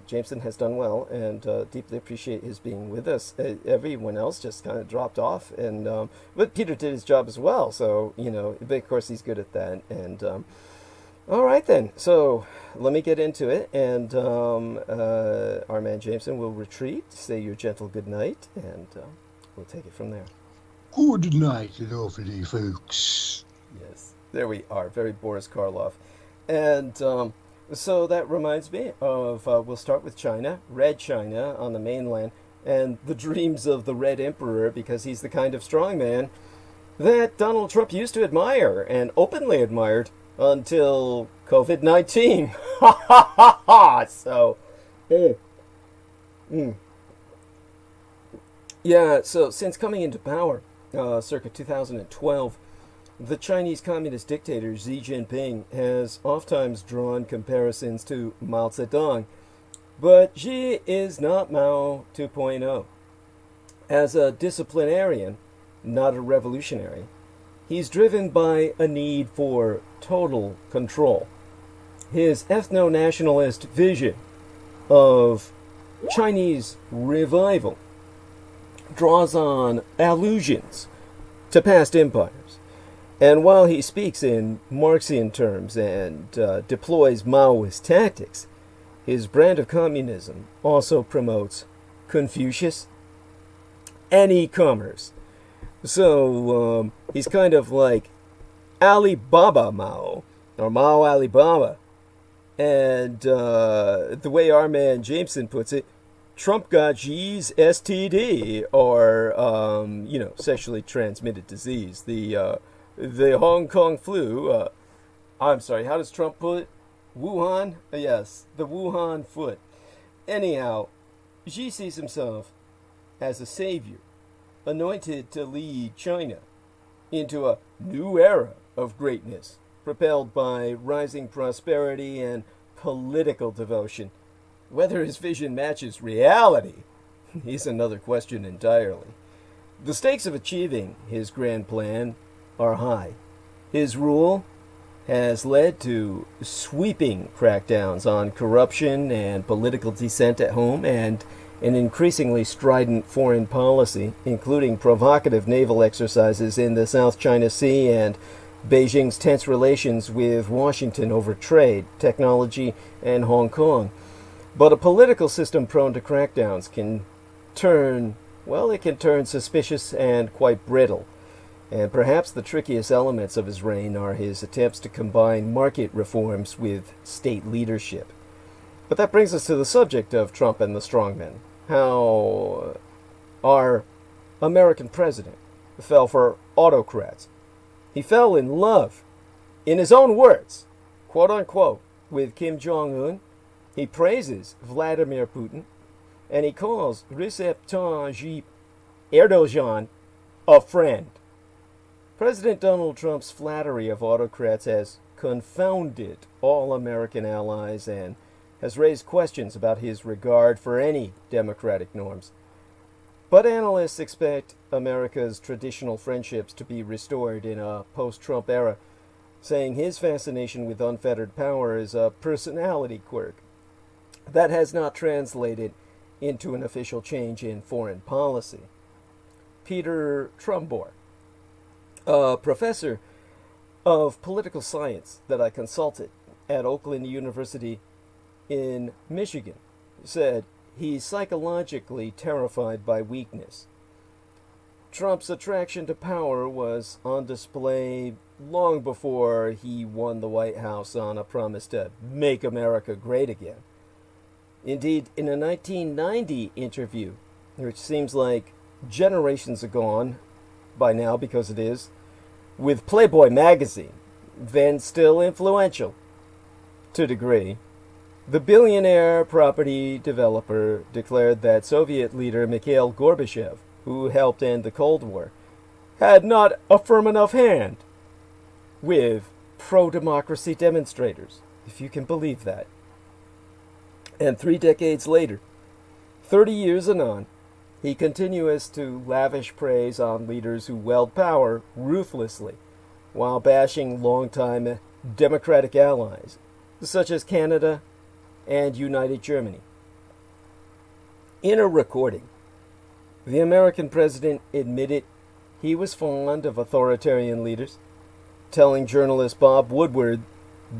Jameson has done well, and deeply appreciate his being with us. Everyone else just kind of dropped off, and but Peter did his job as well. So but of course he's good at that, and. All right, then. So let me get into it, and our man Jameson will retreat, say your gentle good night, and we'll take it from there. Good night, lovely folks. Yes, there we are. Very Boris Karloff. And so that reminds me of, we'll start with China, Red China on the mainland, and the dreams of the Red Emperor, because he's the kind of strongman that Donald Trump used to admire, and openly admired, until COVID-19. So, yeah, so since coming into power, circa 2012, the Chinese communist dictator Xi Jinping has oftentimes drawn comparisons to Mao Zedong, but Xi is not Mao 2.0. As a disciplinarian, not a revolutionary, he's driven by a need for total control. His ethno-nationalist vision of Chinese revival draws on allusions to past empires. And while he speaks in Marxian terms and deploys Maoist tactics, his brand of communism also promotes Confucius and e-commerce. So he's kind of like Alibaba Mao, or Mao Alibaba. And the way our man Jameson puts it, Trump got Xi's STD, or sexually transmitted disease, the Hong Kong flu. I'm sorry, how does Trump put it? Wuhan? Yes, the Wuhan foot. Anyhow, Xi sees himself as a savior, anointed to lead China into a new era of greatness, propelled by rising prosperity and political devotion. Whether his vision matches reality, is another question entirely. The stakes of achieving his grand plan are high. His rule has led to sweeping crackdowns on corruption and political dissent at home, and an increasingly strident foreign policy, including provocative naval exercises in the South China Sea and Beijing's tense relations with Washington over trade, technology, and Hong Kong. But a political system prone to crackdowns can turn suspicious and quite brittle. And perhaps the trickiest elements of his reign are his attempts to combine market reforms with state leadership. But that brings us to the subject of Trump and the strongmen. How our American president fell for autocrats. He fell in love, in his own words, quote unquote, with Kim Jong-un. He praises Vladimir Putin, and he calls Recep Tayyip Erdogan a friend. President Donald Trump's flattery of autocrats has confounded all American allies and has raised questions about his regard for any democratic norms. But analysts expect America's traditional friendships to be restored in a post-Trump era, saying his fascination with unfettered power is a personality quirk that has not translated into an official change in foreign policy. Peter Trumbore, a professor of political science that I consulted at Oakland University in Michigan, said he's psychologically terrified by weakness. Trump's attraction to power was on display long before he won the White House on a promise to make America great again. Indeed, in a 1990 interview, which seems like generations agone by now because it is, with Playboy magazine, then still influential to a degree, the billionaire property developer declared that Soviet leader Mikhail Gorbachev, who helped end the Cold War, had not a firm enough hand with pro-democracy demonstrators, if you can believe that. And 3 decades later, 30 years anon, he continues to lavish praise on leaders who wield power ruthlessly, while bashing longtime democratic allies, such as Canada and United Germany. In a recording, the American president admitted he was fond of authoritarian leaders, telling journalist Bob Woodward,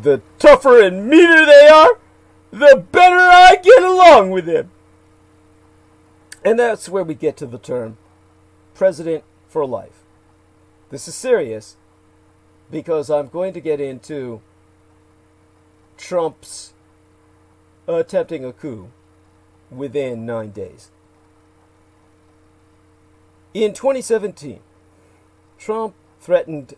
"The tougher and meaner they are, the better I get along with them." And that's where we get to the term president for life. This is serious because I'm going to get into Trump's attempting a coup within 9 days. In 2017, Trump threatened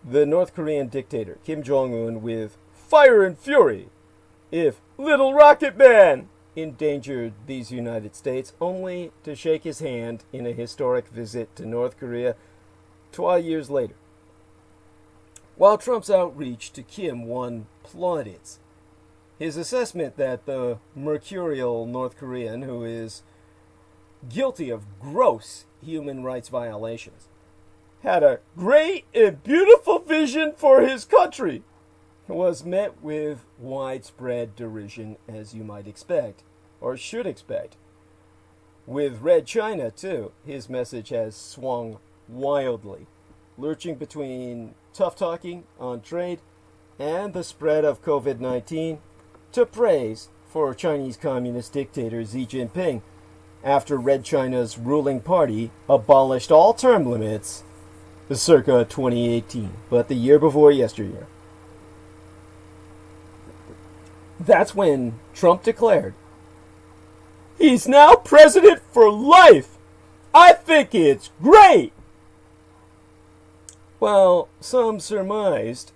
the North Korean dictator Kim Jong-un with fire and fury if Little Rocket Man endangered these United States, only to shake his hand in a historic visit to North Korea 12 years later. While Trump's outreach to Kim won plaudits, his assessment that the mercurial North Korean, who is guilty of gross human rights violations, had a great and beautiful vision for his country, was met with widespread derision, as you might expect, or should expect. With Red China, too, his message has swung wildly, lurching between tough-talking on trade and the spread of COVID-19 to praise for Chinese Communist dictator Xi Jinping, after Red China's ruling party abolished all term limits circa 2018, but the year before yesteryear. That's when Trump declared, "He's now president for life! I think it's great!" While some surmised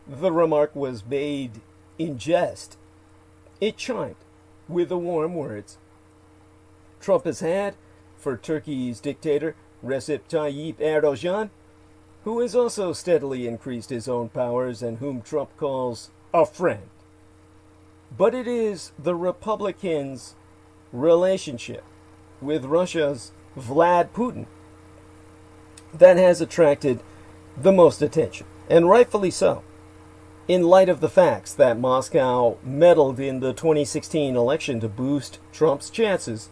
the remark was made in jest, it chimed with the warm words Trump has had for Turkey's dictator Recep Tayyip Erdogan, who has also steadily increased his own powers and whom Trump calls a friend. But it is the Republicans' relationship with Russia's Vlad Putin that has attracted the most attention, and rightfully so, in light of the facts that Moscow meddled in the 2016 election to boost Trump's chances,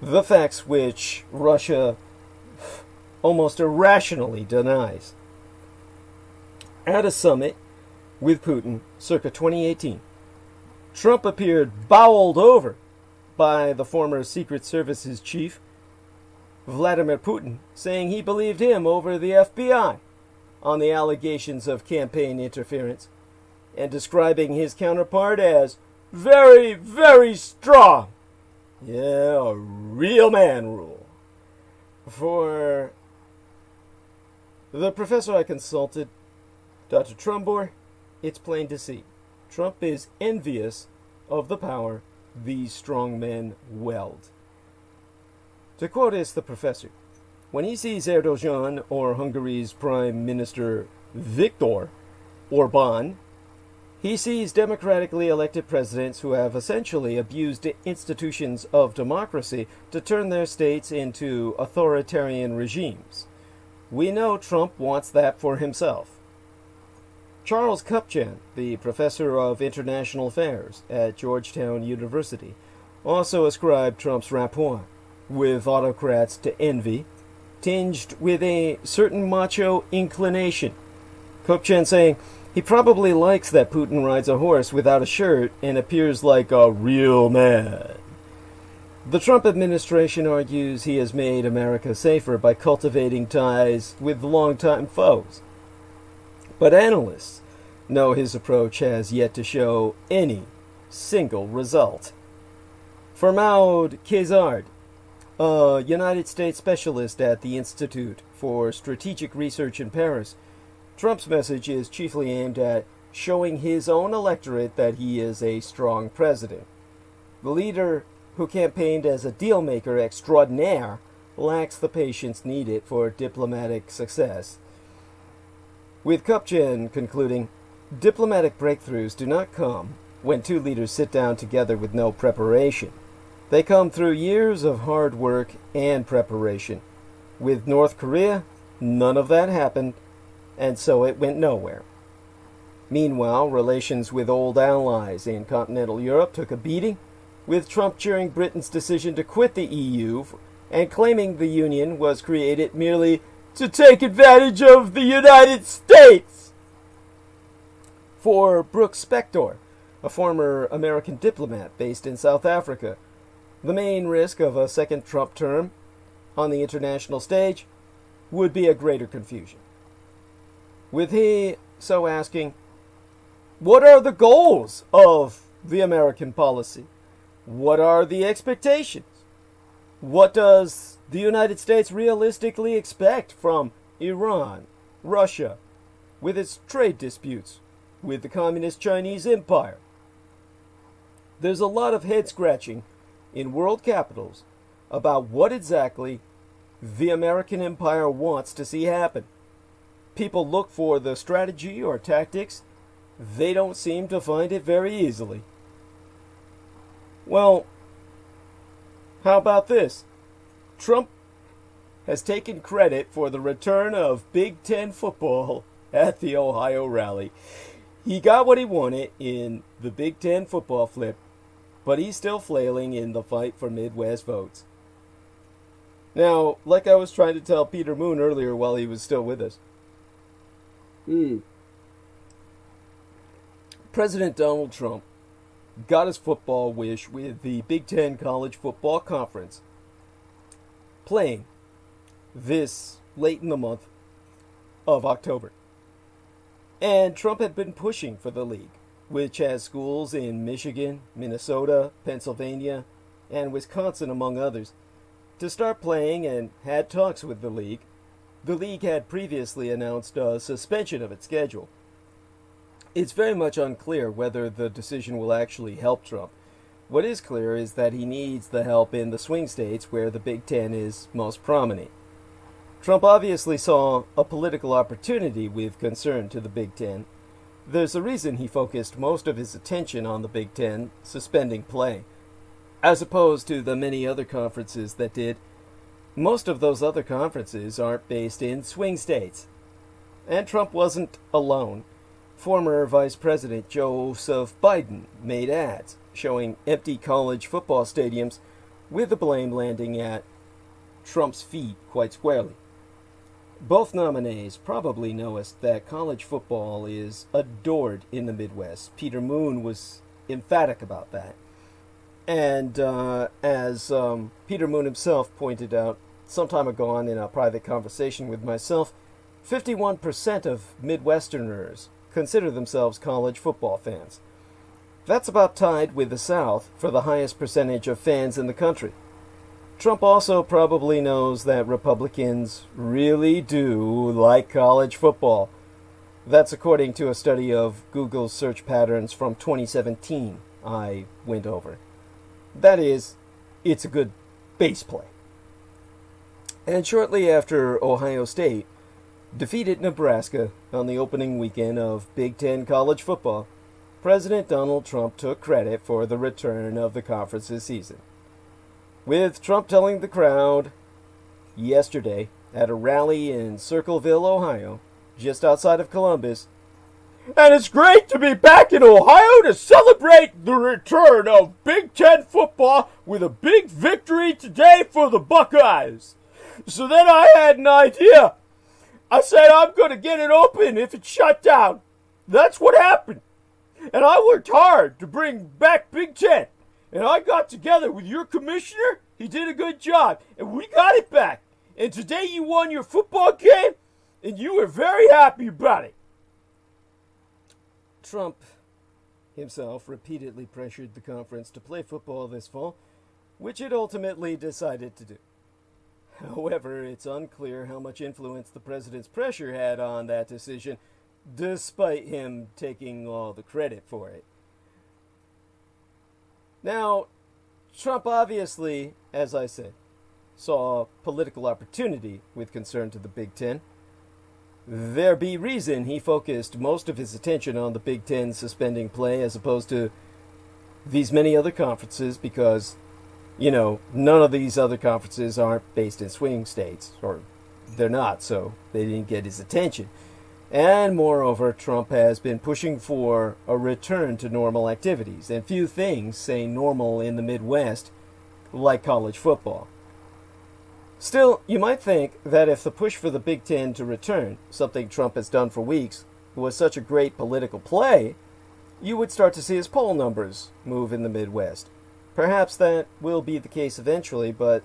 the facts which Russia almost irrationally denies. At a summit with Putin circa 2018, Trump appeared bowled over by the former Secret Service's chief, Vladimir Putin, saying he believed him over the FBI on the allegations of campaign interference, and describing his counterpart as very, very strong. Yeah, a real man rule. For the professor I consulted, Dr. Trumbore, it's plain to see. Trump is envious of the power these strong men wield. To quote as the professor, when he sees Erdogan or Hungary's Prime Minister Viktor Orbán, he sees democratically elected presidents who have essentially abused institutions of democracy to turn their states into authoritarian regimes. We know Trump wants that for himself. Charles Kupchan, the professor of international affairs at Georgetown University, also ascribed Trump's rapport with autocrats to envy, tinged with a certain macho inclination. Kupchan saying he probably likes that Putin rides a horse without a shirt and appears like a real man. The Trump administration argues he has made America safer by cultivating ties with longtime foes. But analysts know his approach has yet to show any single result. For Maud Kezard, a United States specialist at the Institute for Strategic Research in Paris, Trump's message is chiefly aimed at showing his own electorate that he is a strong president. The leader who campaigned as a deal-maker extraordinaire lacks the patience needed for diplomatic success. With Kupchan concluding, diplomatic breakthroughs do not come when two leaders sit down together with no preparation. They come through years of hard work and preparation. With North Korea, none of that happened, and so it went nowhere. Meanwhile, relations with old allies in continental Europe took a beating, with Trump cheering Britain's decision to quit the EU and claiming the Union was created merely to take advantage of the United States. For Brooks Spector, a former American diplomat based in South Africa, the main risk of a second Trump term on the international stage would be a greater confusion. With he so asking, what are the goals of the American policy? What are the expectations? What does the United States realistically expect from Iran, Russia, with its trade disputes with the Communist Chinese Empire? There's a lot of head-scratching in world capitals about what exactly the American empire wants to see happen. People look for the strategy or tactics. They don't seem to find it very easily. Well, how about this? Trump has taken credit for the return of Big Ten football at the Ohio rally. He got what he wanted in the Big Ten football flip, but he's still flailing in the fight for Midwest votes. Now, like I was trying to tell Peter Moon earlier while he was still with us, President Donald Trump got his football wish with the Big Ten College Football Conference playing this late in the month of October. And Trump had been pushing for the league, which has schools in Michigan, Minnesota, Pennsylvania, and Wisconsin, among others, to start playing, and had talks with the league. The league had previously announced a suspension of its schedule. It's very much unclear whether the decision will actually help Trump. What is clear is that he needs the help in the swing states where the Big Ten is most prominent. Trump obviously saw a political opportunity with concern to the Big Ten. There's a reason he focused most of his attention on the Big Ten suspending play. as opposed to the many other conferences that did. Most of those other conferences aren't based in swing states. And Trump wasn't alone. Former Vice President Joseph Biden made ads showing empty college football stadiums, with the blame landing at Trump's feet quite squarely. Both nominees probably noticed that college football is adored in the Midwest. Peter Moon was emphatic about that. And as Peter Moon himself pointed out some time ago in a private conversation with myself, 51% of Midwesterners consider themselves college football fans. That's about tied with the South for the highest percentage of fans in the country. Trump also probably knows that Republicans really do like college football. That's according to a study of Google's search patterns from 2017 I went over. That is, it's a good base play. And shortly after Ohio State defeated Nebraska on the opening weekend of Big Ten college football, President Donald Trump took credit for the return of the conference's season, with Trump telling the crowd yesterday at a rally in Circleville, Ohio, just outside of Columbus, "And it's great to be back in Ohio to celebrate the return of Big Ten football with a big victory today for the Buckeyes. So then I had an idea. I said I'm going to get it open if it's shut down. That's what happened. And I worked hard to bring back Big Ten. And I got together with your commissioner. He did a good job. And we got it back. And today you won your football game. And you were very happy about it." Trump himself repeatedly pressured the conference to play football this fall, which it ultimately decided to do. However, it's unclear how much influence the president's pressure had on that decision, despite him taking all the credit for it. Now, Trump obviously, as I said, saw political opportunity with concern to the Big Ten. There be reason he focused most of his attention on the Big Ten suspending play as opposed to these many other conferences because, none of these other conferences aren't based in swing states, or they're not, so they didn't get his attention. And moreover, Trump has been pushing for a return to normal activities, and few things say normal in the Midwest like college football. Still, you might think that if the push for the Big Ten to return, something Trump has done for weeks, was such a great political play, you would start to see his poll numbers move in the Midwest. Perhaps that will be the case eventually, but,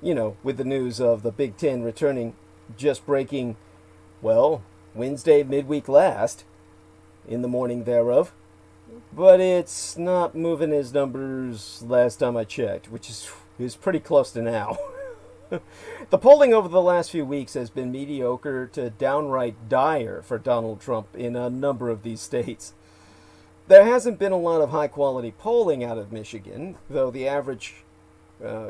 with the news of the Big Ten returning just breaking, Wednesday midweek last, in the morning thereof. But it's not moving his numbers last time I checked, which is pretty close to now. The polling over the last few weeks has been mediocre to downright dire for Donald Trump in a number of these states. There hasn't been a lot of high-quality polling out of Michigan, though the average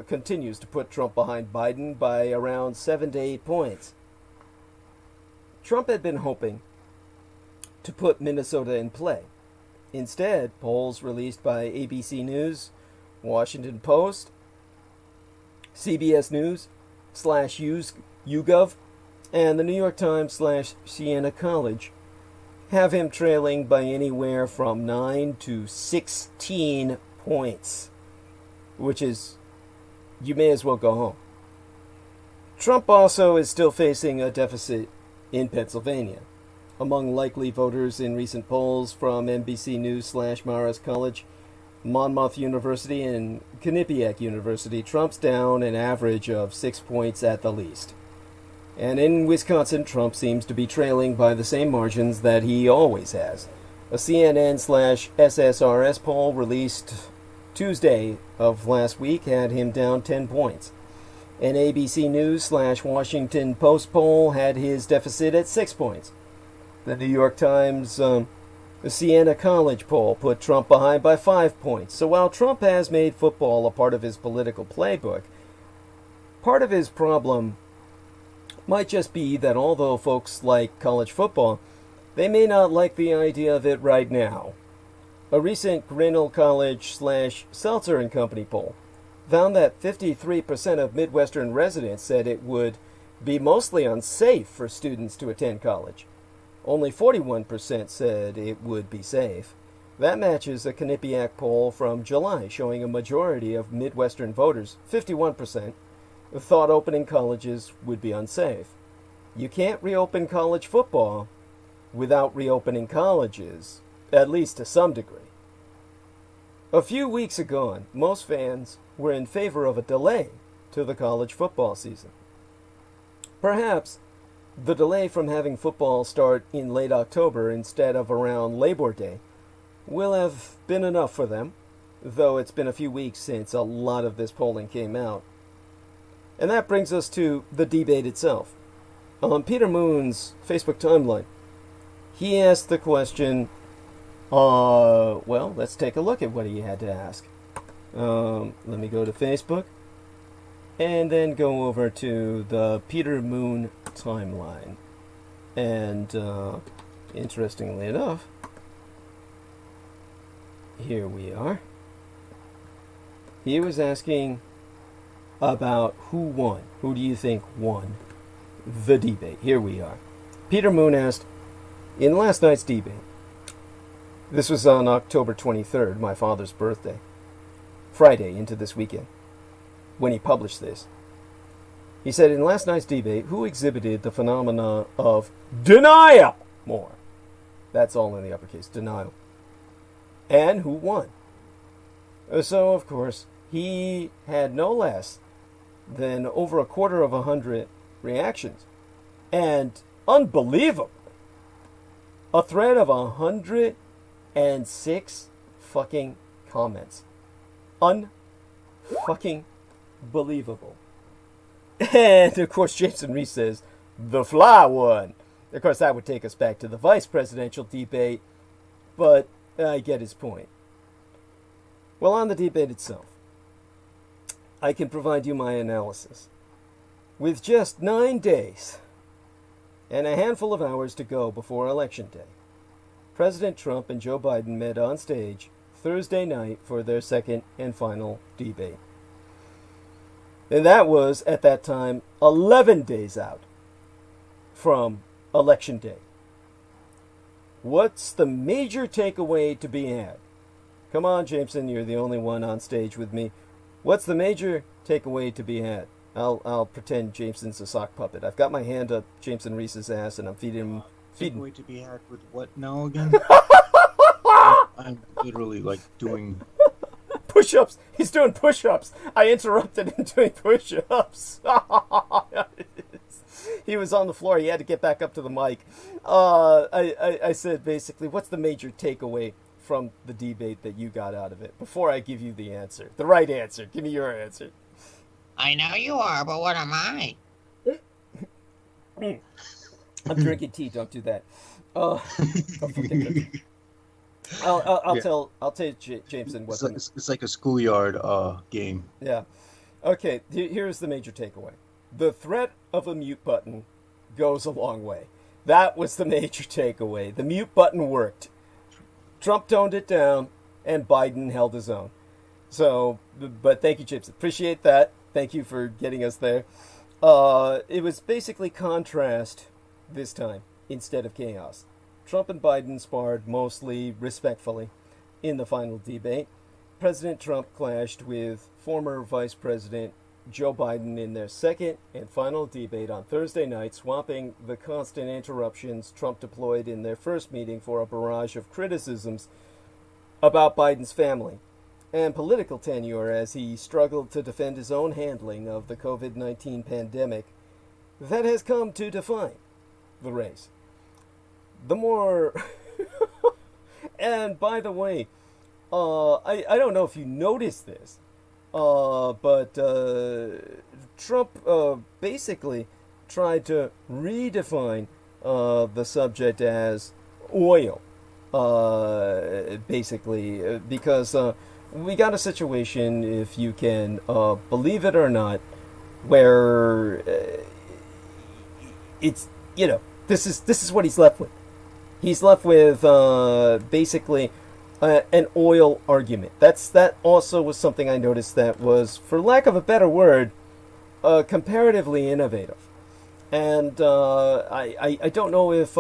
continues to put Trump behind Biden by around 7 to 8 points. Trump had been hoping to put Minnesota in play. Instead, polls released by ABC News, Washington Post, CBS News /YouGov, and the New York Times /Siena College have him trailing by anywhere from 9 to 16 points, which is, you may as well go home. Trump also is still facing a deficit in Pennsylvania. Among likely voters in recent polls from NBC News /Marist College, Monmouth University, and Quinnipiac University, Trump's down an average of 6 points at the least. And in Wisconsin, Trump seems to be trailing by the same margins that he always has. A CNN /SSRS poll released Tuesday of last week had him down 10 points. An ABC News /Washington Post poll had his deficit at 6 points. The New York Times Siena College poll put Trump behind by 5 points. So while Trump has made football a part of his political playbook, part of his problem might just be that although folks like college football, they may not like the idea of it right now. A recent Grinnell College/Seltzer and Company poll found that 53% of Midwestern residents said it would be mostly unsafe for students to attend college. Only 41% said it would be safe. That matches a Quinnipiac poll from July showing a majority of Midwestern voters, 51%, thought opening colleges would be unsafe. You can't reopen college football without reopening colleges, at least to some degree. A few weeks ago, most fans were in favor of a delay to the college football season. Perhaps the delay from having football start in late October instead of around Labor Day will have been enough for them, though it's been a few weeks since a lot of this polling came out. And that brings us to the debate itself. On Peter Moon's Facebook timeline, he asked the question, well, let's take a look at what he had to ask. Let me go to Facebook, and then go over to the Peter Moon timeline. And, interestingly enough, here we are. He was asking about who won. Who do you think won the debate? Here we are. Peter Moon asked, in last night's debate, this was on October 23rd, my father's birthday, Friday into this weekend, when he published this. He said, in last night's debate, who exhibited the phenomena of denial more? That's all in the uppercase, denial. And who won? So, of course, he had no less than over 250 reactions. And unbelievable, a thread of 106 fucking comments. Un-fucking believable. And, of course, Jameson Reese says, the fly won. Of course, that would take us back to the vice presidential debate, but I get his point. Well, on the debate itself, I can provide you my analysis. With just 9 days and a handful of hours to go before Election Day, President Trump and Joe Biden met on stage Thursday night for their second and final debate. And that was, at that time, 11 days out from Election Day. What's the major takeaway to be had? Come on, Jameson, you're the only one on stage with me. What's the major takeaway to be had? I'll pretend Jameson's a sock puppet. I've got my hand up Jameson Reese's ass, and I'm feeding him. Takeaway to be had with what now again? I'm literally like doing push-ups. He's doing push-ups. I interrupted him doing push-ups. He was on the floor. He had to get back up to the mic. I said basically, what's the major takeaway from the debate that you got out of it? Before I give you the answer, the right answer. Give me your answer. I know you are, but what am I? I'm drinking tea. Don't do that. I'll tell Jameson what. It's like a schoolyard game. Yeah. Okay. Here's the major takeaway. The threat of a mute button goes a long way. That was the major takeaway. The mute button worked. Trump toned it down, and Biden held his own. So, but thank you, Jameson. Appreciate that. Thank you for getting us there. It was basically contrast this time instead of chaos. Trump and Biden sparred mostly respectfully in the final debate. President Trump clashed with former Vice President Joe Biden in their second and final debate on Thursday night, swapping the constant interruptions Trump deployed in their first meeting for a barrage of criticisms about Biden's family and political tenure as he struggled to defend his own handling of the COVID-19 pandemic that has come to define the race. The more... And by the way, I don't know if you noticed this, but Trump basically tried to redefine the subject as oil, basically, because we got a situation, if you can believe it or not, where it's, this is what he's left with. He's left with basically an oil argument. That also was something I noticed that was, for lack of a better word, comparatively innovative. And I don't know if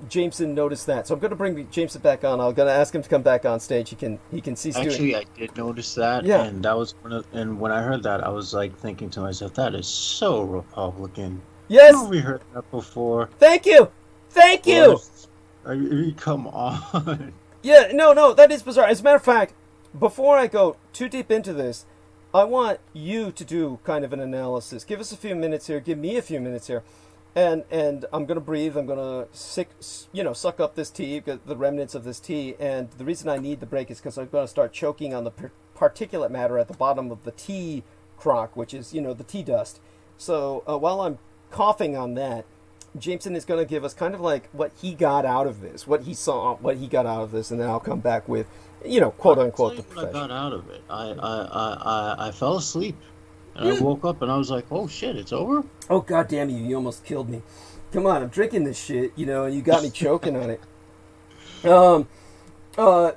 Jameson noticed that, so I'm going to bring Jameson back on. I'm going to ask him to come back on stage. He can cease doing. Actually, I did notice that, Yeah. and that was and when I heard that, I was like thinking to myself, that is so Republican. Yes. Have we heard that before? Thank you. I mean, come on. Yeah, no, that is bizarre. As a matter of fact, before I go too deep into this, I want you to do kind of an analysis. Give us a few minutes here. Give me a few minutes here. And I'm going to breathe. I'm going to suck up this tea, the remnants of this tea. And the reason I need the break is because I'm going to start choking on the particulate matter at the bottom of the tea crock, which is, the tea dust. So while I'm coughing on that, Jameson is going to give us kind of like what he got out of this, what he saw, what he got out of this, and then I'll come back with, quote unquote, the profession. What I got out of it, I fell asleep, and I woke up, and I was like, oh shit, it's over. Oh god damn you almost killed me. Come on, I'm drinking this shit, and you got me choking on it.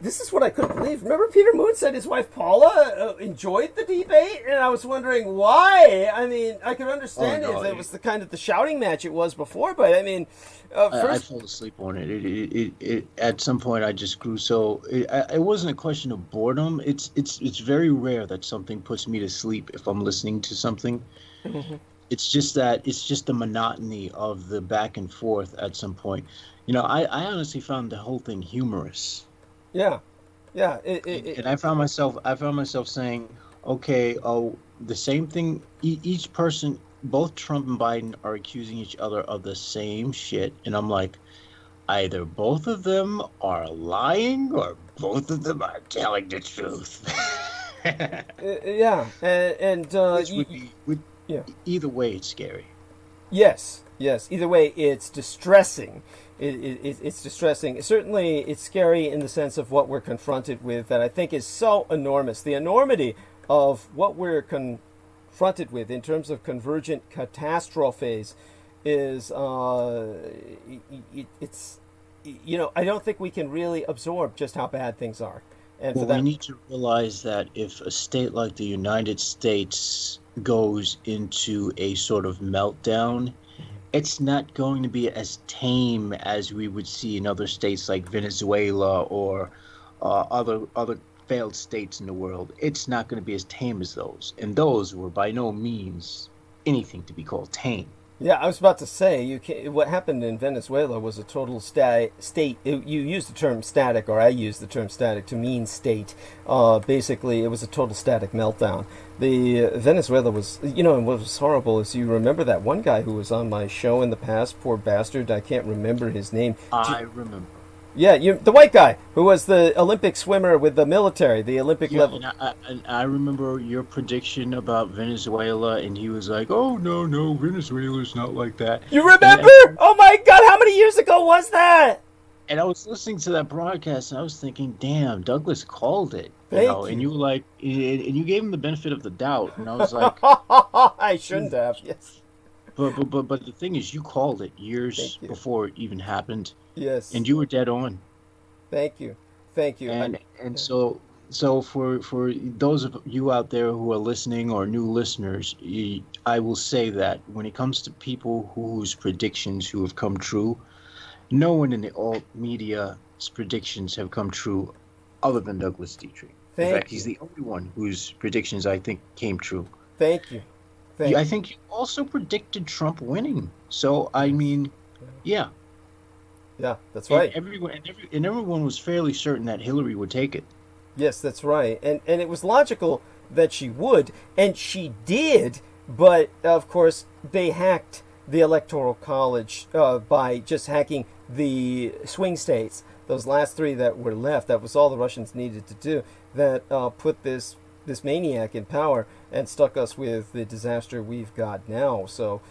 This is what I couldn't believe. Remember Peter Moon said his wife Paula enjoyed the debate, and I was wondering why. I mean, I could understand if it was the kind of the shouting match it was before, but I mean, I fell asleep on it. It at some point I just grew so. It wasn't a question of boredom. It's very rare that something puts me to sleep if I'm listening to something. Mm-hmm. It's just the monotony of the back and forth at some point. I honestly found the whole thing humorous. Yeah. And I found myself saying, okay, the same thing. Each person, both Trump and Biden, are accusing each other of the same shit, and I'm like, either both of them are lying or both of them are telling the truth. Yeah, and either way, it's scary. Yes. Either way, it's distressing. It's distressing. Certainly, it's scary in the sense of what we're confronted with that I think is so enormous. The enormity of what we're confronted with in terms of convergent catastrophes is, it's, I don't think we can really absorb just how bad things are. And we need to realize that if a state like the United States goes into a sort of meltdown, it's not going to be as tame as we would see in other states like Venezuela or other failed states in the world. It's not going to be as tame as those. And those were by no means anything to be called tame. Yeah, I was about to say, what happened in Venezuela was a total state. You used the term static, or I used the term static to mean state. Basically, it was a total static meltdown. The Venezuela was, and what was horrible is you remember that one guy who was on my show in the past, poor bastard, I can't remember his name. I remember. Yeah, the white guy who was the Olympic swimmer with the military, the Olympic level. And I remember your prediction about Venezuela, and he was like, "Oh no, Venezuela's not like that." You remember? Oh my God, how many years ago was that? And I was listening to that broadcast, and I was thinking, "Damn, Douglas called it." Thank you. And you were like, and you gave him the benefit of the doubt, and I was like, I shouldn't have. Yes. But the thing is, you called it years before it even happened. Yes. And you were dead on. Thank you. And so for those of you out there who are listening or new listeners, I will say that when it comes to people whose predictions who have come true, no one in the alt media's predictions have come true other than Douglas Dietrich. In fact, he's the only one whose predictions I think came true. Thank you. I think you also predicted Trump winning. So, I mean, yeah. Yeah, that's right. And everyone was fairly certain that Hillary would take it. Yes, that's right. And it was logical that she would, and she did, but of course they hacked the Electoral College by just hacking the swing states, those last three that were left. That was all the Russians needed to do, that put this maniac in power and stuck us with the disaster we've got now. So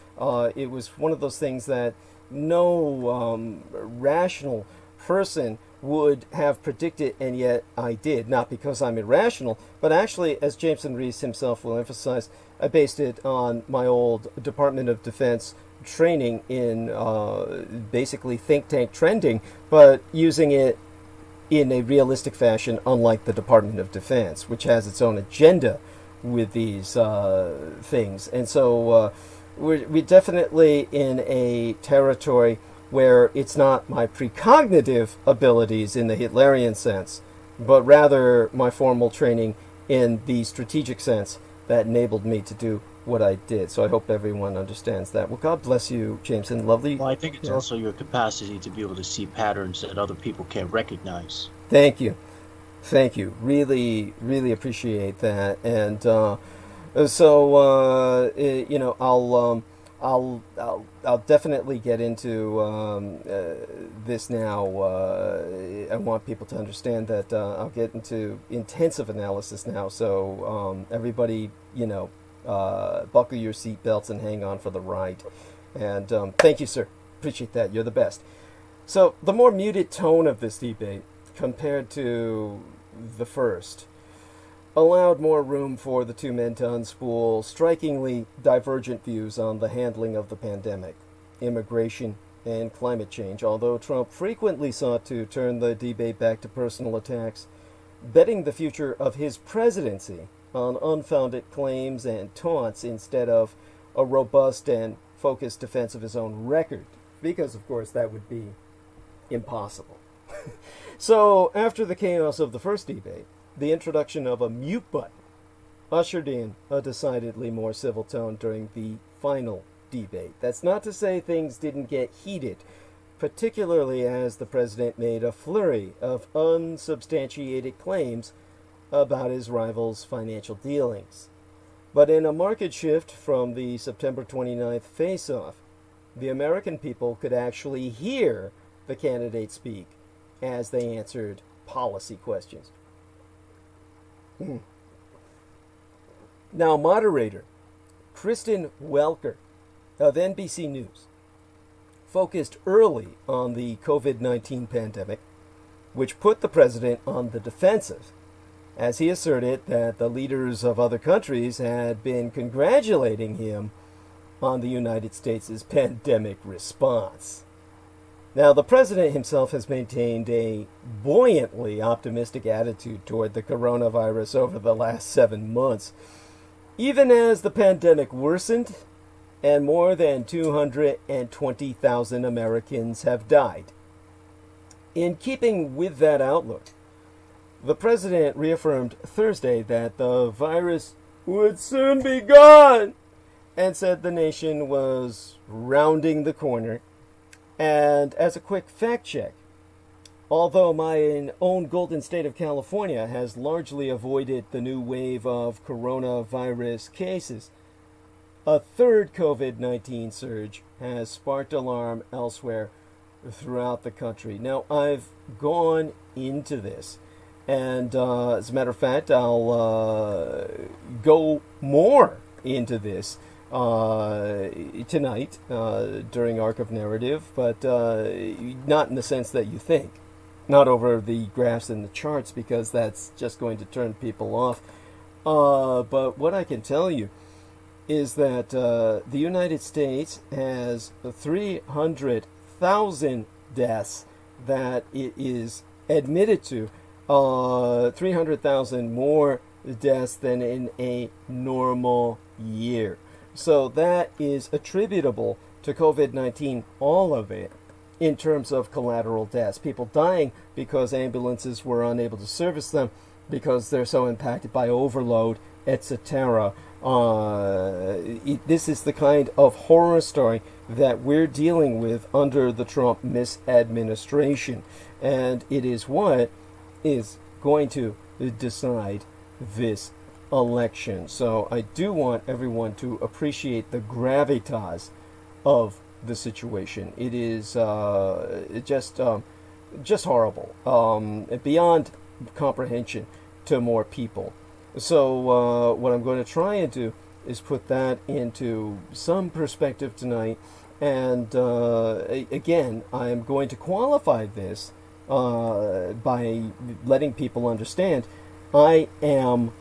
it was one of those things that no rational person would have predicted, and yet I did. Not because I'm irrational, but actually, as Jameson Rees himself will emphasize, I based it on my old Department of Defense training in basically think tank trending, but using it in a realistic fashion, unlike the Department of Defense, which has its own agenda with these things. And so we're definitely in a territory where it's not my precognitive abilities in the Hitlerian sense, but rather my formal training in the strategic sense that enabled me to do what I did. So I hope everyone understands that. Well, God bless you, Jameson. Lovely. Well, I think it's also your capacity to be able to see patterns that other people can't recognize. Thank you. Thank you. Really, really appreciate that. And you know, I'll definitely get into this now. I want people to understand that I'll get into intensive analysis now. So everybody, you know, buckle your seatbelts and hang on for the ride. And thank you, sir. Appreciate that. You're the best. So the more muted tone of this debate compared to the first allowed more room for the two men to unspool strikingly divergent views on the handling of the pandemic, immigration, and climate change, although Trump frequently sought to turn the debate back to personal attacks, betting the future of his presidency on unfounded claims and taunts instead of a robust and focused defense of his own record, because, of course, that would be impossible. So, after the chaos of the first debate, the introduction of a mute button ushered in a decidedly more civil tone during the final debate. That's not to say things didn't get heated, particularly as the president made a flurry of unsubstantiated claims about his rival's financial dealings. But in a marked shift from the September 29th face-off, the American people could actually hear the candidates speak as they answered policy questions. Now, moderator Kristen Welker of NBC News focused early on the COVID-19 pandemic, which put the president on the defensive, as he asserted that the leaders of other countries had been congratulating him on the United States' pandemic response. Now, the president himself has maintained a buoyantly optimistic attitude toward the coronavirus over the last 7 months, even as the pandemic worsened and more than 220,000 Americans have died. In keeping with that outlook, the president reaffirmed Thursday that the virus would soon be gone and said the nation was rounding the corner. And as a quick fact check, although my own golden state of California has largely avoided the new wave of coronavirus cases, a third COVID-19 surge has sparked alarm elsewhere throughout the country. Now, I've gone into this, and as a matter of fact, I'll go more into this tonight during Arc of Narrative, but not in the sense that you think. Not over the graphs and the charts, because that's just going to turn people off. But what I can tell you is that the United States has 300,000 deaths that it is admitted to, 300,000 more deaths than in a normal year. So that is attributable to COVID-19, all of it, in terms of collateral deaths. People dying because ambulances were unable to service them because they're so impacted by overload, etc. This is the kind of horror story that we're dealing with under the Trump misadministration. And it is what is going to decide this election. So I do want everyone to appreciate the gravitas of the situation. It is just horrible, beyond comprehension to more people. So what I'm going to try and do is put that into some perspective tonight. And again, I'm going to qualify this by letting people understand I am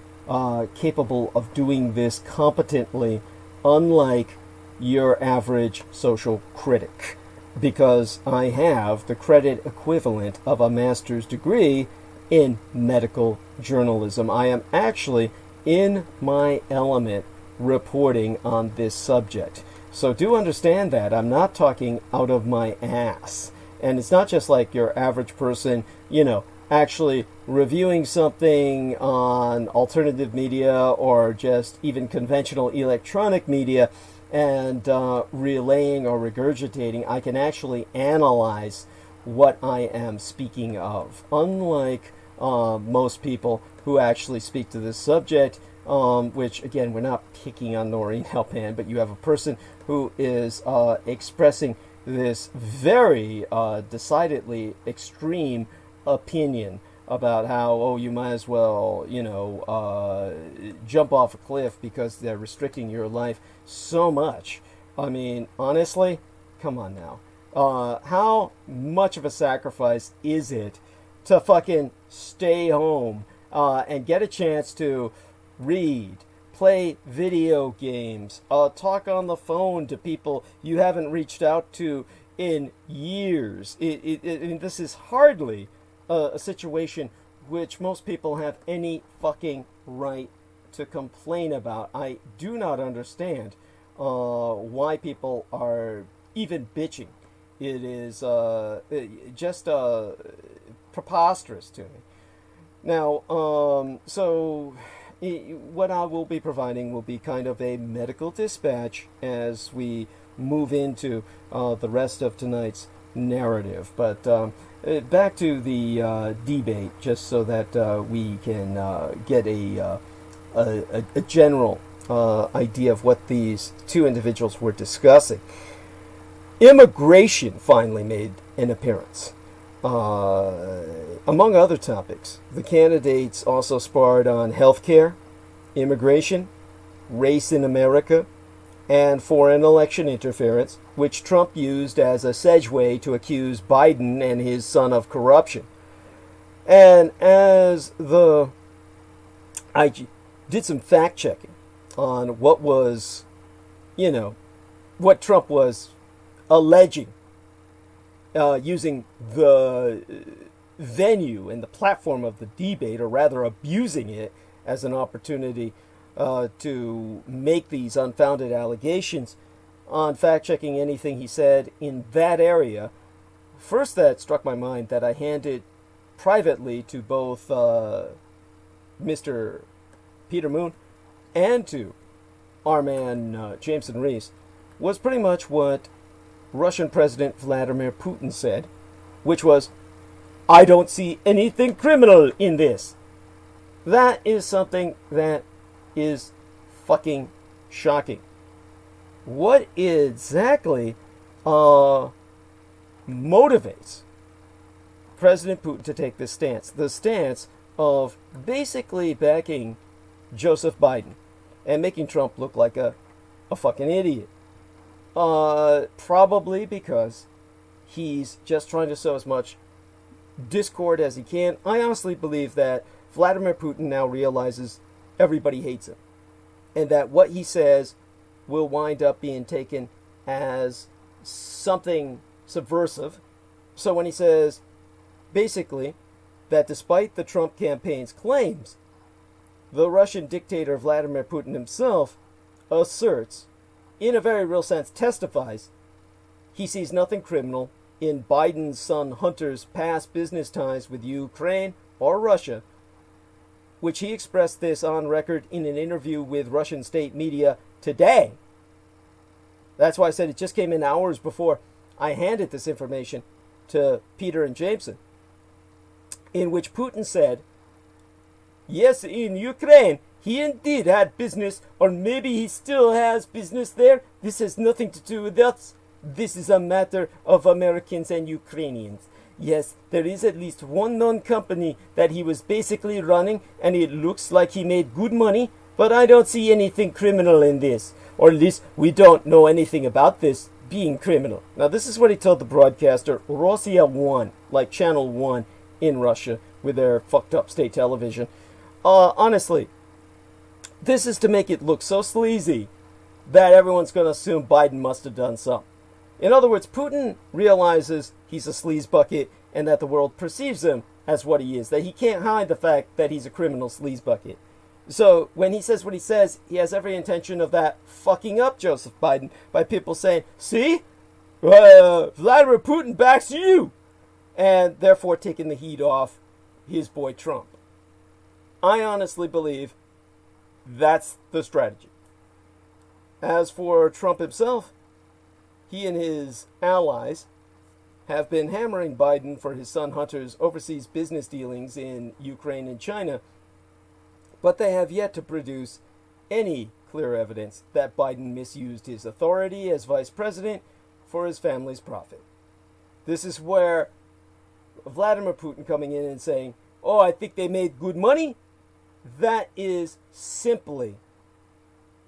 capable of doing this competently, unlike your average social critic. because I have the credit equivalent of a master's degree in medical journalism. I am actually in my element reporting on this subject. So do understand that. I'm not talking out of my ass. And it's not just like your average person, actually reviewing something on alternative media or just even conventional electronic media and relaying or regurgitating. I can actually analyze what I am speaking of. Unlike most people who actually speak to this subject, which, again, we're not picking on Noreen Halpan, but you have a person who is expressing this very decidedly extreme opinion about how, you might as well, jump off a cliff because they're restricting your life so much. I mean, honestly, come on now. How much of a sacrifice is it to fucking stay home and get a chance to read, play video games, talk on the phone to people you haven't reached out to in years? This is hardly a situation which most people have any fucking right to complain about. I do not understand why people are even bitching. It is just preposterous to me. Now, so what I will be providing will be kind of a medical dispatch as we move into the rest of tonight's narrative. But back to the debate, just so that we can get a general idea of what these two individuals were discussing. Immigration finally made an appearance. Among other topics, the candidates also sparred on healthcare, immigration, race in America, and foreign election interference, which Trump used as a segue to accuse Biden and his son of corruption. And as I did some fact checking on what was, what Trump was alleging, using the venue and the platform of the debate, or rather abusing it as an opportunity to make these unfounded allegations, on fact-checking anything he said in that area. First, that struck my mind that I handed privately to both Mr. Peter Moon and to our man Jameson Reese was pretty much what Russian President Vladimir Putin said, which was, "I don't see anything criminal in this." That is something that is fucking shocking. What exactly motivates President Putin to take this stance? The stance of basically backing Joseph Biden and making Trump look like a fucking idiot. Probably because he's just trying to sow as much discord as he can. I honestly believe that Vladimir Putin now realizes everybody hates him, and that what he says will wind up being taken as something subversive. So when he says, basically, that despite the Trump campaign's claims, the Russian dictator Vladimir Putin himself asserts, in a very real sense testifies, he sees nothing criminal in Biden's son Hunter's past business ties with Ukraine or Russia, which he expressed this on record in an interview with Russian state media today. That's why I said it just came in hours before I handed this information to Peter and Jameson, in which Putin said, yes, in Ukraine, he indeed had business, or maybe he still has business there. This has nothing to do with us. This is a matter of Americans and Ukrainians. Yes, there is at least one known company that he was basically running, and it looks like he made good money, but I don't see anything criminal in this. Or at least we don't know anything about this being criminal. Now, this is what he told the broadcaster Rossiya 1, like Channel 1 in Russia, with their fucked up state television. Honestly, this is to make it look so sleazy that everyone's going to assume Biden must have done something. In other words, Putin realizes he's a sleaze bucket and that the world perceives him as what he is, that he can't hide the fact that he's a criminal sleaze bucket. So when he says what he says, he has every intention of that fucking up Joseph Biden by people saying, see, Vladimir Putin backs you, and therefore taking the heat off his boy Trump. I honestly believe that's the strategy. As for Trump himself, he and his allies have been hammering Biden for his son Hunter's overseas business dealings in Ukraine and China, but they have yet to produce any clear evidence that Biden misused his authority as vice president for his family's profit. This is where Vladimir Putin coming in and saying, oh, I think they made good money, that is simply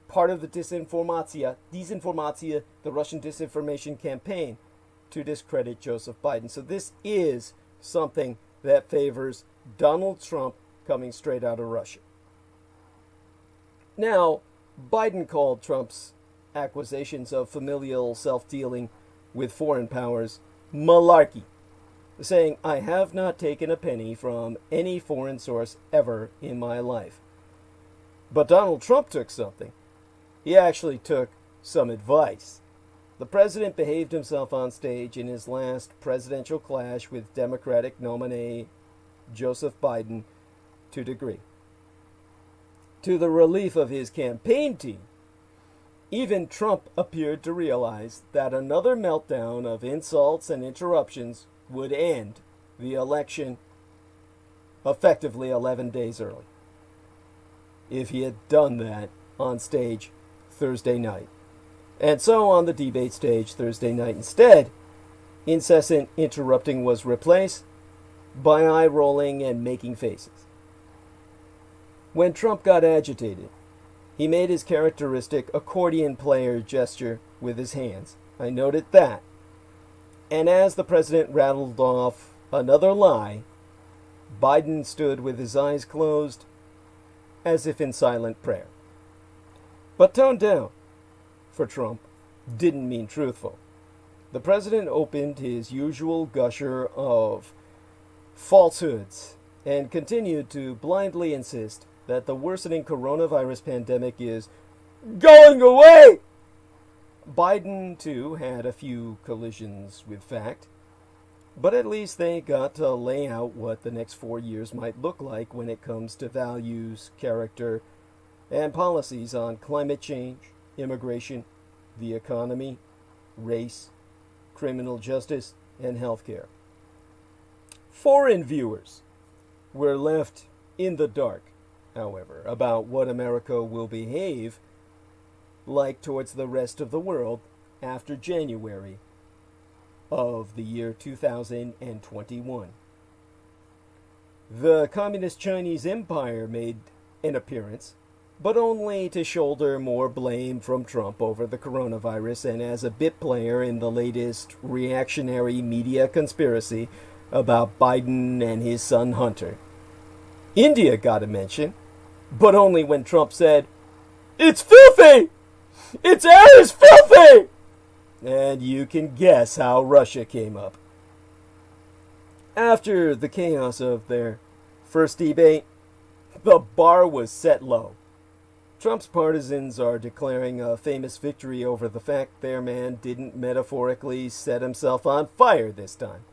part of the disinformatia, the Russian disinformation campaign to discredit Joseph Biden. So this is something that favors Donald Trump coming straight out of Russia. Now, Biden called Trump's accusations of familial self-dealing with foreign powers malarkey, saying, I have not taken a penny from any foreign source ever in my life. But Donald Trump took something. He actually took some advice. The president behaved himself on stage in his last presidential clash with Democratic nominee Joseph Biden to a degree. To the relief of his campaign team, even Trump appeared to realize that another meltdown of insults and interruptions would end the election effectively 11 days early, if he had done that on stage Thursday night. And so on the debate stage Thursday night instead, incessant interrupting was replaced by eye-rolling and making faces. When Trump got agitated, he made his characteristic accordion player gesture with his hands. I noted that. And as the president rattled off another lie, Biden stood with his eyes closed, as if in silent prayer. But toned down, for Trump, didn't mean truthful. The president opened his usual gusher of falsehoods and continued to blindly insist that the worsening coronavirus pandemic is going away. Biden, too, had a few collisions with fact, but at least they got to lay out what the next 4 years might look like when it comes to values, character, and policies on climate change, immigration, the economy, race, criminal justice, and healthcare. Foreign viewers were left in the dark, however, about what America will behave like towards the rest of the world after January of the year 2021. The Communist Chinese Empire made an appearance, but only to shoulder more blame from Trump over the coronavirus and as a bit player in the latest reactionary media conspiracy about Biden and his son Hunter. India got a mention, but only when Trump said, "It's filthy! Its air is filthy!" And you can guess how Russia came up. After the chaos of their first debate, the bar was set low. Trump's partisans are declaring a famous victory over the fact their man didn't metaphorically set himself on fire this time.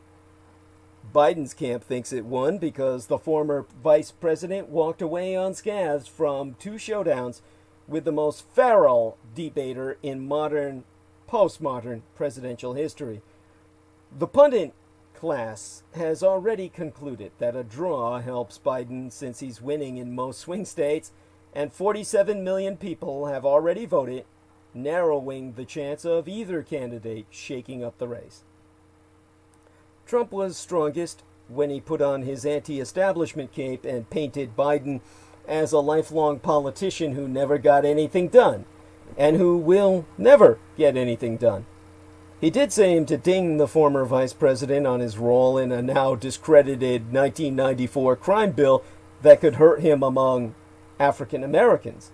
Biden's camp thinks it won because the former vice president walked away unscathed from two showdowns with the most feral debater in postmodern presidential history. The pundit class has already concluded that a draw helps Biden since he's winning in most swing states, and 47 million people have already voted, narrowing the chance of either candidate shaking up the race. Trump was strongest when he put on his anti-establishment cape and painted Biden as a lifelong politician who never got anything done, and who will never get anything done. He did seem to ding the former vice president on his role in a now discredited 1994 crime bill that could hurt him among African Americans.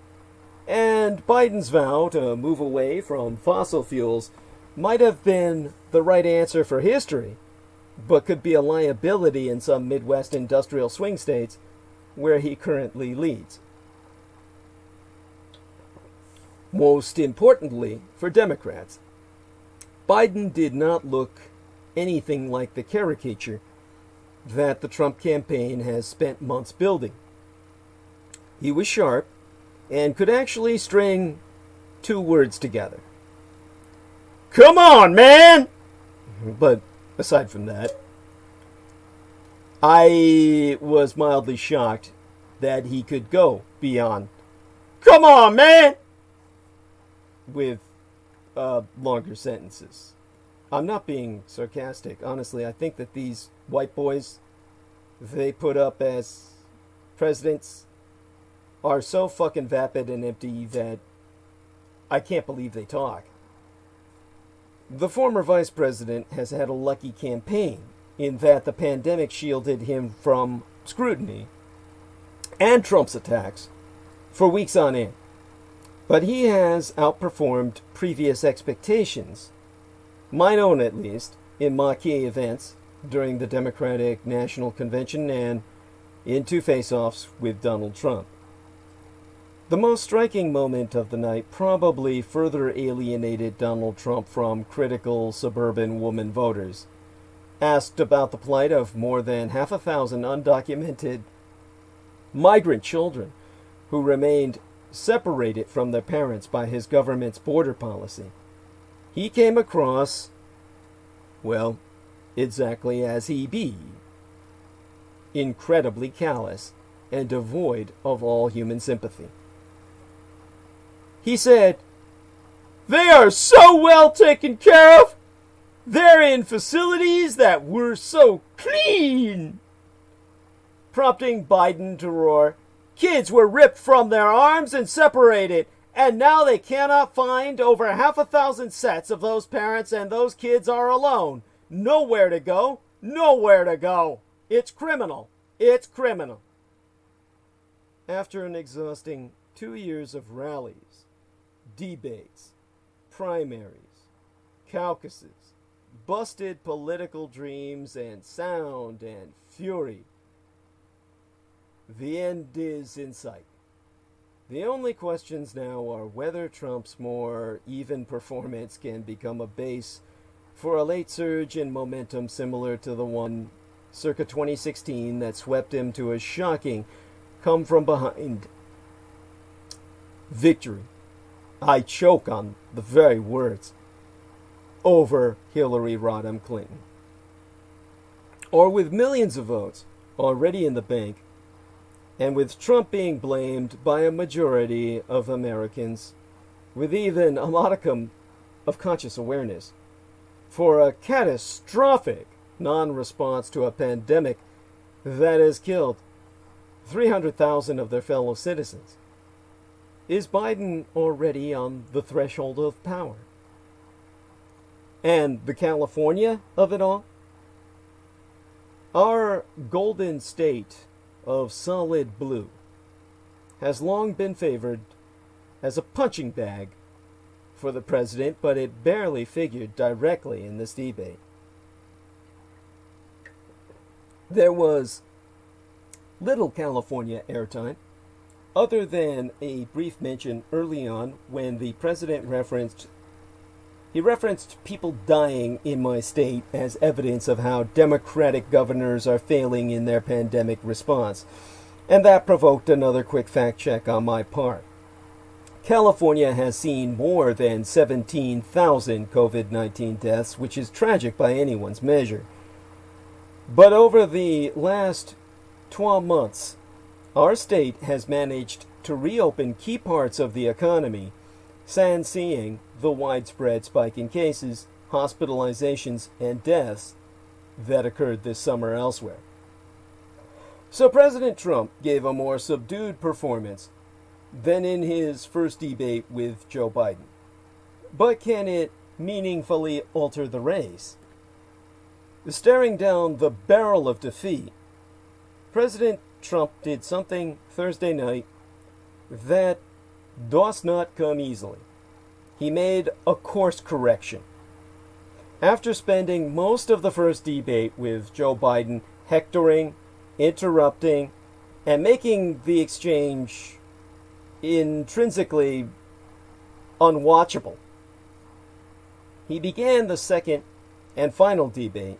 And Biden's vow to move away from fossil fuels might have been the right answer for history, but could be a liability in some Midwest industrial swing states where he currently leads. Most importantly, for Democrats, Biden did not look anything like the caricature that the Trump campaign has spent months building. He was sharp and could actually string two words together. Come on, man! But aside from that, I was mildly shocked that he could go beyond, come on, man! With longer sentences. I'm not being sarcastic. Honestly, I think that these white boys they put up as presidents are so fucking vapid and empty that I can't believe they talk. The former vice president has had a lucky campaign in that the pandemic shielded him from scrutiny and Trump's attacks for weeks on end. But he has outperformed previous expectations, mine own at least, in marquee events during the Democratic National Convention and in two face-offs with Donald Trump. The most striking moment of the night probably further alienated Donald Trump from critical suburban woman voters. Asked about the plight of more than 500,000 undocumented migrant children who remained separated from their parents by his government's border policy, he came across, well, exactly as he be, incredibly callous and devoid of all human sympathy. He said, "They are so well taken care of. They're in facilities that were so clean." Prompting Biden to roar, "Kids were ripped from their arms and separated, and now they cannot find over 500,000 sets of those parents, and those kids are alone. Nowhere to go. Nowhere to go. It's criminal. It's criminal." After an exhausting 2 years of rallies, debates, primaries, caucuses, busted political dreams, and sound and fury, the end is in sight. The only questions now are whether Trump's more even performance can become a base for a late surge in momentum similar to the one circa 2016 that swept him to a shocking come-from-behind victory. I choke on the very words, over Hillary Rodham Clinton. Or with millions of votes already in the bank, and with Trump being blamed by a majority of Americans, with even a modicum of conscious awareness, for a catastrophic non-response to a pandemic that has killed 300,000 of their fellow citizens. Is Biden already on the threshold of power? And the California of it all? Our golden state of solid blue has long been favored as a punching bag for the president, but it barely figured directly in this debate. There was little California airtime, other than a brief mention early on when the president referenced people dying in my state as evidence of how Democratic governors are failing in their pandemic response. And that provoked another quick fact check on my part. California has seen more than 17,000 COVID-19 deaths, which is tragic by anyone's measure. But over the last 12 months, our state has managed to reopen key parts of the economy, sans seeing the widespread spike in cases, hospitalizations, and deaths that occurred this summer elsewhere. So President Trump gave a more subdued performance than in his first debate with Joe Biden. But can it meaningfully alter the race? Staring down the barrel of defeat, President Trump did something Thursday night that does not come easily. He made a course correction after spending most of the first debate with Joe Biden hectoring, interrupting, and making the exchange intrinsically unwatchable, he began the second and final debate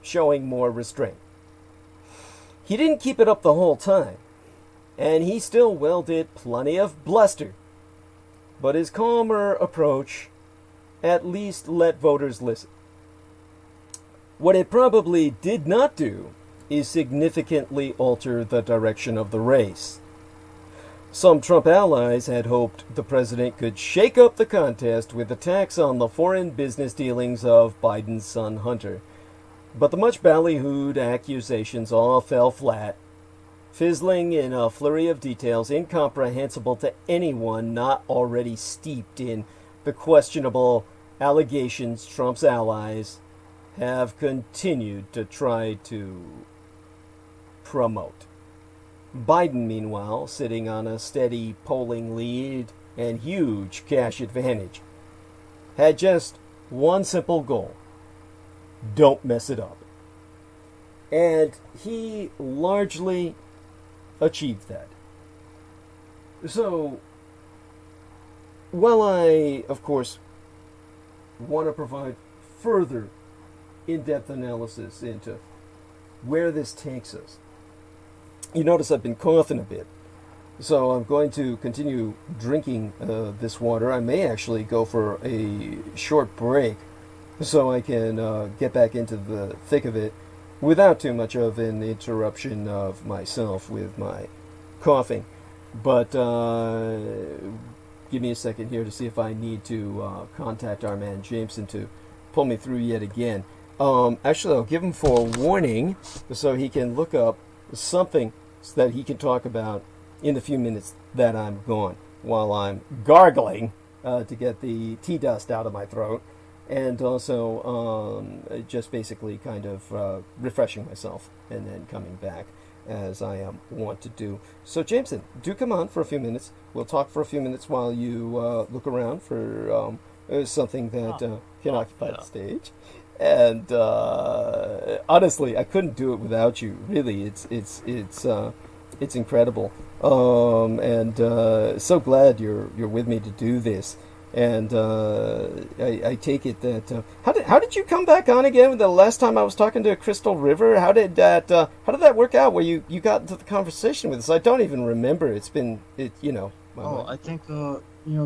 showing more restraint. He didn't keep it up the whole time, and he still wielded plenty of bluster, but his calmer approach at least let voters listen. What it probably did not do is significantly alter the direction of the race. Some Trump allies had hoped the president could shake up the contest with attacks on the foreign business dealings of Biden's son Hunter, but the much ballyhooed accusations all fell flat, fizzling in a flurry of details incomprehensible to anyone not already steeped in the questionable allegations Trump's allies have continued to try to promote. Biden, meanwhile, sitting on a steady polling lead and huge cash advantage, had just one simple goal: don't mess it up. And he largely achieved that. So, while I, of course, want to provide further in-depth analysis into where this takes us, you notice I've been coughing a bit, so I'm going to continue drinking this water. I may actually go for a short break so I can get back into the thick of it without too much of an interruption of myself with my coughing. But give me a second here to see if I need to contact our man Jameson to pull me through yet again. Actually, I'll give him forewarning so he can look up something that he can talk about in the few minutes that I'm gone, while I'm gargling to get the tea dust out of my throat, and also just basically kind of refreshing myself and then coming back as I want to do. So Jameson, do come on for a few minutes. We'll talk for a few minutes while you look around for something that can occupy the stage. And honestly, I couldn't do it without you. Really, it's incredible. And so glad you're with me to do this. And I take it that how did you come back on again? The last time I was talking to Crystal River, how did that work out? Where you got into the conversation with us? I don't even remember. It's been I think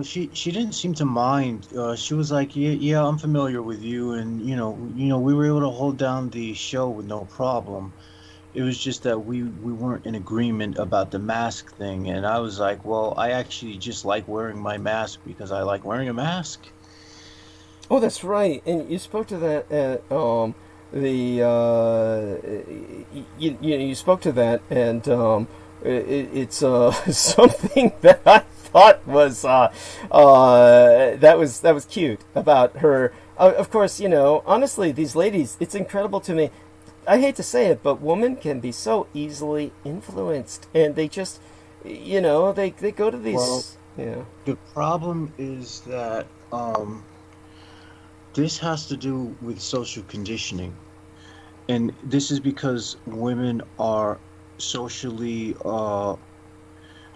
she didn't seem to mind. She was like, yeah, I'm familiar with you, and we were able to hold down the show with no problem. It was just that we weren't in agreement about the mask thing, and I was like, well, I actually just like wearing my mask because I like wearing a mask. Oh, that's right. And you spoke to that at you spoke to that, and it's something that I thought was that was cute about her. Of course, honestly, these ladies, it's incredible to me. I hate to say it, but women can be so easily influenced, and they just, they go to these. Well, the problem is that this has to do with social conditioning, and this is because women are socially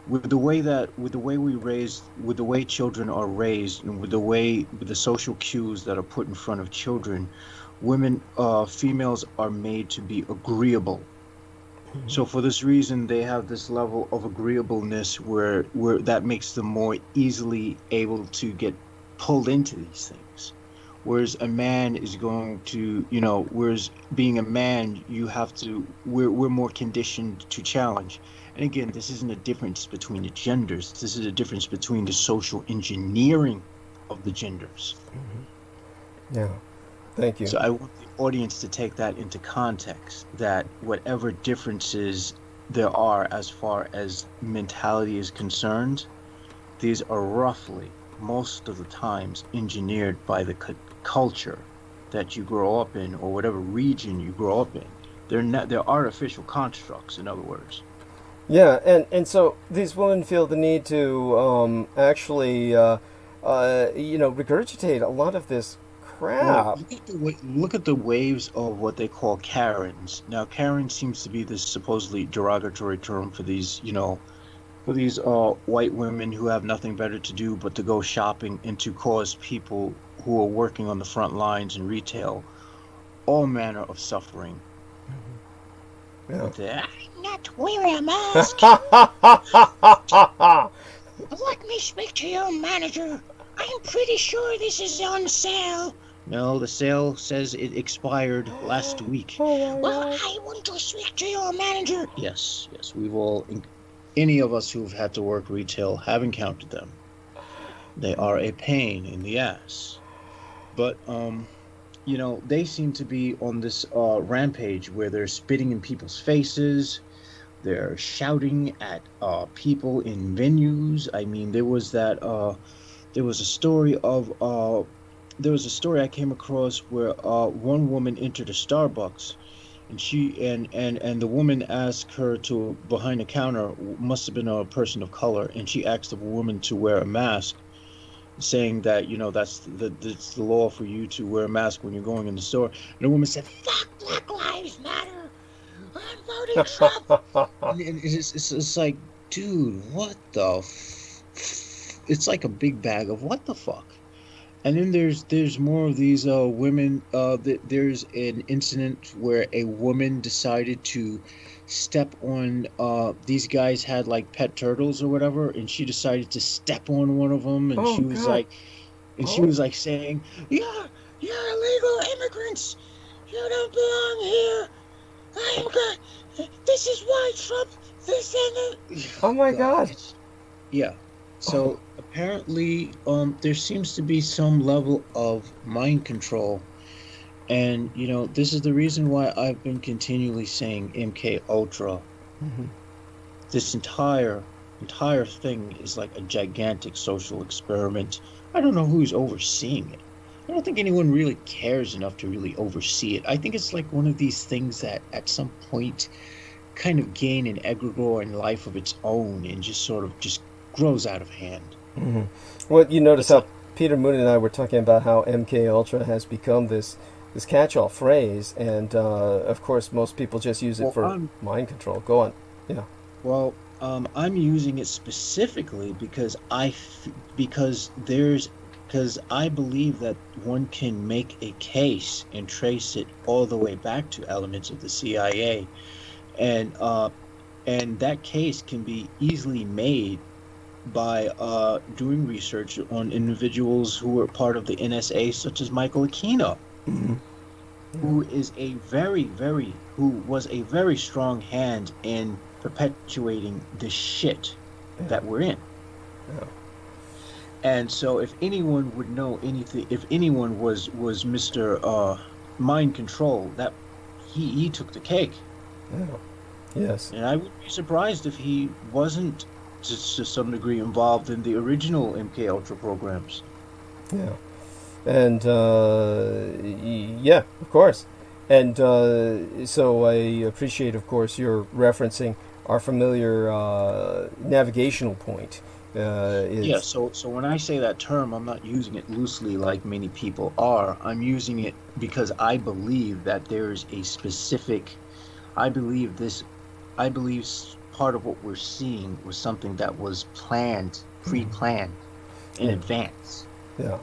with the way children are raised, and with the social cues that are put in front of children. Women, females are made to be agreeable. Mm-hmm. So for this reason, they have this level of agreeableness where that makes them more easily able to get pulled into these things. Whereas a man is going to, whereas being a man, we're more conditioned to challenge. And again, this isn't a difference between the genders. This is a difference between the social engineering of the genders. Mm-hmm. Yeah. Thank you. So I want the audience to take that into context, that whatever differences there are as far as mentality is concerned, these are roughly, most of the times, engineered by the culture that you grow up in, or whatever region you grow up in. They're artificial constructs, in other words. Yeah, and so these women feel the need to actually, regurgitate a lot of this crap. Look at the waves of what they call Karens. Now, Karen seems to be this supposedly derogatory term for these, for these white women who have nothing better to do but to go shopping and to cause people who are working on the front lines in retail all manner of suffering. Yeah. I'm not wearing a mask. Let me speak to your manager. I'm pretty sure this is on sale. No, the sale says it expired last week. Well, I want to speak to your manager. Yes, we've all, any of us who've had to work retail have encountered them. They are a pain in the ass. But, they seem to be on this rampage where they're spitting in people's faces. They're shouting at people in venues. I mean, there was a story I came across where one woman entered a Starbucks, and the woman asked her to, behind the counter, must have been a person of color, and she asked the woman to wear a mask, saying that that's the law for you to wear a mask when you're going in the store. And the woman said, "Fuck Black Lives Matter. I'm voting Trump." and it's like, dude, what the it's like a big bag of what the fuck. And then there's more of these women. There's an incident where a woman decided to step on, these guys had like pet turtles or whatever, and she decided to step on one of them, and she was like saying, you're illegal immigrants, you don't belong here, this is why Trump, this and that. Oh my God. Yeah. So apparently, there seems to be some level of mind control, and this is the reason why I've been continually saying MK Ultra. Mm-hmm. This entire thing is like a gigantic social experiment. I don't know who's overseeing it. I don't think anyone really cares enough to really oversee it. I think it's like one of these things that at some point kind of gain an egregore and life of its own and just sort of just grows out of hand. Mm-hmm. Well, you notice how Peter Moon and I were talking about how MK Ultra has become this catch-all phrase, and of course most people just use it for mind control. Go on. Yeah. Well, I'm using it specifically because I believe that one can make a case and trace it all the way back to elements of the CIA, and that case can be easily made by doing research on individuals who were part of the NSA, such as Michael Aquino, mm-hmm. who was a very strong hand in perpetuating the shit that we're in. Yeah. And so if anyone would know anything, if anyone was Mr. Mind Control, that he took the cake. Yeah. Yes. And I would be surprised if he wasn't to some degree involved in the original MK Ultra programs. Yeah. And yeah, of course. And so I appreciate, of course, your referencing our familiar navigational point. Yeah, so when I say that term, I'm not using it loosely like many people are. I'm using it because I believe that there's a specific, I believe part of what we're seeing was something that was planned, pre-planned in advance. Yeah.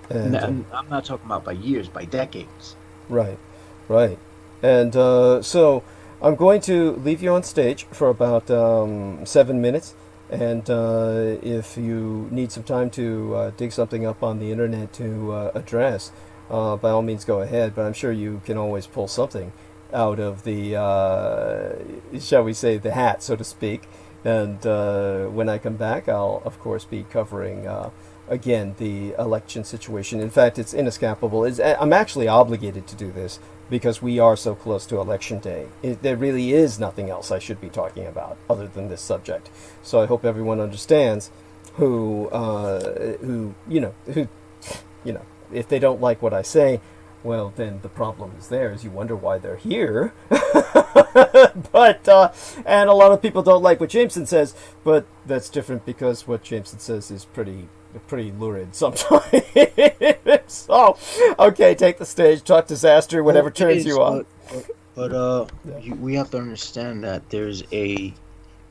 And I'm not talking about by years, by decades. Right. And so I'm going to leave you on stage for about 7 minutes. And if you need some time to dig something up on the internet to address, by all means go ahead. But I'm sure you can always pull something out of the, shall we say, the hat, so to speak. And when I come back, I'll, of course, be covering, again, the election situation. In fact, it's inescapable. I'm actually obligated to do this because we are so close to Election Day. There really is nothing else I should be talking about other than this subject. So I hope everyone understands who if they don't like what I say, well, then the problem is theirs. You wonder why they're here. But and a lot of people don't like what Jameson says, but that's different because what Jameson says is pretty pretty lurid sometimes. So, okay, take the stage, talk disaster, whatever turns you on. But we have to understand that there's a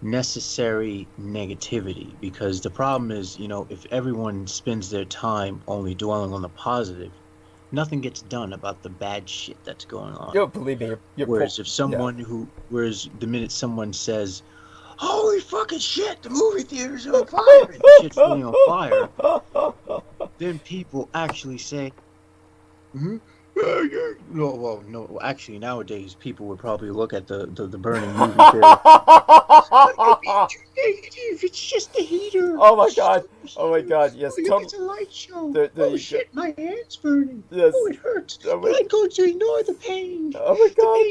necessary negativity, because the problem is, if everyone spends their time only dwelling on the positive, nothing gets done about the bad shit that's going on. Yo, believe me, whereas the minute someone says, "Holy fucking shit, the movie theater's on fire," and shit's really on fire, then people actually say, no, actually, nowadays, people would probably look at the burning movie theater. It's just the heater. Oh my god, yes. It's a light show. Shit, my hand's burning. Yes. Oh, it hurts. But I'm going to ignore the pain. Oh my god.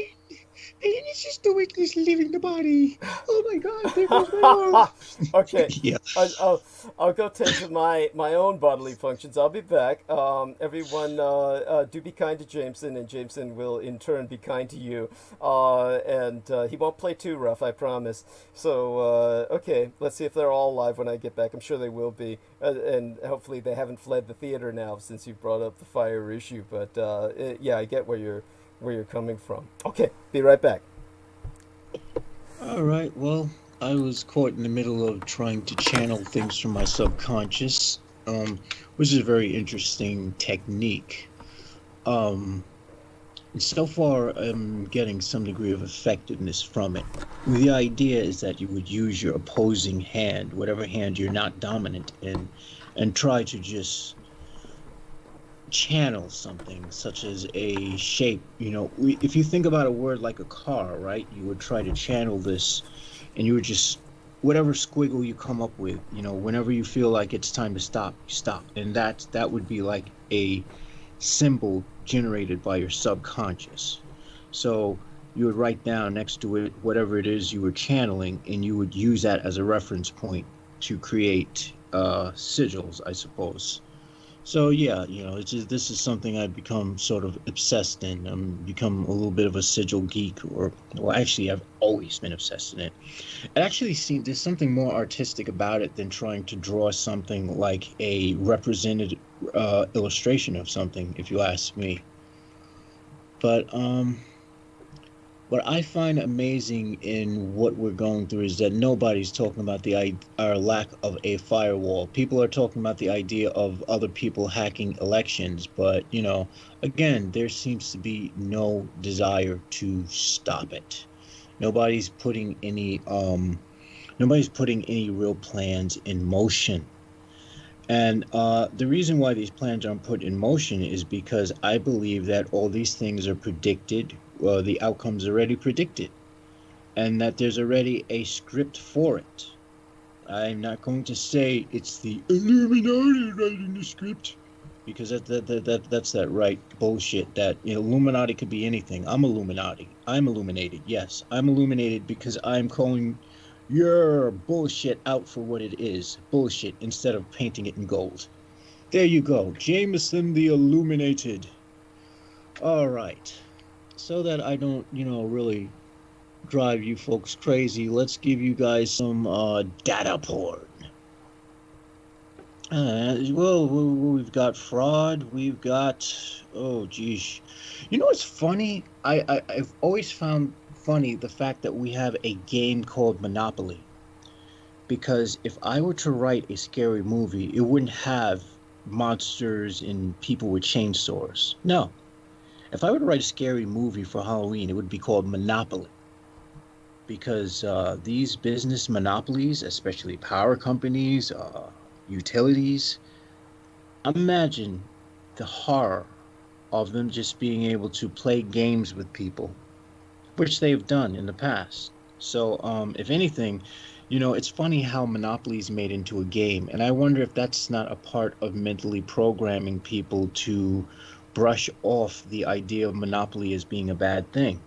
Pain is just the weakness leaving the body. Oh my god, there goes my arm. Okay. Yeah. I'll go tend to my own bodily functions. I'll be back. Everyone, do be kind to Jameson, and Jameson will in turn be kind to you. And he won't play too rough, I promise. So, okay, let's see if they're all alive when I get back. I'm sure they will be. And hopefully they haven't fled the theater now since you brought up the fire issue. But yeah, I get where you're coming from. Okay, be right back. All right, well, I was caught in the middle of trying to channel things from my subconscious, which is a very interesting technique. So far, I'm getting some degree of effectiveness from it. The idea is that you would use your opposing hand, whatever hand you're not dominant in, and try to just channel something, such as a shape. If you think about a word like a car, right, you would try to channel this, and you would just, whatever squiggle you come up with, whenever you feel like it's time to stop, you stop. And that would be like a symbol generated by your subconscious. So you would write down next to it whatever it is you were channeling, and you would use that as a reference point to create sigils, I suppose. So yeah, this is something I've become sort of obsessed in. I'm become a little bit of a sigil geek, actually, I've always been obsessed in it. It actually seems there's something more artistic about it than trying to draw something like a represented illustration of something, if you ask me. But what I find amazing in what we're going through is that nobody's talking about our lack of a firewall. People are talking about the idea of other people hacking elections, but again, there seems to be no desire to stop it. Nobody's putting any real plans in motion. And the reason why these plans aren't put in motion is because I believe that all these things are predicted. The outcome's already predicted, and that there's already a script for it. I'm not going to say it's the Illuminati writing the script, because that's that right bullshit that Illuminati could be anything. I'm Illuminati. I'm illuminated. Yes, I'm illuminated because I'm calling your bullshit out for what it is. Bullshit, instead of painting it in gold. There you go. Jameson the Illuminated. All right. So that I don't, really drive you folks crazy, let's give you guys some data porn. Well, we've got fraud. We've got, oh geez. What's funny? I've always found funny the fact that we have a game called Monopoly. Because if I were to write a scary movie, it wouldn't have monsters and people with chainsaws. No. If I were to write a scary movie for Halloween, it would be called Monopoly. Because these business monopolies, especially power companies, utilities, imagine the horror of them just being able to play games with people, which they've done in the past. So, if anything, it's funny how Monopoly is made into a game, and I wonder if that's not a part of mentally programming people to brush off the idea of Monopoly as being a bad thing.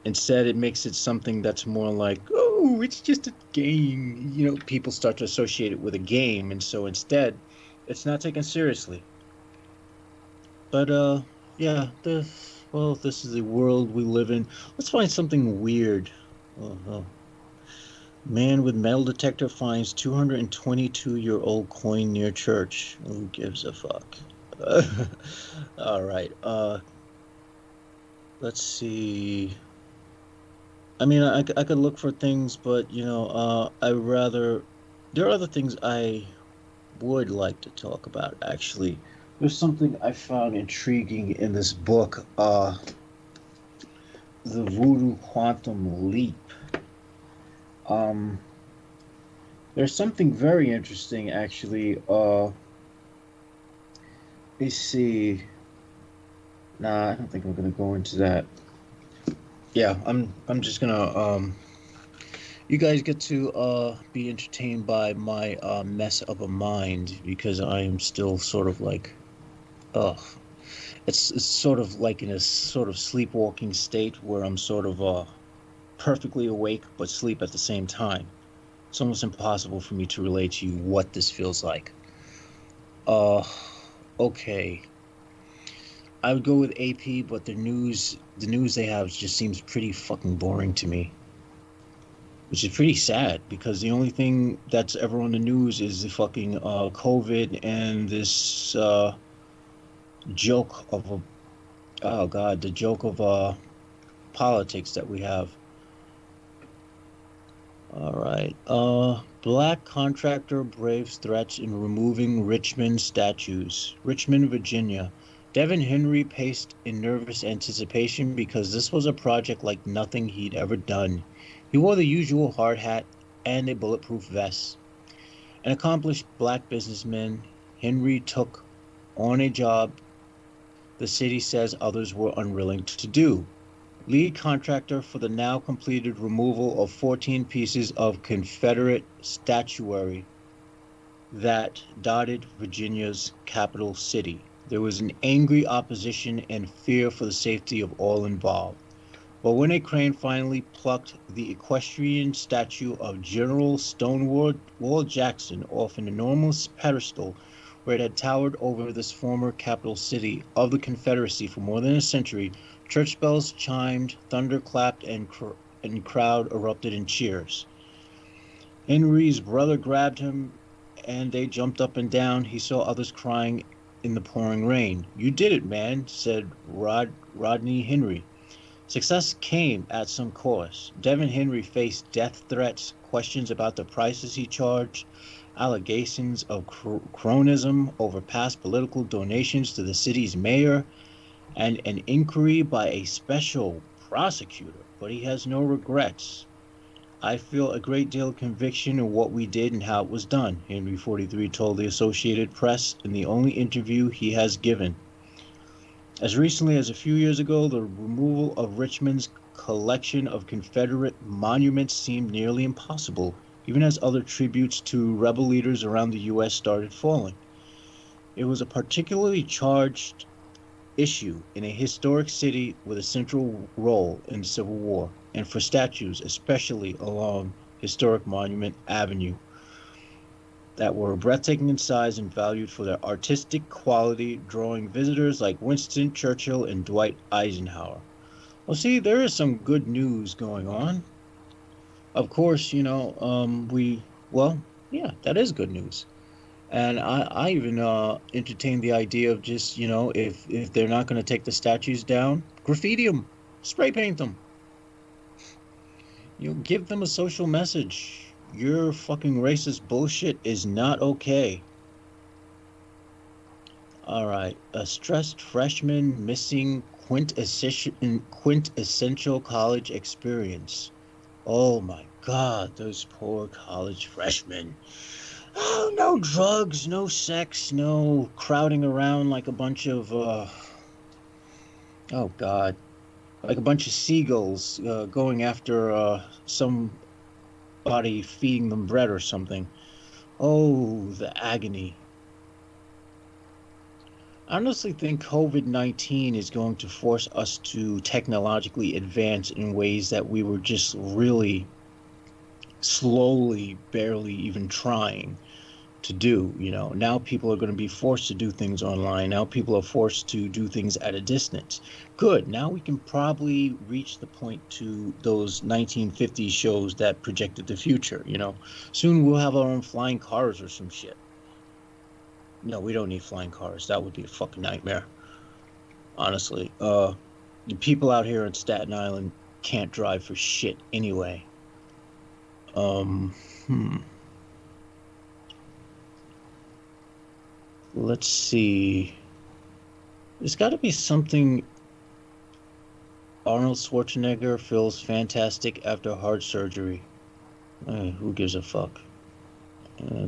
Instead, it makes it something that's more like, oh, it's just a game. People start to associate it with a game, and so instead, it's not taken seriously. But, yeah, this is the world we live in. Let's find something weird. Man with metal detector finds 222-year-old coin near church. Who gives a fuck? All right. Let's see. I mean, I could look for things, but you know, I rather. There are other things I would like to talk about. Actually, there's something I found intriguing in this book. The Voodoo Quantum Leap. There's something very interesting, actually. Let's see. Nah, I don't think I'm gonna go into that. Yeah, I'm just gonna you guys get to be entertained by my mess of a mind, because I am still sort of like it's sort of like in a sort of sleepwalking state where I'm sort of perfectly awake but sleep at the same time. It's almost impossible for me to relate to you what this feels like. Okay. I would go with AP, but the news they have just seems pretty fucking boring to me. Which is pretty sad, because the only thing that's ever on the news is the fucking COVID and this joke of the joke of politics that we have. All right. Black contractor braves threats in removing Richmond statues. Richmond, Virginia. Devin Henry paced in nervous anticipation because this was a project like nothing he'd ever done. He wore the usual hard hat and a bulletproof vest. An accomplished black businessman, Henry took on a job the city says others were unwilling to do. Lead contractor for the now completed removal of 14 pieces of Confederate statuary that dotted Virginia's capital city. There was an angry opposition and fear for the safety of all involved. But when a crane finally plucked the equestrian statue of General Stonewall Jackson off an enormous pedestal where it had towered over this former capital city of the Confederacy for more than a century, church bells chimed, thunder clapped, and crowd erupted in cheers. Henry's brother grabbed him, and they jumped up and down. He saw others crying in the pouring rain. "You did it, man," said Rodney Henry. Success came at some cost. Devin Henry faced death threats, questions about the prices he charged, allegations of cronyism over past political donations to the city's mayor, and an inquiry by a special prosecutor, but he has no regrets. "I feel a great deal of conviction in what we did and how it was done," Henry 43 told the Associated Press in the only interview he has given. As recently as a few years ago, the removal of Richmond's collection of Confederate monuments seemed nearly impossible, even as other tributes to rebel leaders around the U.S. started falling. It was a particularly charged issue in a historic city with a central role in the Civil War, and for statues, especially along historic Monument Avenue, that were breathtaking in size and valued for their artistic quality, drawing visitors like Winston Churchill and Dwight Eisenhower. Well, see, there is some good news going on. Of course, you know, that is good news. And I even entertained the idea of just, you know, if they're not going to take the statues down, graffiti them, spray paint them. You know, give them a social message. Your fucking racist bullshit is not okay. All right. A stressed freshman missing quintessential college experience. Oh my God, those poor college freshmen. Oh, no drugs, no sex, no crowding around like a bunch of, oh God, like a bunch of seagulls going after somebody feeding them bread or something. Oh, the agony. I honestly think COVID-19 is going to force us to technologically advance in ways that we were just really slowly, barely even trying to do. Now people are going to be forced to do things online. Now people are forced to do things at a distance. Good. Now we can probably reach the point to those 1950s shows that projected the future. Soon we'll have our own flying cars or some shit. No, we don't need flying cars. That would be a fucking nightmare. Honestly, the people out here in Staten Island can't drive for shit anyway. Let's see. There's got to be something. Arnold Schwarzenegger feels fantastic after heart surgery. Who gives a fuck?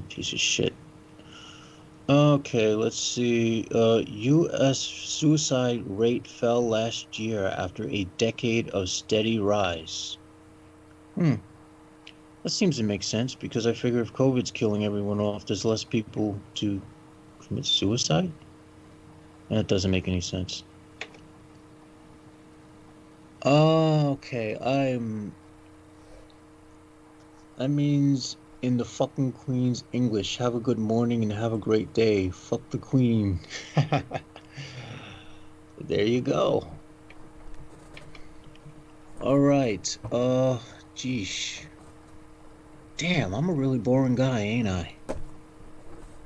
Piece of shit. Okay, let's see. U.S. suicide rate fell last year after a decade of steady rise. That seems to make sense, because I figure if COVID's killing everyone off, there's less people to commit suicide? That doesn't make any sense. Okay, that means in the fucking Queen's English, have a good morning and have a great day. Fuck the Queen. There you go. Alright, geesh. Damn, I'm a really boring guy, ain't I?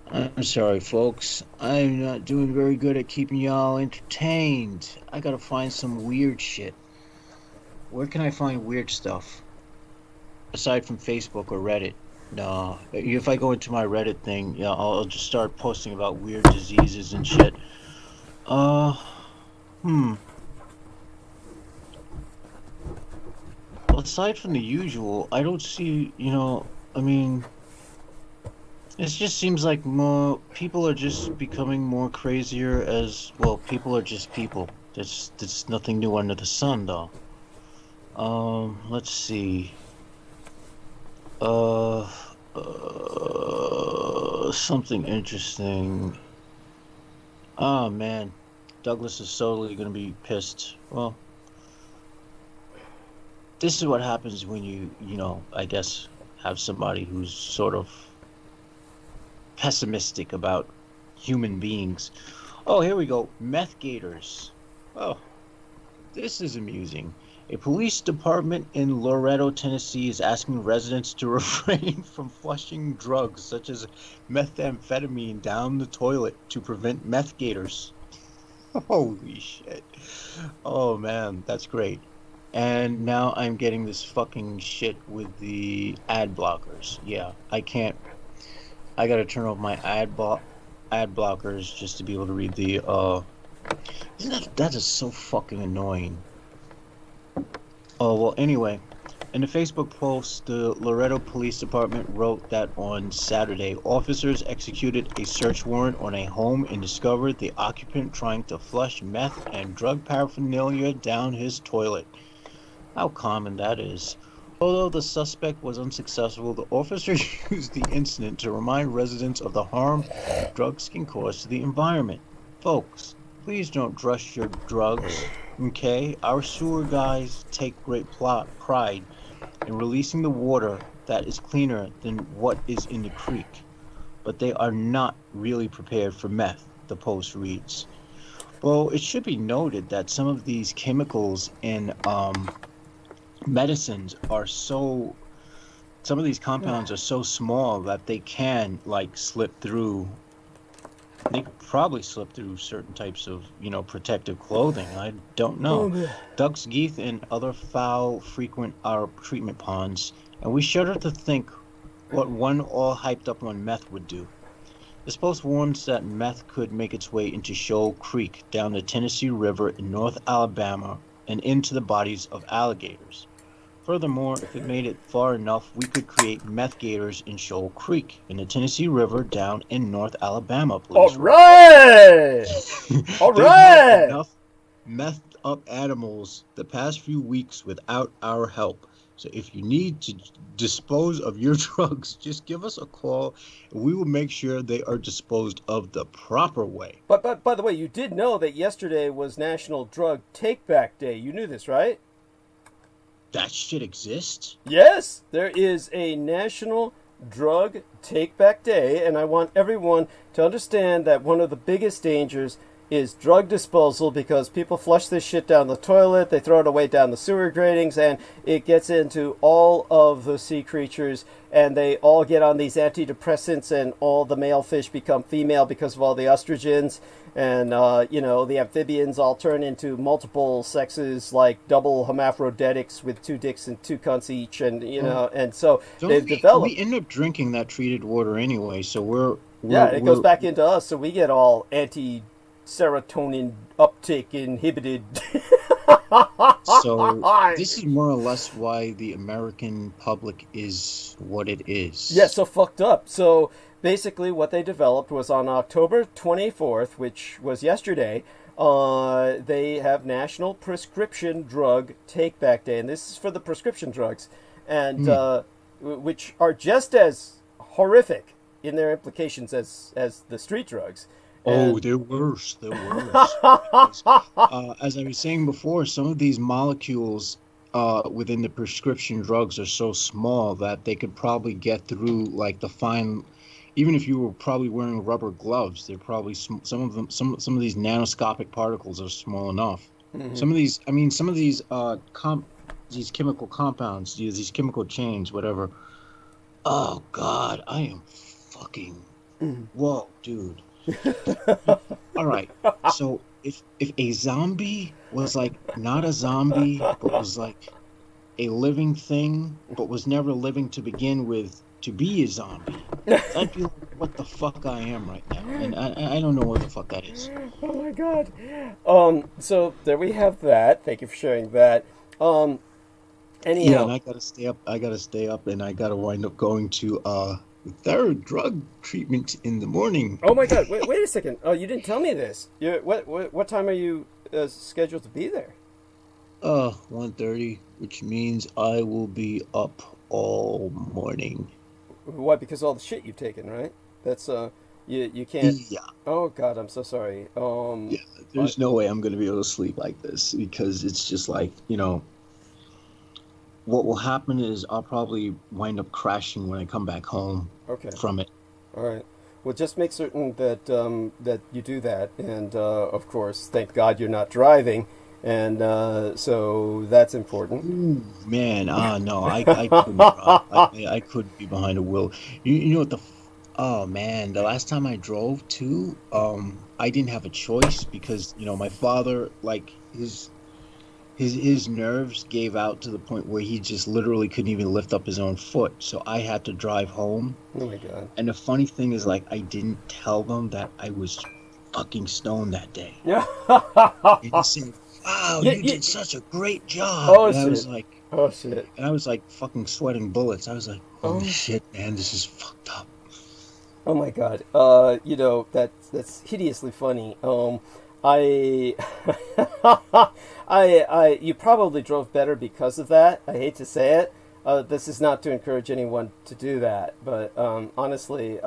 I'm sorry, folks. I'm not doing very good at keeping y'all entertained. I gotta find some weird shit. Where can I find weird stuff? Aside from Facebook or Reddit. No, if I go into my Reddit thing, I'll just start posting about weird diseases and shit. Aside from the usual, I don't see, it just seems like more people are just becoming more crazier as, well, people are just people. There's nothing new under the sun, though. Let's see. Something interesting. Oh, man. Douglas is totally gonna be pissed. Well, this is what happens when you I guess, have somebody who's sort of pessimistic about human beings. Oh, here we go. Meth gators. Oh, this is amusing. A police department in Loretto, Tennessee is asking residents to refrain from flushing drugs such as methamphetamine down the toilet to prevent meth gators. Holy shit. Oh man, that's great. And now I'm getting this fucking shit with the ad blockers. Yeah, I gotta turn off my ad blockers just to be able to read the that is so fucking annoying. Oh, well, anyway, in a Facebook post, the Loretto Police Department wrote that on Saturday, officers executed a search warrant on a home and discovered the occupant trying to flush meth and drug paraphernalia down his toilet. How common that is. Although the suspect was unsuccessful, the officer used the incident to remind residents of the harm drugs can cause to the environment. Folks, please don't rush your drugs, okay? Our sewer guys take great pride in releasing the water that is cleaner than what is in the creek. But they are not really prepared for meth, the post reads. Well, it should be noted that some of these chemicals in medicines are some of these compounds are so small that they can slip through. They could probably slip through certain types of protective clothing. I don't know. Ducks, geese, and other fowl frequent our treatment ponds, and we shudder to think what one all hyped up on meth would do. This post warns that meth could make its way into Shoal Creek, down the Tennessee River in North Alabama, and into the bodies of alligators. Furthermore, if it made it far enough, we could create meth gators in Shoal Creek, in the Tennessee River down in North Alabama. All right! All right! Enough methed up animals the past few weeks without our help. So if you need to dispose of your drugs, just give us a call, and we will make sure they are disposed of the proper way. But by the way, you did know that yesterday was National Drug Take-Back Day. You knew this, right? That shit exists? Yes, there is a National Drug Take Back Day, and I want everyone to understand that one of the biggest dangers is drug disposal, because people flush this shit down the toilet, they throw it away down the sewer gratings, and it gets into all of the sea creatures, and they all get on these antidepressants, and all the male fish become female because of all the estrogens, and the amphibians all turn into multiple sexes, like double hermaphroditics with 2 dicks and 2 cunts each, and and so they've developed. We end up drinking that treated water anyway, so it goes back into us, so we get all serotonin uptake inhibited. So this is more or less why the American public is what it is. Yeah, so fucked up. So basically what they developed was on October 24th, which was yesterday, they have National Prescription Drug Take Back Day, and this is for the prescription drugs, and which are just as horrific in their implications as the street drugs. Oh, they're worse. They're worse. Because, as I was saying before, some of these molecules within the prescription drugs are so small that they could probably get through like the fine. Even if you were probably wearing rubber gloves, they're probably some of these nanoscopic particles are small enough. Mm-hmm. Some of these these chemical compounds, these chemical chains, whatever. Oh God, I am fucking. Whoa, dude. All right, so if a zombie was like not a zombie but was like a living thing but was never living to begin with to be a zombie, I'd be like, what the fuck I am right now, and I don't know what the fuck that is. Oh my God. So there we have that. Thank you for sharing that. Anyhow, yeah, and I gotta stay up and I gotta wind up going to third drug treatment in the morning. Oh my God! Wait a second. Oh, you didn't tell me this. What time are you scheduled to be there? 1:30, which means I will be up all morning. Why? Because all the shit you've taken, right? That's you can't. Yeah. Oh God, I'm so sorry. Yeah, there's no way I'm gonna be able to sleep like this, because it's just like, what will happen is I'll probably wind up crashing when I come back home from it. All right. Well, just make certain that that you do that, and of course, thank God you're not driving, and so that's important. Ooh, man, no, I couldn't drive. I couldn't be behind a wheel. You know what oh man, the last time I drove too, I didn't have a choice, because my father, like his nerves gave out to the point where he just literally couldn't even lift up his own foot. So I had to drive home. Oh my God. And the funny thing is, like, I didn't tell them that I was fucking stoned that day. Yeah. And he said, wow, you did such a great job. Oh, and shit. I was like, oh shit. And I was like fucking sweating bullets. I was like, holy shit, man, this is fucked up. Oh my God. That's hideously funny. You probably drove better because of that. I hate to say it. This is not to encourage anyone to do that, but honestly,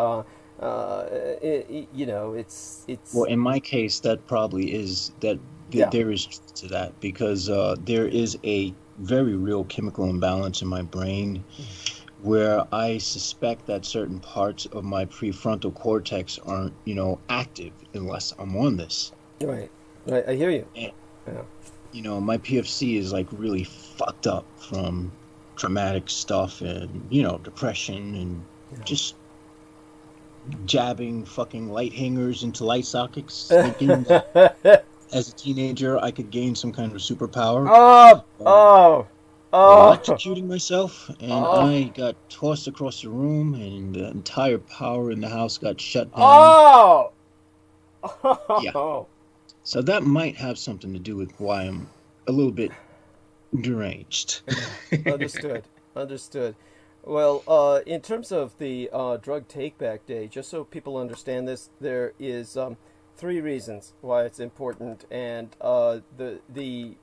it's. Well, in my case, that probably is that. There is truth to that, because there is a very real chemical imbalance in my brain, where I suspect that certain parts of my prefrontal cortex aren't, active unless I'm on this. Right. I hear you. And, my PFC is like really fucked up from traumatic stuff and, depression and just jabbing fucking light hangers into light sockets, thinking that as a teenager I could gain some kind of superpower. Electrocuting myself, and I got tossed across the room, and the entire power in the house got shut down. Yeah. So that might have something to do with why I'm a little bit deranged. Understood. Well, in terms of the Drug Take Back Day, just so people understand this, there is 3 reasons why it's important, and the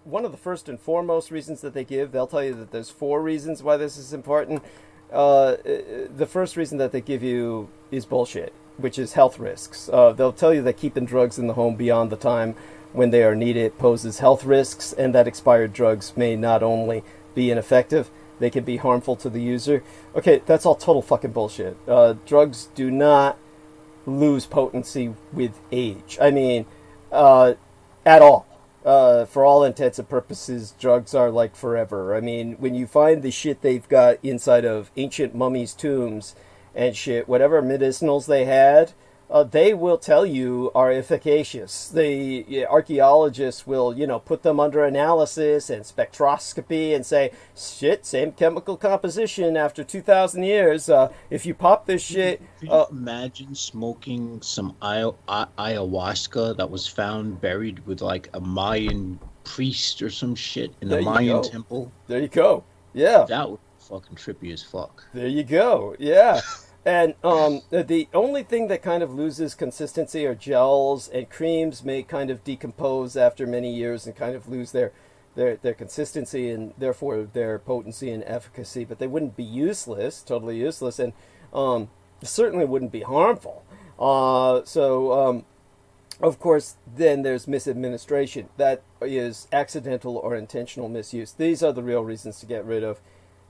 one of the first and foremost reasons that they give, they'll tell you that there's 4 reasons why this is important. The first reason that they give you is bullshit, which is health risks. They'll tell you that keeping drugs in the home beyond the time when they are needed poses health risks, and that expired drugs may not only be ineffective, they can be harmful to the user. Okay, that's all total fucking bullshit. Drugs do not lose potency with age. I mean, at all. For all intents and purposes, drugs are like forever. I mean, when you find the shit they've got inside of ancient mummies' tombs and shit, whatever medicinals they had, they will tell you are efficacious. The archaeologists will, put them under analysis and spectroscopy and say, shit, same chemical composition after 2,000 years. If you pop this shit... Could you imagine smoking some ayahuasca that was found buried with like a Mayan priest or some shit in the Mayan temple? There you go. Yeah. That would be fucking trippy as fuck. There you go. Yeah. And the only thing that kind of loses consistency are gels, and creams may kind of decompose after many years and kind of lose their consistency and therefore their potency and efficacy, but they wouldn't be useless, totally useless, and certainly wouldn't be harmful. Of course, then there's misadministration. That is accidental or intentional misuse. These are the real reasons to get rid of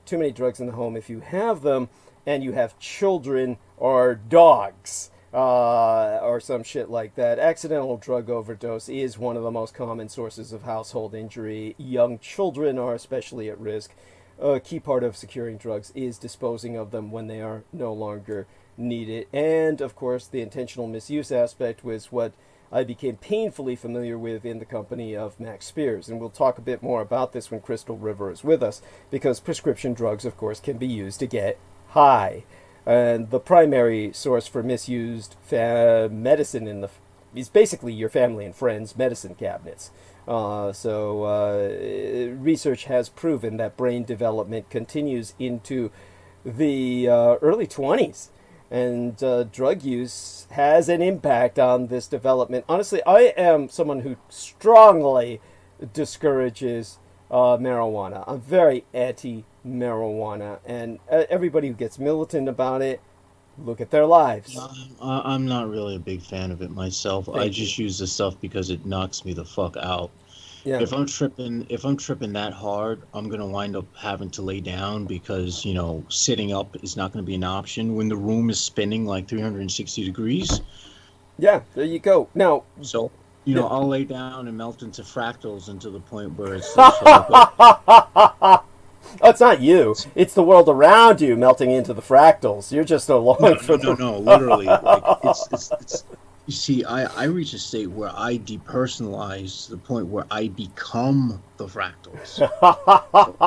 too many drugs in the home if you have them, and you have children or dogs or some shit like that. Accidental drug overdose is one of the most common sources of household injury. Young children are especially at risk. A key part of securing drugs is disposing of them when they are no longer needed. And, of course, the intentional misuse aspect was what I became painfully familiar with in the company of Max Spears. And we'll talk a bit more about this when Crystal River is with us, because prescription drugs, of course, can be used to get high, and the primary source for misused medicine is basically your family and friends' medicine cabinets. Research has proven that brain development continues into the early 20s, and drug use has an impact on this development. Honestly, I am someone who strongly discourages marijuana. I'm very anti-marijuana, and everybody who gets militant about it, look at their lives. I'm not really a big fan of it myself. I just use the stuff because it knocks me the fuck out. Yeah. If I'm tripping that hard, I'm gonna wind up having to lay down because sitting up is not gonna be an option when the room is spinning like 360 degrees. Yeah, there you go. Now, so. I'll lay down and melt into fractals until the point where it's... Oh, it's not you. It's the world around you melting into the fractals. You're just along for the... No, literally. Like, it's you see, I reach a state where I depersonalize to the point where I become the fractals.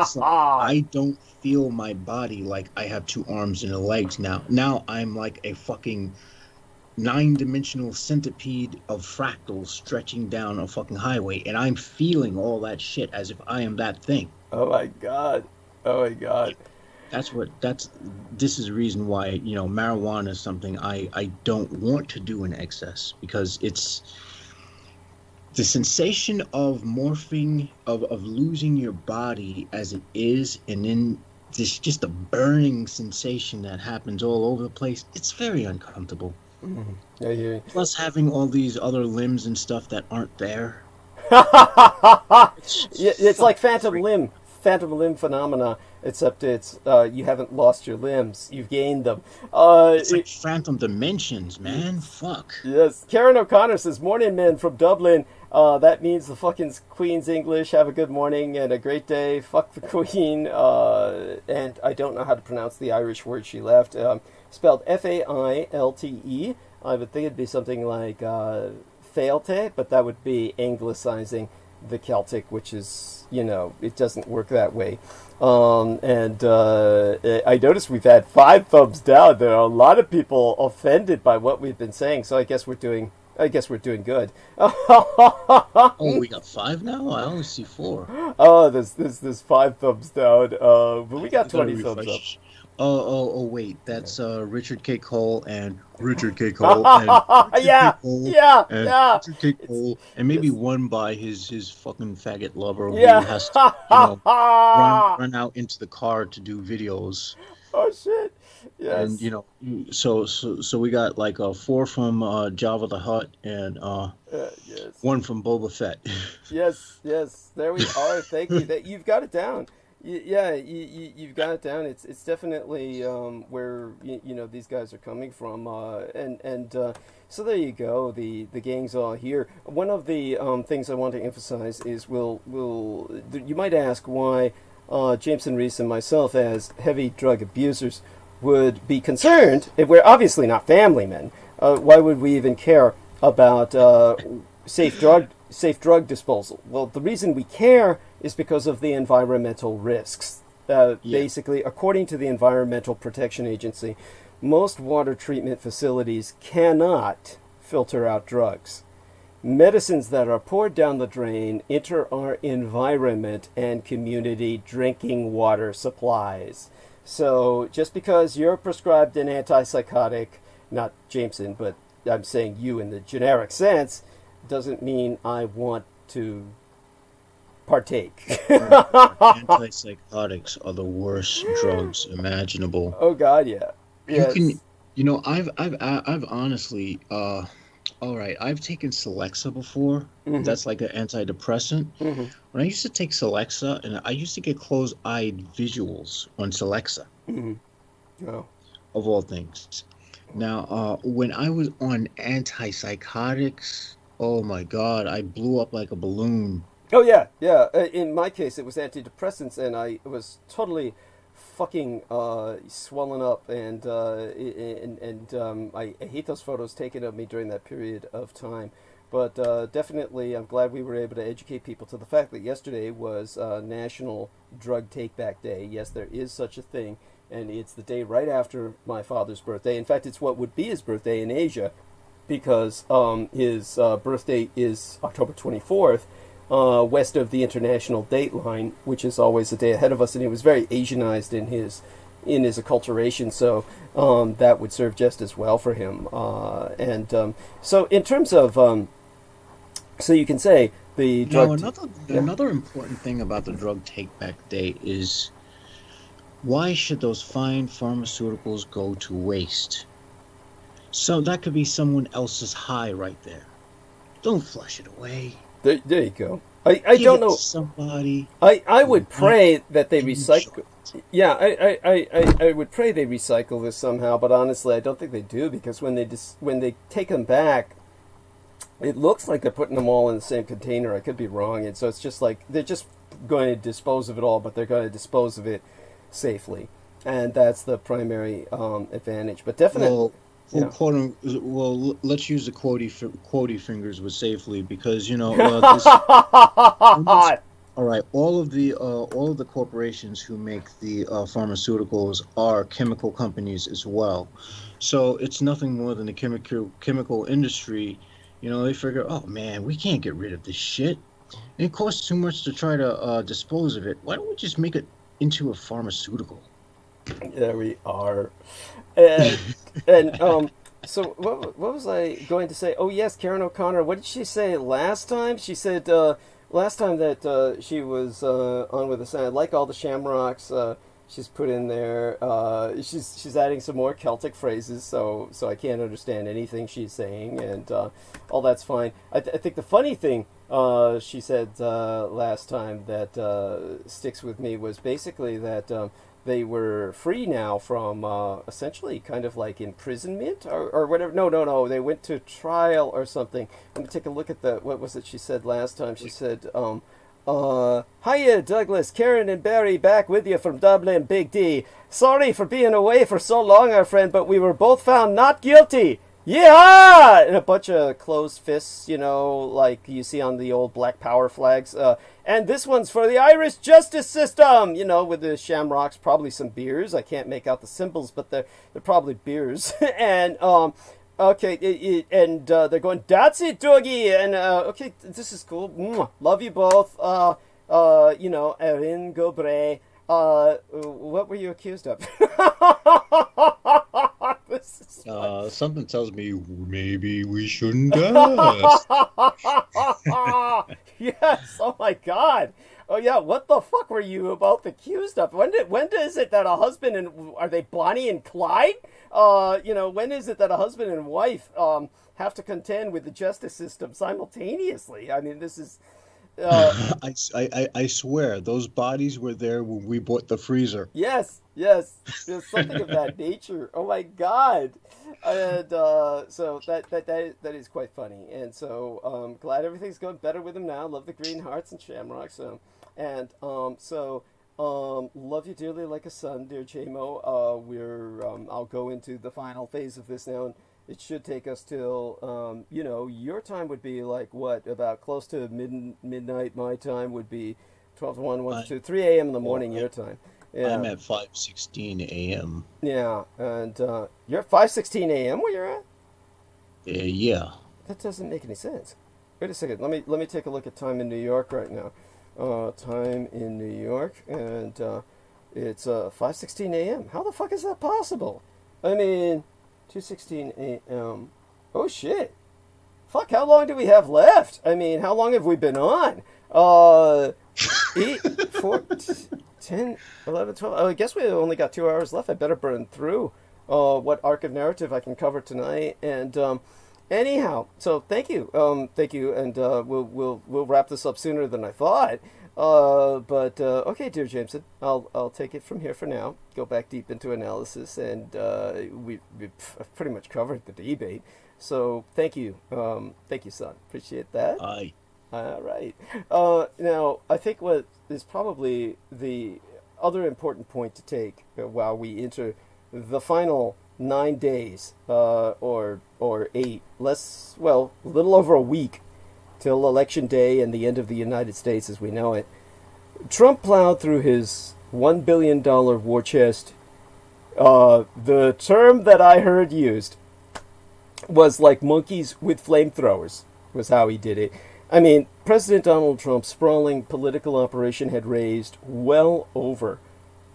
So I don't feel my body like I have two arms and legs now. Now I'm like a fucking... 9-dimensional centipede of fractals stretching down a fucking highway, and I'm feeling all that shit as if I am that thing. Oh my god. This is the reason why marijuana is something I don't want to do in excess, because it's the sensation of morphing, of losing your body as it is, and then this just a burning sensation that happens all over the place. It's very uncomfortable. Mm-hmm. Yeah, yeah. Plus having all these other limbs and stuff that aren't there. It's like phantom limb phenomena, except it's you haven't lost your limbs, you've gained them. It's like phantom dimensions, man. Fuck. Yes. Karen O'Connor says, "Morning, men from Dublin." That means the fucking Queen's English. Have a good morning and a great day. Fuck the Queen. And I don't know how to pronounce the Irish word she left. Spelled F-A-I-L-T-E. I would think it'd be something like Failte, but that would be anglicizing the Celtic, which is, it doesn't work that way. I noticed we've had 5 thumbs down. There are a lot of people offended by what we've been saying, so I guess we're doing good. Oh, we got 5 now? I only see 4. Oh, there's 5 thumbs down. But we got 20 thumbs up. Oh, wait. That's Richard K. Cole and Richard K. Cole and Richard K. Cole, and maybe one by his fucking faggot lover who Yeah. has to run out into the car to do videos. Oh shit! Yes. And so we got like 4 from Jabba the Hutt and yes. 1 from Boba Fett. Yes. There we are. Thank you. That you've got it down. Yeah, you've got it down. It's definitely where these guys are coming from, so there you go. The gang's all here. One of the things I want to emphasize is you might ask why Jameson Reese and myself, as heavy drug abusers, would be concerned if we're obviously not family men. Why would we even care about safe drug disposal? Well, the reason we care is because of the environmental risks. Basically, according to the Environmental Protection Agency, most water treatment facilities cannot filter out drugs. Medicines that are poured down the drain enter our environment and community drinking water supplies. So just because you're prescribed an antipsychotic, not Jameson, but I'm saying you in the generic sense, doesn't mean I want to partake. Antipsychotics are the worst drugs imaginable. Oh God, yeah. Yes. I've honestly, all right, I've taken Celexa before. Mm-hmm. That's like an antidepressant. Mm-hmm. When I used to take Celexa, and I used to get closed-eyed visuals on Celexa, Oh. of all things. Now, when I was on antipsychotics, oh my God, I blew up like a balloon. Oh yeah. In my case, it was antidepressants, and I was totally fucking swollen up, and I hate those photos taken of me during that period of time. But definitely, I'm glad we were able to educate people to the fact that yesterday was National Drug Take-Back Day. Yes, there is such a thing, and it's the day right after my father's birthday. In fact, it's what would be his birthday in Asia, because his birthday is October 24th, west of the international Dateline, which is always a day ahead of us, and he was very Asianized in his acculturation, so that would serve just as well for him. So in terms of, so you can say the drug... Another important thing about the Drug Take-Back Day is, why should those fine pharmaceuticals go to waste? So that could be someone else's high right there. Don't flush it away. There you go. I don't know. Somebody. I would pray that they recycle. Yeah, I would pray they recycle this somehow, but honestly, I don't think they do, because when they take them back, it looks like they're putting them all in the same container. I could be wrong, and so it's just like they're just going to dispose of it all, but they're going to dispose of it safely, and that's the primary advantage. But definitely. Well, let's use the quotey fingers with safely, because all right, all of the corporations who make the pharmaceuticals are chemical companies as well, so it's nothing more than the chemical industry. They figure, oh man, we can't get rid of this shit, and it costs too much to try to dispose of it. Why don't we just make it into a pharmaceutical? There we are. And so what was I going to say? Oh yes, Karen O'Connor. What did she say last time? She said last time that she was on with us. I like all the shamrocks she's put in there. She's adding some more Celtic phrases, so I can't understand anything she's saying, and all that's fine. I think the funny thing she said last time that sticks with me was basically that they were free now from essentially kind of like imprisonment or whatever. No. They went to trial or something. Let me take a look at what was it she said last time. She said, hiya, Douglas, Karen and Barry back with you from Dublin, Big D. Sorry for being away for so long, our friend, but we were both found not guilty. Yeah! And a bunch of closed fists, like you see on the old Black Power flags. And this one's for the Irish justice system, with the shamrocks, probably some beers. I can't make out the symbols, but they're probably beers. And, okay, and they're going, that's it, Dougie! And, okay, this is cool. Love you both. Erin Gobre. What were you accused of? Something tells me maybe we shouldn't ask. Yes. Oh my God. Oh yeah. What the fuck were you both accused of? When is it that a husband and are they Bonnie and Clyde? When is it that a husband and wife have to contend with the justice system simultaneously? I mean, this is I swear, those bodies were there when we bought the freezer. Yes, there's something of that nature. Oh my God! And so that is quite funny. And so glad everything's going better with him now. Love the green hearts and shamrocks. Love you dearly like a son, dear JMO. I'll go into the final phase of this now, and it should take us till your time would be like what, about close to midnight. My time would be 12 to 1, 1 to 2, 3 a.m. in the morning your time. Yeah. I'm at 5:16 a.m. Yeah, and you're at 5:16 a.m. where you're at? Yeah. That doesn't make any sense. Wait a second. Let me take a look at time in New York right now. Time in New York, and it's 5:16 a.m. How the fuck is that possible? I mean, 2:16 a.m. Oh shit! Fuck, how long do we have left? I mean, how long have we been on? 8, 4, 10, 11, 12. Oh, I guess we only got 2 hours left. I better burn through what arc of narrative I can cover tonight. And anyhow, so thank you, and we'll wrap this up sooner than I thought. Okay, dear Jameson, I'll take it from here for now. Go back deep into analysis, and we've pretty much covered the debate. So thank you, son. Appreciate that. Aye. All right. Now, I think what is probably the other important point to take while we enter the final 9 days, or 8, a little over a week till Election Day and the end of the United States as we know it, Trump plowed through his $1 billion war chest. The term that I heard used was like monkeys with flamethrowers, was how he did it. I mean, President Donald Trump's sprawling political operation had raised well over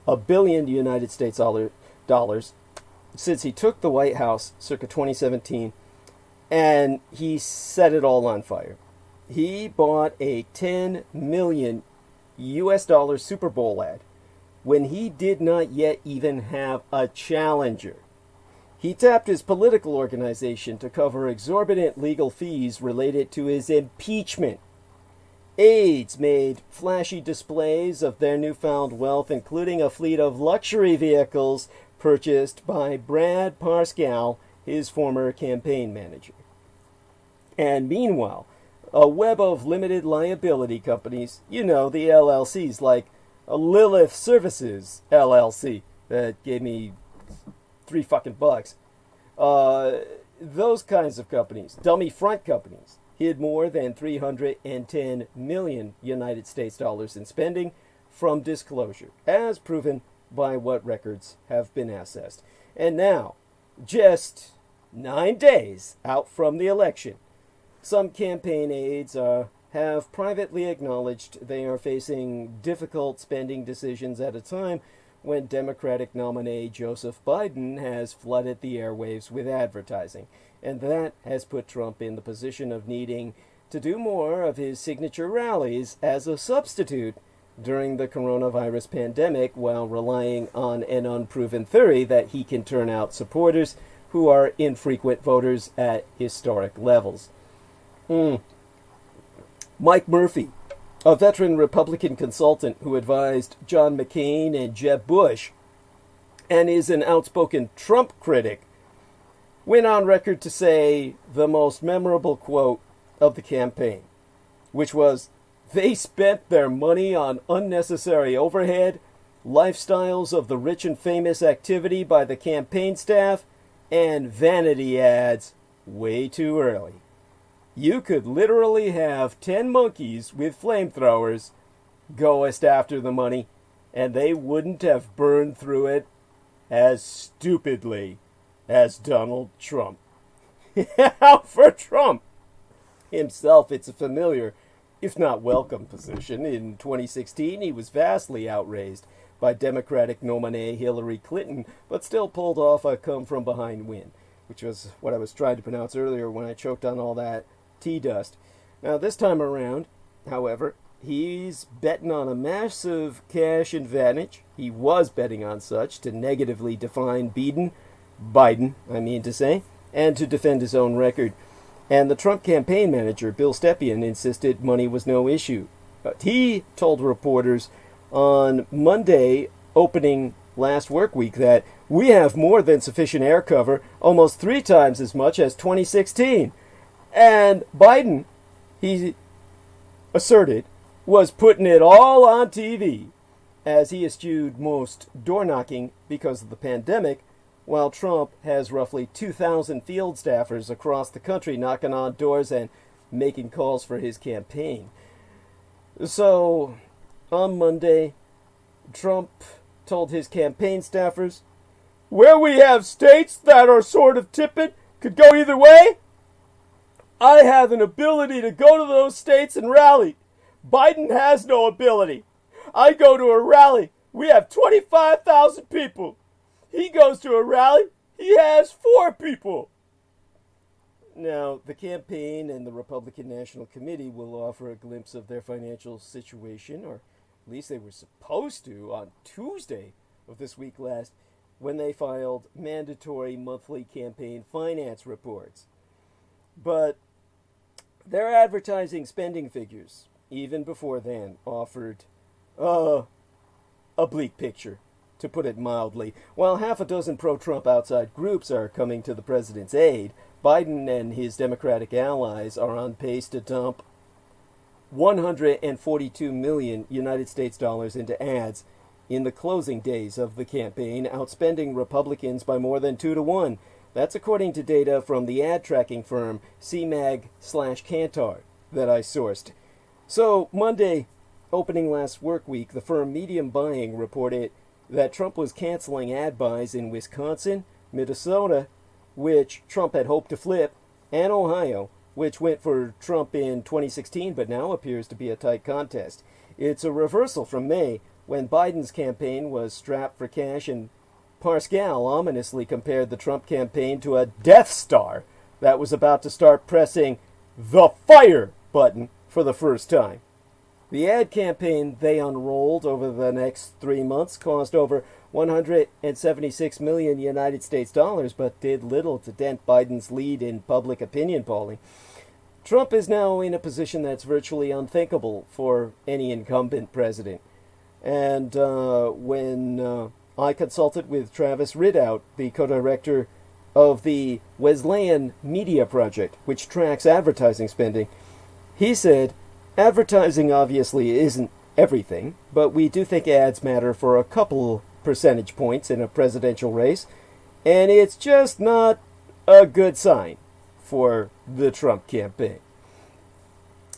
$1 billion United States dollars since he took the White House circa 2017, and he set it all on fire. He bought a $10 million US Super Bowl ad when he did not yet even have a challenger. He tapped his political organization to cover exorbitant legal fees related to his impeachment. Aides made flashy displays of their newfound wealth, including a fleet of luxury vehicles purchased by Brad Parscale, his former campaign manager. And meanwhile, a web of limited liability companies, the LLCs, like Lilith Services LLC, that gave me $3 those kinds of companies, dummy front companies, hid more than 310 million United States dollars in spending from disclosure, as proven by what records have been accessed. And now, just 9 days out from the election, some campaign aides have privately acknowledged they are facing difficult spending decisions at a time when Democratic nominee Joseph Biden has flooded the airwaves with advertising. And that has put Trump in the position of needing to do more of his signature rallies as a substitute during the coronavirus pandemic, while relying on an unproven theory that he can turn out supporters who are infrequent voters at historic levels. Mike Murphy, a veteran Republican consultant who advised John McCain and Jeb Bush, and is an outspoken Trump critic, went on record to say the most memorable quote of the campaign, which was, "They spent their money on unnecessary overhead, lifestyles of the rich and famous activity by the campaign staff, and vanity ads way too early. You could literally have 10 monkeys with flamethrowers goest after the money, and they wouldn't have burned through it as stupidly as Donald Trump." Out for Trump himself, it's a familiar, if not welcome, position. In 2016, he was vastly outraised by Democratic nominee Hillary Clinton, but still pulled off a come-from-behind win, which was what I was trying to pronounce earlier when I choked on all that tea dust. Now, this time around, however, he's betting on a massive cash advantage. He was betting on such to negatively define Biden, and to defend his own record. And the Trump campaign manager, Bill Stepien, insisted money was no issue. But he told reporters on Monday, opening last work week, that we have more than sufficient air cover, almost 3 times as much as 2016. And Biden, he asserted, was putting it all on TV as he eschewed most door knocking because of the pandemic, while Trump has roughly 2,000 field staffers across the country knocking on doors and making calls for his campaign. So, on Monday, Trump told his campaign staffers, where we have states that are sort of tipping, could go either way, I have an ability to go to those states and rally. Biden has no ability. I go to a rally, we have 25,000 people. He goes to a rally, he has 4 people. Now, the campaign and the Republican National Committee will offer a glimpse of their financial situation, or at least they were supposed to, on Tuesday of this week last, when they filed mandatory monthly campaign finance reports. But their advertising spending figures, even before then, offered a bleak picture, to put it mildly. While half a dozen pro-Trump outside groups are coming to the president's aid, Biden and his Democratic allies are on pace to dump 142 million United States dollars into ads in the closing days of the campaign, outspending Republicans by more than 2 to 1. That's according to data from the ad tracking firm CMAG/Kantar that I sourced. So, Monday, opening last work week, the firm Medium Buying reported that Trump was canceling ad buys in Wisconsin, Minnesota, which Trump had hoped to flip, and Ohio, which went for Trump in 2016 but now appears to be a tight contest. It's a reversal from May, when Biden's campaign was strapped for cash, and Pascal ominously compared the Trump campaign to a Death Star that was about to start pressing the fire button for the first time. The ad campaign they unrolled over the next 3 months cost over 176 million United States dollars, but did little to dent Biden's lead in public opinion polling. Trump is now in a position that's virtually unthinkable for any incumbent president. And when I consulted with Travis Ridout, the co-director of the Wesleyan Media Project, which tracks advertising spending, he said, advertising obviously isn't everything, but we do think ads matter for a couple percentage points in a presidential race, and it's just not a good sign for the Trump campaign.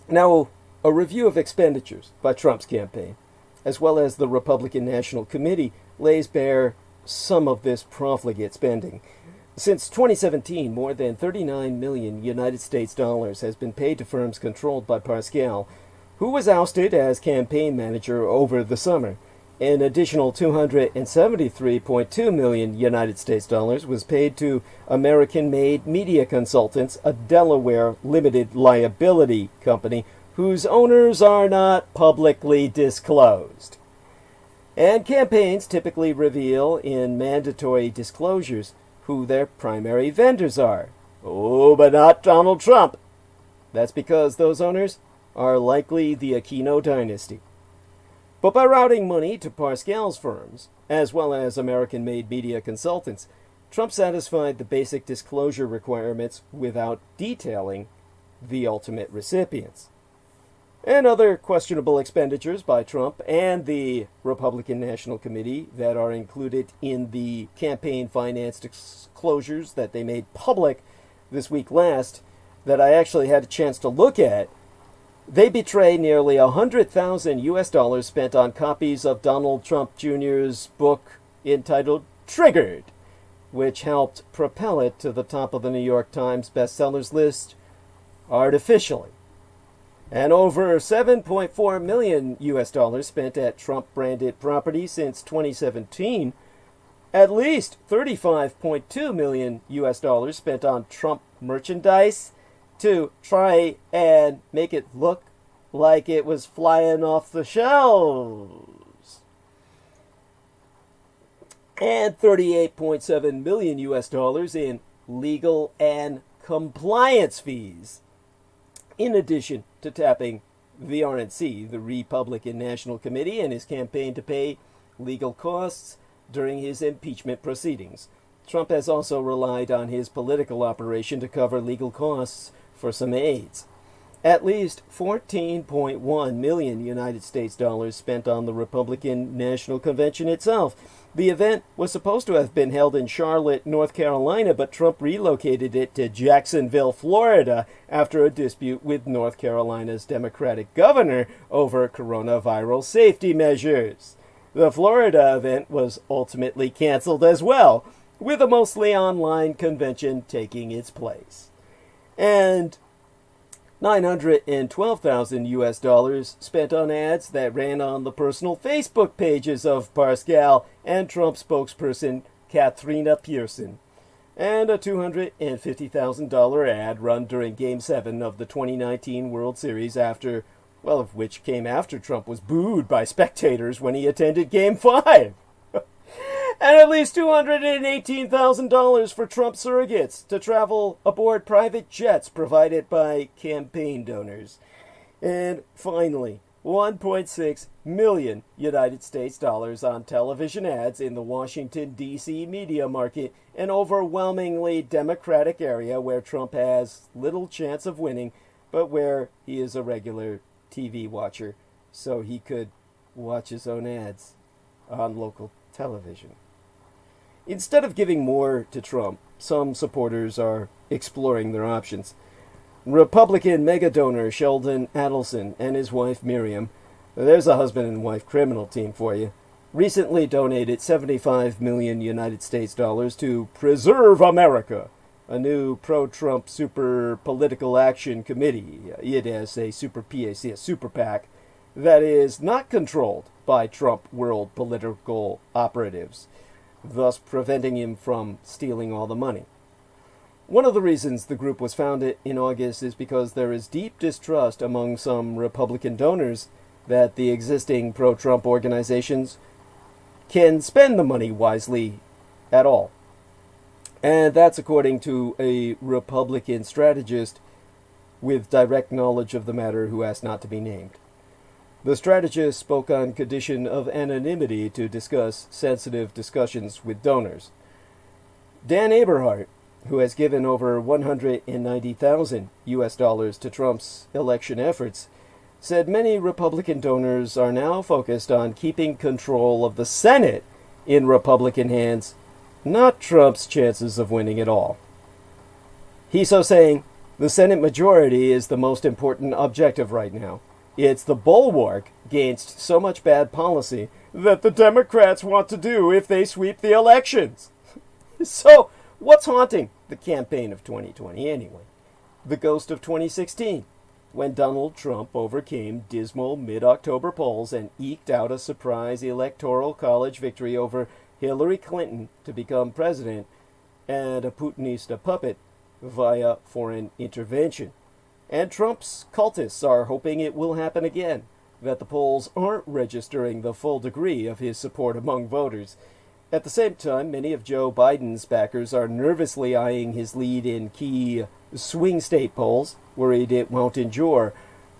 Now, a review of expenditures by Trump's campaign, as well as the Republican National Committee, lays bare some of this profligate spending. Since 2017, more than 39 million United States dollars has been paid to firms controlled by Pascal, who was ousted as campaign manager over the summer. An additional 273.2 million United States dollars was paid to American-made media consultants, a Delaware limited liability company whose owners are not publicly disclosed. And campaigns typically reveal in mandatory disclosures who their primary vendors are. Oh, but not Donald Trump. That's because those owners are likely the Aquino dynasty. But by routing money to Pascal's firms, as well as American-made media consultants, Trump satisfied the basic disclosure requirements without detailing the ultimate recipients. And other questionable expenditures by Trump and the Republican National Committee that are included in the campaign finance disclosures that they made public this week last, that I actually had a chance to look at, they betray nearly 100,000 US dollars spent on copies of Donald Trump Jr.'s book entitled Triggered, which helped propel it to the top of the New York Times bestsellers list artificially. And over 7.4 million US dollars spent at Trump-branded properties since 2017. At least 35.2 million US dollars spent on Trump merchandise to try and make it look like it was flying off the shelves. And 38.7 million US dollars in legal and compliance fees, in addition to tapping the RNC, the Republican National Committee, and his campaign to pay legal costs during his impeachment proceedings. Trump has also relied on his political operation to cover legal costs for some aides. At least $14.1 million United States dollars spent on the Republican National Convention itself. The event was supposed to have been held in Charlotte, North Carolina, but Trump relocated it to Jacksonville, Florida, after a dispute with North Carolina's Democratic governor over coronavirus safety measures. The Florida event was ultimately canceled as well, with a mostly online convention taking its place. And $912,000 US dollars spent on ads that ran on the personal Facebook pages of Pascal and Trump spokesperson Katrina Pearson, and a $250,000 ad run during Game 7 of the 2019 World Series of which came after Trump was booed by spectators when he attended Game 5. And at least $218,000 for Trump surrogates to travel aboard private jets provided by campaign donors. And finally, $1.6 million United States dollars on television ads in the Washington, D.C. media market, an overwhelmingly Democratic area where Trump has little chance of winning, but where he is a regular TV watcher, so he could watch his own ads on local television. Instead of giving more to Trump, some supporters are exploring their options. Republican mega-donor Sheldon Adelson and his wife Miriam, there's a husband and wife criminal team for you, recently donated $75 million United States dollars to Preserve America, a new pro-Trump super political action committee. It is a super PAC, a super PAC, that is not controlled by Trump world political operatives, thus preventing him from stealing all the money. One of the reasons the group was founded in August is because there is deep distrust among some Republican donors that the existing pro-Trump organizations can spend the money wisely at all. And that's according to a Republican strategist with direct knowledge of the matter who asked not to be named. The strategist spoke on condition of anonymity to discuss sensitive discussions with donors. Dan Aberhart, who has given over $190,000 US dollars to Trump's election efforts, said many Republican donors are now focused on keeping control of the Senate in Republican hands, not Trump's chances of winning at all. He's so saying, the Senate majority is the most important objective right now. It's the bulwark against so much bad policy that the Democrats want to do if they sweep the elections. So, what's haunting the campaign of 2020 anyway? The ghost of 2016, when Donald Trump overcame dismal mid-October polls and eked out a surprise electoral college victory over Hillary Clinton to become president, and a Putinista puppet via foreign intervention. And Trump's cultists are hoping it will happen again, that the polls aren't registering the full degree of his support among voters. At the same time, many of Joe Biden's backers are nervously eyeing his lead in key swing state polls, worried it won't endure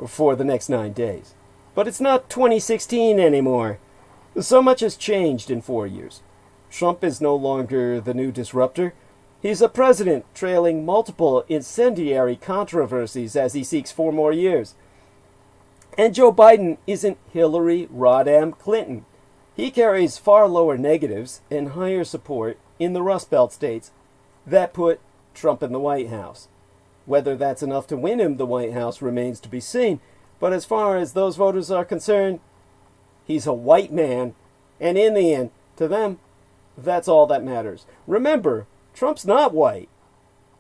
for the next 9 days. But it's not 2016 anymore. So much has changed in 4 years. Trump is no longer the new disruptor. He's a president trailing multiple incendiary controversies as he seeks 4 more years. And Joe Biden isn't Hillary Rodham Clinton. He carries far lower negatives and higher support in the Rust Belt states that put Trump in the White House. Whether that's enough to win him the White House remains to be seen, but as far as those voters are concerned, he's a white man, and in the end, to them, that's all that matters. Remember, Trump's not white.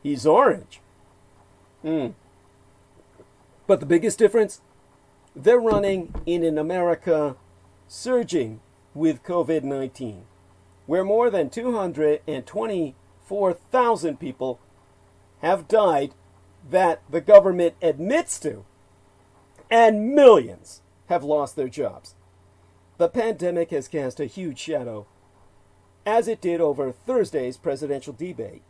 He's orange. But the biggest difference? They're running in an America surging with COVID-19, where more than 224,000 people have died that the government admits to, and millions have lost their jobs. The pandemic has cast a huge shadow, as it did over Thursday's presidential debate.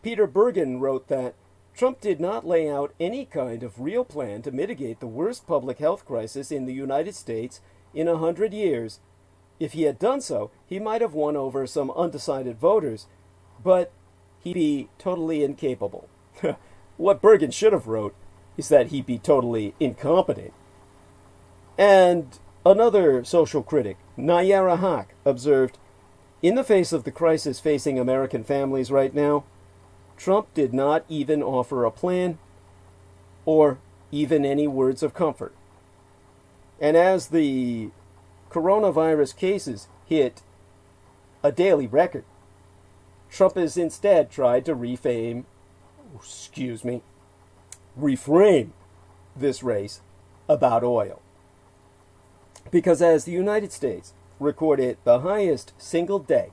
Peter Bergen wrote that Trump did not lay out any kind of real plan to mitigate the worst public health crisis in the United States in 100 years. If he had done so, he might have won over some undecided voters, but he'd be totally incapable. What Bergen should have wrote is that he'd be totally incompetent. And another social critic, Nayara Haq, observed, in the face of the crisis facing American families right now, Trump did not even offer a plan or even any words of comfort. And as the coronavirus cases hit a daily record, Trump has instead tried to reframe this race about oil. Because as the United States recorded the highest single day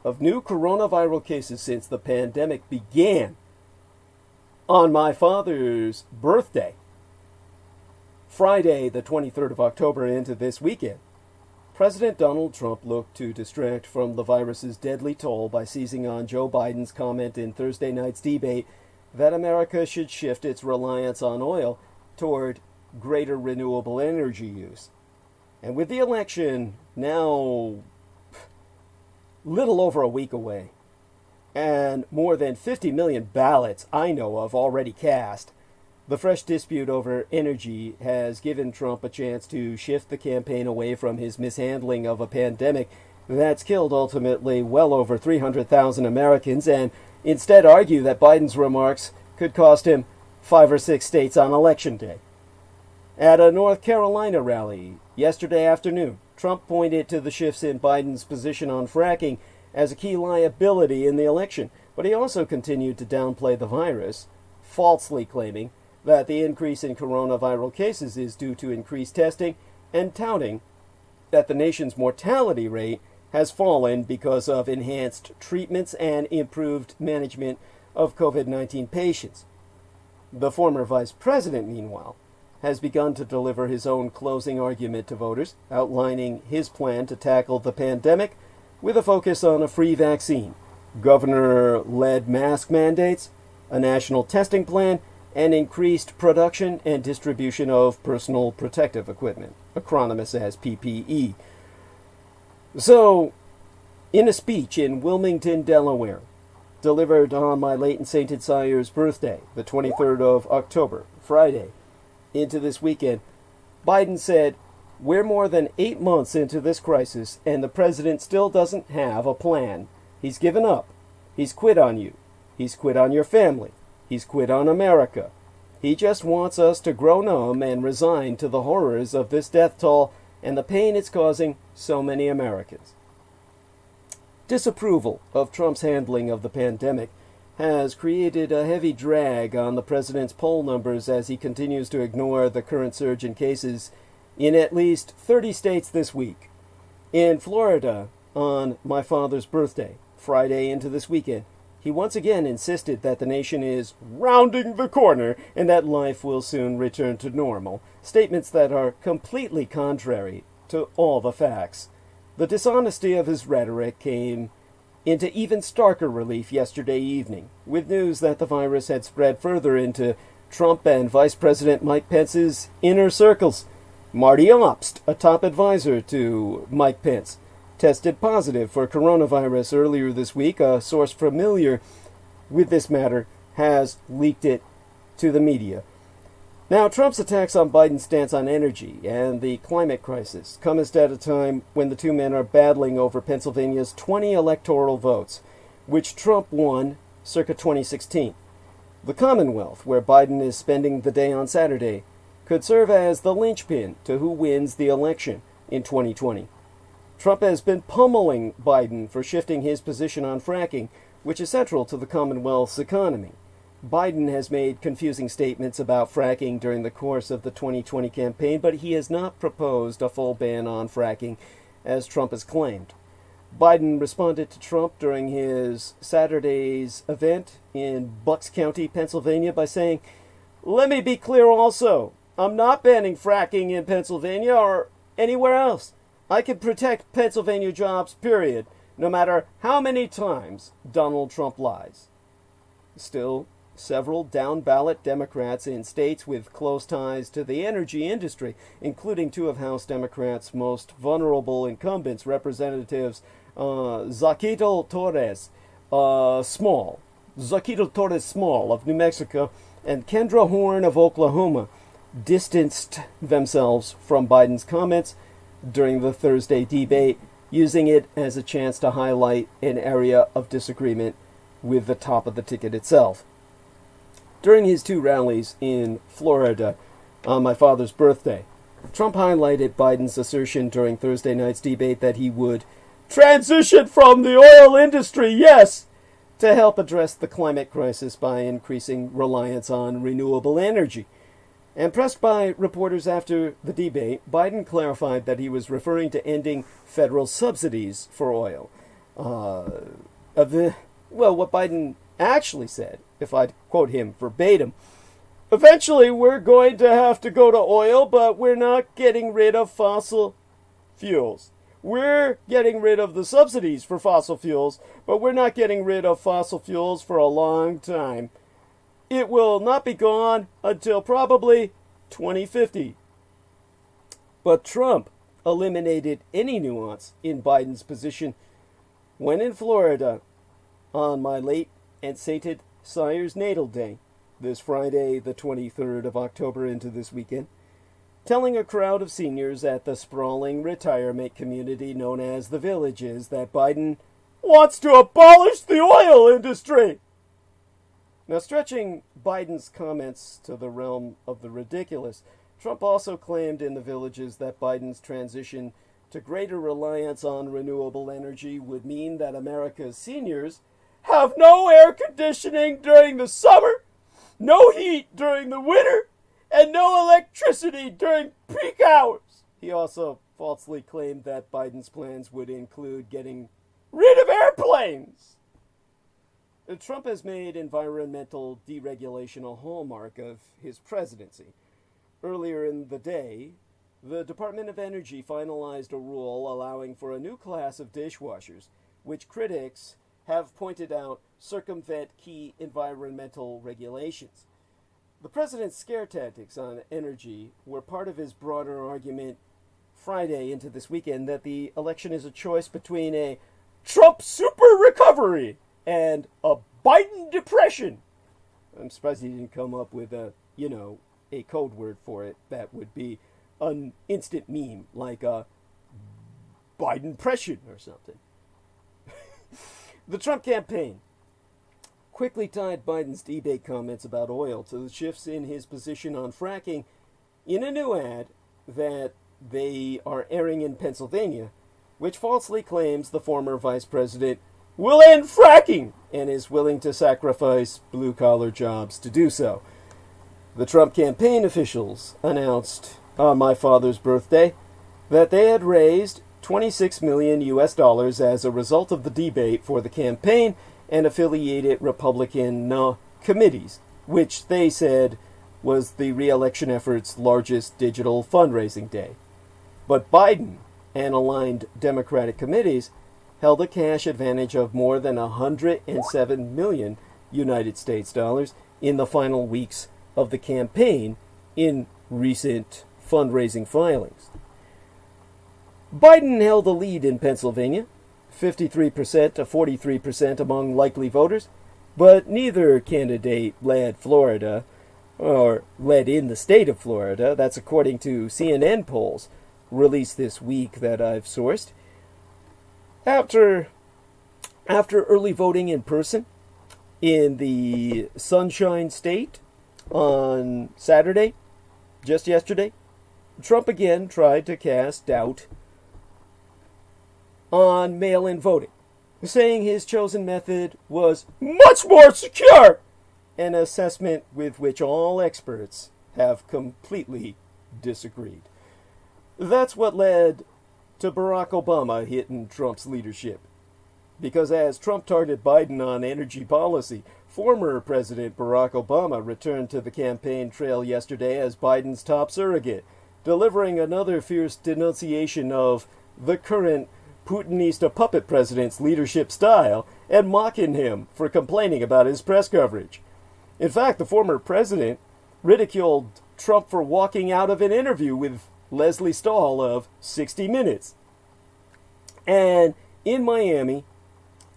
of new coronavirus cases since the pandemic began on my father's birthday, Friday the 23rd of October into this weekend, President Donald Trump looked to distract from the virus's deadly toll by seizing on Joe Biden's comment in Thursday night's debate that America should shift its reliance on oil toward greater renewable energy use. And with the election now little over a week away, and more than 50 million ballots I know of already cast, the fresh dispute over energy has given Trump a chance to shift the campaign away from his mishandling of a pandemic that's killed ultimately well over 300,000 Americans, and instead argue that Biden's remarks could cost him 5 or 6 states on Election Day. At a North Carolina rally yesterday afternoon, Trump pointed to the shifts in Biden's position on fracking as a key liability in the election, but he also continued to downplay the virus, falsely claiming that the increase in coronavirus cases is due to increased testing and touting that the nation's mortality rate has fallen because of enhanced treatments and improved management of COVID-19 patients. The former vice president, meanwhile, has begun to deliver his own closing argument to voters, outlining his plan to tackle the pandemic with a focus on a free vaccine, governor-led mask mandates, a national testing plan, and increased production and distribution of personal protective equipment, acronymous as PPE. So, in a speech in Wilmington, Delaware, delivered on my late and sainted sire's birthday, the 23rd of October, Friday, into this weekend, Biden said, "We're more than 8 months into this crisis, and the president still doesn't have a plan. He's given up. He's quit on you. He's quit on your family. He's quit on America. He just wants us to grow numb and resign to the horrors of this death toll and the pain it's causing so many Americans." Disapproval of Trump's handling of the pandemic has created a heavy drag on the president's poll numbers as he continues to ignore the current surge in cases in at least 30 states this week. In Florida, on my father's birthday, Friday into this weekend, he once again insisted that the nation is rounding the corner and that life will soon return to normal, statements that are completely contrary to all the facts. The dishonesty of his rhetoric came into even starker relief yesterday evening, with news that the virus had spread further into Trump and Vice President Mike Pence's inner circles. Marty Obst, a top advisor to Mike Pence, tested positive for coronavirus earlier this week. A source familiar with this matter has leaked it to the media. Now, Trump's attacks on Biden's stance on energy and the climate crisis come at a time when the two men are battling over Pennsylvania's 20 electoral votes, which Trump won circa 2016. The Commonwealth, where Biden is spending the day on Saturday, could serve as the linchpin to who wins the election in 2020. Trump has been pummeling Biden for shifting his position on fracking, which is central to the Commonwealth's economy. Biden has made confusing statements about fracking during the course of the 2020 campaign, but he has not proposed a full ban on fracking, as Trump has claimed. Biden responded to Trump during his Saturday's event in Bucks County, Pennsylvania, by saying, "Let me be clear also, I'm not banning fracking in Pennsylvania or anywhere else. I can protect Pennsylvania jobs, period, no matter how many times Donald Trump lies." Still, several down-ballot Democrats in states with close ties to the energy industry, including two of House Democrats' most vulnerable incumbents, Representatives Zaquito Torres Small of New Mexico and Kendra Horn of Oklahoma, distanced themselves from Biden's comments during the Thursday debate, using it as a chance to highlight an area of disagreement with the top of the ticket itself. During his two rallies in Florida on my father's birthday, Trump highlighted Biden's assertion during Thursday night's debate that he would transition from the oil industry, yes, to help address the climate crisis by increasing reliance on renewable energy. And pressed by reporters after the debate, Biden clarified that he was referring to ending federal subsidies for oil. What Biden actually said, if I'd quote him verbatim, eventually we're going to have to go to oil, but we're not getting rid of fossil fuels. We're getting rid of the subsidies for fossil fuels, but we're not getting rid of fossil fuels for a long time. It will not be gone until probably 2050. But Trump eliminated any nuance in Biden's position when in Florida on my late and sated sire's natal day, this Friday, the 23rd of October into this weekend, telling a crowd of seniors at the sprawling retirement community known as the Villages that Biden wants to abolish the oil industry. Now, stretching Biden's comments to the realm of the ridiculous, Trump also claimed in the Villages that Biden's transition to greater reliance on renewable energy would mean that America's seniors have no air conditioning during the summer, no heat during the winter, and no electricity during peak hours. He also falsely claimed that Biden's plans would include getting rid of airplanes. Trump has made environmental deregulation a hallmark of his presidency. Earlier in the day, the Department of Energy finalized a rule allowing for a new class of dishwashers, which critics have pointed out circumvent key environmental regulations. The president's scare tactics on energy were part of his broader argument Friday into this weekend that the election is a choice between a Trump super recovery and a Biden depression. I'm surprised he didn't come up with a code word for it that would be an instant meme, like a Biden depression or something. The Trump campaign quickly tied Biden's debate comments about oil to the shifts in his position on fracking in a new ad that they are airing in Pennsylvania, which falsely claims the former vice president will end fracking and is willing to sacrifice blue-collar jobs to do so. The Trump campaign officials announced on my father's birthday that they had raised $26 million as a result of the debate for the campaign and affiliated Republican committees, which they said was the re-election effort's largest digital fundraising day. But Biden and aligned Democratic committees held a cash advantage of more than $107 million United States dollars in the final weeks of the campaign in recent fundraising filings. Biden held the lead in Pennsylvania, 53% to 43% among likely voters, but neither candidate led Florida, or led in the state of Florida. That's according to CNN polls released this week that I've sourced. After early voting in person in the Sunshine State on Saturday, just yesterday, Trump again tried to cast doubt on mail-in voting, saying his chosen method was much more secure, an assessment with which all experts have completely disagreed. That's what led to Barack Obama hitting Trump's leadership. Because as Trump targeted Biden on energy policy, former President Barack Obama returned to the campaign trail yesterday as Biden's top surrogate, delivering another fierce denunciation of the current Putinista puppet president's leadership style and mocking him for complaining about his press coverage. In fact, the former president ridiculed Trump for walking out of an interview with Lesley Stahl of 60 Minutes. And in Miami,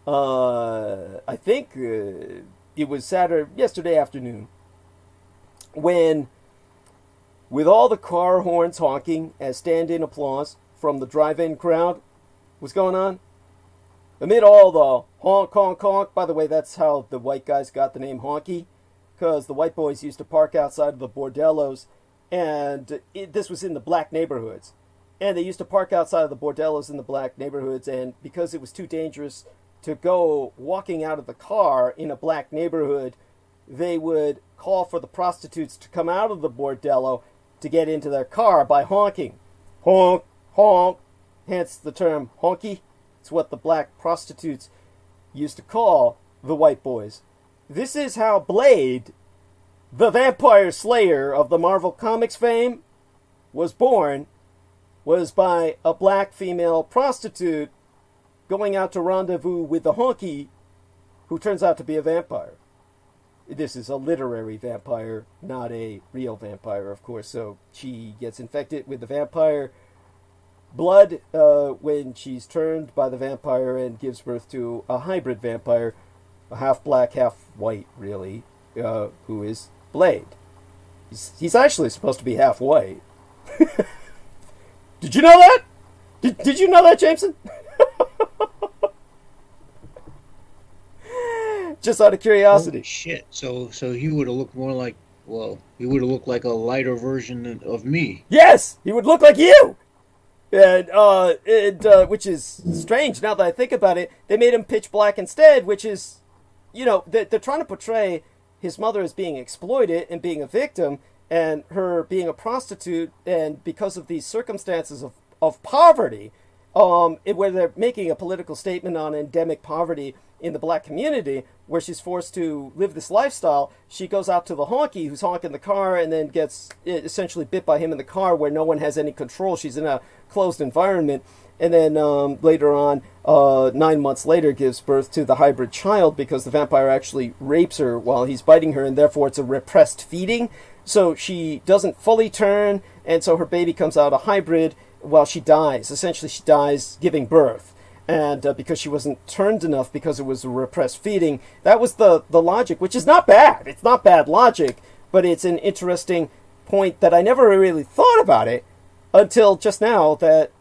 I think it was yesterday afternoon, when, with all the car horns honking as stand-in applause from the drive-in crowd was going on, amid all the honk, honk, honk. By the way, that's how the white guys got the name honky, because the white boys used to park outside of the bordellos, and this was in the black neighborhoods. And they used to park outside of the bordellos in the black neighborhoods, and because it was too dangerous to go walking out of the car in a black neighborhood, they would call for the prostitutes to come out of the bordello to get into their car by honking. Honk, honk, hence the term honky. It's what the black prostitutes used to call the white boys. This is how Blade, the vampire slayer of the Marvel Comics fame, was born, was by a black female prostitute going out to rendezvous with the honky, who turns out to be a vampire. This is a literary vampire, not a real vampire, of course. So she gets infected with the vampire blood when she's turned by the vampire and gives birth to a hybrid vampire, a half black, half white, really, who is Blade. He's actually supposed to be half white. Did you know that? Did you know that, Jameson? Just out of curiosity. Holy shit. So he would have looked more like, well, he would have looked like a lighter version of me. Yes, he would look like you. And which is strange now that I think about it. They made him pitch black instead, which is, they're trying to portray his mother as being exploited and being a victim, and her being a prostitute, and because of these circumstances of poverty, where they're making a political statement on endemic poverty in the black community, where she's forced to live this lifestyle, she goes out to the honky who's honking the car and then gets essentially bit by him in the car where no one has any control. She's in a closed environment. And then later on, 9 months later, gives birth to the hybrid child because the vampire actually rapes her while he's biting her, and therefore it's a repressed feeding. So she doesn't fully turn, and so her baby comes out a hybrid while she dies. Essentially, she dies giving birth. And because she wasn't turned enough because it was a repressed feeding. That was the logic, which is not bad. It's not bad logic, but it's an interesting point that I never really thought about it until just now that,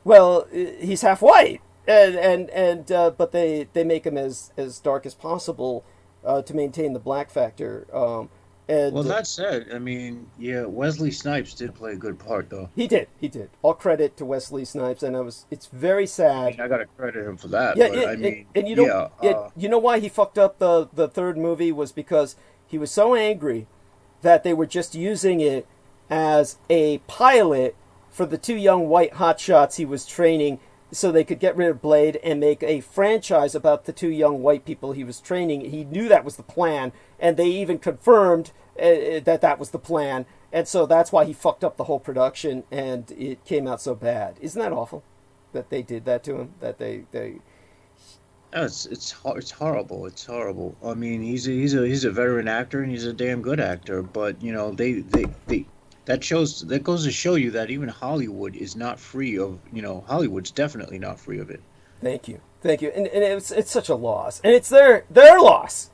well, he's half white. But they make him as dark as possible to maintain the black factor. Well, that said, I mean, yeah, Wesley Snipes did play a good part, though. He did. All credit to Wesley Snipes, and it's very sad. I gotta credit him for that. Yeah, but, you know why he fucked up the third movie was because he was so angry that they were just using it as a pilot for the two young white hotshots he was training, so they could get rid of Blade and make a franchise about the two young white people he was training. He knew that was the plan, and they even confirmed that was the plan. And so that's why he fucked up the whole production, and it came out so bad. Isn't that awful that they did that to him? That they It's horrible. It's horrible. I mean, he's a veteran actor, and he's a damn good actor. But that goes to show you that even Hollywood is not free of, Hollywood's definitely not free of it. Thank you. And it's such a loss, and it's their loss.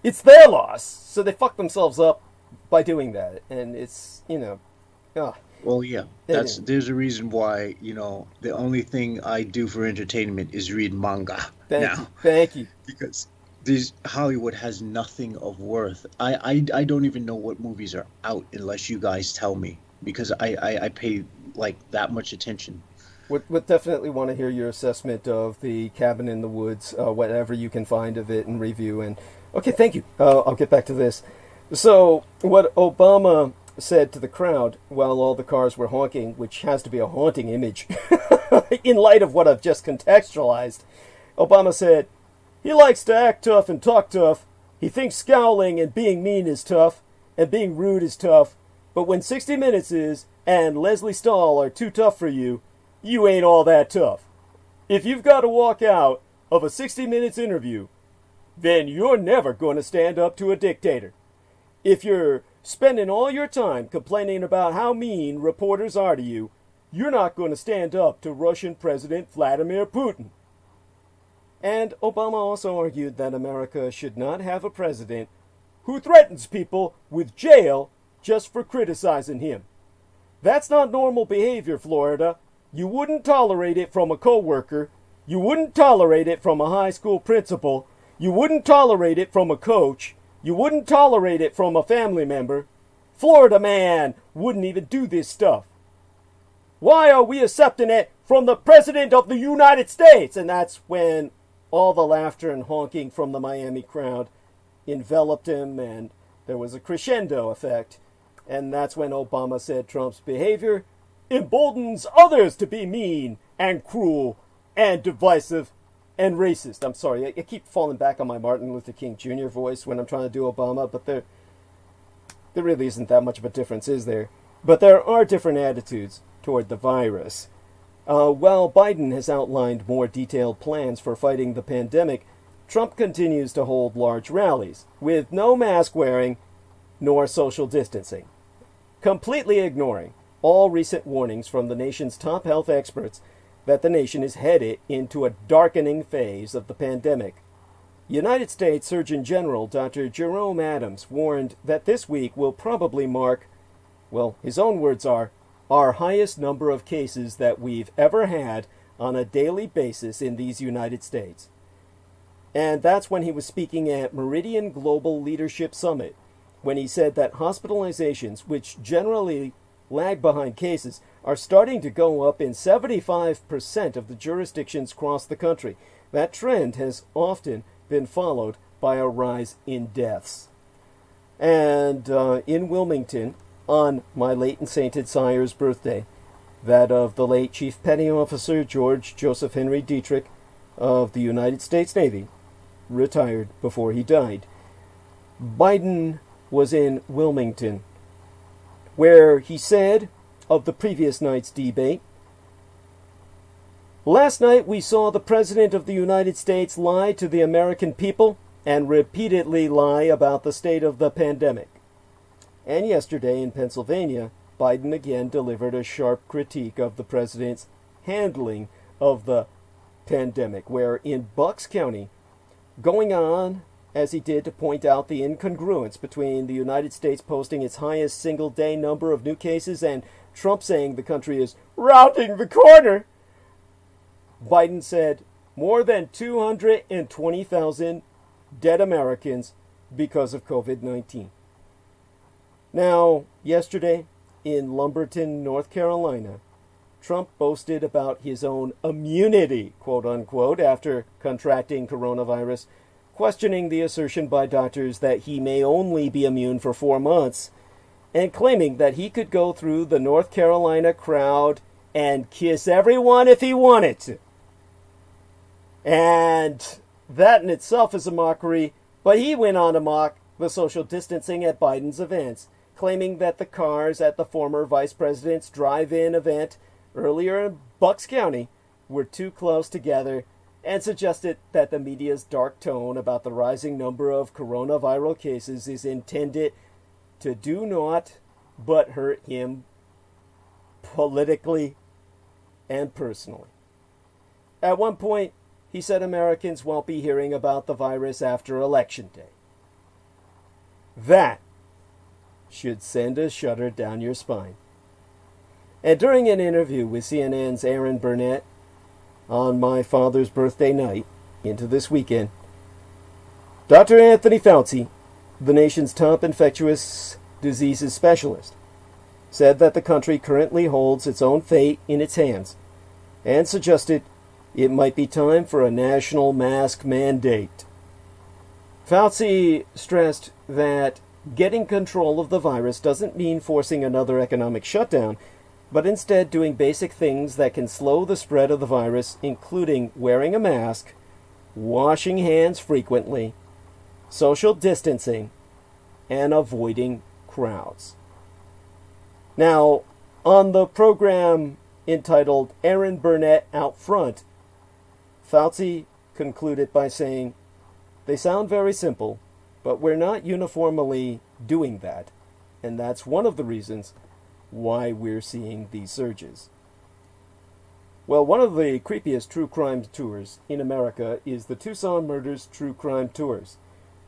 It's their loss. So they fuck themselves up by doing that, and it's Well, yeah, there's a reason why the only thing I do for entertainment is read manga now. Thank you. Because Hollywood has nothing of worth. I don't even know what movies are out unless you guys tell me, because I pay like that much attention. Would definitely want to hear your assessment of the Cabin in the Woods, whatever you can find of it and review. And okay, thank you. I'll get back to this. So what Obama said to the crowd while all the cars were honking, which has to be a haunting image in light of what I've just contextualized, Obama said, "He likes to act tough and talk tough. He thinks scowling and being mean is tough, and being rude is tough. But when 60 Minutes is, and Lesley Stahl are too tough for you, you ain't all that tough." If you've got to walk out of a 60 Minutes interview, then you're never going to stand up to a dictator. If you're spending all your time complaining about how mean reporters are to you, you're not going to stand up to Russian President Vladimir Putin. And Obama also argued that America should not have a president who threatens people with jail just for criticizing him. That's not normal behavior, Florida. You wouldn't tolerate it from a coworker. You wouldn't tolerate it from a high school principal. You wouldn't tolerate it from a coach. You wouldn't tolerate it from a family member. Florida man wouldn't even do this stuff. Why are we accepting it from the President of the United States? And that's when all the laughter and honking from the Miami crowd enveloped him, and there was a crescendo effect. And that's when Obama said Trump's behavior emboldens others to be mean and cruel and divisive and racist. I'm sorry, I keep falling back on my Martin Luther King Jr. voice when I'm trying to do Obama, but there really isn't that much of a difference, is there? But there are different attitudes toward the virus. While Biden has outlined more detailed plans for fighting the pandemic, Trump continues to hold large rallies with no mask wearing nor social distancing, completely ignoring all recent warnings from the nation's top health experts that the nation is headed into a darkening phase of the pandemic. United States Surgeon General Dr. Jerome Adams warned that this week will probably mark, well, his own words are, our highest number of cases that we've ever had on a daily basis in these United States. And that's when he was speaking at Meridian Global Leadership Summit, when he said that hospitalizations, which generally lag behind cases, are starting to go up in 75% of the jurisdictions across the country. That trend has often been followed by a rise in deaths. And in Wilmington, on my late and sainted sire's birthday, that of the late Chief Petty Officer George Joseph Henry Dietrich of the United States Navy, retired before he died, Biden was in Wilmington, where he said of the previous night's debate, "Last night we saw the President of the United States lie to the American people and repeatedly lie about the state of the pandemic." And yesterday in Pennsylvania, Biden again delivered a sharp critique of the president's handling of the pandemic, where in Bucks County, going on as he did to point out the incongruence between the United States posting its highest single-day number of new cases and Trump saying the country is rounding the corner, Biden said more than 220,000 dead Americans because of COVID-19. Now, yesterday in Lumberton, North Carolina, Trump boasted about his own immunity, quote-unquote, after contracting coronavirus, questioning the assertion by doctors that he may only be immune for 4 months, and claiming that he could go through the North Carolina crowd and kiss everyone if he wanted to. And that in itself is a mockery, but he went on to mock the social distancing at Biden's events, claiming that the cars at the former vice president's drive-in event earlier in Bucks County were too close together, and suggested that the media's dark tone about the rising number of coronavirus cases is intended to do naught but hurt him politically and personally. At one point, he said Americans won't be hearing about the virus after Election Day. That should send a shudder down your spine. And during an interview with CNN's Erin Burnett on my father's birthday night into this weekend, Dr. Anthony Fauci, the nation's top infectious diseases specialist, said that the country currently holds its own fate in its hands and suggested it might be time for a national mask mandate. Fauci stressed that getting control of the virus doesn't mean forcing another economic shutdown, but instead doing basic things that can slow the spread of the virus, including wearing a mask, washing hands frequently, social distancing, and avoiding crowds. Now, on the program entitled Erin Burnett Out Front, Fauci concluded by saying, "They sound very simple, but we're not uniformly doing that, and that's one of the reasons why we're seeing these surges." Well, one of the creepiest true crime tours in America is the Tucson Murders True Crime Tours.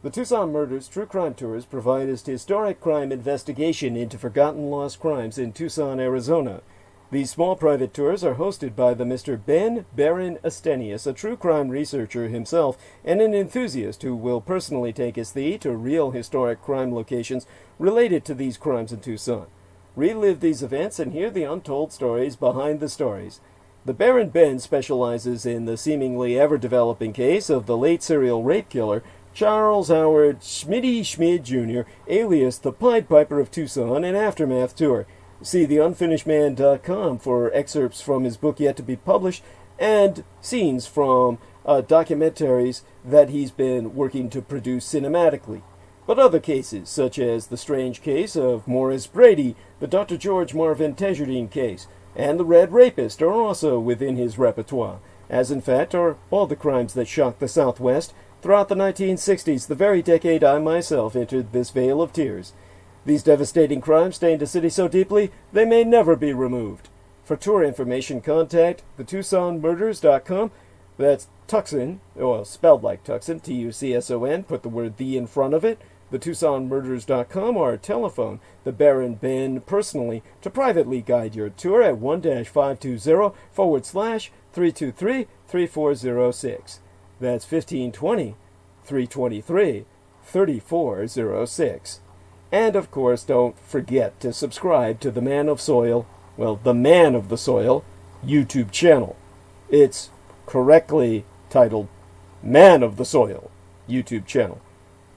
The Tucson Murders True Crime Tours provide a historic crime investigation into forgotten lost crimes in Tucson, Arizona. These small private tours are hosted by the Mr. Ben Baron Astenius, a true crime researcher himself and an enthusiast who will personally take his thee to real historic crime locations related to these crimes in Tucson. Relive these events and hear the untold stories behind the stories. The Baron Ben specializes in the seemingly ever-developing case of the late serial rape killer Charles Howard Schmitty Schmid Jr., alias the Pied Piper of Tucson, and Aftermath Tour. See theunfinishedman.com for excerpts from his book yet to be published and scenes from documentaries that he's been working to produce cinematically. But other cases, such as the strange case of Morris Brady, the Dr. George Marvin Tejardine case, and the Red Rapist, are also within his repertoire, as in fact are all the crimes that shocked the Southwest throughout the 1960s, the very decade I myself entered this vale of tears. These devastating crimes stained a city so deeply they may never be removed. For tour information, contact thetucsonmurders.com. That's Tucson, well, spelled like Tucson, Tucson, put the word "the" in front of it, thetucsonmurders.com, or telephone the Baron Ben personally to privately guide your tour at 1-520//323-3406. That's 1520-323-3406. And of course, don't forget to subscribe to the Man of Soil, well, the Man of the Soil YouTube channel. It's correctly titled Man of the Soil YouTube channel.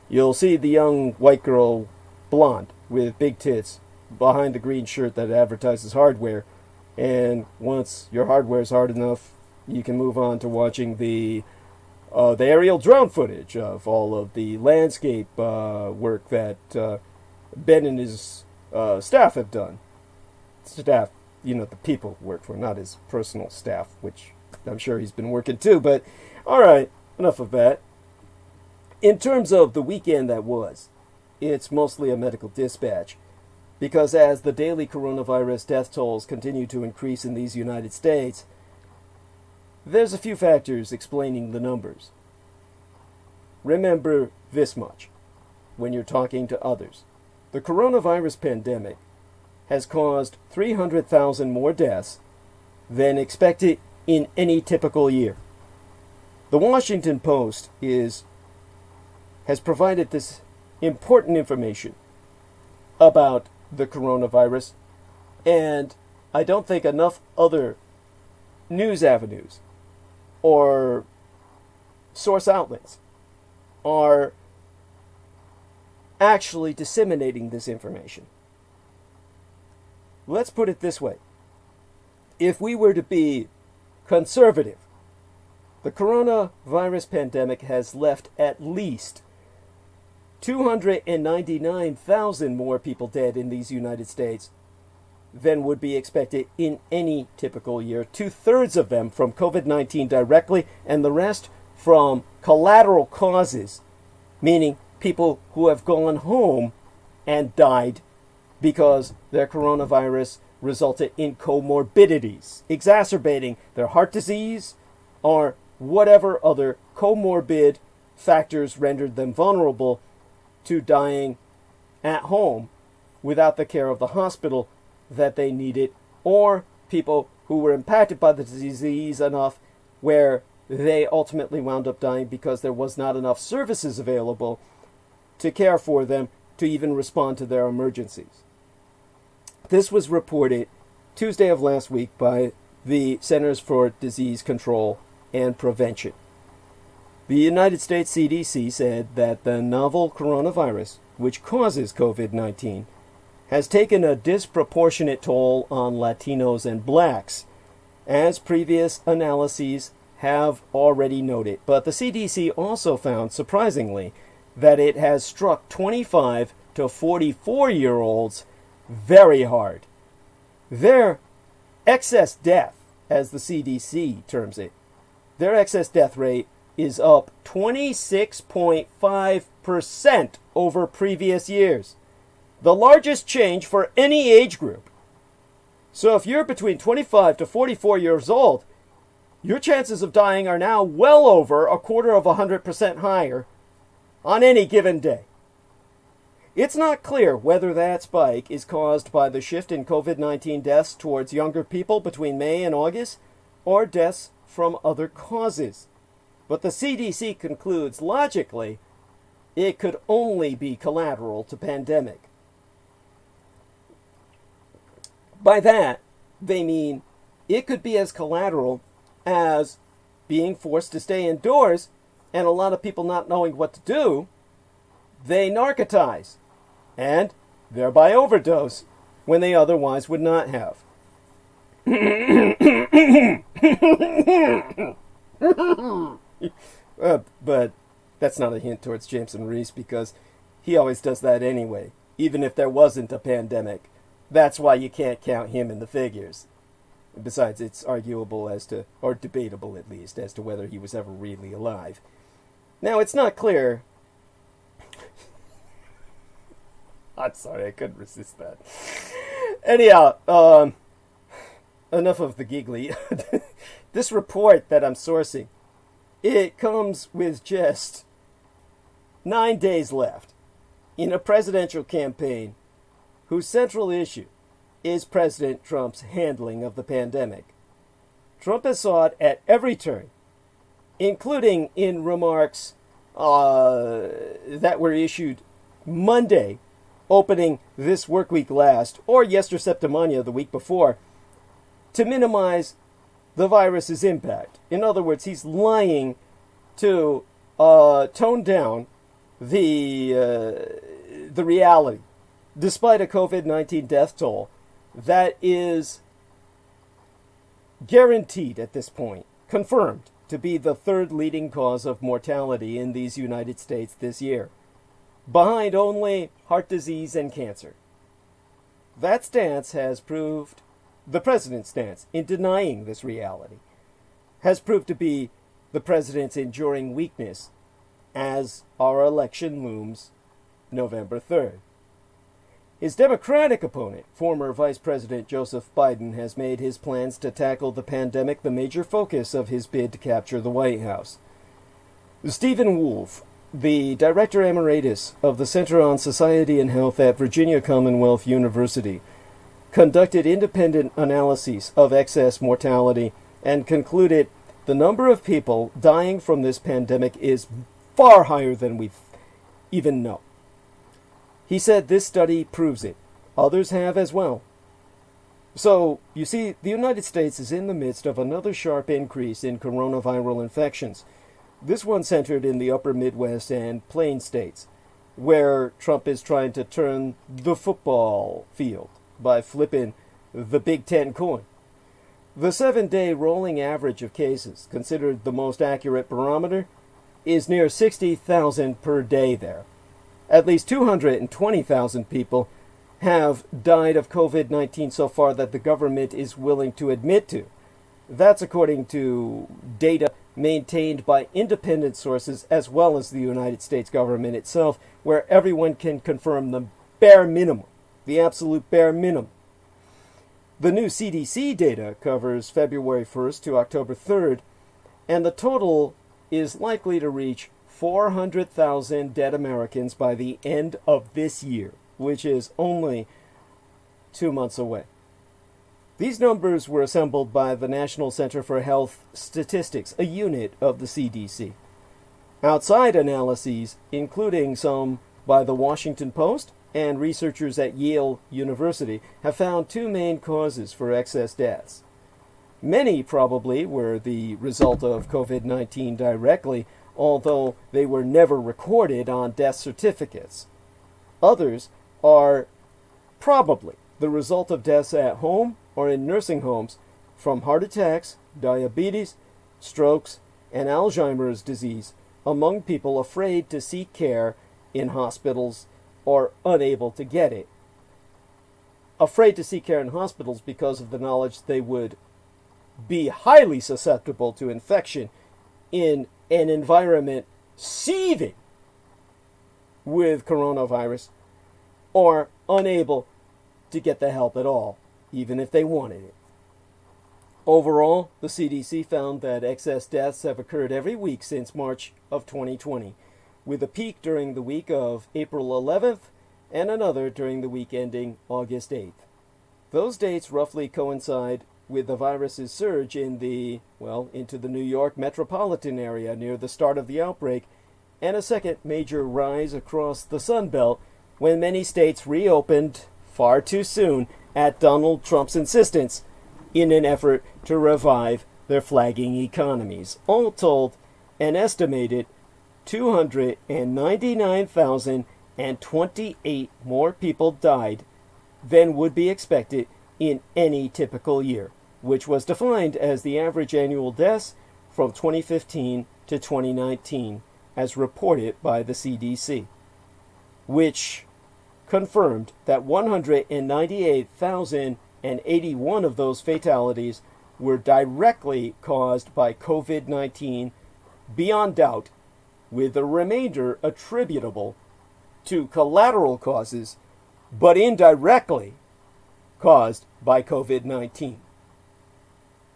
You'll see the young white girl, blonde, with big tits, behind the green shirt that advertises hardware. And once your hardware's hard enough, you can move on to watching the aerial drone footage of all of the landscape work that Ben and his staff have done. Staff, the people work for, not his personal staff, which I'm sure he's been working too. But, alright, enough of that. In terms of the weekend that was, it's mostly a medical dispatch. Because as the daily coronavirus death tolls continue to increase in these United States, there's a few factors explaining the numbers. Remember this much when you're talking to others. The coronavirus pandemic has caused 300,000 more deaths than expected in any typical year. The Washington Post has provided this important information about the coronavirus, and I don't think enough other news avenues or source outlets are actually disseminating this information. Let's put it this way. If we were to be conservative, the coronavirus pandemic has left at least 299,000 more people dead in these United States than would be expected in any typical year. 2/3 of them from COVID-19 directly, and the rest from collateral causes, meaning people who have gone home and died because their coronavirus resulted in comorbidities, exacerbating their heart disease or whatever other comorbid factors rendered them vulnerable to dying at home without the care of the hospital that they needed, or people who were impacted by the disease enough where they ultimately wound up dying because there was not enough services available to care for them to even respond to their emergencies. This was reported Tuesday of last week by the Centers for Disease Control and Prevention. The United States CDC said that the novel coronavirus, which causes COVID-19, has taken a disproportionate toll on Latinos and blacks, as previous analyses have already noted. But the CDC also found, surprisingly, that it has struck 25 to 44-year-olds very hard. Their excess death, as the CDC terms it, their excess death rate is up 26.5% over previous years. The largest change for any age group. So if you're between 25 to 44 years old, your chances of dying are now well over 0.25% higher on any given day. It's not clear whether that spike is caused by the shift in COVID-19 deaths towards younger people between May and August, or deaths from other causes. But the CDC concludes, logically, it could only be collateral to pandemic. By that, they mean it could be as collateral as being forced to stay indoors and a lot of people not knowing what to do. They narcotize and thereby overdose when they otherwise would not have. But that's not a hint towards Jameson Reese, because he always does that anyway, even if there wasn't a pandemic. That's why you can't count him in the figures. Besides, it's arguable as to, or debatable at least, as to whether he was ever really alive. Now, it's not clear. I'm sorry, I couldn't resist that. Anyhow, enough of the giggly. This report that I'm sourcing, it comes with just 9 days left in a presidential campaign whose central issue is President Trump's handling of the pandemic. Trump has sought at every turn, including in remarks that were issued Monday, opening this work week last, or Yester Septimania the week before, to minimize the virus's impact. In other words, he's lying to tone down the reality, despite a COVID-19 death toll that is guaranteed at this point, confirmed to be the third leading cause of mortality in these United States this year, behind only heart disease and cancer. That stance has proved, the president's stance in denying this reality, has proved to be the president's enduring weakness as our election looms November 3rd. His Democratic opponent, former Vice President Joseph Biden, has made his plans to tackle the pandemic the major focus of his bid to capture the White House. Stephen Wolfe, the Director Emeritus of the Center on Society and Health at Virginia Commonwealth University, conducted independent analyses of excess mortality and concluded the number of people dying from this pandemic is far higher than we even know. He said this study proves it. Others have as well. So, you see, the United States is in the midst of another sharp increase in coronavirus infections. This one centered in the upper Midwest and Plain states, where Trump is trying to turn the football field by flipping the Big Ten coin. The 7-day rolling average of cases, considered the most accurate barometer, is near 60,000 per day there. At least 220,000 people have died of COVID-19 so far that the government is willing to admit to. That's according to data maintained by independent sources as well as the United States government itself, where everyone can confirm the bare minimum, the absolute bare minimum. The new CDC data covers February 1st to October 3rd, and the total is likely to reach 400,000 dead Americans by the end of this year, which is only 2 months away. These numbers were assembled by the National Center for Health Statistics, a unit of the CDC. Outside analyses, including some by the Washington Post and researchers at Yale University, have found two main causes for excess deaths. Many probably were the result of COVID-19 directly, although they were never recorded on death certificates. Others are probably the result of deaths at home or in nursing homes from heart attacks, diabetes, strokes, and Alzheimer's disease among people afraid to seek care in hospitals or unable to get it. Afraid to seek care in hospitals because of the knowledge they would be highly susceptible to infection in an environment seething with coronavirus are unable to get the help at all, even if they wanted it. Overall, the CDC found that excess deaths have occurred every week since March of 2020, with a peak during the week of April 11th and another during the week ending August 8th. Those dates roughly coincide with the virus's surge into the New York metropolitan area near the start of the outbreak, and a second major rise across the Sun Belt when many states reopened far too soon at Donald Trump's insistence in an effort to revive their flagging economies. All told, an estimated 299,028 more people died than would be expected in any typical year, which was defined as the average annual deaths from 2015 to 2019, as reported by the CDC, which confirmed that 198,081 of those fatalities were directly caused by COVID-19 beyond doubt, with the remainder attributable to collateral causes, but indirectly caused by COVID-19.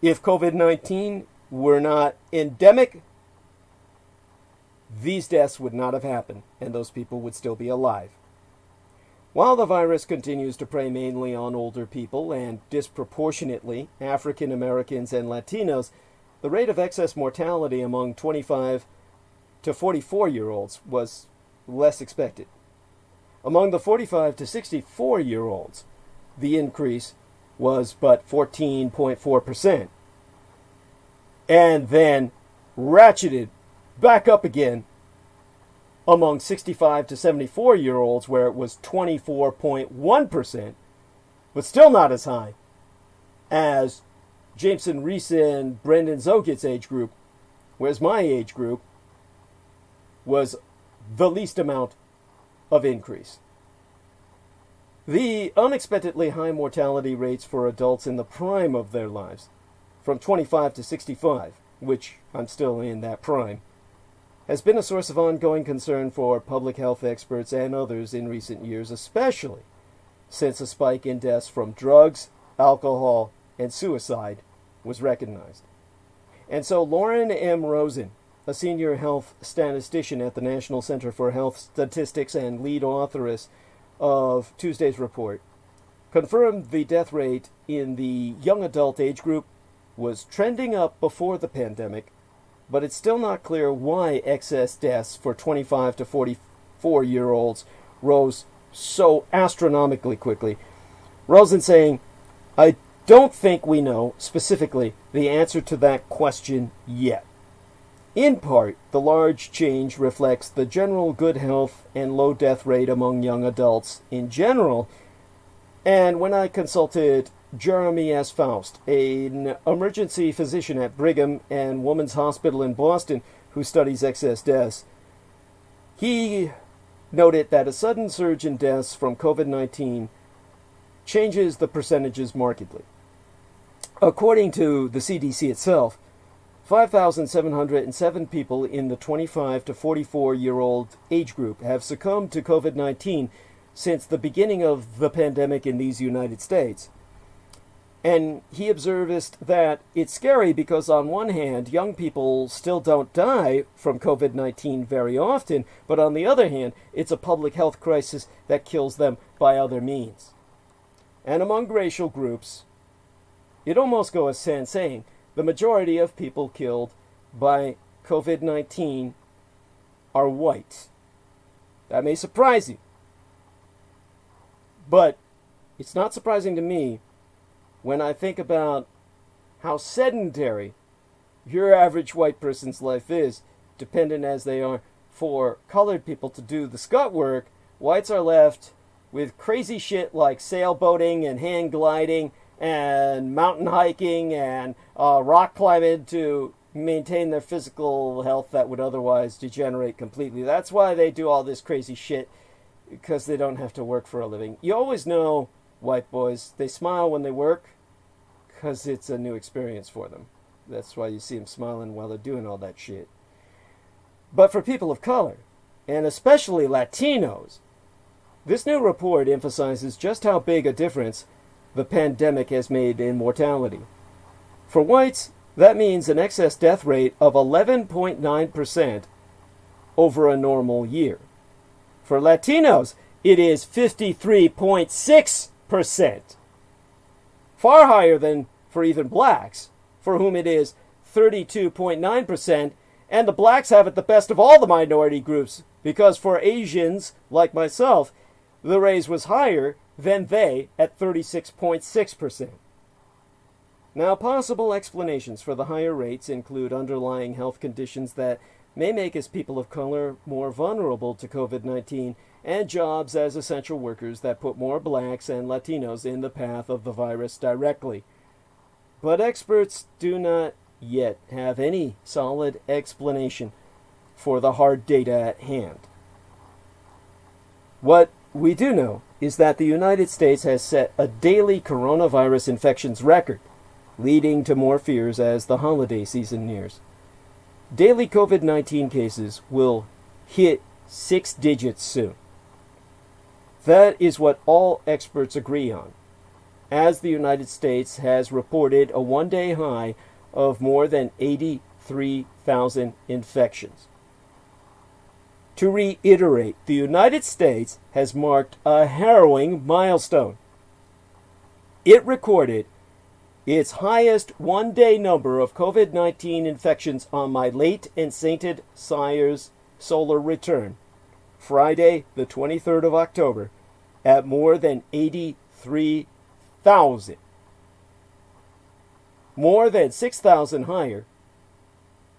If COVID-19 were not endemic, these deaths would not have happened, and those people would still be alive. While the virus continues to prey mainly on older people and disproportionately African Americans and Latinos, the rate of excess mortality among 25 to 44-year-olds was less expected. Among the 45 to 64-year-olds, the increase was but 14.4%, and then ratcheted back up again among 65 to 74-year-olds, where it was 24.1%, but still not as high as Jameson Reese and Brendan Zogit's age group, whereas my age group was the least amount of increase. The unexpectedly high mortality rates for adults in the prime of their lives, from 25 to 65, which I'm still in that prime, has been a source of ongoing concern for public health experts and others in recent years, especially since a spike in deaths from drugs, alcohol, and suicide was recognized. And so Lauren M. Rosen, a senior health statistician at the National Center for Health Statistics and lead authoress of Tuesday's report, confirmed the death rate in the young adult age group was trending up before the pandemic, but it's still not clear why excess deaths for 25 to 44-year-olds rose so astronomically quickly. Rosen saying, "I don't think we know specifically the answer to that question yet. In part, the large change reflects the general good health and low death rate among young adults in general, and when I consulted Jeremy S. Faust, an emergency physician at Brigham and Women's Hospital in Boston who studies excess deaths, he noted that a sudden surge in deaths from COVID-19 changes the percentages markedly. According to the CDC itself, 5,707 people in the 25 to 44-year-old age group have succumbed to COVID-19 since the beginning of the pandemic in these United States. And he observed that it's scary because on one hand, young people still don't die from COVID-19 very often, but on the other hand, it's a public health crisis that kills them by other means. And among racial groups, it almost goes sans saying, the majority of people killed by COVID-19 are white. That may surprise you, but it's not surprising to me when I think about how sedentary your average white person's life is, dependent as they are for colored people to do the scut work. Whites are left with crazy shit like sailboating and hang gliding and mountain hiking and rock climbing to maintain their physical health that would otherwise degenerate completely. That's why they do all this crazy shit, because they don't have to work for a living. You always know white boys, they smile when they work because it's a new experience for them. That's why you see them smiling while they're doing all that shit. But for people of color, and especially Latinos, this new report emphasizes just how big a difference the pandemic has made in mortality. For whites, that means an excess death rate of 11.9% over a normal year. For Latinos, it is 53.6%. Far higher than for even blacks, for whom it is 32.9%, and the blacks have it the best of all the minority groups, because for Asians, like myself, the raise was higher than they at 36.6%. Now, possible explanations for the higher rates include underlying health conditions that may make us people of color more vulnerable to COVID-19 and jobs as essential workers that put more blacks and Latinos in the path of the virus directly. But experts do not yet have any solid explanation for the hard data at hand. What we do know is that the United States has set a daily coronavirus infections record, leading to more fears as the holiday season nears. Daily COVID-19 cases will hit 6 digits soon. That is what all experts agree on, as the United States has reported a one-day high of more than 83,000 infections. To reiterate, the United States has marked a harrowing milestone. It recorded its highest one-day number of COVID-19 infections on my late and sainted sire's solar return, Friday, the 23rd of October, at more than 83,000. More than 6,000 higher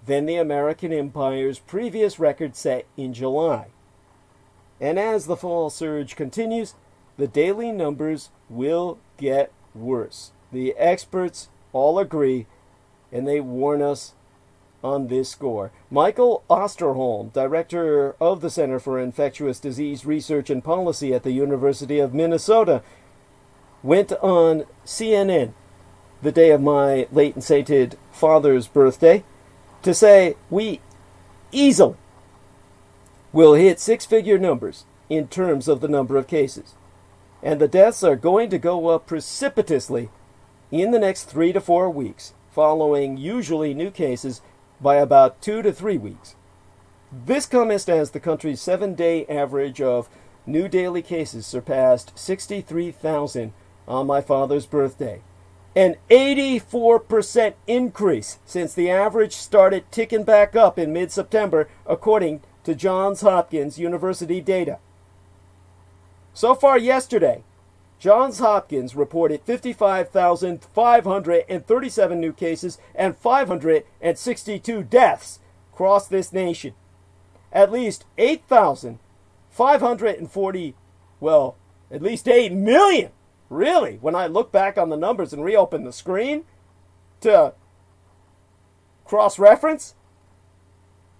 than the American Empire's previous record set in July. And as the fall surge continues, the daily numbers will get worse. The experts all agree, and they warn us on this score. Michael Osterholm, director of the Center for Infectious Disease Research and Policy at the University of Minnesota, went on CNN the day of my late and sainted father's birthday to say we easily will hit six-figure numbers in terms of the number of cases, and the deaths are going to go up precipitously in the next 3 to 4 weeks, following usually new cases by about 2 to 3 weeks. This comes as the country's 7-day average of new daily cases surpassed 63,000 on my father's birthday, an 84% increase since the average started ticking back up in mid-September, according to Johns Hopkins University data. So far yesterday, Johns Hopkins reported 55,537 new cases and 562 deaths across this nation. At least 8,540, at least 8 million, really, when I look back on the numbers and reopen the screen to cross-reference,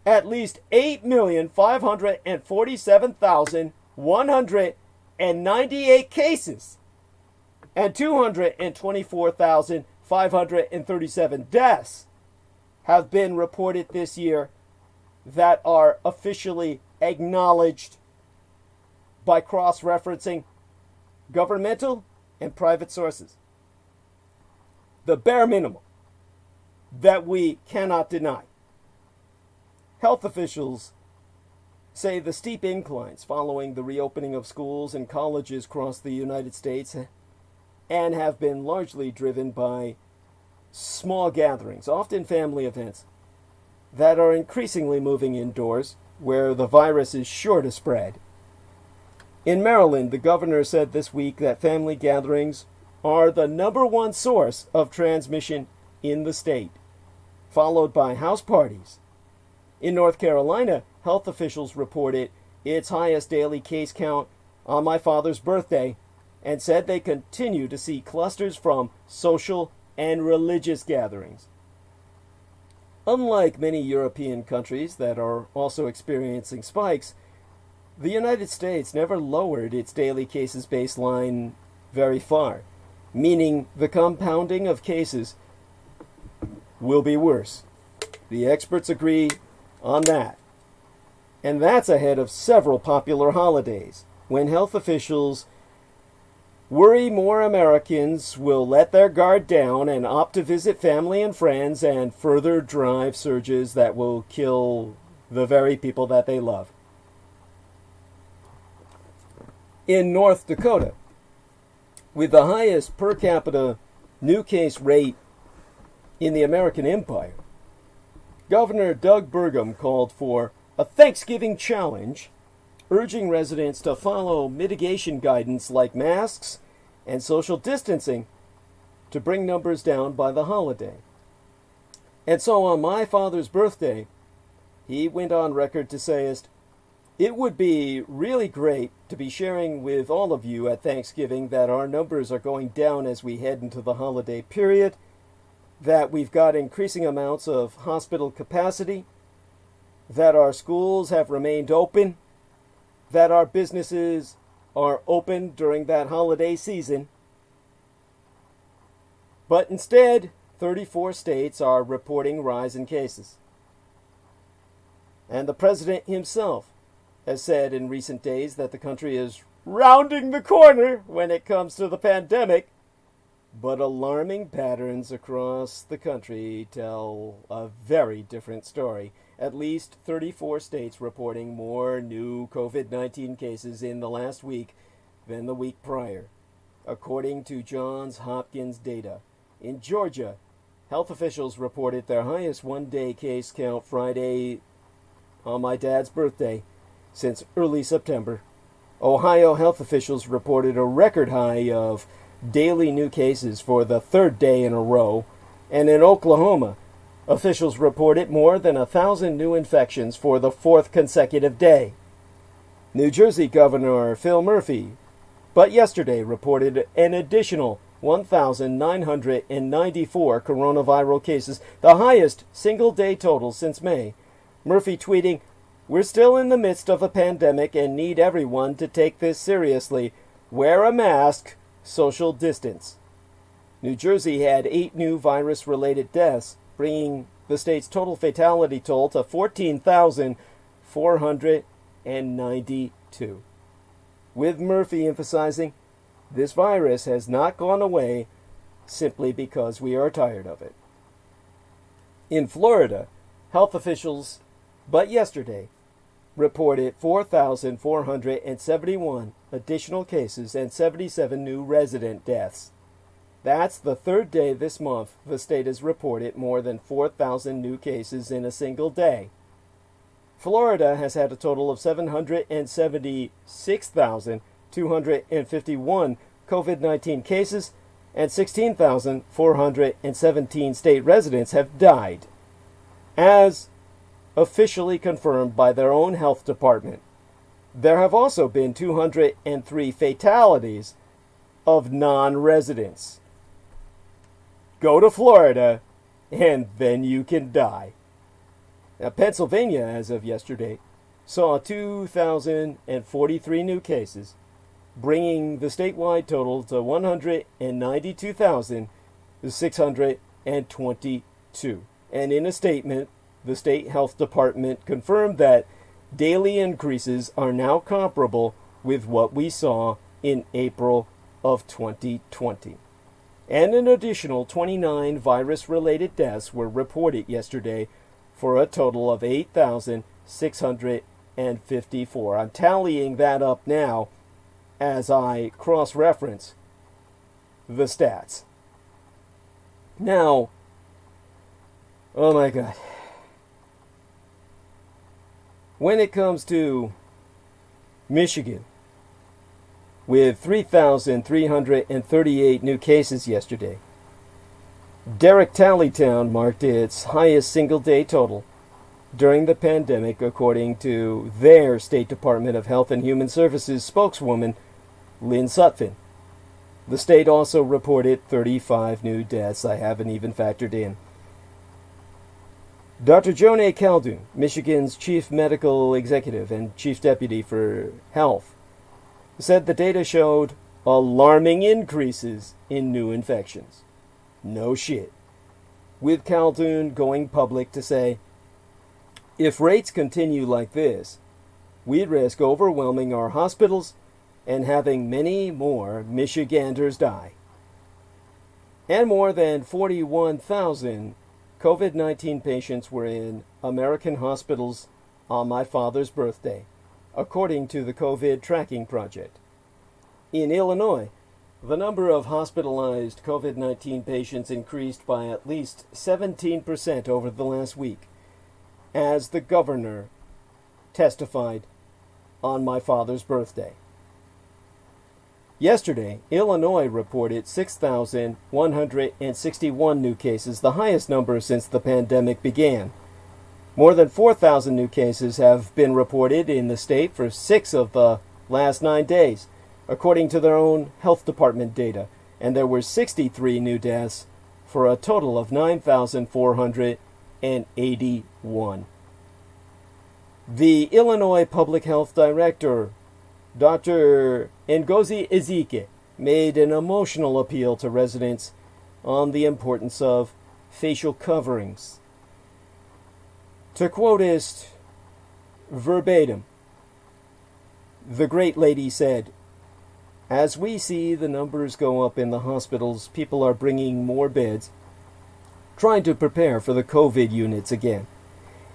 at least 8,547,198 cases and 224,537 deaths have been reported this year that are officially acknowledged by cross-referencing governmental and private sources. The bare minimum that we cannot deny. Health officials say the steep inclines following the reopening of schools and colleges across the United States and have been largely driven by small gatherings, often family events, that are increasingly moving indoors where the virus is sure to spread. In Maryland, the governor said this week that family gatherings are the #1 source of transmission in the state, followed by house parties. In North Carolina, health officials reported its highest daily case count on my father's birthday and said they continue to see clusters from social and religious gatherings. Unlike many European countries that are also experiencing spikes, the United States never lowered its daily cases baseline very far, meaning the compounding of cases will be worse. The experts agree on that. And that's ahead of several popular holidays, when health officials worry more Americans will let their guard down and opt to visit family and friends and further drive surges that will kill the very people that they love. In North Dakota, with the highest per capita new case rate in the American Empire, Governor Doug Burgum called for a Thanksgiving challenge, urging residents to follow mitigation guidance like masks and social distancing to bring numbers down by the holiday. And so on my father's birthday, he went on record to say, "It would be really great to be sharing with all of you at Thanksgiving that our numbers are going down as we head into the holiday period, that we've got increasing amounts of hospital capacity, that our schools have remained open, that our businesses are open during that holiday season. But instead, 34 states are reporting rise in cases. And the president himself has said in recent days that the country is rounding the corner when it comes to the pandemic, but alarming patterns across the country tell a very different story. At least 34 states reporting more new COVID-19 cases in the last week than the week prior, according to Johns Hopkins data. In Georgia, health officials reported their highest one-day case count Friday on my dad's birthday since early September. Ohio health officials reported a record high of daily new cases for the third day in a row, and in Oklahoma, officials reported more than 1,000 new infections for the fourth consecutive day. New Jersey Governor Phil Murphy, but yesterday reported an additional 1,994 coronavirus cases, the highest single-day total since May. Murphy tweeting, "We're still in the midst of a pandemic and need everyone to take this seriously. Wear a mask, social distance." New Jersey had 8 new virus-related deaths, bringing the state's total fatality toll to 14,492. With Murphy emphasizing, this virus has not gone away simply because we are tired of it. In Florida, health officials, but yesterday, reported 4,471 additional cases and 77 new resident deaths. That's the third day this month the state has reported more than 4,000 new cases in a single day. Florida has had a total of 776,251 COVID-19 cases, and 16,417 state residents have died, as officially confirmed by their own health department. There have also been 203 fatalities of non-residents. Go to Florida, and then you can die. Now, Pennsylvania, as of yesterday, saw 2,043 new cases, bringing the statewide total to 192,622. And in a statement, the state health department confirmed that daily increases are now comparable with what we saw in April of 2020. And an additional 29 virus-related deaths were reported yesterday for a total of 8,654. I'm tallying that up now as I cross-reference the stats. Now, oh my God. When it comes to Michigan, with 3,338 new cases yesterday, Dietrich marked its highest single-day total during the pandemic, according to their State Department of Health and Human Services spokeswoman, Lynn Sutphin. The state also reported 35 new deaths I haven't even factored in. Dr. Joan A. Khaldun, Michigan's chief medical executive and chief deputy for health, said the data showed alarming increases in new infections. No shit. with Khaldun going public to say, if rates continue like this, we'd risk overwhelming our hospitals and having many more Michiganders die. And more than 41,000 COVID-19 patients were in American hospitals on my father's birthday, according to the COVID Tracking Project. In Illinois, the number of hospitalized COVID-19 patients increased by at least 17% over the last week, as the governor testified on my father's birthday. Yesterday, Illinois reported 6,161 new cases, the highest number since the pandemic began. More than 4,000 new cases have been reported in the state for 6 of the last 9 days, according to their own health department data, and there were 63 new deaths for a total of 9,481. The Illinois Public Health Director, Dr. Ngozi Ezike, made an emotional appeal to residents on the importance of facial coverings. To quote it verbatim, the great lady said, "As we see the numbers go up in the hospitals, people are bringing more beds, trying to prepare for the COVID units again.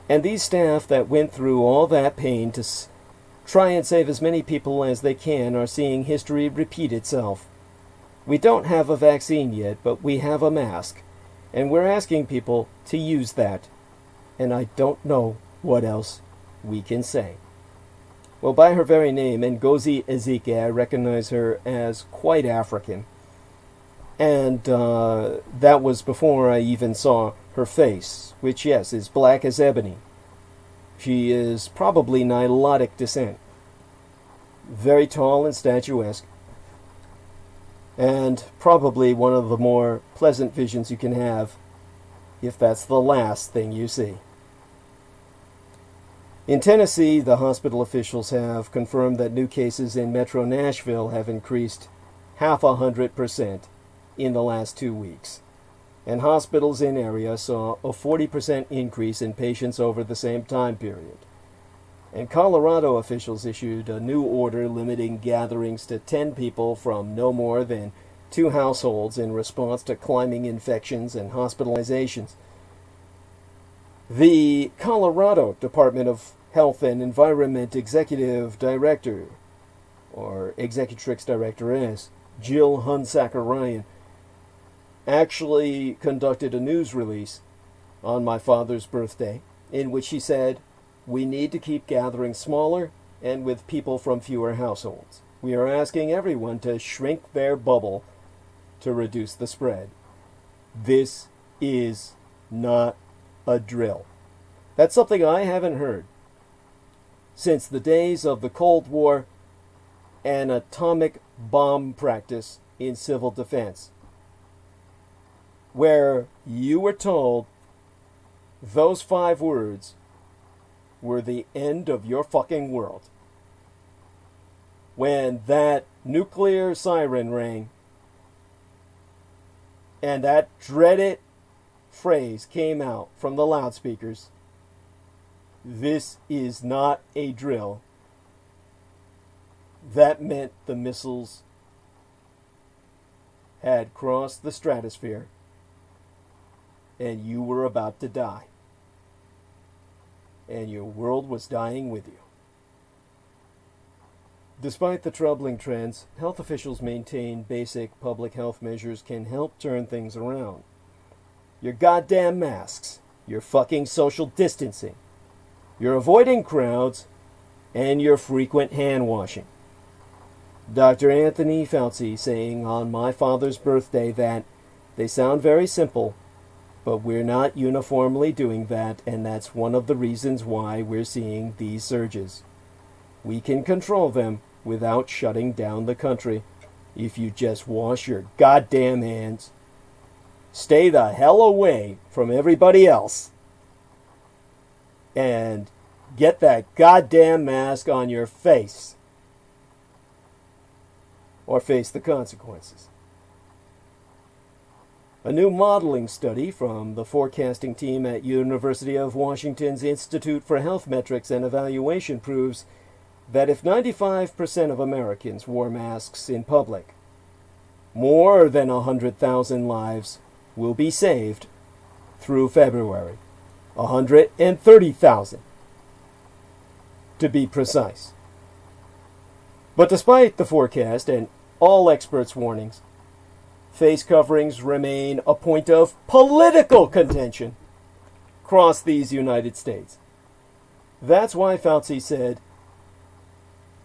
And these staff that went through all that pain to try and save as many people as they can are seeing history repeat itself. We don't have a vaccine yet, but we have a mask, and we're asking people to use that. And I don't know what else we can say." Well, by her very name, Ngozi Ezike, I recognize her as quite African. And that was before I even saw her face, which, yes, is black as ebony. She is probably Nilotic descent. Very tall and statuesque. And probably one of the more pleasant visions you can have, if that's the last thing you see. In Tennessee, the hospital officials have confirmed that new cases in Metro Nashville have increased 100% in the last 2 weeks. And hospitals in area saw a 40% increase in patients over the same time period. And Colorado officials issued a new order limiting gatherings to 10 people from no more than 2 households in response to climbing infections and hospitalizations. The Colorado Department of Health and Environment Executive Director, or Executrix Directoress, Jill Hunsaker-Ryan, actually conducted a news release on my father's birthday in which she said, "We need to keep gathering smaller and with people from fewer households. We are asking everyone to shrink their bubble to reduce the spread. This is not a drill." That's something I haven't heard since the days of the Cold War and atomic bomb practice in civil defense, where you were told those 5 words were the end of your fucking world. When that nuclear siren rang and that dreaded phrase came out from the loudspeakers, "This is not a drill," that meant the missiles had crossed the stratosphere and you were about to die. And your world was dying with you. Despite the troubling trends, health officials maintain basic public health measures can help turn things around. Your goddamn masks, your fucking social distancing, your avoiding crowds, and your frequent hand washing. Dr. Anthony Fauci saying on my father's birthday that they sound very simple, but we're not uniformly doing that, and that's one of the reasons why we're seeing these surges. We can control them without shutting down the country if you just wash your goddamn hands. Stay the hell away from everybody else. And get that goddamn mask on your face. Or face the consequences. A new modeling study from the forecasting team at University of Washington's Institute for Health Metrics and Evaluation proves that if 95% of Americans wore masks in public, more than 100,000 lives will be saved through February. 130,000 to be precise. But despite the forecast and all experts' warnings, face coverings remain a point of political contention across these United States. That's why Fauci said,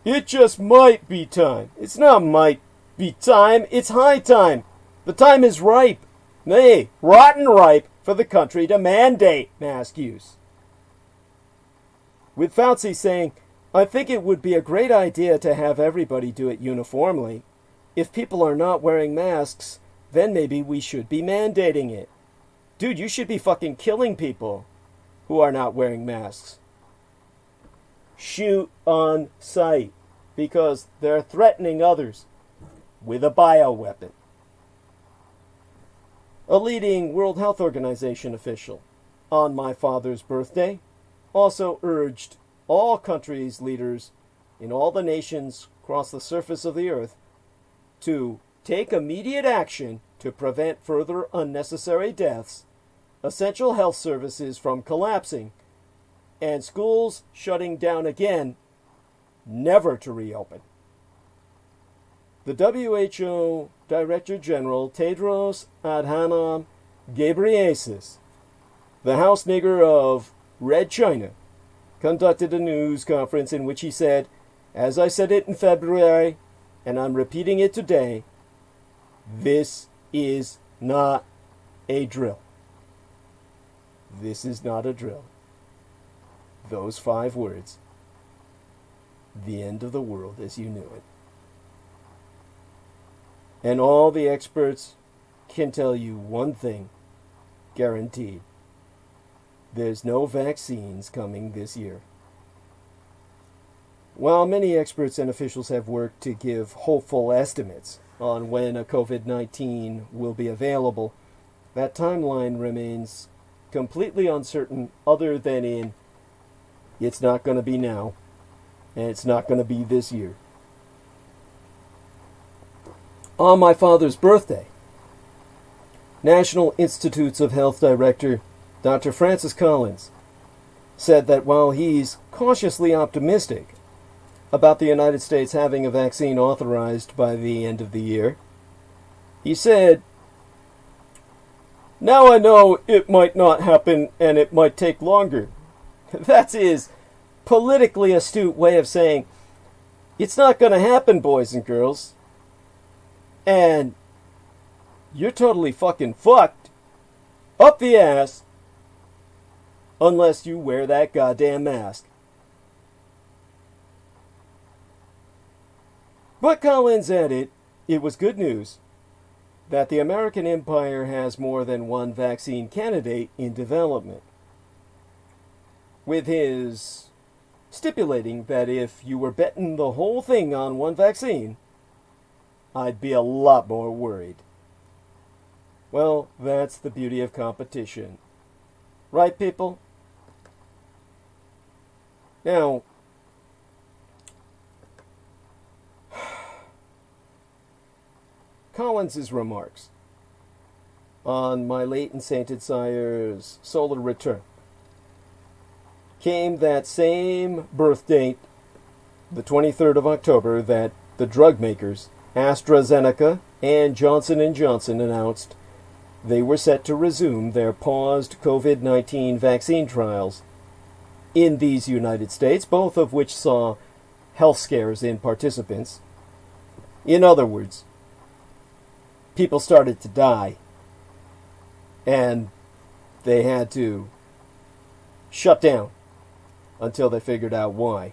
"It just might be time." It's not might be time, it's high time. The time is ripe, nay, rotten ripe, for the country to mandate mask use. With Fauci saying, "I think it would be a great idea to have everybody do it uniformly. If people are not wearing masks, then maybe we should be mandating it." Dude, you should be fucking killing people who are not wearing masks. Shoot on sight, because they're threatening others with a bioweapon. A leading World Health Organization official, on my father's birthday, also urged all countries' leaders in all the nations across the surface of the earth to take immediate action to prevent further unnecessary deaths, essential health services from collapsing, and schools shutting down again, never to reopen. The WHO Director General Tedros Adhanom Ghebreyesus, the house nigger of Red China, conducted a news conference in which he said, as I said it in February, and I'm repeating it today, this is not a drill. This is not a drill. Those 5 words. The end of the world as you knew it. And all the experts can tell you one thing, guaranteed. There's no vaccines coming this year. While many experts and officials have worked to give hopeful estimates on when a COVID-19 will be available, that timeline remains completely uncertain, other than in it's not going to be now, and it's not going to be this year. On my father's birthday, National Institutes of Health Director Dr. Francis Collins said that while he's cautiously optimistic about the United States having a vaccine authorized by the end of the year, he said, "Now I know it might not happen and it might take longer." That's his politically astute way of saying, it's not going to happen, boys and girls. And you're totally fucking fucked up the ass unless you wear that goddamn mask. But Collins added it was good news that the American empire has more than one vaccine candidate in development, with his stipulating that if you were betting the whole thing on one vaccine, I'd be a lot more worried. Well, that's the beauty of competition. Right, people? Now, Collins's remarks on my late and sainted sire's solar return came that same birth date, the 23rd of October, that the drug makers AstraZeneca and Johnson & Johnson announced they were set to resume their paused COVID-19 vaccine trials in these United States, both of which saw health scares in participants. In other words, people started to die, and they had to shut down until they figured out why.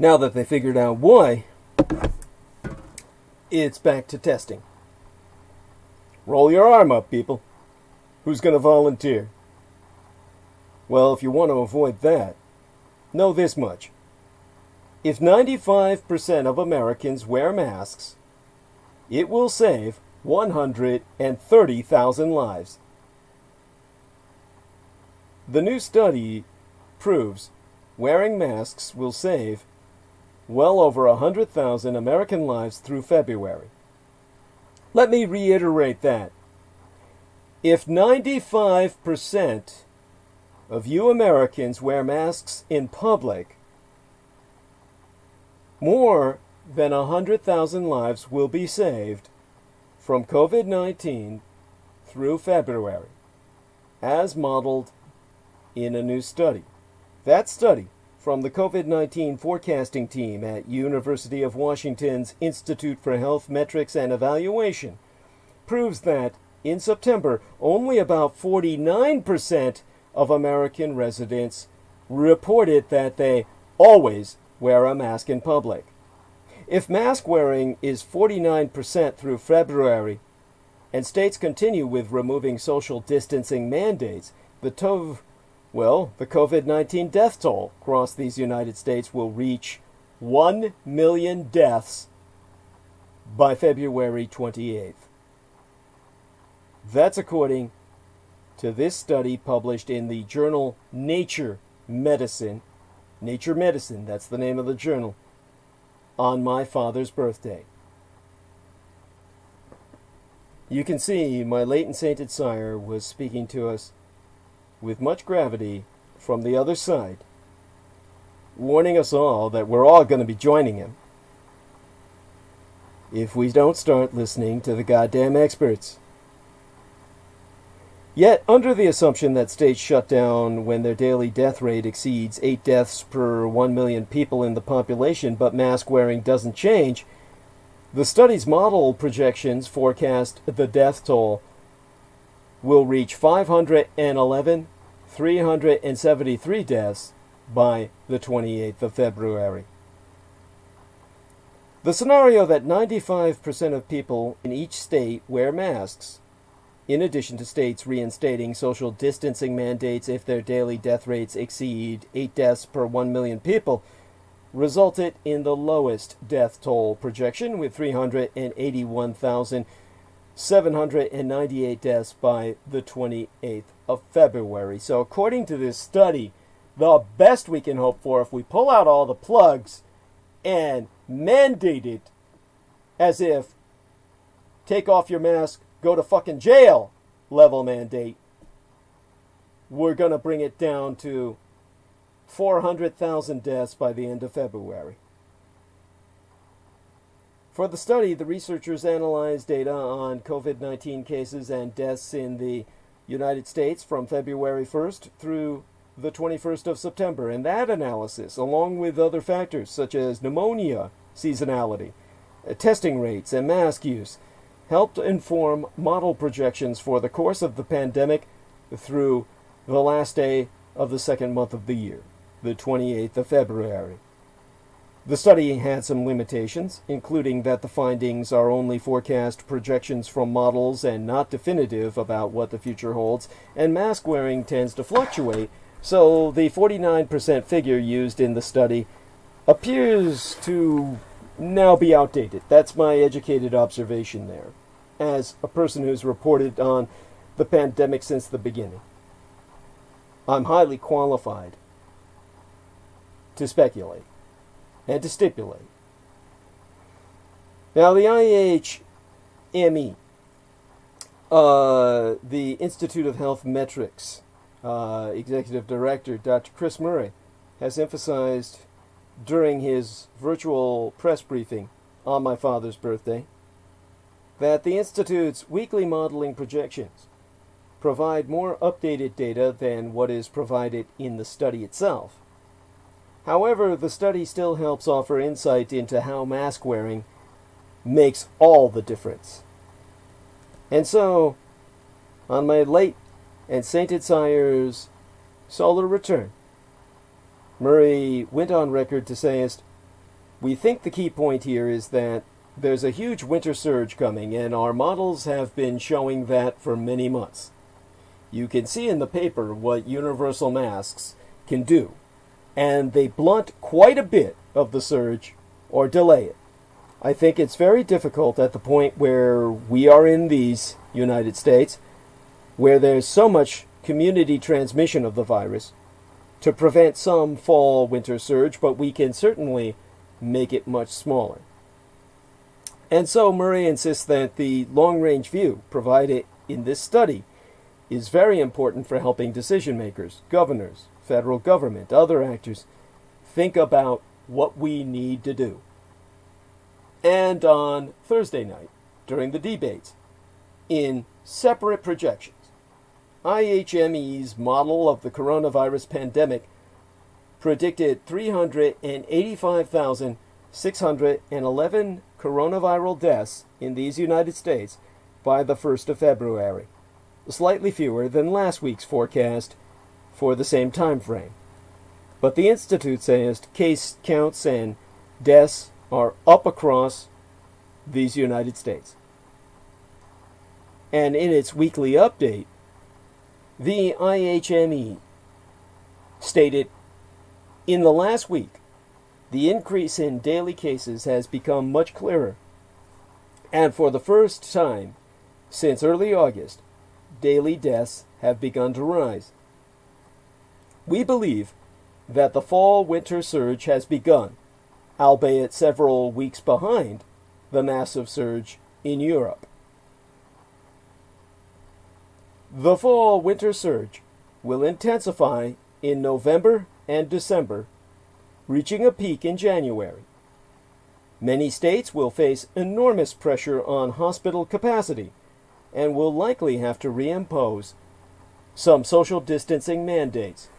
Now that they figured out why, it's back to testing. Roll your arm up, people. Who's going to volunteer? Well, if you want to avoid that, know this much. If 95% of Americans wear masks, it will save 130,000 lives. The new study proves wearing masks will save well over 100,000 American lives through February. Let me reiterate that. If 95% of you Americans wear masks in public, more than 100,000 lives will be saved from COVID-19 through February, as modeled in a new study. That study, from the COVID-19 forecasting team at University of Washington's Institute for Health Metrics and Evaluation, proves that in September, only about 49% of American residents reported that they always wear a mask in public. If mask wearing is 49% through February, and states continue with removing social distancing mandates, the COVID-19 death toll across these United States will reach 1 million deaths by February 28th. That's according to this study published in the journal Nature Medicine. Nature Medicine, that's the name of the journal, on my father's birthday. You can see my late and sainted sire was speaking to us with much gravity from the other side, warning us all that we're all going to be joining him if we don't start listening to the goddamn experts. Yet, under the assumption that states shut down when their daily death rate exceeds 8 deaths per 1 million people in the population, but mask wearing doesn't change, the study's model projections forecast the death toll will reach 373 deaths by the 28th of February. The scenario that 95% of people in each state wear masks, in addition to states reinstating social distancing mandates if their daily death rates exceed 8 deaths per 1 million people, resulted in the lowest death toll projection, with 381,798 deaths by the 28th of February. So according to this study, the best we can hope for, if we pull out all the plugs and mandate it as if take off your mask, go to fucking jail level mandate, we're going to bring it down to 400,000 deaths by the end of February. For the study, the researchers analyzed data on COVID-19 cases and deaths in the United States from February 1st through the 21st of September, and that analysis, along with other factors such as pneumonia seasonality, testing rates, and mask use, helped inform model projections for the course of the pandemic through the last day of the second month of the year, the 28th of February. The study had some limitations, including that the findings are only forecast projections from models and not definitive about what the future holds, and mask wearing tends to fluctuate, so the 49% figure used in the study appears to now be outdated. That's my educated observation there, as a person who's reported on the pandemic since the beginning. I'm highly qualified to speculate and to stipulate. Now, the IHME, the Institute of Health Metrics Executive Director, Dr. Chris Murray, has emphasized during his virtual press briefing on my father's birthday that the Institute's weekly modeling projections provide more updated data than what is provided in the study itself. However, the study still helps offer insight into how mask wearing makes all the difference. And so, on my late and sainted sire's solar return, Murray went on record to say, "We think the key point here is that there's a huge winter surge coming, and our models have been showing that for many months. You can see in the paper what universal masks can do, and they blunt quite a bit of the surge or delay it. I think it's very difficult at the point where we are in these United States, where there's so much community transmission of the virus, to prevent some fall-winter surge, but we can certainly make it much smaller. And so Murray insists that the long-range view provided in this study is very important for helping decision makers, governors, federal government, other actors think about what we need to do. And on Thursday night, during the debates, in separate projections, IHME's model of the coronavirus pandemic predicted 385,611 coronaviral deaths in these United States by the 1st of February, slightly fewer than last week's forecast for the same time frame. But the Institute says case counts and deaths are up across these United States. And in its weekly update, the IHME stated, in the last week, the increase in daily cases has become much clearer, and for the first time since early August, daily deaths have begun to rise. We believe that the fall-winter surge has begun, albeit several weeks behind the massive surge in Europe. The fall-winter surge will intensify in November and December, reaching a peak in January. Many states will face enormous pressure on hospital capacity and will likely have to reimpose some social distancing mandates.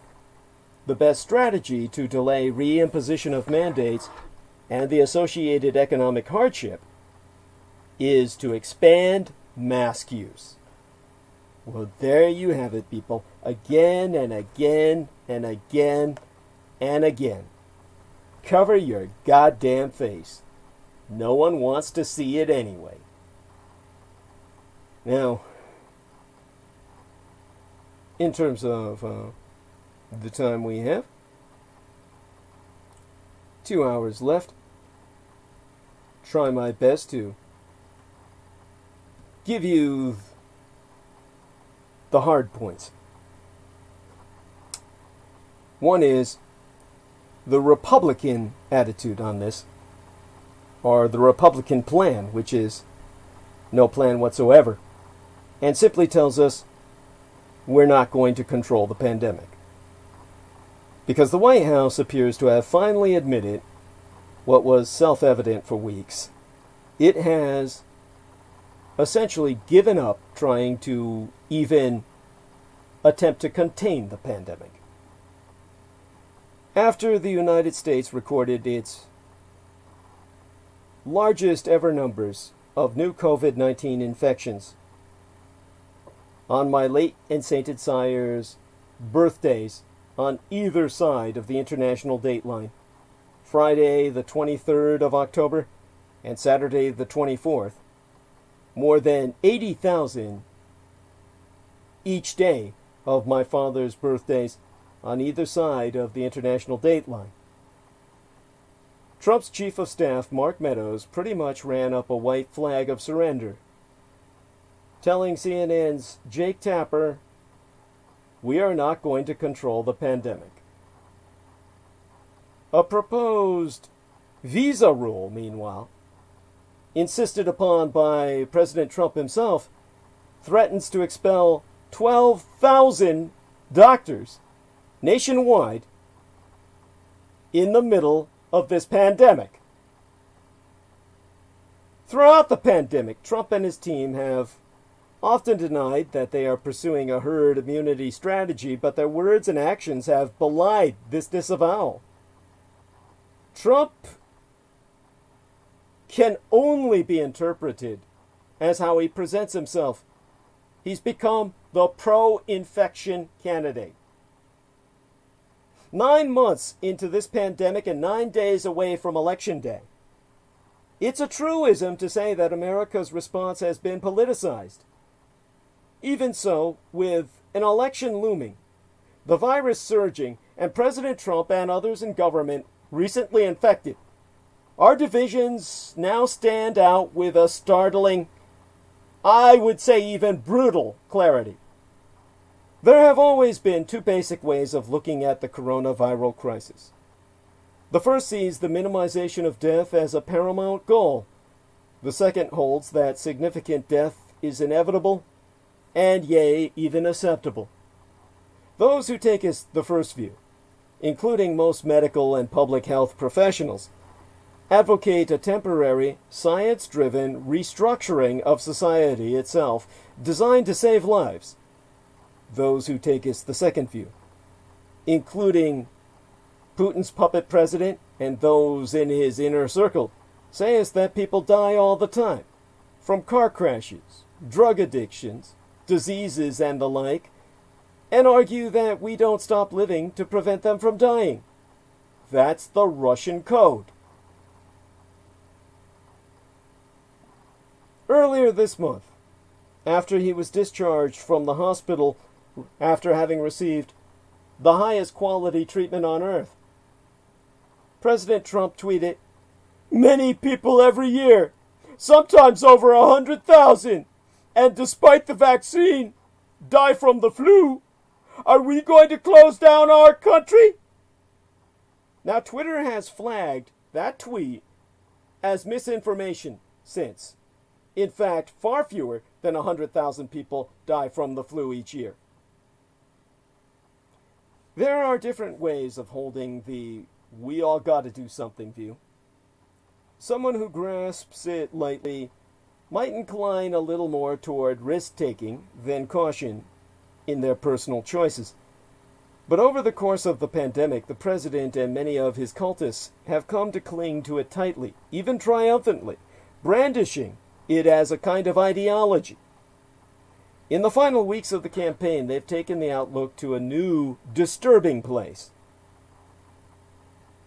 The best strategy to delay reimposition of mandates and the associated economic hardship is to expand mask use. Well, there you have it, people. Again and again and again and again. Cover your goddamn face. No one wants to see it anyway. Now, in terms of the time we have, 2 hours left. Try my best to give you the hard points. One is the Republican attitude on this, or the Republican plan, which is no plan whatsoever, and simply tells us we're not going to control the pandemic. Because the White House appears to have finally admitted what was self-evident for weeks. It has essentially given up trying to even attempt to contain the pandemic. After the United States recorded its largest ever numbers of new COVID-19 infections, on my late and sainted sire's birthdays on either side of the international dateline, Friday the 23rd of October and Saturday the 24th, more than 80,000 each day of my father's birthdays on either side of the international dateline. Trump's chief of staff, Mark Meadows, pretty much ran up a white flag of surrender, telling CNN's Jake Tapper, "We are not going to control the pandemic." A proposed visa rule, meanwhile, insisted upon by President Trump himself, threatens to expel 12,000 doctors nationwide in the middle of this pandemic. Throughout the pandemic, Trump and his team have often denied that they are pursuing a herd immunity strategy, but their words and actions have belied this disavowal. Trump can only be interpreted as how he presents himself. He's become the pro-infection candidate. 9 months into this pandemic and 9 days away from Election Day, it's a truism to say that America's response has been politicized. Even so, with an election looming, the virus surging, and President Trump and others in government recently infected, our divisions now stand out with a startling, I would say even brutal, clarity. There have always been two basic ways of looking at the coronavirus crisis. The first sees the minimization of death as a paramount goal. The second holds that significant death is inevitable and, yea, even acceptable. Those who take the first view, including most medical and public health professionals, advocate a temporary, science-driven restructuring of society itself designed to save lives. Those who take the second view, including Putin's puppet president and those in his inner circle, say that people die all the time, from car crashes, drug addictions, diseases, and the like, and argue that we don't stop living to prevent them from dying. That's the Russian code. Earlier this month, after he was discharged from the hospital after having received the highest quality treatment on earth, President Trump tweeted, "Many people every year, sometimes over 100,000, and despite the vaccine, die from the flu. Are we going to close down our country?" Now, Twitter has flagged that tweet as misinformation since. In fact, far fewer than 100,000 people die from the flu each year. There are different ways of holding the "we all gotta do something" view. Someone who grasps it lightly might incline a little more toward risk-taking than caution in their personal choices. But over the course of the pandemic, the president and many of his cultists have come to cling to it tightly, even triumphantly, brandishing it as a kind of ideology. In the final weeks of the campaign, they've taken the outlook to a new, disturbing place.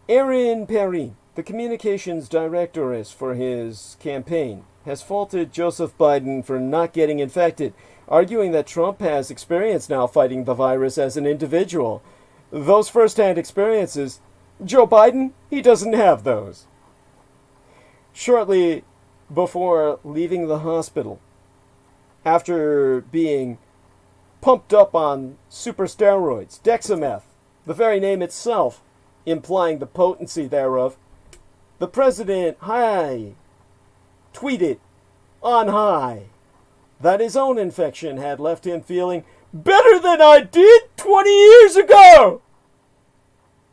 Erin Perrine, the communications directoress for his campaign, has faulted Joseph Biden for not getting infected, arguing that Trump has experience now fighting the virus as an individual. Those first-hand experiences, Joe Biden, he doesn't have those. Shortly before leaving the hospital, after being pumped up on super steroids, dexameth, the very name itself implying the potency thereof, the president tweeted on high that his own infection had left him feeling better than I did 20 years ago.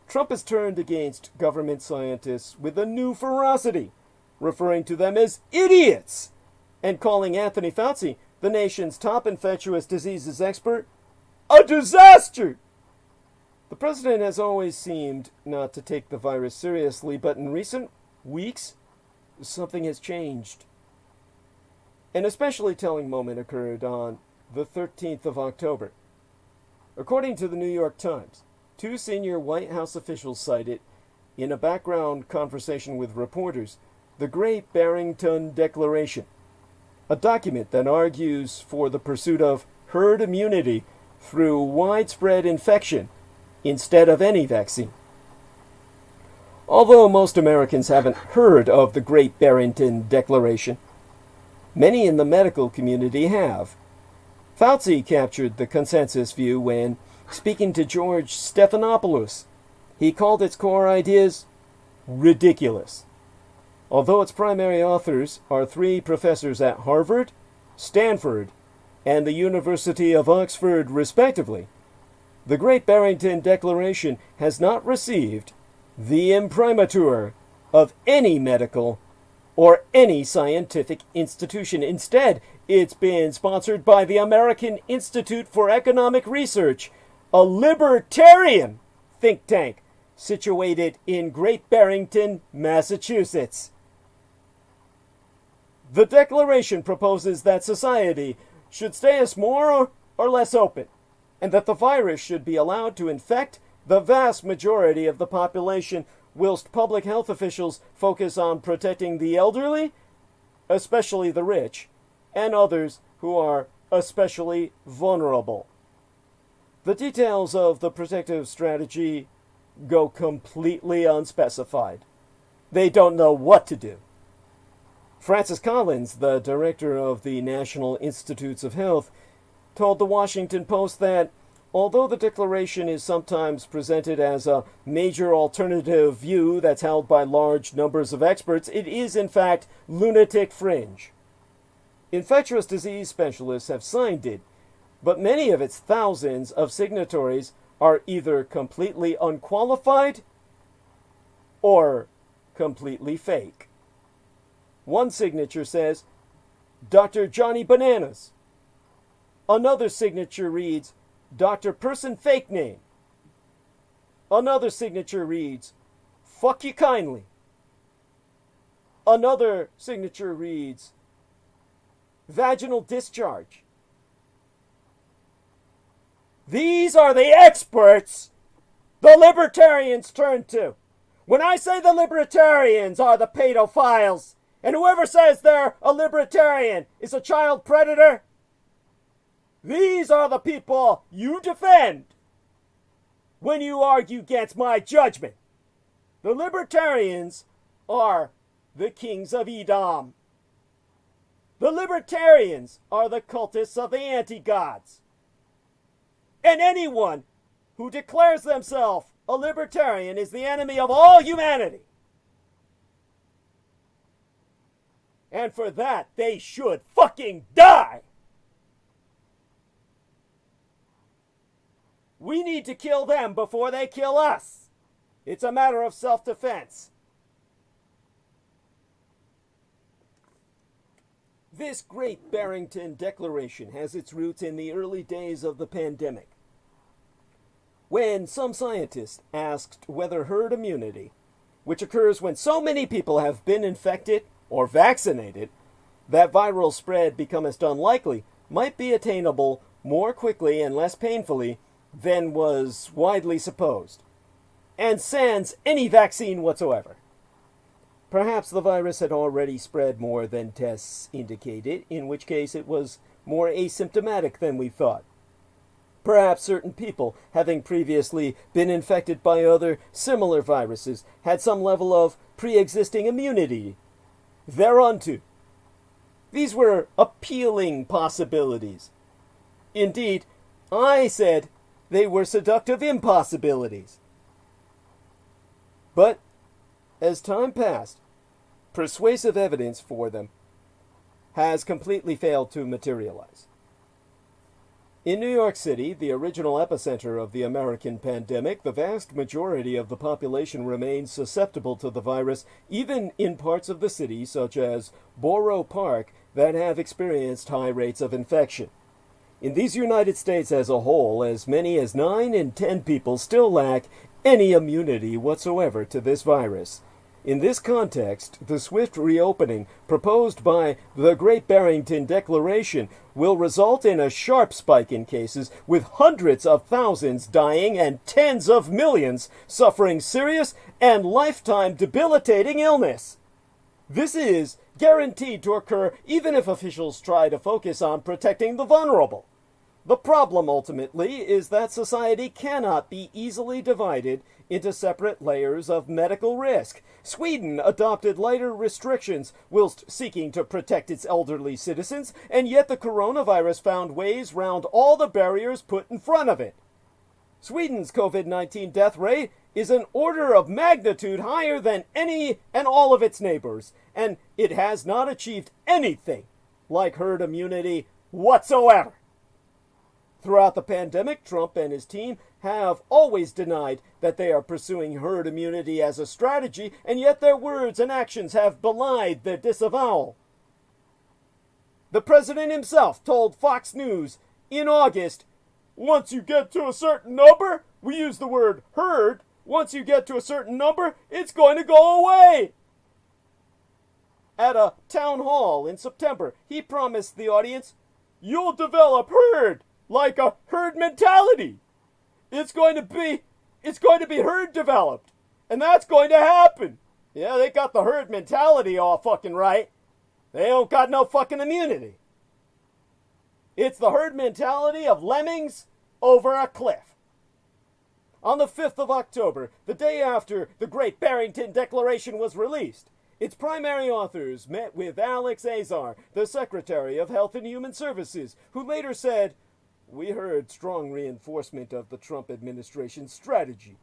Trump has turned against government scientists with a new ferocity, referring to them as idiots, and calling Anthony Fauci, the nation's top infectious diseases expert, a disaster. The president has always seemed not to take the virus seriously, but in recent weeks, something has changed. An especially telling moment occurred on the 13th of October. According to the New York Times, two senior White House officials cited, in a background conversation with reporters, the Great Barrington Declaration, a document that argues for the pursuit of herd immunity through widespread infection instead of any vaccine. Although most Americans haven't heard of the Great Barrington Declaration, many in the medical community have. Fauci captured the consensus view when, speaking to George Stephanopoulos, he called its core ideas ridiculous. Although its primary authors are three professors at Harvard, Stanford, and the University of Oxford, respectively, the Great Barrington Declaration has not received the imprimatur of any medical or any scientific institution. Instead, it's been sponsored by the American Institute for Economic Research, a libertarian think tank situated in Great Barrington, Massachusetts. The Declaration proposes that society should stay as more or less open, and that the virus should be allowed to infect the vast majority of the population, whilst public health officials focus on protecting the elderly, especially the rich, and others who are especially vulnerable. The details of the protective strategy go completely unspecified. they don't know what to do. Francis Collins, the director of the National Institutes of Health, told the Washington Post that although the declaration is sometimes presented as a major alternative view that's held by large numbers of experts, it is in fact lunatic fringe. Infectious disease specialists have signed it, but many of its thousands of signatories are either completely unqualified or completely fake. One signature says, Dr. Johnny Bananas. Another signature reads, Dr. Person Fake Name. Another signature reads, Fuck you kindly. Another signature reads, Vaginal discharge. These are the experts the libertarians turn to. When I say the libertarians are the pedophiles, and whoever says they're a libertarian is a child predator, these are the people you defend when you argue against my judgment. The libertarians are the kings of Edom. The libertarians are the cultists of the anti-gods. And anyone who declares themselves a libertarian is the enemy of all humanity. And for that, they should fucking die. We need to kill them before they kill us. It's a matter of self-defense. This Great Barrington Declaration has its roots in the early days of the pandemic, when some scientists asked whether herd immunity, which occurs when so many people have been infected or vaccinated that viral spread becomes unlikely, might be attainable more quickly and less painfully than was widely supposed, and sans any vaccine whatsoever. Perhaps the virus had already spread more than tests indicated, in which case it was more asymptomatic than we thought. Perhaps certain people, having previously been infected by other similar viruses, had some level of pre-existing immunity thereunto. These were appealing possibilities. Indeed, I said they were seductive impossibilities. But as time passed, persuasive evidence for them has completely failed to materialize. In New York City, the original epicenter of the American pandemic, the vast majority of the population remains susceptible to the virus, even in parts of the city, such as Borough Park, that have experienced high rates of infection. In these United States as a whole, as many as 9 in 10 people still lack any immunity whatsoever to this virus. In this context, the swift reopening proposed by the Great Barrington Declaration will result in a sharp spike in cases, with hundreds of thousands dying and tens of millions suffering serious and lifetime debilitating illness. This is guaranteed to occur even if officials try to focus on protecting the vulnerable. The problem, ultimately, is that society cannot be easily divided into separate layers of medical risk. Sweden adopted lighter restrictions whilst seeking to protect its elderly citizens, and yet the coronavirus found ways round all the barriers put in front of it. Sweden's COVID-19 death rate is an order of magnitude higher than any and all of its neighbors, and it has not achieved anything like herd immunity whatsoever. Throughout the pandemic, Trump and his team have always denied that they are pursuing herd immunity as a strategy, and yet their words and actions have belied their disavowal. The president himself told Fox News in August, "Once you get to a certain number," we use the word herd, "once you get to a certain number, it's going to go away." At a town hall in September, he promised the audience, "You'll develop herd, like a herd mentality. It's going to be herd developed, and that's going to happen." Yeah, they got the herd mentality all fucking right. They don't got no fucking immunity. It's the herd mentality of lemmings over a cliff. on the 5th of October, the day after the Great Barrington Declaration was released. Its primary authors met with Alex Azar, the Secretary of Health and Human Services, who later said, "We heard strong reinforcement of the Trump administration's strategy."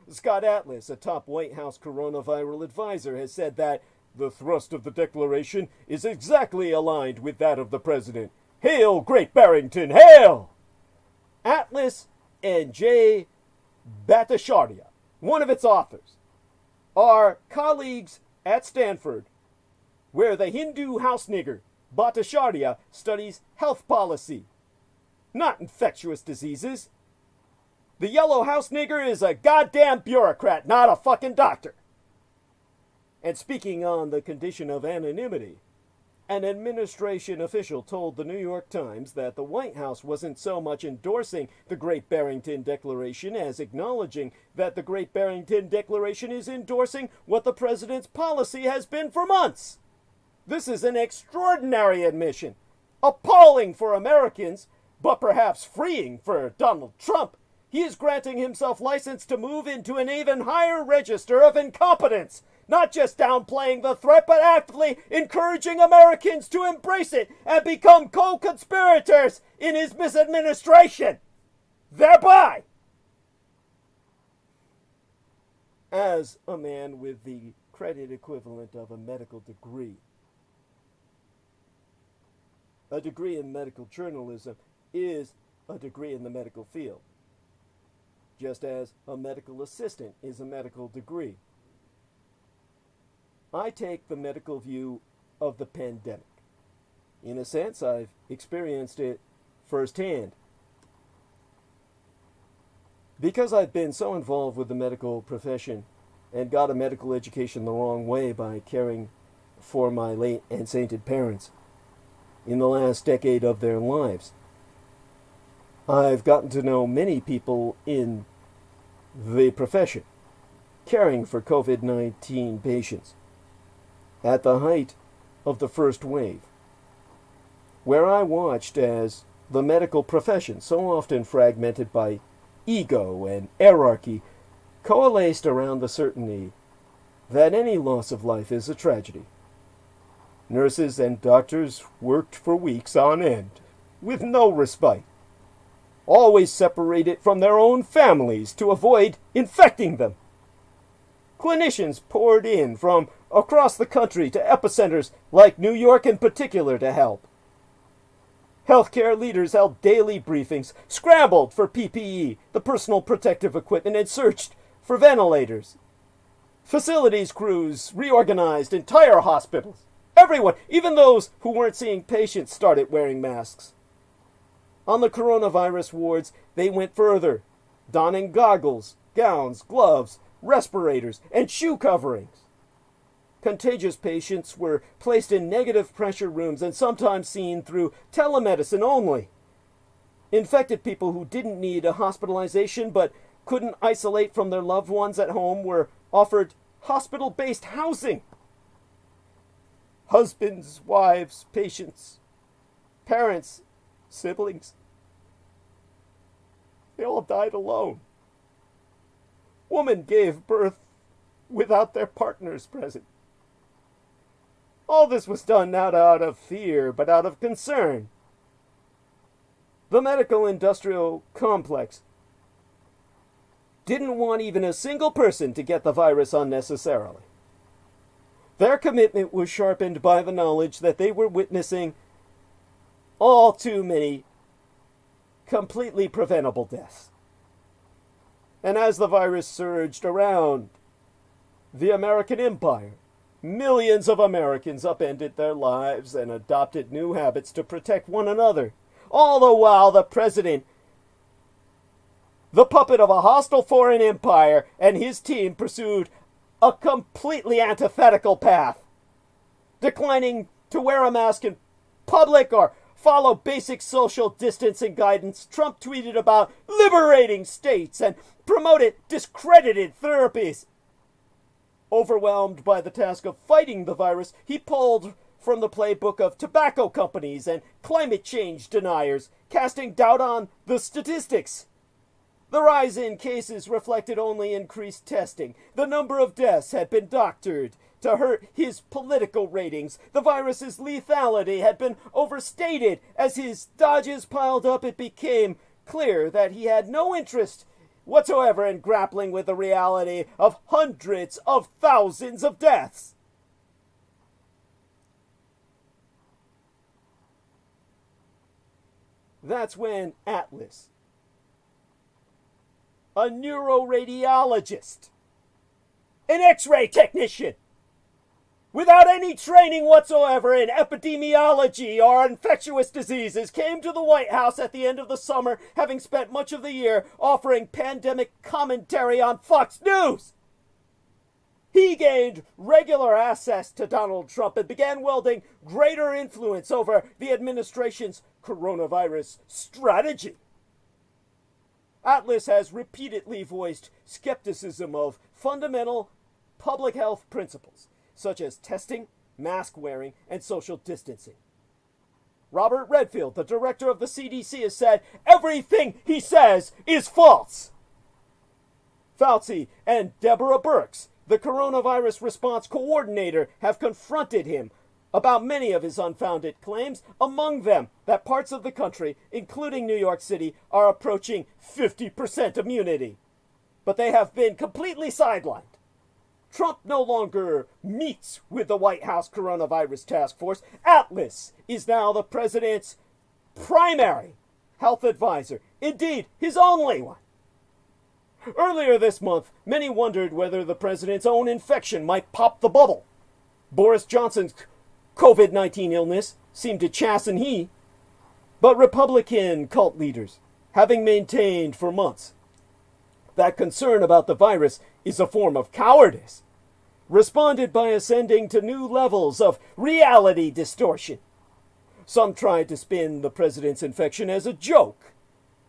Scott Atlas, a top White House coronavirus advisor, has said that the thrust of the declaration is exactly aligned with that of the president. Hail, Great Barrington, hail! Atlas and Jay Bhattacharya, one of its authors, are colleagues at Stanford, where the Hindu house nigger Bhattacharya studies health policy, not infectious diseases. The yellow house nigger is a goddamn bureaucrat, not a fucking doctor. And speaking on the condition of anonymity, an administration official told the New York Times that the White House wasn't so much endorsing the Great Barrington Declaration as acknowledging that the Great Barrington Declaration is endorsing what the president's policy has been for months. This is an extraordinary admission, appalling for Americans, but perhaps freeing for Donald Trump. He is granting himself license to move into an even higher register of incompetence, not just downplaying the threat, but actively encouraging Americans to embrace it and become co-conspirators in his misadministration. Thereby, as a man with the credit equivalent of a medical degree, a degree in medical journalism is a degree in the medical field, just as a medical assistant is a medical degree. I take the medical view of the pandemic. In a sense, I've experienced it firsthand. Because I've been so involved with the medical profession and got a medical education the wrong way by caring for my late and sainted parents in the last decade of their lives, I've gotten to know many people in the profession caring for COVID-19 patients at the height of the first wave, where I watched as the medical profession, so often fragmented by ego and hierarchy, coalesced around the certainty that any loss of life is a tragedy. Nurses and doctors worked for weeks on end, with no respite, always separated from their own families to avoid infecting them. Clinicians poured in from across the country to epicenters like New York in particular to help. Healthcare leaders held daily briefings, scrambled for PPE, the personal protective equipment, and searched for ventilators. Facilities crews reorganized entire hospitals. Everyone, even those who weren't seeing patients, started wearing masks. On the coronavirus wards, they went further, donning goggles, gowns, gloves, respirators, and shoe coverings. Contagious patients were placed in negative pressure rooms and sometimes seen through telemedicine only. Infected people who didn't need a hospitalization but couldn't isolate from their loved ones at home were offered hospital-based housing. Husbands, wives, patients, parents, siblings, they all died alone. Women gave birth without their partners present. All this was done not out of fear, but out of concern. The medical industrial complex didn't want even a single person to get the virus unnecessarily. Their commitment was sharpened by the knowledge that they were witnessing all too many completely preventable deaths. And as the virus surged around the American empire, millions of Americans upended their lives and adopted new habits to protect one another. All the while the president, the puppet of a hostile foreign empire, and his team pursued a completely antithetical path, declining to wear a mask in public or follow basic social distancing guidance. Trump tweeted about liberating states and promoted discredited therapies. Overwhelmed by the task of fighting the virus, he pulled from the playbook of tobacco companies and climate change deniers, casting doubt on the statistics. The rise in cases reflected only increased testing. The number of deaths had been doctored to hurt his political ratings. The virus's lethality had been overstated. As his dodges piled up, it became clear that he had no interest whatsoever in grappling with the reality of hundreds of thousands of deaths. That's when Atlas, a neuroradiologist, an X-ray technician, without any training whatsoever in epidemiology or infectious diseases, came to the White House at the end of the summer, having spent much of the year offering pandemic commentary on Fox News. He gained regular access to Donald Trump and began wielding greater influence over the administration's coronavirus strategy. Atlas has repeatedly voiced skepticism of fundamental public health principles, such as testing, mask wearing, and social distancing. Robert Redfield, the director of the CDC, has said everything he says is false. Fauci and Deborah Birx, the coronavirus response coordinator, have confronted him about many of his unfounded claims, among them that parts of the country, including New York City, are approaching 50% immunity. But they have been completely sidelined. Trump no longer meets with the White House Coronavirus Task Force. Atlas is now the president's primary health advisor, indeed, his only one. Earlier this month, many wondered whether the president's own infection might pop the bubble. Boris Johnson's COVID-19 illness seemed to chasten he, but Republican cult leaders, having maintained for months that concern about the virus is a form of cowardice, responded by ascending to new levels of reality distortion. Some tried to spin the president's infection as a joke.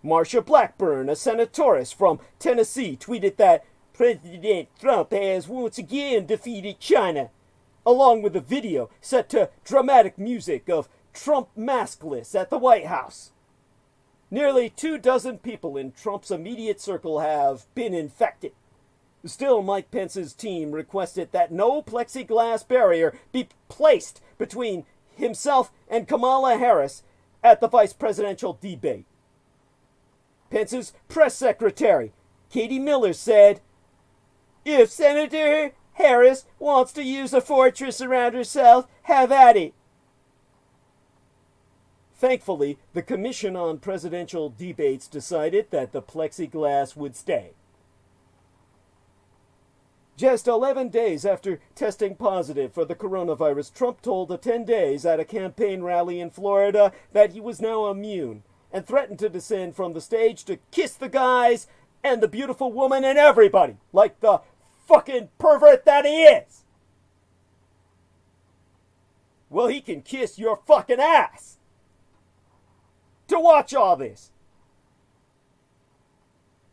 Marsha Blackburn, a senatoress from Tennessee, tweeted that President Trump has once again defeated China, along with a video set to dramatic music of Trump maskless at the White House. Nearly 24 people in Trump's immediate circle have been infected. Still, Mike Pence's team requested that no plexiglass barrier be placed between himself and Kamala Harris at the vice presidential debate. Pence's press secretary, Katie Miller, said, "If Senator Harris wants to use a fortress around herself, have at it." Thankfully, the Commission on Presidential Debates decided that the plexiglass would stay. Just 11 days after testing positive for the coronavirus, Trump told attendees at a campaign rally in Florida that he was now immune and threatened to descend from the stage to kiss the guys and the beautiful woman and everybody, like the fucking pervert that he is. Well, he can kiss your fucking ass to watch all this.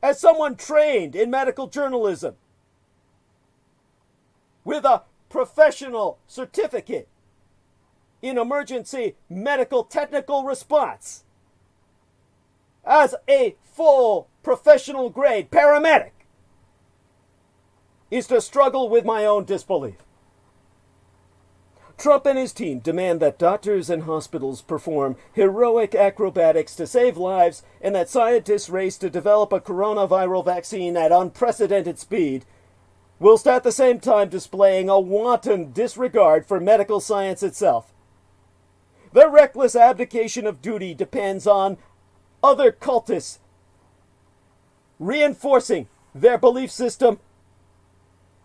As someone trained in medical journalism, with a professional certificate in emergency medical technical response, as a full professional grade paramedic, is to struggle with my own disbelief. Trump and his team demand that doctors and hospitals perform heroic acrobatics to save lives, and that scientists race to develop a coronavirus vaccine at unprecedented speed, whilst at the same time displaying a wanton disregard for medical science itself. Their reckless abdication of duty depends on other cultists reinforcing their belief system,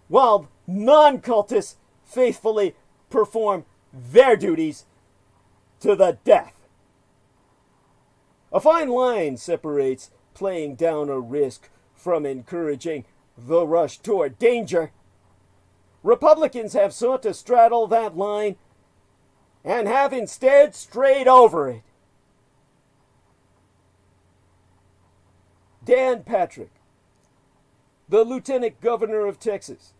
while non-cultists faithfully perform their duties to the death. A fine line separates playing down a risk from encouraging the rush toward danger. Republicans have sought to straddle that line and have instead strayed over it. Dan Patrick, the Lieutenant Governor of Texas,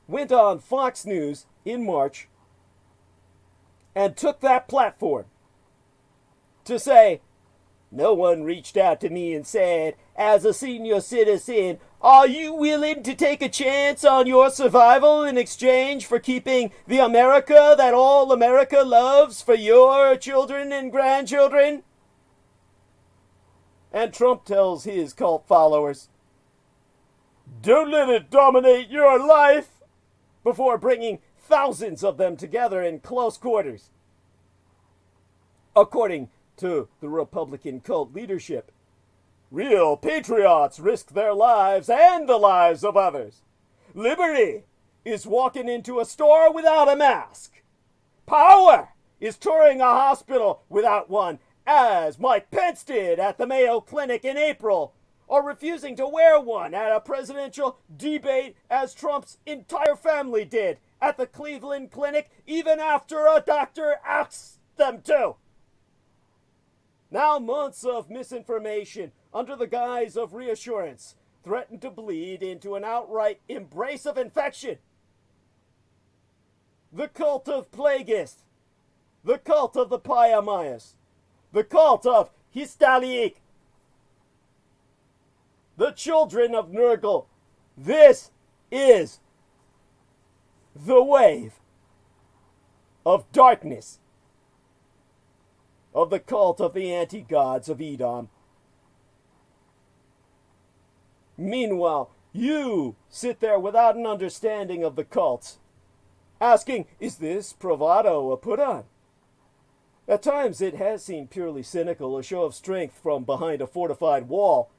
went on Fox News in March and took that platform to say, No one reached out to me and said, as a senior citizen, are you willing to take a chance on your survival in exchange for keeping the America that all America loves for your children and grandchildren? And Trump tells his cult followers, don't let it dominate your life, before bringing thousands of them together in close quarters. According to the Republican cult leadership, real patriots risk their lives and the lives of others. Liberty is walking into a store without a mask. Power is touring a hospital without one, as Mike Pence did at the Mayo Clinic in April, or refusing to wear one at a presidential debate as Trump's entire family did at the Cleveland Clinic, even after a doctor asked them to. Now months of misinformation under the guise of reassurance threaten to bleed into an outright embrace of infection. The cult of Plagueist, the cult of the Piamias, the cult of Hystalique, the children of Nurgle. This is the wave of darkness of the cult of the anti-gods of Edom. Meanwhile, you sit there without an understanding of the cults, asking, is this bravado a put-on? At times it has seemed purely cynical, a show of strength from behind a fortified wall.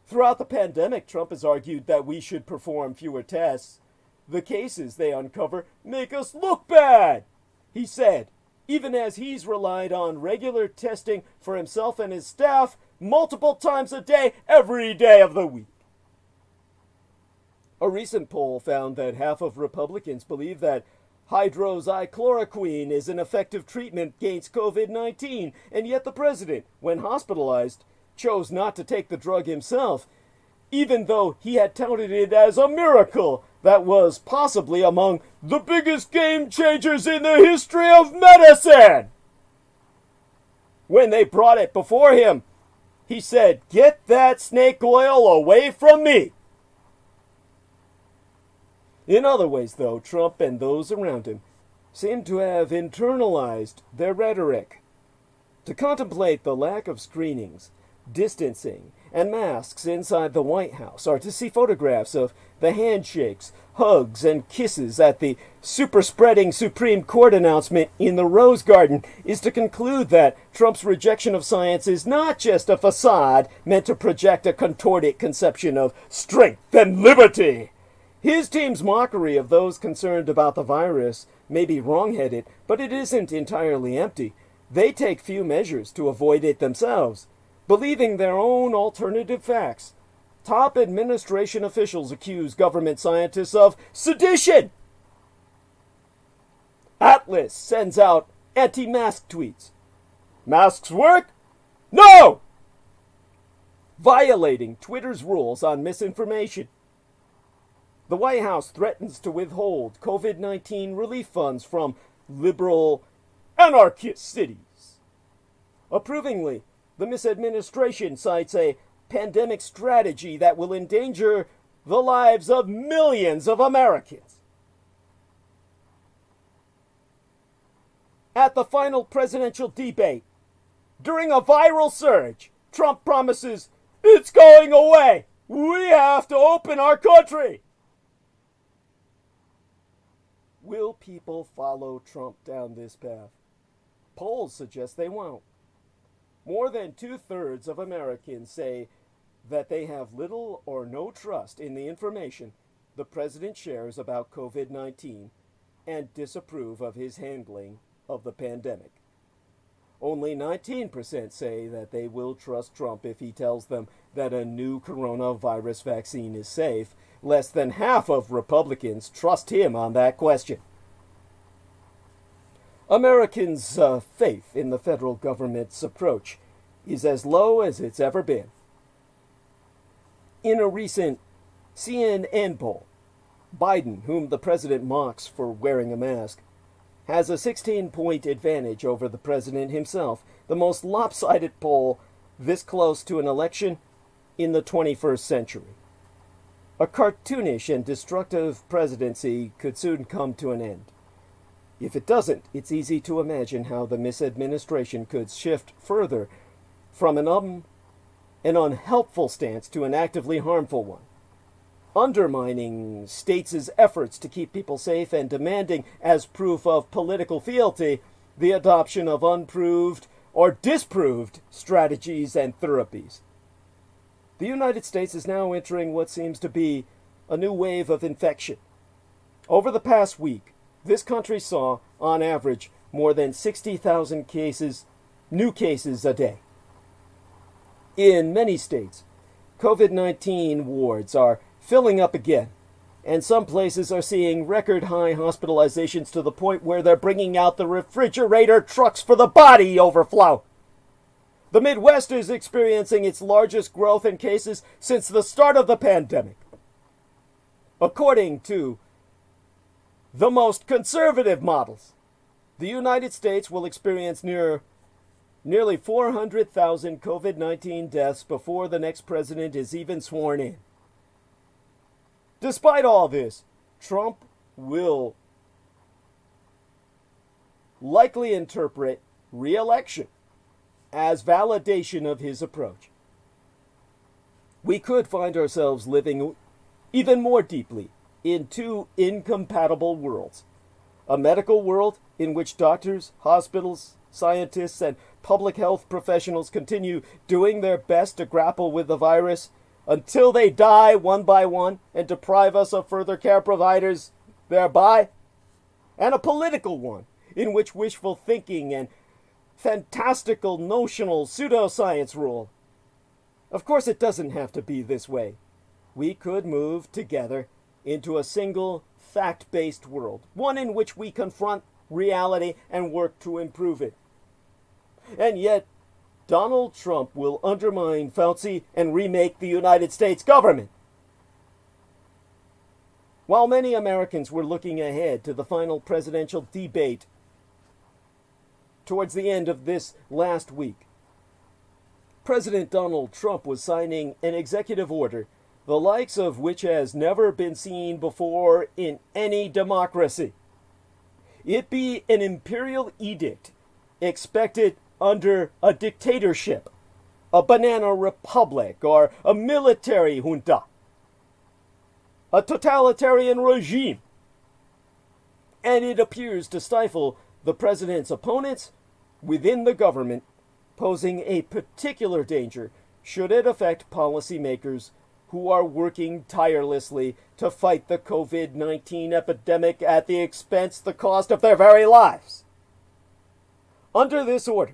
Throughout the pandemic, Trump has argued that we should perform fewer tests. The cases they uncover make us look bad, he said, even as he's relied on regular testing for himself and his staff multiple times a day, every day of the week. A recent poll found that half of Republicans believe that hydroxychloroquine is an effective treatment against COVID-19, and yet the president, when hospitalized, chose not to take the drug himself, even though he had touted it as a miracle that was possibly among the biggest game changers in the history of medicine. When they brought it before him, he said, "Get that snake oil away from me." In other ways, though, Trump and those around him seem to have internalized their rhetoric. To contemplate the lack of screenings, distancing, and masks inside the White House, or to see photographs of the handshakes, hugs, and kisses at the super-spreading Supreme Court announcement in the Rose Garden, is to conclude that Trump's rejection of science is not just a facade meant to project a contorted conception of strength and liberty. His team's mockery of those concerned about the virus may be wrong-headed, but it isn't entirely empty. They take few measures to avoid it themselves, believing their own alternative facts. Top administration officials accuse government scientists of sedition. Atlas sends out anti-mask tweets. Masks work? No! Violating Twitter's rules on misinformation. The White House threatens to withhold COVID-19 relief funds from liberal anarchist cities. Approvingly, the misadministration cites a pandemic strategy that will endanger the lives of millions of Americans. At the final presidential debate, during a viral surge, Trump promises, "It's going away. We have to open our country." Will people follow Trump down this path? Polls suggest they won't. More than 2/3 of Americans say that they have little or no trust in the information the president shares about COVID-19 and disapprove of his handling of the pandemic. Only 19% say that they will trust Trump if he tells them that a new coronavirus vaccine is safe. Less than half of Republicans trust him on that question. Americans' faith in the federal government's approach is as low as it's ever been. In a recent CNN poll, Biden, whom the president mocks for wearing a mask, has a 16-point advantage over the president himself, the most lopsided poll this close to an election in the 21st century. A cartoonish and destructive presidency could soon come to an end. If it doesn't, it's easy to imagine how the misadministration could shift further from an unhelpful stance to an actively harmful one, undermining states' efforts to keep people safe and demanding, as proof of political fealty, the adoption of unproved or disproved strategies and therapies. The United States is now entering what seems to be a new wave of infection. Over the past week, this country saw, on average, more than 60,000 new cases a day. In many states, COVID-19 wards are filling up again, and some places are seeing record-high hospitalizations to the point where they're bringing out the refrigerator trucks for the body overflow. The Midwest is experiencing its largest growth in cases since the start of the pandemic. According to the most conservative models, the United States will experience nearly 400,000 COVID-19 deaths before the next president is even sworn in. Despite all this, Trump will likely interpret re-election as validation of his approach. We could find ourselves living even more deeply in two incompatible worlds. A medical world in which doctors, hospitals, scientists, and public health professionals continue doing their best to grapple with the virus until they die one by one and deprive us of further care providers thereby. And a political one in which wishful thinking and fantastical notional pseudoscience rule. Of course, it doesn't have to be this way. We could move together into a single fact-based world, one in which we confront reality and work to improve it. And yet, Donald Trump will undermine Fauci and remake the United States government. While many Americans were looking ahead to the final presidential debate towards the end of this last week, President Donald Trump was signing an executive order, the likes of which has never been seen before in any democracy. It be an imperial edict expected under a dictatorship, a banana republic, or a military junta, a totalitarian regime. And it appears to stifle the president's opponents within the government, posing a particular danger should it affect policymakers who are working tirelessly to fight the COVID-19 epidemic at the the cost of their very lives. Under this order,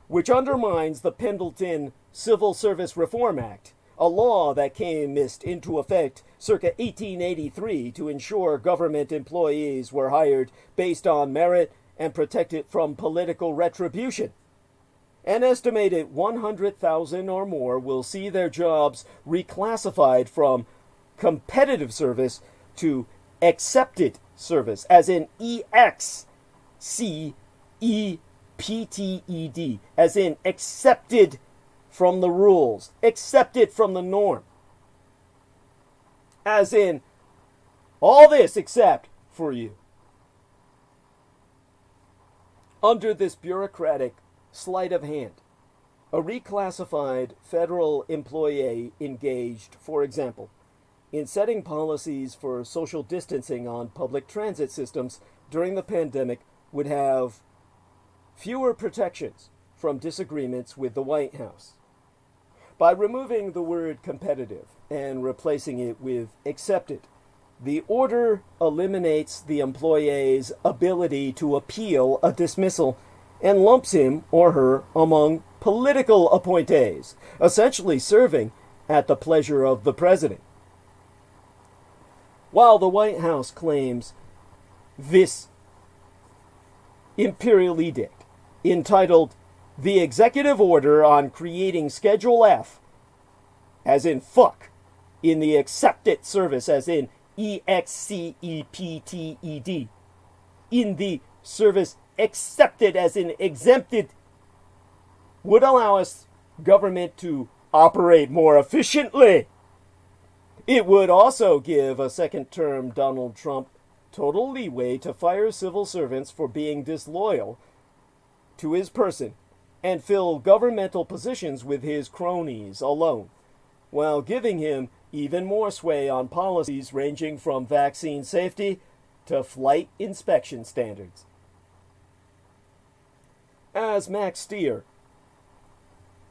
which undermines the Pendleton Civil Service Reform Act, a law that came into effect circa 1883 to ensure government employees were hired based on merit and protected from political retribution. An estimated 100,000 or more will see their jobs reclassified from competitive service to accepted service, as in EXCEPTED, as in accepted from the rules, accepted from the norm, as in all this except for you. Under this bureaucratic sleight of hand, a reclassified federal employee engaged, for example, in setting policies for social distancing on public transit systems during the pandemic would have fewer protections from disagreements with the White House. By removing the word competitive and replacing it with accepted, the order eliminates the employee's ability to appeal a dismissal and lumps him or her among political appointees, essentially serving at the pleasure of the president. While the White House claims this imperial edict, entitled The Executive Order on Creating Schedule F, as in fuck, in the accepted service, as in EXCEPTED, in the service accepted, as in exempted, would allow us government to operate more efficiently. It would also give a second-term Donald Trump total leeway to fire civil servants for being disloyal to his person and fill governmental positions with his cronies alone, while giving him even more sway on policies ranging from vaccine safety to flight inspection standards. As Max Stier,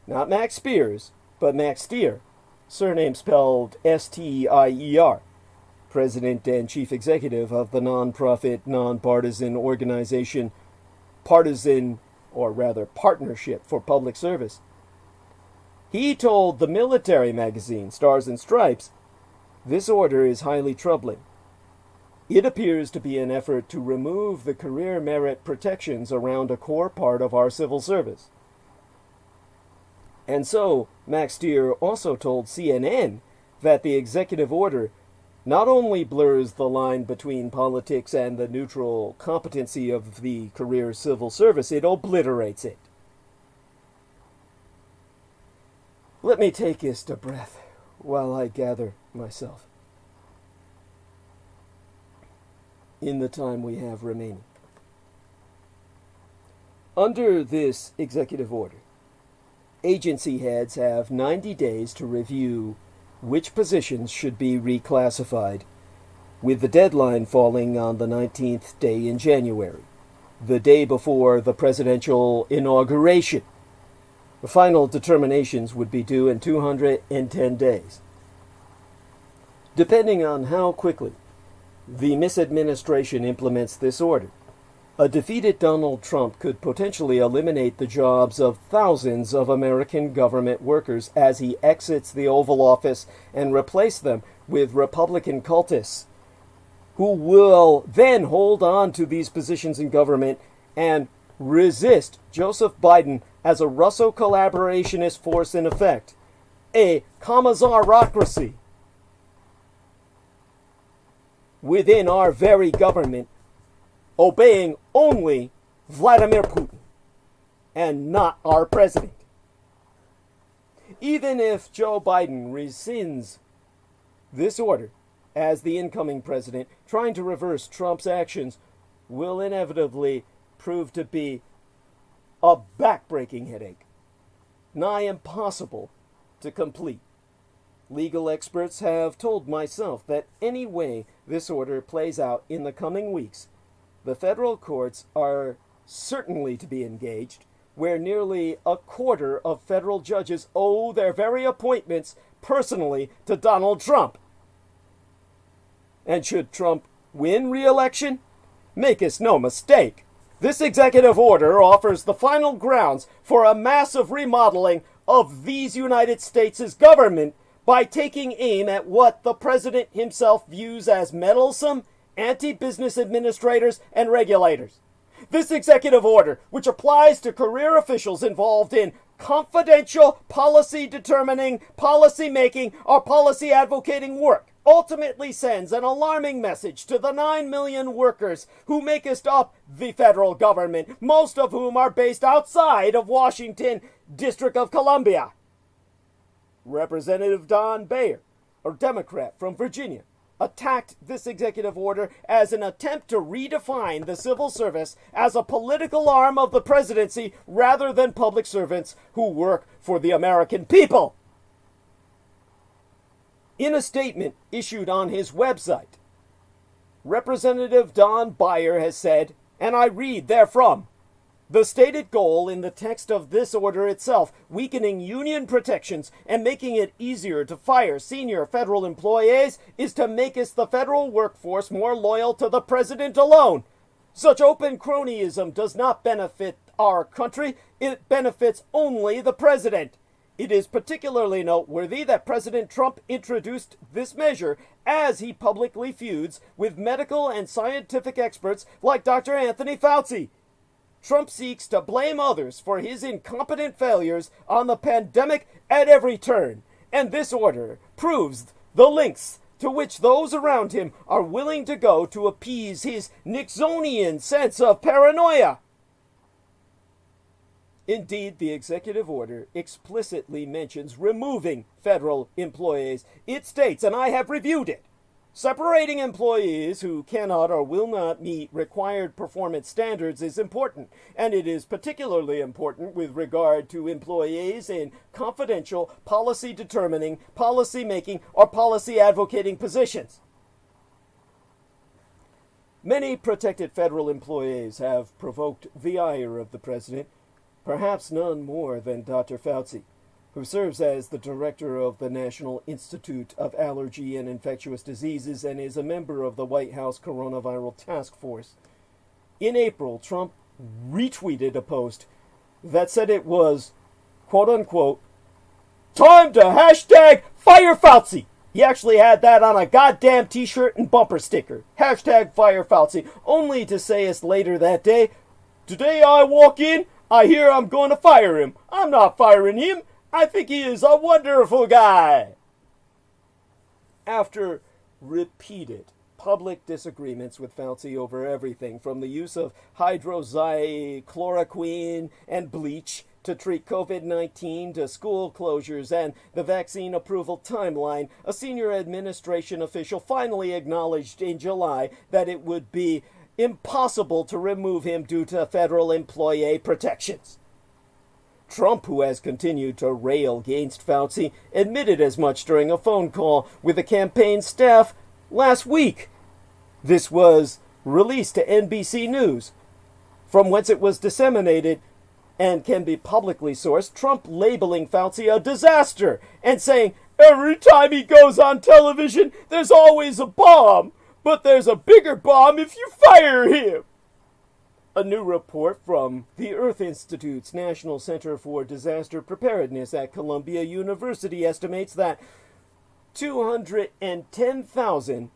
not Max Spears, but Max Stier, surname spelled S-T-I-E-R, President and Chief Executive of the nonprofit, nonpartisan organization Partnership for Public Service. He told the military magazine Stars and Stripes, "This order is highly troubling. It appears to be an effort to remove the career merit protections around a core part of our civil service." And so, Max Stier also told CNN that the executive order not only blurs the line between politics and the neutral competency of the career civil service, it obliterates it. Let me take just a breath while I gather myself in the time we have remaining. Under this executive order, agency heads have 90 days to review which positions should be reclassified, with the deadline falling on the 19th day in January, the day before the presidential inauguration. The final determinations would be due in 210 days. Depending on how quickly the misadministration implements this order, a defeated Donald Trump could potentially eliminate the jobs of thousands of American government workers as he exits the Oval Office and replace them with Republican cultists who will then hold on to these positions in government and resist Joseph Biden as a Russo collaborationist force in effect, a commissarocracy within our very government, obeying only Vladimir Putin and not our president. Even if Joe Biden rescinds this order as the incoming president, trying to reverse Trump's actions will inevitably prove to be a back-breaking headache, nigh impossible to complete. Legal experts have told myself that any way this order plays out in the coming weeks, the federal courts are certainly to be engaged, where nearly a quarter of federal judges owe their very appointments personally to Donald Trump. And should Trump win re-election? Make us no mistake, this executive order offers the final grounds for a massive remodeling of these United States' government by taking aim at what the president himself views as meddlesome anti-business administrators and regulators. This executive order, which applies to career officials involved in confidential policy determining, policy making, or policy advocating work, ultimately sends an alarming message to the 9 million workers who make up the federal government, most of whom are based outside of Washington, District of Columbia. Representative Don Bayer, a Democrat from Virginia, attacked this executive order as an attempt to redefine the civil service as a political arm of the presidency rather than public servants who work for the American people. In a statement issued on his website, Representative Don Bayer has said, and I read therefrom, "The stated goal in the text of this order itself, weakening union protections and making it easier to fire senior federal employees, is to make us the federal workforce more loyal to the president alone. Such open cronyism does not benefit our country. It benefits only the president. It is particularly noteworthy that President Trump introduced this measure as he publicly feuds with medical and scientific experts like Dr. Anthony Fauci. Trump seeks to blame others for his incompetent failures on the pandemic at every turn, and this order proves the lengths to which those around him are willing to go to appease his Nixonian sense of paranoia. Indeed, the executive order explicitly mentions removing federal employees. It states, and I have reviewed it, separating employees who cannot or will not meet required performance standards is important, and it is particularly important with regard to employees in confidential, policy-determining, policy-making, or policy-advocating positions. Many protected federal employees have provoked the ire of the president, perhaps none more than Dr. Fauci, who serves as the director of the National Institute of Allergy and Infectious Diseases and is a member of the White House Coronavirus Task Force. In April, Trump retweeted a post that said it was, quote-unquote, time to hashtag fire Fauci. He actually had that on a goddamn t-shirt and bumper sticker. Hashtag fire Fauci. Only to say us later that day, today I walk in, I hear I'm going to fire him. I'm not firing him. I think he is a wonderful guy. After repeated public disagreements with Fauci over everything from the use of hydroxychloroquine and bleach to treat COVID-19 to school closures and the vaccine approval timeline, a senior administration official finally acknowledged in July that it would be impossible to remove him due to federal employee protections. Trump, who has continued to rail against Fauci, admitted as much during a phone call with the campaign staff last week. This was released to NBC News, from whence it was disseminated and can be publicly sourced, Trump labeling Fauci a disaster and saying, every time he goes on television, there's always a bomb. But there's a bigger bomb if you fire him. A new report from the Earth Institute's National Center for Disaster Preparedness at Columbia University estimates that 210,000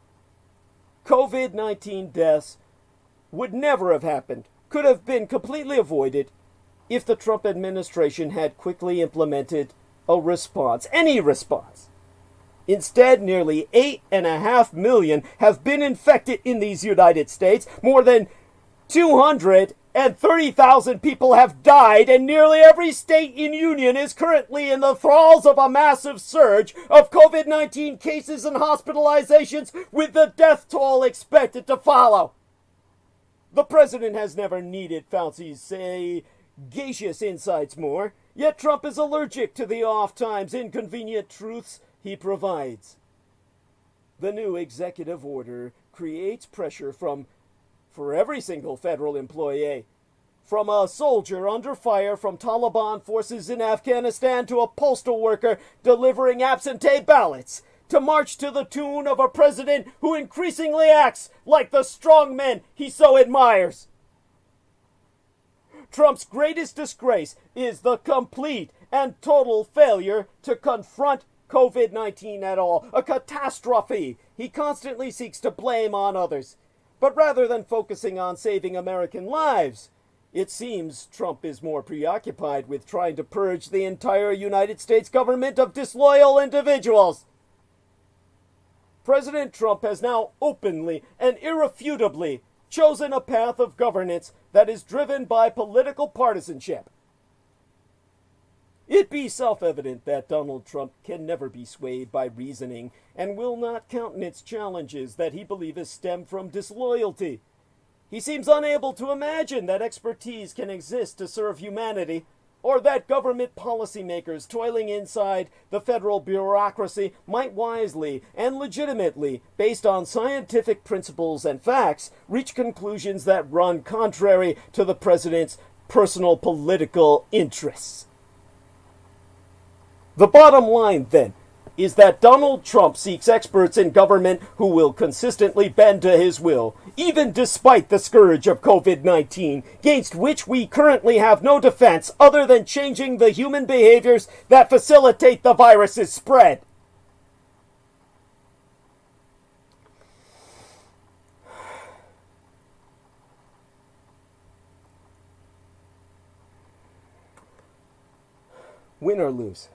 COVID-19 deaths would never have happened, could have been completely avoided if the Trump administration had quickly implemented a response, any response. Instead, nearly 8.5 million have been infected in these United States. More than 230,000 people have died, and nearly every state in Union is currently in the thralls of a massive surge of COVID-19 cases and hospitalizations, with the death toll expected to follow. The president has never needed Fauci's sagacious insights more, yet Trump is allergic to the oft-times inconvenient truths he provides. The new executive order creates pressure for every single federal employee, from a soldier under fire from Taliban forces in Afghanistan to a postal worker delivering absentee ballots, to march to the tune of a president who increasingly acts like the strong men he so admires. Trump's greatest disgrace is the complete and total failure to confront COVID-19 at all, a catastrophe he constantly seeks to blame on others. But rather than focusing on saving American lives, it seems Trump is more preoccupied with trying to purge the entire United States government of disloyal individuals. President Trump has now openly and irrefutably chosen a path of governance that is driven by political partisanship. It be self-evident that Donald Trump can never be swayed by reasoning and will not countenance challenges that he believes stem from disloyalty. He seems unable to imagine that expertise can exist to serve humanity, or that government policymakers toiling inside the federal bureaucracy might wisely and legitimately, based on scientific principles and facts, reach conclusions that run contrary to the president's personal political interests. The bottom line, then, is that Donald Trump seeks experts in government who will consistently bend to his will, even despite the scourge of COVID-19, against which we currently have no defense other than changing the human behaviors that facilitate the virus's spread. Win or lose,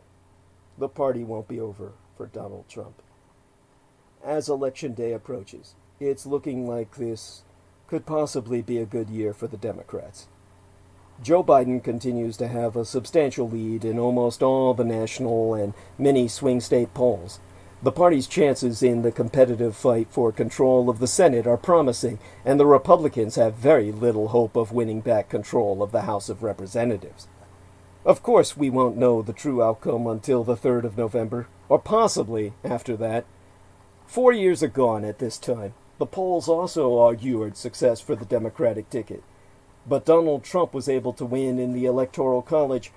the party won't be over for Donald Trump. As Election Day approaches, it's looking like this could possibly be a good year for the Democrats. Joe Biden continues to have a substantial lead in almost all the national and many swing state polls. The party's chances in the competitive fight for control of the Senate are promising, and the Republicans have very little hope of winning back control of the House of Representatives. Of course, we won't know the true outcome until the 3rd of November, or possibly after that. 4 years are gone at this time. The polls also augured success for the Democratic ticket. But Donald Trump was able to win in the Electoral College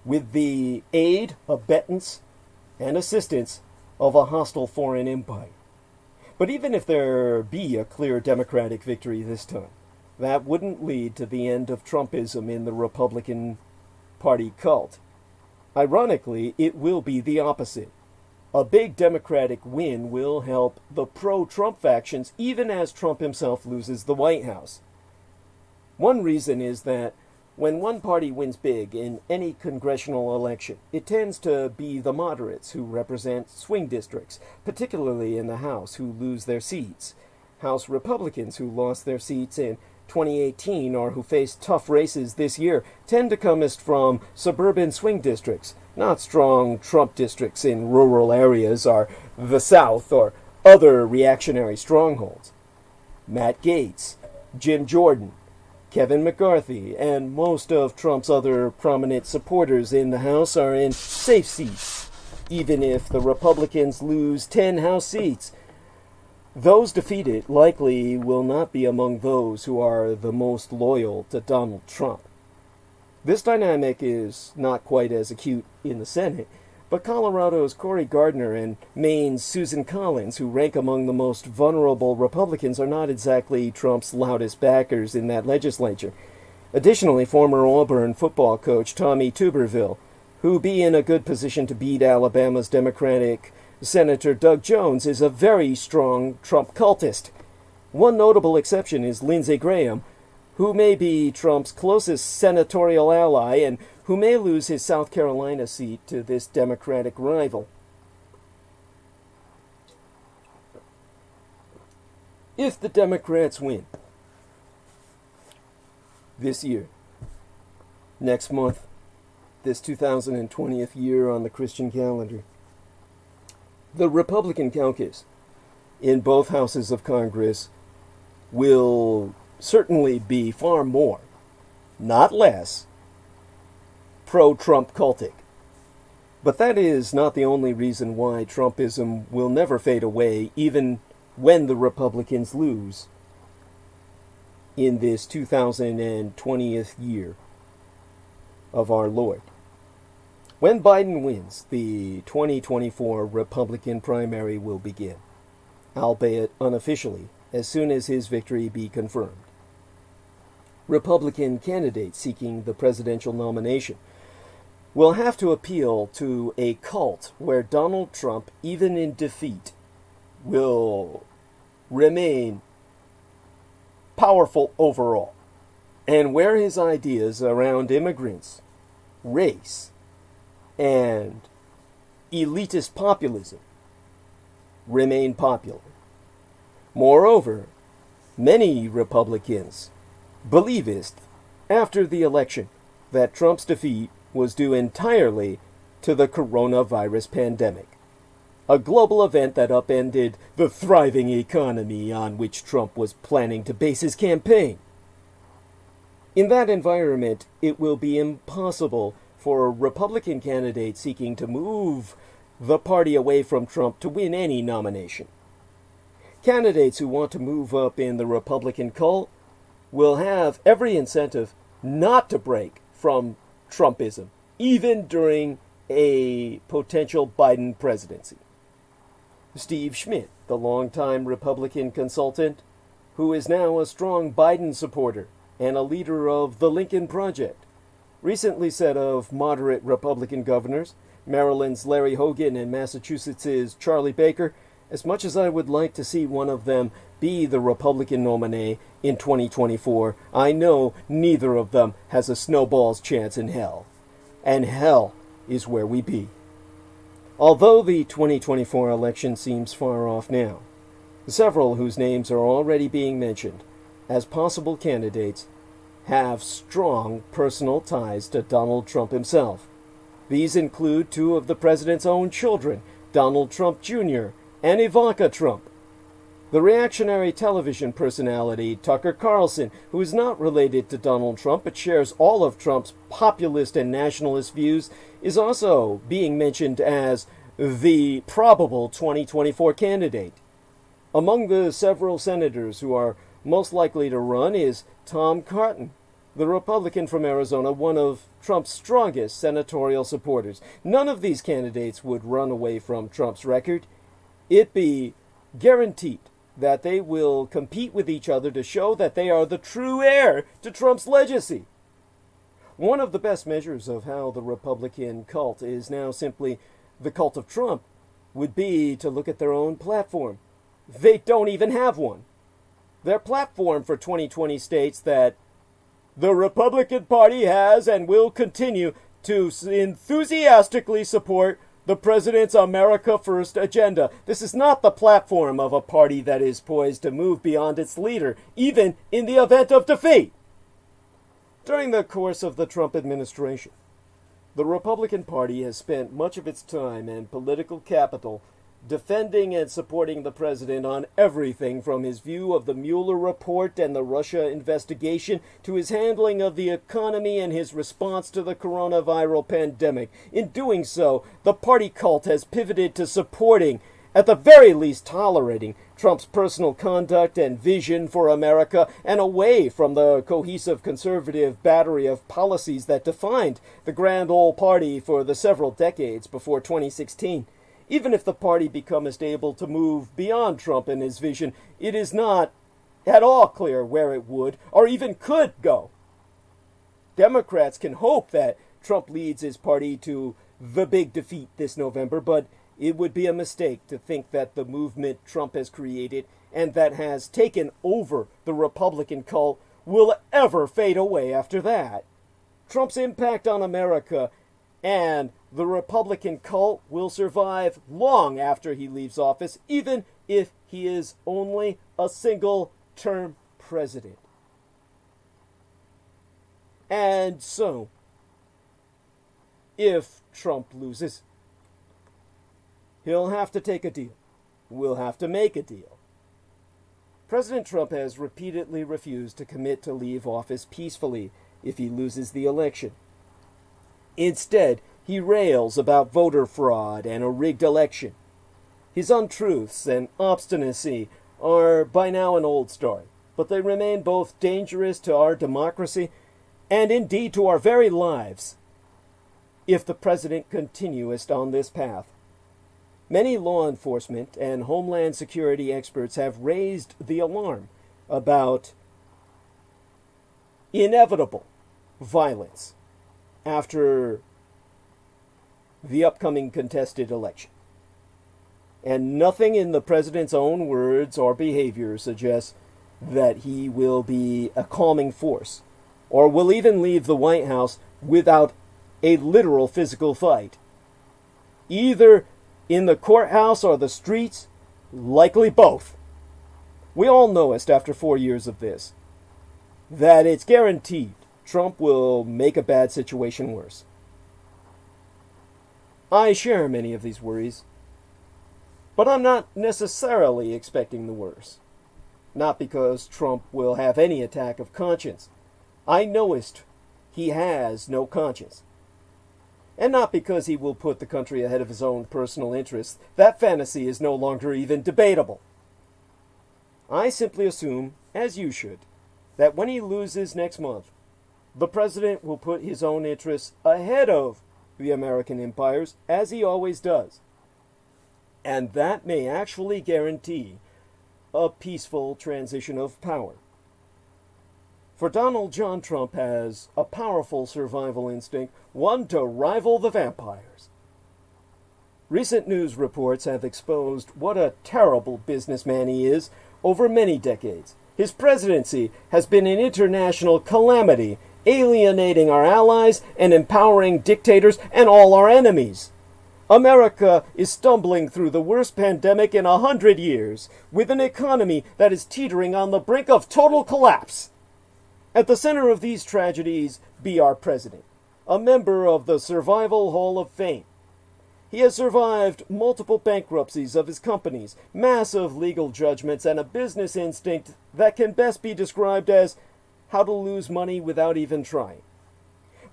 with the aid, abetance, and assistance of a hostile foreign empire. But even if there be a clear Democratic victory this time, that wouldn't lead to the end of Trumpism in the Republican Party cult. Ironically, it will be the opposite. A big Democratic win will help the pro-Trump factions even as Trump himself loses the White House. One reason is that when one party wins big in any congressional election, it tends to be the moderates who represent swing districts, particularly in the House, who lose their seats. House Republicans who lost their seats in 2018 or who face tough races this year tend to come from suburban swing districts, not strong Trump districts in rural areas or the South or other reactionary strongholds. Matt Gaetz, Jim Jordan, Kevin McCarthy, and most of Trump's other prominent supporters in the House are in safe seats, even if the Republicans lose 10 House seats. Those defeated likely will not be among those who are the most loyal to Donald Trump. This dynamic is not quite as acute in the Senate, but Colorado's Cory Gardner and Maine's Susan Collins, who rank among the most vulnerable Republicans, are not exactly Trump's loudest backers in that legislature. Additionally, former Auburn football coach Tommy Tuberville, who be in a good position to beat Alabama's Democratic Senator Doug Jones, is a very strong Trump cultist. One notable exception is Lindsey Graham, who may be Trump's closest senatorial ally and who may lose his South Carolina seat to this Democratic rival. If the Democrats win this year, next month, this 2020th year on the Christian calendar, the Republican caucus in both houses of Congress will certainly be far more, not less, pro-Trump cultic. But that is not the only reason why Trumpism will never fade away, even when the Republicans lose in this 2020th year of our Lord. When Biden wins, the 2024 Republican primary will begin, albeit unofficially, as soon as his victory be confirmed. Republican candidates seeking the presidential nomination will have to appeal to a cult where Donald Trump, even in defeat, will remain powerful overall, and where his ideas around immigrants, race, and elitist populism remain popular. Moreover, many Republicans believed after the election that Trump's defeat was due entirely to the coronavirus pandemic, a global event that upended the thriving economy on which Trump was planning to base his campaign. In that environment, it will be impossible for Republican candidates seeking to move the party away from Trump to win any nomination. Candidates who want to move up in the Republican cult will have every incentive not to break from Trumpism, even during a potential Biden presidency. Steve Schmidt, the longtime Republican consultant, who is now a strong Biden supporter and a leader of the Lincoln Project, recently said of moderate Republican governors, Maryland's Larry Hogan and Massachusetts' Charlie Baker, as much as I would like to see one of them be the Republican nominee in 2024, I know neither of them has a snowball's chance in hell. And hell is where we be. Although the 2024 election seems far off now, several whose names are already being mentioned as possible candidates have strong personal ties to Donald Trump himself. These include two of the president's own children, Donald Trump Jr. and Ivanka Trump. The reactionary television personality Tucker Carlson, who is not related to Donald Trump but shares all of Trump's populist and nationalist views, is also being mentioned as the probable 2024 candidate. Among the several senators who are most likely to run is Tom Cotton, the Republican from Arizona, one of Trump's strongest senatorial supporters. None of these candidates would run away from Trump's record. It be guaranteed that they will compete with each other to show that they are the true heir to Trump's legacy. One of the best measures of how the Republican cult is now simply the cult of Trump would be to look at their own platform. They don't even have one. Their platform for 2020 states that the Republican Party has and will continue to enthusiastically support the President's America First agenda. This is not the platform of a party that is poised to move beyond its leader, even in the event of defeat. During the course of the Trump administration, the Republican Party has spent much of its time and political capital defending and supporting the president on everything from his view of the Mueller report and the Russia investigation to his handling of the economy and his response to the coronavirus pandemic. In doing so, the party cult has pivoted to supporting, at the very least tolerating, Trump's personal conduct and vision for America, and away from the cohesive conservative battery of policies that defined the grand old party for the several decades before 2016. Even if the party becomes able to move beyond Trump and his vision, it is not at all clear where it would or even could go. Democrats can hope that Trump leads his party to the big defeat this November, but it would be a mistake to think that the movement Trump has created and that has taken over the Republican cult will ever fade away after that. Trump's impact on America and the Republican cult will survive long after he leaves office, even if he is only a single-term president. And so, if Trump loses, he'll have to take a deal. We'll have to make a deal. President Trump has repeatedly refused to commit to leave office peacefully if he loses the election. Instead, he rails about voter fraud and a rigged election. His untruths and obstinacy are by now an old story, but they remain both dangerous to our democracy and indeed to our very lives if the president continues on this path. Many law enforcement and homeland security experts have raised the alarm about inevitable violence after the upcoming contested election. And nothing in the president's own words or behavior suggests that he will be a calming force, or will even leave the White House without a literal physical fight. Either in the courthouse or the streets, likely both. We all knowest after 4 years of this that it's guaranteed Trump will make a bad situation worse. I share many of these worries, but I'm not necessarily expecting the worst. Not because Trump will have any attack of conscience. I knowest he has no conscience. And not because he will put the country ahead of his own personal interests. That fantasy is no longer even debatable. I simply assume, as you should, that when he loses next month, the president will put his own interests ahead of the American empire's, as he always does. And that may actually guarantee a peaceful transition of power. For Donald John Trump has a powerful survival instinct, one to rival the vampires. Recent news reports have exposed what a terrible businessman he is over many decades. His presidency has been an international calamity, alienating our allies and empowering dictators and all our enemies. America is stumbling through the worst pandemic in 100 years, with an economy that is teetering on the brink of total collapse. At the center of these tragedies be our president, a member of the Survival Hall of Fame. He has survived multiple bankruptcies of his companies, massive legal judgments, and a business instinct that can best be described as how to lose money without even trying.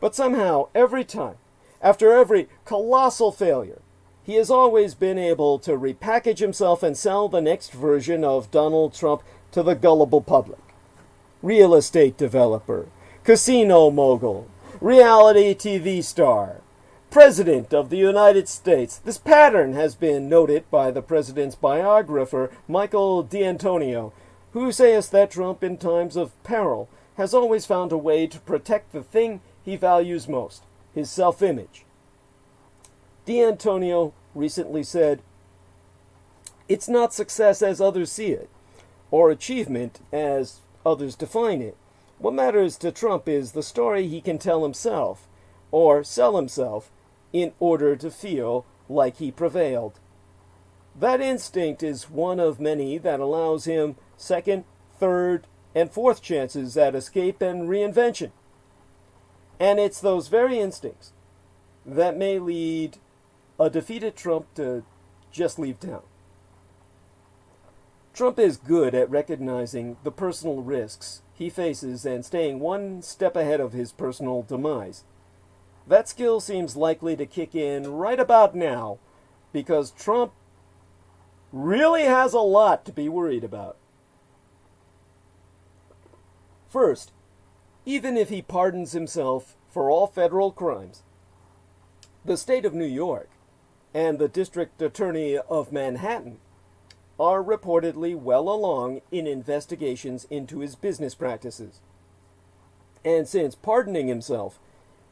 But somehow, every time, after every colossal failure, he has always been able to repackage himself and sell the next version of Donald Trump to the gullible public. Real estate developer, casino mogul, reality TV star, President of the United States. This pattern has been noted by the president's biographer, Michael D'Antonio, who says that Trump, in times of peril, has always found a way to protect the thing he values most, his self-image. D'Antonio recently said, "It's not success as others see it, or achievement as others define it. What matters to Trump is the story he can tell himself, or sell himself, in order to feel like he prevailed. That instinct is one of many that allows him second, third, and fourth chances at escape and reinvention. And it's those very instincts that may lead a defeated Trump to just leave town." Trump is good at recognizing the personal risks he faces and staying one step ahead of his personal demise. That skill seems likely to kick in right about now, because Trump really has a lot to be worried about. First, even if he pardons himself for all federal crimes, the state of New York and the district attorney of Manhattan are reportedly well along in investigations into his business practices. And since pardoning himself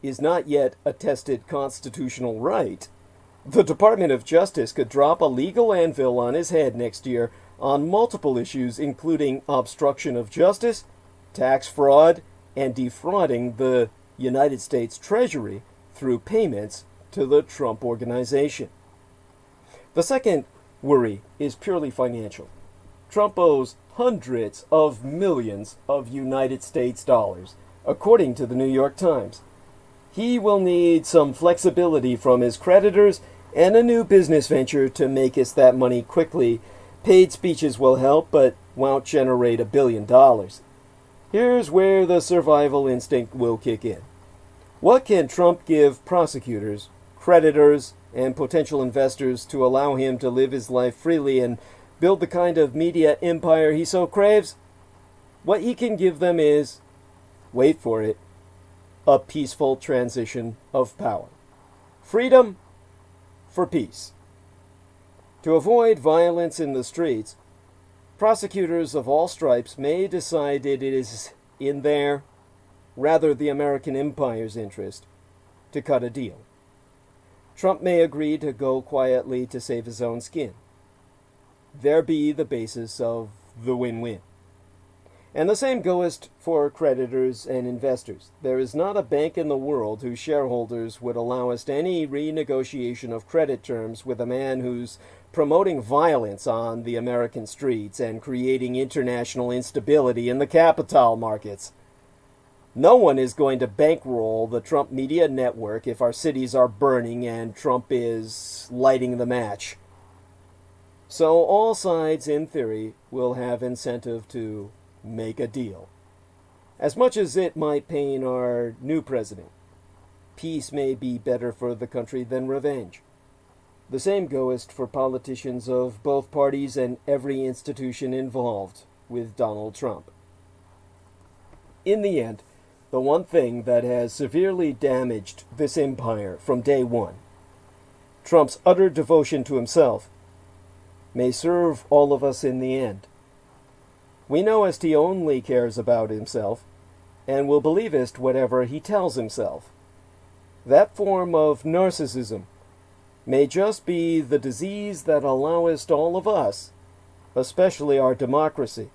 is not yet a tested constitutional right, the Department of Justice could drop a legal anvil on his head next year on multiple issues, including obstruction of justice, tax fraud, and defrauding the United States Treasury through payments to the Trump Organization. The second worry is purely financial. Trump owes hundreds of millions of United States dollars, according to the New York Times. He will need some flexibility from his creditors and a new business venture to make us that money quickly. Paid speeches will help, but won't generate $1 billion. Here's where the survival instinct will kick in. What can Trump give prosecutors, creditors, and potential investors to allow him to live his life freely and build the kind of media empire he so craves? What he can give them is, wait for it, a peaceful transition of power. Freedom for peace. To avoid violence in the streets, prosecutors of all stripes may decide it is in their, rather the American empire's interest, to cut a deal. Trump may agree to go quietly to save his own skin. There be the basis of the win-win. And the same goeth for creditors and investors. There is not a bank in the world whose shareholders would allow us any renegotiation of credit terms with a man who's promoting violence on the American streets and creating international instability in the capital markets. No one is going to bankroll the Trump media network if our cities are burning and Trump is lighting the match. So all sides, in theory, will have incentive to make a deal. As much as it might pain our new president, peace may be better for the country than revenge. The same goeth for politicians of both parties and every institution involved with Donald Trump. In the end, the one thing that has severely damaged this empire from day one, Trump's utter devotion to himself, may serve all of us in the end. We knowest he only cares about himself, and will believest whatever he tells himself. That form of narcissism may just be the disease that allowest all of us, especially our democracy,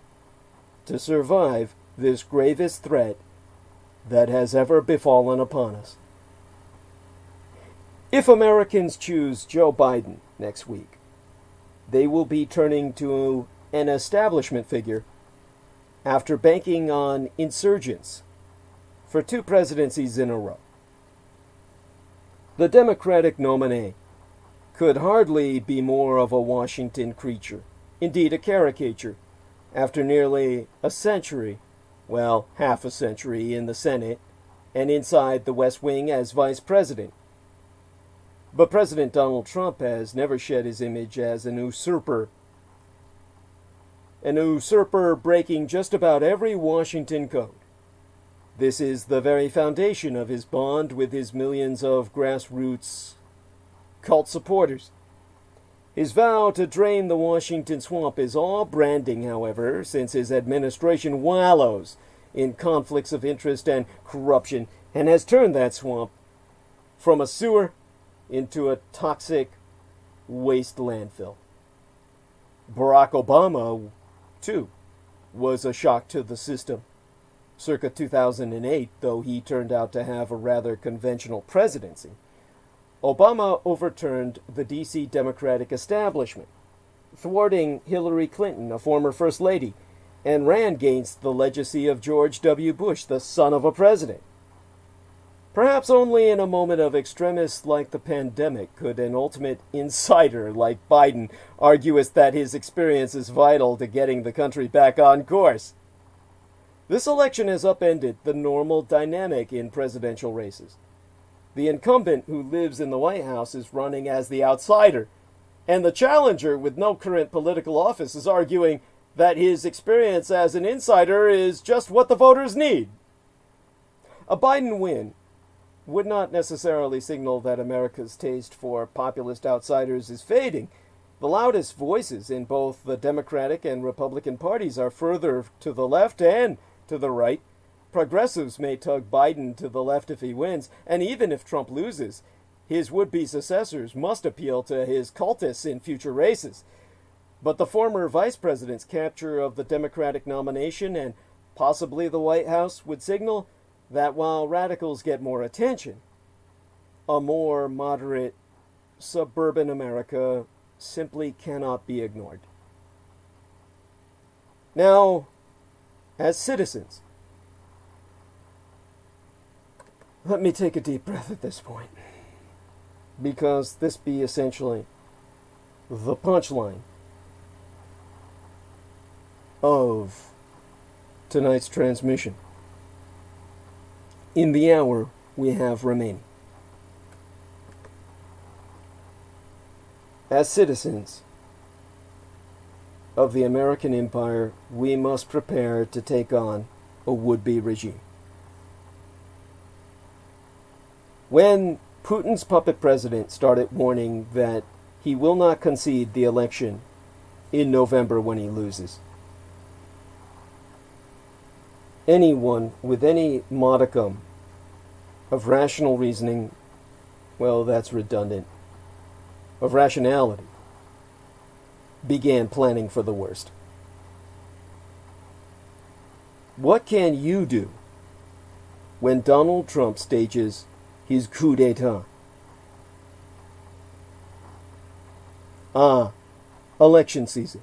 to survive this gravest threat that has ever befallen upon us. If Americans choose Joe Biden next week, they will be turning to an establishment figure after banking on insurgents for 2 presidencies in a row. The Democratic nominee could hardly be more of a Washington creature, indeed a caricature, after nearly a century, well, half a century in the Senate and inside the West Wing as vice president. But President Donald Trump has never shed his image as an usurper breaking just about every Washington code. This is the very foundation of his bond with his millions of grassroots cult supporters. His vow to drain the Washington swamp is all branding, however, since his administration wallows in conflicts of interest and corruption and has turned that swamp from a sewer into a toxic waste landfill. Barack Obama, too, was a shock to the system. Circa 2008, though he turned out to have a rather conventional presidency, Obama overturned the D.C. Democratic establishment, thwarting Hillary Clinton, a former First Lady, and ran against the legacy of George W. Bush, the son of a president. Perhaps only in a moment of extremis like the pandemic could an ultimate insider like Biden argue that his experience is vital to getting the country back on course. This election has upended the normal dynamic in presidential races. The incumbent who lives in the White House is running as the outsider, and the challenger with no current political office is arguing that his experience as an insider is just what the voters need. A Biden win would not necessarily signal that America's taste for populist outsiders is fading. The loudest voices in both the Democratic and Republican parties are further to the left and to the right. Progressives may tug Biden to the left if he wins, and even if Trump loses, his would-be successors must appeal to his cultists in future races. But the former vice president's capture of the Democratic nomination and possibly the White House would signal that while radicals get more attention, a more moderate suburban America simply cannot be ignored. Now, as citizens, let me take a deep breath at this point, because this be essentially the punchline of tonight's transmission. In the hour we have remaining. As citizens of the American Empire, we must prepare to take on a would-be regime. When Putin's puppet president started warning that he will not concede the election in November when he loses, anyone with any modicum of rational reasoning, well, that's redundant, of rationality, began planning for the worst. What can you do when Donald Trump stages his coup d'etat? Election season.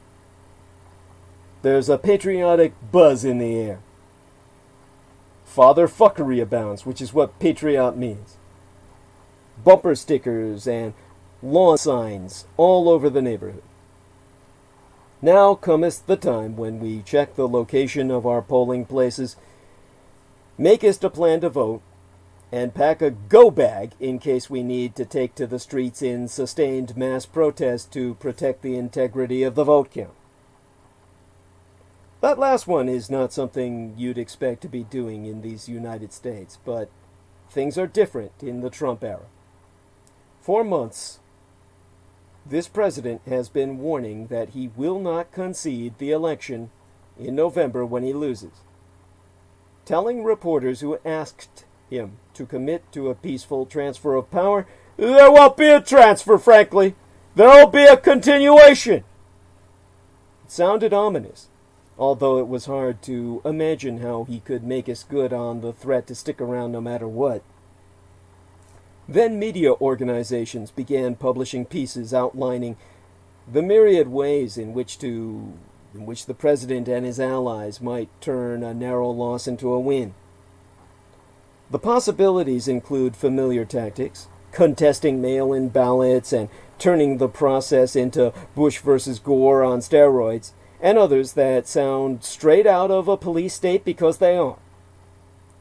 There's a patriotic buzz in the air. Father fuckery abounds, which is what patriot means. Bumper stickers and lawn signs all over the neighborhood. Now cometh the time when we check the location of our polling places, makest a plan to vote, and pack a go bag in case we need to take to the streets in sustained mass protest to protect the integrity of the vote count. That last one is not something you'd expect to be doing in these United States, but things are different in the Trump era. For months, this president has been warning that he will not concede the election in November when he loses, telling reporters who asked him to commit to a peaceful transfer of power, there won't be a transfer, frankly. There'll be a continuation. It sounded ominous, although it was hard to imagine how he could make us good on the threat to stick around no matter what. Then media organizations began publishing pieces outlining the myriad ways in which to in which the president and his allies might turn a narrow loss into a win. The possibilities include familiar tactics, contesting mail-in ballots and turning the process into Bush versus Gore on steroids, and others that sound straight out of a police state because they are.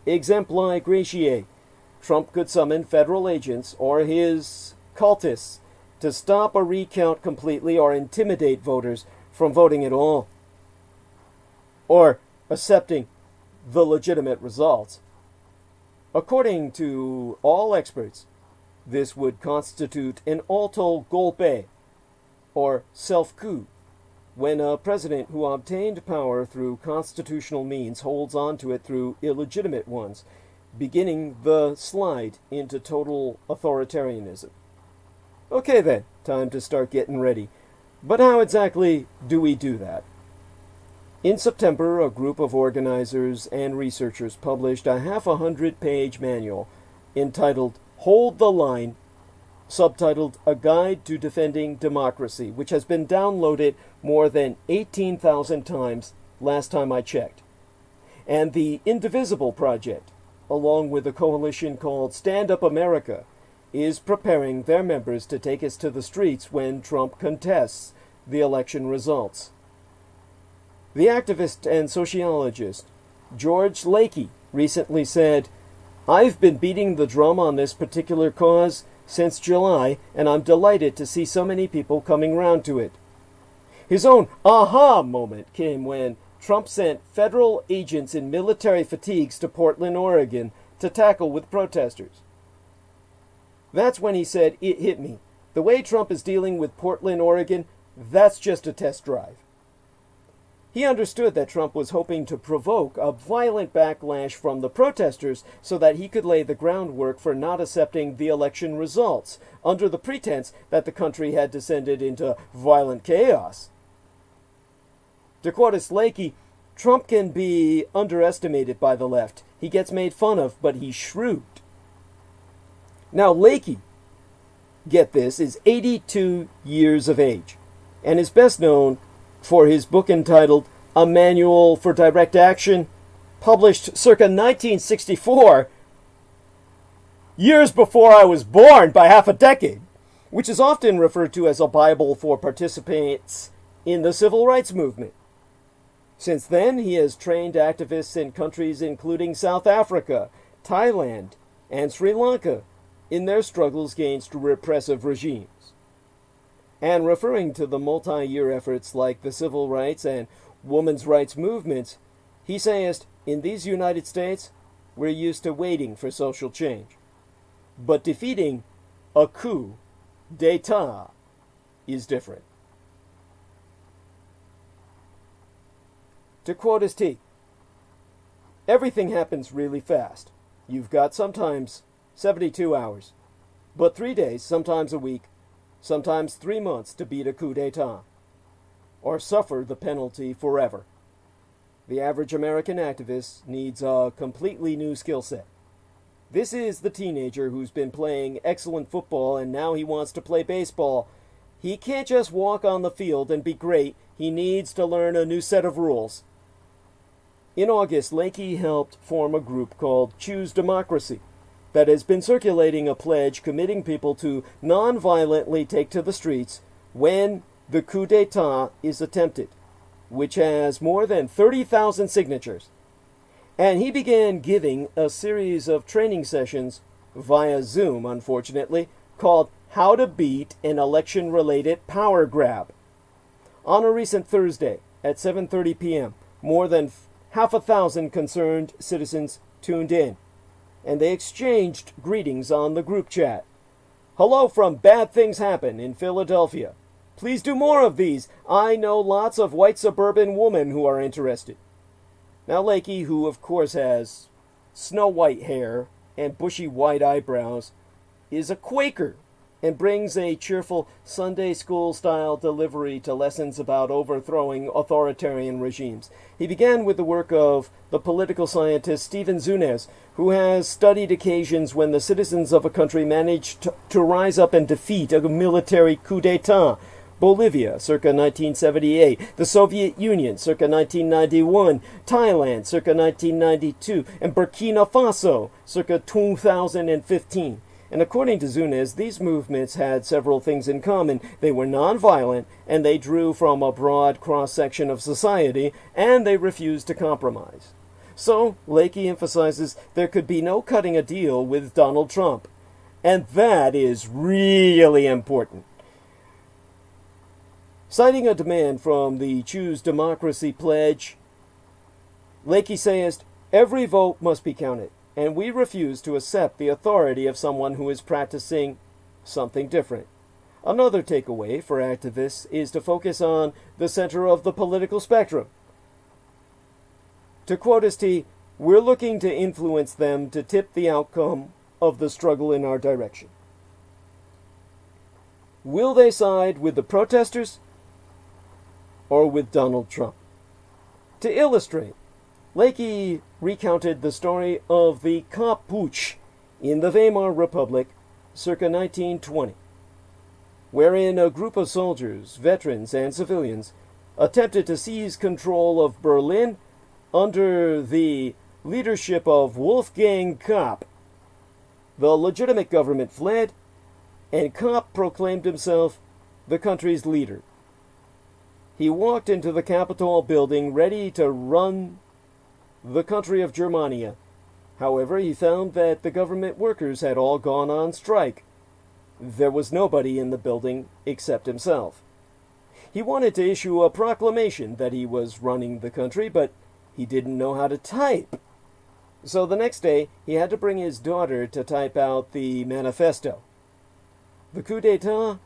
Exempli gratiae, Trump could summon federal agents or his cultists to stop a recount completely or intimidate voters from voting at all, or accepting the legitimate results. According to all experts, this would constitute an auto golpe, or self-coup, when a president who obtained power through constitutional means holds on to it through illegitimate ones, beginning the slide into total authoritarianism. Okay then, time to start getting ready. But how exactly do we do that? In September, a group of organizers and researchers published a 100-page manual entitled Hold the Line, subtitled A Guide to Defending Democracy, which has been downloaded more than 18,000 times last time I checked. And the Indivisible Project, along with a coalition called Stand Up America, is preparing their members to take us to the streets when Trump contests the election results. The activist and sociologist George Lakey recently said, "I've been beating the drum on this particular cause since July, and I'm delighted to see so many people coming round to it." His own aha moment came when Trump sent federal agents in military fatigues to Portland, Oregon to tackle with protesters. That's when he said, "It hit me. The way Trump is dealing with Portland, Oregon, that's just a test drive." He understood that Trump was hoping to provoke a violent backlash from the protesters so that he could lay the groundwork for not accepting the election results, under the pretense that the country had descended into violent chaos. To quote Lakey, Trump can be underestimated by the left. He gets made fun of, but he's shrewd. Now, Lakey, get this, is 82 years of age, and is best known for his book entitled A Manual for Direct Action, published circa 1964, years before I was born by half a decade, which is often referred to as a Bible for participants in the civil rights movement. Since then, he has trained activists in countries including South Africa, Thailand, and Sri Lanka in their struggles against repressive regimes. And referring to the multi-year efforts like the civil rights and women's rights movements, he says, "In these United States, we're used to waiting for social change. But defeating a coup d'etat is different." To quote his T, "Everything happens really fast. You've got sometimes 72 hours, but 3 days, sometimes a week, sometimes 3 months to beat a coup d'etat, or suffer the penalty forever. The average American activist needs a completely new skill set. This is the teenager who's been playing excellent football and now he wants to play baseball. He can't just walk on the field and be great. He needs to learn a new set of rules." In August, Lakey helped form a group called Choose Democracy that has been circulating a pledge committing people to non-violently take to the streets when the coup d'etat is attempted, which has more than 30,000 signatures. And he began giving a series of training sessions via Zoom, unfortunately, called How to Beat an Election-Related Power Grab. On a recent Thursday at 7:30 p.m., more than half a thousand concerned citizens tuned in, and they exchanged greetings on the group chat. "Hello from Bad Things Happen in Philadelphia. Please do more of these. I know lots of white suburban women who are interested." Now Lakey, who of course has snow white hair and bushy white eyebrows, is a Quaker and brings a cheerful Sunday school-style delivery to lessons about overthrowing authoritarian regimes. He began with the work of the political scientist Stephen Zunes, who has studied occasions when the citizens of a country managed to rise up and defeat a military coup d'etat, Bolivia, circa 1978, the Soviet Union, circa 1991, Thailand, circa 1992, and Burkina Faso, circa 2015. And according to Zunes, these movements had several things in common. They were nonviolent, and they drew from a broad cross-section of society, and they refused to compromise. So, Leakey emphasizes there could be no cutting a deal with Donald Trump. And that is really important. Citing a demand from the Choose Democracy pledge, Leakey says, every vote must be counted, and we refuse to accept the authority of someone who is practicing something different. Another takeaway for activists is to focus on the center of the political spectrum. To quote St, we're looking to influence them to tip the outcome of the struggle in our direction. Will they side with the protesters or with Donald Trump? To illustrate, Leakey recounted the story of the Cop Putsch in the Weimar Republic circa 1920, wherein a group of soldiers, veterans, and civilians attempted to seize control of Berlin under the leadership of Wolfgang Kapp. The legitimate government fled, and Kapp proclaimed himself the country's leader. He walked into the Capitol building ready to run the country of Germania. However, he found that the government workers had all gone on strike. There was nobody in the building except himself. He wanted to issue a proclamation that he was running the country, but he didn't know how to type. So the next day, he had to bring his daughter to type out the manifesto. The coup d'etat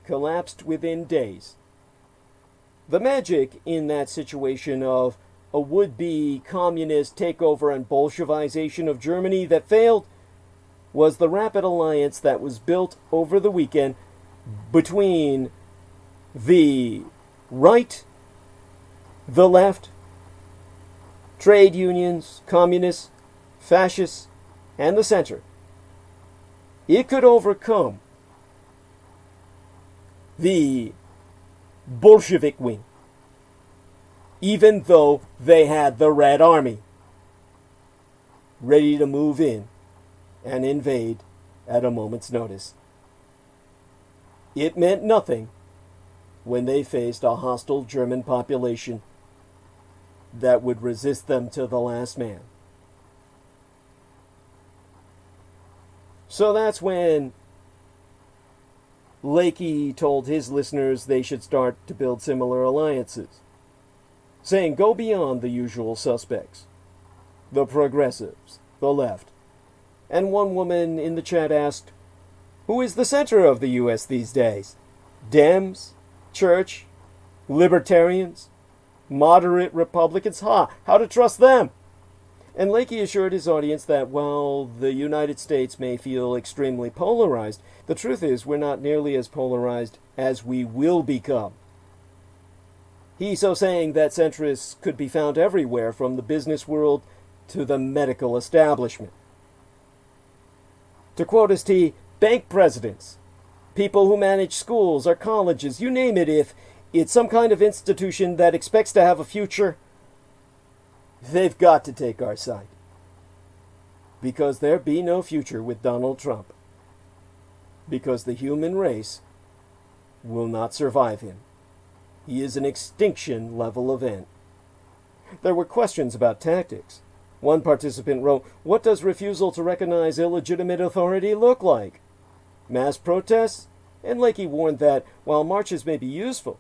collapsed within days. The magic in that situation of a would-be communist takeover and Bolshevization of Germany that failed was the rapid alliance that was built over the weekend between the right, the left, trade unions, communists, fascists, and the center. It could overcome the Bolshevik wing, even though they had the Red Army ready to move in and invade at a moment's notice. It meant nothing when they faced a hostile German population that would resist them to the last man. So that's when Leakey told his listeners they should start to build similar alliances, saying go beyond the usual suspects, the progressives, the left. And one woman in the chat asked, who is the center of the U.S. these days? Dems? Church? Libertarians? Moderate Republicans? How to trust them? And Leakey assured his audience that while the United States may feel extremely polarized, the truth is we're not nearly as polarized as we will become. He so saying that centrists could be found everywhere from the business world to the medical establishment. To quote St, bank presidents, people who manage schools or colleges, you name it, if it's some kind of institution that expects to have a future, they've got to take our side. Because there be no future with Donald Trump. Because the human race will not survive him. He is an extinction level event. There were questions about tactics. One participant wrote, what does refusal to recognize illegitimate authority look like? Mass protests? And Leakey warned that while marches may be useful,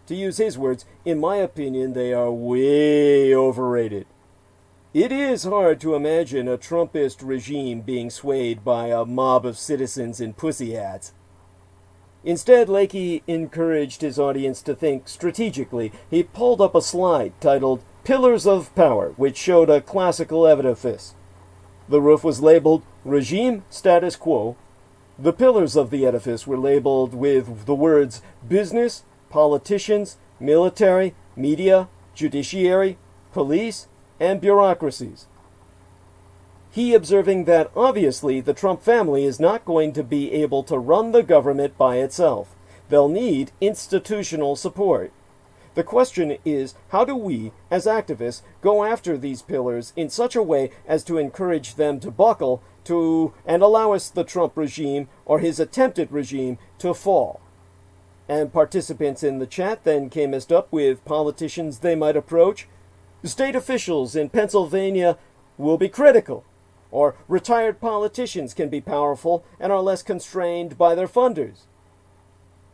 to use his words, in my opinion, they are way overrated. It is hard to imagine a Trumpist regime being swayed by a mob of citizens in pussy hats. Instead, Leakey encouraged his audience to think strategically. He pulled up a slide titled Pillars of Power, which showed a classical edifice. The roof was labeled Regime Status Quo. The pillars of the edifice were labeled with the words business, politicians, military, media, judiciary, police, and bureaucracies. He observing that obviously the Trump family is not going to be able to run the government by itself. they'll need institutional support. The question is, how do we, as activists, go after these pillars in such a way as to encourage them to buckle to and allow us the Trump regime, or his attempted regime, to fall? And participants in the chat then came up with politicians they might approach. State officials in Pennsylvania will be critical, or retired politicians can be powerful and are less constrained by their funders.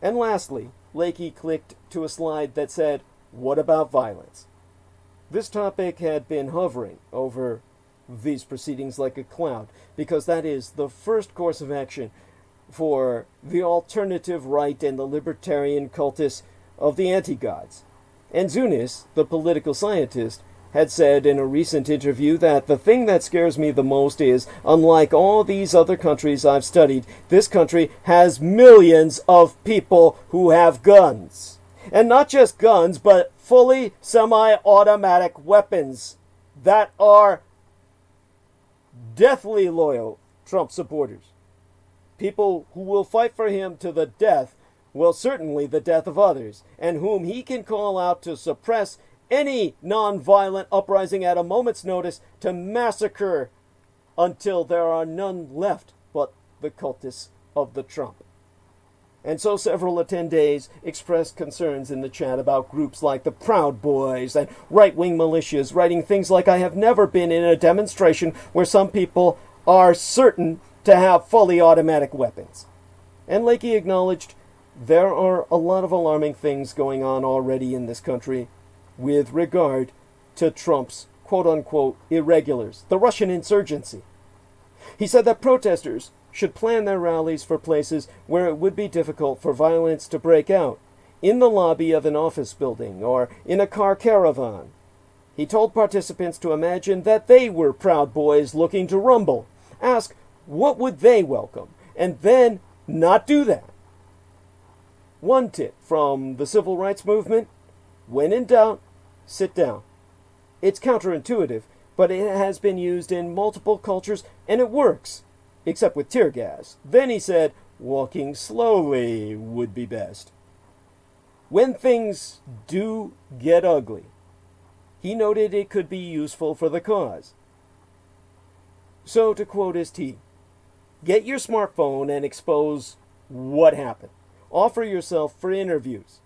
And lastly, Lakey clicked to a slide that said, "What about violence?" This topic had been hovering over these proceedings like a cloud, because that is the first course of action for the alternative right and the libertarian cultists of the anti-gods. And Zunis, the political scientist, had said in a recent interview that the thing that scares me the most is, unlike all these other countries I've studied, this country has millions of people who have guns. And not just guns, but fully semi-automatic weapons that are deathly loyal Trump supporters. People who will fight for him to the death, well, certainly the death of others, and whom he can call out to suppress any non-violent uprising at a moment's notice, to massacre until there are none left but the cultists of the Trump. And so several attendees expressed concerns in the chat about groups like the Proud Boys and right-wing militias, writing things like, "I have never been in a demonstration where some people are certain to have fully automatic weapons." And Lakey acknowledged there are a lot of alarming things going on already in this country with regard to Trump's quote-unquote irregulars, the Russian insurgency. He said that protesters should plan their rallies for places where it would be difficult for violence to break out, in the lobby of an office building or in a car caravan. He told participants to imagine that they were Proud Boys looking to rumble, ask what would they welcome, and then not do that. One tip from the civil rights movement: when in doubt, sit down. It's counterintuitive, but it has been used in multiple cultures, and it works, except with tear gas. Then he said, walking slowly would be best. When things do get ugly, he noted it could be useful for the cause. So, to quote his tea, get your smartphone and expose what happened. Offer yourself for interviews.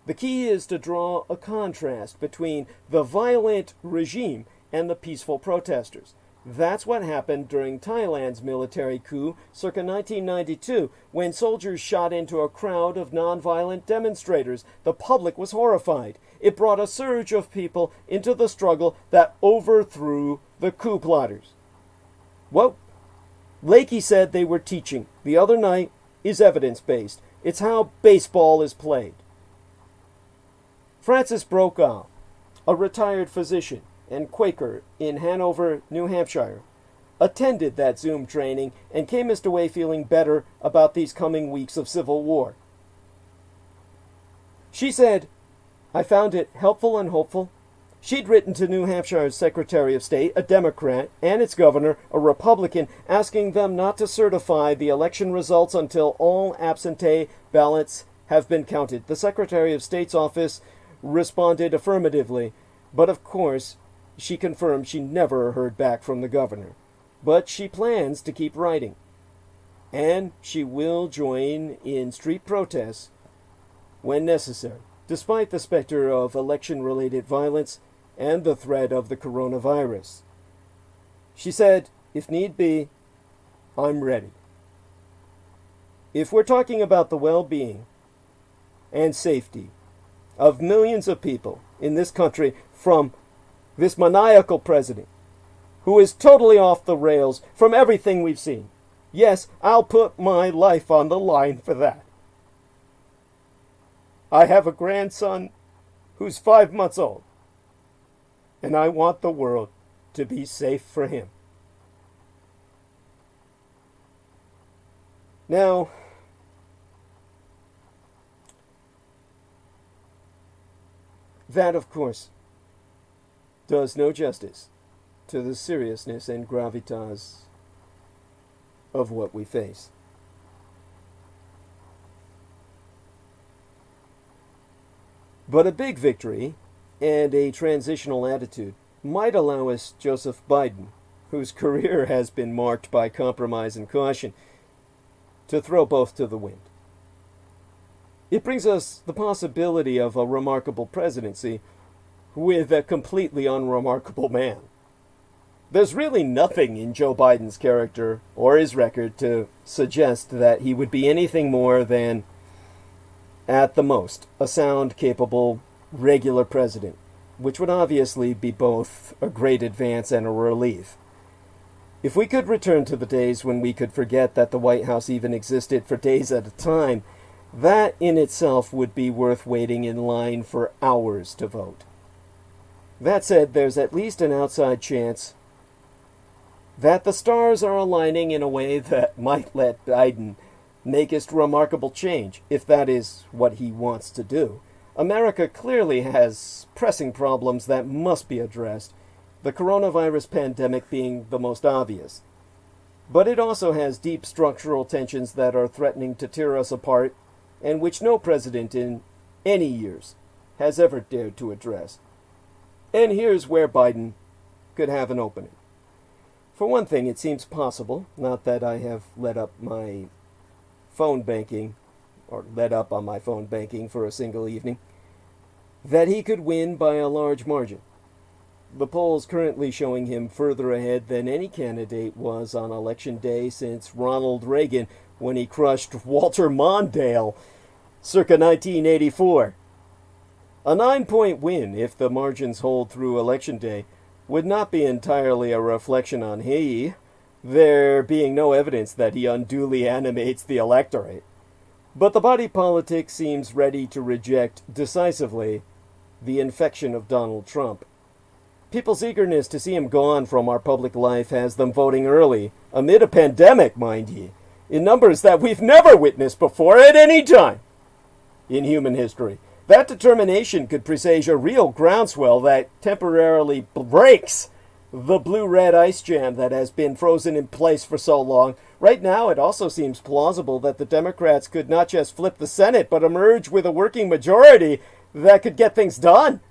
The key is to draw a contrast between the violent regime and the peaceful protesters. That's what happened during Thailand's military coup circa 1992, when soldiers shot into a crowd of nonviolent demonstrators. The public was horrified. It brought a surge of people into the struggle that overthrew the coup plotters. What Lakey said they were teaching the other night is evidence-based. It's how baseball is played. Francis Brokaw, a retired physician and Quaker in Hanover, New Hampshire, attended that Zoom training and came away feeling better about these coming weeks of civil war. She said, "I found it helpful and hopeful." She'd written to New Hampshire's Secretary of State, a Democrat, and its governor, a Republican, asking them not to certify the election results until all absentee ballots have been counted. The Secretary of State's office responded affirmatively, but of course, she confirmed she never heard back from the governor. But she plans to keep writing, and she will join in street protests when necessary, despite the specter of election-related violence and the threat of the coronavirus. She said, "If need be, I'm ready." If we're talking about the well-being and safety of millions of people in this country from this maniacal president who is totally off the rails from everything we've seen, yes, I'll put my life on the line for that. I have a grandson who's 5 months old, and I want the world to be safe for him. Now, that, of course, does no justice to the seriousness and gravitas of what we face. But a big victory and a transitional attitude might allow us Joseph Biden, whose career has been marked by compromise and caution, to throw both to the wind. It brings us the possibility of a remarkable presidency with a completely unremarkable man. There's really nothing in Joe Biden's character or his record to suggest that he would be anything more than, at the most, a sound, capable, regular president, which would obviously be both a great advance and a relief. If we could return to the days when we could forget that the White House even existed for days at a time, that in itself would be worth waiting in line for hours to vote. That said, there's at least an outside chance that the stars are aligning in a way that might let Biden make his remarkable change, if that is what he wants to do. America clearly has pressing problems that must be addressed, the coronavirus pandemic being the most obvious. But it also has deep structural tensions that are threatening to tear us apart, and which no president in any years has ever dared to address. And here's where Biden could have an opening. For one thing, it seems possible, not that I have let up my phone banking, or let up on my phone banking for a single evening, that he could win by a large margin. The polls currently showing him further ahead than any candidate was on Election Day since Ronald Reagan when he crushed Walter Mondale circa 1984. A 9-point win, if the margins hold through Election Day, would not be entirely a reflection on he, there being no evidence that he unduly animates the electorate. But the body politic seems ready to reject decisively the infection of Donald Trump. People's eagerness to see him gone from our public life has them voting early, amid a pandemic, mind ye, in numbers that we've never witnessed before at any time in human history. That determination could presage a real groundswell that temporarily breaks the blue-red ice jam that has been frozen in place for so long. Right now, it also seems plausible that the Democrats could not just flip the Senate, but emerge with a working majority that could get things done.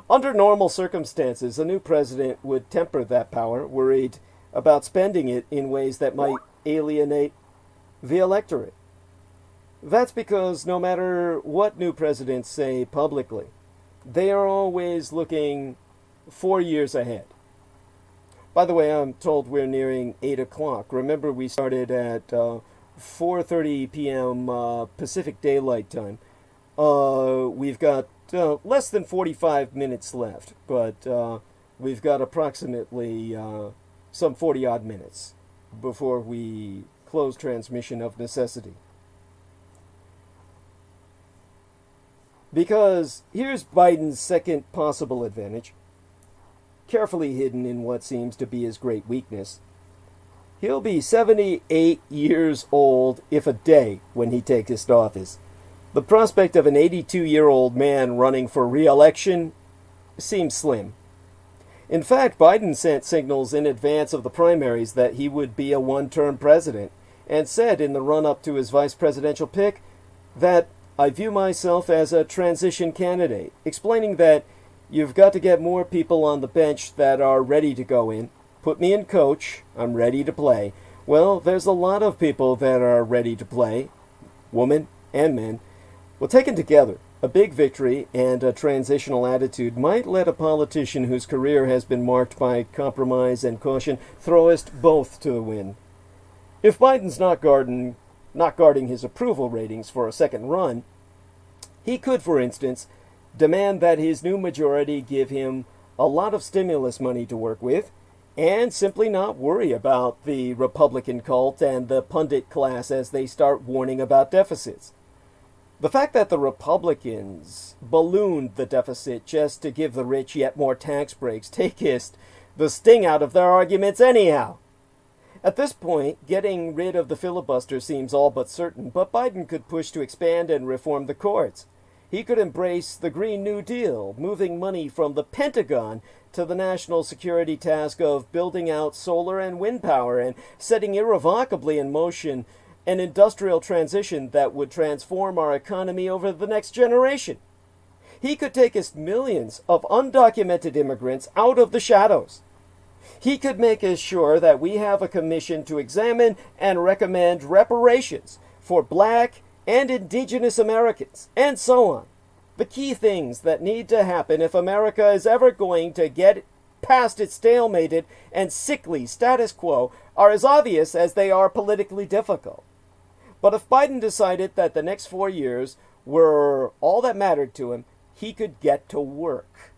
Under normal circumstances, a new president would temper that power, worried about spending it in ways that might alienate the electorate. That's because no matter what new presidents say publicly, they are always looking 4 years ahead. By the way, I'm told we're nearing 8 o'clock. Remember, we started at 4:30 p.m. Pacific Daylight Time. We've got less than 45 minutes left, but we've got approximately some 40-odd minutes before we close transmission of necessity. Because here's Biden's second possible advantage, carefully hidden in what seems to be his great weakness. He'll be 78 years old, if a day, when he takes office. The prospect of an 82-year-old man running for re-election seems slim. In fact, Biden sent signals in advance of the primaries that he would be a one-term president, and said in the run-up to his vice presidential pick that I view myself as a transition candidate, explaining that you've got to get more people on the bench that are ready to go in. Put me in coach, I'm ready to play. Well, there's a lot of people that are ready to play, women and men. Well, taken together, a big victory and a transitional attitude might let a politician whose career has been marked by compromise and caution throw us both to the wind. If Biden's not guarding his approval ratings for a second run, he could, for instance, demand that his new majority give him a lot of stimulus money to work with, and simply not worry about the Republican cult and the pundit class as they start warning about deficits. The fact that the Republicans ballooned the deficit just to give the rich yet more tax breaks takes the sting out of their arguments anyhow. At this point, getting rid of the filibuster seems all but certain, but Biden could push to expand and reform the courts. He could embrace the Green New Deal, moving money from the Pentagon to the national security task of building out solar and wind power and setting irrevocably in motion an industrial transition that would transform our economy over the next generation. He could take us millions of undocumented immigrants out of the shadows. He could make us sure that we have a commission to examine and recommend reparations for black and indigenous Americans, and so on. The key things that need to happen if America is ever going to get past its stalemated and sickly status quo are as obvious as they are politically difficult. But if Biden decided that the next 4 years were all that mattered to him, he could get to work.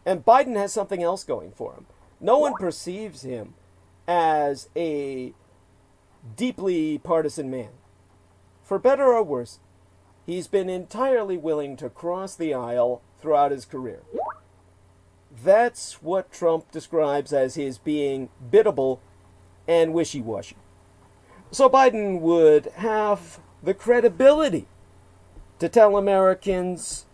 And Biden has something else going for him. No one perceives him as a deeply partisan man. For better or worse, he's been entirely willing to cross the aisle throughout his career. That's what Trump describes as his being biddable and wishy-washy. So Biden would have the credibility to tell Americans,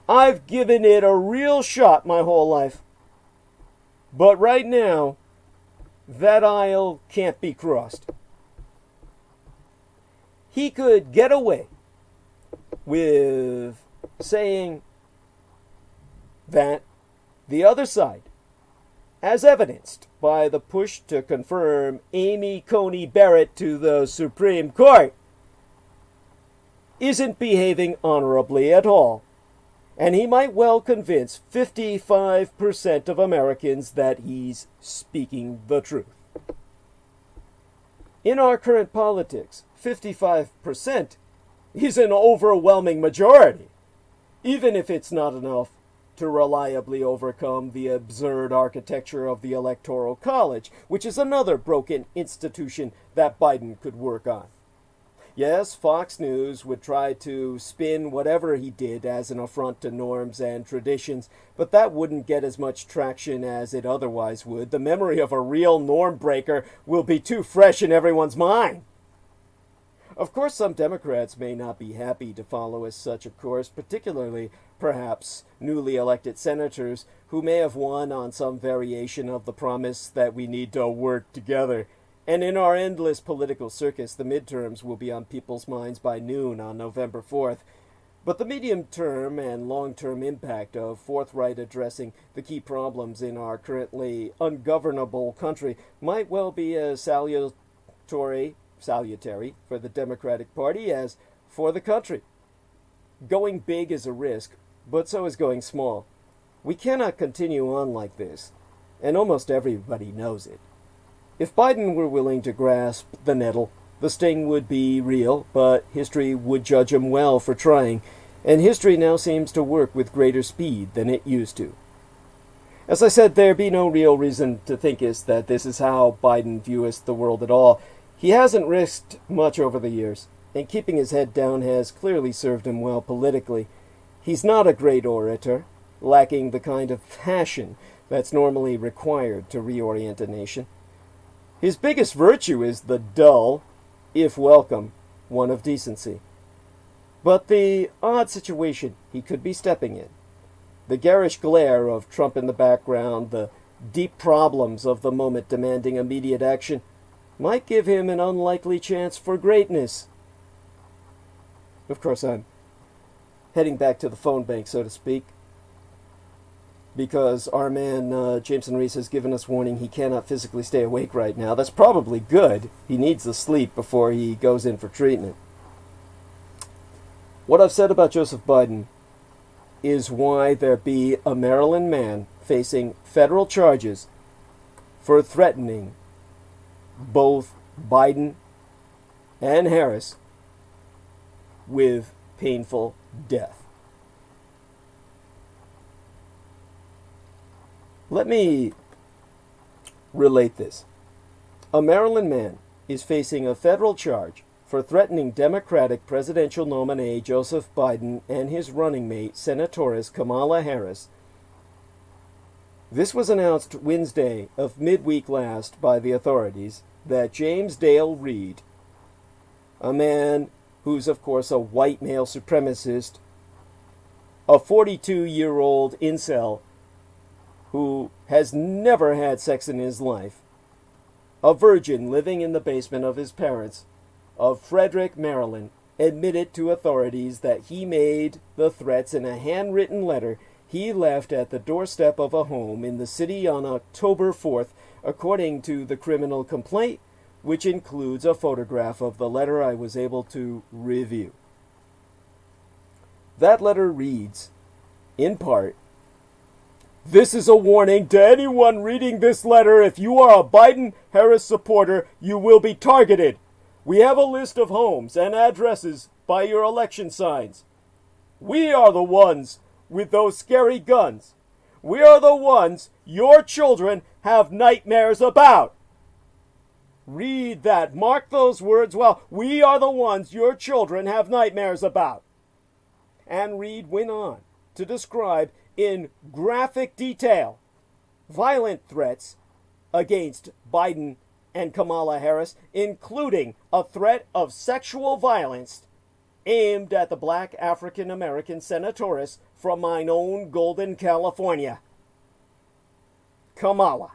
I've given it a real shot my whole life, but right now, that aisle can't be crossed. He could get away with saying that the other side, as evidenced by the push to confirm Amy Coney Barrett to the Supreme Court, isn't behaving honorably at all. And he might well convince 55% of Americans that he's speaking the truth. In our current politics, 55% is an overwhelming majority, even if it's not enough to reliably overcome the absurd architecture of the Electoral College, which is another broken institution that Biden could work on. Yes, Fox News would try to spin whatever he did as an affront to norms and traditions, but that wouldn't get as much traction as it otherwise would. The memory of a real norm breaker will be too fresh in everyone's mind. Of course, some Democrats may not be happy to follow such a course, particularly, perhaps, newly elected senators who may have won on some variation of the promise that we need to work together. And in our endless political circus, the midterms will be on people's minds by noon on November 4th. But the medium-term and long-term impact of forthright addressing the key problems in our currently ungovernable country might well be as salutary for the Democratic Party as for the country. Going big is a risk, but so is going small. We cannot continue on like this, and almost everybody knows it. If Biden were willing to grasp the nettle, the sting would be real, but history would judge him well for trying, and history now seems to work with greater speed than it used to. As I said, there be no real reason to think that this is how Biden vieweth the world at all. He hasn't risked much over the years, and keeping his head down has clearly served him well politically. He's not a great orator, lacking the kind of passion that's normally required to reorient a nation. His biggest virtue is the dull, if welcome, one of decency. But the odd situation he could be stepping in, the garish glare of Trump in the background, the deep problems of the moment demanding immediate action, might give him an unlikely chance for greatness. Of course, I'm heading back to the phone bank, so to speak, because our man Jameson Reese has given us warning he cannot physically stay awake right now. That's probably good. He needs the sleep before he goes in for treatment. What I've said about Joseph Biden is why there be a Maryland man facing federal charges for threatening both Biden and Harris with painful death. Let me relate this. A Maryland man is facing a federal charge for threatening Democratic presidential nominee Joseph Biden and his running mate, Senatoress Kamala Harris. This was announced Wednesday of midweek last by the authorities that James Dale Reed, a man who's of course a white male supremacist, a 42-year-old incel, who has never had sex in his life, a virgin living in the basement of his parents, of Frederick, Maryland, admitted to authorities that he made the threats in a handwritten letter he left at the doorstep of a home in the city on October 4th, according to the criminal complaint, which includes a photograph of the letter I was able to review. That letter reads, in part, "This is a warning to anyone reading this letter. If you are a Biden-Harris supporter, you will be targeted. We have a list of homes and addresses by your election signs. We are the ones with those scary guns. We are the ones your children have nightmares about." Read that. Mark those words well. We are the ones your children have nightmares about. And Reed went on to describe in graphic detail violent threats against Biden and Kamala Harris, including a threat of sexual violence aimed at the black African-American senatoress from mine own Golden, California, Kamala.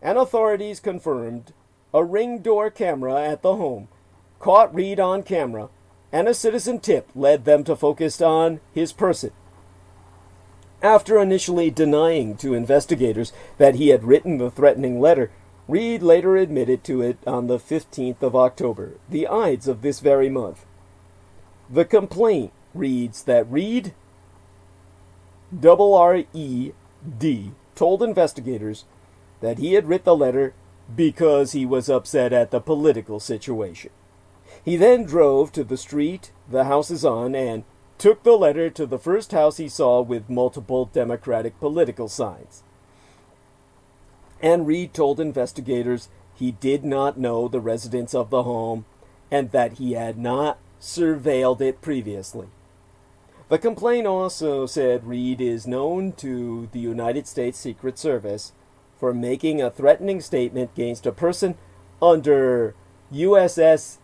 And authorities confirmed a Ring door camera at the home caught Reed on camera, and a citizen tip led them to focus on his person. After initially denying to investigators that he had written the threatening letter, Reed later admitted to it on the 15th of October, the Ides of this very month. The complaint reads that Reed, R-E-D, told investigators that he had written the letter because he was upset at the political situation. He then drove to the street the house is on and took the letter to the first house he saw with multiple Democratic political signs. And Reed told investigators he did not know the residents of the home and that he had not surveilled it previously. The complaint also said Reed is known to the United States Secret Service for making a threatening statement against a person under USS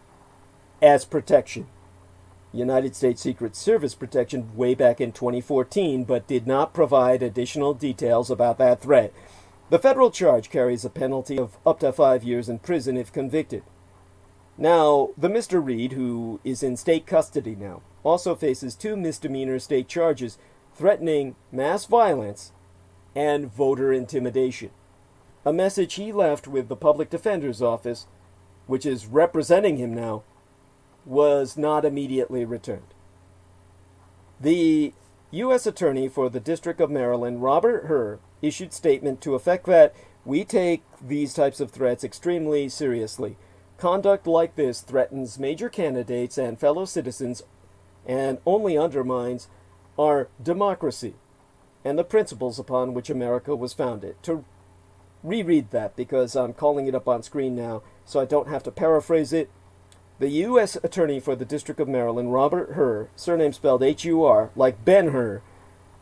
protection, United States Secret Service protection, way back in 2014, but did not provide additional details about that threat. The federal charge carries a penalty of up to 5 years in prison if convicted. Now, the Mr. Reed, who is in state custody now, also faces 2 misdemeanor state charges threatening mass violence and voter intimidation. A message he left with the Public Defender's Office, which is representing him now, was not immediately returned. The U.S. Attorney for the District of Maryland, Robert Hur, issued statement to effect that we take these types of threats extremely seriously. Conduct like this threatens major candidates and fellow citizens and only undermines our democracy and the principles upon which America was founded. To reread that, because I'm calling it up on screen now so I don't have to paraphrase it. The U.S. Attorney for the District of Maryland, Robert Hur, surname spelled H-U-R, like Ben-Hur,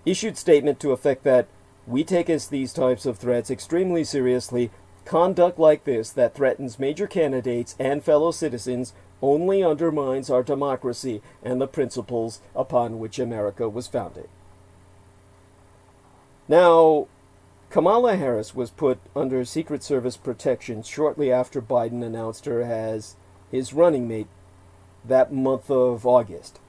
issued statement to effect that we take these types of threats extremely seriously. Conduct like this that threatens major candidates and fellow citizens only undermines our democracy and the principles upon which America was founded. Now, Kamala Harris was put under Secret Service protection shortly after Biden announced her as his running mate that month of August.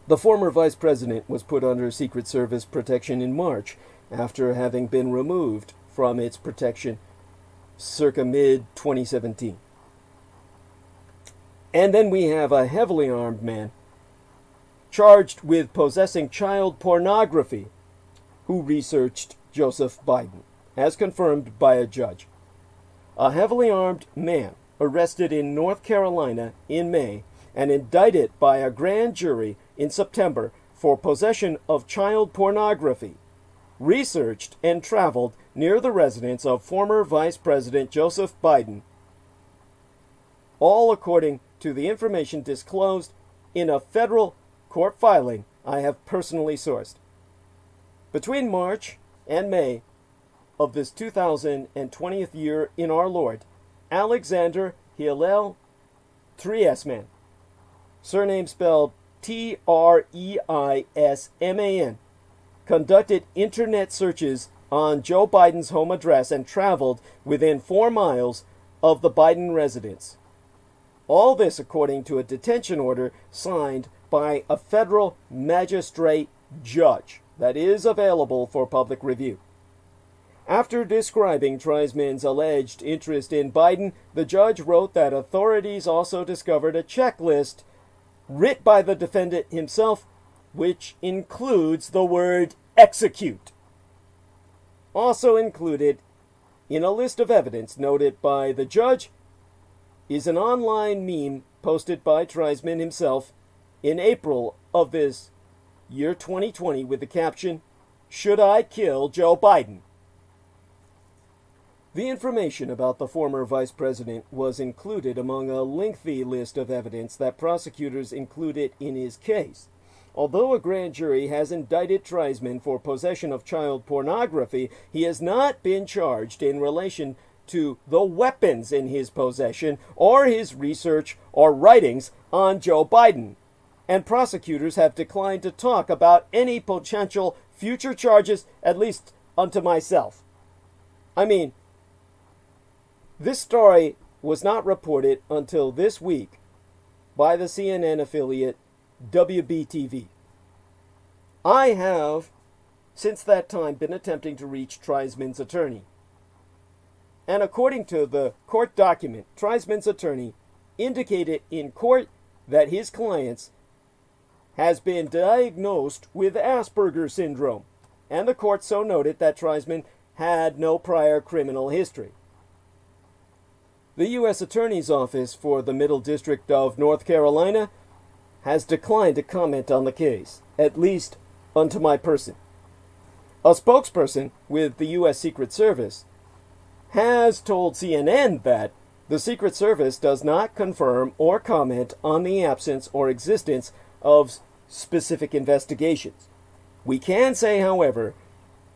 The former vice president was put under Secret Service protection in March after having been removed from its protection circa mid-2017. And then we have a heavily armed man charged with possessing child pornography who researched Joseph Biden, as confirmed by a judge. A heavily armed man arrested in North Carolina in May and indicted by a grand jury in September for possession of child pornography, researched and traveled near the residence of former Vice President Joseph Biden, all according to the information disclosed in a federal court filing I have personally sourced. Between March and May of this 2020th year in our Lord, Alexander Hillel Triesman, surname spelled T-R-E-I-S-M-A-N, conducted internet searches on Joe Biden's home address and traveled within 4 miles of the Biden residence. All this according to a detention order signed by a federal magistrate judge that is available for public review. After describing Treisman's alleged interest in Biden, the judge wrote that authorities also discovered a checklist writ by the defendant himself, which includes the word execute. Also included in a list of evidence noted by the judge is an online meme posted by Treisman himself in April of this year 2020 with the caption, "Should I kill Joe Biden?" The information about the former vice president was included among a lengthy list of evidence that prosecutors included in his case. Although a grand jury has indicted Treisman for possession of child pornography, he has not been charged in relation to the weapons in his possession or his research or writings on Joe Biden. And prosecutors have declined to talk about any potential future charges, at least unto myself. I mean, this story was not reported until this week by the CNN affiliate WBTV. I have, since that time, been attempting to reach Treisman's attorney. And according to the court document, Treisman's attorney indicated in court that his client has been diagnosed with Asperger's syndrome, and the court so noted that Treisman had no prior criminal history. The U.S. Attorney's Office for the Middle District of North Carolina has declined to comment on the case, at least unto my person. A spokesperson with the U.S. Secret Service has told CNN that the Secret Service does not confirm or comment on the absence or existence of specific investigations. We can say, however,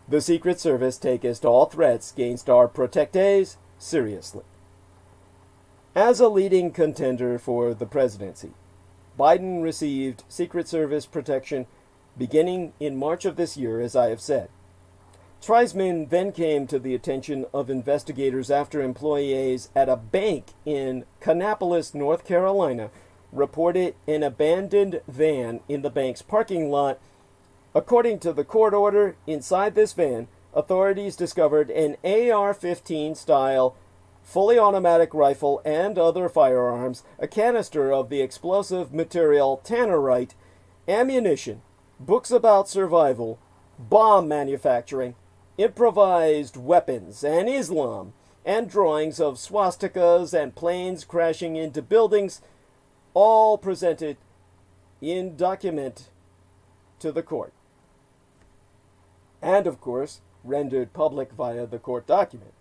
the Secret Service taketh all threats against our protectees seriously. As a leading contender for the presidency, Biden received Secret Service protection beginning in March of this year, as I have said. Treisman then came to the attention of investigators after employees at a bank in Kannapolis, North Carolina, reported an abandoned van in the bank's parking lot. According to the court order, inside this van, authorities discovered an AR-15 style fully automatic rifle and other firearms, a canister of the explosive material tannerite, ammunition, books about survival, bomb manufacturing, improvised weapons and Islam, and drawings of swastikas and planes crashing into buildings, all presented in document to the court. And, of course, rendered public via the court document.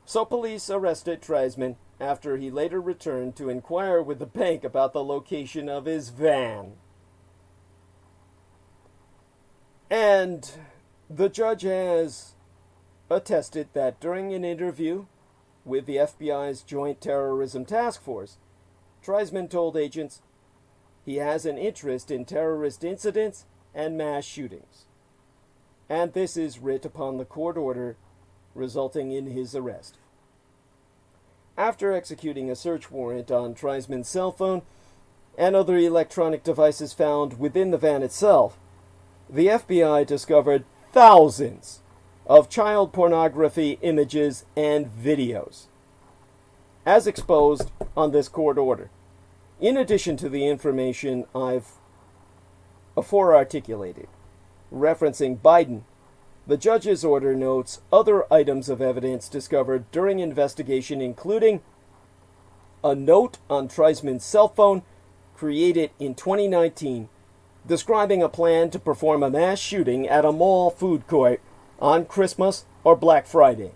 So police arrested Treisman after he later returned to inquire with the bank about the location of his van. And the judge has attested that during an interview with the FBI's Joint Terrorism Task Force, Treisman told agents he has an interest in terrorist incidents and mass shootings. And this is writ upon the court order resulting in his arrest. After executing a search warrant on Treisman's cell phone and other electronic devices found within the van itself, the FBI discovered thousands of child pornography images and videos, as exposed on this court order. In addition to the information I've afore articulated, referencing Biden, the judge's order notes other items of evidence discovered during investigation, including a note on Treisman's cell phone created in 2019 describing a plan to perform a mass shooting at a mall food court on Christmas or Black Friday.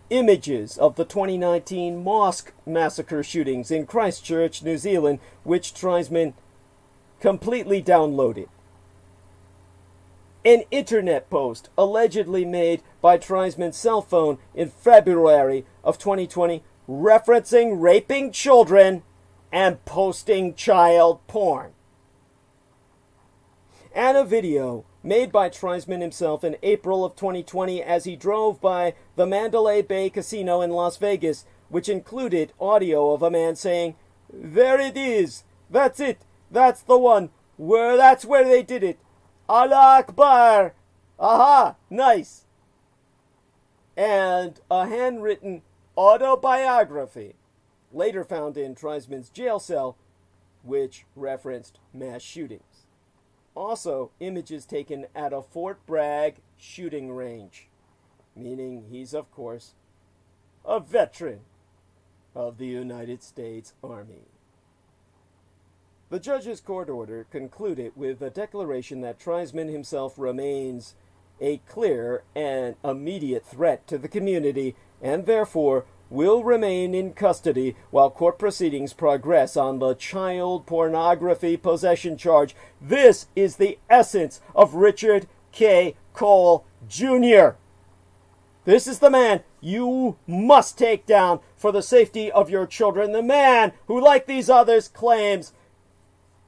Images of the 2019 mosque massacre shootings in Christchurch, New Zealand, which Treisman completely downloaded. An internet post allegedly made by Treisman's cell phone in February of 2020 referencing raping children and posting child porn. And a video made by Treisman himself in April of 2020 as he drove by the Mandalay Bay Casino in Las Vegas, which included audio of a man saying, "There it is. That's it. That's the one. That's where they did it. Allah Akbar. Aha, nice." And a handwritten autobiography, later found in Treisman's jail cell, which referenced mass shootings. Also, images taken at a Fort Bragg shooting range, meaning he's, of course, a veteran of the United States Army. The judge's court order concluded with a declaration that Treisman himself remains a clear and immediate threat to the community and therefore will remain in custody while court proceedings progress on the child pornography possession charge. This is the essence of Richard K. Cole Jr. This is the man you must take down for the safety of your children. The man who, like these others, claims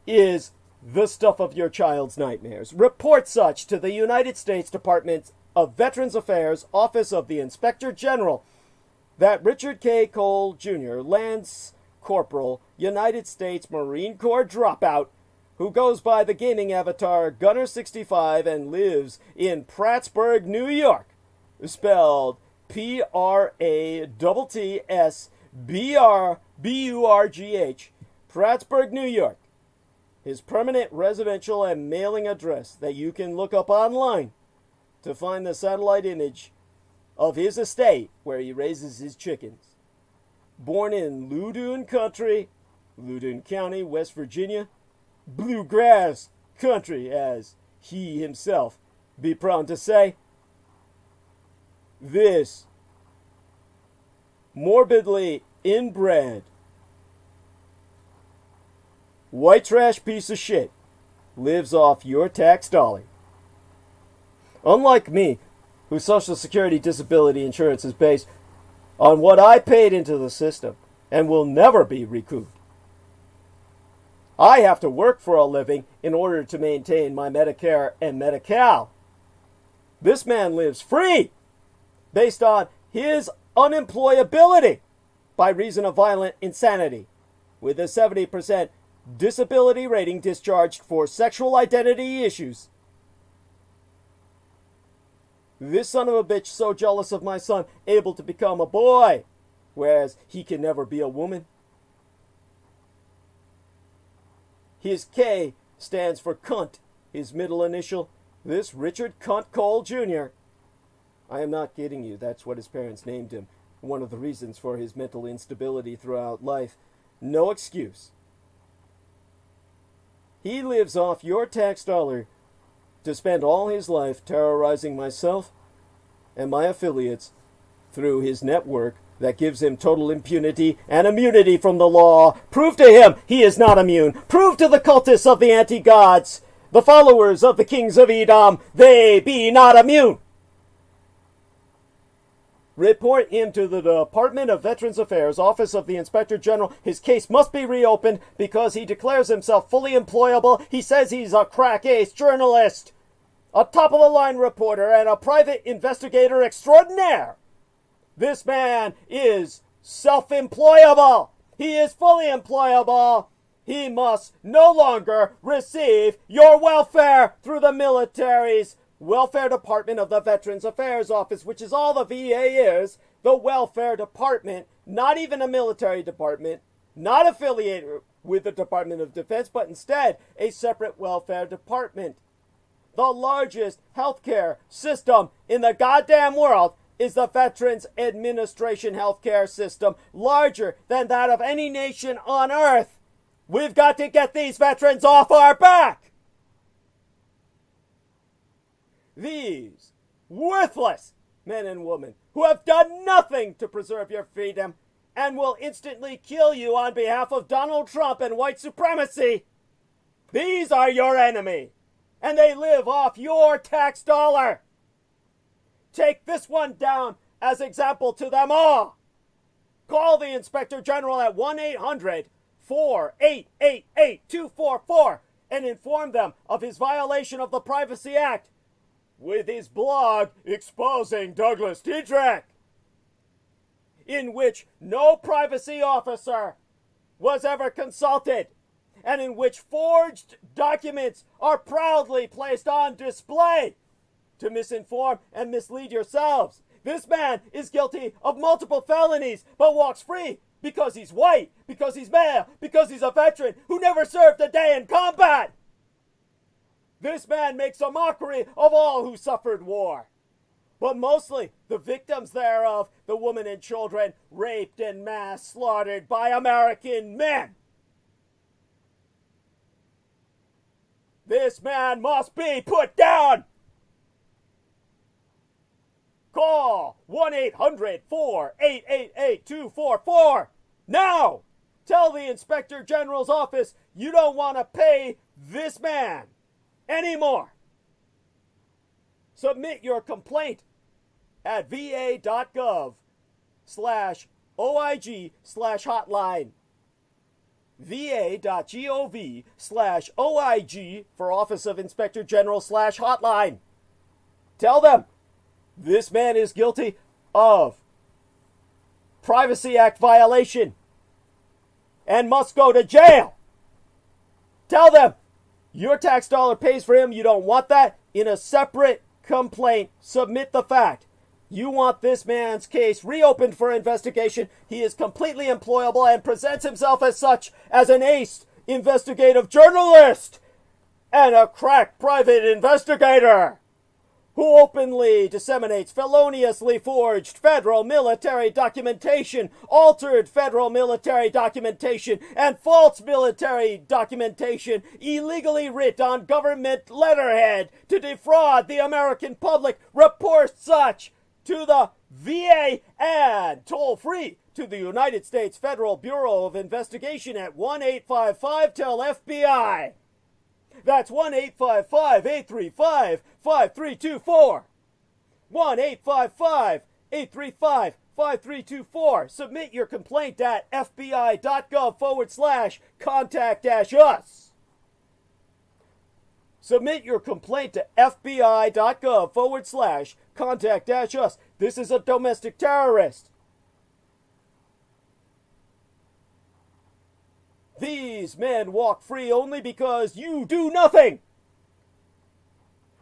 is the stuff of your child's nightmares. Report such to the United States Department of Veterans Affairs, Office of the Inspector General, that Richard K. Cole Jr., Lance Corporal, United States Marine Corps dropout, who goes by the gaming avatar Gunner65 and lives in Prattsburg, New York, spelled Prattsburgh, Prattsburg, New York. His permanent residential and mailing address that you can look up online to find the satellite image of his estate where he raises his chickens. Born in Loudoun Country, Loudoun County, West Virginia, bluegrass country, as he himself be prone to say. This morbidly inbred white trash piece of shit lives off your tax dollar. Unlike me, whose Social Security disability insurance is based on what I paid into the system and will never be recouped. I have to work for a living in order to maintain my Medicare and Medi-Cal. This man lives free based on his unemployability by reason of violent insanity, with a 70% disability rating discharged for sexual identity issues. This son of a bitch so jealous of my son, able to become a boy, whereas he can never be a woman. His K stands for cunt, his middle initial. This Richard Cunt Cole Jr. I am not kidding you, that's what his parents named him. One of the reasons for his mental instability throughout life. No excuse. He lives off your tax dollar to spend all his life terrorizing myself and my affiliates through his network that gives him total impunity and immunity from the law. Prove to him he is not immune. Prove to the cultists of the anti-gods, the followers of the kings of Edom, they be not immune. Report him to the Department of Veterans Affairs, Office of the Inspector General. His case must be reopened because he declares himself fully employable. He says he's a crack-ace journalist, a top-of-the-line reporter, and a private investigator extraordinaire. This man is self-employable. He is fully employable. He must no longer receive your welfare through the military's Welfare Department of the Veterans Affairs Office, which is all the VA is, the Welfare Department, not even a military department, not affiliated with the Department of Defense, but instead a separate welfare department. The largest healthcare system in the goddamn world is the Veterans Administration healthcare system, larger than that of any nation on earth. We've got to get these veterans off our back. These worthless men and women who have done nothing to preserve your freedom and will instantly kill you on behalf of Donald Trump and white supremacy. These are your enemy, and they live off your tax dollar. Take this one down as example to them all. Call the Inspector General at 1-800-4888-244 and inform them of his violation of the Privacy Act with his blog exposing Douglas Dietrich. in which no privacy officer was ever consulted, and in which forged documents are proudly placed on display to misinform and mislead yourselves. This man is guilty of multiple felonies, but walks free because he's white, because he's male, because he's a veteran who never served a day in combat. This man makes a mockery of all who suffered war, but mostly the victims thereof, the women and children raped and mass slaughtered by American men. This man must be put down. Call 1-800-488-8244 now. Tell the Inspector General's office you don't want to pay this man anymore. Submit your complaint at va.gov/OIG/hotline. va.gov/OIG for Office of Inspector General/hotline. Tell them this man is guilty of Privacy Act violation and must go to jail. Tell them your tax dollar pays for him. You don't want that. In a separate complaint, submit the fact. You want this man's case reopened for investigation. He is completely employable and presents himself as such, as an ace investigative journalist and a crack private investigator who openly disseminates feloniously forged federal military documentation, altered federal military documentation, and false military documentation illegally writ on government letterhead to defraud the American public. Report such to the VA and toll free to the United States Federal Bureau of Investigation at 1-855-TEL-FBI. That's 1-855-835-5324. 1-855-835-5324. Submit your complaint at fbi.gov/contact-us. Submit your complaint to fbi.gov/contact-us. This is a domestic terrorist. These men walk free only because you do nothing.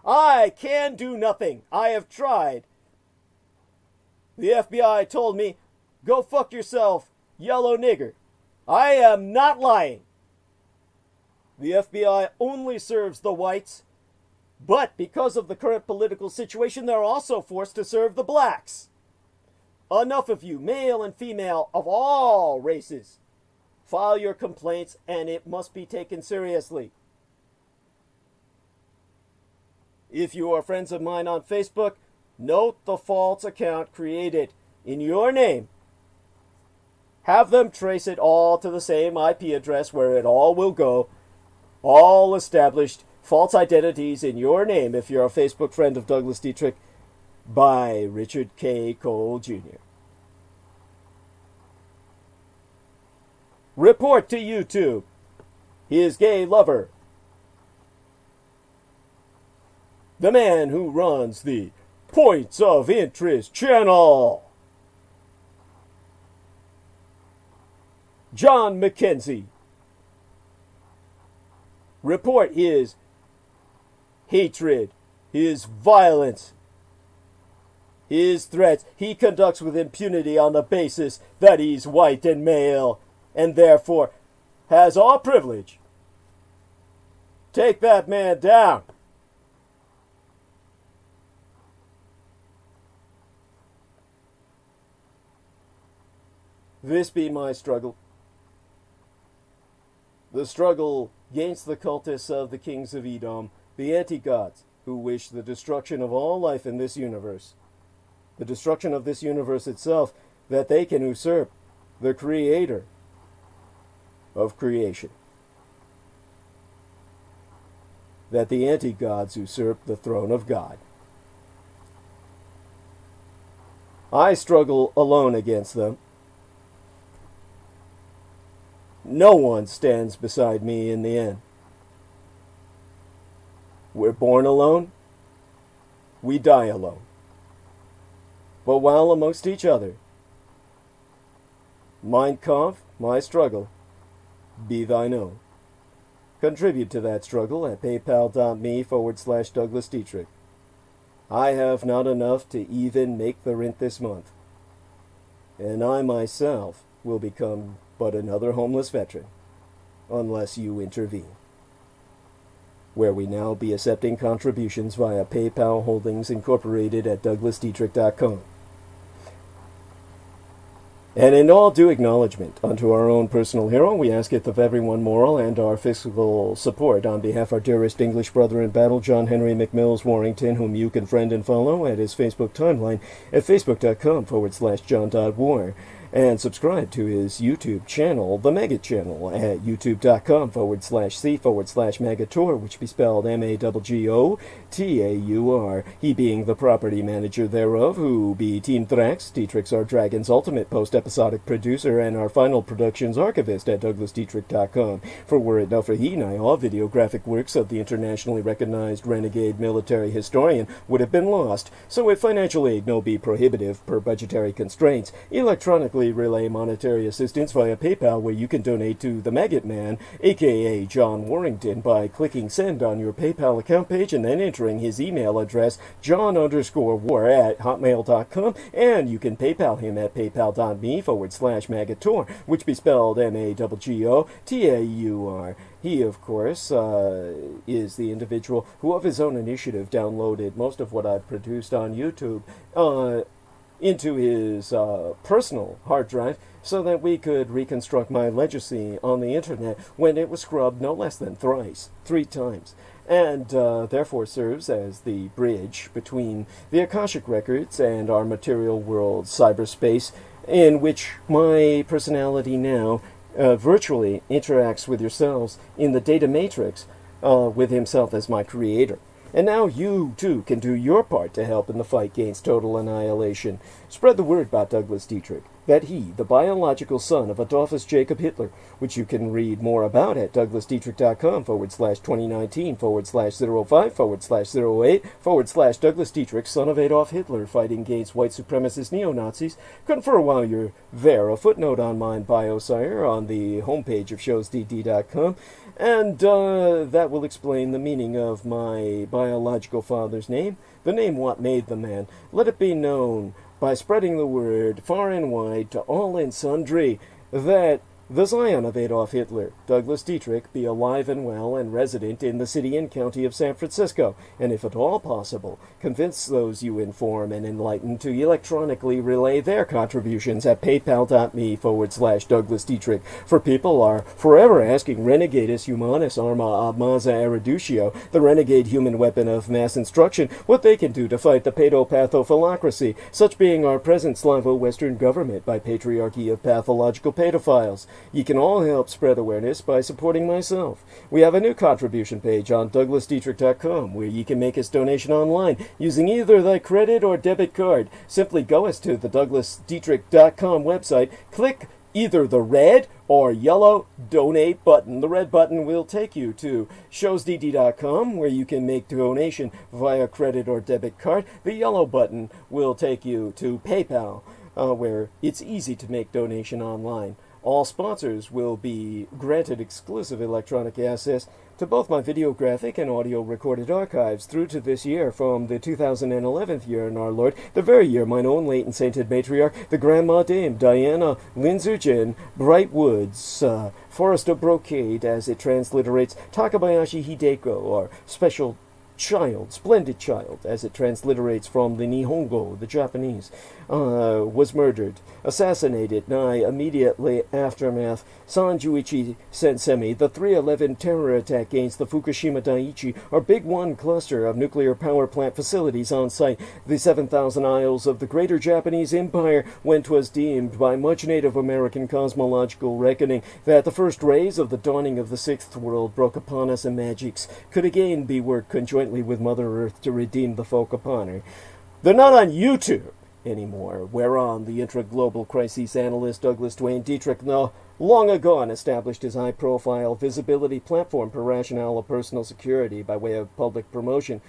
I can do nothing. I have tried. The FBI told me, go fuck yourself, yellow nigger. I am not lying. The FBI only serves the whites, but because of the current political situation, they're also forced to serve the blacks. Enough of you, male and female, of all races. File your complaints, and it must be taken seriously. If you are friends of mine on Facebook, note the false account created in your name. Have them trace it all to the same IP address where it all will go. All established false identities in your name if you're a Facebook friend of Douglas Dietrich by Richard K. Cole Jr. Report to YouTube. His gay lover. The man who runs the Points of Interest channel. John McKenzie. Report his hatred, his violence, his threats he conducts with impunity on the basis that he's white and male, and therefore has all privilege. Take that man down. This be my struggle. The struggle against the cultists of the kings of Edom, the anti-gods, who wish the destruction of all life in this universe. The destruction of this universe itself, that they can usurp the creator of creation. That the anti-gods usurp the throne of God. I struggle alone against them. No one stands beside me in the end. We're born alone. We die alone. But while amongst each other, Mein Kampf, my struggle. Be thine own. Contribute to that struggle at paypal.me/Douglas Dietrich. I have not enough to even make the rent this month, and I myself will become but another homeless veteran, unless you intervene. Where we now be accepting contributions via PayPal Holdings Incorporated at DouglasDietrich.com. And in all due acknowledgement unto our own personal hero, we asketh of everyone moral and our fiscal support on behalf of our dearest English brother in battle, John Henry McMills Warrington, whom you can friend and follow at his Facebook timeline at facebook.com/John.War. And subscribe to his YouTube channel, The Maggot Channel, at youtube.com/C/Magator, which be spelled MAGGOTAUR, he being the property manager thereof, who be Team Thrax, Dietrich's our Dragon's ultimate post-episodic producer, and our final productions archivist at DouglasDietrich.com. For were it not for he, nigh all videographic works of the internationally recognized renegade military historian would have been lost, so if financial aid no be prohibitive per budgetary constraints, electronically relay monetary assistance via PayPal, where you can donate to the Maggot Man, aka John Warrington, by clicking send on your PayPal account page and then entering his email address, john_war@hotmail.com, and you can PayPal him at paypal.me/Magator, which be spelled MAGGOTAUR. He, of course, is the individual who of his own initiative downloaded most of what I've produced on YouTube into his personal hard drive so that we could reconstruct my legacy on the internet when it was scrubbed no less than three times, and therefore serves as the bridge between the Akashic Records and our material world cyberspace, in which my personality now virtually interacts with yourselves in the data matrix with himself as my creator. And now you, too, can do your part to help in the fight against total annihilation. Spread the word about Douglas Dietrich, that he, the biological son of Adolphus Jacob Hitler, which you can read more about at DouglasDietrich.com/2019/05/08/Douglas Dietrich, son of Adolf Hitler, fighting against white supremacist neo-Nazis. Confer while you're there a footnote on mine bio, sire, on the homepage of showsdd.com, and that will explain the meaning of my biological father's name, the name what made the man. Let it be known by spreading the word far and wide to all and sundry that the scion of Adolf Hitler, Douglas Dietrich, be alive and well and resident in the city and county of San Francisco, and if at all possible, convince those you inform and enlighten to electronically relay their contributions at paypal.me/Douglas Dietrich. For people are forever asking Renegadus Humanus Arma Maza Erudicio, the renegade human weapon of mass instruction, what they can do to fight the pedopathophilocracy, such being our present Slavo-Western government by patriarchy of pathological pedophiles. You can all help spread awareness by supporting myself. We have a new contribution page on DouglasDietrich.com where you can make us donation online using either thy credit or debit card. Simply go us to the DouglasDietrich.com website, click either the red or yellow donate button. The red button will take you to showsdd.com where you can make donation via credit or debit card. The yellow button will take you to PayPal where it's easy to make donation online. All sponsors will be granted exclusive electronic access to both my videographic and audio recorded archives through to this year, from the 2011 year in our Lord, the very year mine own late and sainted matriarch, the Grandma Dame Diana Linzergen Brightwoods, Forest of Brocade, as it transliterates, Takabayashi Hideko, or Special Child, Splendid Child, as it transliterates from the Nihongo, the Japanese, was murdered, assassinated, nigh immediately aftermath, Sanjuichi Sensemi, the 3/11 terror attack against the Fukushima Daiichi, our Big One cluster of nuclear power plant facilities on site, the 7,000 isles of the greater Japanese Empire, when 'twas deemed by much Native American cosmological reckoning that the first rays of the dawning of the sixth world broke upon us, and magics could again be worked conjointly with Mother Earth to redeem the folk upon her. They're not on YouTube anymore, whereon the intra-global crises analyst Douglas Dwayne Dietrich long ago established his high-profile visibility platform per rationale of personal security by way of public promotion,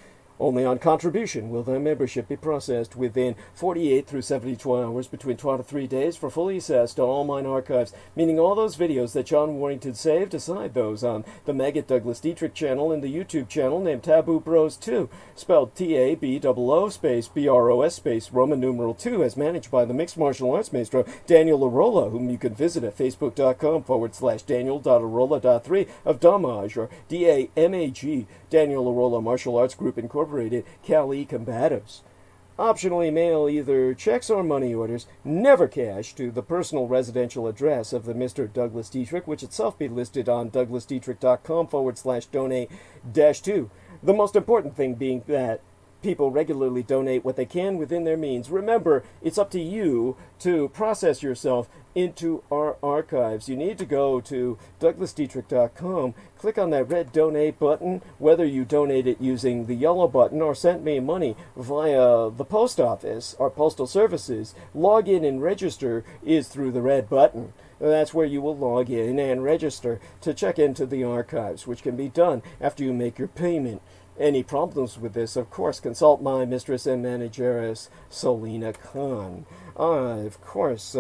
Only on contribution will their membership be processed within 48 through 72 hours between 2 to 3 days for fully access to all mine archives, meaning all those videos that John Warrington saved, aside those on the Maggot Douglas Dietrich channel and the YouTube channel named Taboo Bros 2, spelled TABOO space BROS space Roman numeral 2, as managed by the mixed martial arts maestro Daniel Arola, whom you can visit at facebook.com/Daniel.Arola.3 of Damage, or DAMAG, Daniel Arola Martial Arts Group Incorporated, Cali Combatives. Optionally mail either checks or money orders, never cash, to the personal residential address of the Mr. Douglas Dietrich, which itself be listed on douglasdietrich.com/donate-2. The most important thing being that people regularly donate what they can within their means. Remember, it's up to you to process yourself into our archives. You need to go to douglasdietrich.com, click on that red donate button, whether you donate it using the yellow button or send me money via the post office or postal services. Log in and register is through the red button. That's where you will log in and register to check into the archives, which can be done after you make your payment. Any problems with this, of course, consult my mistress and manageress, Selena Khan. Of course,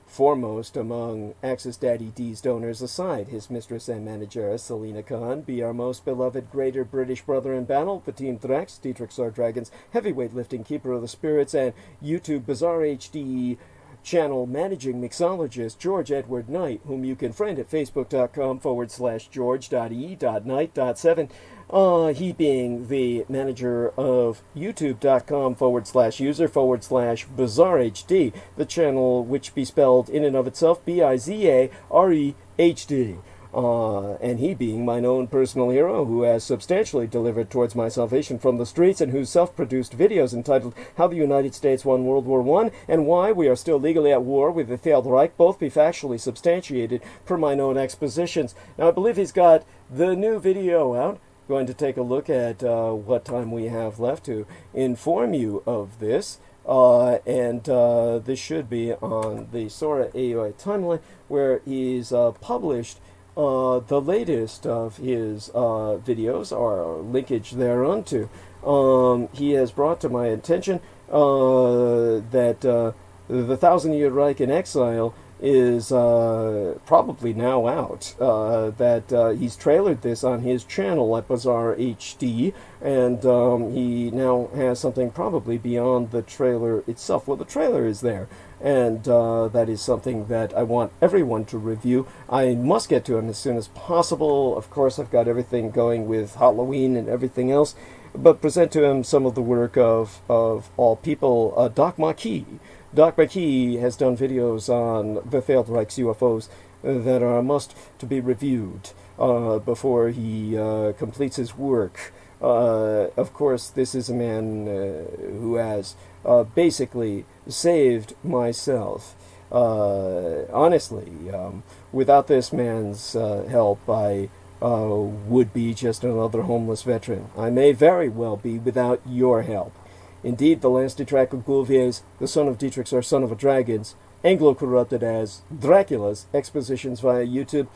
foremost among Axis Daddy D's donors aside, his mistress and manageress, Selena Khan, be our most beloved greater British brother in battle, the Team TRÄNCK, Dietrich's Our Dragons, heavyweight lifting keeper of the spirits, and YouTube Bizarre HD channel managing mixologist George Edward Knight, whom you can friend at facebook.com/George.E.Knight.7. He being the manager of youtube.com/user/Bizarre HD, the channel which be spelled in and of itself BIZAREHD. And he being mine own personal hero, who has substantially delivered towards my salvation from the streets, and whose self-produced videos entitled How the United States Won World War I and Why We Are Still Legally at War with the Third Reich both be factually substantiated per mine own expositions. Now, I believe he's got the new video out. Going to take a look at what time we have left to inform you of this. This should be on the Sora AOI timeline, where he's published the latest of his videos, or linkage thereunto. He has brought to my attention that the 1,000-Year Reich in Exile is probably now out. That he's trailered this on his channel at Bizarre HD, and he now has something probably beyond the trailer itself. Well, the trailer is there, and that is something that I want everyone to review. I must get to him as soon as possible. Of course, I've got everything going with Halloween and everything else, but present to him some of the work of all people, Doc Maquis. Doc Maquis has done videos on the Third Reich's UFOs that are a must to be reviewed before he completes his work. Of course, this is a man who has basically saved myself. Honestly, without this man's help, I would be just another homeless veteran. I may very well be without your help. Indeed, the last detract of Gouviers, the son of Dietrich's, or son of a dragons, Anglo-corrupted as Dracula's expositions via YouTube,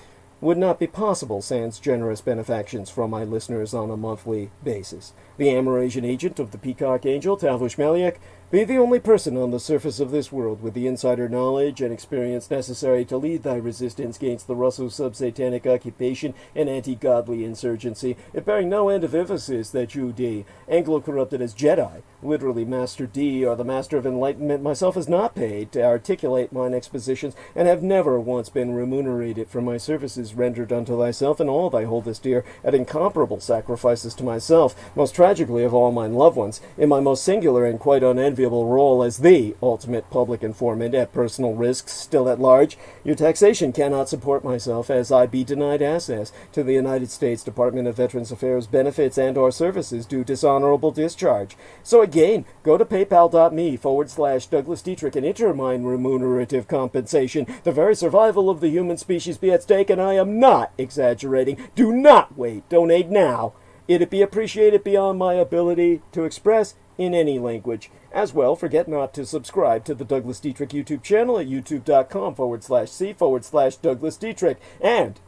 would not be possible sans generous benefactions from my listeners on a monthly basis. The Amerasian agent of the Peacock Angel, Tavush Maliak, be the only person on the surface of this world with the insider knowledge and experience necessary to lead thy resistance against the Russo sub-satanic occupation and anti-godly insurgency, it bearing no end of emphasis that you, D, Anglo-corrupted as Jedi, literally Master D, or the Master of Enlightenment, myself is not paid to articulate mine expositions, and have never once been remunerated for my services rendered unto thyself and all thy holdest dear, at incomparable sacrifices to myself, most tragically of all mine loved ones, in my most singular and quite unenviable role as the ultimate public informant at personal risks still at large. Your taxation cannot support myself, as I be denied access to the United States Department of Veterans Affairs benefits and or services due dishonorable discharge. So again, go to paypal.me/Douglas Dietrich and enter mine remunerative compensation. The very survival of the human species be at stake, and I am not exaggerating. Do not wait. Donate now. It'd be appreciated beyond my ability to express in any language. As well, forget not to subscribe to the Douglas Dietrich YouTube channel at youtube.com/c/Douglas Dietrich and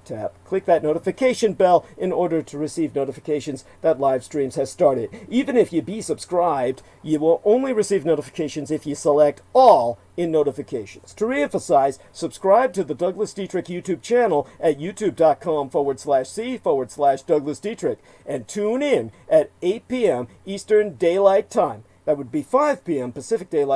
click that notification bell in order to receive notifications that live streams has started. Even if you be subscribed, you will only receive notifications if you select all in notifications. To reemphasize, subscribe to the Douglas Dietrich YouTube channel at youtube.com/c/Douglas Dietrich and tune in at 8 p.m. Eastern Daylight Time. That would be 5 p.m. Pacific Daylight